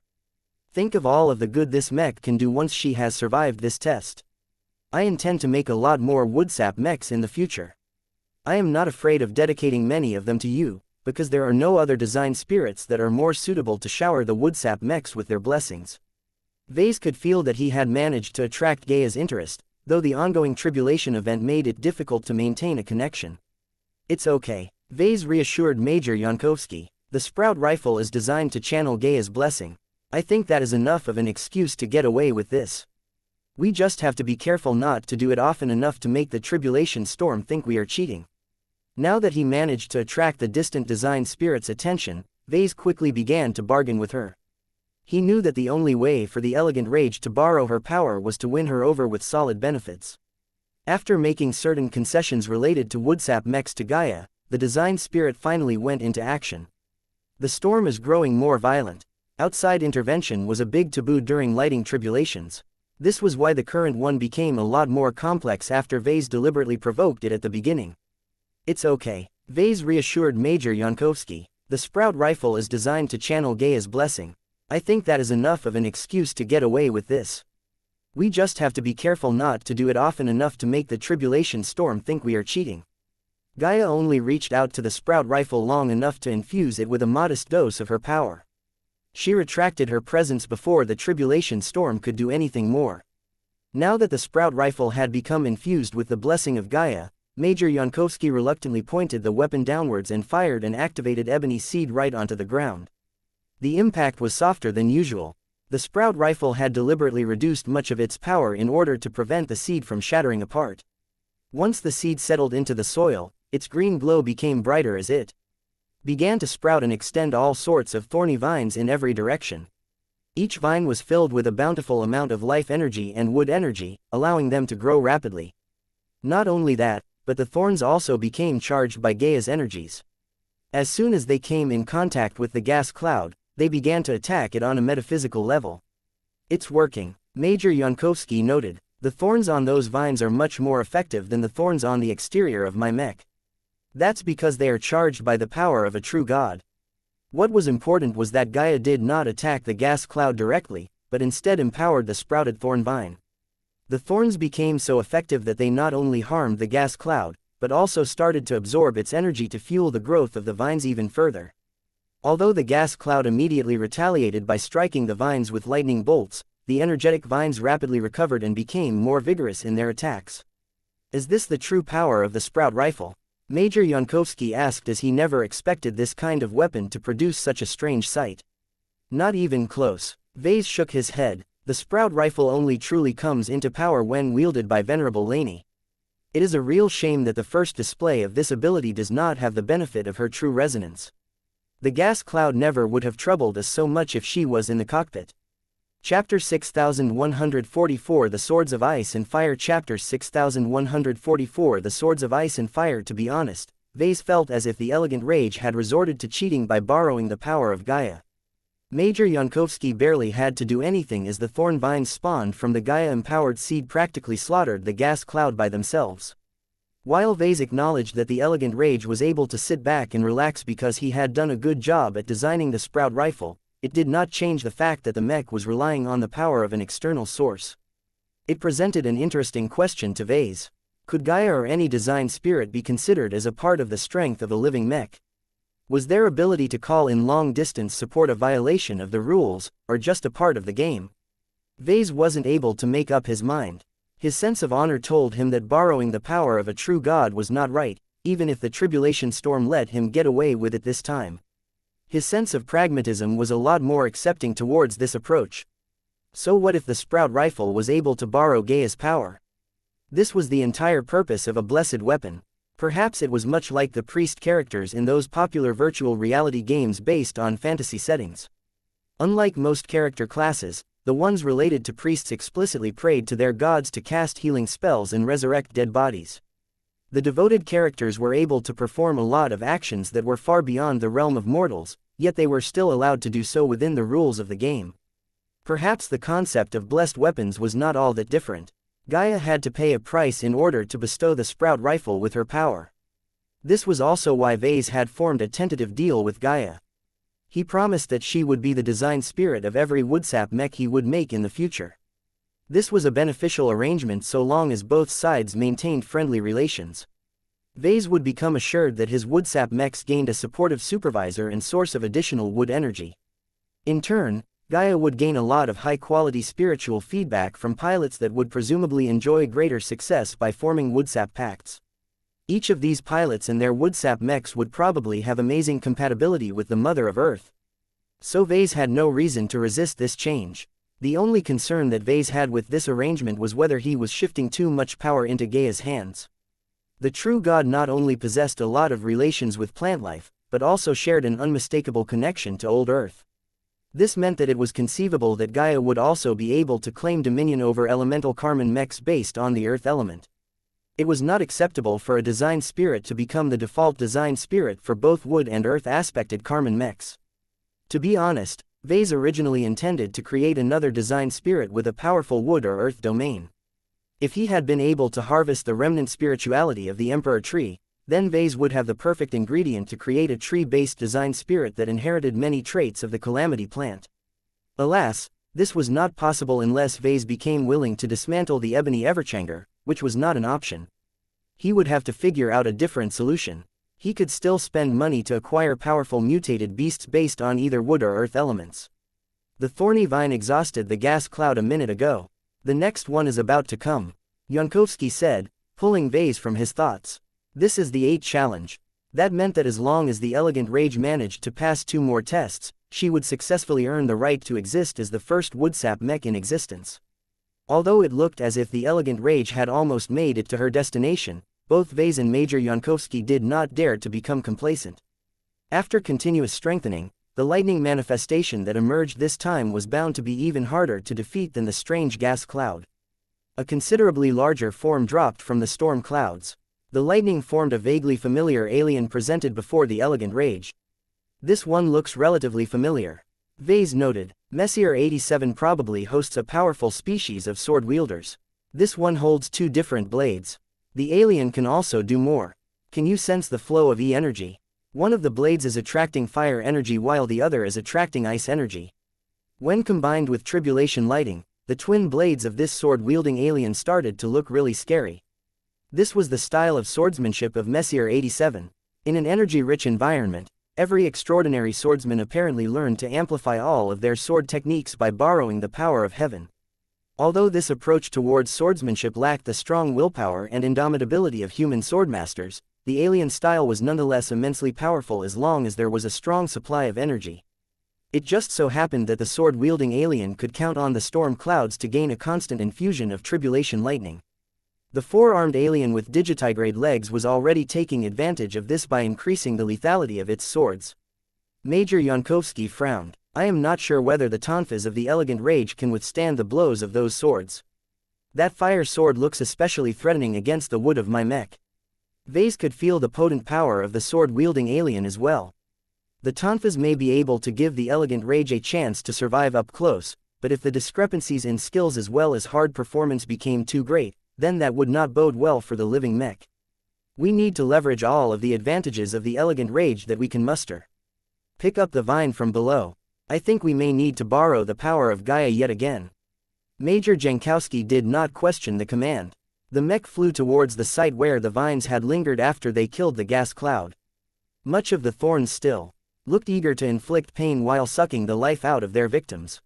A: Think of all of the good this mech can do once she has survived this test. I intend to make a lot more woodsap mechs in the future. I am not afraid of dedicating many of them to you, because there are no other design spirits that are more suitable to shower the woodsap mechs with their blessings. Vase could feel that he had managed to attract Gaia's interest, though the ongoing tribulation event made it difficult to maintain a connection. It's okay, Vase reassured Major Yankovsky. The sprout rifle is designed to channel Gaia's blessing. I think that is enough of an excuse to get away with this. We just have to be careful not to do it often enough to make the tribulation storm think we are cheating. Now that he managed to attract the distant design spirit's attention, Vase quickly began to bargain with her. He knew that the only way for the elegant rage to borrow her power was to win her over with solid benefits. After making certain concessions related to woodsap mechs to Gaia, the design spirit finally went into action. The storm is growing more violent. Outside intervention was a big taboo during lighting tribulations. This was why the current one became a lot more complex after Vase deliberately provoked it at the beginning. It's okay, Vase reassured Major Yankovsky. The sprout rifle is designed to channel Gaia's blessing. I think that is enough of an excuse to get away with this. We just have to be careful not to do it often enough to make the tribulation storm think we are cheating. Gaia only reached out to the sprout rifle long enough to infuse it with a modest dose of her power. She retracted her presence before the tribulation storm could do anything more. Now that the sprout rifle had become infused with the blessing of Gaia, Major Yankovsky reluctantly pointed the weapon downwards and fired an activated ebony seed right onto the ground. The impact was softer than usual. The sprout rifle had deliberately reduced much of its power in order to prevent the seed from shattering apart. Once the seed settled into the soil, its green glow became brighter as it began to sprout and extend all sorts of thorny vines in every direction. Each vine was filled with a bountiful amount of life energy and wood energy, allowing them to grow rapidly. Not only that, but the thorns also became charged by Gaia's energies. As soon as they came in contact with the gas cloud, they began to attack it on a metaphysical level. It's working, Major Yankovsky noted. The thorns on those vines are much more effective than the thorns on the exterior of my mech. That's because they are charged by the power of a true god. What was important was that Gaia did not attack the gas cloud directly, but instead empowered the sprouted thorn vine. The thorns became so effective that they not only harmed the gas cloud, but also started to absorb its energy to fuel the growth of the vines even further. Although the gas cloud immediately retaliated by striking the vines with lightning bolts, the energetic vines rapidly recovered and became more vigorous in their attacks. Is this the true power of the sprout rifle? Major Yankovsky asked, as he never expected this kind of weapon to produce such a strange sight. Not even close. Vase shook his head. The sprout rifle only truly comes into power when wielded by Venerable Laney. It is a real shame that the first display of this ability does not have the benefit of her true resonance. The gas cloud never would have troubled us so much if she was in the cockpit. Chapter 6144 The Swords of Ice and Fire. Chapter 6144 The Swords of Ice and Fire. To be honest, Vase felt as if the elegant rage had resorted to cheating by borrowing the power of Gaia. Major Yankovsky barely had to do anything, as the thorn vines spawned from the Gaia-empowered seed practically slaughtered the gas cloud by themselves. While Vase acknowledged that the elegant rage was able to sit back and relax because he had done a good job at designing the sprout rifle, it did not change the fact that the mech was relying on the power of an external source. It presented an interesting question to Vase. Could Gaia or any design spirit be considered as a part of the strength of a living mech? Was their ability to call in long-distance support a violation of the rules, or just a part of the game? Vase wasn't able to make up his mind. His sense of honor told him that borrowing the power of a true god was not right, even if the tribulation storm let him get away with it this time. His sense of pragmatism was a lot more accepting towards this approach. So what if the sprout rifle was able to borrow Gaia's power? This was the entire purpose of a blessed weapon. Perhaps it was much like the priest characters in those popular virtual reality games based on fantasy settings. Unlike most character classes, the ones related to priests explicitly prayed to their gods to cast healing spells and resurrect dead bodies. The devoted characters were able to perform a lot of actions that were far beyond the realm of mortals, yet they were still allowed to do so within the rules of the game. Perhaps the concept of blessed weapons was not all that different. Gaia had to pay a price in order to bestow the sprout rifle with her power. This was also why Vase had formed a tentative deal with Gaia. He promised that she would be the design spirit of every woodsap mech he would make in the future. This was a beneficial arrangement so long as both sides maintained friendly relations. Vase would become assured that his woodsap mechs gained a supportive supervisor and source of additional wood energy. In turn, Gaia would gain a lot of high-quality spiritual feedback from pilots that would presumably enjoy greater success by forming woodsap pacts. Each of these pilots and their woodsap mechs would probably have amazing compatibility with the Mother of Earth. So Vase had no reason to resist this change. The only concern that Vase had with this arrangement was whether he was shifting too much power into Gaia's hands. The true god not only possessed a lot of relations with plant life, but also shared an unmistakable connection to old Earth. This meant that it was conceivable that Gaia would also be able to claim dominion over elemental Karman mechs based on the Earth element. It was not acceptable for a design spirit to become the default design spirit for both wood and earth aspected Karman mechs. To be honest, Vase originally intended to create another design spirit with a powerful wood or earth domain. If he had been able to harvest the remnant spirituality of the Emperor tree, then Vase would have the perfect ingredient to create a tree-based design spirit that inherited many traits of the Calamity plant. Alas, this was not possible unless Vase became willing to dismantle the Ebony Everchanger, which was not an option. He would have to figure out a different solution. He could still spend money to acquire powerful mutated beasts based on either wood or earth elements. The thorny vine exhausted the gas cloud a minute ago. The next one is about to come, Yankovsky said, pulling Vase from his thoughts. This is the 8th challenge. That meant that as long as the Elegant Rage managed to pass 2 more tests, she would successfully earn the right to exist as the first woodsap mech in existence. Although it looked as if the Elegant Rage had almost made it to her destination, both Vase and Major Yankovsky did not dare to become complacent. After continuous strengthening, the lightning manifestation that emerged this time was bound to be even harder to defeat than the strange gas cloud. A considerably larger form dropped from the storm clouds. The lightning formed a vaguely familiar alien presented before the Elegant Rage. This one looks relatively familiar, Vase noted. Messier 87 probably hosts a powerful species of sword wielders. This one holds 2 different blades. The alien can also do more. Can you sense the flow of E-energy? One of the blades is attracting fire energy while the other is attracting ice energy. When combined with tribulation lighting, the twin blades of this sword-wielding alien started to look really scary. This was the style of swordsmanship of Messier 87. In an energy-rich environment, every extraordinary swordsman apparently learned to amplify all of their sword techniques by borrowing the power of heaven. Although this approach towards swordsmanship lacked the strong willpower and indomitability of human swordmasters, the alien style was nonetheless immensely powerful as long as there was a strong supply of energy. It just so happened that the sword-wielding alien could count on the storm clouds to gain a constant infusion of tribulation lightning. The 4-armed alien with digitigrade legs was already taking advantage of this by increasing the lethality of its swords. Major Yankovsky frowned. I am not sure whether the tonfas of the Elegant Rage can withstand the blows of those swords. That fire sword looks especially threatening against the wood of my mech. Vase could feel the potent power of the sword-wielding alien as well. The tonfas may be able to give the Elegant Rage a chance to survive up close, but if the discrepancies in skills as well as hard performance became too great, then that would not bode well for the living mech. We need to leverage all of the advantages of the Elegant Rage that we can muster. Pick up the vine from below. I think we may need to borrow the power of Gaia yet again. Major Jankowski did not question the command. The mech flew towards the site where the vines had lingered after they killed the gas cloud. Much of the thorns still looked eager to inflict pain while sucking the life out of their victims.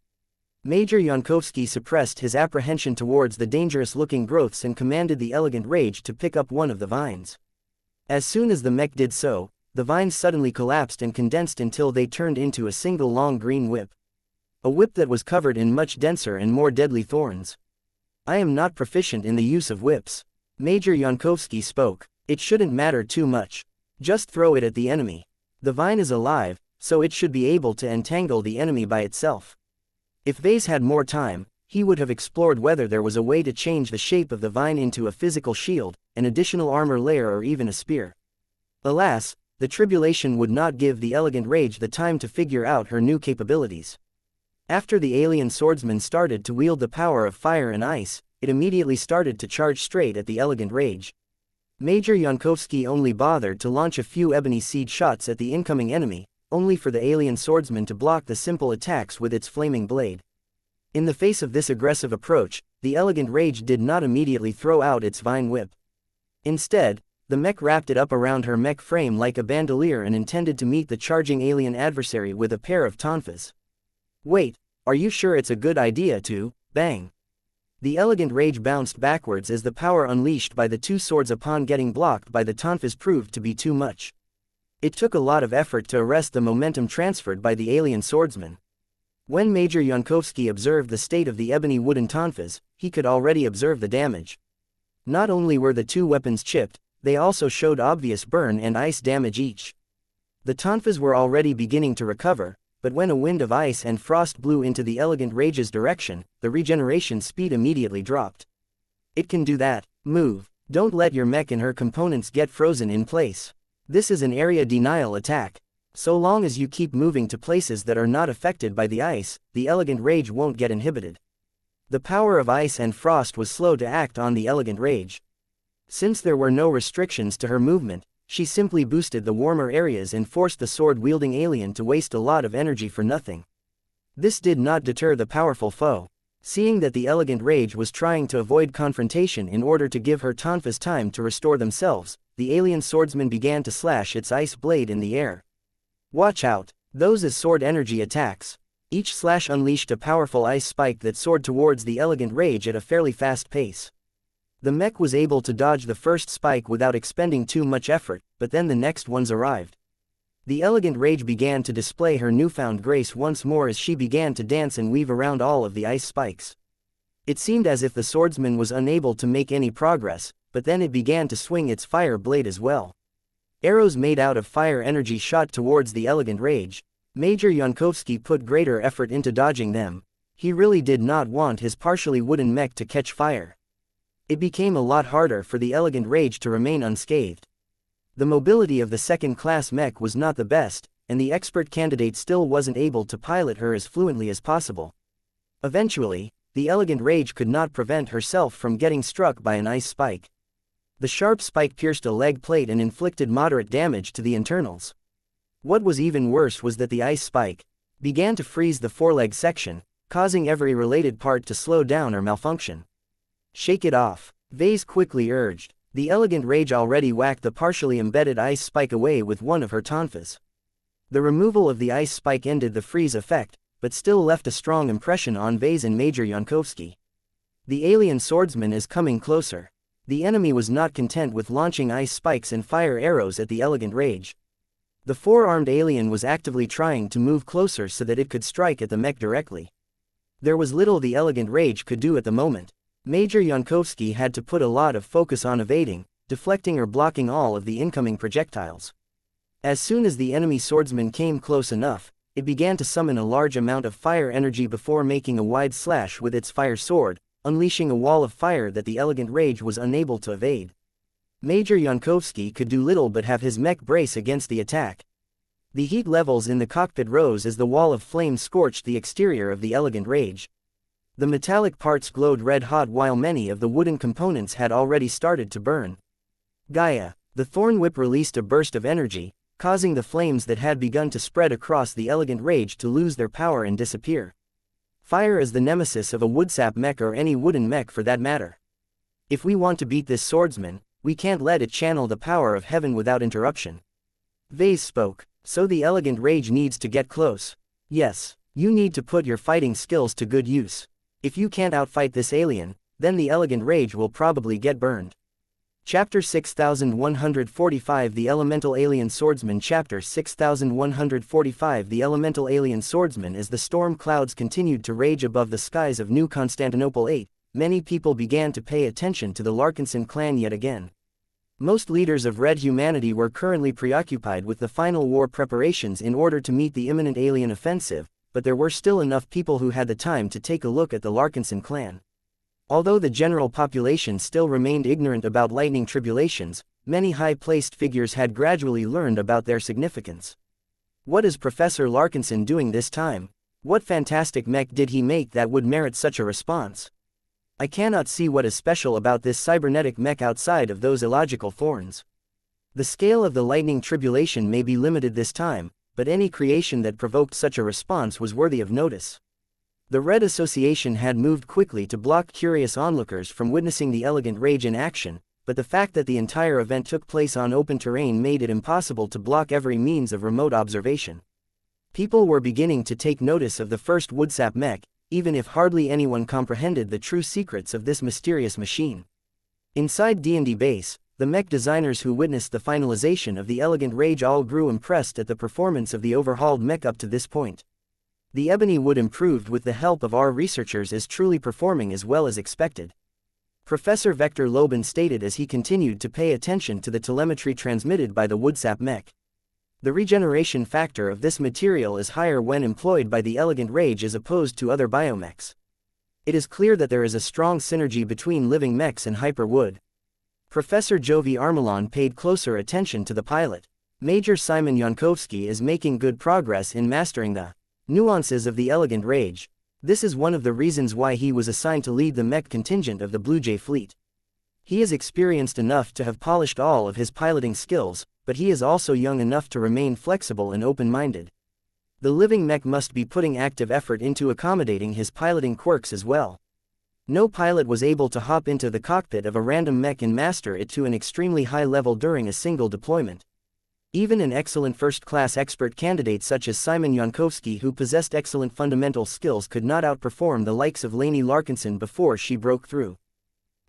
A: Major Yankovsky suppressed his apprehension towards the dangerous-looking growths and commanded the Elegant Rage to pick up one of the vines. As soon as the mech did so, the vines suddenly collapsed and condensed until they turned into a single long green whip. A whip that was covered in much denser and more deadly thorns. I am not proficient in the use of whips. Major Yankovsky spoke. It shouldn't matter too much. Just throw it at the enemy. The vine is alive, so it should be able to entangle the enemy by itself. If Vase had more time, he would have explored whether there was a way to change the shape of the vine into a physical shield, an additional armor layer, or even a spear. Alas, the tribulation would not give the elegant rage the time to figure out her new capabilities. After the alien swordsman started to wield the power of fire and ice, it immediately started to charge straight at the elegant rage. Major Yankovsky only bothered to launch a few ebony seed shots at the incoming enemy, only for the alien swordsman to block the simple attacks with its flaming blade. In the face of this aggressive approach, the elegant rage did not immediately throw out its vine whip. Instead, the mech wrapped it up around her mech frame like a bandolier and intended to meet the charging alien adversary with a pair of tonfas. Wait, are you sure it's a good idea to? Bang! The elegant rage bounced backwards as the power unleashed by the two swords upon getting blocked by the tonfas proved to be too much. It took a lot of effort to arrest the momentum transferred by the alien swordsman. When Major Yankovsky observed the state of the ebony wooden tonfas, he could already observe the damage. Not only were the two weapons chipped, they also showed obvious burn and ice damage each. The tonfas were already beginning to recover, but when a wind of ice and frost blew into the elegant rage's direction, the regeneration speed immediately dropped. It can do that. Move. Don't let your mech and her components get frozen in place. This is an area denial attack. So long as you keep moving to places that are not affected by the ice, the elegant rage won't get inhibited. The power of ice and frost was slow to act on the elegant rage. Since there were no restrictions to her movement, she simply boosted the warmer areas and forced the sword-wielding alien to waste a lot of energy for nothing. This did not deter the powerful foe. Seeing that the elegant rage was trying to avoid confrontation in order to give her tonfas time to restore themselves, the alien swordsman began to slash its ice blade in the air. Watch out, those is sword energy attacks. Each slash unleashed a powerful ice spike that soared towards the elegant rage at a fairly fast pace. The mech was able to dodge the first spike without expending too much effort, but then the next ones arrived. The elegant rage began to display her newfound grace once more as she began to dance and weave around all of the ice spikes. It seemed as if the swordsman was unable to make any progress, but then it began to swing its fire blade as well. Arrows made out of fire energy shot towards the elegant rage. Major Yankovsky put greater effort into dodging them. He really did not want his partially wooden mech to catch fire. It became a lot harder for the elegant rage to remain unscathed. The mobility of the second-class mech was not the best, and the expert candidate still wasn't able to pilot her as fluently as possible. Eventually, the elegant rage could not prevent herself from getting struck by an ice spike. The sharp spike pierced a leg plate and inflicted moderate damage to the internals. What was even worse was that the ice spike began to freeze the foreleg section, causing every related part to slow down or malfunction. Shake it off, Vase quickly urged. The elegant rage already whacked the partially embedded ice spike away with one of her tonfas. The removal of the ice spike ended the freeze effect, but still left a strong impression on Vase and Major Yankovsky. The alien swordsman is coming closer. The enemy was not content with launching ice spikes and fire arrows at the elegant rage. The four-armed alien was actively trying to move closer so that it could strike at the mech directly. There was little the elegant rage could do at the moment. Major Yankovsky had to put a lot of focus on evading, deflecting or blocking all of the incoming projectiles. As soon as the enemy swordsman came close enough, it began to summon a large amount of fire energy before making a wide slash with its fire sword, unleashing a wall of fire that the elegant rage was unable to evade. Major Yankovsky could do little but have his mech brace against the attack. The heat levels in the cockpit rose as the wall of flame scorched the exterior of the elegant rage. The metallic parts glowed red-hot while many of the wooden components had already started to burn. Gaia, the thorn whip released a burst of energy, causing the flames that had begun to spread across the elegant rage to lose their power and disappear. Fire is the nemesis of a woodsap mech or any wooden mech for that matter. If we want to beat this swordsman, we can't let it channel the power of heaven without interruption. Vase spoke. So the elegant rage needs to get close. Yes, you need to put your fighting skills to good use. If you can't outfight this alien, then the elegant rage will probably get burned. Chapter 6145 The Elemental Alien Swordsman Chapter 6145 The Elemental Alien Swordsman As the storm clouds continued to rage above the skies of New Constantinople 8, many people began to pay attention to the Larkinson clan yet again. Most leaders of Red humanity were currently preoccupied with the final war preparations in order to meet the imminent alien offensive, but there were still enough people who had the time to take a look at the Larkinson clan. Although the general population still remained ignorant about lightning tribulations, many high-placed figures had gradually learned about their significance. What is Professor Larkinson doing this time? What fantastic mech did he make that would merit such a response? I cannot see what is special about this cybernetic mech outside of those illogical thorns. The scale of the lightning tribulation may be limited this time, but any creation that provoked such a response was worthy of notice. The Red Association had moved quickly to block curious onlookers from witnessing the elegant rage in action, but the fact that the entire event took place on open terrain made it impossible to block every means of remote observation. People were beginning to take notice of the first Woodsap mech, even if hardly anyone comprehended the true secrets of this mysterious machine. Inside D&D base, the mech designers who witnessed the finalization of the elegant rage all grew impressed at the performance of the overhauled mech up to this point. The ebony wood improved with the help of our researchers is truly performing as well as expected. Professor Vector Loban stated as he continued to pay attention to the telemetry transmitted by the Woodsap mech. The regeneration factor of this material is higher when employed by the elegant rage as opposed to other biomechs. It is clear that there is a strong synergy between living mechs and hyperwood. Professor Jovi Armelon paid closer attention to the pilot. Major Simon Yankovsky is making good progress in mastering the nuances of the elegant rage. This is one of the reasons why he was assigned to lead the mech contingent of the Blue Jay fleet. He is experienced enough to have polished all of his piloting skills, but he is also young enough to remain flexible and open-minded. The living mech must be putting active effort into accommodating his piloting quirks as well. No pilot was able to hop into the cockpit of a random mech and master it to an extremely high level during a single deployment. Even an excellent first-class expert candidate such as Simon Yankovsky, who possessed excellent fundamental skills, could not outperform the likes of Lainey Larkinson before she broke through.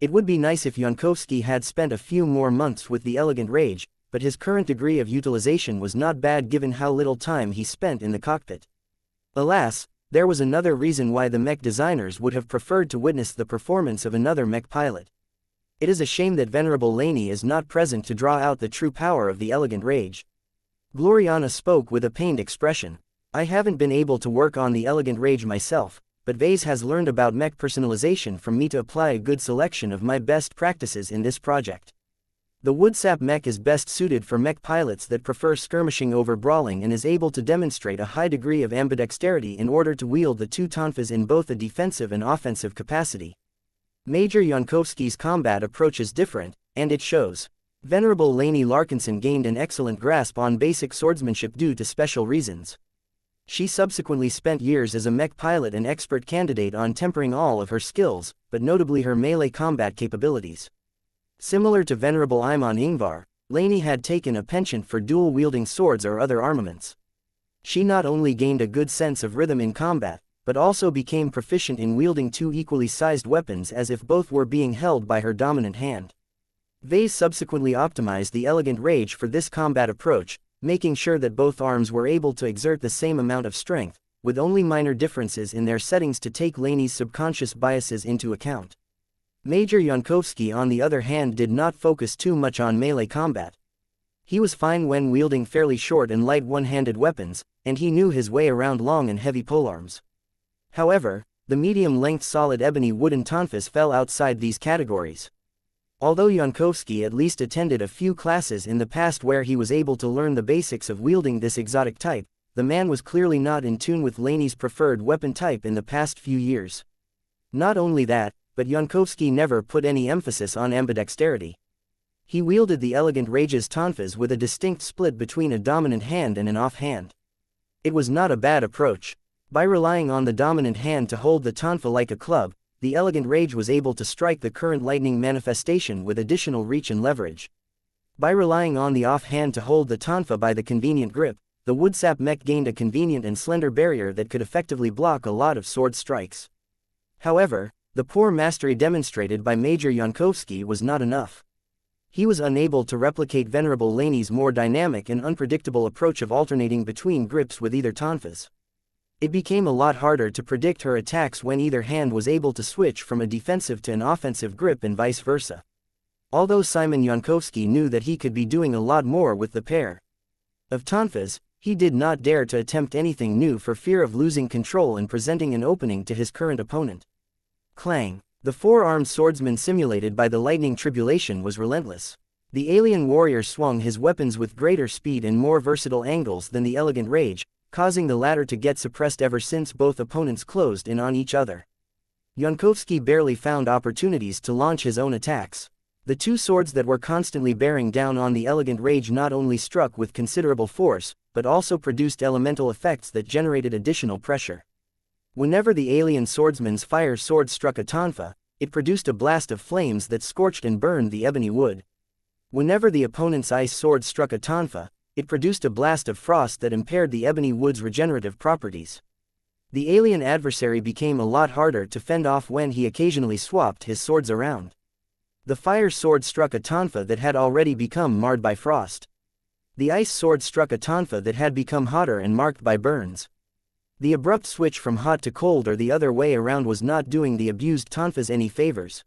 A: It would be nice if Yankovsky had spent a few more months with the elegant rage, but his current degree of utilization was not bad given how little time he spent in the cockpit. Alas, there was another reason why the mech designers would have preferred to witness the performance of another mech pilot. It is a shame that Venerable Laney is not present to draw out the true power of the elegant rage. Gloriana spoke with a pained expression. I haven't been able to work on the elegant rage myself, but Vase has learned about mech personalization from me to apply a good selection of my best practices in this project. The Woodsap mech is best suited for mech pilots that prefer skirmishing over brawling and is able to demonstrate a high degree of ambidexterity in order to wield the two tonfas in both a defensive and offensive capacity. Major Yankovsky's combat approach is different, and it shows. Venerable Lainey Larkinson gained an excellent grasp on basic swordsmanship due to special reasons. She subsequently spent years as a mech pilot and expert candidate on tempering all of her skills, but notably her melee combat capabilities. Similar to Venerable Imon Ingvar, Lainey had taken a penchant for dual-wielding swords or other armaments. She not only gained a good sense of rhythm in combat, but also became proficient in wielding two equally sized weapons as if both were being held by her dominant hand. Vase subsequently optimized the elegant rage for this combat approach, making sure that both arms were able to exert the same amount of strength, with only minor differences in their settings to take Lainey's subconscious biases into account. Major Yankovsky, on the other hand, did not focus too much on melee combat. He was fine when wielding fairly short and light one-handed weapons, and he knew his way around long and heavy polearms. However, the medium-length solid ebony wooden tonfas fell outside these categories. Although Yankovsky at least attended a few classes in the past where he was able to learn the basics of wielding this exotic type, the man was clearly not in tune with Lainey's preferred weapon type in the past few years. Not only that, but Yankovsky never put any emphasis on ambidexterity. He wielded the elegant rage's tonfas with a distinct split between a dominant hand and an off hand. It was not a bad approach. By relying on the dominant hand to hold the tonfa like a club, the elegant rage was able to strike the current lightning manifestation with additional reach and leverage. By relying on the off hand to hold the tonfa by the convenient grip, the Woodsap mech gained a convenient and slender barrier that could effectively block a lot of sword strikes. However, the poor mastery demonstrated by Major Yankovsky was not enough. He was unable to replicate Venerable Lainey's more dynamic and unpredictable approach of alternating between grips with either tonfas. It became a lot harder to predict her attacks when either hand was able to switch from a defensive to an offensive grip and vice versa. Although Simon Yankovsky knew that he could be doing a lot more with the pair of tonfas, He did not dare to attempt anything new for fear of losing control and presenting an opening to his current opponent. Clang! The four-armed swordsman simulated by the lightning tribulation was relentless. The alien warrior swung his weapons with greater speed and more versatile angles than the elegant rage, causing the latter to get suppressed ever since both opponents closed in on each other. Xianxia barely found opportunities to launch his own attacks. The two swords that were constantly bearing down on the elegant rage not only struck with considerable force, but also produced elemental effects that generated additional pressure. Whenever the alien swordsman's fire sword struck a tonfa, it produced a blast of flames that scorched and burned the ebony wood. Whenever the opponent's ice sword struck a tonfa, it produced a blast of frost that impaired the ebony wood's regenerative properties. The alien adversary became a lot harder to fend off when he occasionally swapped his swords around. The fire sword struck a tonfa that had already become marred by frost. The ice sword struck a tonfa that had become hotter and marked by burns. The abrupt switch from hot to cold or the other way around was not doing the abused tonfas any favors.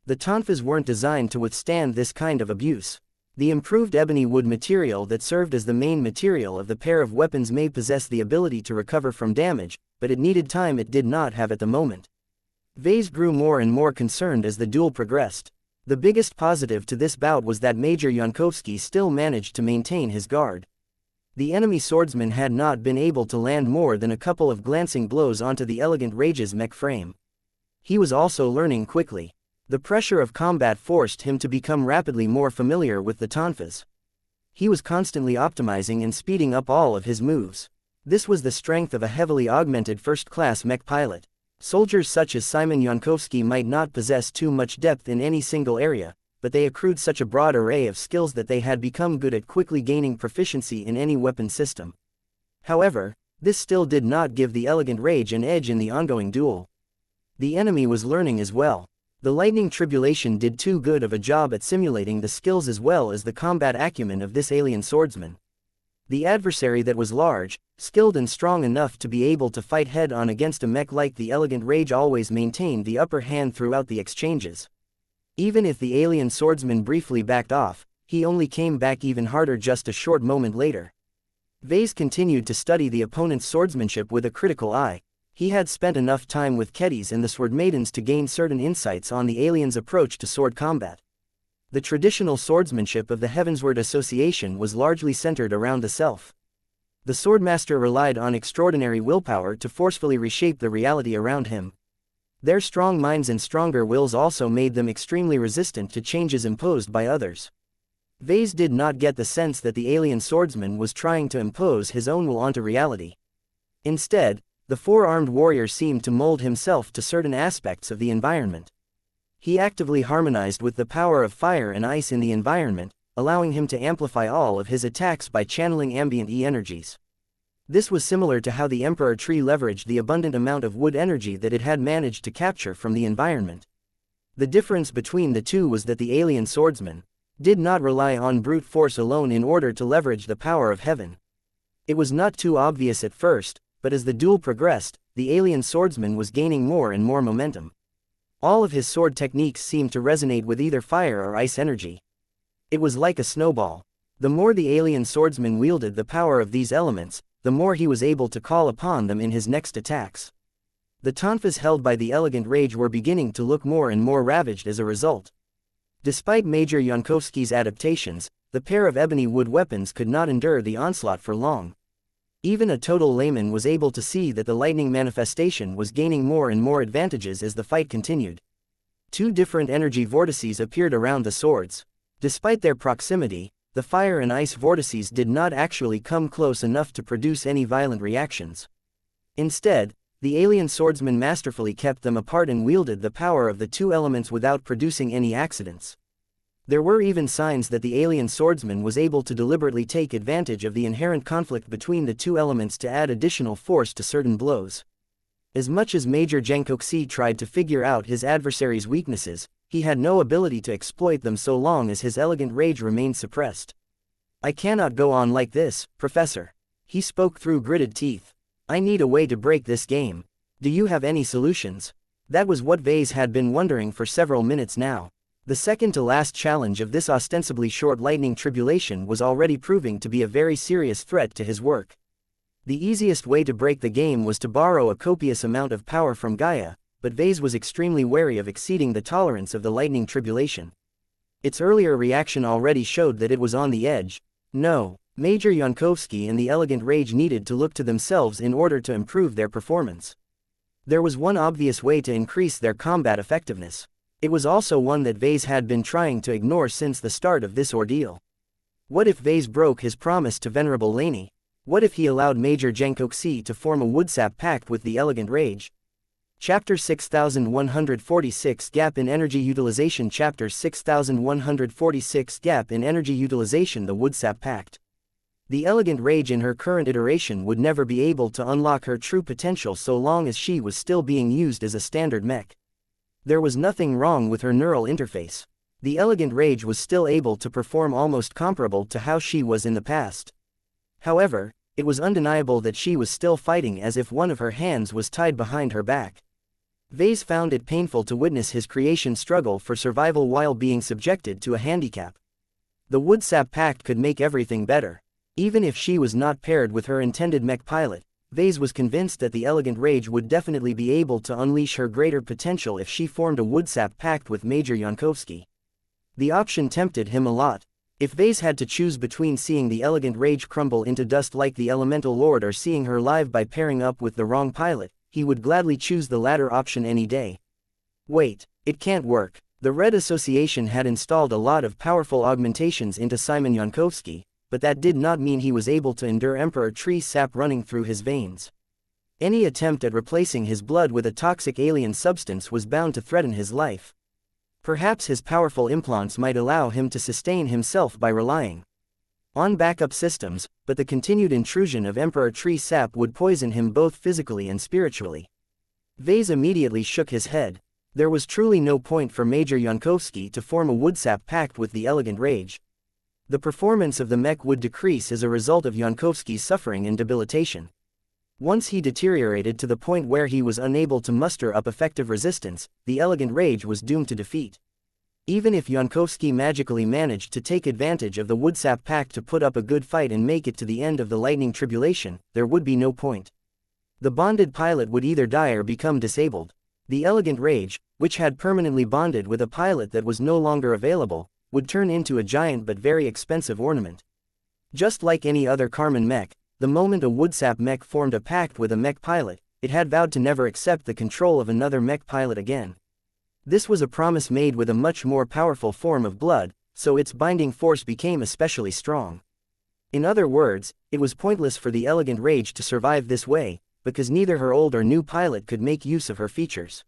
A: The tonfas weren't designed to withstand this kind of abuse. The improved ebony wood material that served as the main material of the pair of weapons may possess the ability to recover from damage, but it needed time it did not have at the moment. Vase grew more and more concerned as the duel progressed. The biggest positive to this bout was that Major Xianxia still managed to maintain his guard. The enemy swordsman had not been able to land more than a couple of glancing blows onto the elegant rage's mech frame. He was also learning quickly. The pressure of combat forced him to become rapidly more familiar with the tonfas. He was constantly optimizing and speeding up all of his moves. This was the strength of a heavily augmented first-class mech pilot. Soldiers such as Simon Xianxia might not possess too much depth in any single area, but they accrued such a broad array of skills that they had become good at quickly gaining proficiency in any weapon system. However, this still did not give the elegant rage an edge in the ongoing duel. The enemy was learning as well. The lightning tribulation did too good of a job at simulating the skills as well as the combat acumen of this alien swordsman. The adversary that was large, skilled and strong enough to be able to fight head-on against a mech like the elegant rage always maintained the upper hand throughout the exchanges. Even if the alien swordsman briefly backed off, he only came back even harder just a short moment later. Vase continued to study the opponent's swordsmanship with a critical eye. He had spent enough time with Kedis and the Sword Maidens to gain certain insights on the alien's approach to sword combat. The traditional swordsmanship of the Heavensward Association was largely centered around the self. The swordmaster relied on extraordinary willpower to forcefully reshape the reality around him. Their strong minds and stronger wills also made them extremely resistant to changes imposed by others. Vase did not get the sense that the alien swordsman was trying to impose his own will onto reality. Instead, the four-armed warrior seemed to mold himself to certain aspects of the environment. He actively harmonized with the power of fire and ice in the environment, allowing him to amplify all of his attacks by channeling ambient E-energies. This was similar to how the Emperor Tree leveraged the abundant amount of wood energy that it had managed to capture from the environment. The difference between the two was that the alien swordsman did not rely on brute force alone in order to leverage the power of heaven. It was not too obvious at first, but as the duel progressed, the alien swordsman was gaining more and more momentum. All of his sword techniques seemed to resonate with either fire or ice energy. It was like a snowball. The more the alien swordsman wielded the power of these elements, the more he was able to call upon them in his next attacks. The tonfas held by the elegant rage were beginning to look more and more ravaged as a result. Despite Major Xianxia's adaptations, the pair of ebony wood weapons could not endure the onslaught for long. Even a total layman was able to see that the lightning manifestation was gaining more and more advantages as the fight continued. Two different energy vortices appeared around the swords. Despite their proximity, the fire and ice vortices did not actually come close enough to produce any violent reactions. Instead, the alien swordsman masterfully kept them apart and wielded the power of the two elements without producing any accidents. There were even signs that the alien swordsman was able to deliberately take advantage of the inherent conflict between the two elements to add additional force to certain blows. As much as Major Xianxia tried to figure out his adversary's weaknesses, he had no ability to exploit them so long as his elegant rage remained suppressed. "I cannot go on like this, Professor." He spoke through gritted teeth. "I need a way to break this game. Do you have any solutions?" That was what Vase had been wondering for several minutes now. The second-to-last challenge of this ostensibly short lightning tribulation was already proving to be a very serious threat to his work. The easiest way to break the game was to borrow a copious amount of power from Gaia, but Vase was extremely wary of exceeding the tolerance of the lightning tribulation. Its earlier reaction already showed that it was on the edge. No, Major Yankovsky and the Elegant Rage needed to look to themselves in order to improve their performance. There was one obvious way to increase their combat effectiveness. It was also one that Vase had been trying to ignore since the start of this ordeal. What if Vase broke his promise to Venerable Laney? What if he allowed Major Jankoxi to form a woodsap pact with the Elegant Rage? Chapter 6146 Gap in Energy Utilization Chapter 6146 Gap in Energy Utilization The Woodsap Pact. The Elegant Rage in her current iteration would never be able to unlock her true potential so long as she was still being used as a standard mech. There was nothing wrong with her neural interface. The Elegant Rage was still able to perform almost comparable to how she was in the past. However, it was undeniable that she was still fighting as if one of her hands was tied behind her back. Vase found it painful to witness his creation struggle for survival while being subjected to a handicap. The Woodsap Pact could make everything better. Even if she was not paired with her intended mech pilot, Vase was convinced that the Elegant Rage would definitely be able to unleash her greater potential if she formed a Woodsap Pact with Major Yankovsky. The option tempted him a lot. If Vase had to choose between seeing the Elegant Rage crumble into dust like the Elemental Lord or seeing her live by pairing up with the wrong pilot, he would gladly choose the latter option any day. Wait, it can't work. The Red Association had installed a lot of powerful augmentations into Simon Yankovsky, but that did not mean he was able to endure Emperor Tree sap running through his veins. Any attempt at replacing his blood with a toxic alien substance was bound to threaten his life. Perhaps his powerful implants might allow him to sustain himself by relying on backup systems, but the continued intrusion of Emperor Tree sap would poison him both physically and spiritually. Vase immediately shook his head. There was truly no point for Major Yankovsky to form a Woodsap Pact with the Elegant Rage. The performance of the mech would decrease as a result of Yankovsky's suffering and debilitation. Once he deteriorated to the point where he was unable to muster up effective resistance, the Elegant Rage was doomed to defeat. Even if Yankovsky magically managed to take advantage of the Woodsap Pact to put up a good fight and make it to the end of the lightning tribulation, there would be no point. The bonded pilot would either die or become disabled. The Elegant Rage, which had permanently bonded with a pilot that was no longer available, would turn into a giant but very expensive ornament. Just like any other Karman mech, the moment a Woodsap mech formed a pact with a mech pilot, it had vowed to never accept the control of another mech pilot again. This was a promise made with a much more powerful form of blood, so its binding force became especially strong. In other words, it was pointless for the Elegant Rage to survive this way, because neither her old or new pilot could make use of her features.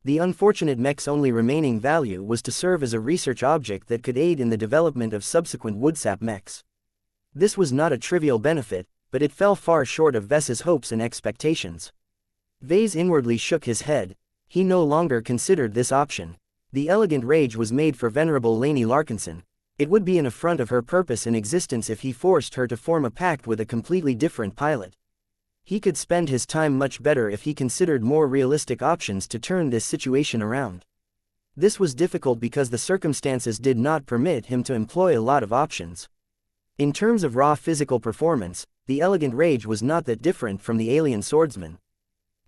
A: The unfortunate mech's only remaining value was to serve as a research object that could aid in the development of subsequent Woodsap mechs. This was not a trivial benefit, but it fell far short of Ves's hopes and expectations. Vase inwardly shook his head. He no longer considered this option. The Elegant Rage was made for Venerable Laney Larkinson. It would be an affront of her purpose and existence if he forced her to form a pact with a completely different pilot. He could spend his time much better if he considered more realistic options to turn this situation around. This was difficult because the circumstances did not permit him to employ a lot of options. In terms of raw physical performance, the Elegant Rage was not that different from the alien swordsman.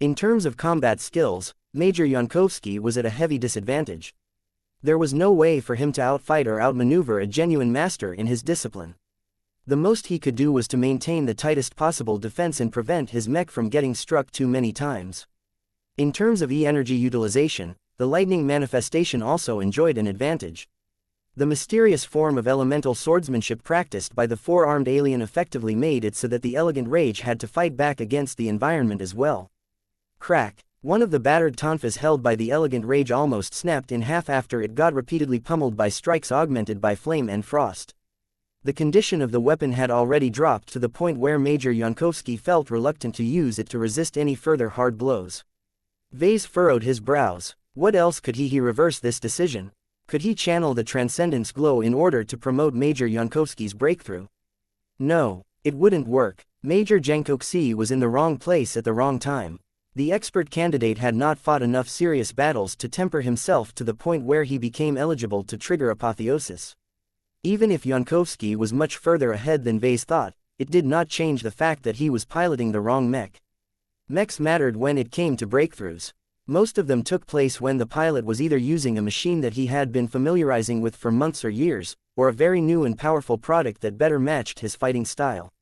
A: In terms of combat skills, Major Yankovsky was at a heavy disadvantage. There was no way for him to outfight or outmaneuver a genuine master in his discipline. The most he could do was to maintain the tightest possible defense and prevent his mech from getting struck too many times. In terms of E-energy utilization, the lightning manifestation also enjoyed an advantage. The mysterious form of elemental swordsmanship practiced by the four-armed alien effectively made it so that the Elegant Rage had to fight back against the environment as well. Crack! One of the battered tonfas held by the Elegant Rage almost snapped in half after it got repeatedly pummeled by strikes augmented by flame and frost. The condition of the weapon had already dropped to the point where Major Yankovsky felt reluctant to use it to resist any further hard blows. Vase furrowed his brows. What else could he reverse this decision? Could he channel the Transcendence Glow in order to promote Major Yankovsky's breakthrough? No, it wouldn't work. Major Jankovsky was in the wrong place at the wrong time. The expert candidate had not fought enough serious battles to temper himself to the point where he became eligible to trigger apotheosis. Even if Yankovsky was much further ahead than Vase thought, it did not change the fact that he was piloting the wrong mech. Mechs mattered when it came to breakthroughs. Most of them took place when the pilot was either using a machine that he had been familiarizing with for months or years, or a very new and powerful product that better matched his fighting style.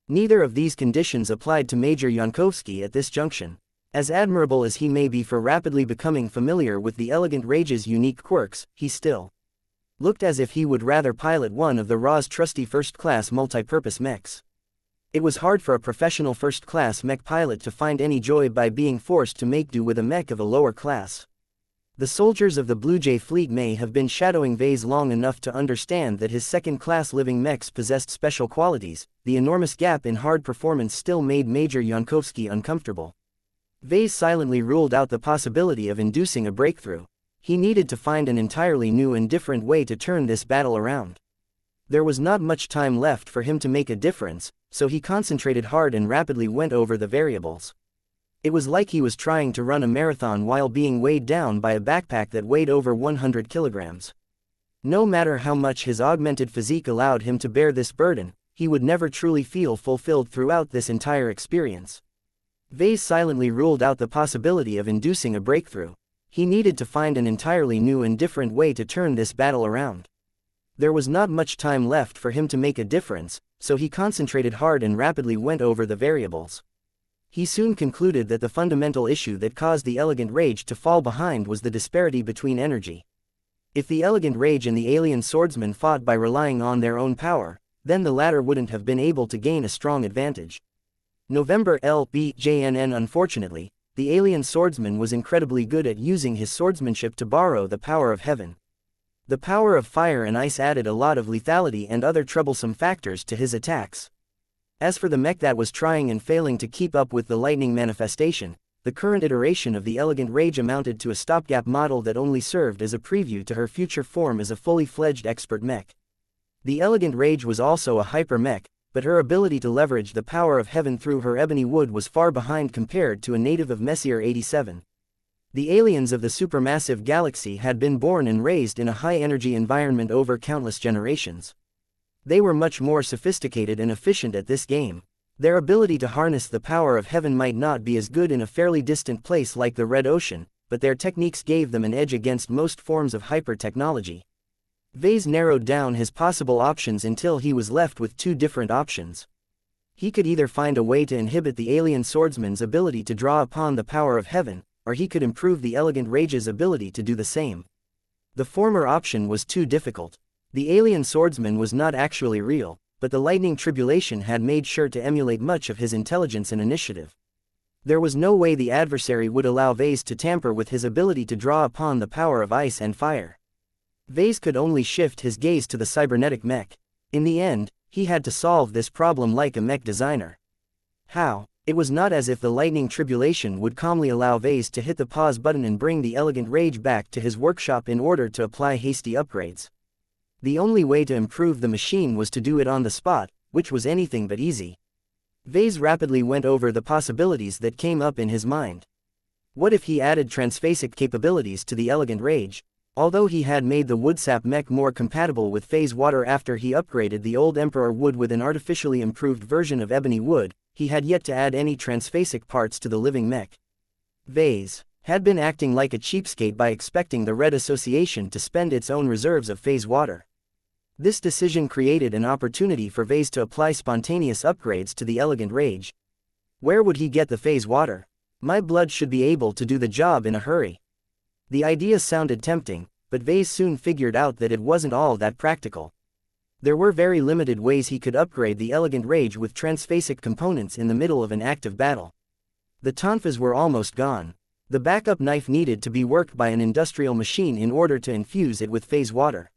A: Neither of these conditions applied to Major Yankovsky at this junction. As admirable as he may be for rapidly becoming familiar with the Elegant Rage's unique quirks, he still looked as if he would rather pilot one of the Ra's trusty first-class multi-purpose mechs. It was hard for a professional first-class mech pilot to find any joy by being forced to make do with a mech of a lower class. The soldiers of the Blue Jay fleet may have been shadowing Vase long enough to understand that his second-class living mechs possessed special qualities. The enormous gap in hard performance still made Major Yankovsky uncomfortable. Vase silently ruled out the possibility of inducing a breakthrough. He needed to find an entirely new and different way to turn this battle around. There was not much time left for him to make a difference, so he concentrated hard and rapidly went over the variables. It was like he was trying to run a marathon while being weighed down by a backpack that weighed over 100 kilograms. No matter how much his augmented physique allowed him to bear this burden, he would never truly feel fulfilled throughout this entire experience. Vase silently ruled out the possibility of inducing a breakthrough. He needed to find an entirely new and different way to turn this battle around. There was not much time left for him to make a difference, so he concentrated hard and rapidly went over the variables. He soon concluded that the fundamental issue that caused the Elegant Rage to fall behind was the disparity between energy. If the Elegant Rage and the alien swordsman fought by relying on their own power, then the latter wouldn't have been able to gain a strong advantage. November LBJNN. Unfortunately, the alien swordsman was incredibly good at using his swordsmanship to borrow the power of heaven. The power of fire and ice added a lot of lethality and other troublesome factors to his attacks. As for the mech that was trying and failing to keep up with the lightning manifestation, the current iteration of the Elegant Rage amounted to a stopgap model that only served as a preview to her future form as a fully fledged expert mech. The Elegant Rage was also a hyper mech, but her ability to leverage the power of heaven through her ebony wood was far behind compared to a native of Messier 87. The aliens of the supermassive galaxy had been born and raised in a high-energy environment over countless generations. They were much more sophisticated and efficient at this game. Their ability to harness the power of heaven might not be as good in a fairly distant place like the Red Ocean, but their techniques gave them an edge against most forms of hyper-technology. Vase narrowed down his possible options until he was left with two different options. He could either find a way to inhibit the alien swordsman's ability to draw upon the power of heaven, or he could improve the Elegant Rage's ability to do the same. The former option was too difficult. The alien swordsman was not actually real, but the lightning tribulation had made sure to emulate much of his intelligence and initiative. There was no way the adversary would allow Vase to tamper with his ability to draw upon the power of ice and fire. Vase could only shift his gaze to the cybernetic mech. In the end, he had to solve this problem like a mech designer. How? It was not as if the lightning tribulation would calmly allow Vase to hit the pause button and bring the Elegant Rage back to his workshop in order to apply hasty upgrades. The only way to improve the machine was to do it on the spot, which was anything but easy. Vase rapidly went over the possibilities that came up in his mind. What if he added transphasic capabilities to the Elegant Rage? Although he had made the Woodsap mech more compatible with phase water after he upgraded the old Emperor wood with an artificially improved version of ebony wood, he had yet to add any transphasic parts to the living mech. Vase had been acting like a cheapskate by expecting the Red Association to spend its own reserves of phase water. This decision created an opportunity for Vase to apply spontaneous upgrades to the Elegant Rage. Where would he get the phase water? My blood should be able to do the job in a hurry. The idea sounded tempting, but Vase soon figured out that it wasn't all that practical. There were very limited ways he could upgrade the Elegant Rage with transphasic components in the middle of an active battle. The tonfas were almost gone. The backup knife needed to be worked by an industrial machine in order to infuse it with phase water.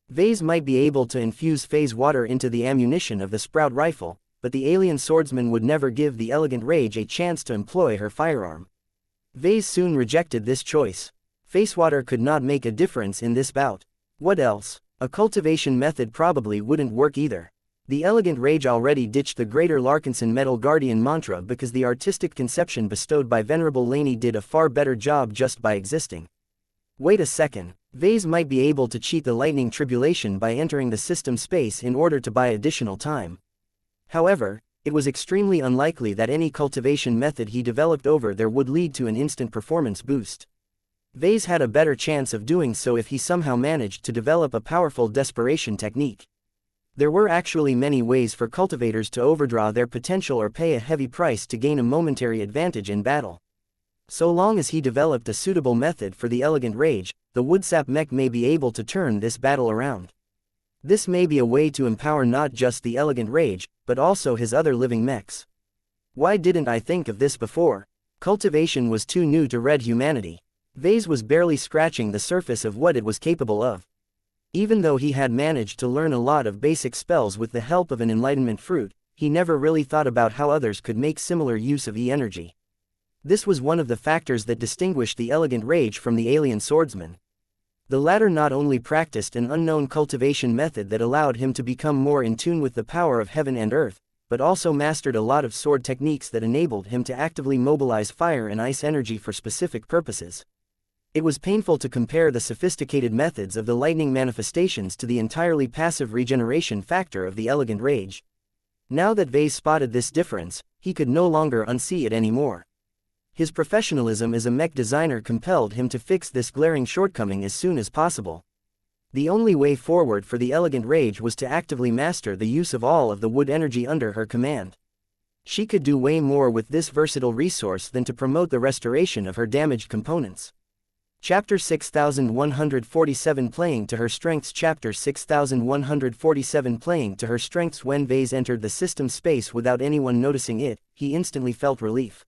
A: Vase might be able to infuse phase water into the ammunition of the Sprout rifle, but the alien swordsman would never give the Elegant Rage a chance to employ her firearm. Vase soon rejected this choice. Phase water could not make a difference in this bout. What else? A cultivation method probably wouldn't work either. The Elegant Rage already ditched the Greater Larkinson Metal Guardian mantra because the artistic conception bestowed by Venerable Laney did a far better job just by existing. Wait a second, Vase might be able to cheat the lightning tribulation by entering the system space in order to buy additional time. However, it was extremely unlikely that any cultivation method he developed over there would lead to an instant performance boost. Vase had a better chance of doing so if he somehow managed to develop a powerful desperation technique. There were actually many ways for cultivators to overdraw their potential or pay a heavy price to gain a momentary advantage in battle. So long as he developed a suitable method for the Elegant Rage, the Woodsap Mech may be able to turn this battle around. This may be a way to empower not just the Elegant Rage, but also his other living mechs. Why didn't I think of this before? Cultivation was too new to red humanity. Vase was barely scratching the surface of what it was capable of. Even though he had managed to learn a lot of basic spells with the help of an enlightenment fruit, he never really thought about how others could make similar use of E-energy. This was one of the factors that distinguished the Elegant Rage from the alien swordsman. The latter not only practiced an unknown cultivation method that allowed him to become more in tune with the power of heaven and earth, but also mastered a lot of sword techniques that enabled him to actively mobilize fire and ice energy for specific purposes. It was painful to compare the sophisticated methods of the lightning manifestations to the entirely passive regeneration factor of the Elegant Rage. Now that Vase spotted this difference, he could no longer unsee it anymore. His professionalism as a mech designer compelled him to fix this glaring shortcoming as soon as possible. The only way forward for the Elegant Rage was to actively master the use of all of the wood energy under her command. She could do way more with this versatile resource than to promote the restoration of her damaged components. Chapter 6147 Playing to Her Strengths Chapter 6147 Playing to Her Strengths When Vase entered the system space without anyone noticing it, he instantly felt relief.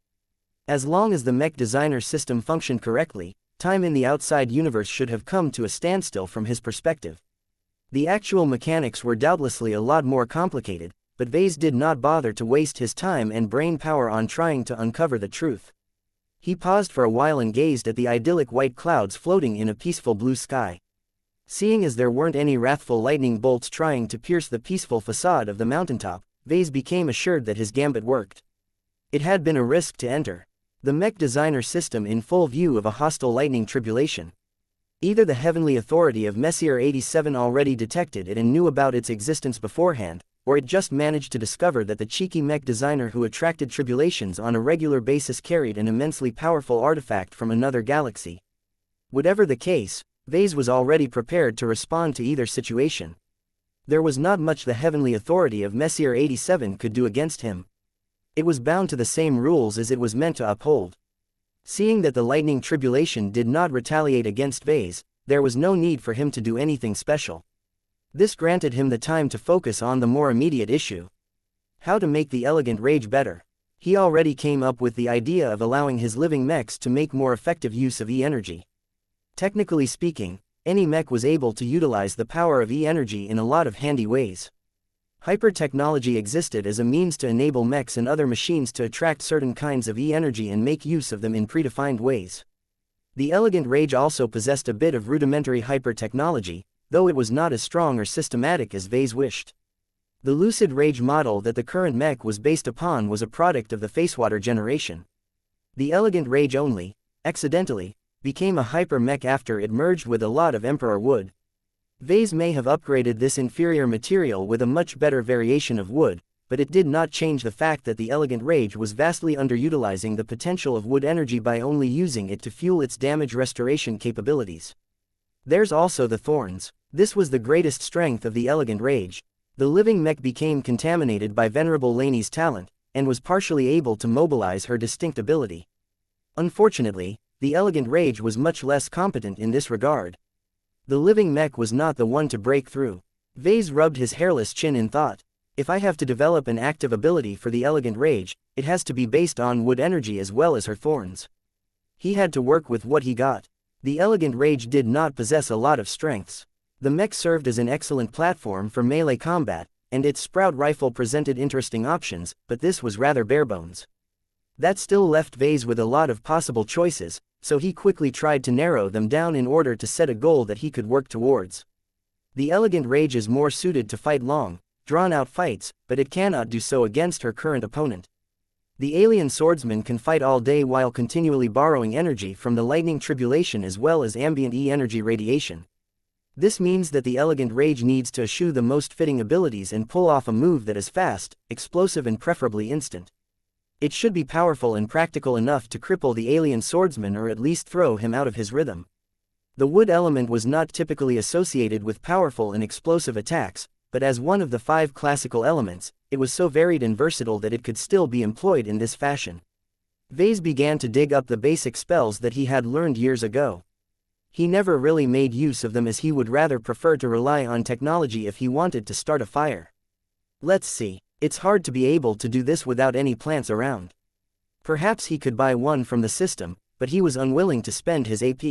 A: As long as the mech designer system functioned correctly, time in the outside universe should have come to a standstill from his perspective. The actual mechanics were doubtlessly a lot more complicated, but Vase did not bother to waste his time and brain power on trying to uncover the truth. He paused for a while and gazed at the idyllic white clouds floating in a peaceful blue sky. Seeing as there weren't any wrathful lightning bolts trying to pierce the peaceful facade of the mountaintop, Vase became assured that his gambit worked. It had been a risk to enter the mech designer system in full view of a hostile lightning tribulation. Either the heavenly authority of Messier 87 already detected it and knew about its existence beforehand, or it just managed to discover that the cheeky mech designer who attracted tribulations on a regular basis carried an immensely powerful artifact from another galaxy. Whatever the case, Vase was already prepared to respond to either situation. There was not much the heavenly authority of Messier 87 could do against him. It was bound to the same rules as it was meant to uphold. Seeing that the lightning tribulation did not retaliate against Vase, there was no need for him to do anything special. This granted him the time to focus on the more immediate issue. How to make the Elegant Rage better. He already came up with the idea of allowing his living mechs to make more effective use of E-energy. Technically speaking, any mech was able to utilize the power of E-energy in a lot of handy ways. Hyper-technology existed as a means to enable mechs and other machines to attract certain kinds of E-energy and make use of them in predefined ways. The Elegant Rage also possessed a bit of rudimentary hyper-technology, though it was not as strong or systematic as Vase wished. The Lucid Rage model that the current mech was based upon was a product of the Facewater generation. The Elegant Rage only, accidentally, became a hyper mech after it merged with a lot of Emperor wood. Vase may have upgraded this inferior material with a much better variation of wood, but it did not change the fact that the Elegant Rage was vastly underutilizing the potential of wood energy by only using it to fuel its damage restoration capabilities. There's also the thorns. This was the greatest strength of the Elegant Rage. The living mech became contaminated by Venerable Laney's talent, and was partially able to mobilize her distinct ability. Unfortunately, the Elegant Rage was much less competent in this regard. The living mech was not the one to break through. Vase rubbed his hairless chin in thought. If I have to develop an active ability for the Elegant Rage, it has to be based on wood energy as well as her thorns. He had to work with what he got. The Elegant Rage did not possess a lot of strengths. The mech served as an excellent platform for melee combat, and its sprout rifle presented interesting options, but this was rather barebones. That still left Vase with a lot of possible choices, so he quickly tried to narrow them down in order to set a goal that he could work towards. The Elegant Rage is more suited to fight long, drawn-out fights, but it cannot do so against her current opponent. The alien swordsman can fight all day while continually borrowing energy from the lightning tribulation as well as ambient E-energy radiation. This means that the elegant rage needs to eschew the most fitting abilities and pull off a move that is fast, explosive and preferably instant. It should be powerful and practical enough to cripple the alien swordsman or at least throw him out of his rhythm. The wood element was not typically associated with powerful and explosive attacks, but as one of the 5 classical elements, it was so varied and versatile that it could still be employed in this fashion. Vase began to dig up the basic spells that he had learned years ago. He never really made use of them as he would rather prefer to rely on technology if he wanted to start a fire. Let's see. It's hard to be able to do this without any plants around. Perhaps he could buy one from the system, but he was unwilling to spend his AP.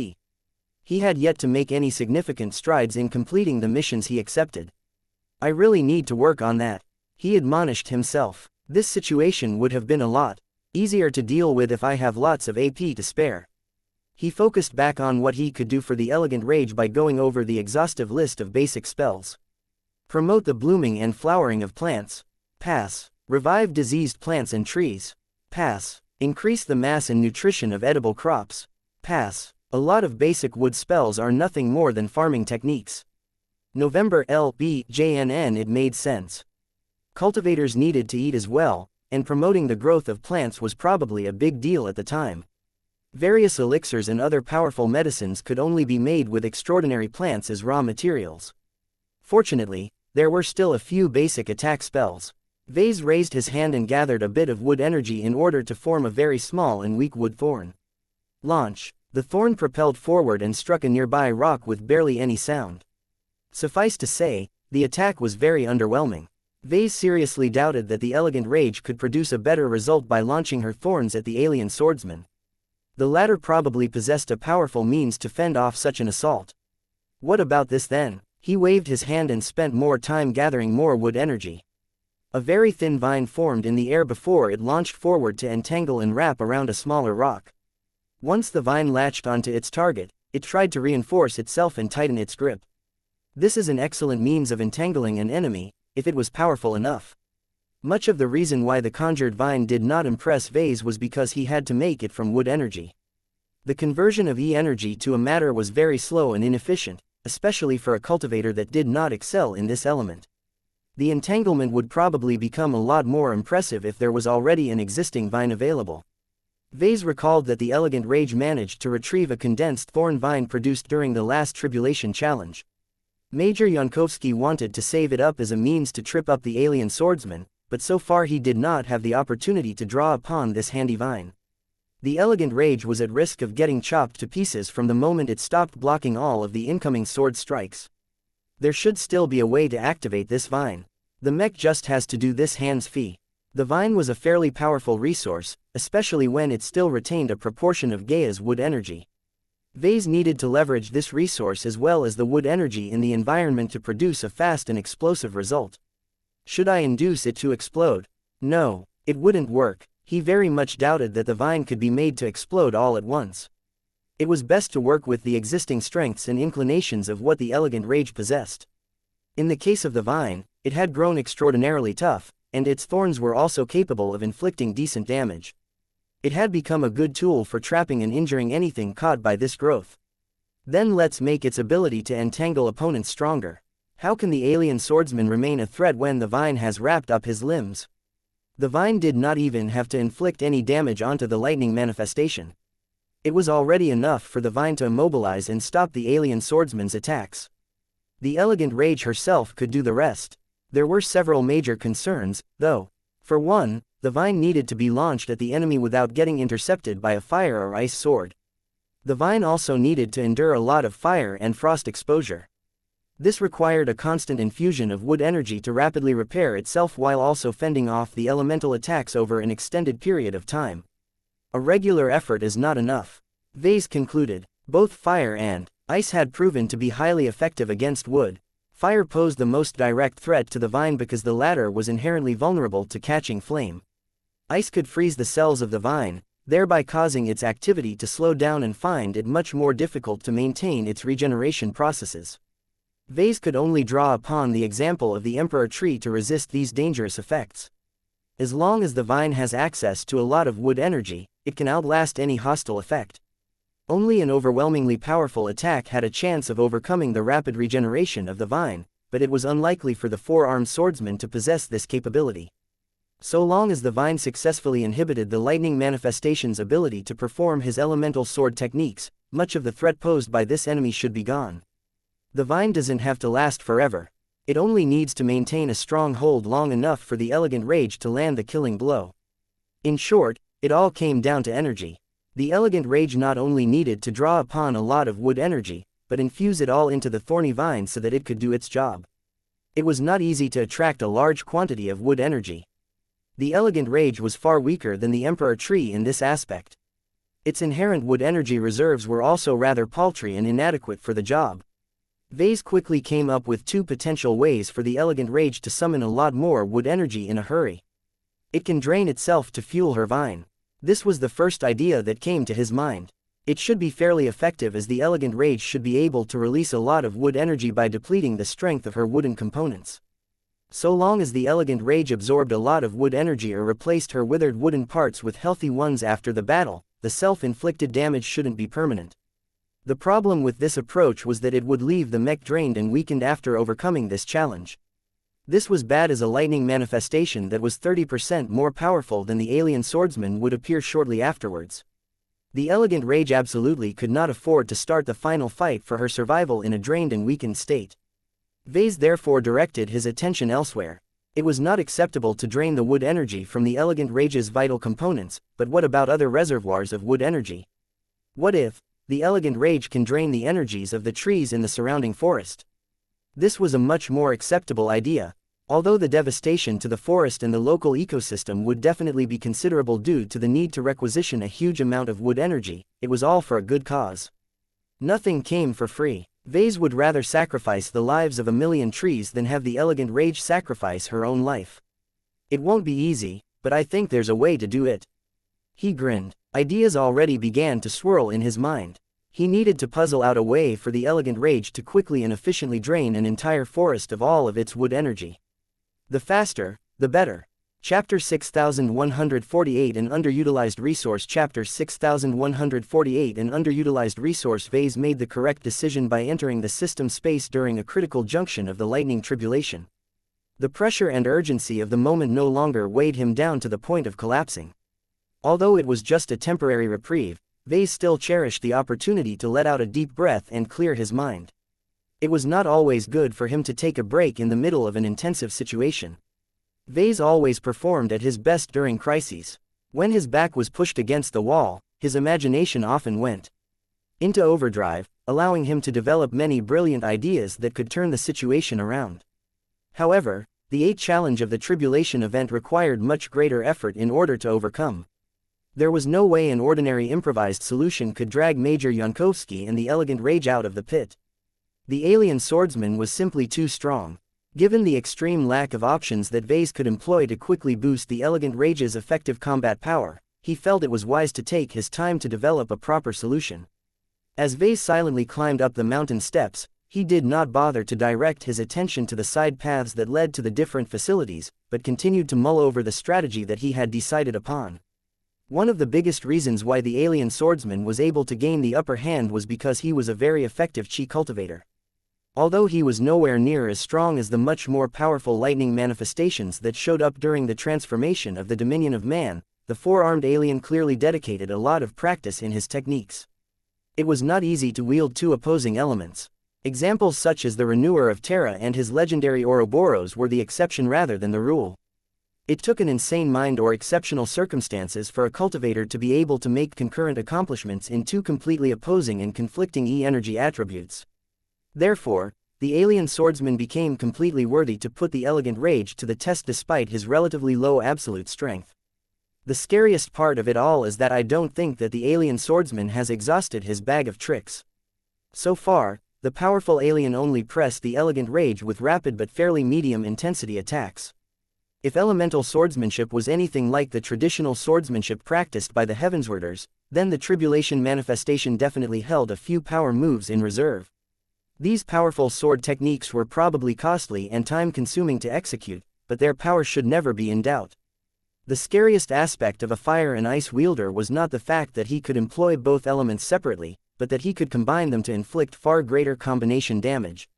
A: He had yet to make any significant strides in completing the missions he accepted. I really need to work on that, he admonished himself. This situation would have been a lot easier to deal with if I have lots of AP to spare. He focused back on what he could do for the elegant rage by going over the exhaustive list of basic spells. Promote the blooming and flowering of plants. Pass. Revive diseased plants and trees. Pass. Increase the mass and nutrition of edible crops. Pass. A lot of basic wood spells are nothing more than farming techniques. November LBJNN. It made sense. Cultivators needed to eat as well, and promoting the growth of plants was probably a big deal at the time. Various elixirs and other powerful medicines could only be made with extraordinary plants as raw materials. Fortunately, there were still a few basic attack spells. Vase raised his hand and gathered a bit of wood energy in order to form a very small and weak wood thorn. Launch. The thorn propelled forward and struck a nearby rock with barely any sound. Suffice to say, the attack was very underwhelming. Vase seriously doubted that the elegant rage could produce a better result by launching her thorns at the alien swordsman. The latter probably possessed a powerful means to fend off such an assault. What about this then? He waved his hand and spent more time gathering more wood energy. A very thin vine formed in the air before it launched forward to entangle and wrap around a smaller rock. Once the vine latched onto its target, it tried to reinforce itself and tighten its grip. This is an excellent means of entangling an enemy, if it was powerful enough. Much of the reason why the conjured vine did not impress Vase was because he had to make it from wood energy. The conversion of E-energy to a matter was very slow and inefficient, especially for a cultivator that did not excel in this element. The entanglement would probably become a lot more impressive if there was already an existing vine available. Vase recalled that the elegant rage managed to retrieve a condensed thorn vine produced during the last tribulation challenge. Major Yankovsky wanted to save it up as a means to trip up the alien swordsman, but so far he did not have the opportunity to draw upon this handy vine. The elegant rage was at risk of getting chopped to pieces from the moment it stopped blocking all of the incoming sword strikes. There should still be a way to activate this vine. The mech just has to do this hands-free. The vine was a fairly powerful resource, especially when it still retained a proportion of Gaia's wood energy. Vase needed to leverage this resource as well as the wood energy in the environment to produce a fast and explosive result. Should I induce it to explode? No, it wouldn't work. He very much doubted that the vine could be made to explode all at once. It was best to work with the existing strengths and inclinations of what the elegant rage possessed. In the case of the vine, it had grown extraordinarily tough, and its thorns were also capable of inflicting decent damage. It had become a good tool for trapping and injuring anything caught by this growth. Then let's make its ability to entangle opponents stronger. How can the alien swordsman remain a threat when the vine has wrapped up his limbs? The vine did not even have to inflict any damage onto the lightning manifestation. It was already enough for the vine to immobilize and stop the alien swordsman's attacks. The elegant rage herself could do the rest. There were several major concerns, though. For one, the vine needed to be launched at the enemy without getting intercepted by a fire or ice sword. The vine also needed to endure a lot of fire and frost exposure. This required a constant infusion of wood energy to rapidly repair itself while also fending off the elemental attacks over an extended period of time. A regular effort is not enough. Vase concluded. Both fire and ice had proven to be highly effective against wood. Fire posed the most direct threat to the vine because the latter was inherently vulnerable to catching flame. Ice could freeze the cells of the vine, thereby causing its activity to slow down and find it much more difficult to maintain its regeneration processes. Vase could only draw upon the example of the emperor tree to resist these dangerous effects. As long as the vine has access to a lot of wood energy, it can outlast any hostile effect. Only an overwhelmingly powerful attack had a chance of overcoming the rapid regeneration of the vine, but it was unlikely for the four-armed swordsman to possess this capability. So long as the vine successfully inhibited the lightning manifestation's ability to perform his elemental sword techniques, much of the threat posed by this enemy should be gone. The vine doesn't have to last forever. It only needs to maintain a strong hold long enough for the elegant rage to land the killing blow. In short, it all came down to energy. The elegant rage not only needed to draw upon a lot of wood energy, but infuse it all into the thorny vine so that it could do its job. It was not easy to attract a large quantity of wood energy. The elegant rage was far weaker than the emperor tree in this aspect. Its inherent wood energy reserves were also rather paltry and inadequate for the job. Vase quickly came up with two potential ways for the elegant rage to summon a lot more wood energy in a hurry. It can drain itself to fuel her vine. This was the first idea that came to his mind. It should be fairly effective as the elegant rage should be able to release a lot of wood energy by depleting the strength of her wooden components. So long as the elegant rage absorbed a lot of wood energy or replaced her withered wooden parts with healthy ones after the battle, the self-inflicted damage shouldn't be permanent. The problem with this approach was that it would leave the mech drained and weakened after overcoming this challenge. This was bad as a lightning manifestation that was 30% more powerful than the alien swordsman would appear shortly afterwards. The elegant rage absolutely could not afford to start the final fight for her survival in a drained and weakened state. Vase therefore directed his attention elsewhere. It was not acceptable to drain the wood energy from the elegant rage's vital components, but what about other reservoirs of wood energy? What if the elegant rage can drain the energies of the trees in the surrounding forest? This was a much more acceptable idea. Although the devastation to the forest and the local ecosystem would definitely be considerable due to the need to requisition a huge amount of wood energy, it was all for a good cause. Nothing came for free. Vase would rather sacrifice the lives of 1,000,000 trees than have the elegant rage sacrifice her own life. It won't be easy, but I think there's a way to do it. He grinned. Ideas already began to swirl in his mind. He needed to puzzle out a way for the elegant rage to quickly and efficiently drain an entire forest of all of its wood energy. The faster, the better. Chapter 6148 An Underutilized Resource Chapter 6148 An Underutilized Resource Vase made the correct decision by entering the system space during a critical junction of the lightning tribulation. The pressure and urgency of the moment no longer weighed him down to the point of collapsing. Although it was just a temporary reprieve, Vase still cherished the opportunity to let out a deep breath and clear his mind. It was not always good for him to take a break in the middle of an intensive situation. Vase always performed at his best during crises. When his back was pushed against the wall, his imagination often went into overdrive, allowing him to develop many brilliant ideas that could turn the situation around. However, the 8th challenge of the tribulation event required much greater effort in order to overcome. There was no way an ordinary improvised solution could drag Major Yankovsky and the elegant rage out of the pit. The alien swordsman was simply too strong. Given the extreme lack of options that Vase could employ to quickly boost the elegant rage's effective combat power, he felt it was wise to take his time to develop a proper solution. As Vase silently climbed up the mountain steps, he did not bother to direct his attention to the side paths that led to the different facilities, but continued to mull over the strategy that he had decided upon. One of the biggest reasons why the alien swordsman was able to gain the upper hand was because he was a very effective chi cultivator. Although he was nowhere near as strong as the much more powerful lightning manifestations that showed up during the transformation of the Dominion of Man, the four-armed alien clearly dedicated a lot of practice in his techniques. It was not easy to wield two opposing elements. Examples such as the Renewer of Terra and his legendary Ouroboros were the exception rather than the rule. It took an insane mind or exceptional circumstances for a cultivator to be able to make concurrent accomplishments in two completely opposing and conflicting E-energy attributes. Therefore, the alien swordsman became completely worthy to put the elegant rage to the test despite his relatively low absolute strength. The scariest part of it all is that I don't think that the alien swordsman has exhausted his bag of tricks. So far, the powerful alien only pressed the elegant rage with rapid but fairly medium intensity attacks. If elemental swordsmanship was anything like the traditional swordsmanship practiced by the Heavenswarders, then the tribulation manifestation definitely held a few power moves in reserve. These powerful sword techniques were probably costly and time-consuming to execute, but their power should never be in doubt. The scariest aspect of a fire and ice wielder was not the fact that he could employ both elements separately, but that he could combine them to inflict far greater combination damage.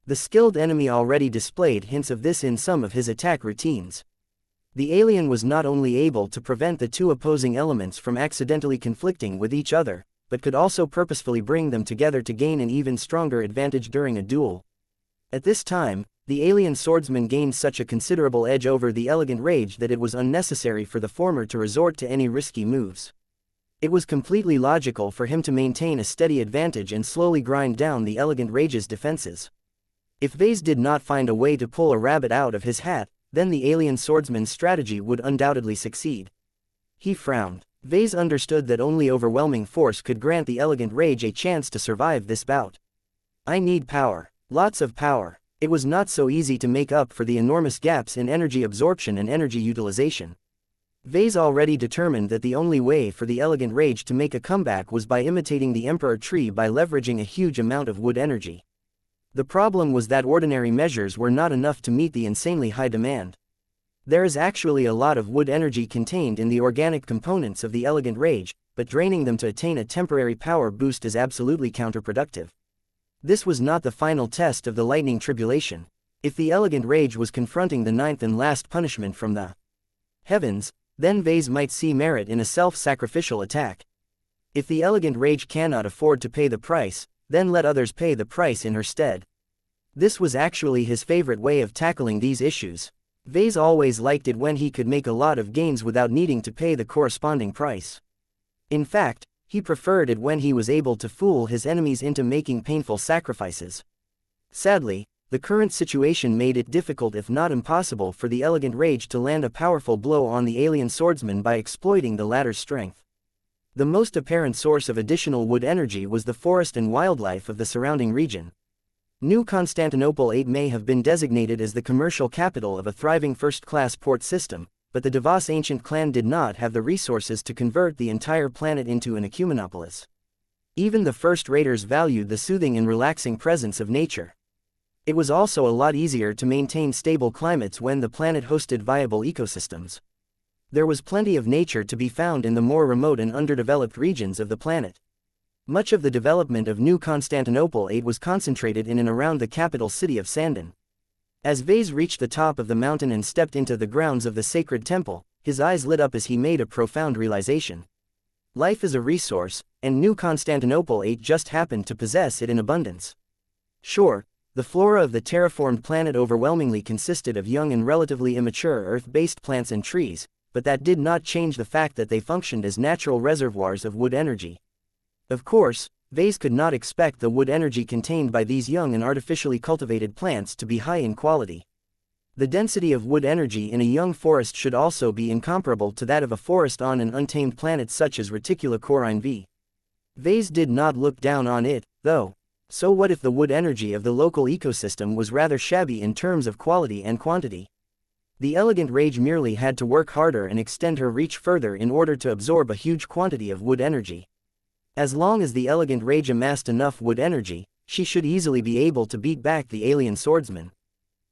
A: The skilled enemy already displayed hints of this in some of his attack routines. The alien was not only able to prevent the two opposing elements from accidentally conflicting with each other, but could also purposefully bring them together to gain an even stronger advantage during a duel. At this time, the alien swordsman gained such a considerable edge over the elegant rage that it was unnecessary for the former to resort to any risky moves. It was completely logical for him to maintain a steady advantage and slowly grind down the elegant rage's defenses. If Vase did not find a way to pull a rabbit out of his hat, then the alien swordsman's strategy would undoubtedly succeed. He frowned. Vase understood that only overwhelming force could grant the elegant rage a chance to survive this bout. I need power. Lots of power. It was not so easy to make up for the enormous gaps in energy absorption and energy utilization. Vase already determined that the only way for the elegant rage to make a comeback was by imitating the emperor tree by leveraging a huge amount of wood energy. The problem was that ordinary measures were not enough to meet the insanely high demand. There is actually a lot of wood energy contained in the organic components of the elegant rage, but draining them to attain a temporary power boost is absolutely counterproductive. This was not the final test of the lightning tribulation. If the elegant rage was confronting the ninth and last punishment from the heavens, then Vase might see merit in a self-sacrificial attack. If the elegant rage cannot afford to pay the price, then let others pay the price in her stead. This was actually his favorite way of tackling these issues. Vase always liked it when he could make a lot of gains without needing to pay the corresponding price. In fact, he preferred it when he was able to fool his enemies into making painful sacrifices. Sadly, the current situation made it difficult if not impossible for the elegant rage to land a powerful blow on the alien swordsman by exploiting the latter's strength. The most apparent source of additional wood energy was the forest and wildlife of the surrounding region. New Constantinople 8 may have been designated as the commercial capital of a thriving first-class port system, but the Devas ancient clan did not have the resources to convert the entire planet into an ecumenopolis. Even the first raiders valued the soothing and relaxing presence of nature. It was also a lot easier to maintain stable climates when the planet hosted viable ecosystems. There was plenty of nature to be found in the more remote and underdeveloped regions of the planet. Much of the development of New Constantinople 8 was concentrated in and around the capital city of Sandon. As Vase reached the top of the mountain and stepped into the grounds of the sacred temple, his eyes lit up as he made a profound realization. Life is a resource, and New Constantinople 8 just happened to possess it in abundance. Sure, the flora of the terraformed planet overwhelmingly consisted of young and relatively immature earth-based plants and trees, but that did not change the fact that they functioned as natural reservoirs of wood energy. Of course, Vase could not expect the wood energy contained by these young and artificially cultivated plants to be high in quality. The density of wood energy in a young forest should also be incomparable to that of a forest on an untamed planet such as Reticula-Corine V. Vase did not look down on it, though. So what if the wood energy of the local ecosystem was rather shabby in terms of quality and quantity? The elegant rage merely had to work harder and extend her reach further in order to absorb a huge quantity of wood energy. As long as the elegant rage amassed enough wood energy, she should easily be able to beat back the alien swordsman.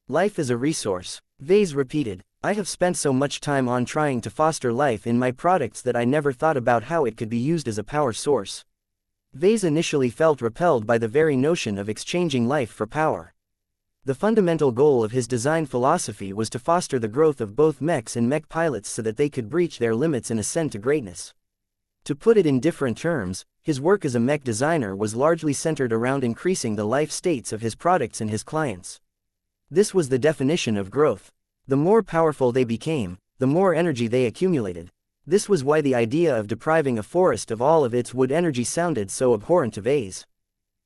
A: Life is a resource, Vase repeated. I have spent so much time on trying to foster life in my products that I never thought about how it could be used as a power source. Vase initially felt repelled by the very notion of exchanging life for power. The fundamental goal of his design philosophy was to foster the growth of both mechs and mech pilots so that they could breach their limits and ascend to greatness. To put it in different terms, his work as a mech designer was largely centered around increasing the life states of his products and his clients. This was the definition of growth. The more powerful they became, the more energy they accumulated. This was why the idea of depriving a forest of all of its wood energy sounded so abhorrent to Vase.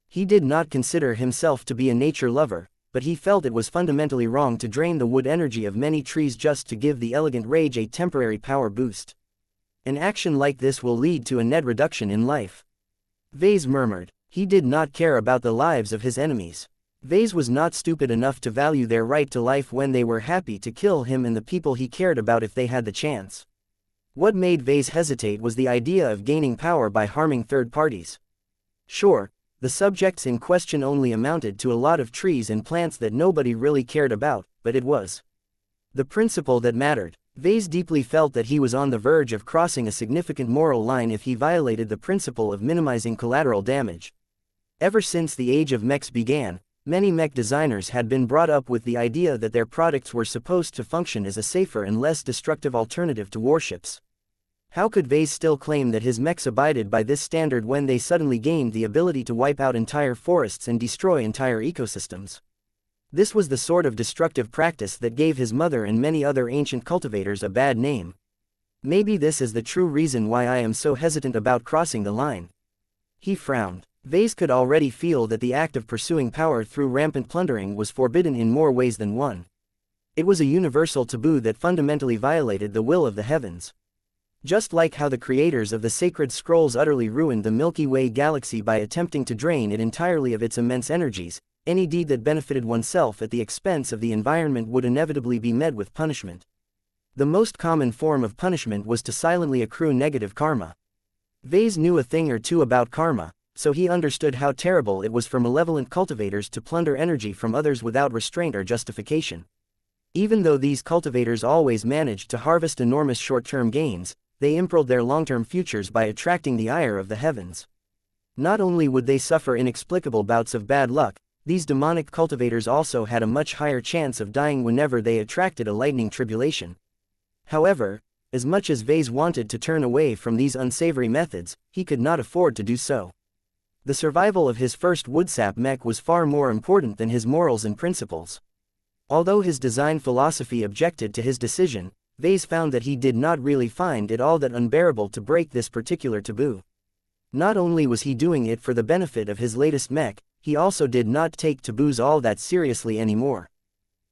A: He did not consider himself to be a nature lover, but he felt it was fundamentally wrong to drain the wood energy of many trees just to give the elegant rage a temporary power boost. An action like this will lead to a net reduction in life. Vase murmured. He did not care about the lives of his enemies. Vase was not stupid enough to value their right to life when they were happy to kill him and the people he cared about if they had the chance. What made Vase hesitate was the idea of gaining power by harming third parties. Sure, the subjects in question only amounted to a lot of trees and plants that nobody really cared about, but it was the principle that mattered. Vase deeply felt that he was on the verge of crossing a significant moral line if he violated the principle of minimizing collateral damage. Ever since the age of mechs began, many mech designers had been brought up with the idea that their products were supposed to function as a safer and less destructive alternative to warships. How could Vase still claim that his mechs abided by this standard when they suddenly gained the ability to wipe out entire forests and destroy entire ecosystems? This was the sort of destructive practice that gave his mother and many other ancient cultivators a bad name. Maybe this is the true reason why I am so hesitant about crossing the line. He frowned. Vase could already feel that the act of pursuing power through rampant plundering was forbidden in more ways than one. It was a universal taboo that fundamentally violated the will of the heavens. Just like how the creators of the sacred scrolls utterly ruined the Milky Way galaxy by attempting to drain it entirely of its immense energies, any deed that benefited oneself at the expense of the environment would inevitably be met with punishment. The most common form of punishment was to silently accrue negative karma. Vase knew a thing or two about karma, so he understood how terrible it was for malevolent cultivators to plunder energy from others without restraint or justification. Even though these cultivators always managed to harvest enormous short-term gains, they imperiled their long-term futures by attracting the ire of the heavens. Not only would they suffer inexplicable bouts of bad luck, these demonic cultivators also had a much higher chance of dying whenever they attracted a lightning tribulation. However, as much as Vase wanted to turn away from these unsavory methods, he could not afford to do so. The survival of his first woodsap mech was far more important than his morals and principles. Although his design philosophy objected to his decision, Vase found that he did not really find it all that unbearable to break this particular taboo. Not only was he doing it for the benefit of his latest mech, he also did not take taboos all that seriously anymore.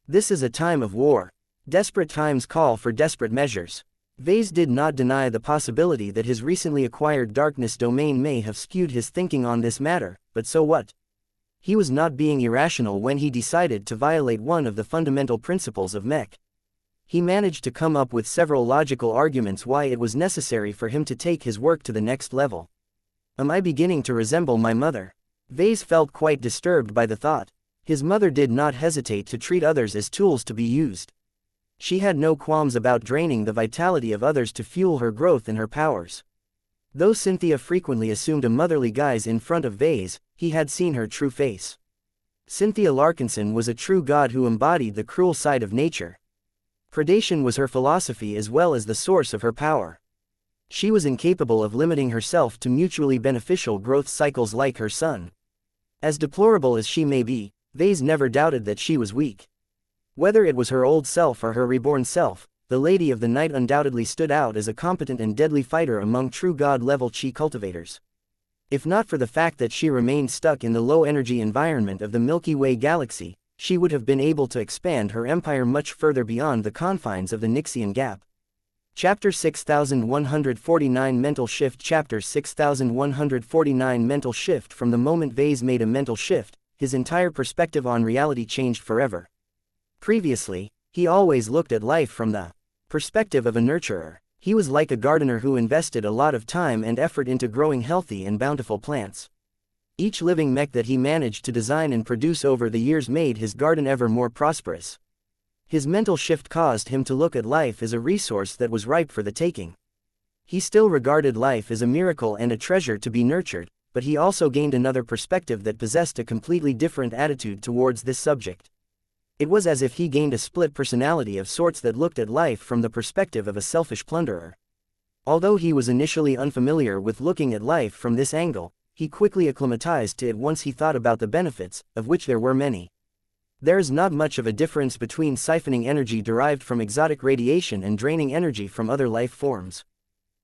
A: This is a time of war. Desperate times call for desperate measures. Vase did not deny the possibility that his recently acquired darkness domain may have skewed his thinking on this matter, but so what? He was not being irrational when he decided to violate one of the fundamental principles of mech. He managed to come up with several logical arguments why it was necessary for him to take his work to the next level. Am I beginning to resemble my mother? Vase felt quite disturbed by the thought. His mother did not hesitate to treat others as tools to be used. She had no qualms about draining the vitality of others to fuel her growth and her powers. Though Cynthia frequently assumed a motherly guise in front of Vase, he had seen her true face. Cynthia Larkinson was a true god who embodied the cruel side of nature. Predation was her philosophy as well as the source of her power. She was incapable of limiting herself to mutually beneficial growth cycles like her son. As deplorable as she may be, Vase never doubted that she was weak. Whether it was her old self or her reborn self, the Lady of the Night undoubtedly stood out as a competent and deadly fighter among true god-level chi cultivators. If not for the fact that she remained stuck in the low-energy environment of the Milky Way galaxy, she would have been able to expand her empire much further beyond the confines of the Nixian Gap. Chapter 6149 Mental Shift. Chapter 6149 Mental Shift. From the moment Vase made a mental shift, his entire perspective on reality changed forever. Previously, he always looked at life from the perspective of a nurturer. He was like a gardener who invested a lot of time and effort into growing healthy and bountiful plants. Each living mech that he managed to design and produce over the years made his garden ever more prosperous. His mental shift caused him to look at life as a resource that was ripe for the taking. He still regarded life as a miracle and a treasure to be nurtured, but he also gained another perspective that possessed a completely different attitude towards this subject. It was as if he gained a split personality of sorts that looked at life from the perspective of a selfish plunderer. Although he was initially unfamiliar with looking at life from this angle, he quickly acclimatized to it once he thought about the benefits, of which there were many. There is not much of a difference between siphoning energy derived from exotic radiation and draining energy from other life forms.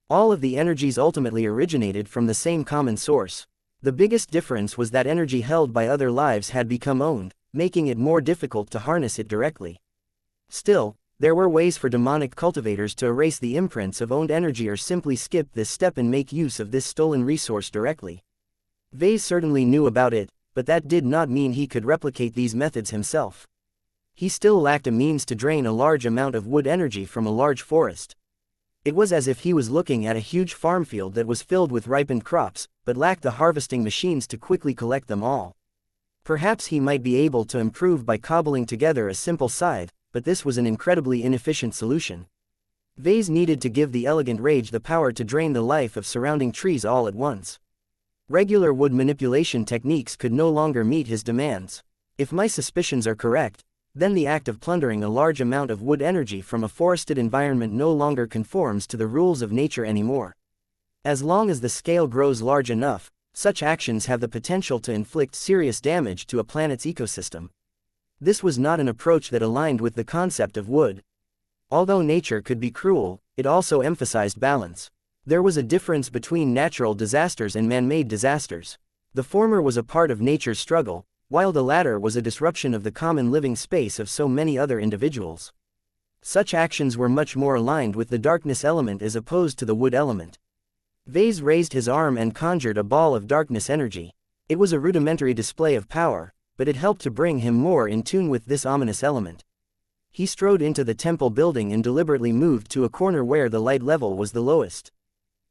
A: All of the energies ultimately originated from the same common source. The biggest difference was that energy held by other lives had become owned, making it more difficult to harness it directly. Still, there were ways for demonic cultivators to erase the imprints of owned energy or simply skip this step and make use of this stolen resource directly. Vase certainly knew about it, but that did not mean he could replicate these methods himself. He still lacked a means to drain a large amount of wood energy from a large forest. It was as if he was looking at a huge farm field that was filled with ripened crops, but lacked the harvesting machines to quickly collect them all. Perhaps he might be able to improve by cobbling together a simple scythe, but this was an incredibly inefficient solution. Vase needed to give the elegant rage the power to drain the life of surrounding trees all at once. Regular wood manipulation techniques could no longer meet his demands. If my suspicions are correct, then the act of plundering a large amount of wood energy from a forested environment no longer conforms to the rules of nature anymore. As long as the scale grows large enough, such actions have the potential to inflict serious damage to a planet's ecosystem. This was not an approach that aligned with the concept of wood. Although nature could be cruel, it also emphasized balance. There was a difference between natural disasters and man-made disasters. The former was a part of nature's struggle, while the latter was a disruption of the common living space of so many other individuals. Such actions were much more aligned with the darkness element as opposed to the wood element. Vase raised his arm and conjured a ball of darkness energy. It was a rudimentary display of power, but it helped to bring him more in tune with this ominous element. He strode into the temple building and deliberately moved to a corner where the light level was the lowest.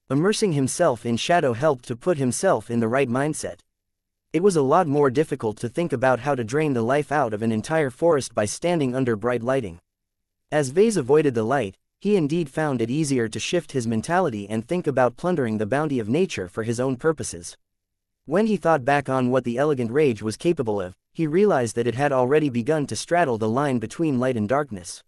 A: Immersing himself in shadow helped to put himself in the right mindset. It was a lot more difficult to think about how to drain the life out of an entire forest by standing under bright lighting. As Vase avoided the light, he indeed found it easier to shift his mentality and think about plundering the bounty of nature for his own purposes. When he thought back on what the elegant rage was capable of, he realized that it had already begun to straddle the line between light and darkness.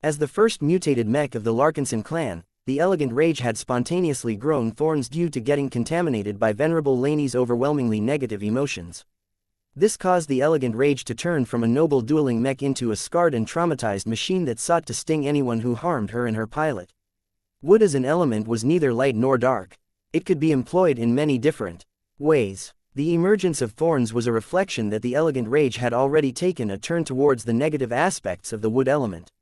A: As the first mutated mech of the Larkinson clan, the elegant rage had spontaneously grown thorns due to getting contaminated by Venerable Laney's overwhelmingly negative emotions. This caused the elegant rage to turn from a noble dueling mech into a scarred and traumatized machine that sought to sting anyone who harmed her and her pilot. Wood as an element was neither light nor dark. It could be employed in many different ways. The emergence of thorns was a reflection that the elegant rage had already taken a turn towards the negative aspects of the wood element.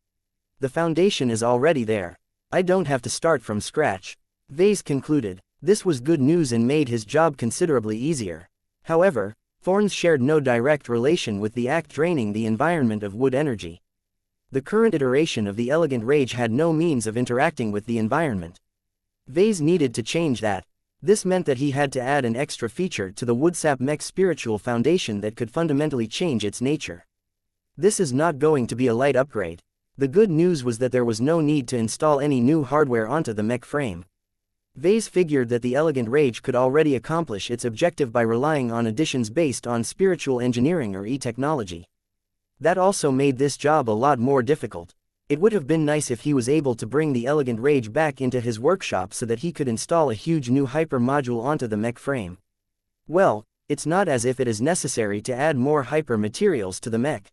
A: The foundation is already there. I don't have to start from scratch. Vase concluded. This was good news and made his job considerably easier. However, thorns shared no direct relation with the act draining the environment of wood energy. The current iteration of the elegant rage had no means of interacting with the environment. Vase needed to change that. This meant that he had to add an extra feature to the Woodsap Mech's spiritual foundation that could fundamentally change its nature. This is not going to be a light upgrade. The good news was that there was no need to install any new hardware onto the mech frame. Vase figured that the elegant rage could already accomplish its objective by relying on additions based on spiritual engineering or e-technology. That also made this job a lot more difficult. It would have been nice if he was able to bring the elegant rage back into his workshop so that he could install a huge new hyper module onto the mech frame. Well, it's not as if it is necessary to add more hyper materials to the mech.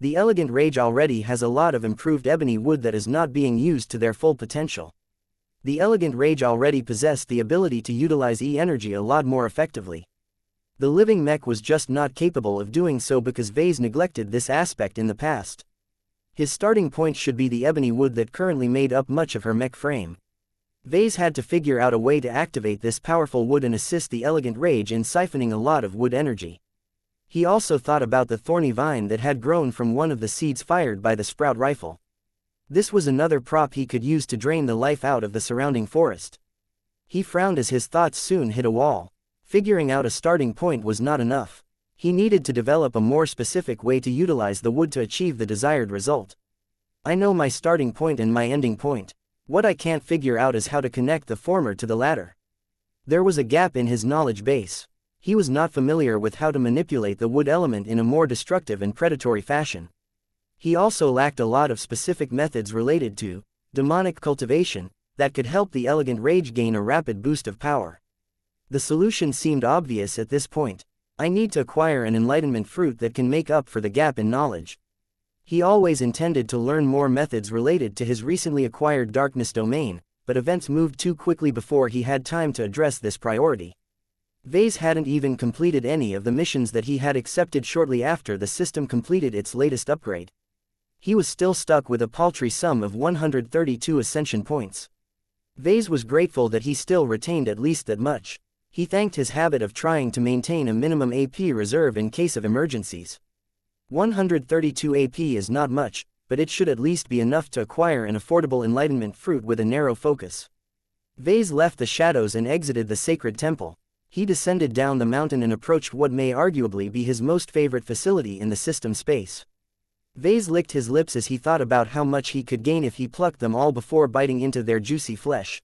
A: The elegant rage already has a lot of improved ebony wood that is not being used to their full potential. The elegant rage already possessed the ability to utilize E-energy a lot more effectively. The living mech was just not capable of doing so because Vase neglected this aspect in the past. His starting point should be the ebony wood that currently made up much of her mech frame. Vase had to figure out a way to activate this powerful wood and assist the elegant rage in siphoning a lot of wood energy. He also thought about the thorny vine that had grown from one of the seeds fired by the sprout rifle. This was another prop he could use to drain the life out of the surrounding forest. He frowned as his thoughts soon hit a wall. Figuring out a starting point was not enough. He needed to develop a more specific way to utilize the wood to achieve the desired result. I know my starting point and my ending point. What I can't figure out is how to connect the former to the latter. There was a gap in his knowledge base. He was not familiar with how to manipulate the wood element in a more destructive and predatory fashion. He also lacked a lot of specific methods related to demonic cultivation that could help the elegant rage gain a rapid boost of power. The solution seemed obvious at this point. I need to acquire an enlightenment fruit that can make up for the gap in knowledge. He always intended to learn more methods related to his recently acquired darkness domain, but events moved too quickly before he had time to address this priority. Vase hadn't even completed any of the missions that he had accepted shortly after the system completed its latest upgrade. He was still stuck with a paltry sum of 132 ascension points. Vase was grateful that he still retained at least that much. He thanked his habit of trying to maintain a minimum AP reserve in case of emergencies. 132 AP is not much, but it should at least be enough to acquire an affordable enlightenment fruit with a narrow focus. Vase left the shadows and exited the sacred temple. He descended down the mountain and approached what may arguably be his most favorite facility in the system space. Vase licked his lips as he thought about how much he could gain if he plucked them all before biting into their juicy flesh.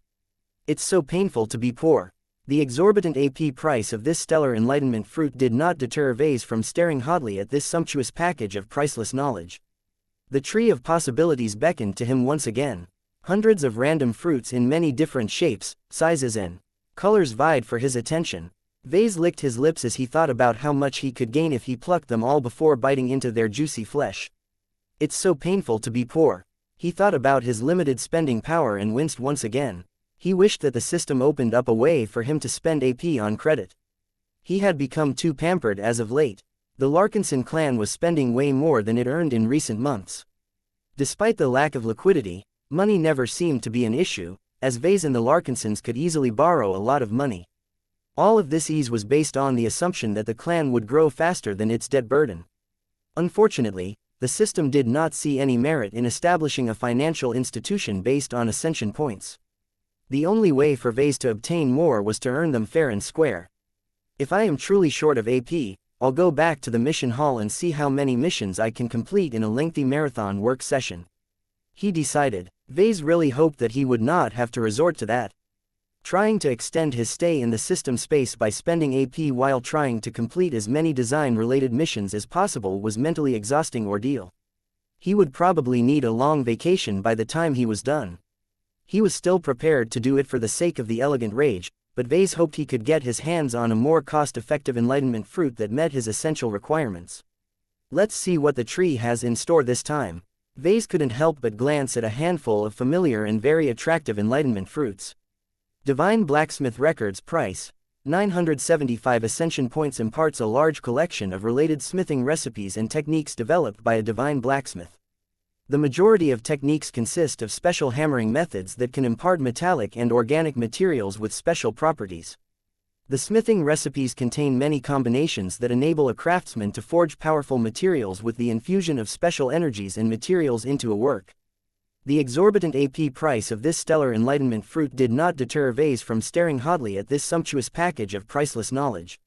A: It's so painful to be poor. The exorbitant AP price of this stellar enlightenment fruit did not deter Vase from staring hotly at this sumptuous package of priceless knowledge. The tree of possibilities beckoned to him once again. Hundreds of random fruits in many different shapes, sizes and colors vied for his attention. Vase licked his lips as he thought about how much he could gain if he plucked them all before biting into their juicy flesh. It's so painful to be poor. He thought about his limited spending power and winced once again. He wished that the system opened up a way for him to spend AP on credit. He had become too pampered as of late. The Larkinson clan was spending way more than it earned in recent months. Despite the lack of liquidity, money never seemed to be an issue, as Vase and the Larkinsons could easily borrow a lot of money. All of this ease was based on the assumption that the clan would grow faster than its debt burden. Unfortunately, the system did not see any merit in establishing a financial institution based on ascension points. The only way for Vase to obtain more was to earn them fair and square. If I am truly short of AP, I'll go back to the mission hall and see how many missions I can complete in a lengthy marathon work session. He decided. Vase really hoped that he would not have to resort to that. Trying to extend his stay in the system space by spending AP while trying to complete as many design-related missions as possible was mentally exhausting ordeal. He would probably need a long vacation by the time he was done. He was still prepared to do it for the sake of the elegant rage, but Vase hoped he could get his hands on a more cost-effective enlightenment fruit that met his essential requirements. Let's see what the tree has in store this time. Vase couldn't help but glance at a handful of familiar and very attractive enlightenment fruits. Divine Blacksmith Records price, 975 Ascension points imparts a large collection of related smithing recipes and techniques developed by a divine blacksmith. The majority of techniques consist of special hammering methods that can impart metallic and organic materials with special properties. The smithing recipes contain many combinations that enable a craftsman to forge powerful materials with the infusion of special energies and materials into a work. The exorbitant AP price of this stellar enlightenment fruit did not deter Vase from staring hotly at this sumptuous package of priceless knowledge.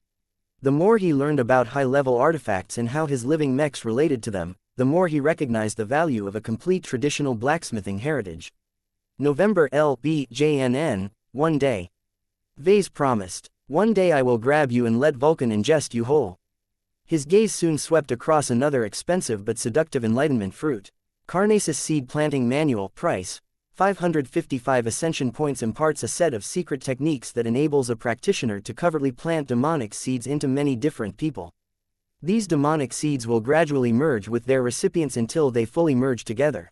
A: The more he learned about high-level artifacts and how his living mechs related to them, the more he recognized the value of a complete traditional blacksmithing heritage. November LBJNN, one day. Vase promised. One day I will grab you and let Vulcan ingest you whole. His gaze soon swept across another expensive but seductive enlightenment fruit. Carnasis Seed Planting Manual price, 555 Ascension points imparts a set of secret techniques that enables a practitioner to covertly plant demonic seeds into many different people. These demonic seeds will gradually merge with their recipients until they fully merge together.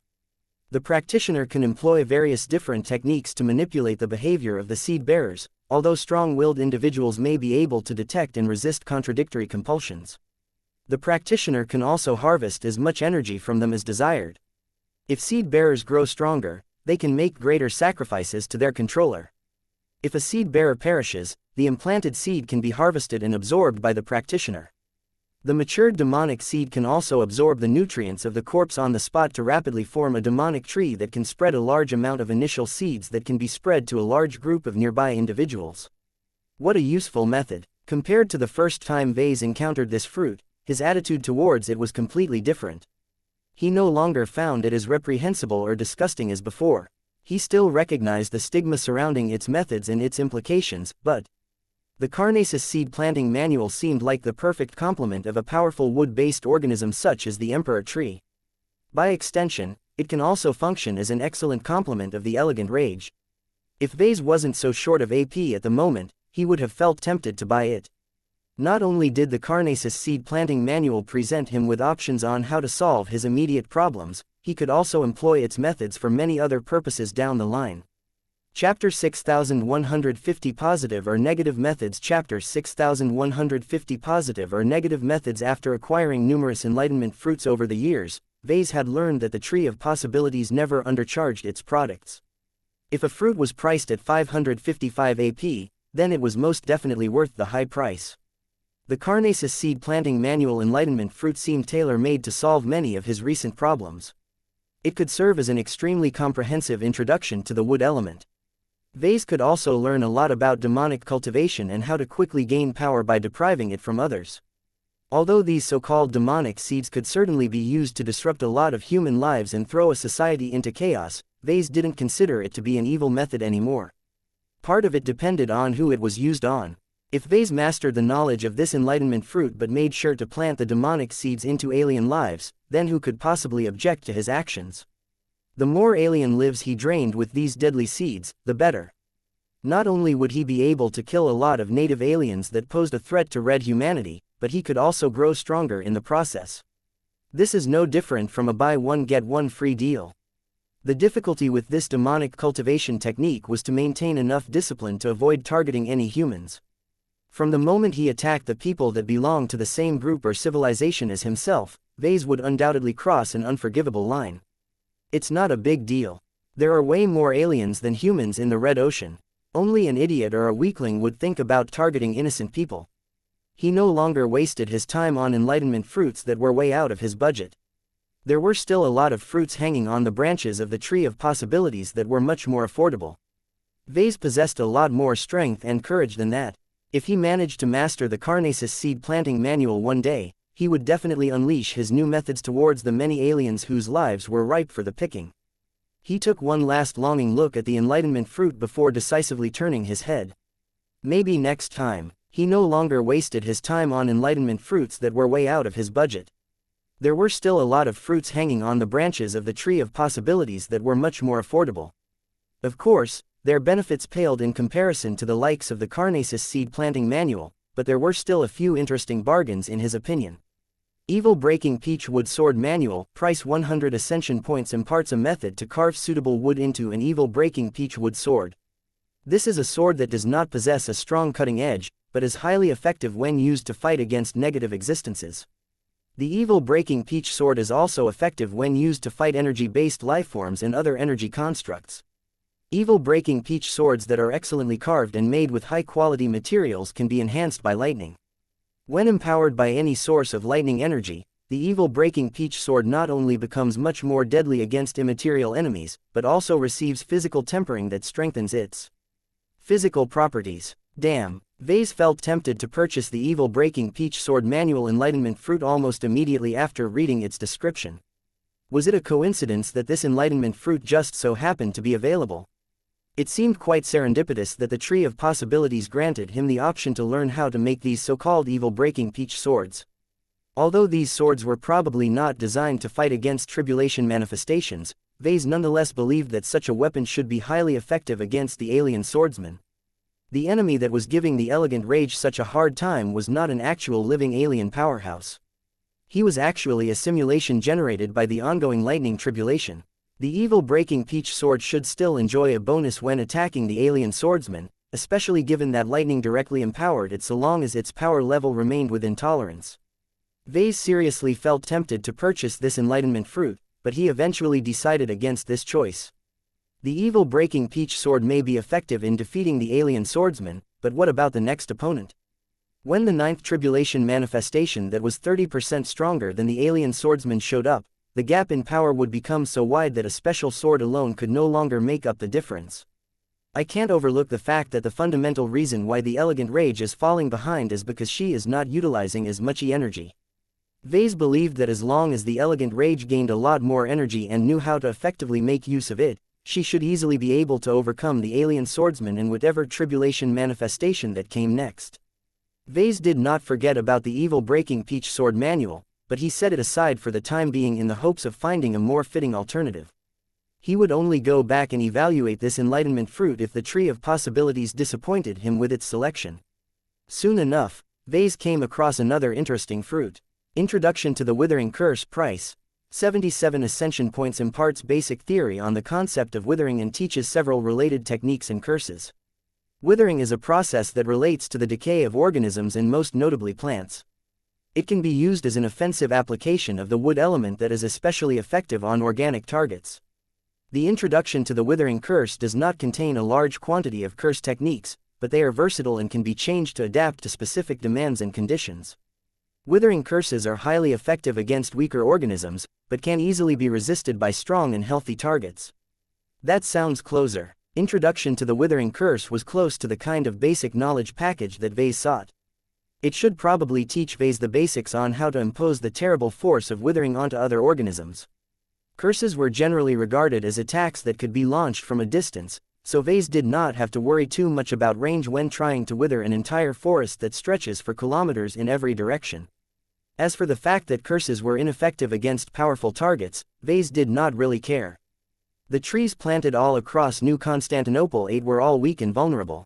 A: The practitioner can employ various different techniques to manipulate the behavior of the seed bearers, although strong-willed individuals may be able to detect and resist contradictory compulsions. The practitioner can also harvest as much energy from them as desired. If seed bearers grow stronger, they can make greater sacrifices to their controller. If a seed bearer perishes, the implanted seed can be harvested and absorbed by the practitioner. The matured demonic seed can also absorb the nutrients of the corpse on the spot to rapidly form a demonic tree that can spread a large amount of initial seeds that can be spread to a large group of nearby individuals. What a useful method. Compared to the first time Vase encountered this fruit, his attitude towards it was completely different. He no longer found it as reprehensible or disgusting as before. He still recognized the stigma surrounding its methods and its implications, but the Carnasis Seed Planting Manual seemed like the perfect complement of a powerful wood-based organism such as the Emperor tree. By extension, it can also function as an excellent complement of the elegant rage. If Vase wasn't so short of AP at the moment, he would have felt tempted to buy it. Not only did the Carnasis Seed Planting Manual present him with options on how to solve his immediate problems, he could also employ its methods for many other purposes down the line. Chapter 6150 Positive or Negative Methods Chapter 6150 Positive or Negative Methods After acquiring numerous enlightenment fruits over the years, Vase had learned that the Tree of Possibilities never undercharged its products. If a fruit was priced at 555 AP, then it was most definitely worth the high price. The Carnasis Seed Planting Manual enlightenment fruit seemed tailor-made to solve many of his recent problems. It could serve as an extremely comprehensive introduction to the wood element. Vase could also learn a lot about demonic cultivation and how to quickly gain power by depriving it from others. Although these so-called demonic seeds could certainly be used to disrupt a lot of human lives and throw a society into chaos, Vase didn't consider it to be an evil method anymore. Part of it depended on who it was used on. If Vase mastered the knowledge of this enlightenment fruit but made sure to plant the demonic seeds into alien lives, then who could possibly object to his actions? The more alien lives he drained with these deadly seeds, the better. Not only would he be able to kill a lot of native aliens that posed a threat to red humanity, but he could also grow stronger in the process. This is no different from a buy one get one free deal. The difficulty with this demonic cultivation technique was to maintain enough discipline to avoid targeting any humans. From the moment he attacked the people that belonged to the same group or civilization as himself, Vase would undoubtedly cross an unforgivable line. It's not a big deal. There are way more aliens than humans in the Red Ocean. Only an idiot or a weakling would think about targeting innocent people. He no longer wasted his time on enlightenment fruits that were way out of his budget. There were still a lot of fruits hanging on the branches of the tree of possibilities that were much more affordable. Vase possessed a lot more strength and courage than that. If he managed to master the Carnasis seed planting manual one day, he would definitely unleash his new methods towards the many aliens whose lives were ripe for the picking. He took one last longing look at the enlightenment fruit before decisively turning his head. Maybe next time. He no longer wasted his time on enlightenment fruits that were way out of his budget. There were still a lot of fruits hanging on the branches of the tree of possibilities that were much more affordable. Of course, their benefits paled in comparison to the likes of the Carnasis seed planting manual, but there were still a few interesting bargains in his opinion. Evil Breaking Peach Wood Sword Manual, price 100 Ascension Points, imparts a method to carve suitable wood into an Evil Breaking Peach Wood Sword. This is a sword that does not possess a strong cutting edge, but is highly effective when used to fight against negative existences. The Evil Breaking Peach Sword is also effective when used to fight energy-based lifeforms and other energy constructs. Evil Breaking Peach swords that are excellently carved and made with high-quality materials can be enhanced by lightning. When empowered by any source of lightning energy, the Evil Breaking Peach sword not only becomes much more deadly against immaterial enemies, but also receives physical tempering that strengthens its physical properties. Damn. Vase felt tempted to purchase the Evil Breaking Peach Sword Manual Enlightenment Fruit almost immediately after reading its description. Was it a coincidence that this enlightenment fruit just so happened to be available? It seemed quite serendipitous that the Tree of Possibilities granted him the option to learn how to make these so-called Evil Breaking Peach swords. Although these swords were probably not designed to fight against tribulation manifestations, Vase nonetheless believed that such a weapon should be highly effective against the alien swordsman. The enemy that was giving the Elegant Rage such a hard time was not an actual living alien powerhouse. He was actually a simulation generated by the ongoing lightning tribulation. The Evil Breaking Peach sword should still enjoy a bonus when attacking the alien swordsman, especially given that lightning directly empowered it so long as its power level remained within tolerance. Vase seriously felt tempted to purchase this enlightenment fruit, but he eventually decided against this choice. The Evil Breaking Peach sword may be effective in defeating the alien swordsman, but what about the next opponent? When the 9th tribulation manifestation that was 30% stronger than the alien swordsman showed up, the gap in power would become so wide that a special sword alone could no longer make up the difference. I can't overlook the fact that the fundamental reason why the Elegant Rage is falling behind is because she is not utilizing as much energy. Vase believed that as long as the Elegant Rage gained a lot more energy and knew how to effectively make use of it, she should easily be able to overcome the alien swordsman in whatever tribulation manifestation that came next. Vase did not forget about the Evil Breaking Peach sword manual, but he set it aside for the time being in the hopes of finding a more fitting alternative. He would only go back and evaluate this enlightenment fruit if the Tree of Possibilities disappointed him with its selection. Soon enough, Vase came across another interesting fruit. Introduction to the Withering Curse, price 77 Ascension Points, imparts basic theory on the concept of withering and teaches several related techniques and curses. Withering is a process that relates to the decay of organisms and most notably plants. It can be used as an offensive application of the wood element that is especially effective on organic targets. The introduction to the Withering Curse does not contain a large quantity of curse techniques, but they are versatile and can be changed to adapt to specific demands and conditions. Withering curses are highly effective against weaker organisms, but can easily be resisted by strong and healthy targets. That sounds closer. Introduction to the Withering Curse was close to the kind of basic knowledge package that Vase sought. It should probably teach Vase the basics on how to impose the terrible force of withering onto other organisms. Curses were generally regarded as attacks that could be launched from a distance, so Vase did not have to worry too much about range when trying to wither an entire forest that stretches for kilometers in every direction. As for the fact that curses were ineffective against powerful targets, Vase did not really care. The trees planted all across New Constantinople VIII were all weak and vulnerable.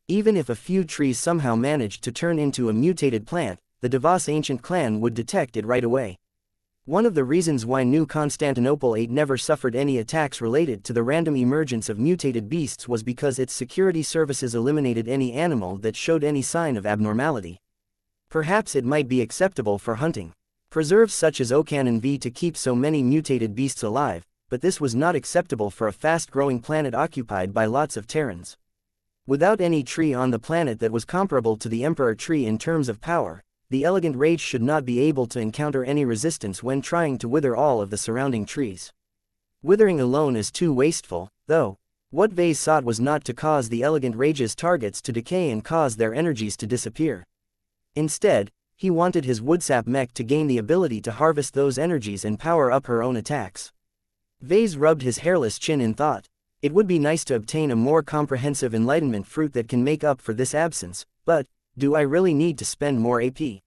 A: Even if a few trees somehow managed to turn into a mutated plant, the Devas ancient clan would detect it right away. One of the reasons why New Constantinople VIII never suffered any attacks related to the random emergence of mutated beasts was because its security services eliminated any animal that showed any sign of abnormality. Perhaps it might be acceptable for hunting preserves such as Okanon V to keep so many mutated beasts alive, but this was not acceptable for a fast-growing planet occupied by lots of Terrans. Without any tree on the planet that was comparable to the Emperor tree in terms of power, the elegant rage should not be able to encounter any resistance when trying to wither all of the surrounding trees. Withering alone is too wasteful, though. What Vase sought was not to cause the elegant rage's targets to decay and cause their energies to disappear. Instead, he wanted his woodsap Mech to gain the ability to harvest those energies and power up her own attacks. Vase rubbed his hairless chin in thought. It would be nice to obtain a more comprehensive enlightenment fruit that can make up for this absence, but do I really need to spend more AP?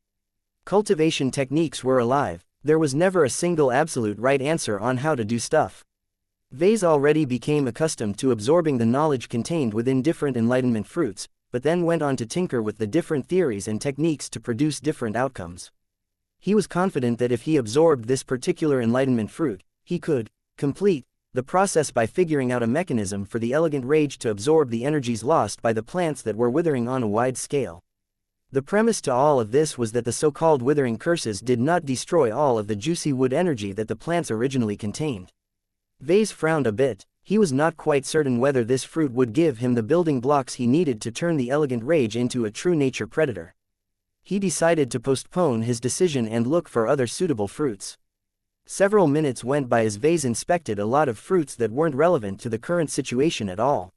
A: Cultivation techniques were alive. There was never a single absolute right answer on how to do stuff. Vase already became accustomed to absorbing the knowledge contained within different enlightenment fruits, but then went on to tinker with the different theories and techniques to produce different outcomes. He was confident that if he absorbed this particular enlightenment fruit, he could complete the process by figuring out a mechanism for the elegant rage to absorb the energies lost by the plants that were withering on a wide scale. The premise to all of this was that the so-called withering curses did not destroy all of the juicy wood energy that the plants originally contained. Vase frowned a bit. He was not quite certain whether this fruit would give him the building blocks he needed to turn the elegant rage into a true nature predator. He decided to postpone his decision and look for other suitable fruits. Several minutes went by as Vase inspected a lot of fruits that weren't relevant to the current situation at all.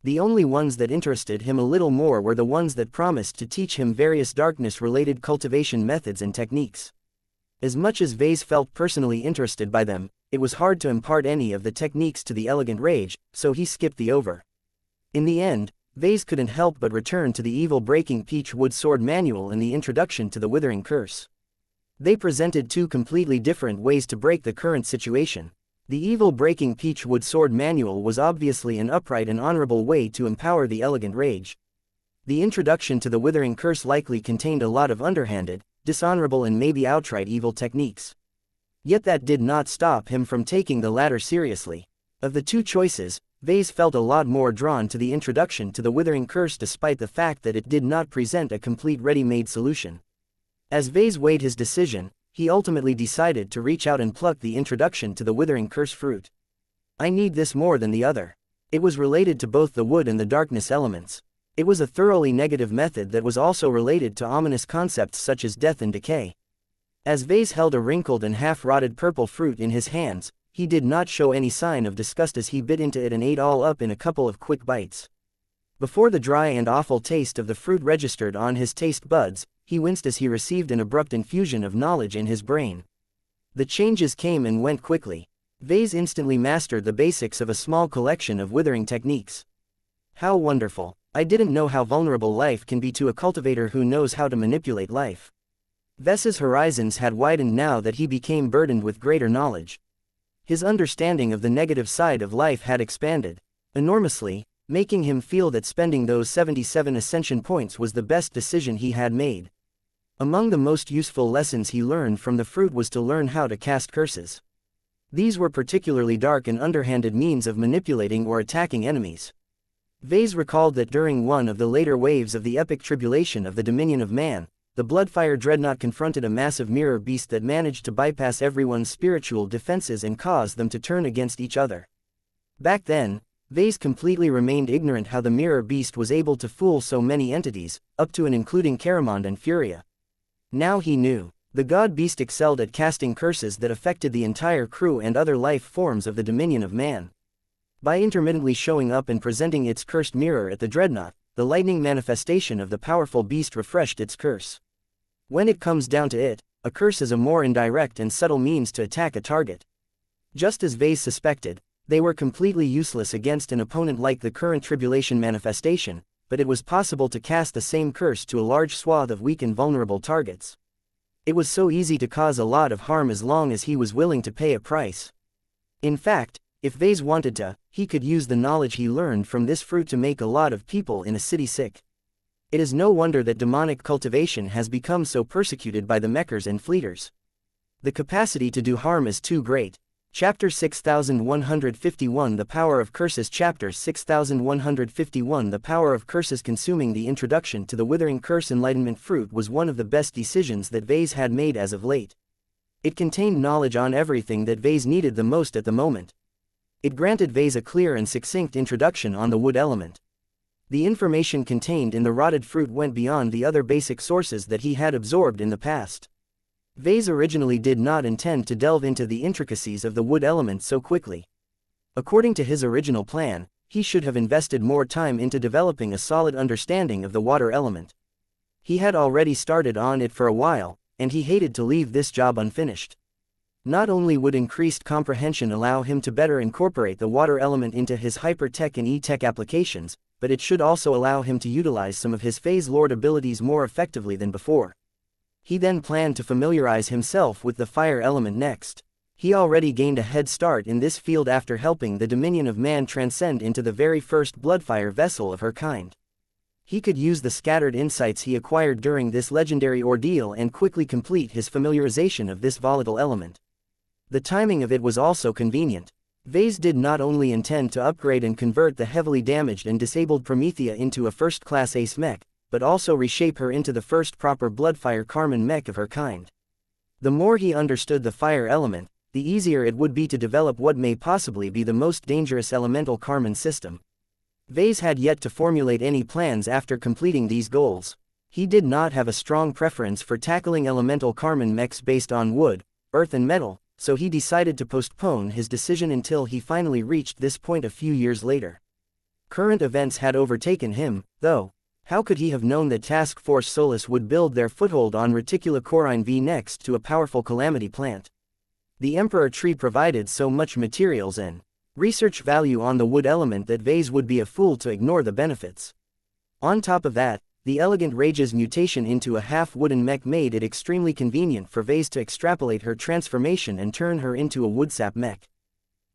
A: The only ones that interested him a little more were the ones that promised to teach him various darkness-related cultivation methods and techniques. As much as Vase felt personally interested by them, it was hard to impart any of the techniques to the elegant rage, so he skipped the over. In the end, Vase couldn't help but return to the evil-breaking peach wood sword manual and the introduction to the withering curse. They presented two completely different ways to break the current situation. The evil-breaking peach wood sword manual was obviously an upright and honorable way to empower the elegant rage. The introduction to the withering curse likely contained a lot of underhanded, dishonorable and maybe outright evil techniques. Yet that did not stop him from taking the latter seriously. Of the two choices, Vase felt a lot more drawn to the introduction to the withering curse despite the fact that it did not present a complete ready-made solution. As Vase weighed his decision, he ultimately decided to reach out and pluck the introduction to the withering curse fruit. I need this more than the other. It was related to both the wood and the darkness elements. It was a thoroughly negative method that was also related to ominous concepts such as death and decay. As Vase held a wrinkled and half-rotted purple fruit in his hands, he did not show any sign of disgust as he bit into it and ate all up in a couple of quick bites. Before the dry and awful taste of the fruit registered on his taste buds, he winced as he received an abrupt infusion of knowledge in his brain. The changes came and went quickly. Vase instantly mastered the basics of a small collection of withering techniques. How wonderful! I didn't know how vulnerable life can be to a cultivator who knows how to manipulate life. Vase's horizons had widened now that he became burdened with greater knowledge. His understanding of the negative side of life had expanded enormously, making him feel that spending those 77 ascension points was the best decision he had made. Among the most useful lessons he learned from the fruit was to learn how to cast curses. These were particularly dark and underhanded means of manipulating or attacking enemies. Vase recalled that during one of the later waves of the epic tribulation of the Dominion of Man, the Bloodfire Dreadnought confronted a massive mirror beast that managed to bypass everyone's spiritual defenses and cause them to turn against each other. Back then, Vase completely remained ignorant how the mirror beast was able to fool so many entities, up to and including Caramond and Furia. Now he knew. The god beast excelled at casting curses that affected the entire crew and other life forms of the dominion of man. By intermittently showing up and presenting its cursed mirror at the dreadnought, the lightning manifestation of the powerful beast refreshed its curse. When it comes down to it, a curse is a more indirect and subtle means to attack a target. Just as Vase suspected, they were completely useless against an opponent like the current tribulation manifestation, but it was possible to cast the same curse to a large swath of weak and vulnerable targets. It was so easy to cause a lot of harm as long as he was willing to pay a price. In fact, if Vase wanted to, he could use the knowledge he learned from this fruit to make a lot of people in a city sick. It is no wonder that demonic cultivation has become so persecuted by the Mechers and Fleeters. The capacity to do harm is too great. Chapter 6151 The Power of Curses Chapter 6151 The Power of Curses Consuming the introduction to the Withering Curse Enlightenment Fruit was one of the best decisions that Vase had made as of late. It contained knowledge on everything that Vase needed the most at the moment. It granted Vase a clear and succinct introduction on the wood element. The information contained in the rotted fruit went beyond the other basic sources that he had absorbed in the past. Vase originally did not intend to delve into the intricacies of the wood element so quickly. According to his original plan, he should have invested more time into developing a solid understanding of the water element. He had already started on it for a while, and he hated to leave this job unfinished. Not only would increased comprehension allow him to better incorporate the water element into his hyper-tech and e-tech applications, but it should also allow him to utilize some of his Phase Lord abilities more effectively than before. He then planned to familiarize himself with the fire element next. He already gained a head start in this field after helping the Dominion of Man transcend into the very first bloodfire vessel of her kind. He could use the scattered insights he acquired during this legendary ordeal and quickly complete his familiarization of this volatile element. The timing of it was also convenient. Vase did not only intend to upgrade and convert the heavily damaged and disabled Promethea into a first-class ace mech, but also reshape her into the first proper bloodfire Carmen mech of her kind. The more he understood the fire element, the easier it would be to develop what may possibly be the most dangerous elemental Carmen system. Vase had yet to formulate any plans after completing these goals. He did not have a strong preference for tackling elemental Carmen mechs based on wood, earth and metal, so he decided to postpone his decision until he finally reached this point a few years later. Current events had overtaken him, though. How could he have known that Task Force Solus would build their foothold on Reticulocorine V next to a powerful calamity plant? The Emperor Tree provided so much materials and research value on the wood element that Vase would be a fool to ignore the benefits. On top of that, the Elegant Rage's mutation into a half-wooden mech made it extremely convenient for Vase to extrapolate her transformation and turn her into a woodsap mech.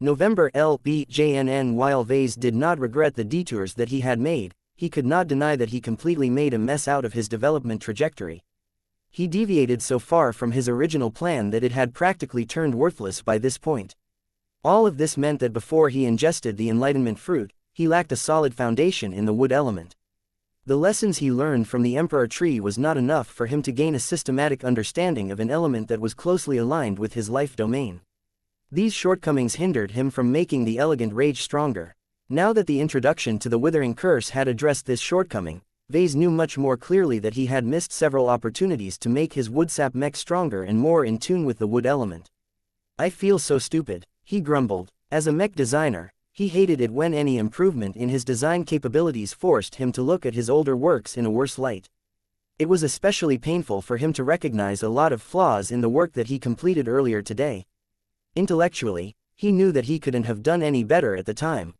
A: November LBJNN While Vase did not regret the detours that he had made, he could not deny that he completely made a mess out of his development trajectory. He deviated so far from his original plan that it had practically turned worthless by this point. All of this meant that before he ingested the enlightenment fruit, he lacked a solid foundation in the wood element. The lessons he learned from the Emperor Tree was not enough for him to gain a systematic understanding of an element that was closely aligned with his life domain. These shortcomings hindered him from making the Elegant Rage stronger. Now that the introduction to the Withering Curse had addressed this shortcoming, Vase knew much more clearly that he had missed several opportunities to make his woodsap mech stronger and more in tune with the wood element. "I feel so stupid," he grumbled. As a mech designer, he hated it when any improvement in his design capabilities forced him to look at his older works in a worse light. It was especially painful for him to recognize a lot of flaws in the work that he completed earlier today. Intellectually, he knew that he couldn't have done any better at the time.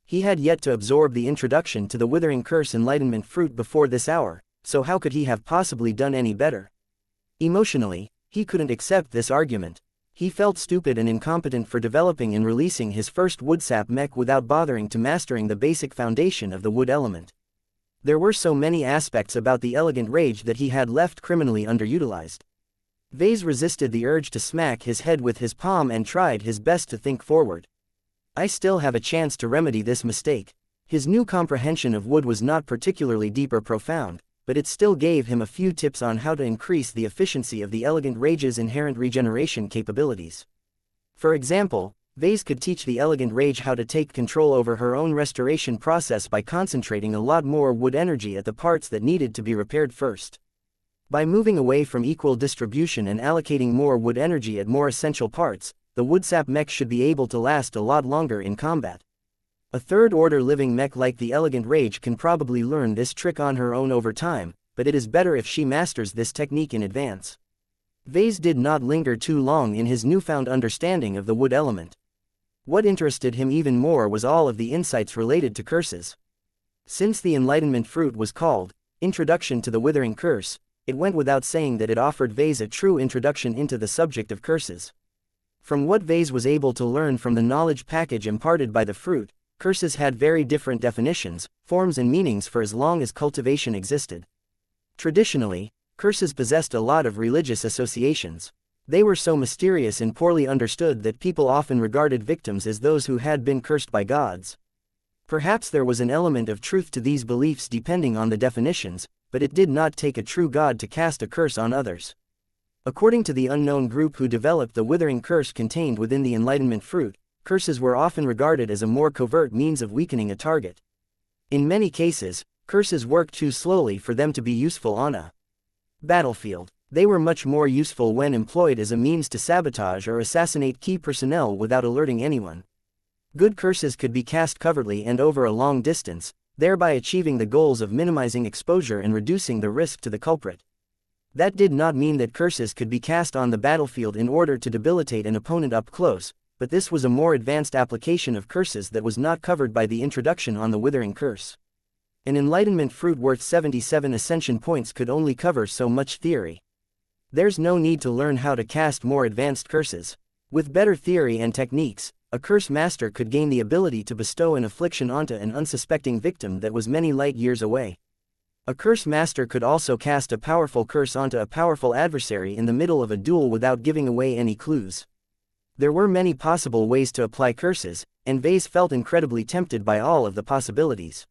A: He had yet to absorb the introduction to the Withering Curse Enlightenment Fruit before this hour, so how could he have possibly done any better? Emotionally, he couldn't accept this argument. He felt stupid and incompetent for developing and releasing his first woodsap mech without bothering to mastering the basic foundation of the wood element. There were so many aspects about the Elegant Rage that he had left criminally underutilized. Vase resisted the urge to smack his head with his palm and tried his best to think forward. "I still have a chance to remedy this mistake." His new comprehension of wood was not particularly deep or profound, but it still gave him a few tips on how to increase the efficiency of the Elegant Rage's inherent regeneration capabilities. For example, Vase could teach the Elegant Rage how to take control over her own restoration process by concentrating a lot more wood energy at the parts that needed to be repaired first. By moving away from equal distribution and allocating more wood energy at more essential parts, the woodsap mech should be able to last a lot longer in combat. A third-order living mech like the Elegant Rage can probably learn this trick on her own over time, but it is better if she masters this technique in advance. Vase did not linger too long in his newfound understanding of the wood element. What interested him even more was all of the insights related to curses. Since the Enlightenment fruit was called Introduction to the Withering Curse, it went without saying that it offered Vase a true introduction into the subject of curses. From what Vase was able to learn from the knowledge package imparted by the fruit, curses had very different definitions, forms and meanings for as long as cultivation existed. Traditionally, curses possessed a lot of religious associations. They were so mysterious and poorly understood that people often regarded victims as those who had been cursed by gods. Perhaps there was an element of truth to these beliefs depending on the definitions, but it did not take a true god to cast a curse on others. According to the unknown group who developed the withering curse contained within the Enlightenment fruit, curses were often regarded as a more covert means of weakening a target. In many cases, curses worked too slowly for them to be useful on a battlefield. They were much more useful when employed as a means to sabotage or assassinate key personnel without alerting anyone. Good curses could be cast covertly and over a long distance, thereby achieving the goals of minimizing exposure and reducing the risk to the culprit. That did not mean that curses could be cast on the battlefield in order to debilitate an opponent up close, but this was a more advanced application of curses that was not covered by the introduction on the Withering Curse. An Enlightenment fruit worth 77 ascension points could only cover so much theory. There's no need to learn how to cast more advanced curses. With better theory and techniques, a curse master could gain the ability to bestow an affliction onto an unsuspecting victim that was many light years away. A curse master could also cast a powerful curse onto a powerful adversary in the middle of a duel without giving away any clues. There were many possible ways to apply curses, and Vase felt incredibly tempted by all of the possibilities.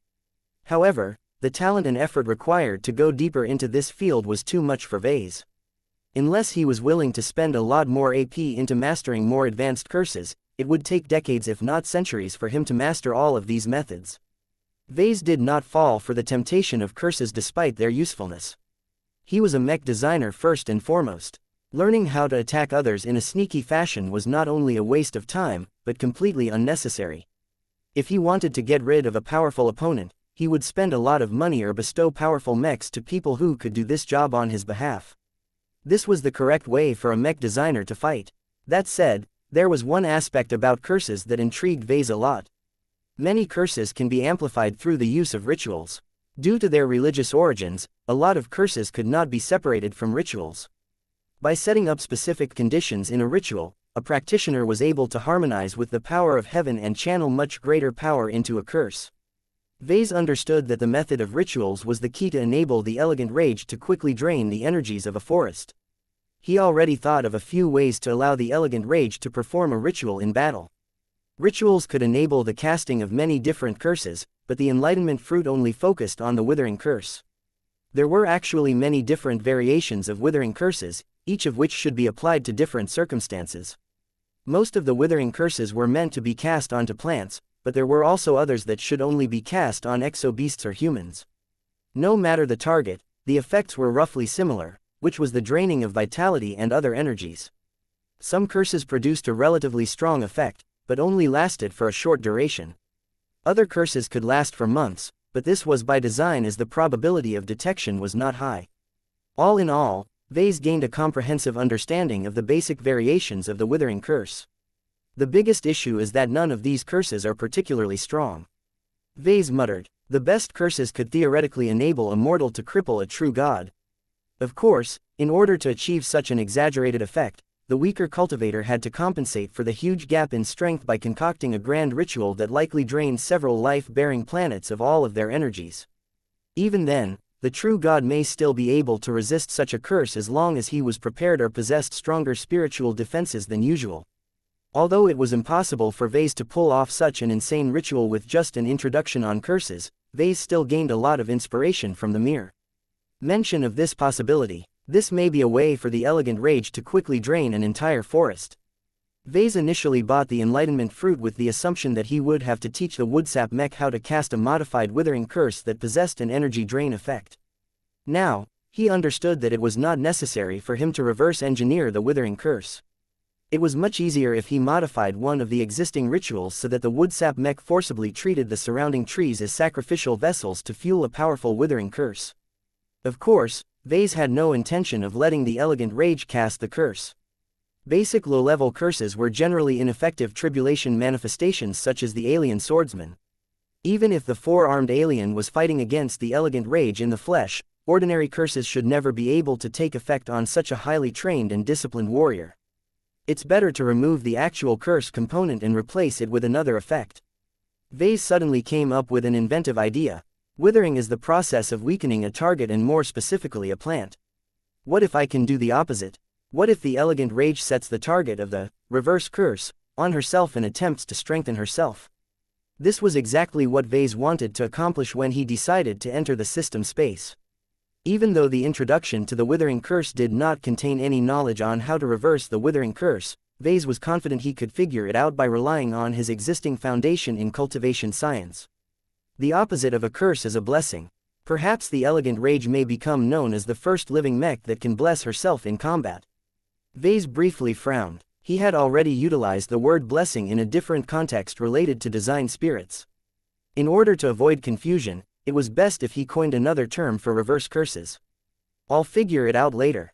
A: However, the talent and effort required to go deeper into this field was too much for Vase. Unless he was willing to spend a lot more AP into mastering more advanced curses, it would take decades if not centuries for him to master all of these methods. Vase did not fall for the temptation of curses despite their usefulness. He was a mech designer first and foremost. Learning how to attack others in a sneaky fashion was not only a waste of time, but completely unnecessary. If he wanted to get rid of a powerful opponent, he would spend a lot of money or bestow powerful mechs to people who could do this job on his behalf. This was the correct way for a mech designer to fight. That said, there was one aspect about curses that intrigued Vase a lot. Many curses can be amplified through the use of rituals. Due to their religious origins, a lot of curses could not be separated from rituals. By setting up specific conditions in a ritual, a practitioner was able to harmonize with the power of heaven and channel much greater power into a curse. Vase understood that the method of rituals was the key to enable the Elegant Rage to quickly drain the energies of a forest. He already thought of a few ways to allow the Elegant Rage to perform a ritual in battle. Rituals could enable the casting of many different curses, but the Enlightenment fruit only focused on the Withering Curse. There were actually many different variations of Withering Curses, each of which should be applied to different circumstances. Most of the Withering Curses were meant to be cast onto plants, but there were also others that should only be cast on exo-beasts or humans. No matter the target, the effects were roughly similar, which was the draining of vitality and other energies. Some curses produced a relatively strong effect, but only lasted for a short duration. Other curses could last for months, but this was by design as the probability of detection was not high. All in all, Vase gained a comprehensive understanding of the basic variations of the Withering Curse. The biggest issue is that none of these curses are particularly strong. Vase muttered, the best curses could theoretically enable a mortal to cripple a true god. Of course, in order to achieve such an exaggerated effect, the weaker cultivator had to compensate for the huge gap in strength by concocting a grand ritual that likely drained several life-bearing planets of all of their energies. Even then, the true god may still be able to resist such a curse as long as he was prepared or possessed stronger spiritual defenses than usual. Although it was impossible for Vase to pull off such an insane ritual with just an introduction on curses, Vase still gained a lot of inspiration from the mere mention of this possibility. This may be a way for the Elegant Rage to quickly drain an entire forest. Vase initially bought the Enlightenment fruit with the assumption that he would have to teach the woodsap mech how to cast a modified Withering Curse that possessed an energy drain effect. Now, He understood that it was not necessary for him to reverse engineer the withering curse. It was much easier if he modified one of the existing rituals so that the woodsap mech forcibly treated the surrounding trees as sacrificial vessels to fuel a powerful withering curse. Of course, Vase had no intention of letting the elegant rage cast the curse. Basic low-level curses were generally ineffective tribulation manifestations such as the alien swordsman. Even if the four-armed alien was fighting against the elegant rage in the flesh, ordinary curses should never be able to take effect on such a highly trained and disciplined warrior. It's better to remove the actual curse component and replace it with another effect. Vase suddenly came up with an inventive idea. Withering is the process of weakening a target and more specifically a plant. What if I can do the opposite? What if the elegant rage sets the target of the reverse curse on herself and attempts to strengthen herself? This was exactly what Vase wanted to accomplish when he decided to enter the system space. Even though the introduction to the withering curse did not contain any knowledge on how to reverse the withering curse, Vase was confident he could figure it out by relying on his existing foundation in cultivation science. The opposite of a curse is a blessing. Perhaps the elegant rage may become known as the first living mech that can bless herself in combat. Vase briefly frowned. He had already utilized the word blessing in a different context related to design spirits. In order to avoid confusion, it was best if he coined another term for reverse curses. I'll figure it out later.